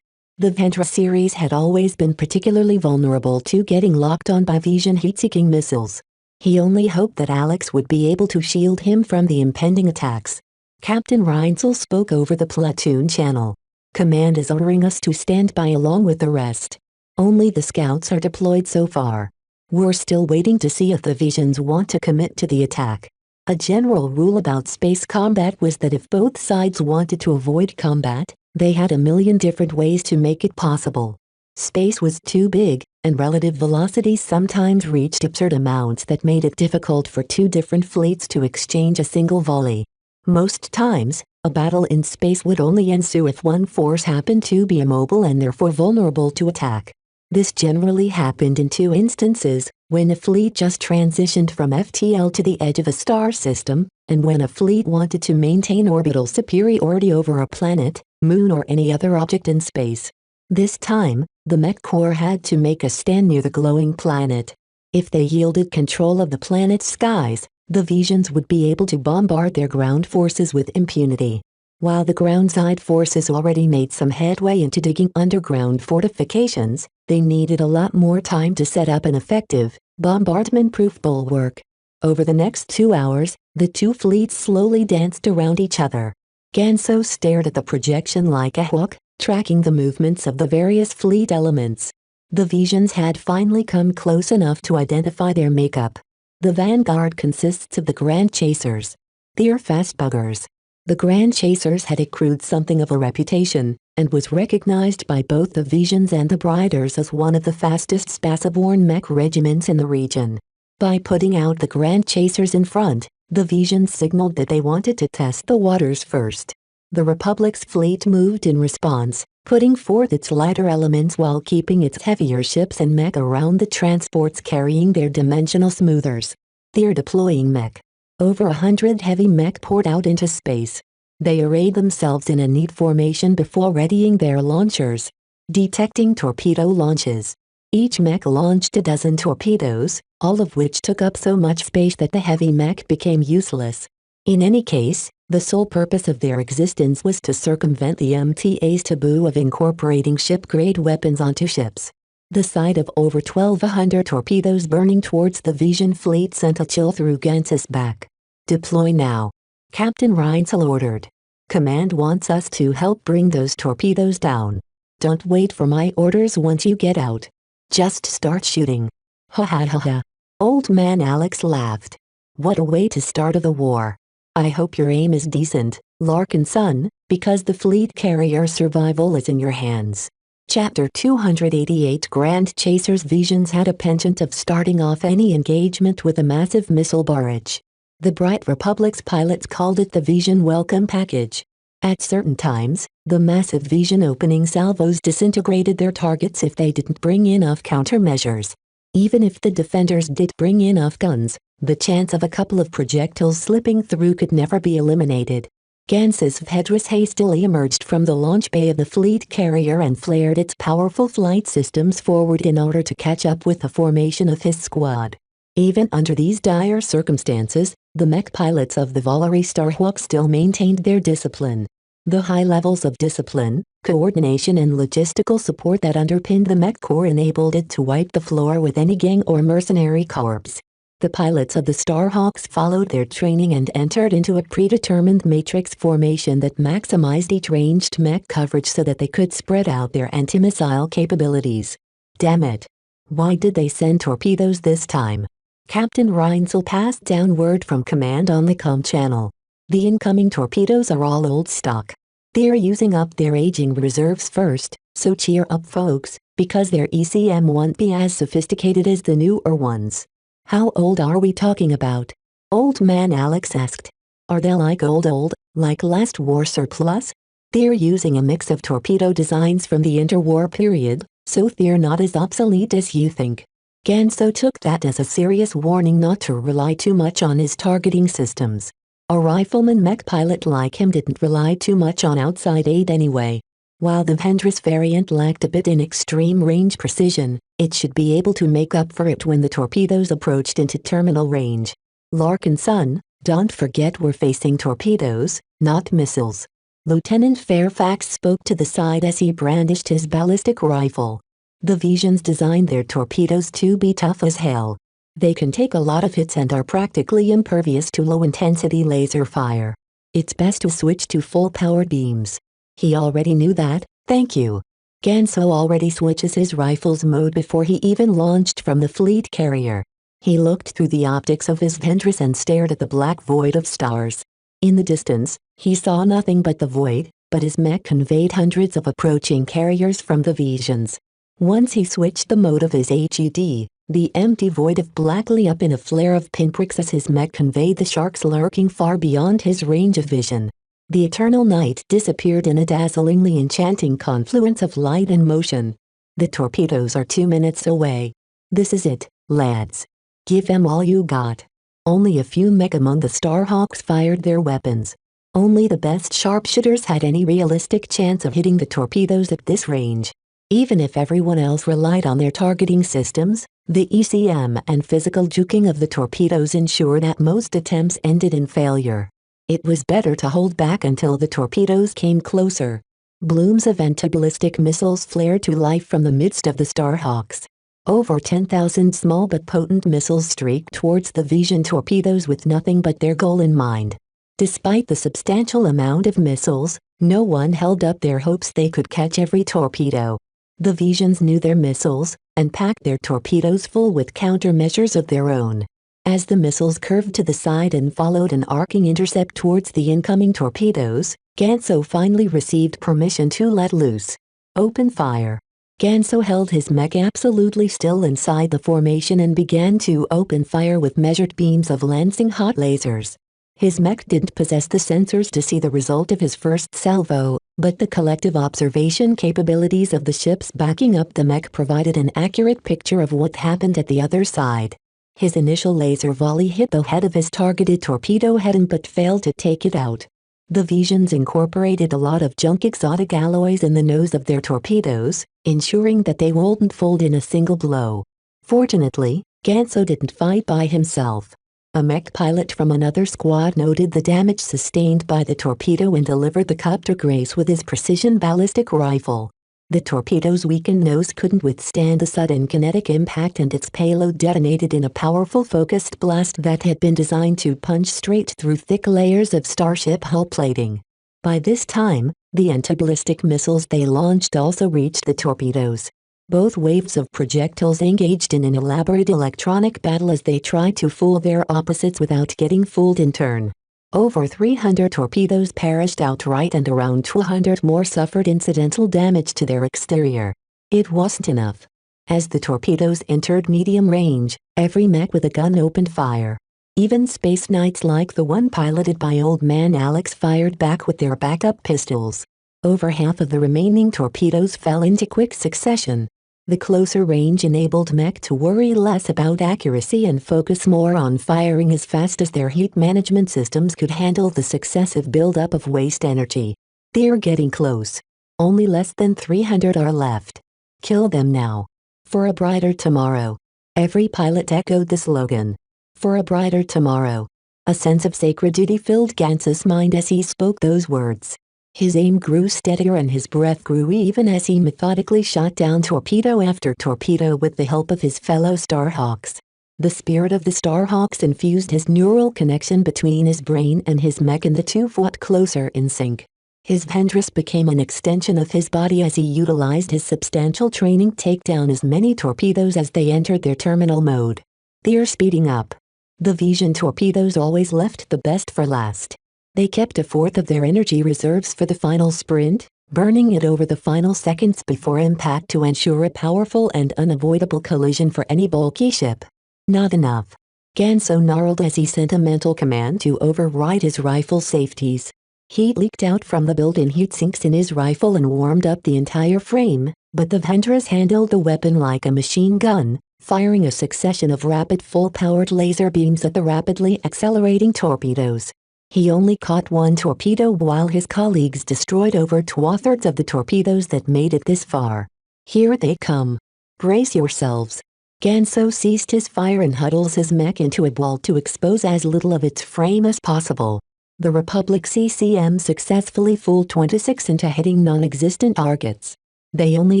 The Vendra series had always been particularly vulnerable to getting locked on by Vision heat-seeking missiles. He only hoped that Alex would be able to shield him from the impending attacks. Captain Reinzel spoke over the platoon channel. Command is ordering us to stand by along with the rest. Only the scouts are deployed so far. We're still waiting to see if the visions want to commit to the attack. A general rule about space combat was that if both sides wanted to avoid combat, they had a million different ways to make it possible. Space was too big, and relative velocities sometimes reached absurd amounts that made it difficult for two different fleets to exchange a single volley. Most times, a battle in space would only ensue if one force happened to be immobile and therefore vulnerable to attack. This generally happened in 2 instances, when a fleet just transitioned from FTL to the edge of a star system, and when a fleet wanted to maintain orbital superiority over a planet, moon or any other object in space. This time, the Mech Corps had to make a stand near the glowing planet. If they yielded control of the planet's skies, the Visions would be able to bombard their ground forces with impunity. While the groundside forces already made some headway into digging underground fortifications, They needed a lot more time to set up an effective, bombardment-proof bulwark. Over the next 2 hours, the two fleets slowly danced around each other. Ganso stared at the projection like a hawk, tracking the movements of the various fleet elements. The visions had finally come close enough to identify their makeup. The vanguard consists of the Grand Chasers. They're fast buggers. The Grand Chasers had accrued something of a reputation, and was recognized by both the Visions and the Briders as one of the fastest Spaceborne mech regiments in the region. By putting out the Grand Chasers in front, the Visions signaled that they wanted to test the waters first. The Republic's fleet moved in response, putting forth its lighter elements while keeping its heavier ships and mech around the transports carrying their dimensional smoothers. They're deploying mech. Over 100 heavy mech poured out into space. They arrayed themselves in a neat formation before readying their launchers. Detecting torpedo launches. Each mech launched a dozen torpedoes, all of which took up so much space that the heavy mech became useless. In any case, the sole purpose of their existence was to circumvent the MTA's taboo of incorporating ship-grade weapons onto ships. The sight of over 1,200 torpedoes burning towards the Vision fleet sent a chill through Gance's back. "Deploy now," Captain Reinzel ordered. "Command wants us to help bring those torpedoes down. Don't wait for my orders once you get out. Just start shooting." "Ha ha ha ha." Old Man Alex laughed. "What a way to start the war. I hope your aim is decent, Larkin son, because the fleet carrier survival is in your hands." Chapter 288 Grand Chasers Visions had a penchant of starting off any engagement with a massive missile barrage. The Bright Republic's pilots called it the Vision Welcome Package. At certain times, the massive Vision opening salvos disintegrated their targets if they didn't bring enough countermeasures. Even if the defenders did bring enough guns, the chance of a couple of projectiles slipping through could never be eliminated. Gance's Vedris hastily emerged from the launch bay of the fleet carrier and flared its powerful flight systems forward in order to catch up with the formation of his squad. Even under these dire circumstances, the mech pilots of the Valerie Starhawk still maintained their discipline. The high levels of discipline, coordination and logistical support that underpinned the mech corps enabled it to wipe the floor with any gang or mercenary corps. The pilots of the Starhawks followed their training and entered into a predetermined matrix formation that maximized each ranged mech coverage so that they could spread out their anti-missile capabilities. Damn it. Why did they send torpedoes this time? Captain Reinzel passed down word from command on the comm channel. The incoming torpedoes are all old stock. They're using up their aging reserves first, so cheer up folks, because their ECM won't be as sophisticated as the newer ones. How old are we talking about? Old Man Alex asked. Are they like old, like last war surplus? They're using a mix of torpedo designs from the interwar period, so they're not as obsolete as you think. Ganso took that as a serious warning not to rely too much on his targeting systems. A rifleman mech pilot like him didn't rely too much on outside aid anyway. While the Vendris variant lacked a bit in extreme range precision, it should be able to make up for it when the torpedoes approached into terminal range. Larkin son, don't forget we're facing torpedoes, not missiles. Lieutenant Fairfax spoke to the side as he brandished his ballistic rifle. The Visions designed their torpedoes to be tough as hell. They can take a lot of hits and are practically impervious to low-intensity laser fire. It's best to switch to full-powered beams. He already knew that, thank you. Ganso already switches his rifle's mode before he even launched from the fleet carrier. He looked through the optics of his Vendris and stared at the black void of stars. In the distance, he saw nothing but the void, but his mech conveyed hundreds of approaching carriers from the Visions. Once he switched the mode of his HUD, the empty void of black lit up in a flare of pinpricks as his mech conveyed the sharks lurking far beyond his range of vision. The eternal night disappeared in a dazzlingly enchanting confluence of light and motion. The torpedoes are 2 minutes away. This is it, lads. Give them all you got. Only a few mech among the Starhawks fired their weapons. Only the best sharpshooters had any realistic chance of hitting the torpedoes at this range. Even if everyone else relied on their targeting systems, the ECM and physical juking of the torpedoes ensured that most attempts ended in failure. It was better to hold back until the torpedoes came closer. Blooms of anti-ballistic missiles flared to life from the midst of the Starhawks. Over 10,000 small but potent missiles streaked towards the Vision torpedoes with nothing but their goal in mind. Despite the substantial amount of missiles, no one held up their hopes they could catch every torpedo. The Visions knew their missiles, and packed their torpedoes full with countermeasures of their own. As the missiles curved to the side and followed an arcing intercept towards the incoming torpedoes, Ganso finally received permission to let loose. Open fire. Ganso held his mech absolutely still inside the formation and began to open fire with measured beams of lancing hot lasers. His mech didn't possess the sensors to see the result of his first salvo, but the collective observation capabilities of the ships backing up the mech provided an accurate picture of what happened at the other side. His initial laser volley hit the head of his targeted torpedo head but failed to take it out. The Visions incorporated a lot of junk exotic alloys in the nose of their torpedoes, ensuring that they wouldn't fold in a single blow. Fortunately, Ganso didn't fight by himself. A mech pilot from another squad noted the damage sustained by the torpedo and delivered the copter grace with his precision ballistic rifle. The torpedo's weakened nose couldn't withstand the sudden kinetic impact and its payload detonated in a powerful focused blast that had been designed to punch straight through thick layers of starship hull plating. By this time, the anti-ballistic missiles they launched also reached the torpedoes. Both waves of projectiles engaged in an elaborate electronic battle as they tried to fool their opposites without getting fooled in turn. Over 300 torpedoes perished outright and around 200 more suffered incidental damage to their exterior. It wasn't enough. As the torpedoes entered medium range, every mech with a gun opened fire. Even space knights like the one piloted by Old Man Alex fired back with their backup pistols. Over half of the remaining torpedoes fell into quick succession. The closer range enabled mech to worry less about accuracy and focus more on firing as fast as their heat management systems could handle the successive buildup of waste energy. They're getting close. Only less than 300 are left. Kill them now. For a brighter tomorrow. Every pilot echoed the slogan. For a brighter tomorrow. A sense of sacred duty filled Ganso's mind as he spoke those words. His aim grew steadier and his breath grew even as he methodically shot down torpedo after torpedo with the help of his fellow Starhawks. The spirit of the Starhawks infused his neural connection between his brain and his mech and the two fought closer in sync. His Ventress became an extension of his body as he utilized his substantial training to take down as many torpedoes as they entered their terminal mode. They're speeding up. The Vision torpedoes always left the best for last. They kept a fourth of their energy reserves for the final sprint, burning it over the final seconds before impact to ensure a powerful and unavoidable collision for any bulky ship. Not enough. Ganso gnarled as he sent a mental command to override his rifle safeties. Heat leaked out from the built-in heat sinks in his rifle and warmed up the entire frame, but the Ventress handled the weapon like a machine gun, firing a succession of rapid full-powered laser beams at the rapidly accelerating torpedoes. He only caught one torpedo while his colleagues destroyed over 2/3 of the torpedoes that made it this far. Here they come. Brace yourselves. Ganso ceased his fire and huddles his mech into a ball to expose as little of its frame as possible. The Republic CCM successfully fooled 26 into hitting non-existent targets. They only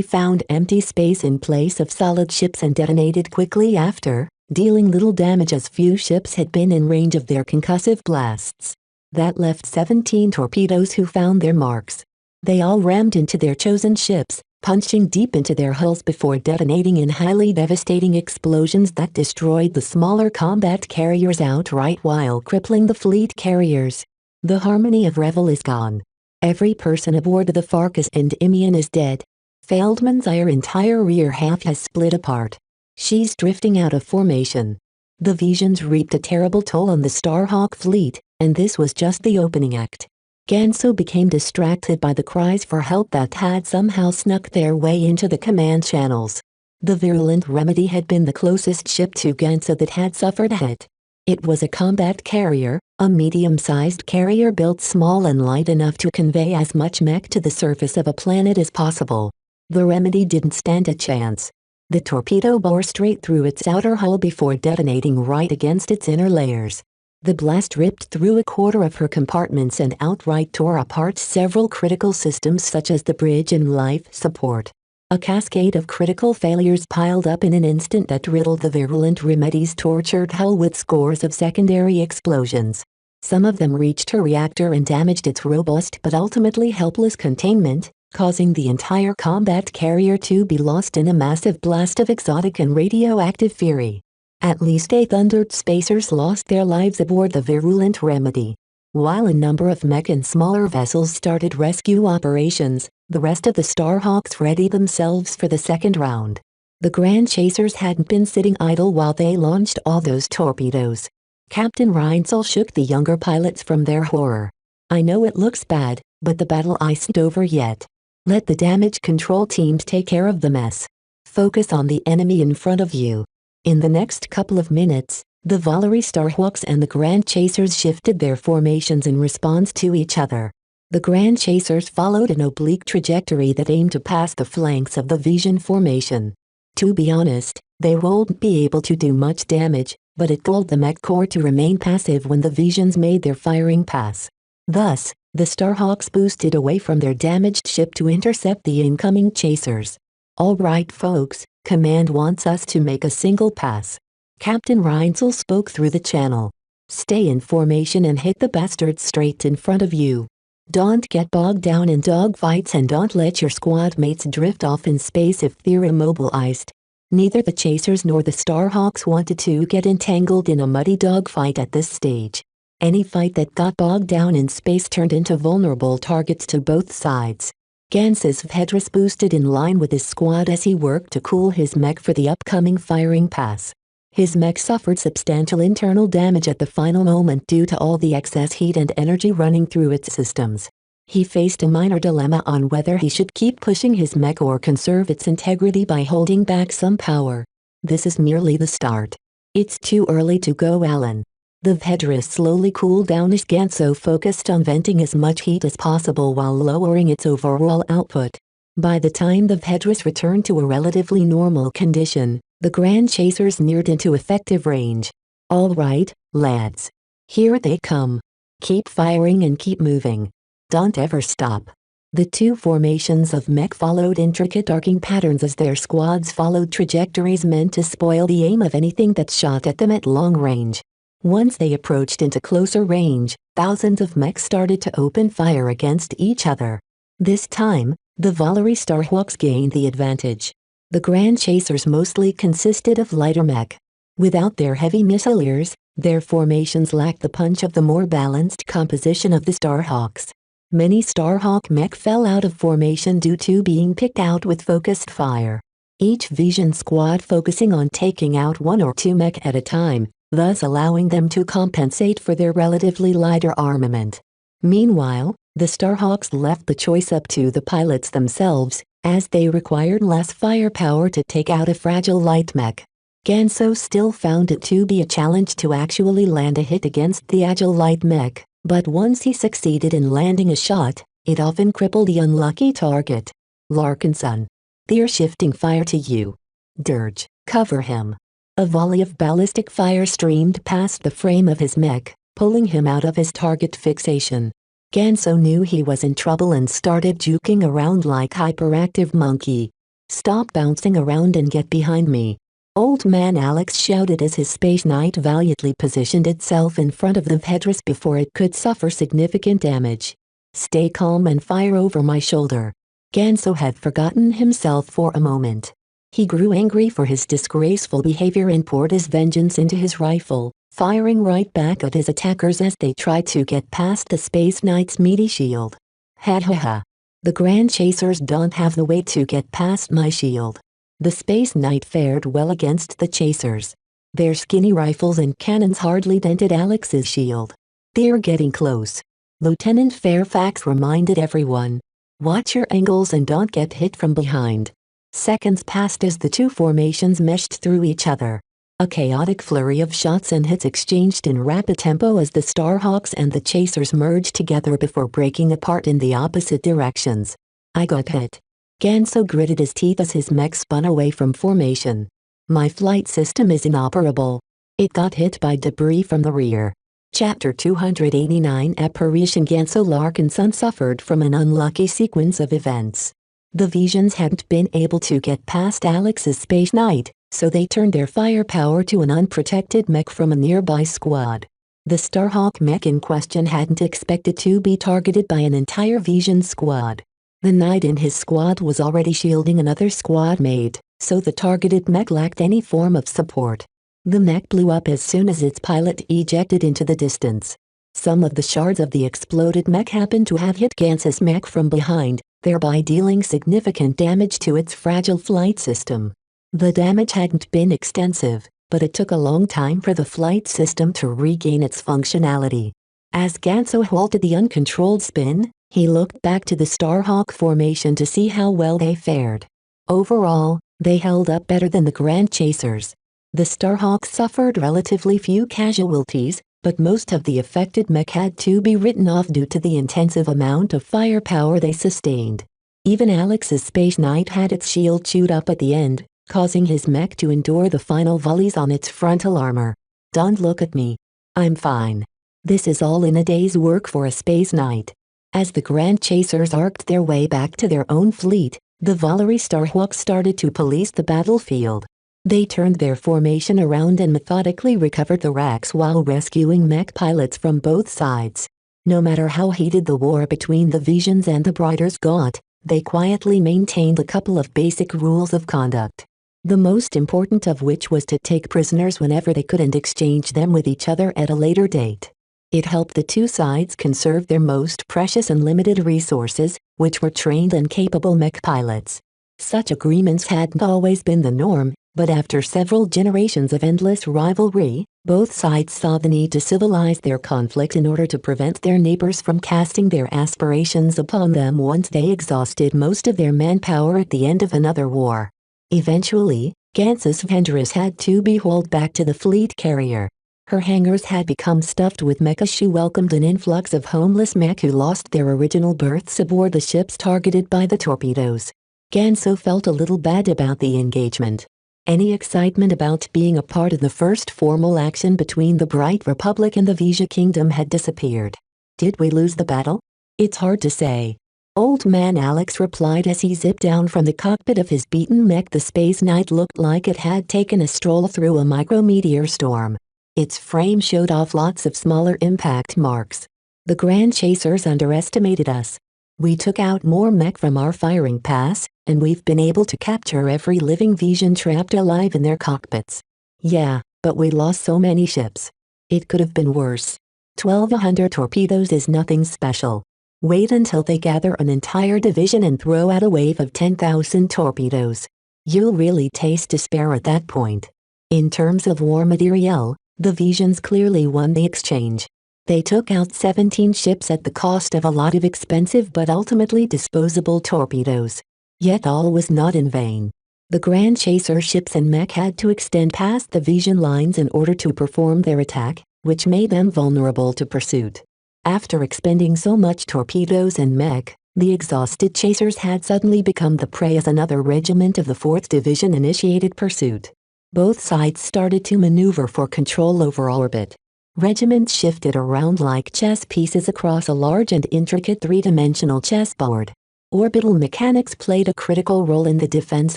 found empty space in place of solid ships and detonated quickly after, dealing little damage as few ships had been in range of their concussive blasts. That left 17 torpedoes who found their marks. They all rammed into their chosen ships, punching deep into their hulls before detonating in highly devastating explosions that destroyed the smaller combat carriers outright while crippling the fleet carriers. The harmony of Revel is gone. Every person aboard the Farkas and Imian is dead. Feldman's entire rear half has split apart. She's drifting out of formation. The Visions reaped a terrible toll on the Starhawk fleet, and this was just the opening act. Ganso became distracted by the cries for help that had somehow snuck their way into the command channels. The virulent Remedy had been the closest ship to Ganso that had suffered a hit. It was a combat carrier, a medium-sized carrier built small and light enough to convey as much mech to the surface of a planet as possible. The Remedy didn't stand a chance. The torpedo bore straight through its outer hull before detonating right against its inner layers. The blast ripped through a quarter of her compartments and outright tore apart several critical systems such as the bridge and life support. A cascade of critical failures piled up in an instant that riddled the virulent Remedy's tortured hull with scores of secondary explosions. Some of them reached her reactor and damaged its robust but ultimately helpless containment, causing the entire combat carrier to be lost in a massive blast of exotic and radioactive fury. At least 8 thundered spacers lost their lives aboard the virulent Remedy. While a number of mech and smaller vessels started rescue operations, the rest of the Starhawks readied themselves for the second round. The Grand Chasers hadn't been sitting idle while they launched all those torpedoes. Captain Reinzel shook the younger pilots from their horror. "I know it looks bad, but the battle isn't over yet. Let the damage control teams take care of the mess. Focus on the enemy in front of you." In the next couple of minutes, the Valerie Starhawks and the Grand Chasers shifted their formations in response to each other. The Grand Chasers followed an oblique trajectory that aimed to pass the flanks of the Vision formation. To be honest, they won't be able to do much damage, but it told the mech corps to remain passive when the Visions made their firing pass. Thus, the Starhawks boosted away from their damaged ship to intercept the incoming chasers. "All right folks, Command wants us to make a single pass." Captain Reinzel spoke through the channel. "Stay in formation and hit the bastards straight in front of you. Don't get bogged down in dogfights and don't let your squad mates drift off in space if they're immobilized." Neither the Chasers nor the Starhawks wanted to get entangled in a muddy dogfight at this stage. Any fight that got bogged down in space turned into vulnerable targets to both sides. Gans's Vhedrus boosted in line with his squad as he worked to cool his mech for the upcoming firing pass. His mech suffered substantial internal damage at the final moment due to all the excess heat and energy running through its systems. He faced a minor dilemma on whether he should keep pushing his mech or conserve its integrity by holding back some power. This is merely the start. It's too early to go, Alan. The Vhedrus slowly cooled down as Ganso focused on venting as much heat as possible while lowering its overall output. By the time the Vhedrus returned to a relatively normal condition, the Grand Chasers neared into effective range. "All right, lads. Here they come. Keep firing and keep moving. Don't ever stop." The two formations of mech followed intricate arcing patterns as their squads followed trajectories meant to spoil the aim of anything that shot at them at long range. Once they approached into closer range, thousands of mechs started to open fire against each other. This time, the Valerie Starhawks gained the advantage. The Grand Chasers mostly consisted of lighter mech. Without their heavy missileers, their formations lacked the punch of the more balanced composition of the Starhawks. Many Starhawk mech fell out of formation due to being picked out with focused fire. Each Vision squad focusing on taking out 1 or 2 mech at a time, thus allowing them to compensate for their relatively lighter armament. Meanwhile, the Starhawks left the choice up to the pilots themselves, as they required less firepower to take out a fragile light mech. Ganso still found it to be a challenge to actually land a hit against the agile light mech, but once he succeeded in landing a shot, it often crippled the unlucky target. "Larkinson. They're shifting fire to you. Dirge, cover him." A volley of ballistic fire streamed past the frame of his mech, pulling him out of his target fixation. Ganso knew he was in trouble and started juking around like hyperactive monkey. "Stop bouncing around and get behind me." Old Man Alex shouted as his Space Knight valiantly positioned itself in front of the Vhedrus before it could suffer significant damage. "Stay calm and fire over my shoulder." Ganso had forgotten himself for a moment. He grew angry for his disgraceful behavior and poured his vengeance into his rifle, firing right back at his attackers as they tried to get past the Space Knight's meaty shield. "Ha ha ha. The Grand Chasers don't have the weight to get past my shield." The Space Knight fared well against the Chasers. Their skinny rifles and cannons hardly dented Alex's shield. "They're getting close," Lieutenant Fairfax reminded everyone. "Watch your angles and don't get hit from behind." Seconds passed as the two formations meshed through each other. A chaotic flurry of shots and hits exchanged in rapid tempo as the Starhawks and the Chasers merged together before breaking apart in the opposite directions. "I got hit." Ganso gritted his teeth as his mech spun away from formation. "My flight system is inoperable." It got hit by debris from the rear. Chapter 289 Apparition Ganso Larkinson suffered from an unlucky sequence of events. The Visions hadn't been able to get past Alex's Space Knight, so they turned their firepower to an unprotected mech from a nearby squad. The Starhawk mech in question hadn't expected to be targeted by an entire Vision squad. The Knight in his squad was already shielding another squad mate, so the targeted mech lacked any form of support. The mech blew up as soon as its pilot ejected into the distance. Some of the shards of the exploded mech happened to have hit Ganso's mech from behind, thereby dealing significant damage to its fragile flight system. The damage hadn't been extensive, but it took a long time for the flight system to regain its functionality. As Ganso halted the uncontrolled spin, he looked back to the Starhawk formation to see how well they fared. Overall, they held up better than the Grand Chasers. The Starhawks suffered relatively few casualties, but most of the affected mech had to be written off due to the intensive amount of firepower they sustained. Even Alex's Space Knight had its shield chewed up at the end, causing his mech to endure the final volleys on its frontal armor. "Don't look at me. I'm fine. This is all in a day's work for a Space Knight." As the Grand Chasers arced their way back to their own fleet, the Valerie Starhawks started to police the battlefield. They turned their formation around and methodically recovered the racks while rescuing mech pilots from both sides. No matter how heated the war between the Visions and the Briders got, they quietly maintained a couple of basic rules of conduct. The most important of which was to take prisoners whenever they could and exchange them with each other at a later date. It helped the two sides conserve their most precious and limited resources, which were trained and capable mech pilots. Such agreements hadn't always been the norm, but after several generations of endless rivalry, both sides saw the need to civilize their conflict in order to prevent their neighbors from casting their aspirations upon them once they exhausted most of their manpower at the end of another war. Eventually, Ganso's Vendress had to be hauled back to the fleet carrier. Her hangars had become stuffed with mech as she welcomed an influx of homeless mech who lost their original berths aboard the ships targeted by the torpedoes. Ganso felt a little bad about the engagement. Any excitement about being a part of the first formal action between the Bright Republic and the Vija Kingdom had disappeared. "Did we lose the battle?" "It's hard to say." Old Man Alex replied as he zipped down from the cockpit of his beaten mech. The Space Knight looked like it had taken a stroll through a micrometeor storm. Its frame showed off lots of smaller impact marks. "The Grand Chasers underestimated us. We took out more mech from our firing pass, and we've been able to capture every living Vision trapped alive in their cockpits." "Yeah, but we lost so many ships. It could have been worse. 1,200 torpedoes is nothing special. Wait until they gather an entire division and throw out a wave of 10,000 torpedoes. You'll really taste despair at that point." In terms of war materiel, the Visions clearly won the exchange. They took out 17 ships at the cost of a lot of expensive but ultimately disposable torpedoes. Yet all was not in vain. The Grand Chaser ships and mech had to extend past the Vision lines in order to perform their attack, which made them vulnerable to pursuit. After expending so much torpedoes and mech, the exhausted chasers had suddenly become the prey as another regiment of the 4th Division initiated pursuit. Both sides started to maneuver for control over orbit. Regiments shifted around like chess pieces across a large and intricate three-dimensional chessboard. Orbital mechanics played a critical role in the defense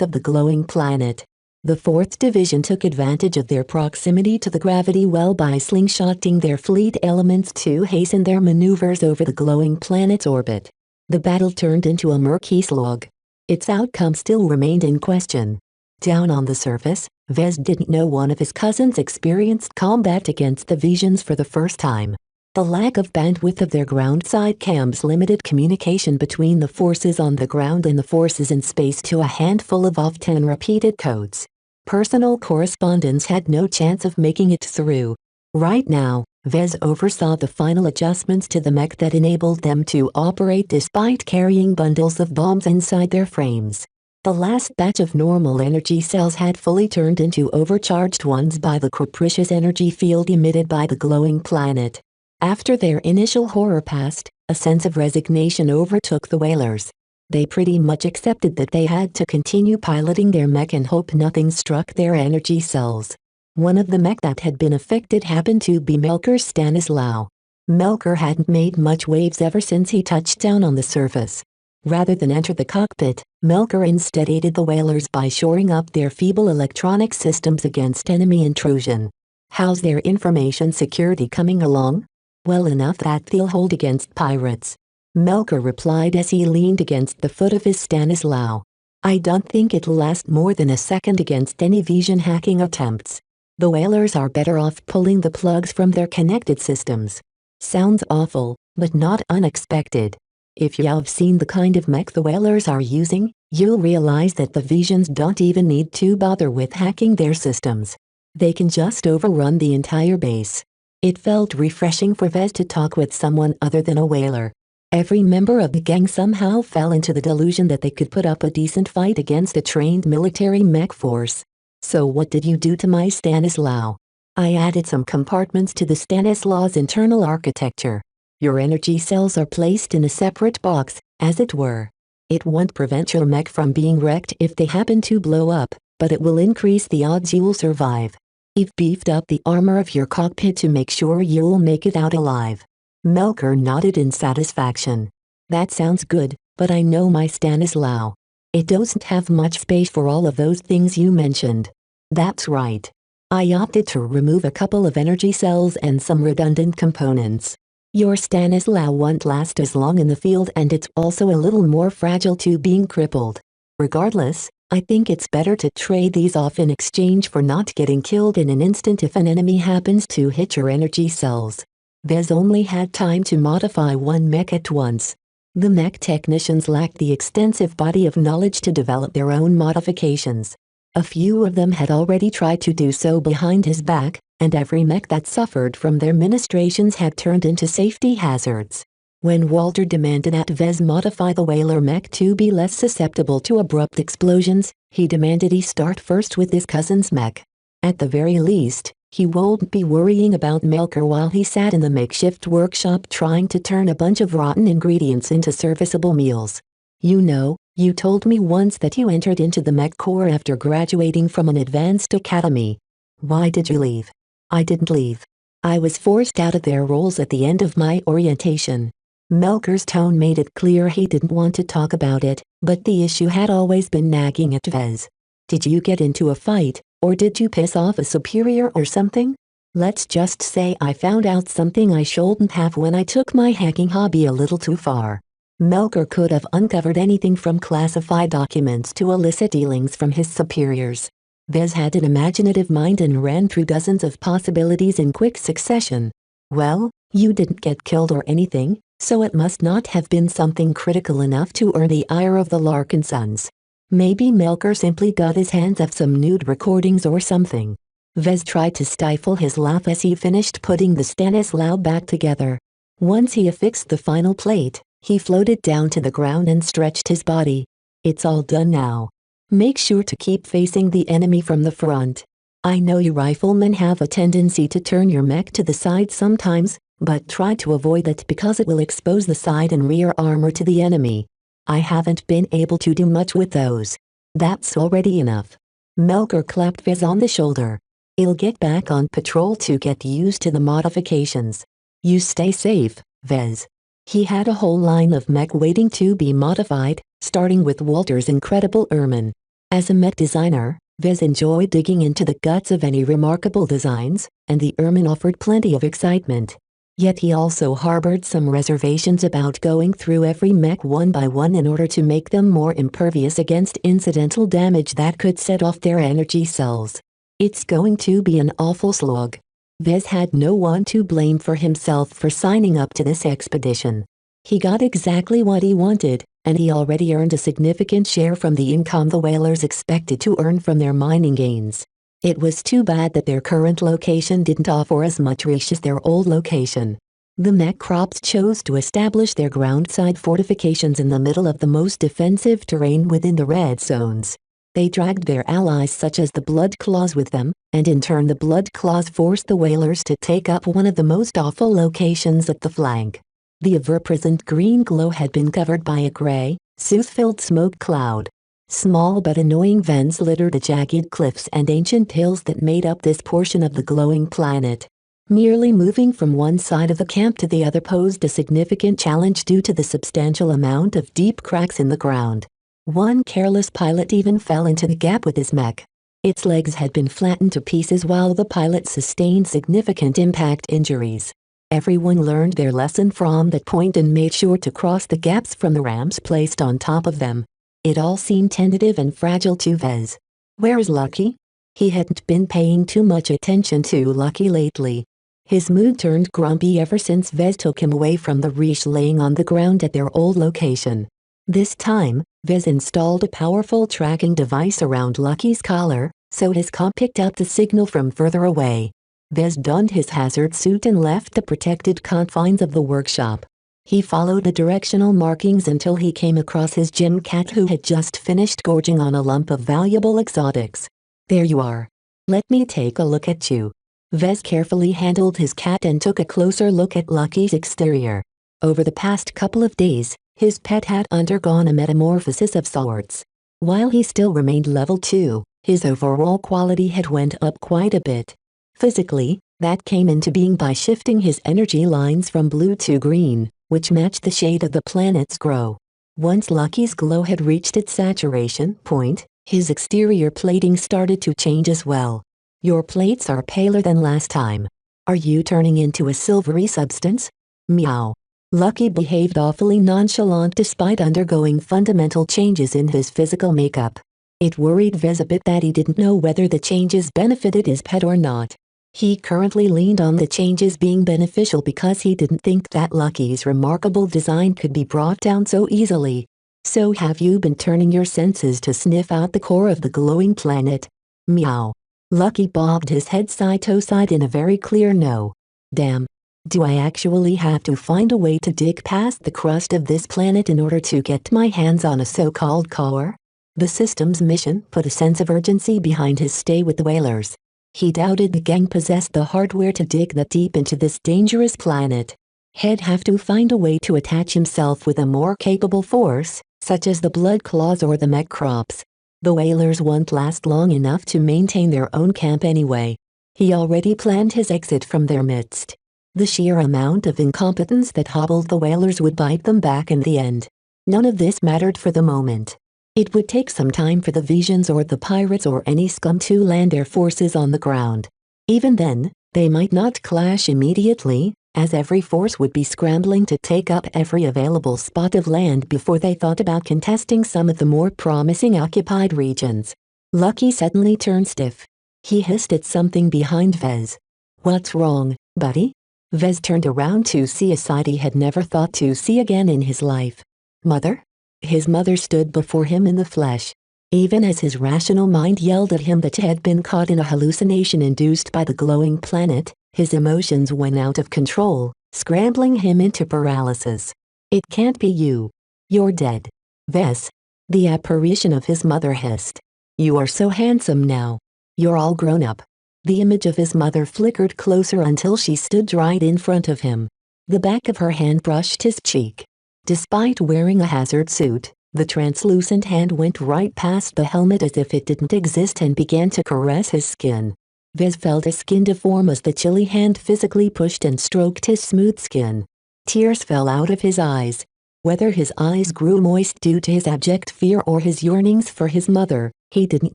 of the glowing planet. The 4th Division took advantage of their proximity to the gravity well by slingshotting their fleet elements to hasten their maneuvers over the glowing planet's orbit. The battle turned into a murky slog. Its outcome still remained in question. Down on the surface, Vez didn't know one of his cousins experienced combat against the Visions for the first time. The lack of bandwidth of their ground-side cams limited communication between the forces on the ground and the forces in space to a handful of often repeated codes. Personal correspondence had no chance of making it through. Right now, Vez oversaw the final adjustments to the mech that enabled them to operate despite carrying bundles of bombs inside their frames. The last batch of normal energy cells had fully turned into overcharged ones by the capricious energy field emitted by the glowing planet. After their initial horror passed, a sense of resignation overtook the whalers. They pretty much accepted that they had to continue piloting their mech and hope nothing struck their energy cells. One of the mech that had been affected happened to be Melker Stanislaw. Melker hadn't made much waves ever since he touched down on the surface. Rather than enter the cockpit, Melker instead aided the whalers by shoring up their feeble electronic systems against enemy intrusion. How's their information security coming along? Well enough that they'll hold against pirates. Melker replied as he leaned against the foot of his Stanislaw. I don't think it'll last more than a second against any vision hacking attempts. The whalers are better off pulling the plugs from their connected systems. Sounds awful, but not unexpected. If you've seen the kind of mech the whalers are using, you'll realize that the visions don't even need to bother with hacking their systems. They can just overrun the entire base. It felt refreshing for Vez to talk with someone other than a whaler. Every member of the gang somehow fell into the delusion that they could put up a decent fight against a trained military mech force. So what did you do to my Stanislaw? I added some compartments to the Stanislaw's internal architecture. Your energy cells are placed in a separate box, as it were. It won't prevent your mech from being wrecked if they happen to blow up, but it will increase the odds you'll survive. I've beefed up the armor of your cockpit to make sure you'll make it out alive. Melker nodded in satisfaction. That sounds good, but I know my Stanislaw. It doesn't have much space for all of those things you mentioned. That's right. I opted to remove a couple of energy cells and some redundant components. Your Stanislaw won't last as long in the field, and it's also a little more fragile to being crippled. Regardless, I think it's better to trade these off in exchange for not getting killed in an instant if an enemy happens to hit your energy cells. Vez only had time to modify one mech at once. The mech technicians lacked the extensive body of knowledge to develop their own modifications. A few of them had already tried to do so behind his back, and every mech that suffered from their ministrations had turned into safety hazards. When Walter demanded that Vez modify the whaler mech to be less susceptible to abrupt explosions, he demanded he start first with his cousin's mech. At the very least, he won't be worrying about Melker while he sat in the makeshift workshop trying to turn a bunch of rotten ingredients into serviceable meals. You know, you told me once that you entered into the mech corps after graduating from an advanced academy. Why did you leave? I didn't leave. I was forced out of their roles at the end of my orientation. Melker's tone made it clear he didn't want to talk about it, but the issue had always been nagging at Vez. Did you get into a fight, or did you piss off a superior or something? Let's just say I found out something I shouldn't have when I took my hacking hobby a little too far. Melker could have uncovered anything from classified documents to illicit dealings from his superiors. Vez had an imaginative mind and ran through dozens of possibilities in quick succession. Well, you didn't get killed or anything, so it must not have been something critical enough to earn the ire of the Larkinsons. Maybe Melker simply got his hands on some nude recordings or something. Vez tried to stifle his laugh as he finished putting the Stanislaw back together. Once he affixed the final plate, he floated down to the ground and stretched his body. It's all done now. Make sure to keep facing the enemy from the front. I know you riflemen have a tendency to turn your mech to the side sometimes, but try to avoid that because it will expose the side and rear armor to the enemy. I haven't been able to do much with those. That's already enough. Melker clapped Vez on the shoulder. I'll get back on patrol to get used to the modifications. You stay safe, Vez. He had a whole line of mech waiting to be modified, starting with Walter's incredible Ermine. As a mech designer, Vez enjoyed digging into the guts of any remarkable designs, and the Ermine offered plenty of excitement. Yet he also harbored some reservations about going through every mech one by one in order to make them more impervious against incidental damage that could set off their energy cells. It's going to be an awful slog. Vez had no one to blame for himself for signing up to this expedition. He got exactly what he wanted, and he already earned a significant share from the income the whalers expected to earn from their mining gains. It was too bad that their current location didn't offer as much reach as their old location. The mech crops chose to establish their groundside fortifications in the middle of the most defensive terrain within the red zones. They dragged their allies such as the Blood Claws with them, and in turn the Blood Claws forced the whalers to take up one of the most awful locations at the flank. The ever-present green glow had been covered by a gray, soot-filled smoke cloud. Small but annoying vents littered the jagged cliffs and ancient hills that made up this portion of the glowing planet. Merely moving from one side of the camp to the other posed a significant challenge due to the substantial amount of deep cracks in the ground. One careless pilot even fell into the gap with his mech. Its legs had been flattened to pieces while the pilot sustained significant impact injuries. Everyone learned their lesson from that point and made sure to cross the gaps from the ramps placed on top of them. It all seemed tentative and fragile to Vez. Where is Lucky? He hadn't been paying too much attention to Lucky lately. His mood turned grumpy ever since Vez took him away from the leash laying on the ground at their old location. This time, Vez installed a powerful tracking device around Lucky's collar, so his cop picked up the signal from further away. Vez donned his hazard suit and left the protected confines of the workshop. He followed the directional markings until he came across his gym cat who had just finished gorging on a lump of valuable exotics. There you are. Let me take a look at you. Vez carefully handled his cat and took a closer look at Lucky's exterior. Over the past couple of days, his pet had undergone a metamorphosis of sorts. While he still remained level 2, his overall quality had went up quite a bit. Physically, that came into being by shifting his energy lines from blue to green, which matched the shade of the planet's glow. Once Lucky's glow had reached its saturation point, his exterior plating started to change as well. Your plates are paler than last time. Are you turning into a silvery substance? Meow. Lucky behaved awfully nonchalant despite undergoing fundamental changes in his physical makeup. It worried Vez a bit that he didn't know whether the changes benefited his pet or not. He currently leaned on the changes being beneficial because he didn't think that Lucky's remarkable design could be brought down so easily. So have you been turning your senses to sniff out the core of the glowing planet? Meow. Lucky bobbed his head side to side in a very clear no. Damn. Do I actually have to find a way to dig past the crust of this planet in order to get my hands on a so-called core? The system's mission put a sense of urgency behind his stay with the whalers. He doubted the gang possessed the hardware to dig that deep into this dangerous planet. He'd have to find a way to attach himself with a more capable force, such as the Blood Claws or the Mech Crops. The whalers won't last long enough to maintain their own camp anyway. He already planned his exit from their midst. The sheer amount of incompetence that hobbled the whalers would bite them back in the end. None of this mattered for the moment. It would take some time for the Visions or the pirates or any scum to land their forces on the ground. Even then, they might not clash immediately, as every force would be scrambling to take up every available spot of land before they thought about contesting some of the more promising occupied regions. Lucky suddenly turned stiff. He hissed at something behind Vez. What's wrong, buddy? Vez turned around to see a sight he had never thought to see again in his life. Mother? His mother stood before him in the flesh. Even as his rational mind yelled at him that he had been caught in a hallucination induced by the glowing planet, his emotions went out of control, scrambling him into paralysis. It can't be you. You're dead. Vez. The apparition of his mother hissed. You are so handsome now. You're all grown up. The image of his mother flickered closer until she stood right in front of him. The back of her hand brushed his cheek. Despite wearing a hazard suit, the translucent hand went right past the helmet as if it didn't exist and began to caress his skin. Vez felt his skin deform as the chilly hand physically pushed and stroked his smooth skin. Tears fell out of his eyes. Whether his eyes grew moist due to his abject fear or his yearnings for his mother, he didn't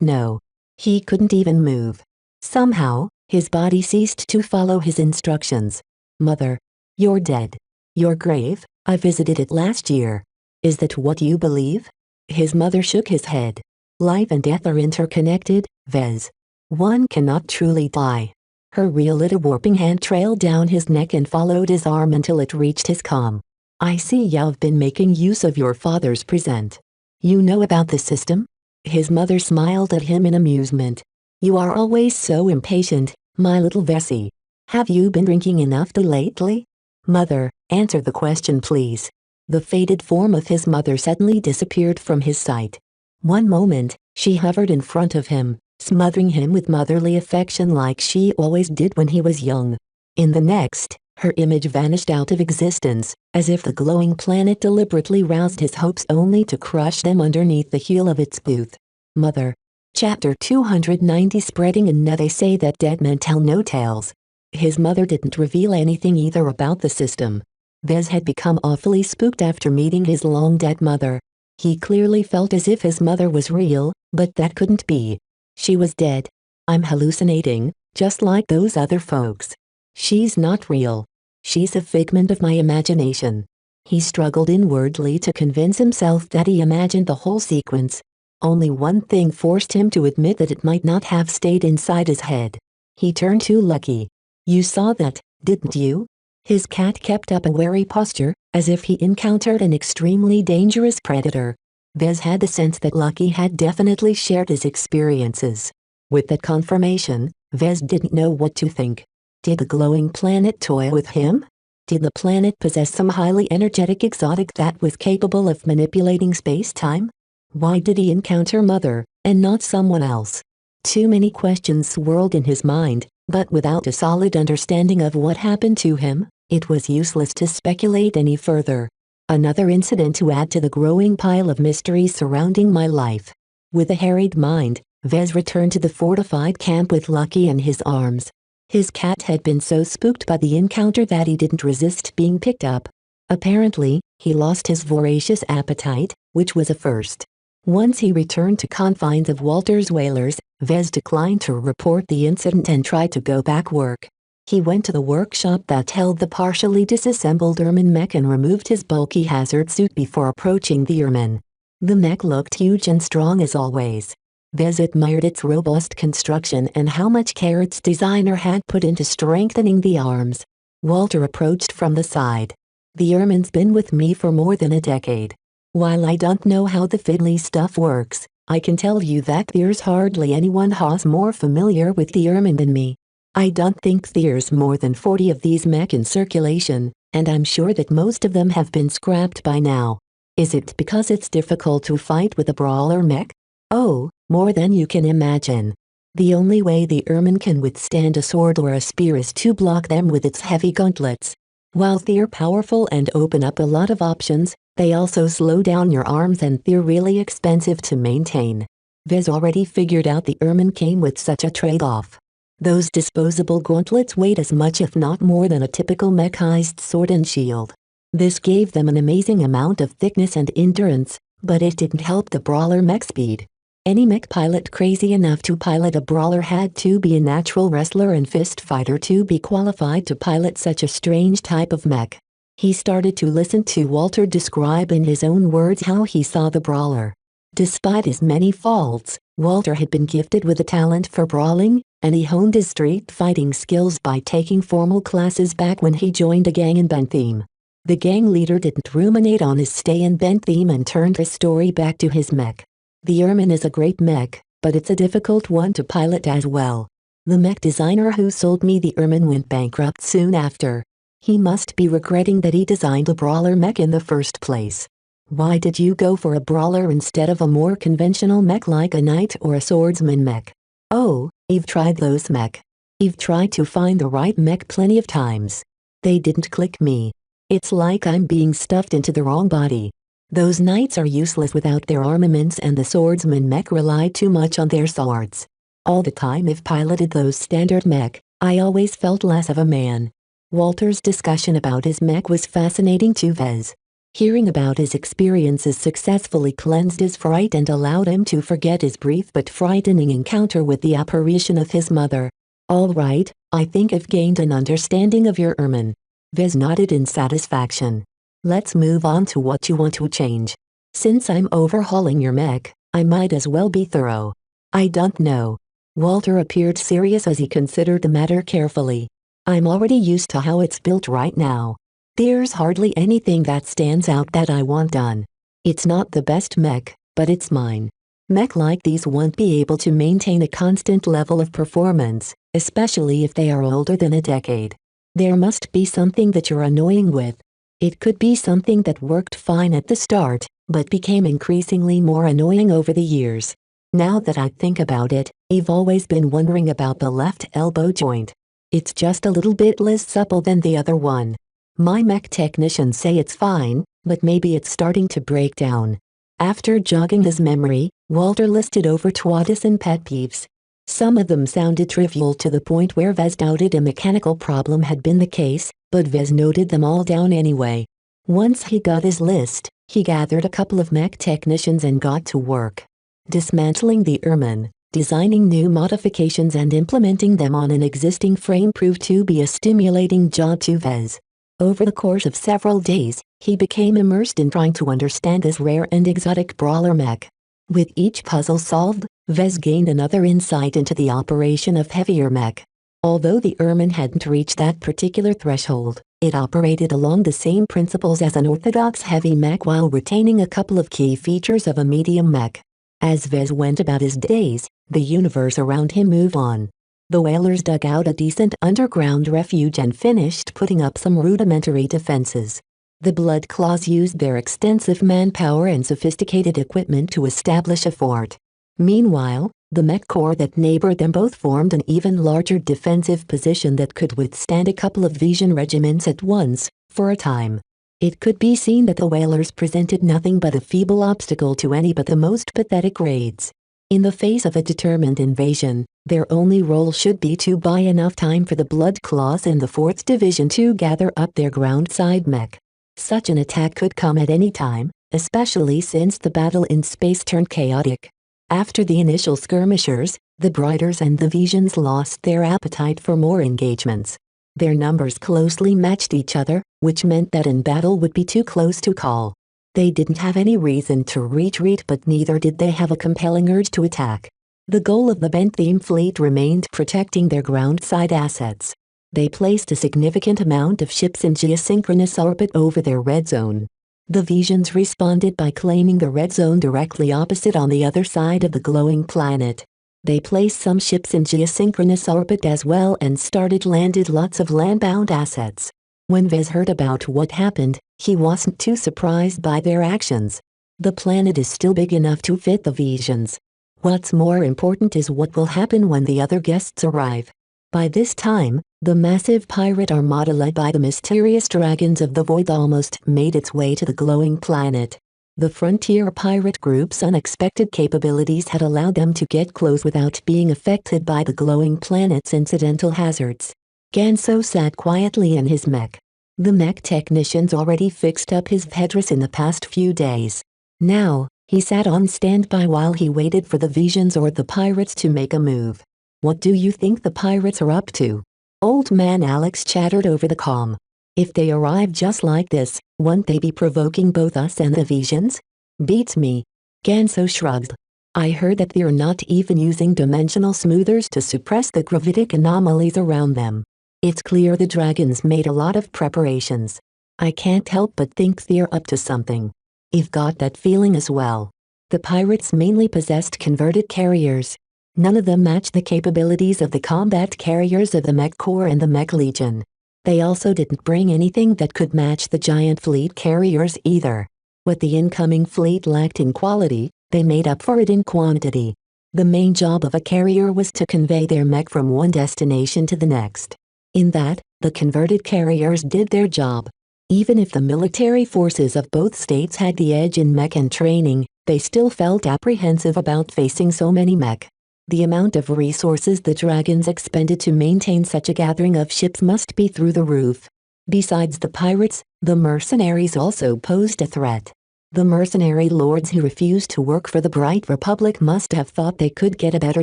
know. He couldn't even move. Somehow, his body ceased to follow his instructions. Mother. You're dead. Your grave, I visited it last year. Is that what you believe? His mother shook his head. Life and death are interconnected, Vez. One cannot truly die. Her real little warping hand trailed down his neck and followed his arm until it reached his calm. I see you've been making use of your father's present. You know about the system? His mother smiled at him in amusement. You are always so impatient, my little Vessie. Have you been drinking enough lately? Mother, answer the question please. The faded form of his mother suddenly disappeared from his sight. One moment, she hovered in front of him, smothering him with motherly affection like she always did when he was young. In the next, Her image vanished out of existence, as if the glowing planet deliberately roused his hopes only to crush them underneath the heel of its booth. Mother. Chapter 290. Spreading a net. They say that dead men tell no tales. His mother didn't reveal anything either about the system. Vez had become awfully spooked after meeting his long-dead mother. He clearly felt as if his mother was real, but that couldn't be. She was dead. I'm hallucinating, just like those other folks. She's not real. She's a figment of my imagination. He struggled inwardly to convince himself that he imagined the whole sequence. Only one thing forced him to admit that it might not have stayed inside his head. He turned to Lucky. You saw that, didn't you? His cat kept up a wary posture, as if he encountered an extremely dangerous predator. Vez had the sense that Lucky had definitely shared his experiences. With that confirmation, Vez didn't know what to think. Did the glowing planet toy with him? Did the planet possess some highly energetic exotic that was capable of manipulating space-time? Why did he encounter Mother, and not someone else? Too many questions swirled in his mind, but without a solid understanding of what happened to him, it was useless to speculate any further. Another incident to add to the growing pile of mysteries surrounding my life. With a harried mind, Vez returned to the fortified camp with Lucky in his arms. His cat had been so spooked by the encounter that he didn't resist being picked up. Apparently, he lost his voracious appetite, which was a first. Once he returned to confines of Walter's Whalers, Vez declined to report the incident and tried to go back work. He went to the workshop that held the partially disassembled Ermine mech and removed his bulky hazard suit before approaching the Ermine. The mech looked huge and strong as always. Vez admired its robust construction and how much care its designer had put into strengthening the arms. Walter approached from the side. The Ermine's been with me for more than a decade. While I don't know how the fiddly stuff works, I can tell you that there's hardly anyone who's more familiar with the Ermine than me. I don't think there's more than 40 of these mech in circulation, and I'm sure that most of them have been scrapped by now. Is it because it's difficult to fight with a brawler mech? Oh, more than you can imagine. The only way the Ermine can withstand a sword or a spear is to block them with its heavy gauntlets. While they're powerful and open up a lot of options, they also slow down your arms and they're really expensive to maintain. Vez already figured out the Ermine came with such a trade-off. Those disposable gauntlets weighed as much if not more than a typical mechanized sword and shield. This gave them an amazing amount of thickness and endurance, but it didn't help the brawler mech speed. Any mech pilot crazy enough to pilot a brawler had to be a natural wrestler and fist fighter to be qualified to pilot such a strange type of mech. He started to listen to Walter describe in his own words how he saw the brawler. Despite his many faults, Walter had been gifted with a talent for brawling, and he honed his street fighting skills by taking formal classes back when he joined a gang in Bentham. The gang leader didn't ruminate on his stay in Bentham and turned his story back to his mech. The Ermine is a great mech, but it's a difficult one to pilot as well. The mech designer who sold me the Ermine went bankrupt soon after. He must be regretting that he designed a brawler mech in the first place. Why did you go for a brawler instead of a more conventional mech like a knight or a swordsman mech? Oh, I've tried those mech. I've tried to find the right mech plenty of times. They didn't click me. It's like I'm being stuffed into the wrong body. Those knights are useless without their armaments and the swordsman mech rely too much on their swords. All the time I've piloted those standard mech, I always felt less of a man. Walter's discussion about his mech was fascinating to Vez. Hearing about his experiences successfully cleansed his fright and allowed him to forget his brief but frightening encounter with the apparition of his mother. All right, I think I've gained an understanding of your Ermine. Vez nodded in satisfaction. Let's move on to what you want to change. Since I'm overhauling your mech, I might as well be thorough. I don't know. Walter appeared serious as he considered the matter carefully. I'm already used to how it's built right now. There's hardly anything that stands out that I want done. It's not the best mech, but it's mine. Mech like these won't be able to maintain a constant level of performance, especially if they are older than a decade. There must be something that you're annoying with. It could be something that worked fine at the start, but became increasingly more annoying over the years. Now that I think about it, I've always been wondering about the left elbow joint. It's just a little bit less supple than the other one. My mech technicians say it's fine, but maybe it's starting to break down. After jogging his memory, Walter listed over 20 pet peeves. Some of them sounded trivial to the point where Vez doubted a mechanical problem had been the case, but Vez noted them all down anyway. Once he got his list, he gathered a couple of mech technicians and got to work. Dismantling the Ermine, designing new modifications and implementing them on an existing frame proved to be a stimulating job to Vez. Over the course of several days, he became immersed in trying to understand this rare and exotic brawler mech. With each puzzle solved, Vez gained another insight into the operation of heavier mech. Although the Ermine hadn't reached that particular threshold, it operated along the same principles as an orthodox heavy mech while retaining a couple of key features of a medium mech. As Vez went about his days, the universe around him moved on. The whalers dug out a decent underground refuge and finished putting up some rudimentary defenses. The Blood Claws used their extensive manpower and sophisticated equipment to establish a fort. Meanwhile, the mech corps that neighbored them both formed an even larger defensive position that could withstand a couple of Vision regiments at once, for a time. It could be seen that the whalers presented nothing but a feeble obstacle to any but the most pathetic raids. In the face of a determined invasion, their only role should be to buy enough time for the Blood Claws in the 4th Division to gather up their groundside mech. Such an attack could come at any time, especially since the battle in space turned chaotic. After the initial skirmishers, the Briders and the Visions lost their appetite for more engagements. Their numbers closely matched each other, which meant that in battle would be too close to call. They didn't have any reason to retreat, but neither did they have a compelling urge to attack. The goal of the Bentheme fleet remained protecting their groundside assets. They placed a significant amount of ships in geosynchronous orbit over their red zone. The Visions responded by claiming the red zone directly opposite on the other side of the glowing planet. They placed some ships in geosynchronous orbit as well and landed lots of landbound assets. When Vez heard about what happened, he wasn't too surprised by their actions. The planet is still big enough to fit the Visions. What's more important is what will happen when the other guests arrive. By this time, the massive pirate armada led by the mysterious dragons of the void almost made its way to the glowing planet. The frontier pirate group's unexpected capabilities had allowed them to get close without being affected by the glowing planet's incidental hazards. Ganso sat quietly in his mech. The mech technicians already fixed up his Vedris in the past few days. Now, he sat on standby while he waited for the Visions or the pirates to make a move. "What do you think the pirates are up to?" Old man Alex chattered over the comm. "If they arrive just like this, won't they be provoking both us and the Visions?" "Beats me." Ganso shrugged. "I heard that they're not even using dimensional smoothers to suppress the gravitic anomalies around them. It's clear the dragons made a lot of preparations. I can't help but think they're up to something." "I've got that feeling as well." The pirates mainly possessed converted carriers. None of them matched the capabilities of the combat carriers of the Mech Corps and the Mech Legion. They also didn't bring anything that could match the giant fleet carriers either. What the incoming fleet lacked in quality, they made up for it in quantity. The main job of a carrier was to convey their mech from one destination to the next. In that, the converted carriers did their job. Even if the military forces of both states had the edge in mech and training, they still felt apprehensive about facing so many mech. The amount of resources the dragons expended to maintain such a gathering of ships must be through the roof. Besides the pirates, the mercenaries also posed a threat. The mercenary lords who refused to work for the Bright Republic must have thought they could get a better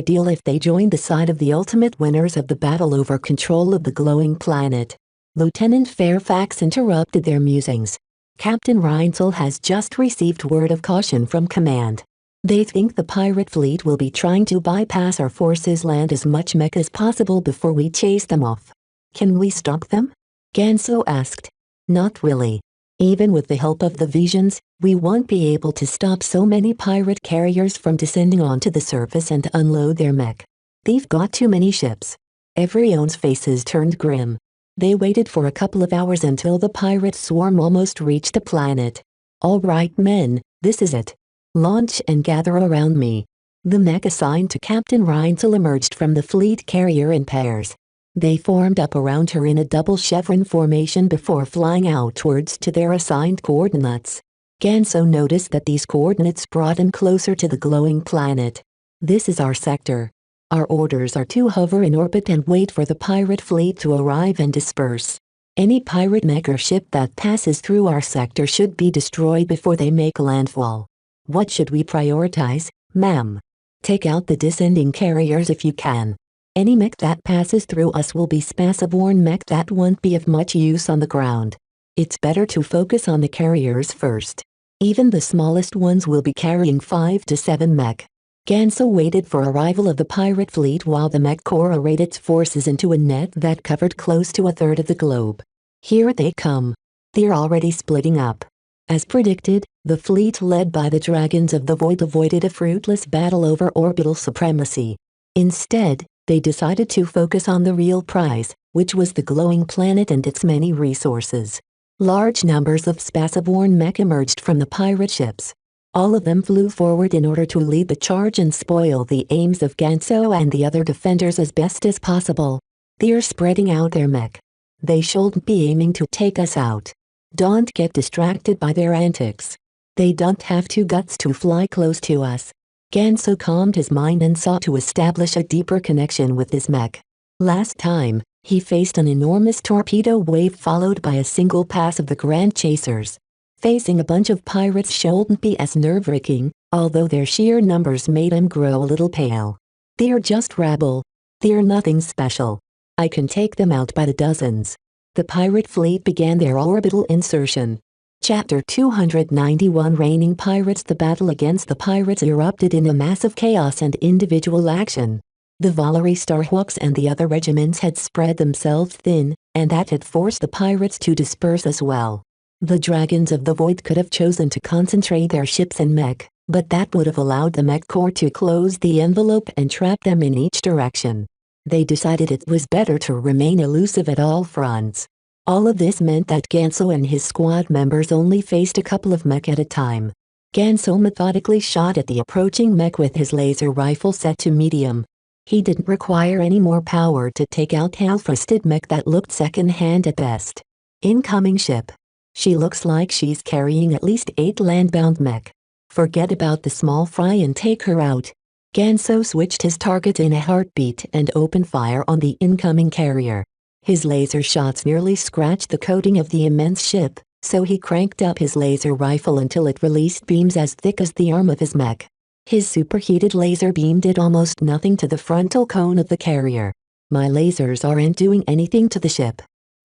deal if they joined the side of the ultimate winners of the battle over control of the glowing planet. Lieutenant Fairfax interrupted their musings. "Captain Reinzel has just received word of caution from command. They think the pirate fleet will be trying to bypass our forces, land as much mech as possible before we chase them off." "Can we stop them?" Ganso asked. "Not really. Even with the help of the Visions, we won't be able to stop so many pirate carriers from descending onto the surface and unload their mech. They've got too many ships." Everyone's faces turned grim. They waited for a couple of hours until the pirate swarm almost reached the planet. "All right, men, this is it. Launch and gather around me." The mech assigned to Captain Reinzel emerged from the fleet carrier in pairs. They formed up around her in a double chevron formation before flying outwards to their assigned coordinates. Ganso noticed that these coordinates brought him closer to the glowing planet. This is our sector. Our orders are to hover in orbit and wait for the pirate fleet to arrive and disperse. Any pirate mech or ship that passes through our sector should be destroyed before they make landfall. What should we prioritize, ma'am? Take out the descending carriers if you can. Any mech that passes through us will be spaceborne mech that won't be of much use on the ground. It's better to focus on the carriers first. Even the smallest ones will be carrying 5 to 7 mech. Ganso waited for arrival of the pirate fleet while the mech corps arrayed its forces into a net that covered close to a third of the globe. Here they come. They're already splitting up. As predicted, the fleet led by the Dragons of the Void avoided a fruitless battle over orbital supremacy. Instead, they decided to focus on the real prize, which was the glowing planet and its many resources. Large numbers of spaceborne mech emerged from the pirate ships. All of them flew forward in order to lead the charge and spoil the aims of Ganso and the other defenders as best as possible. They're spreading out their mech. They shouldn't be aiming to take us out. Don't get distracted by their antics. They don't have two guts to fly close to us. Ganso calmed his mind and sought to establish a deeper connection with his mech. Last time, he faced an enormous torpedo wave followed by a single pass of the Grand Chasers. Facing a bunch of pirates shouldn't be as nerve-wracking, although their sheer numbers made him grow a little pale. They're just rabble. They're nothing special. I can take them out by the dozens. The pirate fleet began their orbital insertion. Chapter 291 Reigning Pirates. The battle against the pirates erupted in a massive chaos and individual action. The Valerie Starhawks and the other regiments had spread themselves thin, and that had forced the pirates to disperse as well. The Dragons of the Void could have chosen to concentrate their ships and mech, but that would have allowed the mech corps to close the envelope and trap them in each direction. They decided it was better to remain elusive at all fronts. All of this meant that Ganso and his squad members only faced a couple of mech at a time. Ganso methodically shot at the approaching mech with his laser rifle set to medium. He didn't require any more power to take out half-rusted mech that looked second-hand at best. Incoming ship. She looks like she's carrying at least 8 landbound mech. Forget about the small fry and take her out. Ganso switched his target in a heartbeat and opened fire on the incoming carrier. His laser shots nearly scratched the coating of the immense ship, so he cranked up his laser rifle until it released beams as thick as the arm of his mech. His superheated laser beam did almost nothing to the frontal cone of the carrier. My lasers aren't doing anything to the ship.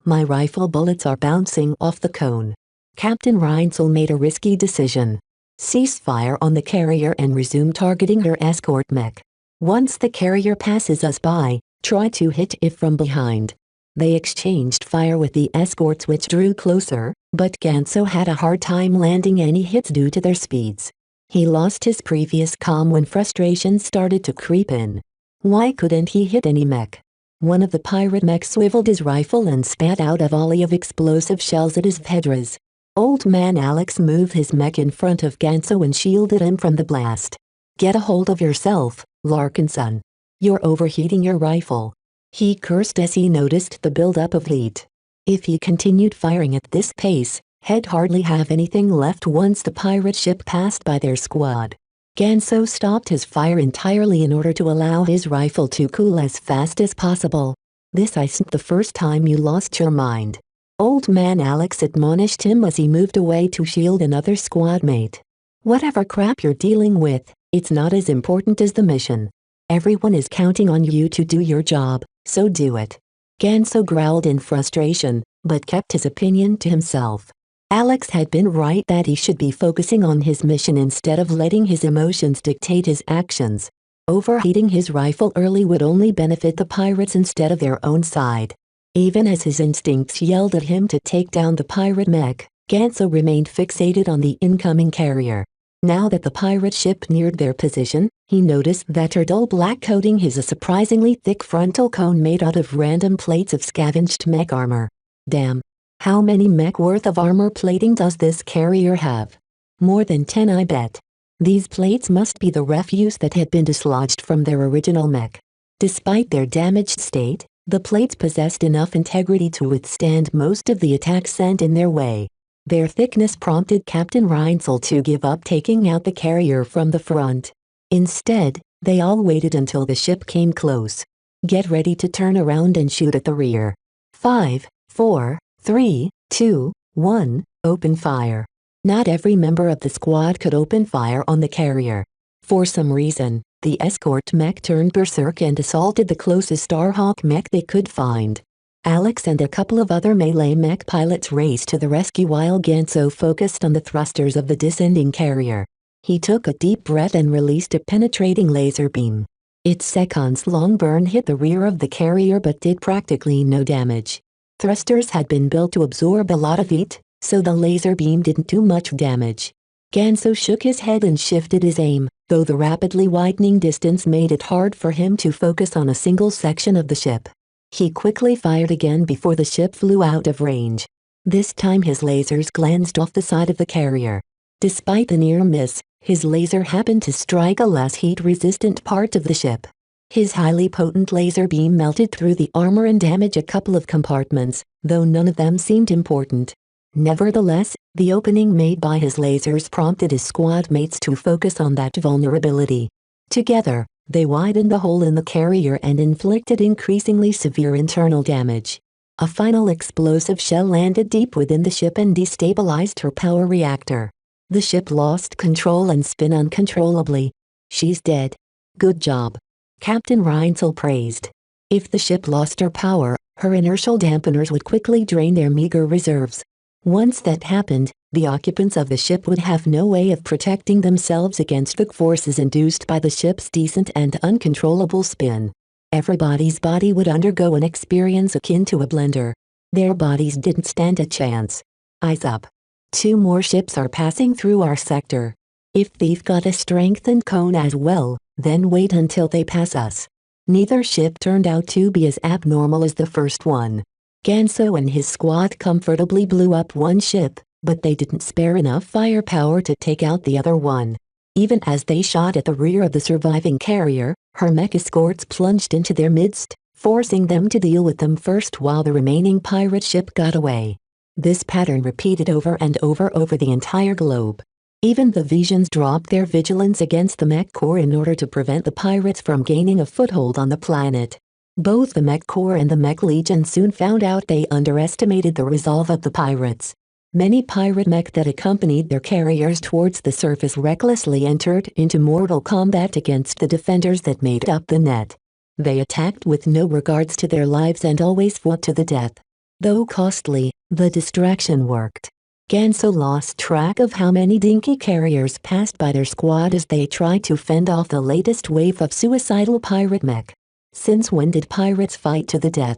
My rifle bullets are bouncing off the cone. Captain Reinzel made a risky decision. Cease fire on the carrier and resume targeting her escort mech. Once the carrier passes us by, try to hit it from behind. They exchanged fire with the escorts which drew closer, but Ganso had a hard time landing any hits due to their speeds. He lost his previous calm when frustration started to creep in. Why couldn't he hit any mech? One of the pirate mechs swiveled his rifle and spat out a volley of explosive shells at his Vedras. Old Man Alex moved his mech in front of Ganso and shielded him from the blast. Get a hold of yourself, Larkinson. You're overheating your rifle. He cursed as he noticed the buildup of heat. If he continued firing at this pace, he'd hardly have anything left once the pirate ship passed by their squad. Ganso stopped his fire entirely in order to allow his rifle to cool as fast as possible. This isn't the first time you lost your mind. Old Man Alex admonished him as he moved away to shield another squad mate. Whatever crap you're dealing with, it's not as important as the mission. Everyone is counting on you to do your job, so do it. Ganso growled in frustration, but kept his opinion to himself. Alex had been right that he should be focusing on his mission instead of letting his emotions dictate his actions. Overheating his rifle early would only benefit the pirates instead of their own side. Even as his instincts yelled at him to take down the pirate mech, Ganso remained fixated on the incoming carrier. Now that the pirate ship neared their position, he noticed that her dull black coating is a surprisingly thick frontal cone made out of random plates of scavenged mech armor. Damn. How many mech worth of armor plating does this carrier have? More than 10, I bet. These plates must be the refuse that had been dislodged from their original mech. Despite their damaged state, The plates possessed enough integrity to withstand most of the attacks sent in their way. Their thickness prompted Captain Reinzel to give up taking out the carrier from the front. Instead, they all waited until the ship came close. Get ready to turn around and shoot at the rear. 5, 4, 3, 2, 1, open fire. Not every member of the squad could open fire on the carrier. For some reason, the escort mech turned berserk and assaulted the closest Starhawk mech they could find. Alex and a couple of other melee mech pilots raced to the rescue while Ganso focused on the thrusters of the descending carrier. He took a deep breath and released a penetrating laser beam. Its seconds-long burn hit the rear of the carrier but did practically no damage. Thrusters had been built to absorb a lot of heat, so the laser beam didn't do much damage. Ganso shook his head and shifted his aim, though the rapidly widening distance made it hard for him to focus on a single section of the ship. He quickly fired again before the ship flew out of range. This time his lasers glanced off the side of the carrier. Despite the near miss, his laser happened to strike a less heat-resistant part of the ship. His highly potent laser beam melted through the armor and damaged a couple of compartments, though none of them seemed important. Nevertheless, the opening made by his lasers prompted his squad mates to focus on that vulnerability. Together, they widened the hole in the carrier and inflicted increasingly severe internal damage. A final explosive shell landed deep within the ship and destabilized her power reactor. The ship lost control and spun uncontrollably. She's dead. Good job. Captain Reinzel praised. If the ship lost her power, her inertial dampeners would quickly drain their meager reserves. Once that happened, the occupants of the ship would have no way of protecting themselves against the forces induced by the ship's descent and uncontrollable spin. Everybody's body would undergo an experience akin to a blender. Their bodies didn't stand a chance. Eyes up. 2 more ships are passing through our sector. If they've got a strengthened cone as well, then wait until they pass us. Neither ship turned out to be as abnormal as the first one. Ganso and his squad comfortably blew up one ship, but they didn't spare enough firepower to take out the other one. Even as they shot at the rear of the surviving carrier, her mech escorts plunged into their midst, forcing them to deal with them first while the remaining pirate ship got away. This pattern repeated over and over the entire globe. Even the Visions dropped their vigilance against the Mech Corps in order to prevent the pirates from gaining a foothold on the planet. Both the Mech Corps and the Mech Legion soon found out they underestimated the resolve of the pirates. Many pirate mech that accompanied their carriers towards the surface recklessly entered into mortal combat against the defenders that made up the net. They attacked with no regards to their lives and always fought to the death. Though costly, the distraction worked. Ganso lost track of how many dinky carriers passed by their squad as they tried to fend off the latest wave of suicidal pirate mech. Since when did pirates fight to the death?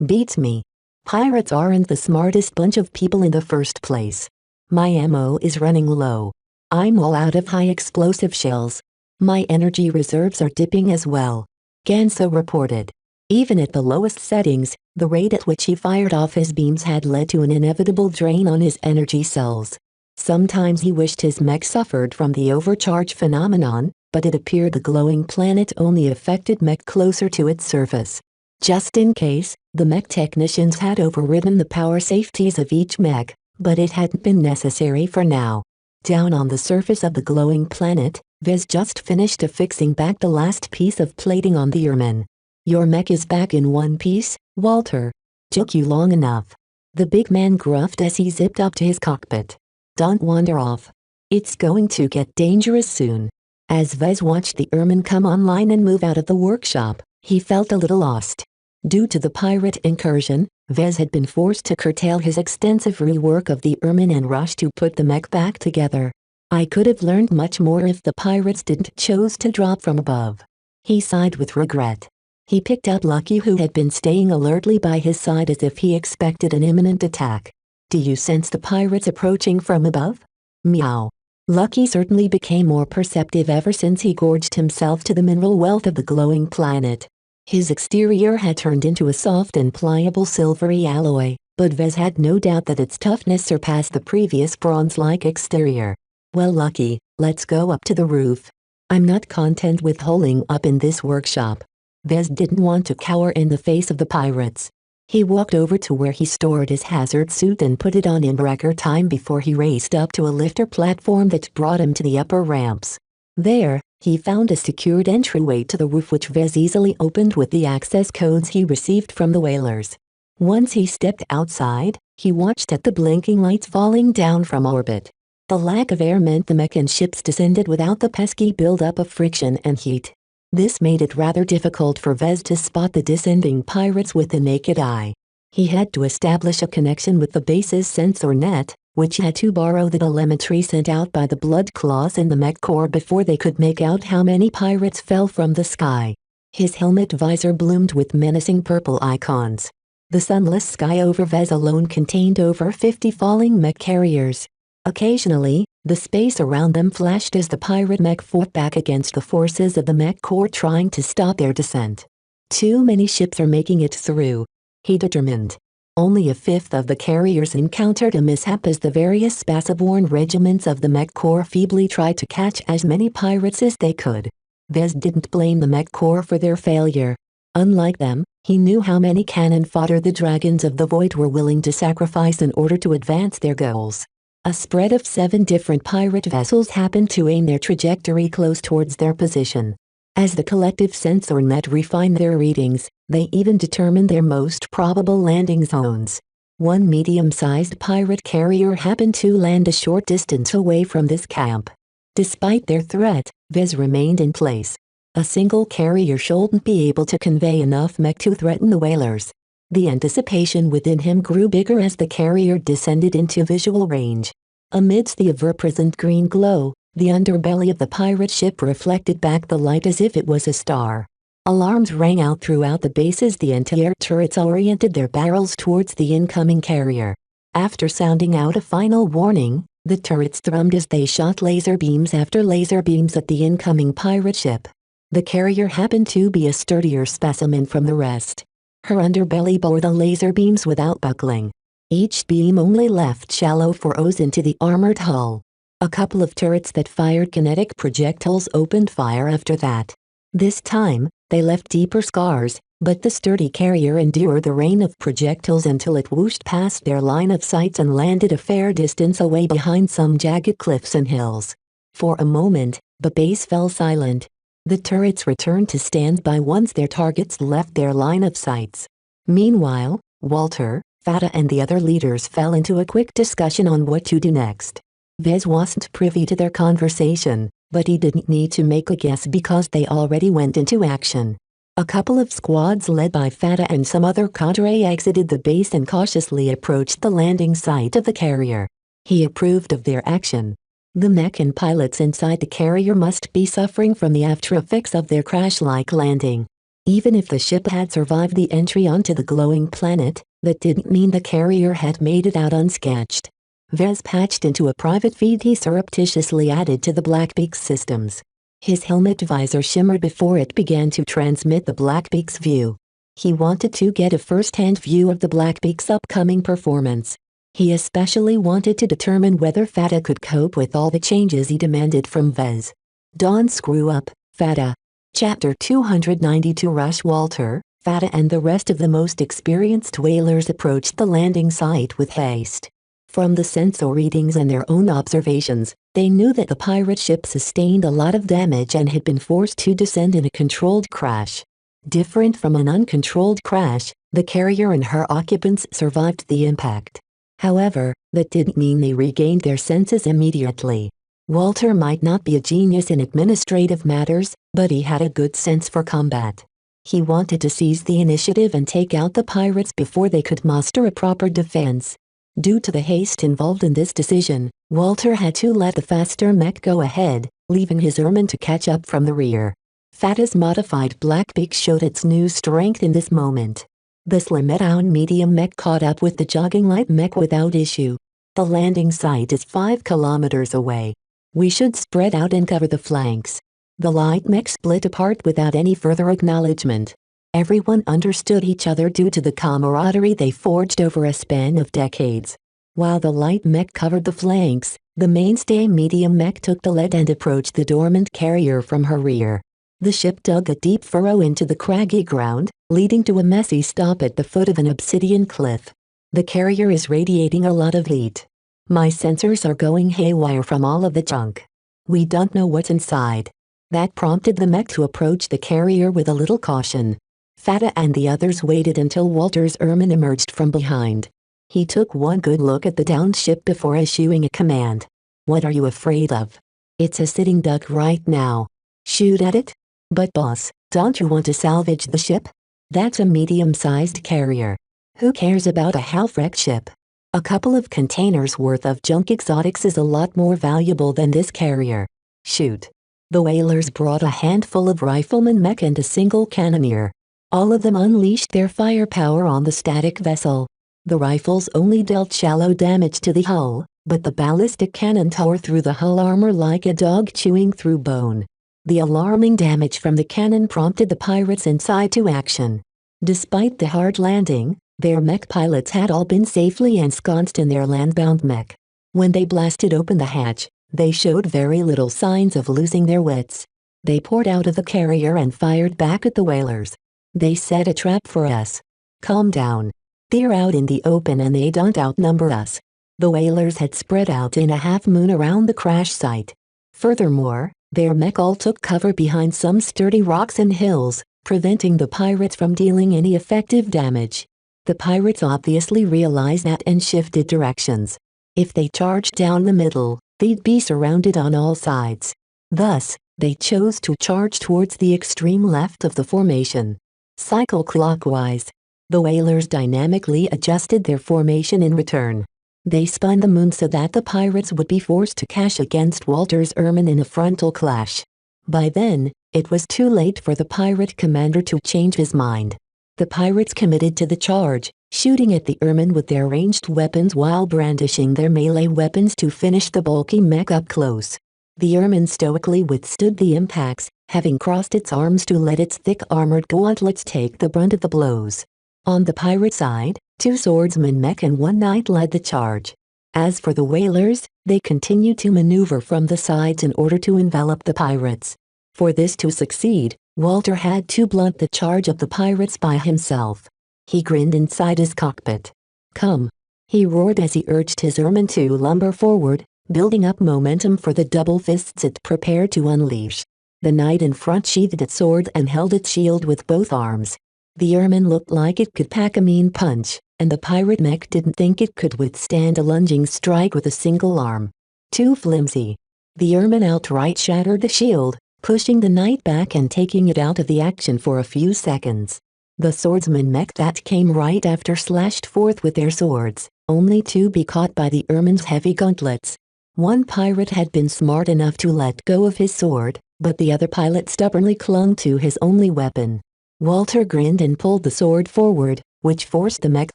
Beats me. Pirates aren't the smartest bunch of people in the first place. My ammo is running low. I'm all out of high explosive shells. My energy reserves are dipping as well. Ganso reported. Even at the lowest settings, the rate at which he fired off his beams had led to an inevitable drain on his energy cells. Sometimes he wished his mech suffered from the overcharge phenomenon, but it appeared the glowing planet only affected mech closer to its surface. Just in case, the mech technicians had overridden the power safeties of each mech, but it hadn't been necessary for now. Down on the surface of the glowing planet, Vez just finished affixing back the last piece of plating on the Ermin. Your mech is back in one piece, Walter. Took you long enough. The big man gruffed as he zipped up to his cockpit. Don't wander off. It's going to get dangerous soon. As Vez watched the Ermin come online and move out of the workshop, he felt a little lost. Due to the pirate incursion, Vez had been forced to curtail his extensive rework of the Ermin and rush to put the mech back together. I could have learned much more if the pirates didn't choose to drop from above. He sighed with regret. He picked up Lucky, who had been staying alertly by his side as if he expected an imminent attack. Do you sense the pirates approaching from above? Meow. Lucky certainly became more perceptive ever since he gorged himself to the mineral wealth of the glowing planet. His exterior had turned into a soft and pliable silvery alloy, but Vez had no doubt that its toughness surpassed the previous bronze-like exterior. Well, Lucky, let's go up to the roof. I'm not content with holing up in this workshop. Vez didn't want to cower in the face of the pirates. He walked over to where he stored his hazard suit and put it on in record time before he raced up to a lifter platform that brought him to the upper ramps. There, he found a secured entryway to the roof which Vez easily opened with the access codes he received from the whalers. Once he stepped outside, he watched at the blinking lights falling down from orbit. The lack of air meant the mech and ships descended without the pesky buildup of friction and heat. This made it rather difficult for Vez to spot the descending pirates with the naked eye. He had to establish a connection with the base's sensor net, which had to borrow the telemetry sent out by the blood claws in the mech core before they could make out how many pirates fell from the sky. His helmet visor bloomed with menacing purple icons. The sunless sky over Vez alone contained over 50 falling mech carriers. Occasionally, the space around them flashed as the pirate mech fought back against the forces of the mech core trying to stop their descent. Too many ships are making it through, he determined. Only a fifth of the carriers encountered a mishap as the various spaceborne regiments of the mech core feebly tried to catch as many pirates as they could. Vez didn't blame the mech core for their failure. Unlike them, he knew how many cannon fodder the dragons of the void were willing to sacrifice in order to advance their goals. A spread of 7 different pirate vessels happened to aim their trajectory close towards their position. As the collective sensor net refined their readings, they even determined their most probable landing zones. One medium-sized pirate carrier happened to land a short distance away from this camp. Despite their threat, Vez remained in place. A single carrier shouldn't be able to convey enough mech to threaten the whalers. The anticipation within him grew bigger as the carrier descended into visual range. Amidst the ever-present green glow, the underbelly of the pirate ship reflected back the light as if it was a star. Alarms rang out throughout the base as the anti-air turrets oriented their barrels towards the incoming carrier. After sounding out a final warning, the turrets thrummed as they shot laser beams after laser beams at the incoming pirate ship. The carrier happened to be a sturdier specimen from the rest. Her underbelly bore the laser beams without buckling. Each beam only left shallow furrows into the armored hull. A couple of turrets that fired kinetic projectiles opened fire after that. This time, they left deeper scars, but the sturdy carrier endured the rain of projectiles until it whooshed past their line of sights and landed a fair distance away behind some jagged cliffs and hills. For a moment, the base fell silent. The turrets returned to standby once their targets left their line of sights. Meanwhile, Walter, Fata and the other leaders fell into a quick discussion on what to do next. Vez wasn't privy to their conversation, but he didn't need to make a guess because they already went into action. A couple of squads led by Fata and some other cadre exited the base and cautiously approached the landing site of the carrier. He approved of their action. The mech and pilots inside the carrier must be suffering from the after effects of their crash-like landing. Even if the ship had survived the entry onto the glowing planet, that didn't mean the carrier had made it out unscathed. Vez patched into a private feed he surreptitiously added to the Blackbeak's systems. His helmet visor shimmered before it began to transmit the Blackbeak's view. He wanted to get a first-hand view of the Blackbeak's upcoming performance. He especially wanted to determine whether Fata could cope with all the changes he demanded from Vez. Don't screw up, Fata. Chapter 292 Rush Walter, Fata and the rest of the most experienced whalers approached the landing site with haste. From the sensor readings and their own observations, they knew that the pirate ship sustained a lot of damage and had been forced to descend in a controlled crash. Different from an uncontrolled crash, the carrier and her occupants survived the impact. However, that didn't mean they regained their senses immediately. Walter might not be a genius in administrative matters, but he had a good sense for combat. He wanted to seize the initiative and take out the pirates before they could muster a proper defense. Due to the haste involved in this decision, Walter had to let the faster mech go ahead, leaving his airmen to catch up from the rear. Fata's modified Blackbeak showed its new strength in this moment. The slimmed-down medium mech caught up with the jogging light mech without issue. The landing site is 5 kilometers away. We should spread out and cover the flanks. The light mech split apart without any further acknowledgement. Everyone understood each other due to the camaraderie they forged over a span of decades. While the light mech covered the flanks, the mainstay medium mech took the lead and approached the dormant carrier from her rear. The ship dug a deep furrow into the craggy ground, leading to a messy stop at the foot of an obsidian cliff. The carrier is radiating a lot of heat. My sensors are going haywire from all of the junk. We don't know what's inside. That prompted the mech to approach the carrier with a little caution. Fata and the others waited until Walter's Ermine emerged from behind. He took one good look at the downed ship before issuing a command. What are you afraid of? It's a sitting duck right now. Shoot at it? But boss, don't you want to salvage the ship? That's a medium-sized carrier. Who cares about a half-wrecked ship? A couple of containers worth of junk exotics is a lot more valuable than this carrier. Shoot. The whalers brought a handful of riflemen mech and a single cannoneer. All of them unleashed their firepower on the static vessel. The rifles only dealt shallow damage to the hull, but the ballistic cannon tore through the hull armor like a dog chewing through bone. The alarming damage from the cannon prompted the pirates inside to action. Despite the hard landing, their mech pilots had all been safely ensconced in their landbound mech. When they blasted open the hatch, they showed very little signs of losing their wits. They poured out of the carrier and fired back at the whalers. They set a trap for us. Calm down. They're out in the open and they don't outnumber us. The whalers had spread out in a half-moon around the crash site. Furthermore, their mech all took cover behind some sturdy rocks and hills, preventing the pirates from dealing any effective damage. The pirates obviously realized that and shifted directions. If they charged down the middle, they'd be surrounded on all sides. Thus, they chose to charge towards the extreme left of the formation. Cycle clockwise. The whalers dynamically adjusted their formation in return. They spun the moon so that the pirates would be forced to cash against Walter's Ermine in a frontal clash. By then, it was too late for the pirate commander to change his mind. The pirates committed to the charge, shooting at the Ermine with their ranged weapons while brandishing their melee weapons to finish the bulky mech up close. The Ermine stoically withstood the impacts, having crossed its arms to let its thick armored gauntlets take the brunt of the blows. On the pirate side, 2 swordsmen mech and 1 knight led the charge. As for the whalers, they continued to maneuver from the sides in order to envelop the pirates. For this to succeed, Walter had to blunt the charge of the pirates by himself. He grinned inside his cockpit. Come! He roared as he urged his Ermine to lumber forward, building up momentum for the double fists it prepared to unleash. The knight in front sheathed its sword and held its shield with both arms. The Ermine looked like it could pack a mean punch, and the pirate mech didn't think it could withstand a lunging strike with a single arm. Too flimsy. The Ermine outright shattered the shield, pushing the knight back and taking it out of the action for a few seconds. The swordsman mech that came right after slashed forth with their swords, only to be caught by the Ermine's heavy gauntlets. One pirate had been smart enough to let go of his sword, but the other pilot stubbornly clung to his only weapon. Walter grinned and pulled the sword forward, which forced the mech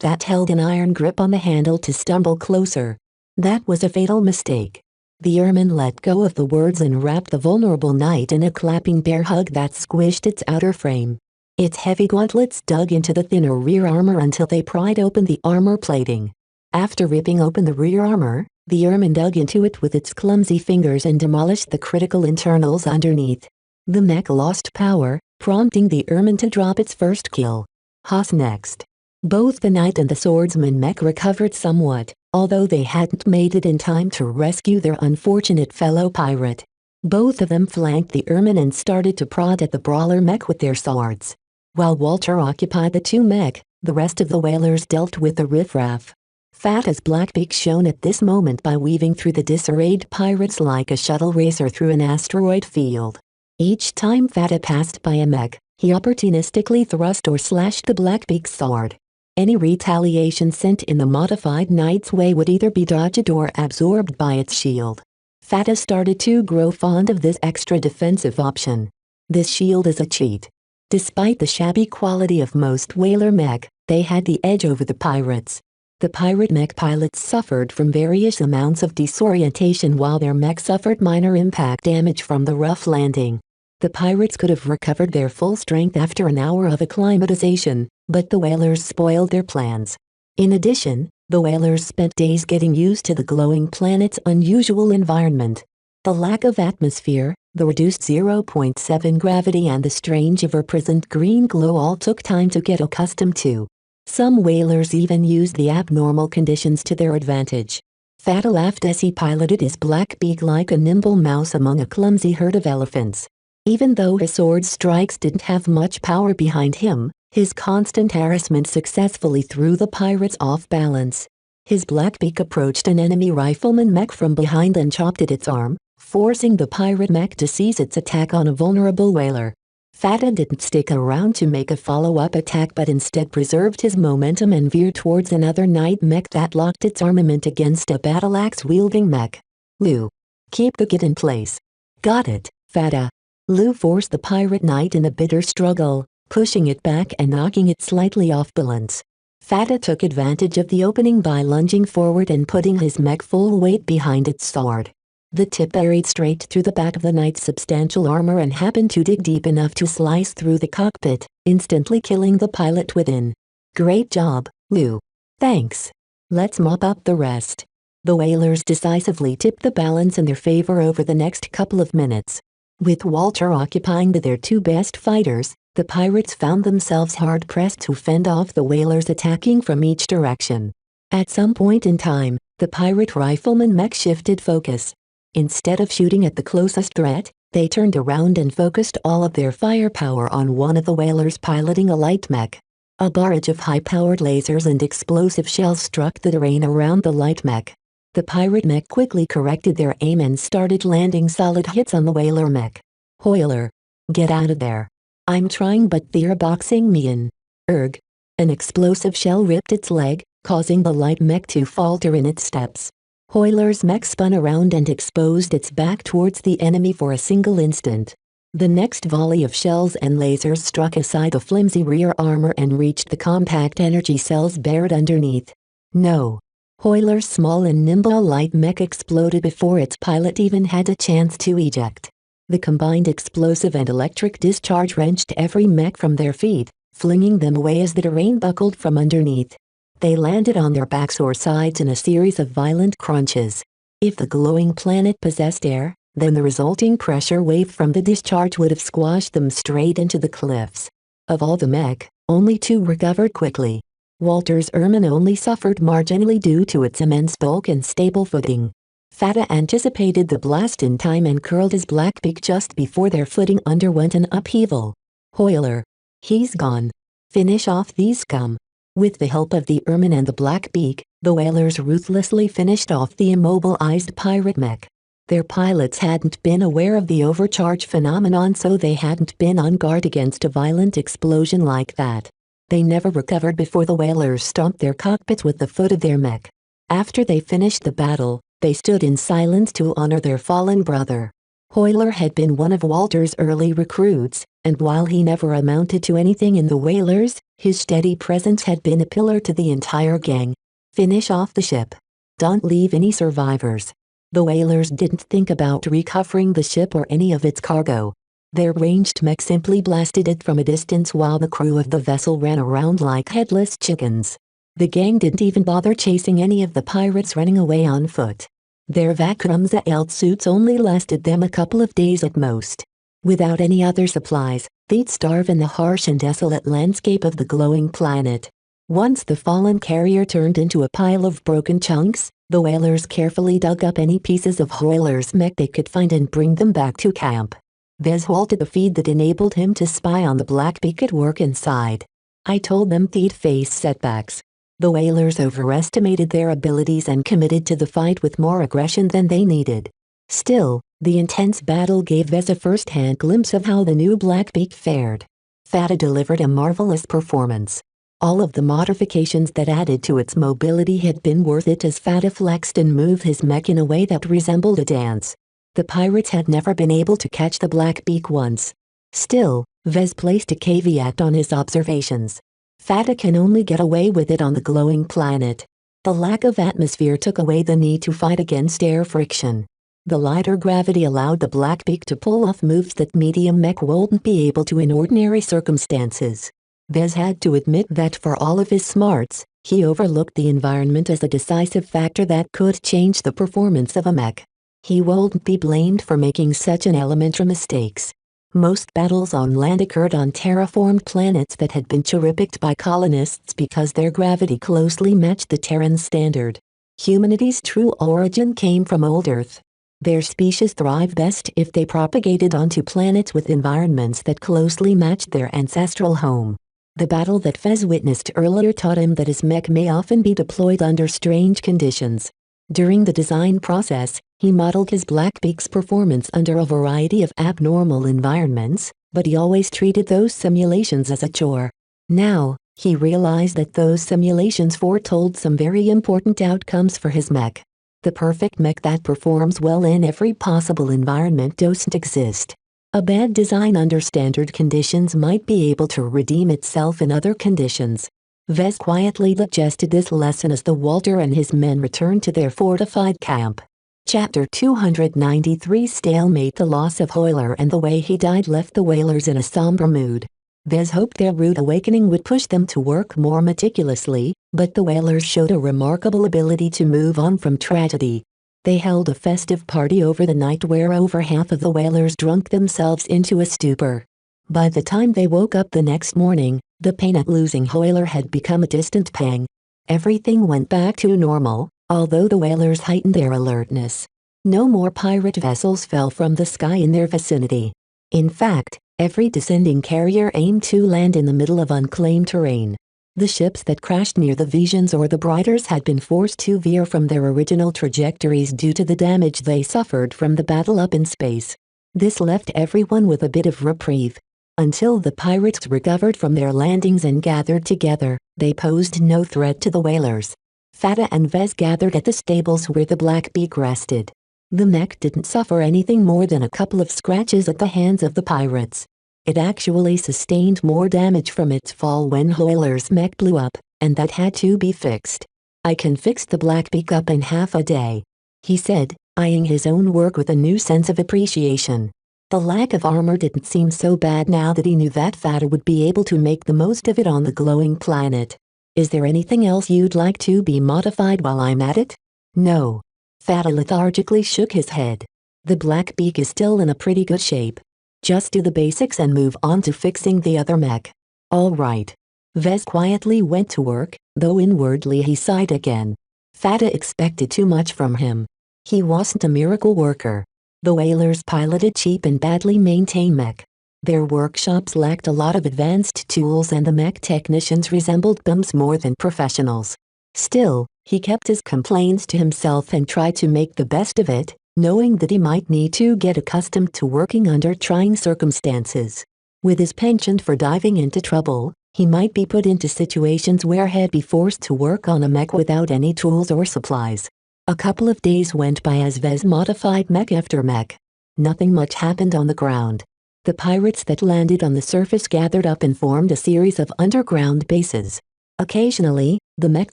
that held an iron grip on the handle to stumble closer. That was a fatal mistake. The Ermine let go of the words and wrapped the vulnerable knight in a clapping bear hug that squished its outer frame. Its heavy gauntlets dug into the thinner rear armor until they pried open the armor plating. After ripping open the rear armor, the Ermine dug into it with its clumsy fingers and demolished the critical internals underneath. The mech lost power, prompting the Ermine to drop its first kill. Haas next. Both the knight and the swordsman mech recovered somewhat, although they hadn't made it in time to rescue their unfortunate fellow pirate. Both of them flanked the Ermine and started to prod at the brawler mech with their swords. While Walter occupied the 2 mech, the rest of the whalers dealt with the riffraff. Fata's Blackbeak shone at this moment by weaving through the disarrayed pirates like a shuttle racer through an asteroid field. Each time Fata passed by a mech, he opportunistically thrust or slashed the Blackbeak's sword. Any retaliation sent in the modified knight's way would either be dodged or absorbed by its shield. Fata started to grow fond of this extra defensive option. This shield is a cheat. Despite the shabby quality of most whaler mech, they had the edge over the pirates. The pirate mech pilots suffered from various amounts of disorientation while their mech suffered minor impact damage from the rough landing. The pirates could have recovered their full strength after an hour of acclimatization, but the whalers spoiled their plans. In addition, the whalers spent days getting used to the glowing planet's unusual environment. The lack of atmosphere, The reduced 0.7 gravity and the strange ever-present green glow all took time to get accustomed to. Some whalers even used the abnormal conditions to their advantage. Fata laughed as he piloted his black beak like a nimble mouse among a clumsy herd of elephants. Even though his sword strikes didn't have much power behind him, his constant harassment successfully threw the pirates off balance. His black beak approached an enemy rifleman mech from behind and chopped at its arm, forcing the pirate mech to cease its attack on a vulnerable whaler. Fata didn't stick around to make a follow-up attack but instead preserved his momentum and veered towards another night mech that locked its armament against a battle-axe-wielding mech. Lu. Keep the git in place. Got it, Fata. Lu forced the pirate knight in a bitter struggle, pushing it back and knocking it slightly off balance. Fata took advantage of the opening by lunging forward and putting his mech full weight behind its sword. The tip buried straight through the back of the knight's substantial armor and happened to dig deep enough to slice through the cockpit, instantly killing the pilot within. Great job, Lu. Thanks. Let's mop up the rest. The whalers decisively tipped the balance in their favor over the next couple of minutes. With Walter occupying their two best fighters, the pirates found themselves hard-pressed to fend off the whalers attacking from each direction. At some point in time, the pirate rifleman mech shifted focus. Instead of shooting at the closest threat, they turned around and focused all of their firepower on one of the whalers piloting a light mech. A barrage of high-powered lasers and explosive shells struck the terrain around the light mech. The pirate mech quickly corrected their aim and started landing solid hits on the whaler mech. Whaler. Get out of there. I'm trying but they're boxing me in. Erg. An explosive shell ripped its leg, causing the light mech to falter in its steps. Whaler's mech spun around and exposed its back towards the enemy for a single instant. The next volley of shells and lasers struck aside the flimsy rear armor and reached the compact energy cells buried underneath. No. Whaler's small and nimble light mech exploded before its pilot even had a chance to eject. The combined explosive and electric discharge wrenched every mech from their feet, flinging them away as the terrain buckled from underneath. They landed on their backs or sides in a series of violent crunches. If the glowing planet possessed air, then the resulting pressure wave from the discharge would have squashed them straight into the cliffs. Of all the mech, only two recovered quickly. Walter's Ermine only suffered marginally due to its immense bulk and stable footing. Fata anticipated the blast in time and curled his black beak just before their footing underwent an upheaval. Whaler. He's gone. Finish off these scum. With the help of the Ermine and the black beak, the whalers ruthlessly finished off the immobilized pirate mech. Their pilots hadn't been aware of the overcharge phenomenon, so they hadn't been on guard against a violent explosion like that. They never recovered before the whalers stomped their cockpits with the foot of their mech. After they finished the battle, they stood in silence to honor their fallen brother. Whaler had been one of Walter's early recruits, and while he never amounted to anything in the whalers, his steady presence had been a pillar to the entire gang. Finish off the ship. Don't leave any survivors. The whalers didn't think about recovering the ship or any of its cargo. Their ranged mech simply blasted it from a distance while the crew of the vessel ran around like headless chickens. The gang didn't even bother chasing any of the pirates running away on foot. Their Vakrumzaelt suits only lasted them a couple of days at most. Without any other supplies, they'd starve in the harsh and desolate landscape of the glowing planet. Once the fallen carrier turned into a pile of broken chunks, the whalers carefully dug up any pieces of Whaler's mech they could find and bring them back to camp. Vez halted the feed that enabled him to spy on the Blackbeak at work inside. I told them they'd face setbacks. The whalers overestimated their abilities and committed to the fight with more aggression than they needed. Still, the intense battle gave Vez a first-hand glimpse of how the new Blackbeak fared. Fata delivered a marvelous performance. All of the modifications that added to its mobility had been worth it as Fata flexed and moved his mech in a way that resembled a dance. The pirates had never been able to catch the Blackbeak once. Still, Vez placed a caveat on his observations. Fata can only get away with it on the glowing planet. The lack of atmosphere took away the need to fight against air friction. The lighter gravity allowed the Blackbeak to pull off moves that medium mech wouldn't be able to in ordinary circumstances. Vez had to admit that for all of his smarts, he overlooked the environment as a decisive factor that could change the performance of a mech. He won't be blamed for making such an elementary mistakes. Most battles on land occurred on terraformed planets that had been cherry-picked by colonists because their gravity closely matched the Terran standard. Humanity's true origin came from old Earth. Their species thrive best if they propagated onto planets with environments that closely matched their ancestral home. The battle that Fez witnessed earlier taught him that his mech may often be deployed under strange conditions. During the design process, he modeled his Blackbeak's performance under a variety of abnormal environments, but he always treated those simulations as a chore. Now, he realized that those simulations foretold some very important outcomes for his mech. The perfect mech that performs well in every possible environment doesn't exist. A bad design under standard conditions might be able to redeem itself in other conditions. Vez quietly digested this lesson as the Walter and his men returned to their fortified camp. Chapter 293 Stalemate. The loss of Hoyler and the way he died left the whalers in a somber mood. Vez hoped their rude awakening would push them to work more meticulously, but the whalers showed a remarkable ability to move on from tragedy. They held a festive party over the night where over half of the whalers drunk themselves into a stupor. By the time they woke up the next morning, the pain at losing Hoyler had become a distant pang. Everything went back to normal, although the whalers heightened their alertness. No more pirate vessels fell from the sky in their vicinity. In fact, every descending carrier aimed to land in the middle of unclaimed terrain. The ships that crashed near the Visions or the Briders had been forced to veer from their original trajectories due to the damage they suffered from the battle up in space. This left everyone with a bit of reprieve. Until the pirates recovered from their landings and gathered together, they posed no threat to the whalers. Fata and Vez gathered at the stables where the Blackbeak rested. The mech didn't suffer anything more than a couple of scratches at the hands of the pirates. It actually sustained more damage from its fall when Hoyler's mech blew up, and that had to be fixed. "I can fix the Blackbeak up in half a day," he said, eyeing his own work with a new sense of appreciation. The lack of armor didn't seem so bad now that he knew that Fata would be able to make the most of it on the glowing planet. "Is there anything else you'd like to be modified while I'm at it?" "No." Fata lethargically shook his head. "The Blackbeak is still in a pretty good shape. Just do the basics and move on to fixing the other mech." "All right." Vez quietly went to work, though inwardly he sighed again. Fata expected too much from him. He wasn't a miracle worker. The whalers piloted cheap and badly maintained mech. Their workshops lacked a lot of advanced tools and the mech technicians resembled bums more than professionals. Still, he kept his complaints to himself and tried to make the best of it, knowing that he might need to get accustomed to working under trying circumstances. With his penchant for diving into trouble, he might be put into situations where he'd be forced to work on a mech without any tools or supplies. A couple of days went by as Vez modified mech after mech. Nothing much happened on the ground. The pirates that landed on the surface gathered up and formed a series of underground bases. Occasionally, the Mech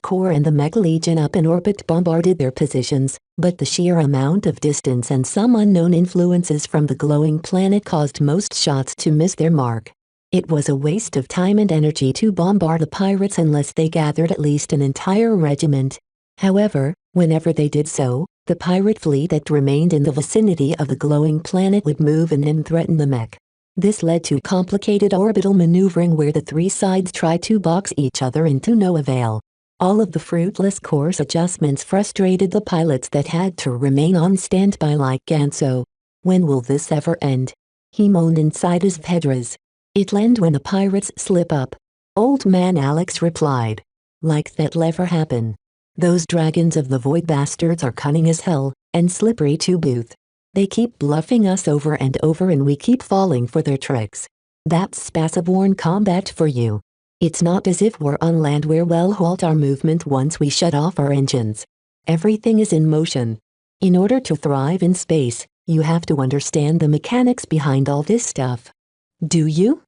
Corps and the Mech Legion up in orbit bombarded their positions, but the sheer amount of distance and some unknown influences from the glowing planet caused most shots to miss their mark. It was a waste of time and energy to bombard the pirates unless they gathered at least an entire regiment. However, whenever they did so, the pirate fleet that remained in the vicinity of the glowing planet would move in and threaten the mech. This led to complicated orbital maneuvering where the three sides tried to box each other into no avail. All of the fruitless course adjustments frustrated the pilots that had to remain on standby like Ganso. "When will this ever end?" he moaned inside his Pedras. "It'll end when the pirates slip up," Old Man Alex replied. "Like that'll ever happen. Those dragons of the void bastards are cunning as hell, and slippery to boot. They keep bluffing us over and over and we keep falling for their tricks. That's Spaceborne combat for you. It's not as if we're on land where we'll halt our movement once we shut off our engines. Everything is in motion. In order to thrive in space, you have to understand the mechanics behind all this stuff." "Do you?"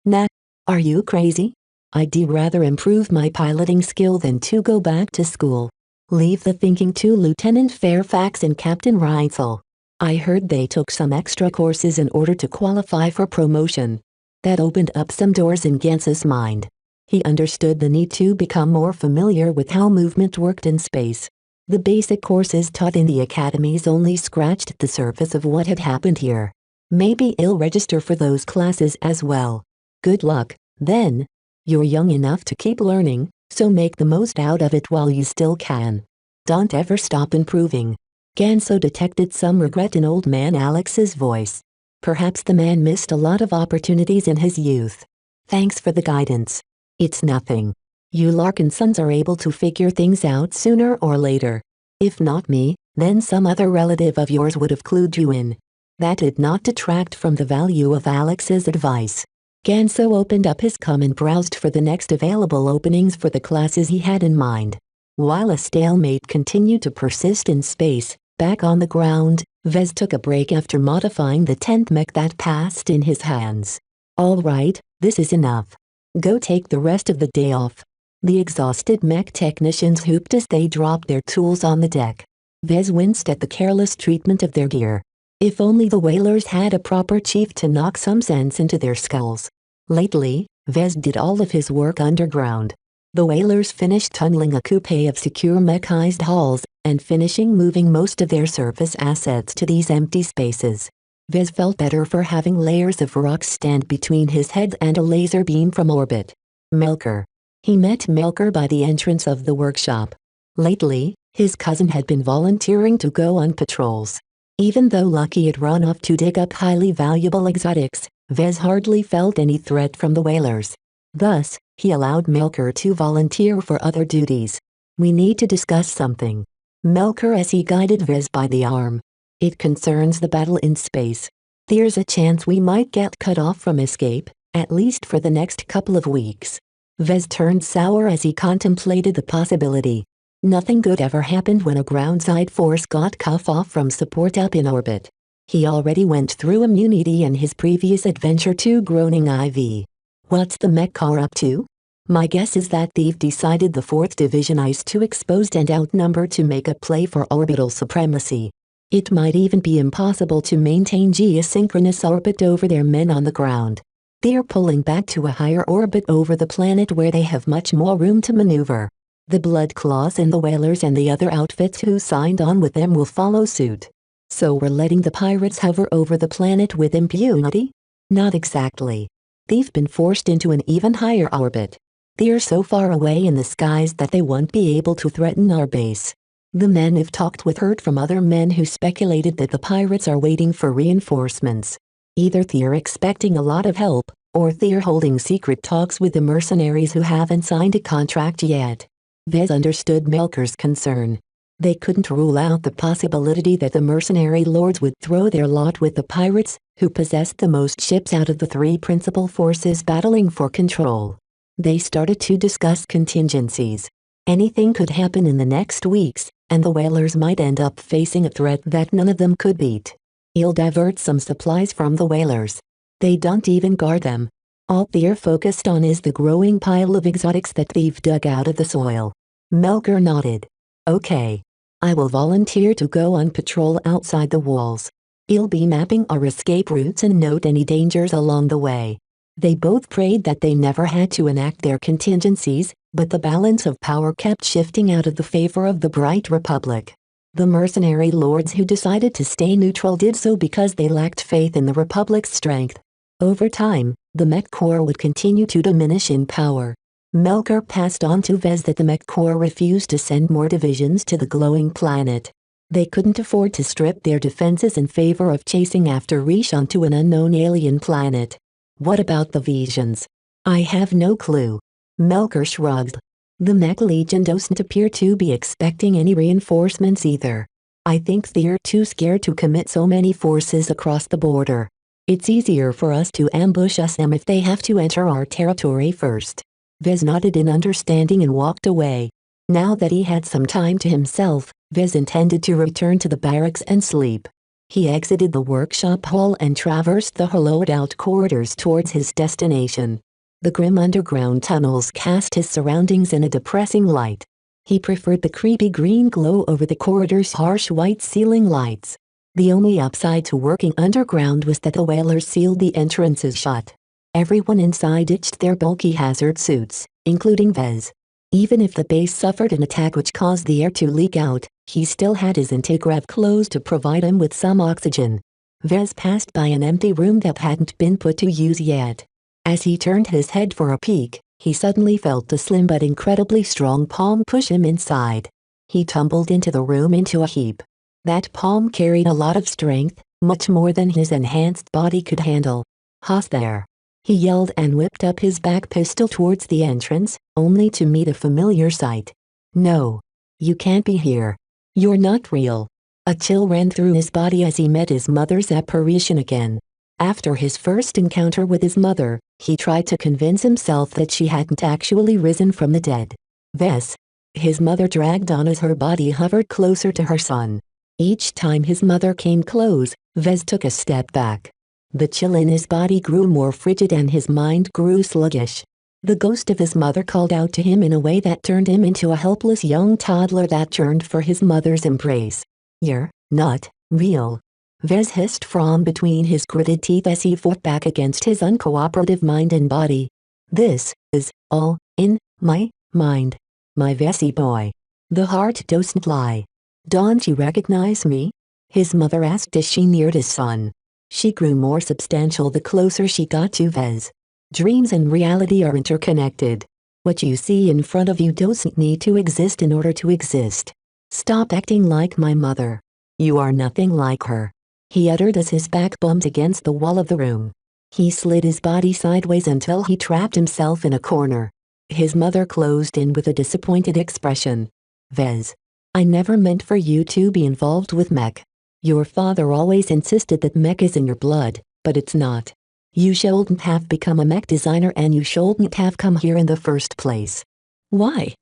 "Nah. Are you crazy? I'd rather improve my piloting skill than to go back to school. Leave the thinking to Lieutenant Fairfax and Captain Reitzel. I heard they took some extra courses in order to qualify for promotion." That opened up some doors in Gans's mind. He understood the need to become more familiar with how movement worked in space. The basic courses taught in the academies only scratched the surface of what had happened here. Maybe you'll register for those classes as well. Good luck, then. You're young enough to keep learning, so make the most out of it while you still can. Don't ever stop improving. Ganso detected some regret in old man Alex's voice. Perhaps the man missed a lot of opportunities in his youth. Thanks for the guidance. It's nothing. You Larkinsons are able to figure things out sooner or later. If not me, then some other relative of yours would have clued you in. That did not detract from the value of Alex's advice. Ganso opened up his com and browsed for the next available openings for the classes he had in mind. While a stalemate continued to persist in space, back on the ground, Vez took a break after modifying the 10th mech that passed in his hands. All right, this is enough. Go take the rest of the day off. The exhausted mech technicians whooped as they dropped their tools on the deck. Vez winced at the careless treatment of their gear. If only the whalers had a proper chief to knock some sense into their skulls. Lately, Vez did all of his work underground. The whalers finished tunneling a coupe of secure mechanized halls, and finishing moving most of their surface assets to these empty spaces. Vez felt better for having layers of rock stand between his head and a laser beam from orbit. Melker. He met Melker by the entrance of the workshop. Lately, his cousin had been volunteering to go on patrols. Even though Lucky had run off to dig up highly valuable exotics, Vez hardly felt any threat from the whalers. Thus, he allowed Melker to volunteer for other duties. We need to discuss something. Melker as he guided Vez by the arm. It concerns the battle in space. There's a chance we might get cut off from escape, at least for the next couple of weeks. Vez turned sour as he contemplated the possibility. Nothing good ever happened when a groundside force got cut off from support up in orbit. He already went through immunity in his previous adventure to Groaning IV. What's the mech car up to? My guess is that they've decided the 4th Division is too exposed and outnumbered to make a play for orbital supremacy. It might even be impossible to maintain geosynchronous orbit over their men on the ground. They're pulling back to a higher orbit over the planet where they have much more room to maneuver. The Blood Claws and the Whalers and the other outfits who signed on with them will follow suit. So we're letting the pirates hover over the planet with impunity? Not exactly. They've been forced into an even higher orbit. They're so far away in the skies that they won't be able to threaten our base. The men I've talked with heard from other men who speculated that the pirates are waiting for reinforcements. Either they're expecting a lot of help, or they're holding secret talks with the mercenaries who haven't signed a contract yet. Vez understood Melker's concern. They couldn't rule out the possibility that the mercenary lords would throw their lot with the pirates, who possessed the most ships out of the 3 principal forces battling for control. They started to discuss contingencies. Anything could happen in the next weeks, and the whalers might end up facing a threat that none of them could beat. He'll divert some supplies from the whalers. They don't even guard them. All they're focused on is the growing pile of exotics that they've dug out of the soil. Melker nodded. Okay. I will volunteer to go on patrol outside the walls. I'll be mapping our escape routes and note any dangers along the way. They both prayed that they never had to enact their contingencies, but the balance of power kept shifting out of the favor of the Bright Republic. The mercenary lords who decided to stay neutral did so because they lacked faith in the Republic's strength. Over time, the Mech Corps would continue to diminish in power. Melker passed on to Vez that the Mech Corps refused to send more divisions to the glowing planet. They couldn't afford to strip their defenses in favor of chasing after Rishon to an unknown alien planet. What about the Visions? I have no clue. Melker shrugged. The Mech Legion doesn't appear to be expecting any reinforcements either. I think they're too scared to commit so many forces across the border. It's easier for us to ambush them if they have to enter our territory first. Vez nodded in understanding and walked away. Now that he had some time to himself, Vez intended to return to the barracks and sleep. He exited the workshop hall and traversed the hollowed-out corridors towards his destination. The grim underground tunnels cast his surroundings in a depressing light. He preferred the creepy green glow over the corridor's harsh white ceiling lights. The only upside to working underground was that the whalers sealed the entrances shut. Everyone inside ditched their bulky hazard suits, including Vez. Even if the base suffered an attack which caused the air to leak out, He still had his Integrav clothes to provide him with some oxygen. Vez passed by an empty room that hadn't been put to use yet. As he turned his head for a peek, he suddenly felt a slim but incredibly strong palm push him inside. He tumbled into the room into a heap. That palm carried a lot of strength, much more than his enhanced body could handle. "Hoss there!" He yelled and whipped up his back pistol towards the entrance, only to meet a familiar sight. "No. You can't be here. You're not real." A chill ran through his body as he met his mother's apparition again. After his first encounter with his mother, he tried to convince himself that she hadn't actually risen from the dead. "Vez." His mother dragged on as her body hovered closer to her son. Each time his mother came close, Vez took a step back. The chill in his body grew more frigid and his mind grew sluggish. The ghost of his mother called out to him in a way that turned him into a helpless young toddler that yearned for his mother's embrace. "You're not real," Vez hissed from between his gritted teeth as he fought back against his uncooperative mind and body. "This is all in my mind, my Vesey boy. The heart doesn't lie." "Don't you recognize me?" his mother asked as she neared his son. She grew more substantial the closer she got to Vez. "Dreams and reality are interconnected. What you see in front of you doesn't need to exist in order to exist. Stop acting like my mother. You are nothing like her," he uttered as his back bumped against the wall of the room. He slid his body sideways until he trapped himself in a corner. His mother closed in with a disappointed expression. "Vez, I never meant for you to be involved with Mech. Your father always insisted that Mech is in your blood, but it's not. You shouldn't have become a Mech designer and you shouldn't have come here in the first place." "Why?"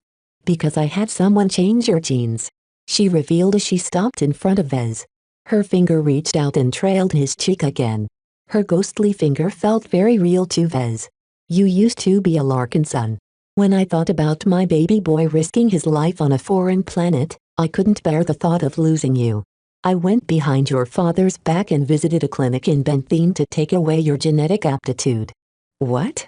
"Because I had someone change your genes," she revealed as she stopped in front of Vez. Her finger reached out and trailed his cheek again. Her ghostly finger felt very real to Vez. "You used to be a Larkin son. When I thought about my baby boy risking his life on a foreign planet, I couldn't bear the thought of losing you. I went behind your father's back and visited a clinic in Bentham to take away your genetic aptitude." "What?"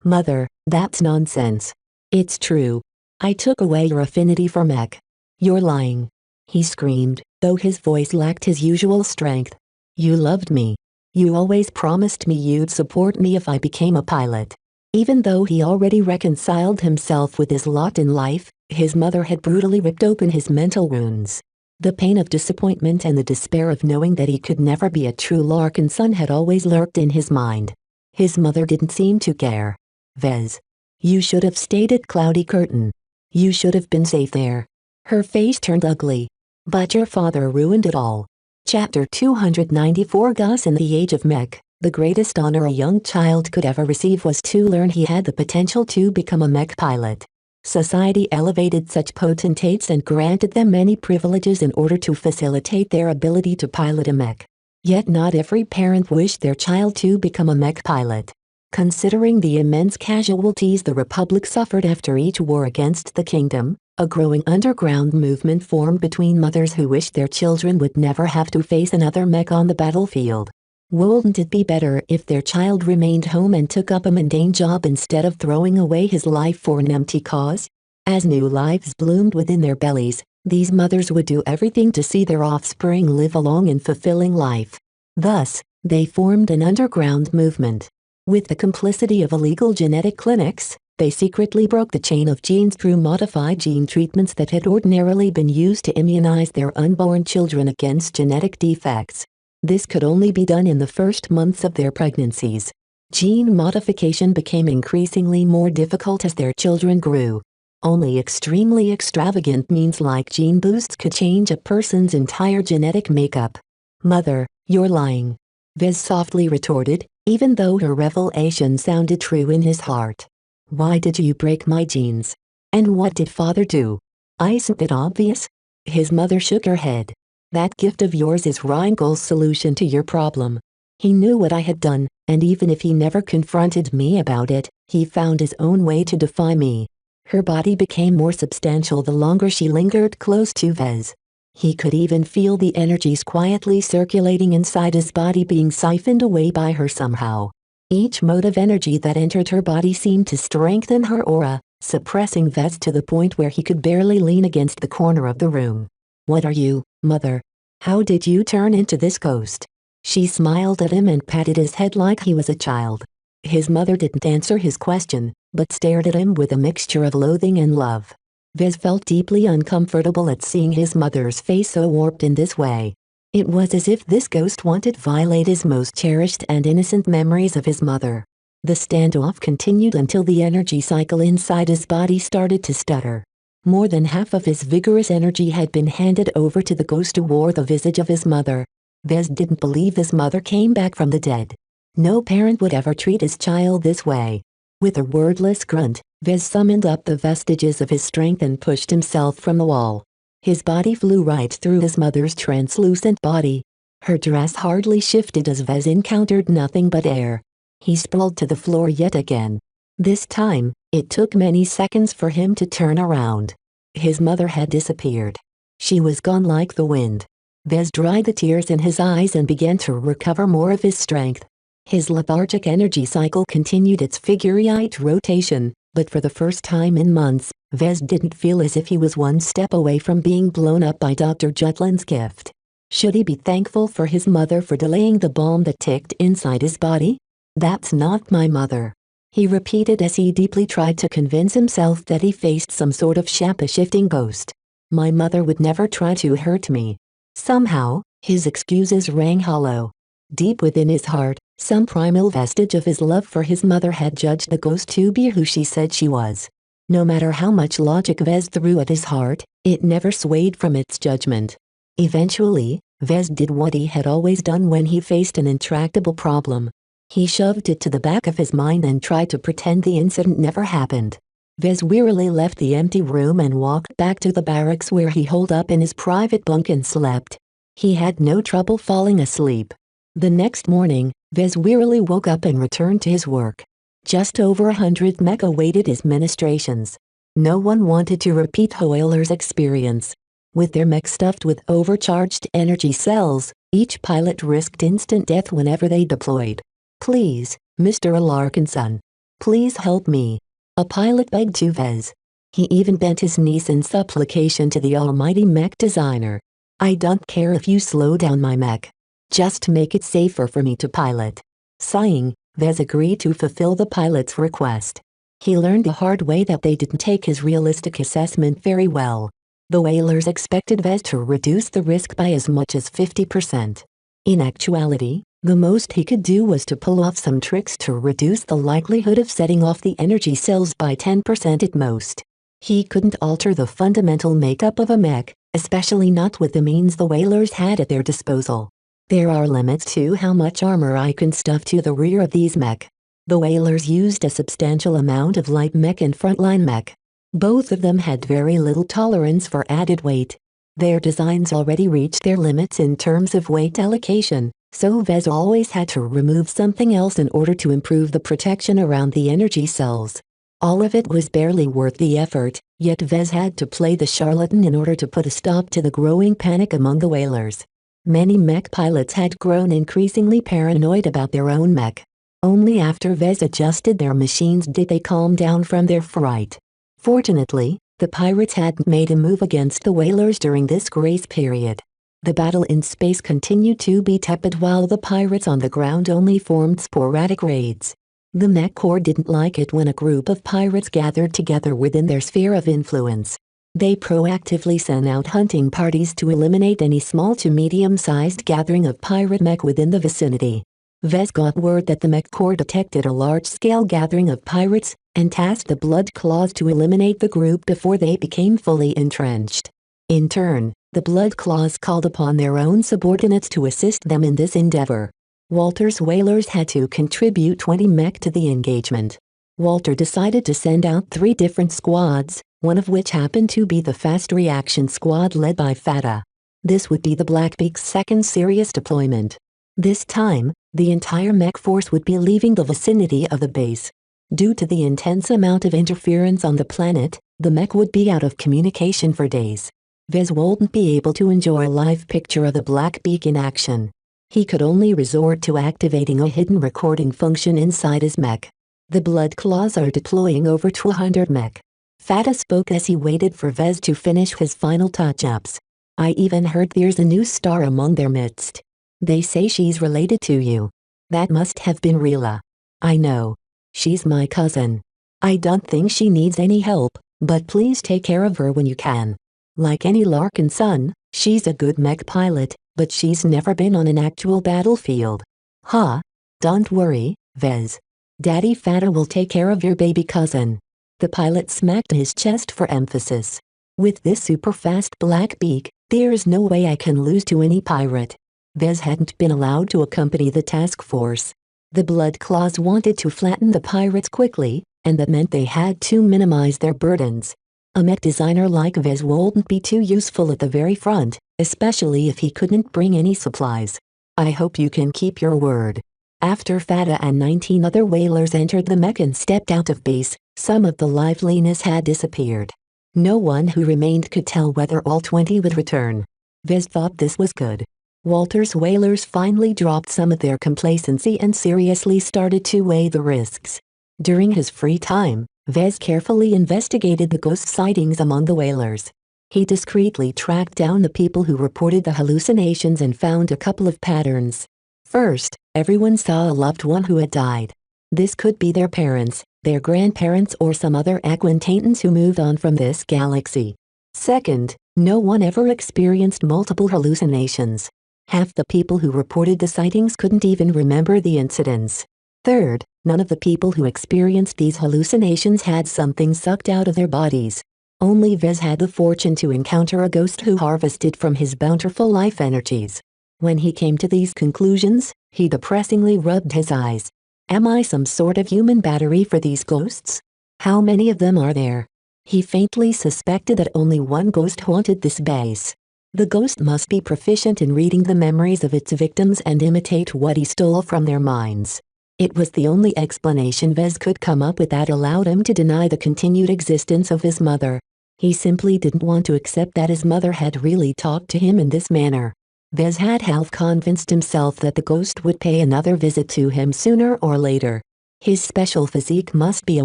"Mother, that's nonsense." "It's true. I took away your affinity for Mech." "You're lying," he screamed, though his voice lacked his usual strength. "You loved me. You always promised me you'd support me if I became a pilot." Even though he already reconciled himself with his lot in life, his mother had brutally ripped open his mental wounds. The pain of disappointment and the despair of knowing that he could never be a true Larkin son had always lurked in his mind. His mother didn't seem to care. "Vez, you should have stayed at Cloudy Curtain. You should have been safe there." Her face turned ugly. "But your father ruined it all." Chapter 294. Gus in the Age of Mech. The greatest honor a young child could ever receive was to learn he had the potential to become a Mech pilot. Society elevated such potentates and granted them many privileges in order to facilitate their ability to pilot a Mech. Yet not every parent wished their child to become a Mech pilot. Considering the immense casualties the Republic suffered after each war against the Kingdom, a growing underground movement formed between mothers who wished their children would never have to face another Mech on the battlefield. Wouldn't it be better if their child remained home and took up a mundane job instead of throwing away his life for an empty cause? As new lives bloomed within their bellies, these mothers would do everything to see their offspring live a long and fulfilling life. Thus, they formed an underground movement. With the complicity of illegal genetic clinics, they secretly broke the chain of genes through modified gene treatments that had ordinarily been used to immunize their unborn children against genetic defects. This could only be done in the first months of their pregnancies. Gene modification became increasingly more difficult as their children grew. Only extremely extravagant means like gene boosts could change a person's entire genetic makeup. "Mother, you're lying," Vez softly retorted, even though her revelation sounded true in his heart. "Why did you break my genes? And what did father do? Isn't it obvious?" His mother shook her head. "That gift of yours is Reingold's solution to your problem. He knew what I had done, and even if he never confronted me about it, he found his own way to defy me." Her body became more substantial the longer she lingered close to Vez. He could even feel the energies quietly circulating inside his body being siphoned away by her somehow. Each mode of energy that entered her body seemed to strengthen her aura, suppressing Vez to the point where he could barely lean against the corner of the room. "What are you, Mother? How did you turn into this ghost?" She smiled at him and patted his head like he was a child. His mother didn't answer his question, but stared at him with a mixture of loathing and love. Vez felt deeply uncomfortable at seeing his mother's face so warped in this way. It was as if this ghost wanted to violate his most cherished and innocent memories of his mother. The standoff continued until the energy cycle inside his body started to stutter. More than half of his vigorous energy had been handed over to the ghost who wore the visage of his mother. Vez didn't believe his mother came back from the dead. No parent would ever treat his child this way. With a wordless grunt, Vez summoned up the vestiges of his strength and pushed himself from the wall. His body flew right through his mother's translucent body. Her dress hardly shifted as Vez encountered nothing but air. He sprawled to the floor yet again. This time, it took many seconds for him to turn around. His mother had disappeared. She was gone like the wind. Vez dried the tears in his eyes and began to recover more of his strength. His lethargic energy cycle continued its figure-eight rotation, but for the first time in months, Vez didn't feel as if he was one step away from being blown up by Dr. Jutland's gift. Should he be thankful for his mother for delaying the bomb that ticked inside his body? "That's not my mother," he repeated as he deeply tried to convince himself that he faced some sort of shape-shifting ghost. "My mother would never try to hurt me." Somehow, his excuses rang hollow. Deep within his heart, some primal vestige of his love for his mother had judged the ghost to be who she said she was. No matter how much logic Vez threw at his heart, it never swayed from its judgment. Eventually, Vez did what he had always done when he faced an intractable problem. He shoved it to the back of his mind and tried to pretend the incident never happened. Vez wearily left the empty room and walked back to the barracks where he holed up in his private bunk and slept. He had no trouble falling asleep. The next morning, Vez wearily woke up and returned to his work. Just over 100 mech awaited his ministrations. No one wanted to repeat Hoyler's experience. With their mech stuffed with overcharged energy cells, each pilot risked instant death whenever they deployed. "Please, Mr. Alarkinson. Please help me," a pilot begged to Vez. He even bent his knees in supplication to the almighty mech designer. "I don't care if you slow down my mech. Just make it safer for me to pilot." Sighing, Vez agreed to fulfill the pilot's request. He learned the hard way that they didn't take his realistic assessment very well. The whalers expected Vez to reduce the risk by as much as 50%. In actuality, the most he could do was to pull off some tricks to reduce the likelihood of setting off the energy cells by 10% at most. He couldn't alter the fundamental makeup of a mech, especially not with the means the whalers had at their disposal. There are limits to how much armor I can stuff to the rear of these mech. The whalers used a substantial amount of light mech and frontline mech. Both of them had very little tolerance for added weight. Their designs already reached their limits in terms of weight allocation, so Vez always had to remove something else in order to improve the protection around the energy cells. All of it was barely worth the effort, yet Vez had to play the charlatan in order to put a stop to the growing panic among the whalers. Many mech pilots had grown increasingly paranoid about their own mech. Only after Vez adjusted their machines did they calm down from their fright. Fortunately, the pirates had made a move against the whalers during this grace period. The battle in space continued to be tepid while the pirates on the ground only formed sporadic raids. The mech corps didn't like it when a group of pirates gathered together within their sphere of influence. They proactively sent out hunting parties to eliminate any small to medium-sized gathering of pirate mech within the vicinity. Vez got word that the mech corps detected a large-scale gathering of pirates, and tasked the Blood Claws to eliminate the group before they became fully entrenched. In turn, the Blood Claws called upon their own subordinates to assist them in this endeavor. Walter's whalers had to contribute 20 mech to the engagement. Walter decided to send out 3 different squads, one of which happened to be the Fast Reaction Squad led by Fata. This would be the Blackbeak's second serious deployment. This time, the entire mech force would be leaving the vicinity of the base. Due to the intense amount of interference on the planet, the mech would be out of communication for days. Vez wouldn't be able to enjoy a live picture of the Blackbeak in action. He could only resort to activating a hidden recording function inside his mech. "The Blood Claws are deploying over 200 mech." Fata spoke as he waited for Vez to finish his final touch-ups. I even heard there's a new star among their midst. They say she's related to you. That must have been Rila. I know. She's my cousin. I don't think she needs any help, but please take care of her when you can. Like any Larkin son, she's a good mech pilot, but she's never been on an actual battlefield. Huh? Don't worry, Vez. Daddy Fata will take care of your baby cousin. The pilot smacked his chest for emphasis. With this super fast black beak, there's no way I can lose to any pirate. Vez hadn't been allowed to accompany the task force. The Blood Claws wanted to flatten the pirates quickly, and that meant they had to minimize their burdens. A mech designer like Vez wouldn't be too useful at the very front, especially if he couldn't bring any supplies. I hope you can keep your word. After Fata and 19 other whalers entered the mech and stepped out of base, some of the liveliness had disappeared. No one who remained could tell whether all 20 would return. Vez thought this was good. Walter's whalers finally dropped some of their complacency and seriously started to weigh the risks. During his free time, Vez carefully investigated the ghost sightings among the whalers. He discreetly tracked down the people who reported the hallucinations and found a couple of patterns. First, everyone saw a loved one who had died. This could be their parents, their grandparents, or some other acquaintance who moved on from this galaxy. Second, no one ever experienced multiple hallucinations. Half the people who reported the sightings couldn't even remember the incidents. Third, none of the people who experienced these hallucinations had something sucked out of their bodies. Only Vez had the fortune to encounter a ghost who harvested from his bountiful life energies. When he came to these conclusions, he depressingly rubbed his eyes. Am I some sort of human battery for these ghosts? How many of them are there? He faintly suspected that only one ghost haunted this base. The ghost must be proficient in reading the memories of its victims and imitate what he stole from their minds. It was the only explanation Vez could come up with that allowed him to deny the continued existence of his mother. He simply didn't want to accept that his mother had really talked to him in this manner. Vez had half convinced himself that the ghost would pay another visit to him sooner or later. His special physique must be a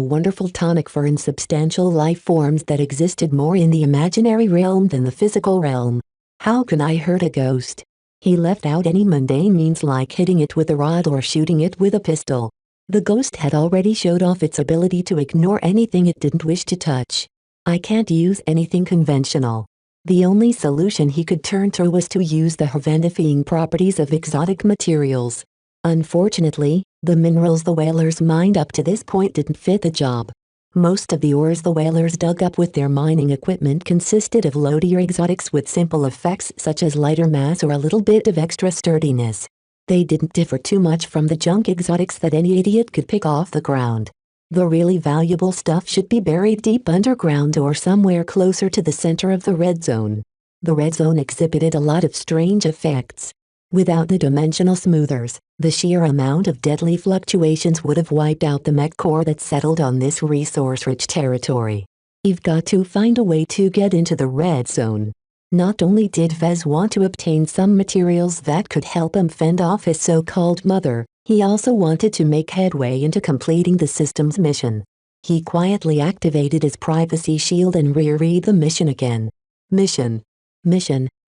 wonderful tonic for insubstantial life forms that existed more in the imaginary realm than the physical realm. How can I hurt a ghost? He left out any mundane means like hitting it with a rod or shooting it with a pistol. The ghost had already showed off its ability to ignore anything it didn't wish to touch. I can't use anything conventional. The only solution he could turn to was to use the hervendifying properties of exotic materials. Unfortunately, the minerals the whalers mined up to this point didn't fit the job. Most of the ores the whalers dug up with their mining equipment consisted of loadier exotics with simple effects such as lighter mass or a little bit of extra sturdiness. They didn't differ too much from the junk exotics that any idiot could pick off the ground. The really valuable stuff should be buried deep underground or somewhere closer to the center of the red zone. The red zone exhibited a lot of strange effects. Without the dimensional smoothers, the sheer amount of deadly fluctuations would have wiped out the mech core that settled on this resource-rich territory. You've got to find a way to get into the red zone. Not only did Vez want to obtain some materials that could help him fend off his so-called mother, he also wanted to make headway into completing the system's mission. He quietly activated his privacy shield and reread the mission again. Mission.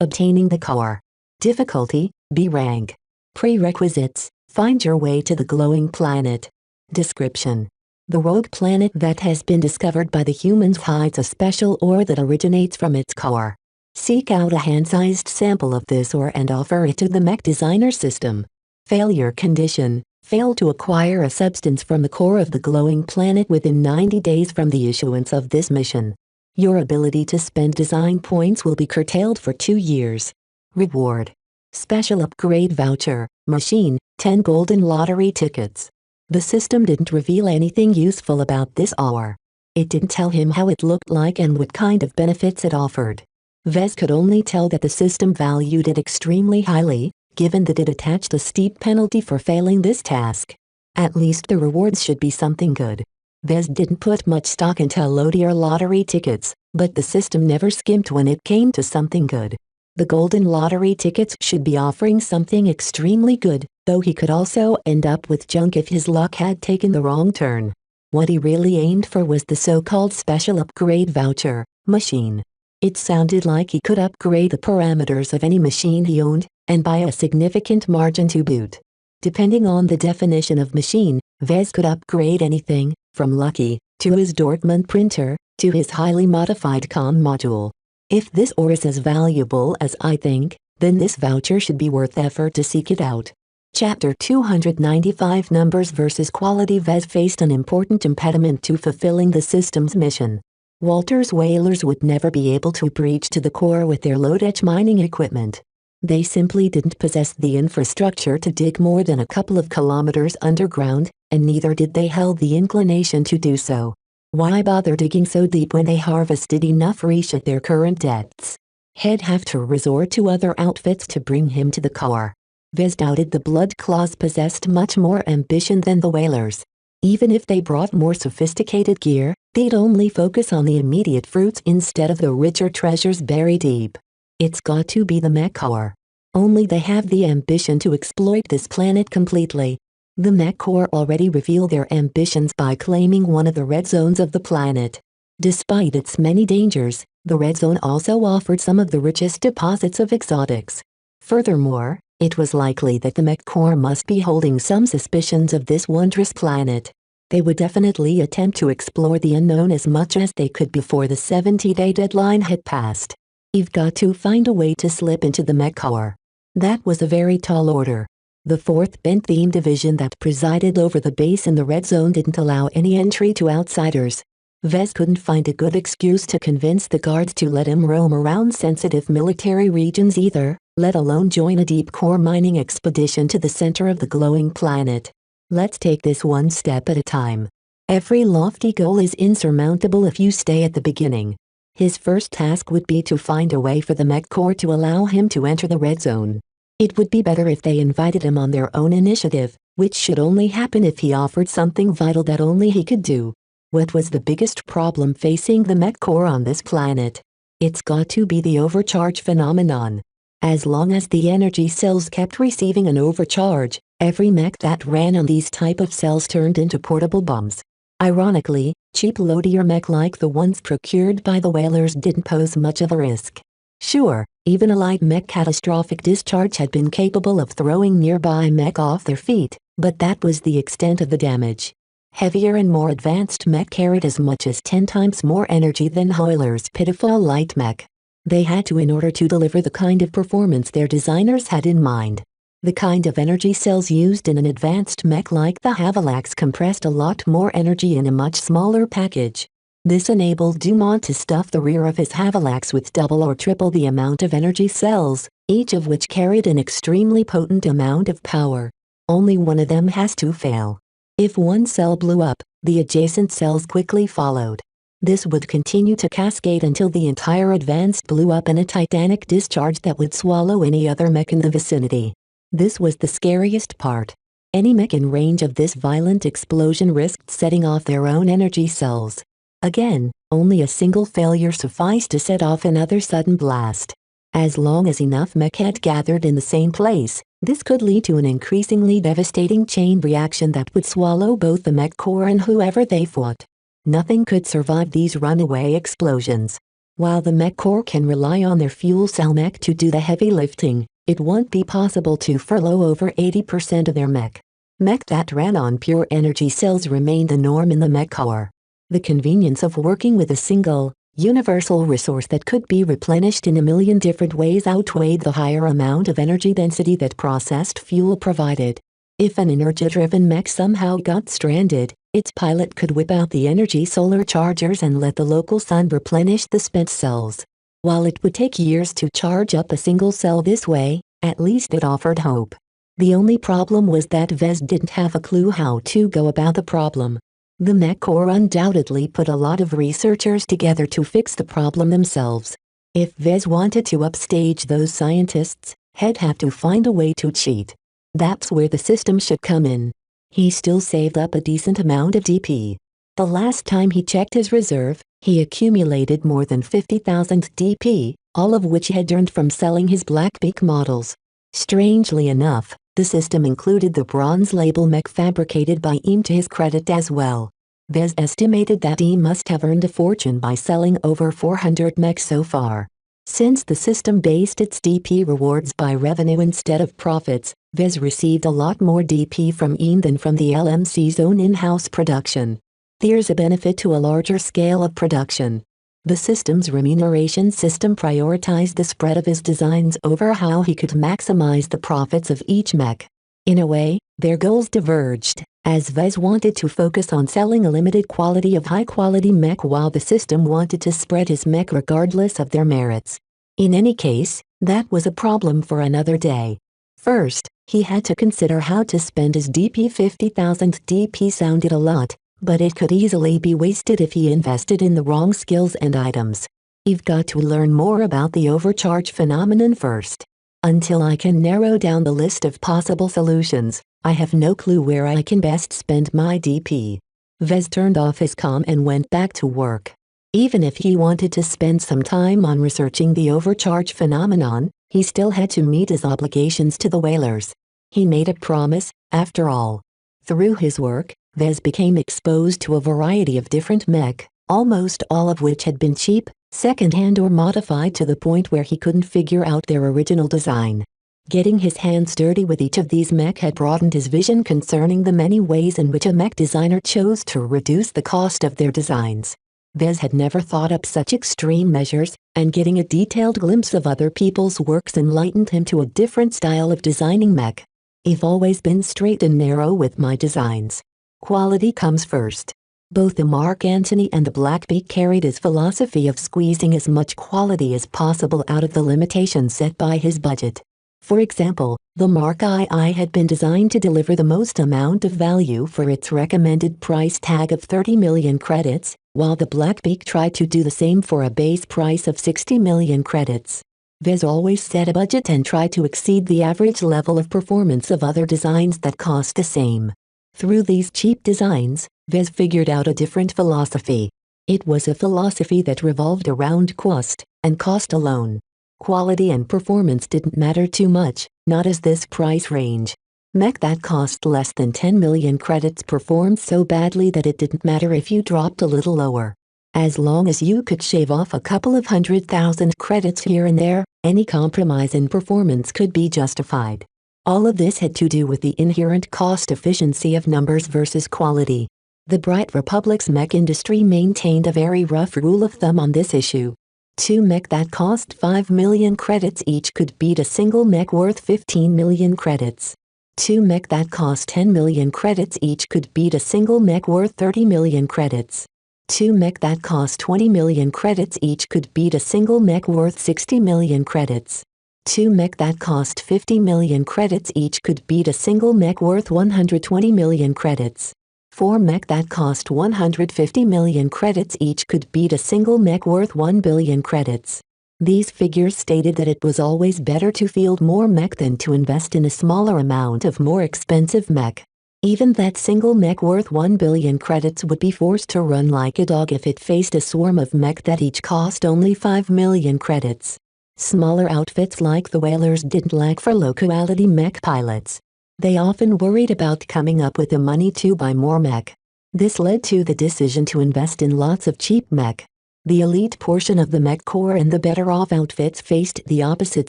Obtaining the core. Difficulty, B rank. Prerequisites, find your way to the glowing planet. Description. The rogue planet that has been discovered by the humans hides a special ore that originates from its core. Seek out a hand-sized sample of this ore and offer it to the mech designer system. Failure condition, fail to acquire a substance from the core of the glowing planet within 90 days from the issuance of this mission. Your ability to spend design points will be curtailed for 2 years. Reward. Special upgrade voucher, machine, 10 golden lottery tickets. The system didn't reveal anything useful about this ore. It didn't tell him how it looked like and what kind of benefits it offered. Vez could only tell that the system valued it extremely highly, given that it attached a steep penalty for failing this task. At least the rewards should be something good. Vez didn't put much stock into loadier lottery tickets, but the system never skimped when it came to something good. The golden lottery tickets should be offering something extremely good, though he could also end up with junk if his luck had taken the wrong turn. What he really aimed for was the so-called special upgrade voucher, machine. It sounded like he could upgrade the parameters of any machine he owned, and by a significant margin to boot. Depending on the definition of machine, Vez could upgrade anything, from Lucky, to his Dortmund printer, to his highly modified COM module. If this ore is as valuable as I think, then this voucher should be worth effort to seek it out. Chapter 295 Numbers versus Quality. Vez faced an important impediment to fulfilling the system's mission. Walter's whalers would never be able to breach to the core with their low-tech mining equipment. They simply didn't possess the infrastructure to dig more than a couple of kilometers underground, and neither did they have the inclination to do so. Why bother digging so deep when they harvested enough reach at their current depths? He'd have to resort to other outfits to bring him to the core. Vez doubted the Blood Claws possessed much more ambition than the whalers. Even if they brought more sophisticated gear, they'd only focus on the immediate fruits instead of the richer treasures buried deep. It's got to be the Mech Core. Only they have the ambition to exploit this planet completely. The Mech Core already revealed their ambitions by claiming one of the red zones of the planet. Despite its many dangers, the red zone also offered some of the richest deposits of exotics. Furthermore, it was likely that the Mech Core must be holding some suspicions of this wondrous planet. They would definitely attempt to explore the unknown as much as they could before the 70-day deadline had passed. You've got to find a way to slip into the Mech Core. That was a very tall order. The 4th Bent-Theme Division that presided over the base in the Red Zone didn't allow any entry to outsiders. Vez couldn't find a good excuse to convince the guards to let him roam around sensitive military regions either, let alone join a deep core mining expedition to the center of the glowing planet. Let's take this one step at a time. Every lofty goal is insurmountable if you stay at the beginning. His first task would be to find a way for the Mech Core to allow him to enter the Red Zone. It would be better if they invited him on their own initiative, which should only happen if he offered something vital that only he could do. What was the biggest problem facing the Mech Core on this planet? It's got to be the overcharge phenomenon. As long as the energy cells kept receiving an overcharge, every mech that ran on these type of cells turned into portable bombs. Ironically, cheap loadier mech like the ones procured by the whalers didn't pose much of a risk. Sure, even a light mech catastrophic discharge had been capable of throwing nearby mech off their feet, but that was the extent of the damage. Heavier and more advanced mech carried as much as 10 times more energy than Hoyler's pitiful light mech. They had to in order to deliver the kind of performance their designers had in mind. The kind of energy cells used in an advanced mech like the Havalax compressed a lot more energy in a much smaller package. This enabled Dumont to stuff the rear of his Havalax with double or triple the amount of energy cells, each of which carried an extremely potent amount of power. Only one of them has to fail. If one cell blew up, the adjacent cells quickly followed. This would continue to cascade until the entire advance blew up in a titanic discharge that would swallow any other mech in the vicinity. This was the scariest part. Any mech in range of this violent explosion risked setting off their own energy cells. Again, only a single failure sufficed to set off another sudden blast. As long as enough mech had gathered in the same place, this could lead to an increasingly devastating chain reaction that would swallow both the Mech Core and whoever they fought. Nothing could survive these runaway explosions. While the Mech Core can rely on their fuel cell mech to do the heavy lifting, it won't be possible to furlough over 80% of their mech. Mech that ran on pure energy cells remained the norm in the Mech Core. The convenience of working with a single, universal resource that could be replenished in a million different ways outweighed the higher amount of energy density that processed fuel provided. If an energy-driven mech somehow got stranded, its pilot could whip out the energy solar chargers and let the local sun replenish the spent cells. While it would take years to charge up a single cell this way, at least it offered hope. The only problem was that Vez didn't have a clue how to go about the problem. The Mech Core undoubtedly put a lot of researchers together to fix the problem themselves. If Vez wanted to upstage those scientists, he'd have to find a way to cheat. That's where the system should come in. He still saved up a decent amount of DP. The last time he checked his reserve, he accumulated more than 50,000 DP, all of which he had earned from selling his Blackbeak models. Strangely enough, the system included the bronze label mech fabricated by Eam to his credit as well. Vez estimated that he must have earned a fortune by selling over 400 mechs so far. Since the system based its DP rewards by revenue instead of profits, Vez received a lot more DP from EAM than from the LMC's own in-house production. There's a benefit to a larger scale of production. The system's remuneration system prioritized the spread of his designs over how he could maximize the profits of each mech. In a way, their goals diverged, as Vez wanted to focus on selling a limited quantity of high-quality mech while the system wanted to spread his mech regardless of their merits. In any case, that was a problem for another day. First, he had to consider how to spend his DP. 50,000 DP sounded a lot, but it could easily be wasted if he invested in the wrong skills and items. You've got to learn more about the overcharge phenomenon first. Until I can narrow down the list of possible solutions, I have no clue where I can best spend my DP. Vez turned off his comm and went back to work. Even if he wanted to spend some time on researching the overcharge phenomenon, he still had to meet his obligations to the whalers. He made a promise, after all. Through his work, Vez became exposed to a variety of different mech, almost all of which had been cheap, second-hand or modified to the point where he couldn't figure out their original design. Getting his hands dirty with each of these mech had broadened his vision concerning the many ways in which a mech designer chose to reduce the cost of their designs. Vez had never thought up such extreme measures, and getting a detailed glimpse of other people's works enlightened him to a different style of designing mech. I've always been straight and narrow with my designs. Quality comes first. Both the Mark Antony and the Blackbeak carried his philosophy of squeezing as much quality as possible out of the limitations set by his budget. For example, the Mark II had been designed to deliver the most amount of value for its recommended price tag of 30 million credits, while the Blackbeak tried to do the same for a base price of 60 million credits. Vez always set a budget and tried to exceed the average level of performance of other designs that cost the same. Through these cheap designs, Vez figured out a different philosophy. It was a philosophy that revolved around cost, and cost alone. Quality and performance didn't matter too much, not as this price range. Mech that cost less than 10 million credits performed so badly that it didn't matter if you dropped a little lower. As long as you could shave off a couple of 100,000 credits here and there, any compromise in performance could be justified. All of this had to do with the inherent cost efficiency of numbers versus quality. The Bright Republic's mech industry maintained a very rough rule of thumb on this issue. 2 mech that cost 5 million credits each could beat a single mech worth 15 million credits. 2 mech that cost 10 million credits each could beat a single mech worth 30 million credits. 2 mech that cost 20 million credits each could beat a single mech worth 60 million credits. 2 mech that cost 50 million credits each could beat a single mech worth 120 million credits. 4 mech that cost 150 million credits each could beat a single mech worth 1 billion credits. These figures stated that it was always better to field more mech than to invest in a smaller amount of more expensive mech. Even that single mech worth 1 billion credits would be forced to run like a dog if it faced a swarm of mech that each cost only 5 million credits. Smaller outfits like the Whalers didn't lack for low-quality mech pilots. They often worried about coming up with the money to buy more mech. This led to the decision to invest in lots of cheap mech. The elite portion of the mech corps and the better-off outfits faced the opposite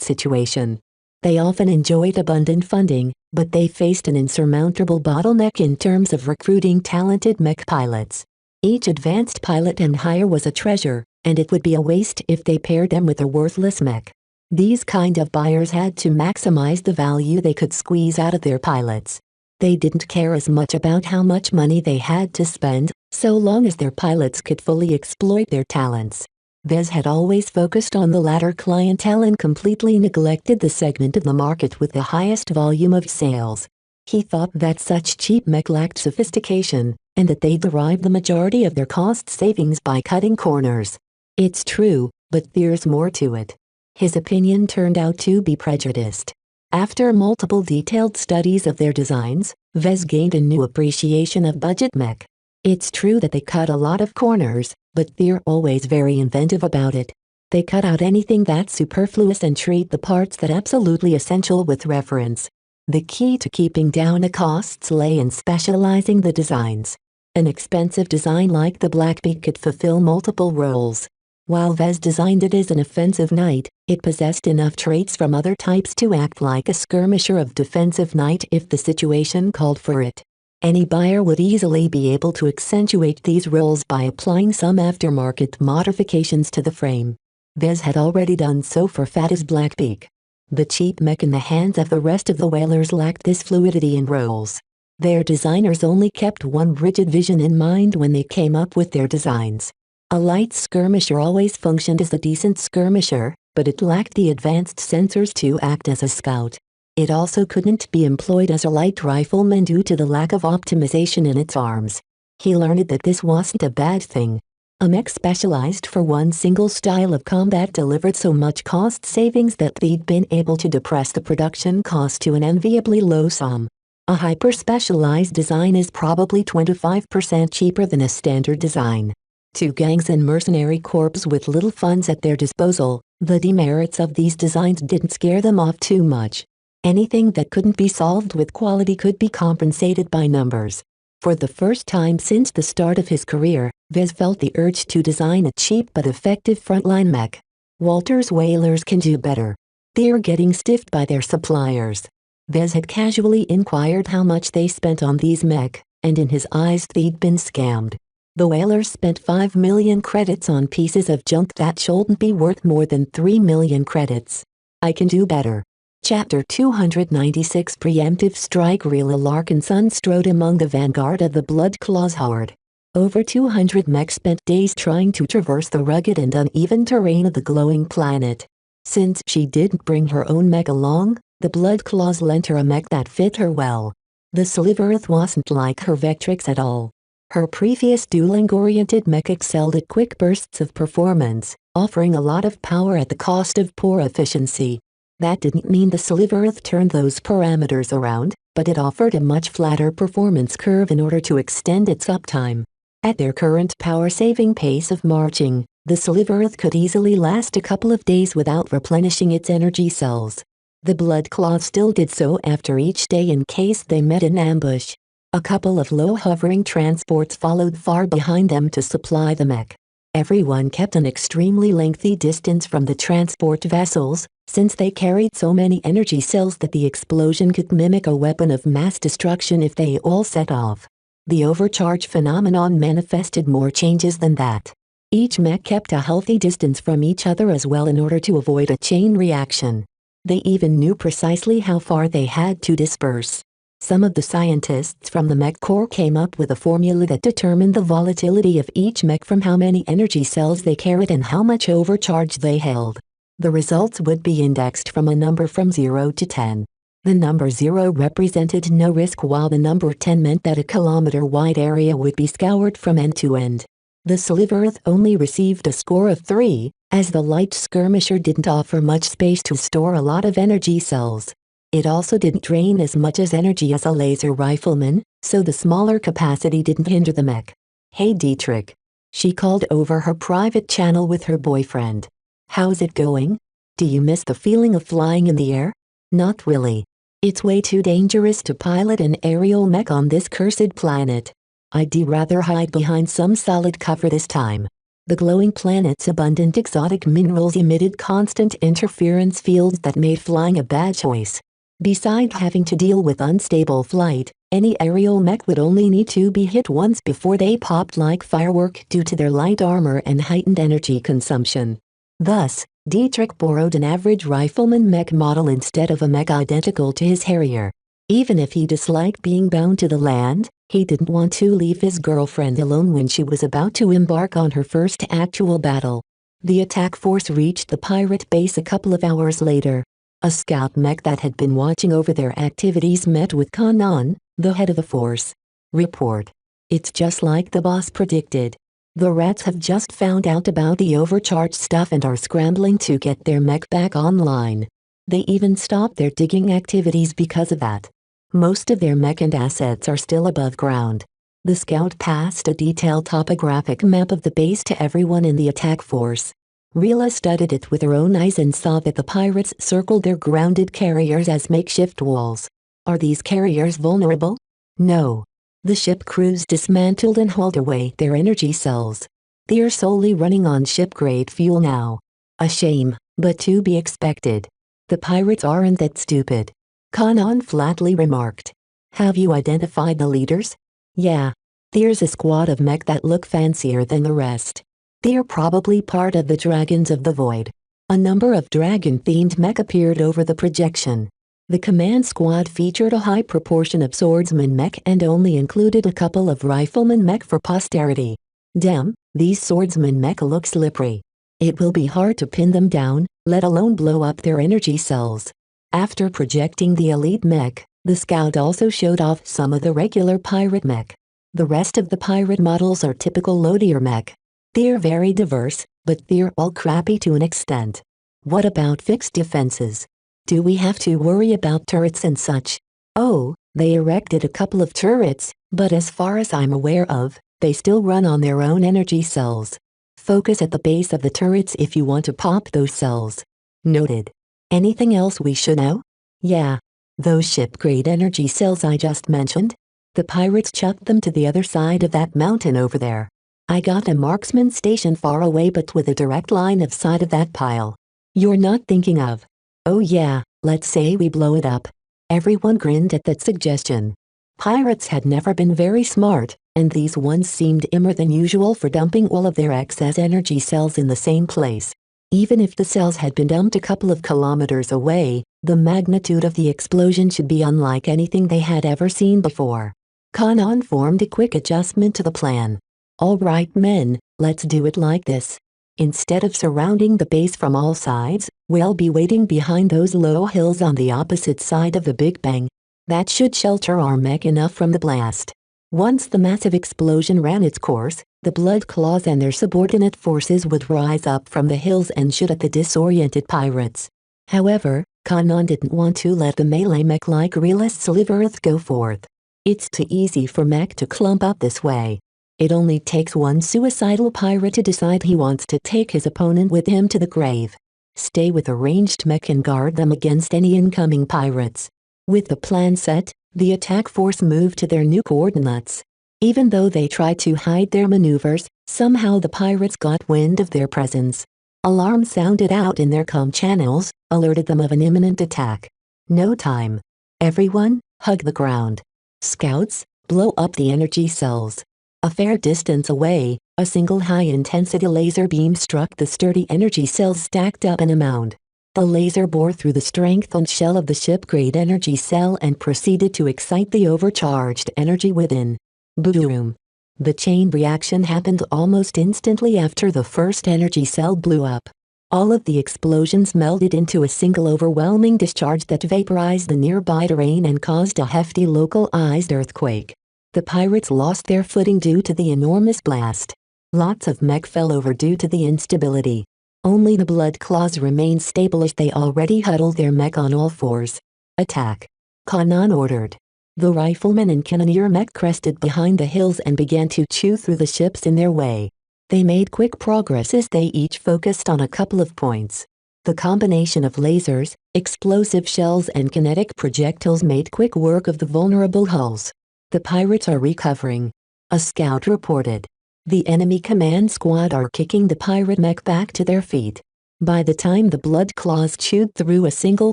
situation. They often enjoyed abundant funding, but they faced an insurmountable bottleneck in terms of recruiting talented mech pilots. Each advanced pilot and hire was a treasure, and it would be a waste if they paired them with a worthless mech. These kind of buyers had to maximize the value they could squeeze out of their pilots. They didn't care as much about how much money they had to spend, so long as their pilots could fully exploit their talents. Vez had always focused on the latter clientele and completely neglected the segment of the market with the highest volume of sales. He thought that such cheap mech lacked sophistication, and that they derived the majority of their cost savings by cutting corners. It's true, but there's more to it. His opinion turned out to be prejudiced. After multiple detailed studies of their designs, Vez gained a new appreciation of budget mech. It's true that they cut a lot of corners, but they're always very inventive about it. They cut out anything that's superfluous and treat the parts that absolutely essential with reverence. The key to keeping down the costs lay in specializing the designs. An expensive design like the Blackbeak could fulfill multiple roles. While Vez designed it as an offensive knight, it possessed enough traits from other types to act like a skirmisher of defensive knight if the situation called for it. Any buyer would easily be able to accentuate these roles by applying some aftermarket modifications to the frame. Vez had already done so for Fata's Blackbeak. The cheap mech in the hands of the rest of the whalers lacked this fluidity in roles. Their designers only kept one rigid vision in mind when they came up with their designs. A light skirmisher always functioned as a decent skirmisher, but it lacked the advanced sensors to act as a scout. It also couldn't be employed as a light rifleman due to the lack of optimization in its arms. He learned that this wasn't a bad thing. A mech specialized for one single style of combat delivered so much cost savings that they'd been able to depress the production cost to an enviably low sum. A hyper-specialized design is probably 25% cheaper than a standard design. To gangs and mercenary corps with little funds at their disposal, the demerits of these designs didn't scare them off too much. Anything that couldn't be solved with quality could be compensated by numbers. For the first time since the start of his career, Vez felt the urge to design a cheap but effective frontline mech. Walter's whalers can do better. They're getting stiffed by their suppliers. Vez had casually inquired how much they spent on these mech, and in his eyes they'd been scammed. The whalers spent 5 million credits on pieces of junk that shouldn't be worth more than 3 million credits. I can do better. Chapter 296 Preemptive Strike. Rila Larkinson strode among the vanguard of the Blood Claws horde. Over 200 mechs spent days trying to traverse the rugged and uneven terrain of the glowing planet. Since she didn't bring her own mech along, the Blood Claws lent her a mech that fit her well. The Sliverith wasn't like her Vectrix at all. Her previous dueling-oriented mech excelled at quick bursts of performance, offering a lot of power at the cost of poor efficiency. That didn't mean the Sliverith turned those parameters around, but it offered a much flatter performance curve in order to extend its uptime. At their current power-saving pace of marching, the Sliverith could easily last a couple of days without replenishing its energy cells. The Blood Claws still did so after each day in case they met an ambush. A couple of low-hovering transports followed far behind them to supply the mech. Everyone kept an extremely lengthy distance from the transport vessels, since they carried so many energy cells that the explosion could mimic a weapon of mass destruction if they all set off. The overcharge phenomenon manifested more changes than that. Each mech kept a healthy distance from each other as well in order to avoid a chain reaction. They even knew precisely how far they had to disperse. Some of the scientists from the mech corps came up with a formula that determined the volatility of each mech from how many energy cells they carried and how much overcharge they held. The results would be indexed from a number from 0 to 10. The number 0 represented no risk while the number 10 meant that a kilometer-wide area would be scoured from end to end. The Sliverith only received a score of 3, as the light skirmisher didn't offer much space to store a lot of energy cells. It also didn't drain as much as energy as a laser rifleman, so the smaller capacity didn't hinder the mech. "Hey Dietrich." She called over her private channel with her boyfriend. "How's it going? Do you miss the feeling of flying in the air?" "Not really. It's way too dangerous to pilot an aerial mech on this cursed planet. I'd rather hide behind some solid cover this time." The glowing planet's abundant exotic minerals emitted constant interference fields that made flying a bad choice. Besides having to deal with unstable flight, any aerial mech would only need to be hit once before they popped like firework due to their light armor and heightened energy consumption. Thus, Dietrich borrowed an average rifleman mech model instead of a mech identical to his Harrier. Even if he disliked being bound to the land, he didn't want to leave his girlfriend alone when she was about to embark on her first actual battle. The attack force reached the pirate base a couple of hours later. A scout mech that had been watching over their activities met with Kanan, the head of the force. "Report. It's just like the boss predicted. The rats have just found out about the overcharged stuff and are scrambling to get their mech back online. They even stopped their digging activities because of that. Most of their mech and assets are still above ground." The scout passed a detailed topographic map of the base to everyone in the attack force. Rila studied it with her own eyes and saw that the pirates circled their grounded carriers as makeshift walls. "Are these carriers vulnerable?" "No. The ship crews dismantled and hauled away their energy cells. They are solely running on ship-grade fuel now. A shame, but to be expected. The pirates aren't that stupid. Kanan flatly remarked. Have you identified the leaders? Yeah. There's a squad of mech that look fancier than the rest. They're probably part of the Dragons of the Void. A number of dragon-themed mech appeared over the projection. The command squad featured a high proportion of swordsman mech and only included a couple of rifleman mech for posterity. Damn, these swordsman mech look slippery. It will be hard to pin them down, let alone blow up their energy cells. After projecting the elite mech, the scout also showed off some of the regular pirate mech. The rest of the pirate models are typical loadier mech. They're very diverse, but they're all crappy to an extent. What about fixed defenses? Do we have to worry about turrets and such? Oh, they erected a couple of turrets, but as far as I'm aware of, they still run on their own energy cells. Focus at the base of the turrets if you want to pop those cells. Noted. Anything else we should know? Yeah. Those ship-grade energy cells I just mentioned? The pirates chucked them to the other side of that mountain over there. I got a marksman station far away but with a direct line of sight of that pile. You're not thinking of... Oh yeah, let's say we blow it up. Everyone grinned at that suggestion. Pirates had never been very smart, and these ones seemed immer than usual for dumping all of their excess energy cells in the same place. Even if the cells had been dumped a couple of kilometers away, the magnitude of the explosion should be unlike anything they had ever seen before. Kanan formed a quick adjustment to the plan. All right men, let's do it like this. Instead of surrounding the base from all sides, we'll be waiting behind those low hills on the opposite side of the Big Bang. That should shelter our mech enough from the blast. Once the massive explosion ran its course, the Blood Claws and their subordinate forces would rise up from the hills and shoot at the disoriented pirates. However, Kanan didn't want to let the melee mech-like realists Sliverith go forth. It's too easy for mech to clump up this way. It only takes one suicidal pirate to decide he wants to take his opponent with him to the grave. Stay with a ranged mech and guard them against any incoming pirates. With the plan set, the attack force moved to their new coordinates. Even though they tried to hide their maneuvers, somehow the pirates got wind of their presence. Alarms sounded out in their comm channels, alerted them of an imminent attack. No time. Everyone, hug the ground. Scouts, blow up the energy cells. A fair distance away, a single high-intensity laser beam struck the sturdy energy cells stacked up in a mound. The laser bore through the strengthened shell of the ship-grade energy cell and proceeded to excite the overcharged energy within. Boom! The chain reaction happened almost instantly after the first energy cell blew up. All of the explosions melded into a single overwhelming discharge that vaporized the nearby terrain and caused a hefty localized earthquake. The pirates lost their footing due to the enormous blast. Lots of mech fell over due to the instability. Only the Blood Claws remained stable as they already huddled their mech on all fours. Attack! Kanan ordered. The riflemen and cannoneer mech crested behind the hills and began to chew through the ships in their way. They made quick progress as they each focused on a couple of points. The combination of lasers, explosive shells and kinetic projectiles made quick work of the vulnerable hulls. The pirates are recovering. A scout reported. The enemy command squad are kicking the pirate mech back to their feet. By the time the Blood Claws chewed through a single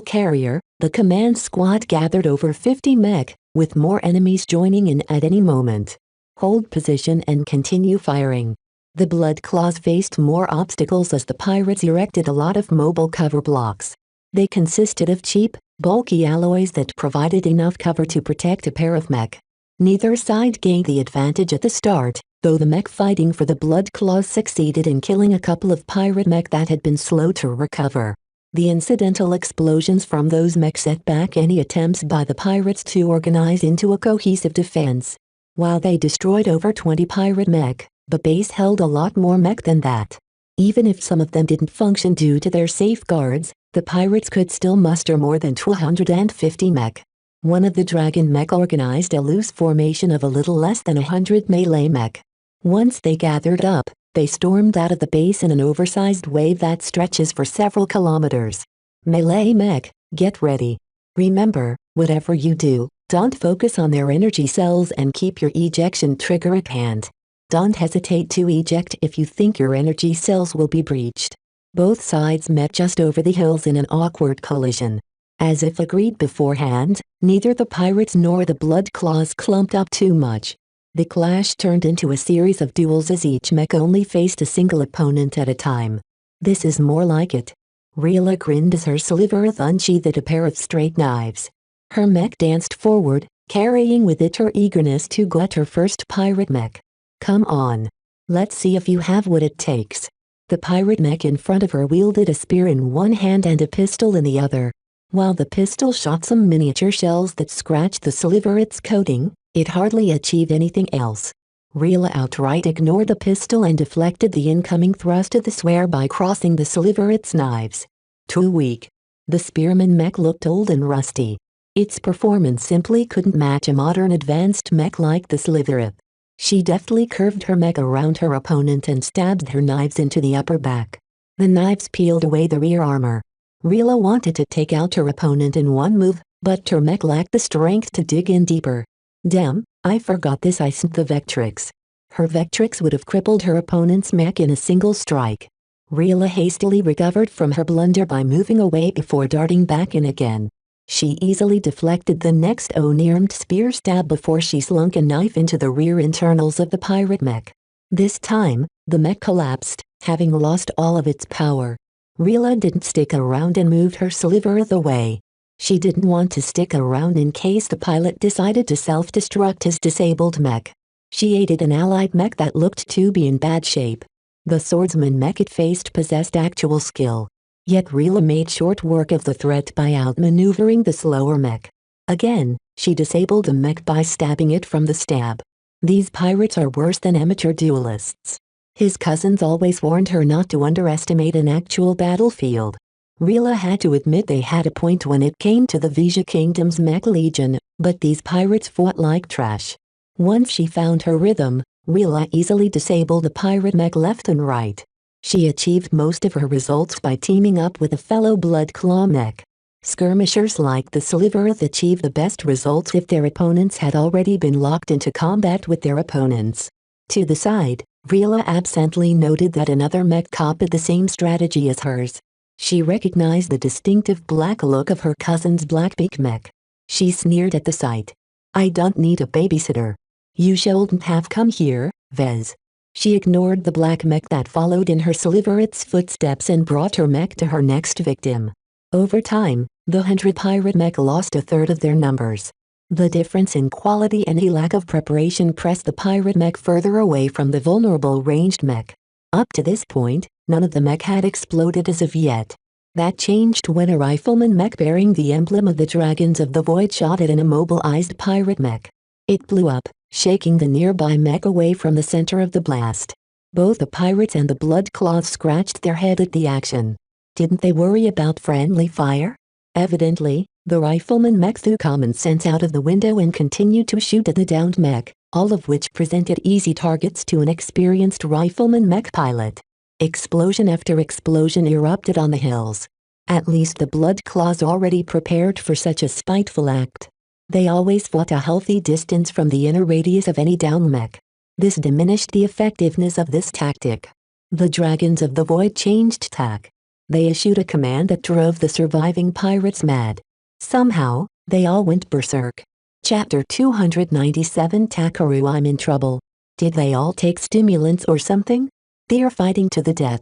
carrier, the command squad gathered over 50 mech, with more enemies joining in at any moment. Hold position and continue firing. The Blood Claws faced more obstacles as the pirates erected a lot of mobile cover blocks. They consisted of cheap, bulky alloys that provided enough cover to protect a pair of mech. Neither side gained the advantage at the start, though the mech fighting for the Blood Claws succeeded in killing a couple of pirate mech that had been slow to recover. The incidental explosions from those mech set back any attempts by the pirates to organize into a cohesive defense. While they destroyed over 20 pirate mech, the base held a lot more mech than that. Even if some of them didn't function due to their safeguards, the pirates could still muster more than 250 mech. One of the dragon mech organized a loose formation of a little less than 100 melee mech. Once they gathered up, they stormed out of the base in an oversized wave that stretches for several kilometers. Melee mech, get ready. Remember, whatever you do, Don't focus on their energy cells and keep your ejection trigger at hand. Don't hesitate to eject if you think your energy cells will be breached. Both sides met just over the hills in an awkward collision. As if agreed beforehand, neither the pirates nor the blood claws clumped up too much. The clash turned into a series of duels as each mech only faced a single opponent at a time. This is more like it. Rila grinned as her Sliverith unsheathed a pair of straight knives. Her mech danced forward, carrying with it her eagerness to gut her first pirate mech. Come on. Let's see if you have what it takes. The pirate mech in front of her wielded a spear in one hand and a pistol in the other. While the pistol shot some miniature shells that scratched the Sliverith's coating, it hardly achieved anything else. Rila outright ignored the pistol and deflected the incoming thrust of the swear by crossing the Sliverith's knives. Too weak. The spearman mech looked old and rusty. Its performance simply couldn't match a modern advanced mech like the Sliverith. She deftly curved her mech around her opponent and stabbed her knives into the upper back. The knives peeled away the rear armor. Rila wanted to take out her opponent in one move, but her mech lacked the strength to dig in deeper. Damn, I forgot this isn't the Vectrix. Her Vectrix would have crippled her opponent's mech in a single strike. Rila hastily recovered from her blunder by moving away before darting back in again. She easily deflected the next unarmed spear stab before she slunk a knife into the rear internals of the pirate mech. This time, the mech collapsed, having lost all of its power. Rila didn't stick around and moved her Sliverith away. She didn't want to stick around in case the pilot decided to self-destruct his disabled mech. She aided an allied mech that looked to be in bad shape. The swordsman mech it faced possessed actual skill. Yet Rila made short work of the threat by outmaneuvering the slower mech. Again, she disabled the mech by stabbing it from the stab. These pirates are worse than amateur duelists. His cousins always warned her not to underestimate an actual battlefield. Rila had to admit they had a point when it came to the Vija Kingdom's mech legion, but these pirates fought like trash. Once she found her rhythm, Rila easily disabled the pirate mech left and right. She achieved most of her results by teaming up with a fellow blood claw mech. Skirmishers like the Sliverith achieved the best results if their opponents had already been locked into combat with their opponents. To the side, Rila absently noted that another mech copied the same strategy as hers. She recognized the distinctive black look of her cousin's Blackbeak mech. She sneered at the sight. I don't need a babysitter. You shouldn't have come here, Vez. She ignored the black mech that followed in her Sliverith's footsteps and brought her mech to her next victim. Over time, the 100 pirate mech lost a third of their numbers. The difference in quality and a lack of preparation pressed the pirate mech further away from the vulnerable ranged mech. Up to this point, none of the mech had exploded as of yet. That changed when a rifleman mech bearing the emblem of the Dragons of the Void shot at an immobilized pirate mech. It blew up, shaking the nearby mech away from the center of the blast. Both the pirates and the blood claws scratched their head at the action. Didn't they worry about friendly fire? Evidently, the rifleman mech threw common sense out of the window and continued to shoot at the downed mech, all of which presented easy targets to an experienced rifleman mech pilot. Explosion after explosion erupted on the hills. At least the blood claws already prepared for such a spiteful act. They always fought a healthy distance from the inner radius of any down mech. This diminished the effectiveness of this tactic. The Dragons of the Void changed tack. They issued a command that drove the surviving pirates mad. Somehow, they all went berserk. Chapter 297 Takaru, I'm in trouble. Did they all take stimulants or something? They're fighting to the death.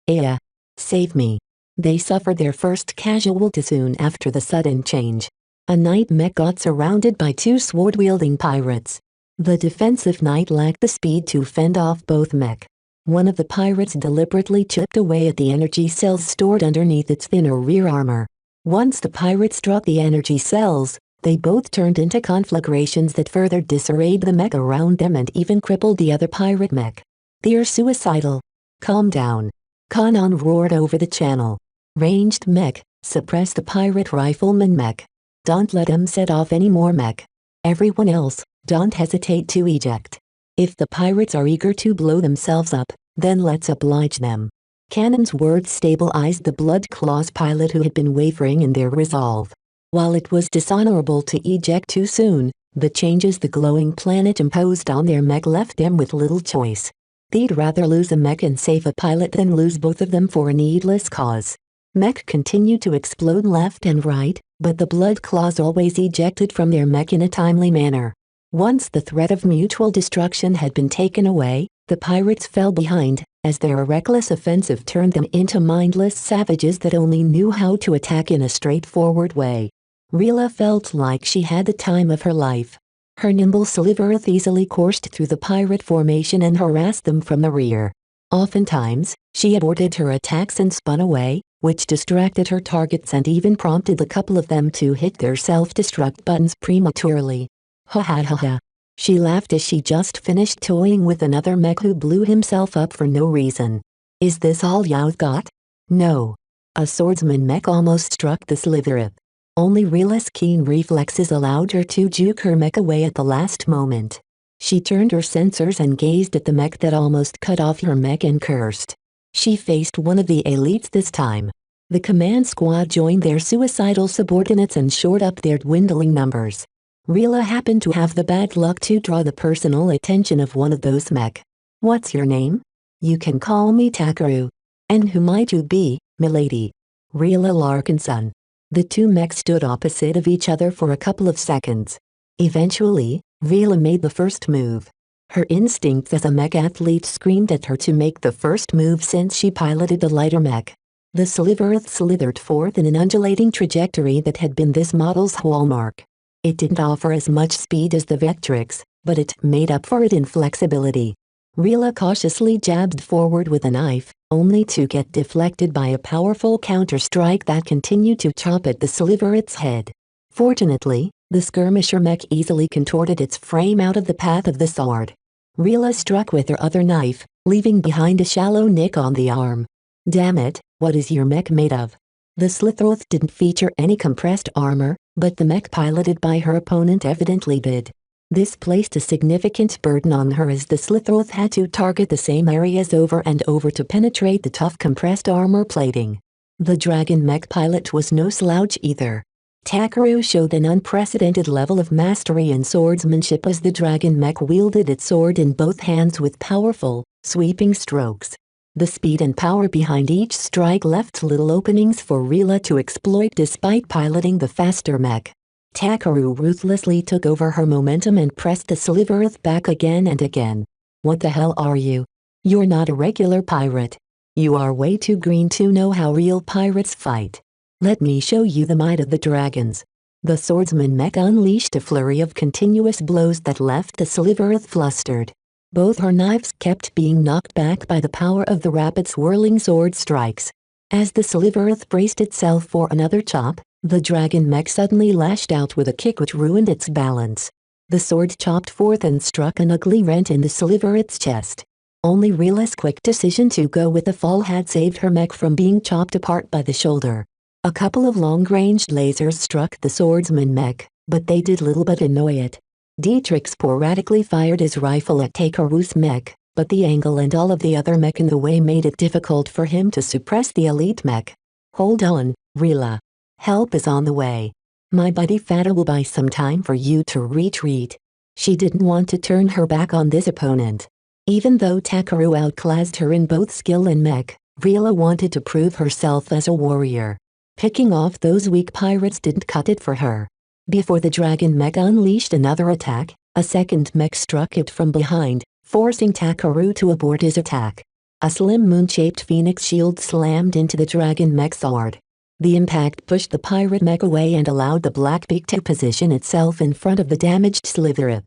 Aya. Save me. They suffered their first casualty soon after the sudden change. A knight mech got surrounded by two sword-wielding pirates. The defensive knight lacked the speed to fend off both mech. One of the pirates deliberately chipped away at the energy cells stored underneath its thinner rear armor. Once the pirate struck the energy cells, they both turned into conflagrations that further disarrayed the mech around them and even crippled the other pirate mech. They're suicidal. Calm down. Kanan roared over the channel. Ranged mech, suppress the pirate rifleman mech. Don't let him set off any more mech. Everyone else, don't hesitate to eject. If the pirates are eager to blow themselves up, then let's oblige them. Cannon's words stabilized the Blood Claws pilot who had been wavering in their resolve. While it was dishonorable to eject too soon, the changes the glowing planet imposed on their mech left them with little choice. They'd rather lose a mech and save a pilot than lose both of them for a needless cause. Mech continued to explode left and right, but the blood claws always ejected from their mech in a timely manner. Once the threat of mutual destruction had been taken away, the pirates fell behind, as their reckless offensive turned them into mindless savages that only knew how to attack in a straightforward way. Rila felt like she had the time of her life. Her nimble Sliverith easily coursed through the pirate formation and harassed them from the rear. Oftentimes, she aborted her attacks and spun away, which distracted her targets and even prompted a couple of them to hit their self-destruct buttons prematurely. Ha ha ha ha. She laughed as she just finished toying with another mech who blew himself up for no reason. Is this all you've got? No. A swordsman mech almost struck the Sliverith. Only Rila's keen reflexes allowed her to juke her mech away at the last moment. She turned her sensors and gazed at the mech that almost cut off her mech and cursed. She faced one of the elites this time. The command squad joined their suicidal subordinates and shored up their dwindling numbers. Rila happened to have the bad luck to draw the personal attention of one of those mech. What's your name? You can call me Takaru. And who might you be, milady? Rila Larkinson. The two mechs stood opposite of each other for a couple of seconds. Eventually, Rila made the first move. Her instincts as a mech athlete screamed at her to make the first move since she piloted the lighter mech. The Sliverith slithered forth in an undulating trajectory that had been this model's hallmark. It didn't offer as much speed as the Vectrix, but it made up for it in flexibility. Rila cautiously jabbed forward with a knife, only to get deflected by a powerful counter-strike that continued to chop at the Sliverith's head. Fortunately, the skirmisher mech easily contorted its frame out of the path of the sword. Rila struck with her other knife, leaving behind a shallow nick on the arm. Damn it, what is your mech made of? The Sliverith didn't feature any compressed armor, but the mech piloted by her opponent evidently did. This placed a significant burden on her as the Sliverith had to target the same areas over and over to penetrate the tough compressed armor plating. The dragon mech pilot was no slouch either. Takaru showed an unprecedented level of mastery in swordsmanship as the dragon mech wielded its sword in both hands with powerful, sweeping strokes. The speed and power behind each strike left little openings for Rila to exploit despite piloting the faster mech. Takaru ruthlessly took over her momentum and pressed the Sliverith back again and again. What the hell are you? You're not a regular pirate. You are way too green to know how real pirates fight. Let me show you the might of the dragons. The swordsman mech unleashed a flurry of continuous blows that left the Sliverith flustered. Both her knives kept being knocked back by the power of the rapid swirling sword strikes. As the Sliverith braced itself for another chop, the dragon mech suddenly lashed out with a kick which ruined its balance. The sword chopped forth and struck an ugly rent in the Sliverith's chest. Only Rila's quick decision to go with the fall had saved her mech from being chopped apart by the shoulder. A couple of long-ranged lasers struck the swordsman mech, but they did little but annoy it. Dietrich sporadically fired his rifle at Takaru's mech, but the angle and all of the other mech in the way made it difficult for him to suppress the elite mech. Hold on, Rila. Help is on the way. My buddy Fata will buy some time for you to retreat. She didn't want to turn her back on this opponent. Even though Takaru outclassed her in both skill and mech, Rila wanted to prove herself as a warrior. Picking off those weak pirates didn't cut it for her. Before the dragon mech unleashed another attack, a second mech struck it from behind, forcing Takaru to abort his attack. A slim moon-shaped phoenix shield slammed into the dragon mech's sword. The impact pushed the pirate mech away and allowed the black beak to position itself in front of the damaged Sliverith.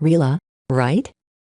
Rila, right?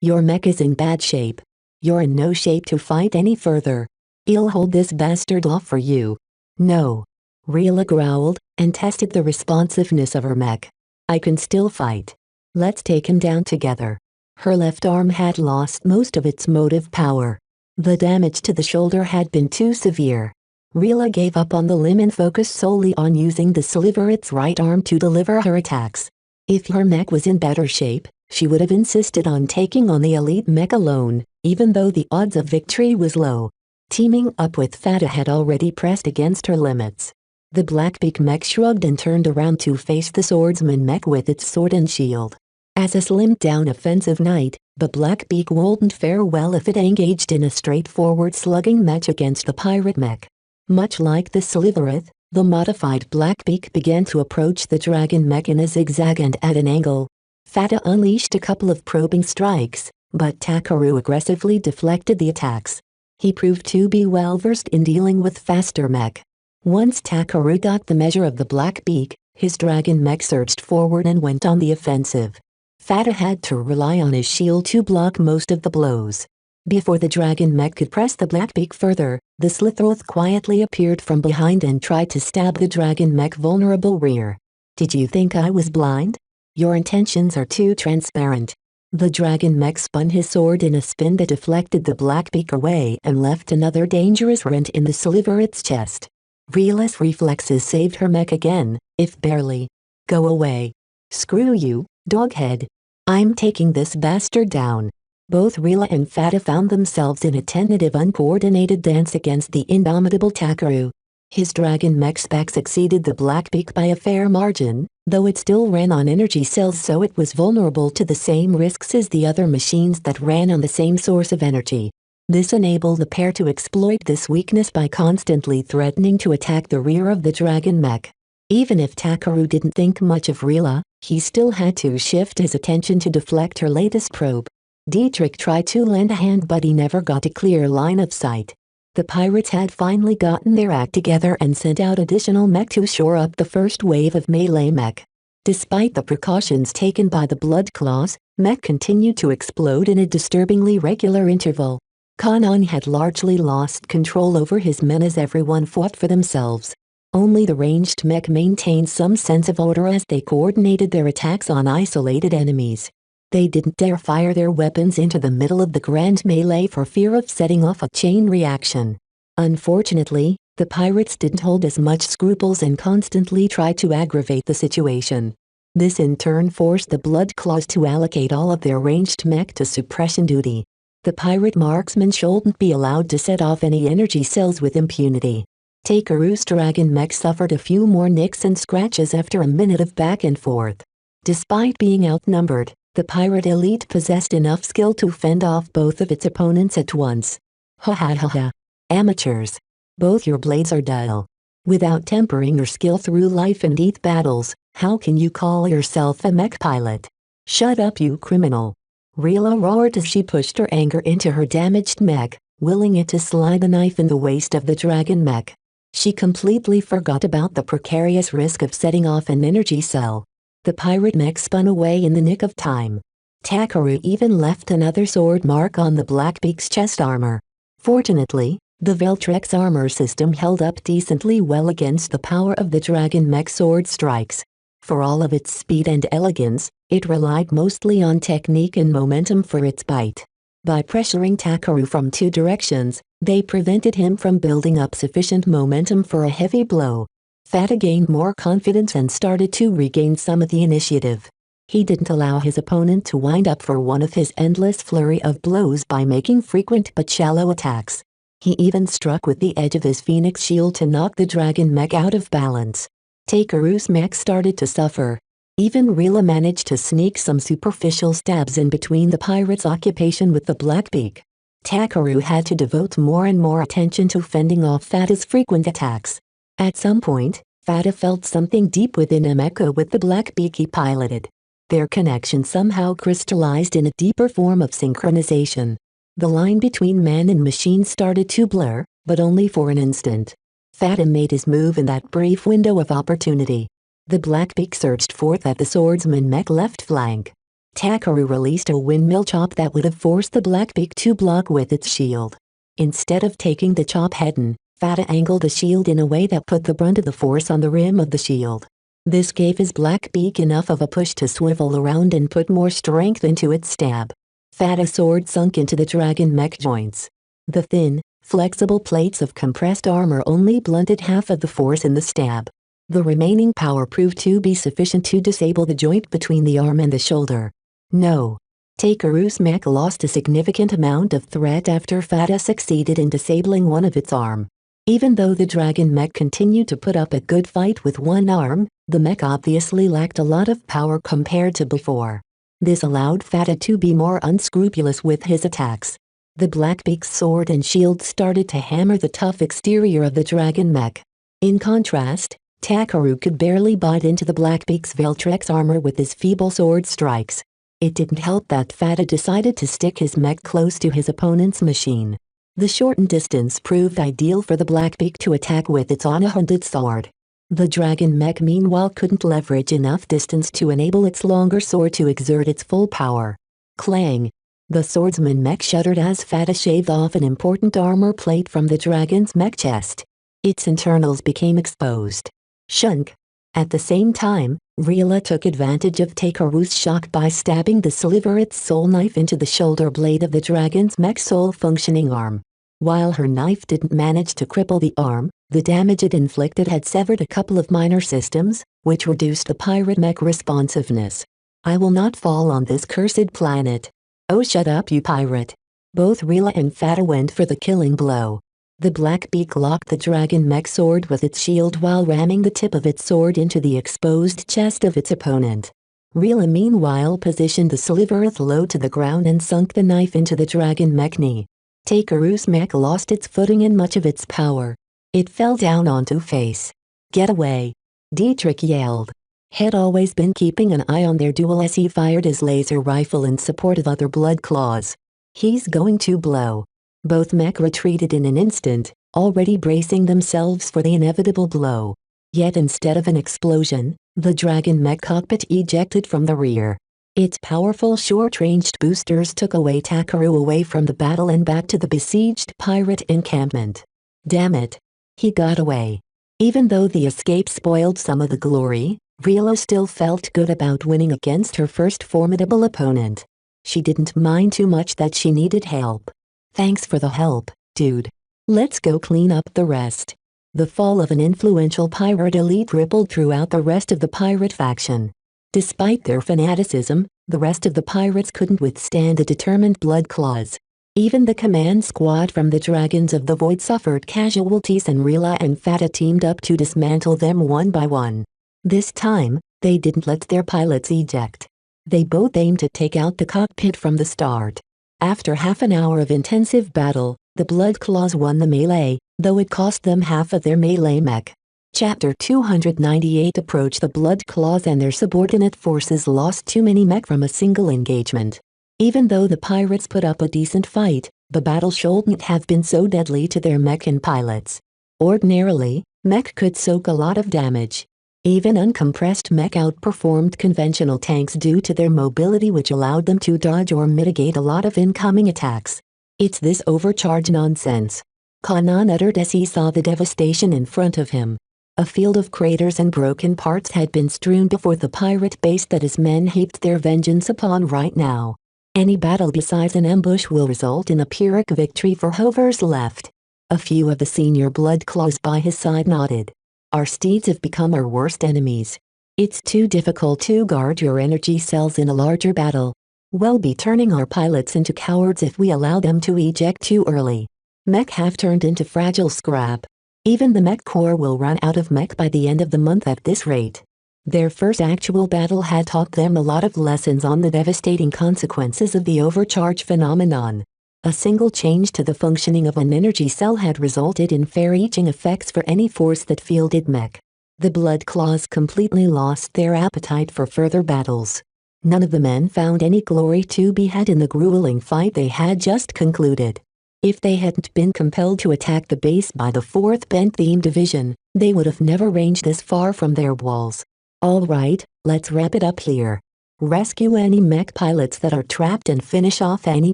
Your mech is in bad shape. You're in no shape to fight any further. I'll hold this bastard off for you. No. Rila growled, and tested the responsiveness of her mech. I can still fight. Let's take him down together. Her left arm had lost most of its motive power. The damage to the shoulder had been too severe. Rila gave up on the limb and focused solely on using the Sliverith's right arm to deliver her attacks. If her mech was in better shape, she would have insisted on taking on the elite mech alone, even though the odds of victory was low. Teaming up with Fata had already pressed against her limits. The Blackbeak mech shrugged and turned around to face the swordsman mech with its sword and shield. As a slimmed-down offensive knight, the Blackbeak wouldn't fare well if it engaged in a straightforward slugging match against the pirate mech. Much like the Slytherith, the modified Blackbeak began to approach the dragon mech in a zigzag and at an angle. Fata unleashed a couple of probing strikes, but Takaru aggressively deflected the attacks. He proved to be well versed in dealing with faster mech. Once Takaru got the measure of the Blackbeak, his dragon mech surged forward and went on the offensive. Fata had to rely on his shield to block most of the blows. Before the dragon mech could press the Blackbeak further, the Slytheroth quietly appeared from behind and tried to stab the dragon mech vulnerable rear. "Did you think I was blind? Your intentions are too transparent." The dragon mech spun his sword in a spin that deflected the Blackbeak away and left another dangerous rent in the Slytheroth's chest. Rila's reflexes saved her mech again, if barely. "Go away. Screw you, doghead. I'm taking this bastard down." Both Rila and Fata found themselves in a tentative uncoordinated dance against the indomitable Takaru. His dragon mech specs exceeded the Blackbeak by a fair margin, though it still ran on energy cells, so it was vulnerable to the same risks as the other machines that ran on the same source of energy. This enabled the pair to exploit this weakness by constantly threatening to attack the rear of the dragon mech. Even if Takaru didn't think much of Rila, he still had to shift his attention to deflect her latest probe. Dietrich tried to lend a hand, but he never got a clear line of sight. The pirates had finally gotten their act together and sent out additional mech to shore up the first wave of melee mech. Despite the precautions taken by the Bloodclaws, mech continued to explode in a disturbingly regular interval. Kanan had largely lost control over his men as everyone fought for themselves. Only the ranged mech maintained some sense of order as they coordinated their attacks on isolated enemies. They didn't dare fire their weapons into the middle of the grand melee for fear of setting off a chain reaction. Unfortunately, the pirates didn't hold as much scruples and constantly tried to aggravate the situation. This in turn forced the Bloodclaws to allocate all of their ranged mech to suppression duty. The pirate marksmen shouldn't be allowed to set off any energy cells with impunity. Takaru's dragon mech suffered a few more nicks and scratches after a minute of back and forth. Despite being outnumbered, the pirate elite possessed enough skill to fend off both of its opponents at once. Ha ha ha ha. Amateurs. Both your blades are dull. Without tempering your skill through life and death battles, how can you call yourself a mech pilot? Shut up, you criminal. Rila roared as she pushed her anger into her damaged mech, willing it to slide a knife in the waist of the dragon mech. She completely forgot about the precarious risk of setting off an energy cell. The pirate mech spun away in the nick of time. Takaru even left another sword mark on the Blackbeak's chest armor. Fortunately, the Veltrex armor system held up decently well against the power of the dragon mech sword strikes. For all of its speed and elegance, it relied mostly on technique and momentum for its bite. By pressuring Takaru from two directions, they prevented him from building up sufficient momentum for a heavy blow. Fata gained more confidence and started to regain some of the initiative. He didn't allow his opponent to wind up for one of his endless flurry of blows by making frequent but shallow attacks. He even struck with the edge of his phoenix shield to knock the dragon mech out of balance. Takaru's mech started to suffer. Even Rila managed to sneak some superficial stabs in between the pirate's occupation with the Blackbeak. Takaru had to devote more and more attention to fending off Fata's frequent attacks. At some point, Fata felt something deep within him echo with the Blackbeak he piloted. Their connection somehow crystallized in a deeper form of synchronization. The line between man and machine started to blur, but only for an instant. Fata made his move in that brief window of opportunity. The Blackbeak surged forth at the swordsman mech left flank. Takaru released a windmill chop that would have forced the Blackbeak to block with its shield. Instead of taking the chop head-on, Fata angled the shield in a way that put the brunt of the force on the rim of the shield. This gave his Blackbeak enough of a push to swivel around and put more strength into its stab. Fata's sword sunk into the dragon mech joints. The thin, flexible plates of compressed armor only blunted half of the force in the stab. The remaining power proved to be sufficient to disable the joint between the arm and the shoulder. No. Takaru's mech lost a significant amount of threat after Fata succeeded in disabling one of its arm. Even though the dragon mech continued to put up a good fight with one arm, the mech obviously lacked a lot of power compared to before. This allowed Fata to be more unscrupulous with his attacks. The Blackbeak's sword and shield started to hammer the tough exterior of the dragon mech. In contrast, Takaru could barely bite into the Blackbeak's Veltrex armor with his feeble sword strikes. It didn't help that Fata decided to stick his mech close to his opponent's machine. The shortened distance proved ideal for the Blackbeak to attack with its unhanded sword. The dragon mech meanwhile couldn't leverage enough distance to enable its longer sword to exert its full power. Clang! The swordsman mech shuddered as Fata shaved off an important armor plate from the dragon's mech chest. Its internals became exposed. Shunk! At the same time, Rila took advantage of Takaru's shock by stabbing the Sliverit's soul knife into the shoulder blade of the dragon's mech soul-functioning arm. While her knife didn't manage to cripple the arm, the damage it inflicted had severed a couple of minor systems, which reduced the pirate mech responsiveness. I will not fall on this cursed planet. Oh, shut up, you pirate. Both Rila and Fata went for the killing blow. The Blackbeak locked the dragon mech sword with its shield while ramming the tip of its sword into the exposed chest of its opponent. Rila meanwhile positioned the Sliverith low to the ground and sunk the knife into the dragon mech knee. Takaru's mech lost its footing and much of its power. It fell down onto face. Get away! Dietrich yelled. Had always been keeping an eye on their duel as he fired his laser rifle in support of other blood claws. He's going to blow. Both mech retreated in an instant, already bracing themselves for the inevitable blow. Yet instead of an explosion, the dragon mech cockpit ejected from the rear. Its powerful short-ranged boosters took away Takaru away from the battle and back to the besieged pirate encampment. Damn it! He got away. Even though the escape spoiled some of the glory, Rila still felt good about winning against her first formidable opponent. She didn't mind too much that she needed help. Thanks for the help, dude. Let's go clean up the rest. The fall of an influential pirate elite rippled throughout the rest of the pirate faction. Despite their fanaticism, the rest of the pirates couldn't withstand the determined blood claws. Even the command squad from the Dragons of the Void suffered casualties and Rila and Fata teamed up to dismantle them one by one. This time, they didn't let their pilots eject. They both aimed to take out the cockpit from the start. After half an hour of intensive battle, the Blood Claws won the melee, though it cost them half of their melee mech. Chapter 298 Approach The Blood Claws and their subordinate forces lost too many mech from a single engagement. Even though the pirates put up a decent fight, the battle shouldn't have been so deadly to their mech and pilots. Ordinarily, mech could soak a lot of damage. Even uncompressed mech outperformed conventional tanks due to their mobility, which allowed them to dodge or mitigate a lot of incoming attacks. It's this overcharge nonsense, Kanan uttered as he saw the devastation in front of him. A field of craters and broken parts had been strewn before the pirate base that his men heaped their vengeance upon right now. Any battle besides an ambush will result in a Pyrrhic victory for whoever's left. A few of the senior blood claws by his side nodded. Our steeds have become our worst enemies. It's too difficult to guard your energy cells in a larger battle. We'll be turning our pilots into cowards if we allow them to eject too early. Mech have turned into fragile scrap. Even the mech corps will run out of mech by the end of the month at this rate. Their first actual battle had taught them a lot of lessons on the devastating consequences of the overcharge phenomenon. A single change to the functioning of an energy cell had resulted in far-reaching effects for any force that fielded mech. The Blood Claws completely lost their appetite for further battles. None of the men found any glory to be had in the grueling fight they had just concluded. If they hadn't been compelled to attack the base by the 4th Bentheme Division, they would have never ranged this far from their walls. Alright, let's wrap it up here. Rescue any mech pilots that are trapped and finish off any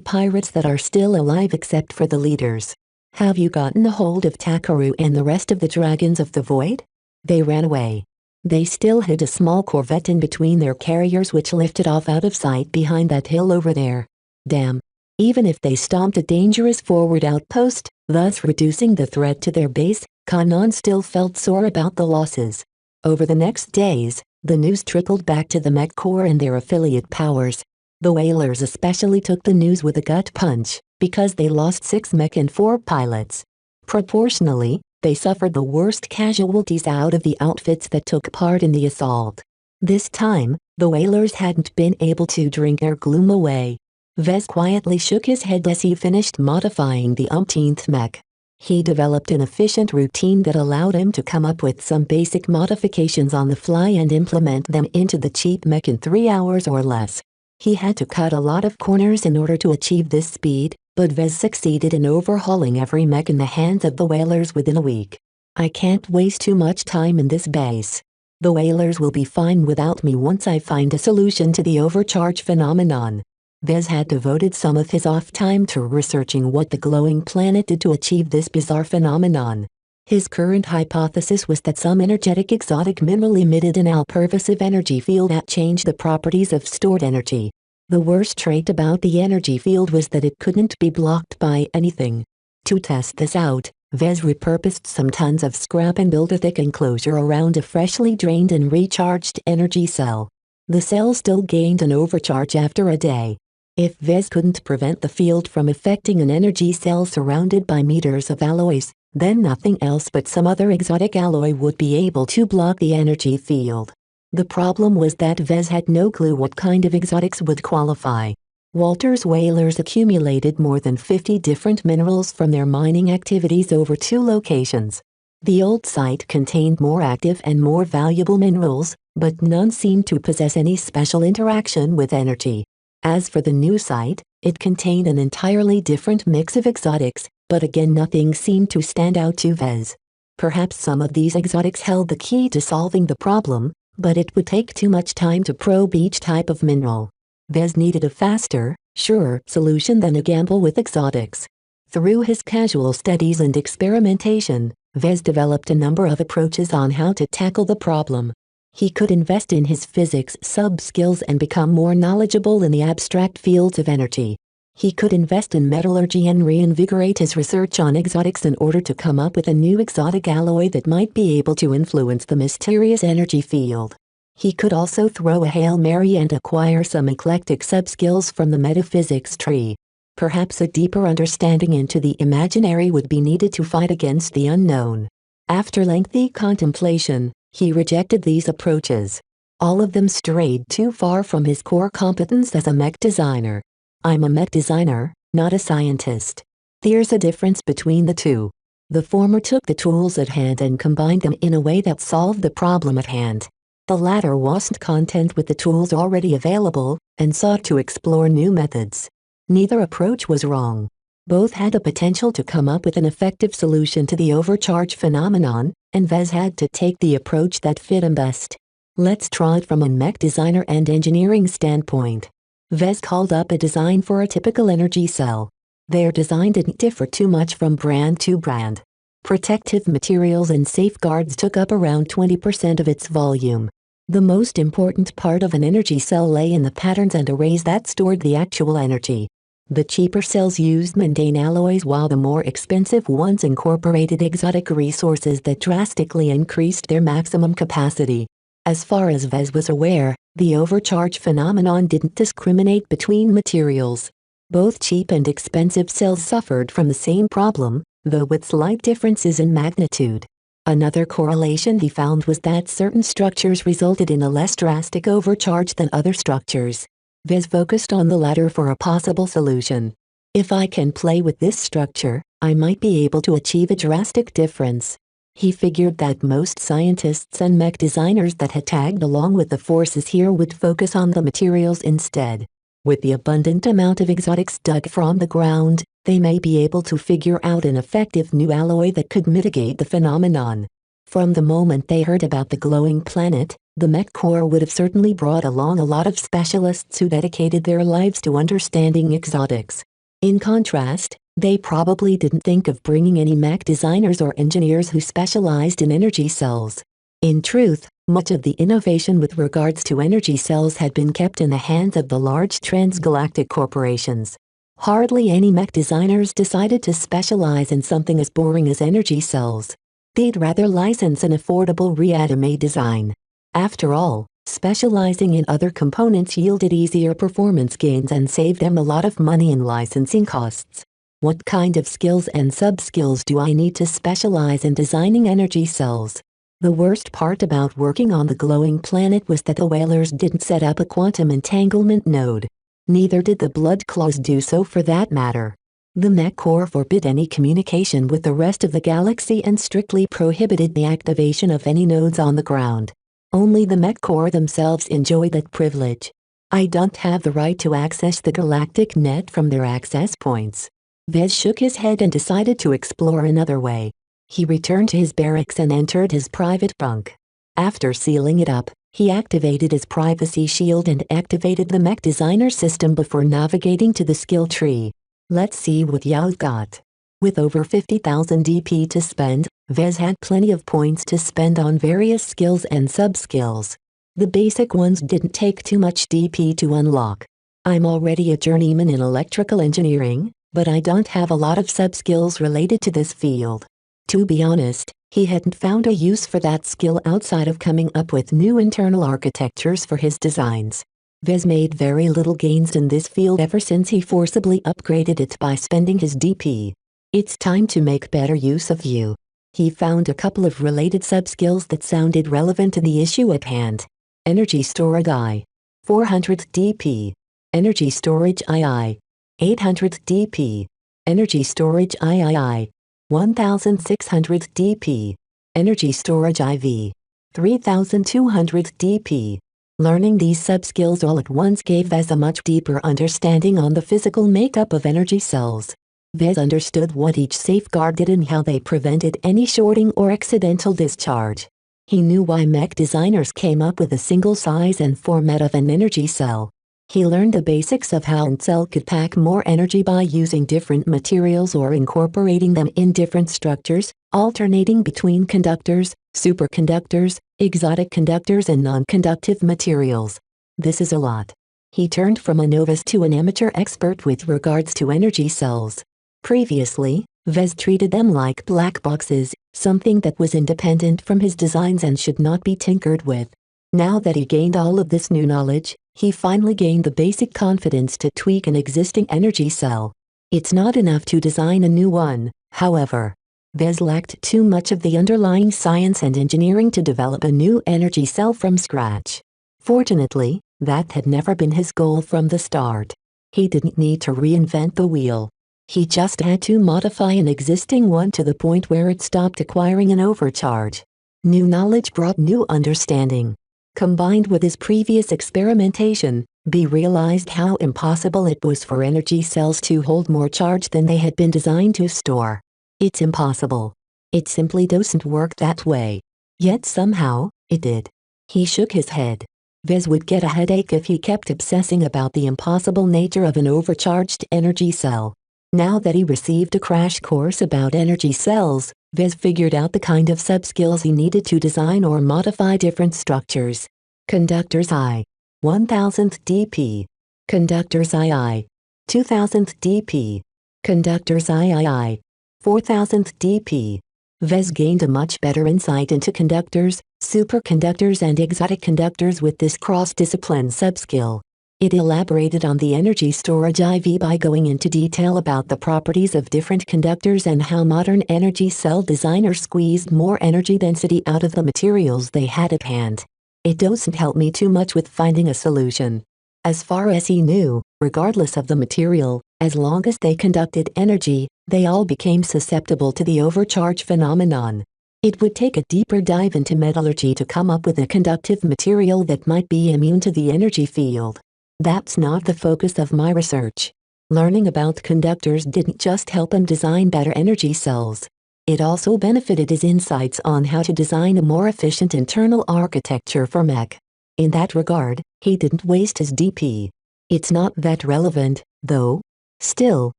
pirates that are still alive except for the leaders. Have you gotten a hold of Takaru and the rest of the Dragons of the Void? They ran away. They still hid a small corvette in between their carriers which lifted off out of sight behind that hill over there. Damn. Even if they stomped a dangerous forward outpost, thus reducing the threat to their base, Kanan still felt sore about the losses. Over the next days, the news trickled back to the mech corps and their affiliate powers. The whalers especially took the news with a gut punch, because they lost 6 mech and 4 pilots. Proportionally, They suffered the worst casualties out of the outfits that took part in the assault. This time, the whalers hadn't been able to drink their gloom away. Vez quietly shook his head as he finished modifying the umpteenth mech. He developed an efficient routine that allowed him to come up with some basic modifications on the fly and implement them into the cheap mech in 3 hours or less. He had to cut a lot of corners in order to achieve this speed, but Vez succeeded in overhauling every mech in the hands of the whalers within a week. I can't waste too much time in this base. The whalers will be fine without me once I find a solution to the overcharge phenomenon. Vez had devoted some of his off time to researching what the glowing planet did to achieve this bizarre phenomenon. His current hypothesis was that some energetic exotic mineral emitted an all-pervasive energy field that changed the properties of stored energy. The worst trait about the energy field was that it couldn't be blocked by anything. To test this out, Vez repurposed some tons of scrap and built a thick enclosure around a freshly drained and recharged energy cell. The cell still gained an overcharge after a day. If Vez couldn't prevent the field from affecting an energy cell surrounded by meters of alloys, then nothing else but some other exotic alloy would be able to block the energy field. The problem was that Vez had no clue what kind of exotics would qualify. Walter's whalers accumulated more than 50 different minerals from their mining activities over 2 locations. The old site contained more active and more valuable minerals, but none seemed to possess any special interaction with energy. As for the new site, it contained an entirely different mix of exotics, but again nothing seemed to stand out to Vez. Perhaps some of these exotics held the key to solving the problem, but it would take too much time to probe each type of mineral. Vez needed a faster, surer solution than a gamble with exotics. Through his casual studies and experimentation, Vez developed a number of approaches on how to tackle the problem. He could invest in his physics sub-skills and become more knowledgeable in the abstract fields of energy. He could invest in metallurgy and reinvigorate his research on exotics in order to come up with a new exotic alloy that might be able to influence the mysterious energy field. He could also throw a Hail Mary and acquire some eclectic sub-skills from the metaphysics tree. Perhaps a deeper understanding into the imaginary would be needed to fight against the unknown. After lengthy contemplation, he rejected these approaches. All of them strayed too far from his core competence as a mech designer. I'm a mech designer, not a scientist. There's a difference between the two. The former took the tools at hand and combined them in a way that solved the problem at hand. The latter wasn't content with the tools already available, and sought to explore new methods. Neither approach was wrong. Both had the potential to come up with an effective solution to the overcharge phenomenon, and Vez had to take the approach that fit him best. Let's try it from a mech designer and engineering standpoint. Vez called up a design for a typical energy cell. Their design didn't differ too much from brand to brand. Protective materials and safeguards took up around 20% of its volume. The most important part of an energy cell lay in the patterns and arrays that stored the actual energy. The cheaper cells used mundane alloys while the more expensive ones incorporated exotic resources that drastically increased their maximum capacity. As far as Vez was aware, the overcharge phenomenon didn't discriminate between materials. Both cheap and expensive cells suffered from the same problem, though with slight differences in magnitude. Another correlation he found was that certain structures resulted in a less drastic overcharge than other structures. Vez focused on the latter for a possible solution. If I can play with this structure, I might be able to achieve a drastic difference. He figured that most scientists and mech designers that had tagged along with the forces here would focus on the materials instead. With the abundant amount of exotics dug from the ground, they may be able to figure out an effective new alloy that could mitigate the phenomenon. From the moment they heard about the glowing planet, the Mech Corps would have certainly brought along a lot of specialists who dedicated their lives to understanding exotics. In contrast, they probably didn't think of bringing any mech designers or engineers who specialized in energy cells. In truth, much of the innovation with regards to energy cells had been kept in the hands of the large transgalactic corporations. Hardly any mech designers decided to specialize in something as boring as energy cells. They'd rather license an affordable reanimate design. After all, specializing in other components yielded easier performance gains and saved them a lot of money in licensing costs. What kind of skills and sub-skills do I need to specialize in designing energy cells? The worst part about working on the glowing planet was that the whalers didn't set up a quantum entanglement node. Neither did the blood claws do so for that matter. The Mech Core forbid any communication with the rest of the galaxy and strictly prohibited the activation of any nodes on the ground. Only the Mech Core themselves enjoy that privilege. I don't have the right to access the galactic net from their access points. Vez shook his head and decided to explore another way. He returned to his barracks and entered his private bunk. After sealing it up, he activated his privacy shield and activated the Mech Designer system before navigating to the skill tree. Let's see what Yao's got. With over 50,000 DP to spend, Vez had plenty of points to spend on various skills and sub-skills. The basic ones didn't take too much DP to unlock. I'm already a journeyman in electrical engineering, but I don't have a lot of sub-skills related to this field. To be honest, he hadn't found a use for that skill outside of coming up with new internal architectures for his designs. Vez made very little gains in this field ever since he forcibly upgraded it by spending his DP. It's time to make better use of you. He found a couple of related sub-skills that sounded relevant to the issue at hand. Energy Storage I. 400 DP. Energy Storage II. 800 DP. Energy Storage III. 1600 DP. Energy Storage IV. 3200 DP. Learning these sub-skills all at once gave Vez a much deeper understanding on the physical makeup of energy cells. Vez understood what each safeguard did and how they prevented any shorting or accidental discharge. He knew why mech designers came up with a single size and format of an energy cell. He learned the basics of how a cell could pack more energy by using different materials or incorporating them in different structures, alternating between conductors, superconductors, exotic conductors and non-conductive materials. This is a lot. He turned from a novice to an amateur expert with regards to energy cells. Previously, Vez treated them like black boxes, something that was independent from his designs and should not be tinkered with. Now that he gained all of this new knowledge, he finally gained the basic confidence to tweak an existing energy cell. It's not enough to design a new one, however. Vez lacked too much of the underlying science and engineering to develop a new energy cell from scratch. Fortunately, that had never been his goal from the start. He didn't need to reinvent the wheel. He just had to modify an existing one to the point where it stopped acquiring an overcharge. New knowledge brought new understanding. Combined with his previous experimentation, B realized how impossible it was for energy cells to hold more charge than they had been designed to store. It's impossible. It simply doesn't work that way. Yet somehow, it did. He shook his head. Vez would get a headache if he kept obsessing about the impossible nature of an overcharged energy cell. Now that he received a crash course about energy cells, Vez figured out the kind of sub-skills he needed to design or modify different structures. Conductors I. 1000 dp. Conductors II. 2000 dp. Conductors III. 4000 dp. Vez gained a much better insight into conductors, superconductors and exotic conductors with this cross-discipline sub-skill. It elaborated on the energy storage IV by going into detail about the properties of different conductors and how modern energy cell designers squeezed more energy density out of the materials they had at hand. It doesn't help me too much with finding a solution. As far as he knew, regardless of the material, as long as they conducted energy, they all became susceptible to the overcharge phenomenon. It would take a deeper dive into metallurgy to come up with a conductive material that might be immune to the energy field. That's not the focus of my research. Learning about conductors didn't just help him design better energy cells. It also benefited his insights on how to design a more efficient internal architecture for mech. In that regard, he didn't waste his DP. It's not that relevant, though. Still,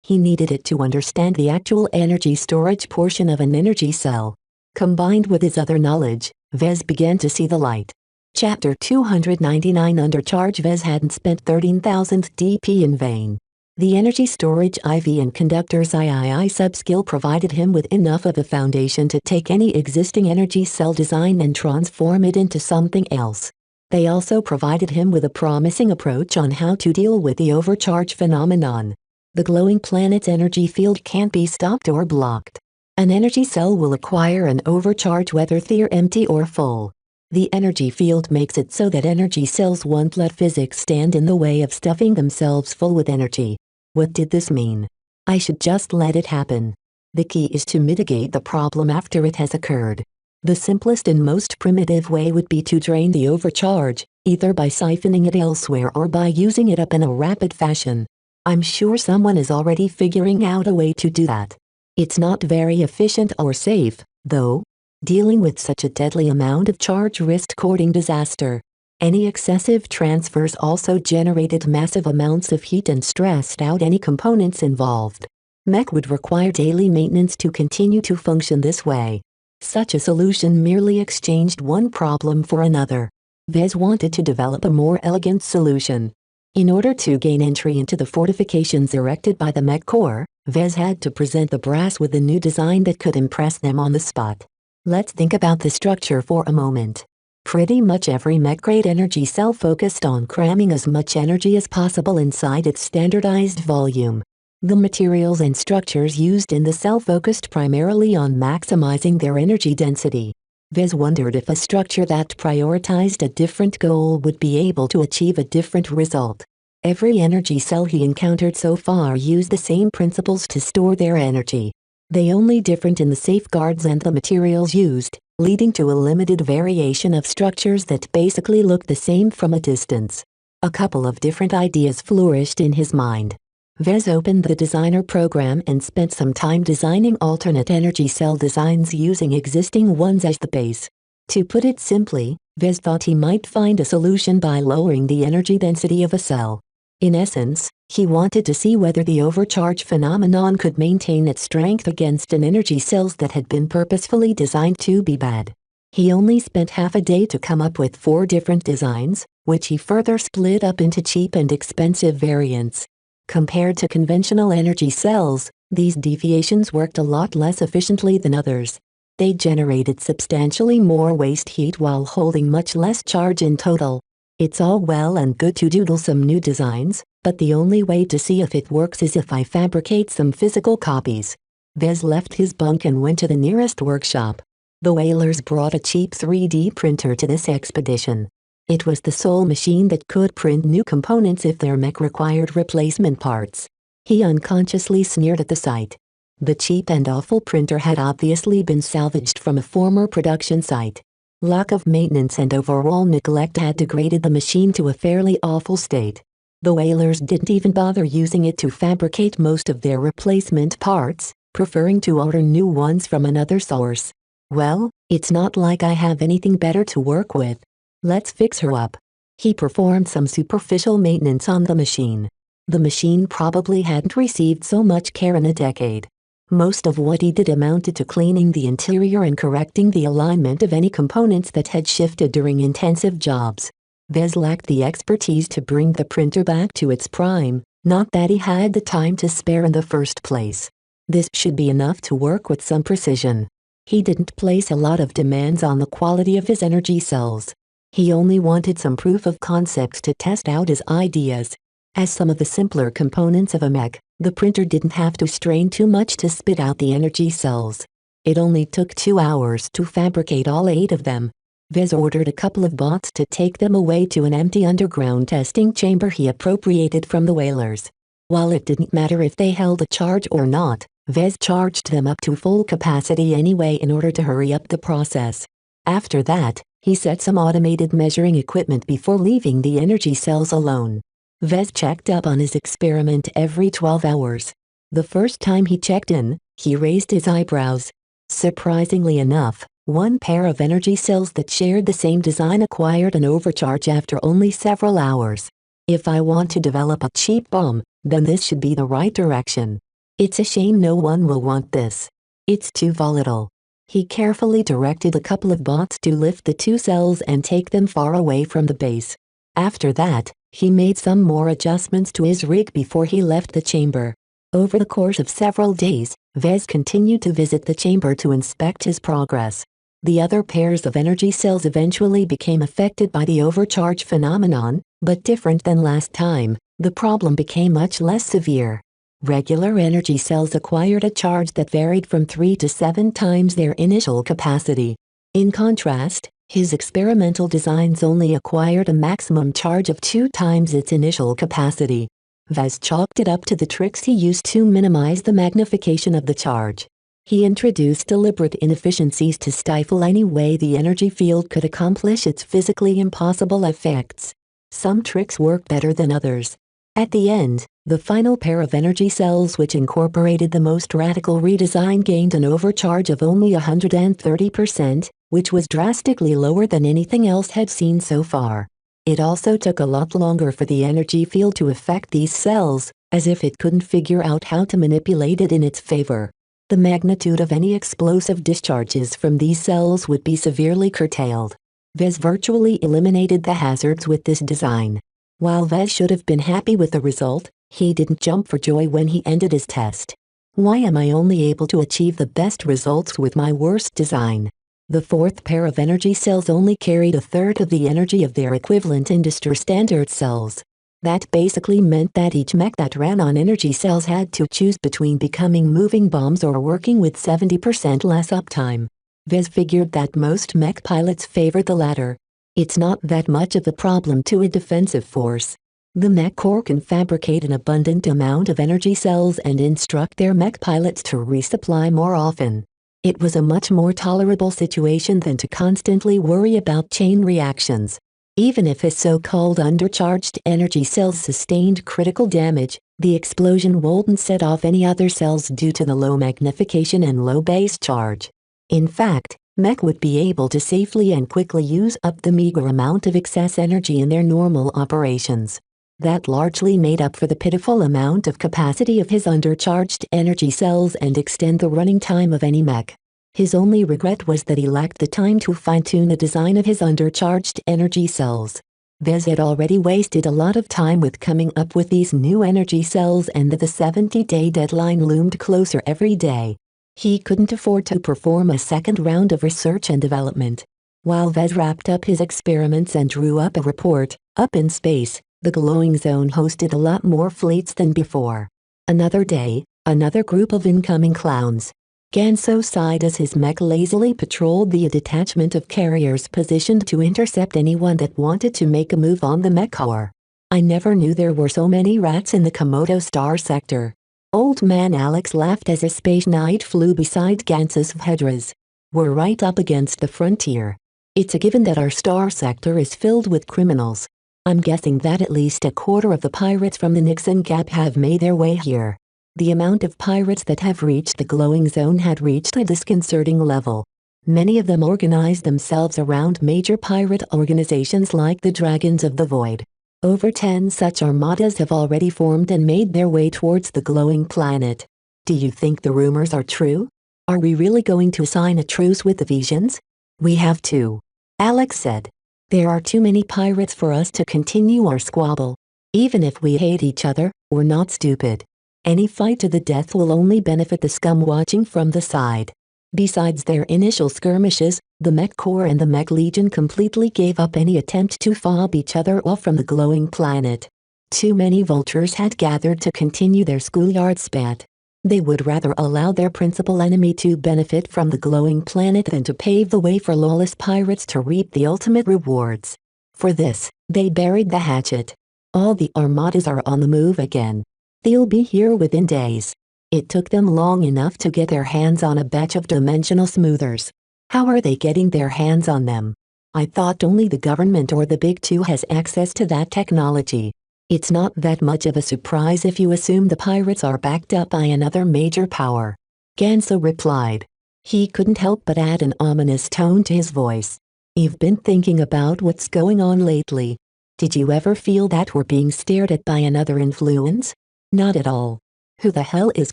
he needed it to understand the actual energy storage portion of an energy cell. Combined with his other knowledge, Vez began to see the light. Chapter 299 Undercharge. Vez hadn't spent 13,000 DP in vain. The energy storage IV and conductors III sub-skill provided him with enough of a foundation to take any existing energy cell design and transform it into something else. They also provided him with a promising approach on how to deal with the overcharge phenomenon. The glowing planet's energy field can't be stopped or blocked. An energy cell will acquire an overcharge whether they're empty or full. The energy field makes it so that energy cells won't let physics stand in the way of stuffing themselves full with energy. What did this mean? I should just let it happen. The key is to mitigate the problem after it has occurred. The simplest and most primitive way would be to drain the overcharge, either by siphoning it elsewhere or by using it up in a rapid fashion. I'm sure someone is already figuring out a way to do that. It's not very efficient or safe, though. Dealing with such a deadly amount of charge risked courting disaster. Any excessive transfers also generated massive amounts of heat and stressed out any components involved. Mech would require daily maintenance to continue to function this way. Such a solution merely exchanged one problem for another. Vez wanted to develop a more elegant solution. In order to gain entry into the fortifications erected by the Mech Corps, Vez had to present the brass with a new design that could impress them on the spot. Let's think about the structure for a moment. Pretty much every mech-grade energy cell focused on cramming as much energy as possible inside its standardized volume. The materials and structures used in the cell focused primarily on maximizing their energy density. Vez wondered if a structure that prioritized a different goal would be able to achieve a different result. Every energy cell he encountered so far used the same principles to store their energy. They only differed in the safeguards and the materials used, leading to a limited variation of structures that basically looked the same from a distance. A couple of different ideas flourished in his mind. Vez opened the designer program and spent some time designing alternate energy cell designs using existing ones as the base. To put it simply, Vez thought he might find a solution by lowering the energy density of a cell. In essence, he wanted to see whether the overcharge phenomenon could maintain its strength against an energy cells that had been purposefully designed to be bad. He only spent half a day to come up with 4 different designs, which he further split up into cheap and expensive variants. Compared to conventional energy cells, these deviations worked a lot less efficiently than others. They generated substantially more waste heat while holding much less charge in total. It's all well and good to doodle some new designs, but the only way to see if it works is if I fabricate some physical copies. Vez left his bunk and went to the nearest workshop. The whalers brought a cheap 3D printer to this expedition. It was the sole machine that could print new components if their mech required replacement parts. He unconsciously sneered at the sight. The cheap and awful printer had obviously been salvaged from a former production site. Lack of maintenance and overall neglect had degraded the machine to a fairly awful state. The whalers didn't even bother using it to fabricate most of their replacement parts, preferring to order new ones from another source. Well, it's not like I have anything better to work with. Let's fix her up. He performed some superficial maintenance on the machine. The machine probably hadn't received so much care in a decade. Most of what he did amounted to cleaning the interior and correcting the alignment of any components that had shifted during intensive jobs. Vez lacked the expertise to bring the printer back to its prime, not that he had the time to spare in the first place. This should be enough to work with some precision. He didn't place a lot of demands on the quality of his energy cells. He only wanted some proof of concepts to test out his ideas. As some of the simpler components of a mech, the printer didn't have to strain too much to spit out the energy cells. It only took 2 hours to fabricate all 8 of them. Vez ordered a couple of bots to take them away to an empty underground testing chamber he appropriated from the whalers. While it didn't matter if they held a charge or not, Vez charged them up to full capacity anyway in order to hurry up the process. After that, he set some automated measuring equipment before leaving the energy cells alone. Vez checked up on his experiment every 12 hours. The first time he checked in, he raised his eyebrows. Surprisingly enough, one pair of energy cells that shared the same design acquired an overcharge after only several hours. If I want to develop a cheap bomb, then this should be the right direction. It's a shame no one will want this. It's too volatile. He carefully directed a couple of bots to lift the 2 cells and take them far away from the base. After that, he made some more adjustments to his rig before he left the chamber. Over the course of several days, Vez continued to visit the chamber to inspect his progress. The other pairs of energy cells eventually became affected by the overcharge phenomenon, but different than last time, the problem became much less severe. Regular energy cells acquired a charge that varied from 3 to 7 times their initial capacity. In contrast, his experimental designs only acquired a maximum charge of 2 times its initial capacity. Vez chalked it up to the tricks he used to minimize the magnification of the charge. He introduced deliberate inefficiencies to stifle any way the energy field could accomplish its physically impossible effects. Some tricks worked better than others. At the end, the final pair of energy cells, which incorporated the most radical redesign, gained an overcharge of only 130%, which was drastically lower than anything else had seen so far. It also took a lot longer for the energy field to affect these cells, as if it couldn't figure out how to manipulate it in its favor. The magnitude of any explosive discharges from these cells would be severely curtailed. Vez virtually eliminated the hazards with this design. While Vez should have been happy with the result, he didn't jump for joy when he ended his test. Why am I only able to achieve the best results with my worst design? The fourth pair of energy cells only carried a third of the energy of their equivalent industry standard cells. That basically meant that each mech that ran on energy cells had to choose between becoming moving bombs or working with 70% less uptime. Vez figured that most mech pilots favor the latter. It's not that much of a problem to a defensive force. The mech corps can fabricate an abundant amount of energy cells and instruct their mech pilots to resupply more often. It was a much more tolerable situation than to constantly worry about chain reactions. Even if his so-called undercharged energy cells sustained critical damage, the explosion wouldn't set off any other cells due to the low magnification and low base charge. In fact, mech would be able to safely and quickly use up the meager amount of excess energy in their normal operations. That largely made up for the pitiful amount of capacity of his undercharged energy cells and extend the running time of any mech. His only regret was that he lacked the time to fine-tune the design of his undercharged energy cells. Vez had already wasted a lot of time with coming up with these new energy cells, and the 70-day deadline loomed closer every day. He couldn't afford to perform a second round of research and development. While Vez wrapped up his experiments and drew up a report, up in space, the glowing zone hosted a lot more fleets than before. Another day, another group of incoming clowns. Ganso sighed as his mech lazily patrolled the detachment of carriers positioned to intercept anyone that wanted to make a move on the mech core. I never knew there were so many rats in the Komodo star sector. Old man Alex laughed as a space knight flew beside Ganso's Vhedras. We're right up against the frontier. It's a given that our star sector is filled with criminals. I'm guessing that at least a quarter of the pirates from the Nixon Gap have made their way here. The amount of pirates that have reached the glowing zone had reached a disconcerting level. Many of them organized themselves around major pirate organizations like the Dragons of the Void. Over 10 such armadas have already formed and made their way towards the glowing planet. Do you think the rumors are true? Are we really going to sign a truce with the Visions? We have to. Alex said. There are too many pirates for us to continue our squabble. Even if we hate each other, we're not stupid. Any fight to the death will only benefit the scum watching from the side. Besides their initial skirmishes, the Mech Corps and the Mech Legion completely gave up any attempt to fob each other off from the glowing planet. Too many vultures had gathered to continue their schoolyard spat. They would rather allow their principal enemy to benefit from the glowing planet than to pave the way for lawless pirates to reap the ultimate rewards. For this, they buried the hatchet. All the armadas are on the move again. They'll be here within days. It took them long enough to get their hands on a batch of dimensional smoothers. How are they getting their hands on them? I thought only the government or the Big Two has access to that technology. It's not that much of a surprise if you assume the pirates are backed up by another major power. Ganso replied. He couldn't help but add an ominous tone to his voice. You've been thinking about what's going on lately. Did you ever feel that we're being stared at by another influence? Not at all. Who the hell is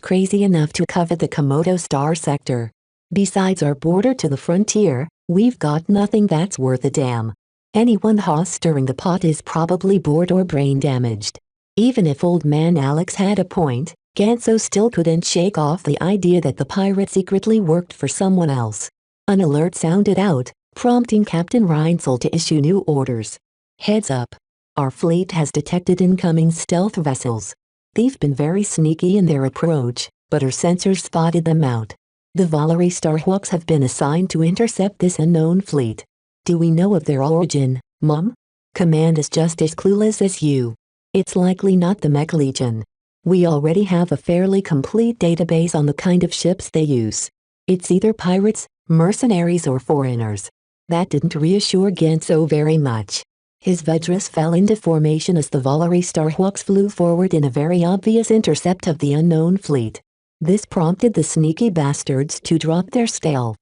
crazy enough to covet the Komodo star sector? Besides our border to the frontier, we've got nothing that's worth a damn. Anyone stirring the pot is probably bored or brain damaged. Even if old man Alex had a point, Ganso still couldn't shake off the idea that the pirate secretly worked for someone else. An alert sounded out, prompting Captain Reinsel to issue new orders. Heads up. Our fleet has detected incoming stealth vessels. They've been very sneaky in their approach, but our sensors spotted them out. The Valerie Starhawks have been assigned to intercept this unknown fleet. Do we know of their origin, Mom? Command is just as clueless as you. It's likely not the Mech Legion. We already have a fairly complete database on the kind of ships they use. It's either pirates, mercenaries or foreigners. That didn't reassure Genso very much. His Vajras fell into formation as the Valerie Starhawks flew forward in a very obvious intercept of the unknown fleet. This prompted the sneaky bastards to drop their stealth.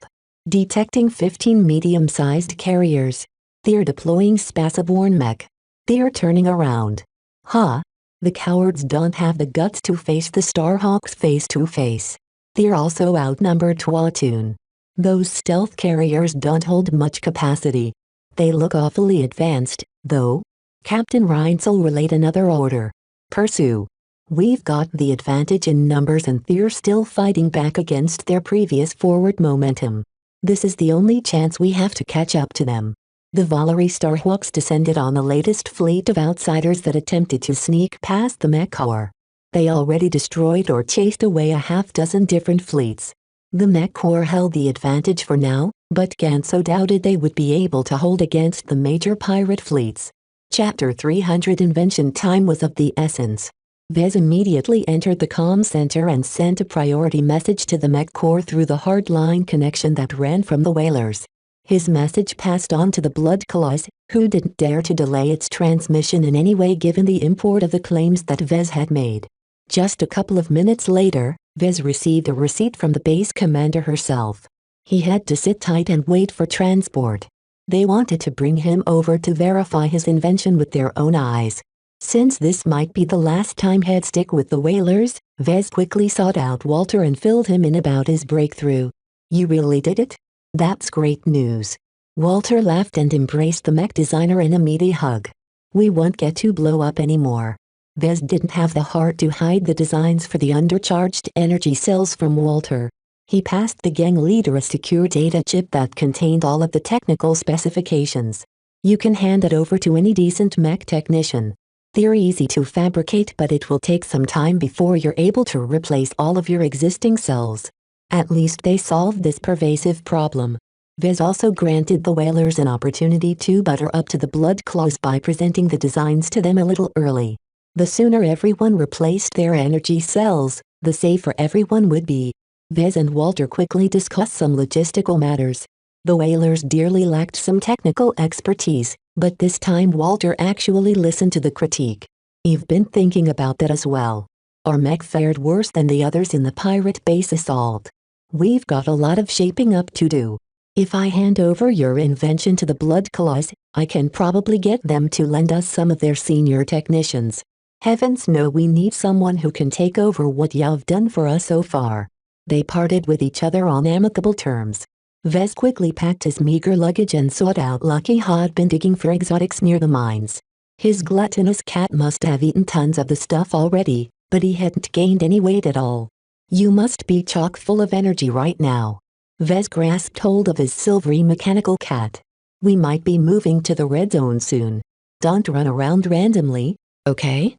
Detecting 15 medium-sized carriers. They're deploying Spaceborne mech. They're turning around. Ha! The cowards don't have the guts to face the Starhawks face to face. They're also outnumbered to a tune. Those stealth carriers don't hold much capacity. They look awfully advanced, though. Captain Reinsel relayed another order. Pursue. We've got the advantage in numbers and they're still fighting back against their previous forward momentum. This is the only chance we have to catch up to them. The Valerie Starhawks descended on the latest fleet of outsiders that attempted to sneak past the Mech Corps. They already destroyed or chased away a half-dozen different fleets. The Mech Corps held the advantage for now, but Genso doubted they would be able to hold against the major pirate fleets. Chapter 300 Invention time was of the essence. Vez immediately entered the comm center and sent a priority message to the Mech Corps through the hardline connection that ran from the whalers. His message passed on to the Blood Claws, who didn't dare to delay its transmission in any way given the import of the claims that Vez had made. Just a couple of minutes later, Vez received a receipt from the base commander herself. He had to sit tight and wait for transport. They wanted to bring him over to verify his invention with their own eyes. Since this might be the last time he'd stick with the whalers, Vez quickly sought out Walter and filled him in about his breakthrough. You really did it? That's great news. Walter laughed and embraced the mech designer in a meaty hug. We won't get to blow up anymore. Vez didn't have the heart to hide the designs for the undercharged energy cells from Walter. He passed the gang leader a secure data chip that contained all of the technical specifications. You can hand it over to any decent mech technician. They're easy to fabricate, but it will take some time before you're able to replace all of your existing cells. At least they solved this pervasive problem. Vez also granted the whalers an opportunity to butter up to the Blood Claws by presenting the designs to them a little early. The sooner everyone replaced their energy cells, the safer everyone would be. Vez and Walter quickly discussed some logistical matters. The whalers dearly lacked some technical expertise, but this time Walter actually listened to the critique. You've been thinking about that as well. Our mech fared worse than the others in the pirate base assault. We've got a lot of shaping up to do. If I hand over your invention to the Blood Claws, I can probably get them to lend us some of their senior technicians. Heavens no, we need someone who can take over what you've done for us so far. They parted with each other on amicable terms. Vez quickly packed his meager luggage and sought out Lucky, who had been digging for exotics near the mines. His gluttonous cat must have eaten tons of the stuff already, but he hadn't gained any weight at all. You must be chock full of energy right now. Vez grasped hold of his silvery mechanical cat. We might be moving to the red zone soon. Don't run around randomly, okay?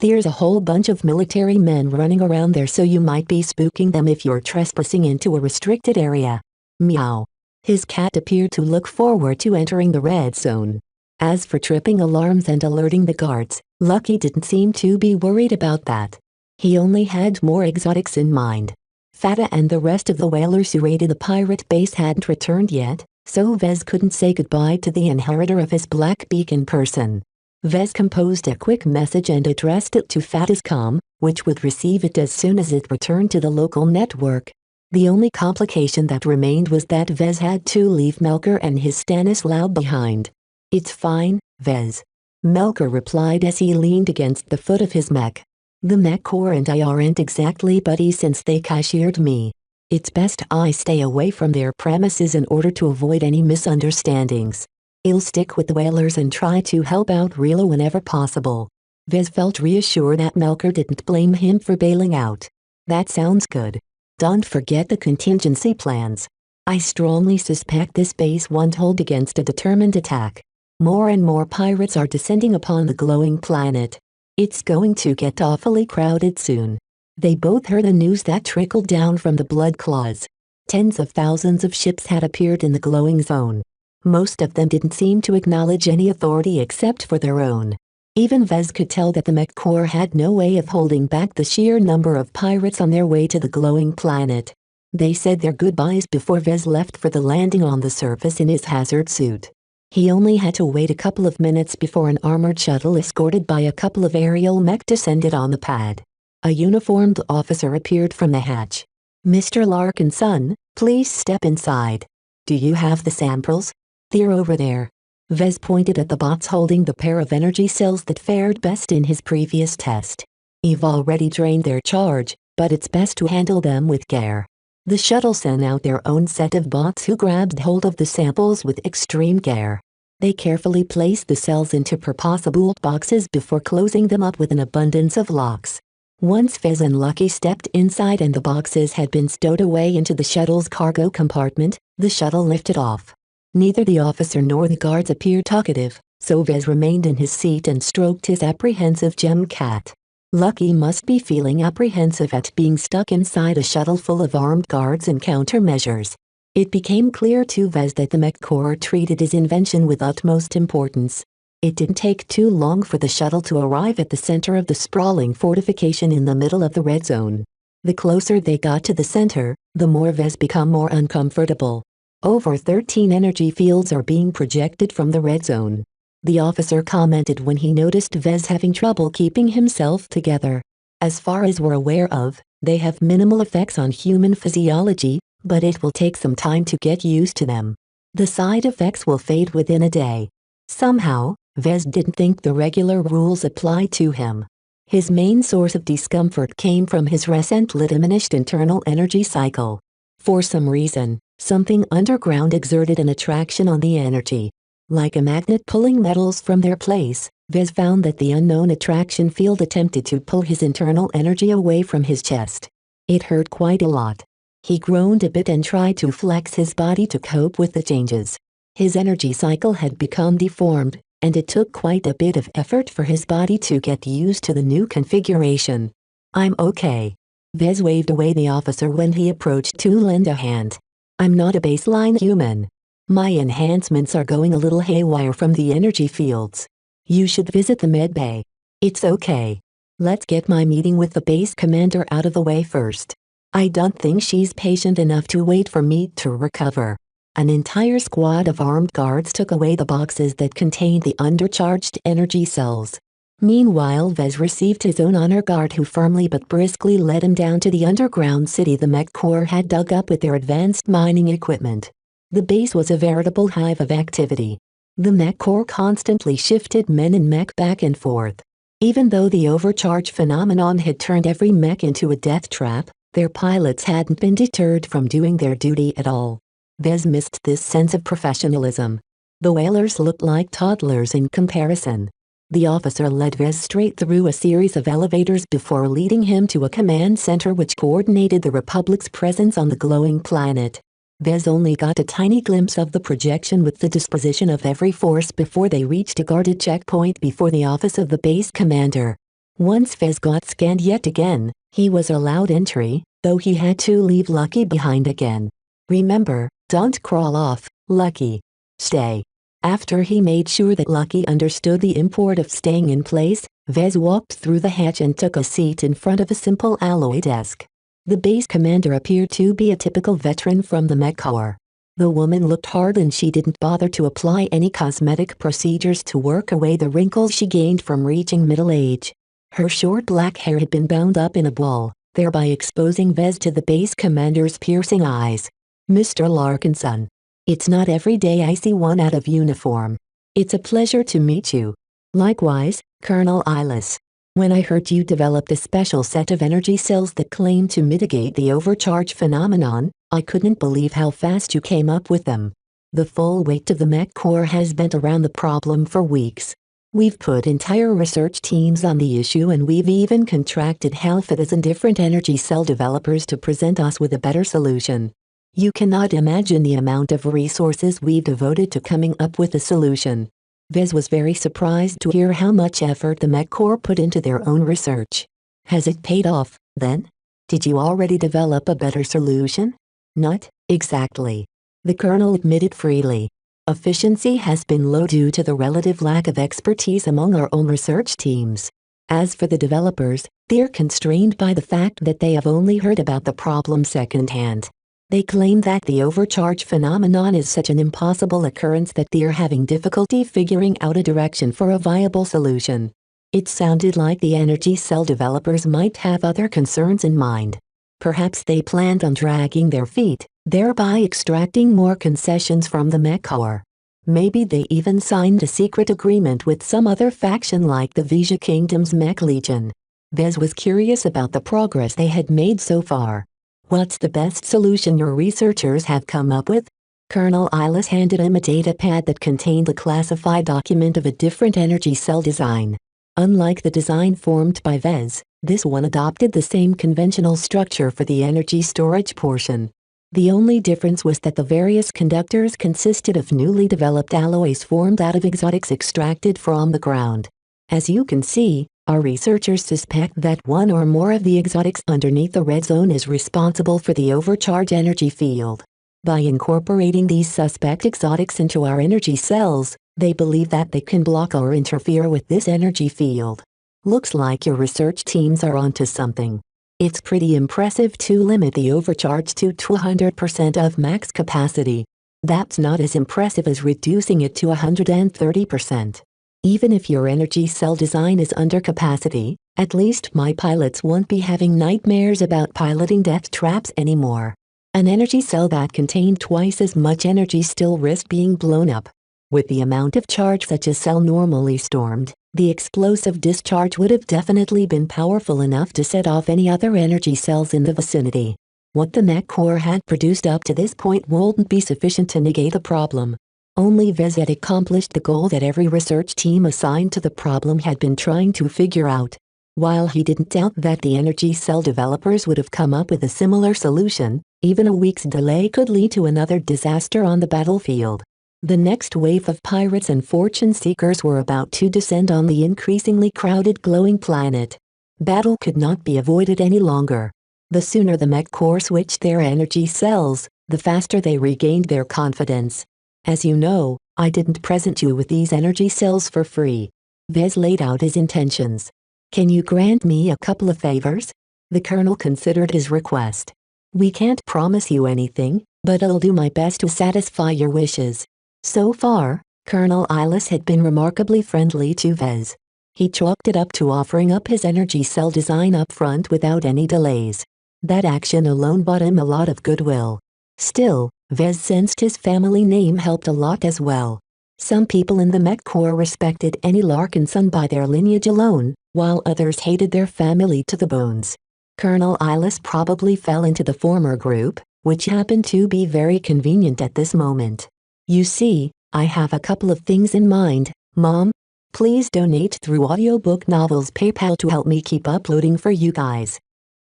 There's a whole bunch of military men running around there, so you might be spooking them if you're trespassing into a restricted area. Meow. His cat appeared to look forward to entering the red zone. As for tripping alarms and alerting the guards, Lucky didn't seem to be worried about that. He only had more exotics in mind. Fata and the rest of the whalers who raided the pirate base hadn't returned yet, so Vez couldn't say goodbye to the inheritor of his black beak in person. Vez composed a quick message and addressed it to Fata's comm, which would receive it as soon as it returned to the local network. The only complication that remained was that Vez had to leave Melker and his Stanislaw behind. It's fine, Vez. Melker replied as he leaned against the foot of his mech. The Mech Corps and I aren't exactly buddies since they cashiered me. It's best I stay away from their premises in order to avoid any misunderstandings. I'll stick with the whalers and try to help out Rilo whenever possible. Vez felt reassured that Melker didn't blame him for bailing out. That sounds good. Don't forget the contingency plans. I strongly suspect this base won't hold against a determined attack. More and more pirates are descending upon the glowing planet. It's going to get awfully crowded soon. They both heard the news that trickled down from the blood claws. Tens of thousands of ships had appeared in the glowing zone. Most of them didn't seem to acknowledge any authority except for their own. Even Vez could tell that the Mech Corps had no way of holding back the sheer number of pirates on their way to the glowing planet. They said their goodbyes before Vez left for the landing on the surface in his hazard suit. He only had to wait a couple of minutes before an armored shuttle escorted by a couple of aerial mech descended on the pad. A uniformed officer appeared from the hatch. "Mr. Larkin, son, please step inside. Do you have the samples? They're over there." Vez pointed at the bots holding the pair of energy cells that fared best in his previous test. "You've already drained their charge, but it's best to handle them with care." The shuttle sent out their own set of bots who grabbed hold of the samples with extreme care. They carefully placed the cells into purposeful boxes before closing them up with an abundance of locks. Once Vez and Lucky stepped inside and the boxes had been stowed away into the shuttle's cargo compartment, the shuttle lifted off. Neither the officer nor the guards appeared talkative, so Vez remained in his seat and stroked his apprehensive gem cat. Lucky must be feeling apprehensive at being stuck inside a shuttle full of armed guards and countermeasures. It became clear to Vez that the Mech Corps treated his invention with utmost importance. It didn't take too long for the shuttle to arrive at the center of the sprawling fortification in the middle of the red zone. The closer they got to the center, the more Vez became more uncomfortable. Over 13 energy fields are being projected from the red zone. The officer commented when he noticed Vez having trouble keeping himself together. As far as we're aware of, they have minimal effects on human physiology, but it will take some time to get used to them. The side effects will fade within a day. Somehow, Vez didn't think the regular rules applied to him. His main source of discomfort came from his recently diminished internal energy cycle. For some reason, something underground exerted an attraction on the energy. Like a magnet pulling metals from their place, Vez found that the unknown attraction field attempted to pull his internal energy away from his chest. It hurt quite a lot. He groaned a bit and tried to flex his body to cope with the changes. His energy cycle had become deformed, and it took quite a bit of effort for his body to get used to the new configuration. "I'm okay." Vez waved away the officer when he approached to lend a hand. "I'm not a baseline human. My enhancements are going a little haywire from the energy fields. You should visit the med bay." "It's okay. Let's get my meeting with the base commander out of the way first. I don't think she's patient enough to wait for me to recover." An entire squad of armed guards took away the boxes that contained the undercharged energy cells. Meanwhile, Vez received his own honor guard who firmly but briskly led him down to the underground city the Mech Corps had dug up with their advanced mining equipment. The base was a veritable hive of activity. The Mech Corps constantly shifted men and mech back and forth. Even though the overcharge phenomenon had turned every mech into a death trap, their pilots hadn't been deterred from doing their duty at all. Vez missed this sense of professionalism. The whalers looked like toddlers in comparison. The officer led Vez straight through a series of elevators before leading him to a command center which coordinated the Republic's presence on the glowing planet. Vez only got a tiny glimpse of the projection with the disposition of every force before they reached a guarded checkpoint before the office of the base commander. Once Vez got scanned yet again, he was allowed entry, though he had to leave Lucky behind again. "Remember, don't crawl off, Lucky. Stay." After he made sure that Lucky understood the import of staying in place, Vez walked through the hatch and took a seat in front of a simple alloy desk. The base commander appeared to be a typical veteran from the Mech Corps. The woman looked hard and she didn't bother to apply any cosmetic procedures to work away the wrinkles she gained from reaching middle age. Her short black hair had been bound up in a ball, thereby exposing Vez to the base commander's piercing eyes. "Mr. Larkinson. It's not every day I see one out of uniform. It's a pleasure to meet you." "Likewise, Colonel Eilis. When I heard you developed a special set of energy cells that claim to mitigate the overcharge phenomenon, I couldn't believe how fast you came up with them. The full weight of the Mech Corps has been around the problem for weeks. We've put entire research teams on the issue and we've even contracted half a dozen different energy cell developers to present us with a better solution. You cannot imagine the amount of resources we've devoted to coming up with a solution. Vez was very surprised to hear how much effort the Mech Corps put into their own research. Has it paid off, then? Did you already develop a better solution? Not exactly. The Colonel admitted freely. Efficiency has been low due to the relative lack of expertise among our own research teams. As for the developers, they're constrained by the fact that they have only heard about the problem secondhand. They claim that the overcharge phenomenon is such an impossible occurrence that they're having difficulty figuring out a direction for a viable solution. It sounded like the energy cell developers might have other concerns in mind. Perhaps they planned on dragging their feet, thereby extracting more concessions from the Mech Corps. Maybe they even signed a secret agreement with some other faction like the Vija Kingdom's Mech Legion. Vez was curious about the progress they had made so far. What's the best solution your researchers have come up with? Colonel Ilis handed him a data pad that contained a classified document of a different energy cell design. Unlike the design formed by Vez, this one adopted the same conventional structure for the energy storage portion. The only difference was that the various conductors consisted of newly developed alloys formed out of exotics extracted from the ground. As you can see, our researchers suspect that one or more of the exotics underneath the red zone is responsible for the overcharge energy field. By incorporating these suspect exotics into our energy cells, they believe that they can block or interfere with this energy field. Looks like your research teams are onto something. It's pretty impressive to limit the overcharge to 200% of max capacity. That's not as impressive as reducing it to 130%. Even if your energy cell design is under capacity, at least my pilots won't be having nightmares about piloting death traps anymore. An energy cell that contained twice as much energy still risked being blown up. With the amount of charge such a cell normally stormed, the explosive discharge would have definitely been powerful enough to set off any other energy cells in the vicinity. What the Mech Corps had produced up to this point wouldn't be sufficient to negate the problem. Only Vez had accomplished the goal that every research team assigned to the problem had been trying to figure out. While he didn't doubt that the energy cell developers would have come up with a similar solution, even a week's delay could lead to another disaster on the battlefield. The next wave of pirates and fortune seekers were about to descend on the increasingly crowded glowing planet. Battle could not be avoided any longer. The sooner the Mech Corps switched their energy cells, the faster they regained their confidence. As you know, I didn't present you with these energy cells for free. Vez laid out his intentions. Can you grant me a couple of favors? The Colonel considered his request. We can't promise you anything, but I'll do my best to satisfy your wishes. So far, Colonel Ilis had been remarkably friendly to Vez. He chalked it up to offering up his energy cell design up front without any delays. That action alone bought him a lot of goodwill. Still, Vez sensed his family name helped a lot as well. Some people in the Mech Corps respected any Larkin son by their lineage alone, while others hated their family to the bones. Colonel Ilis probably fell into the former group, which happened to be very convenient at this moment. You see, I have a couple of things in mind, Mom. Please donate through Audiobook Novels PayPal to help me keep uploading for you guys.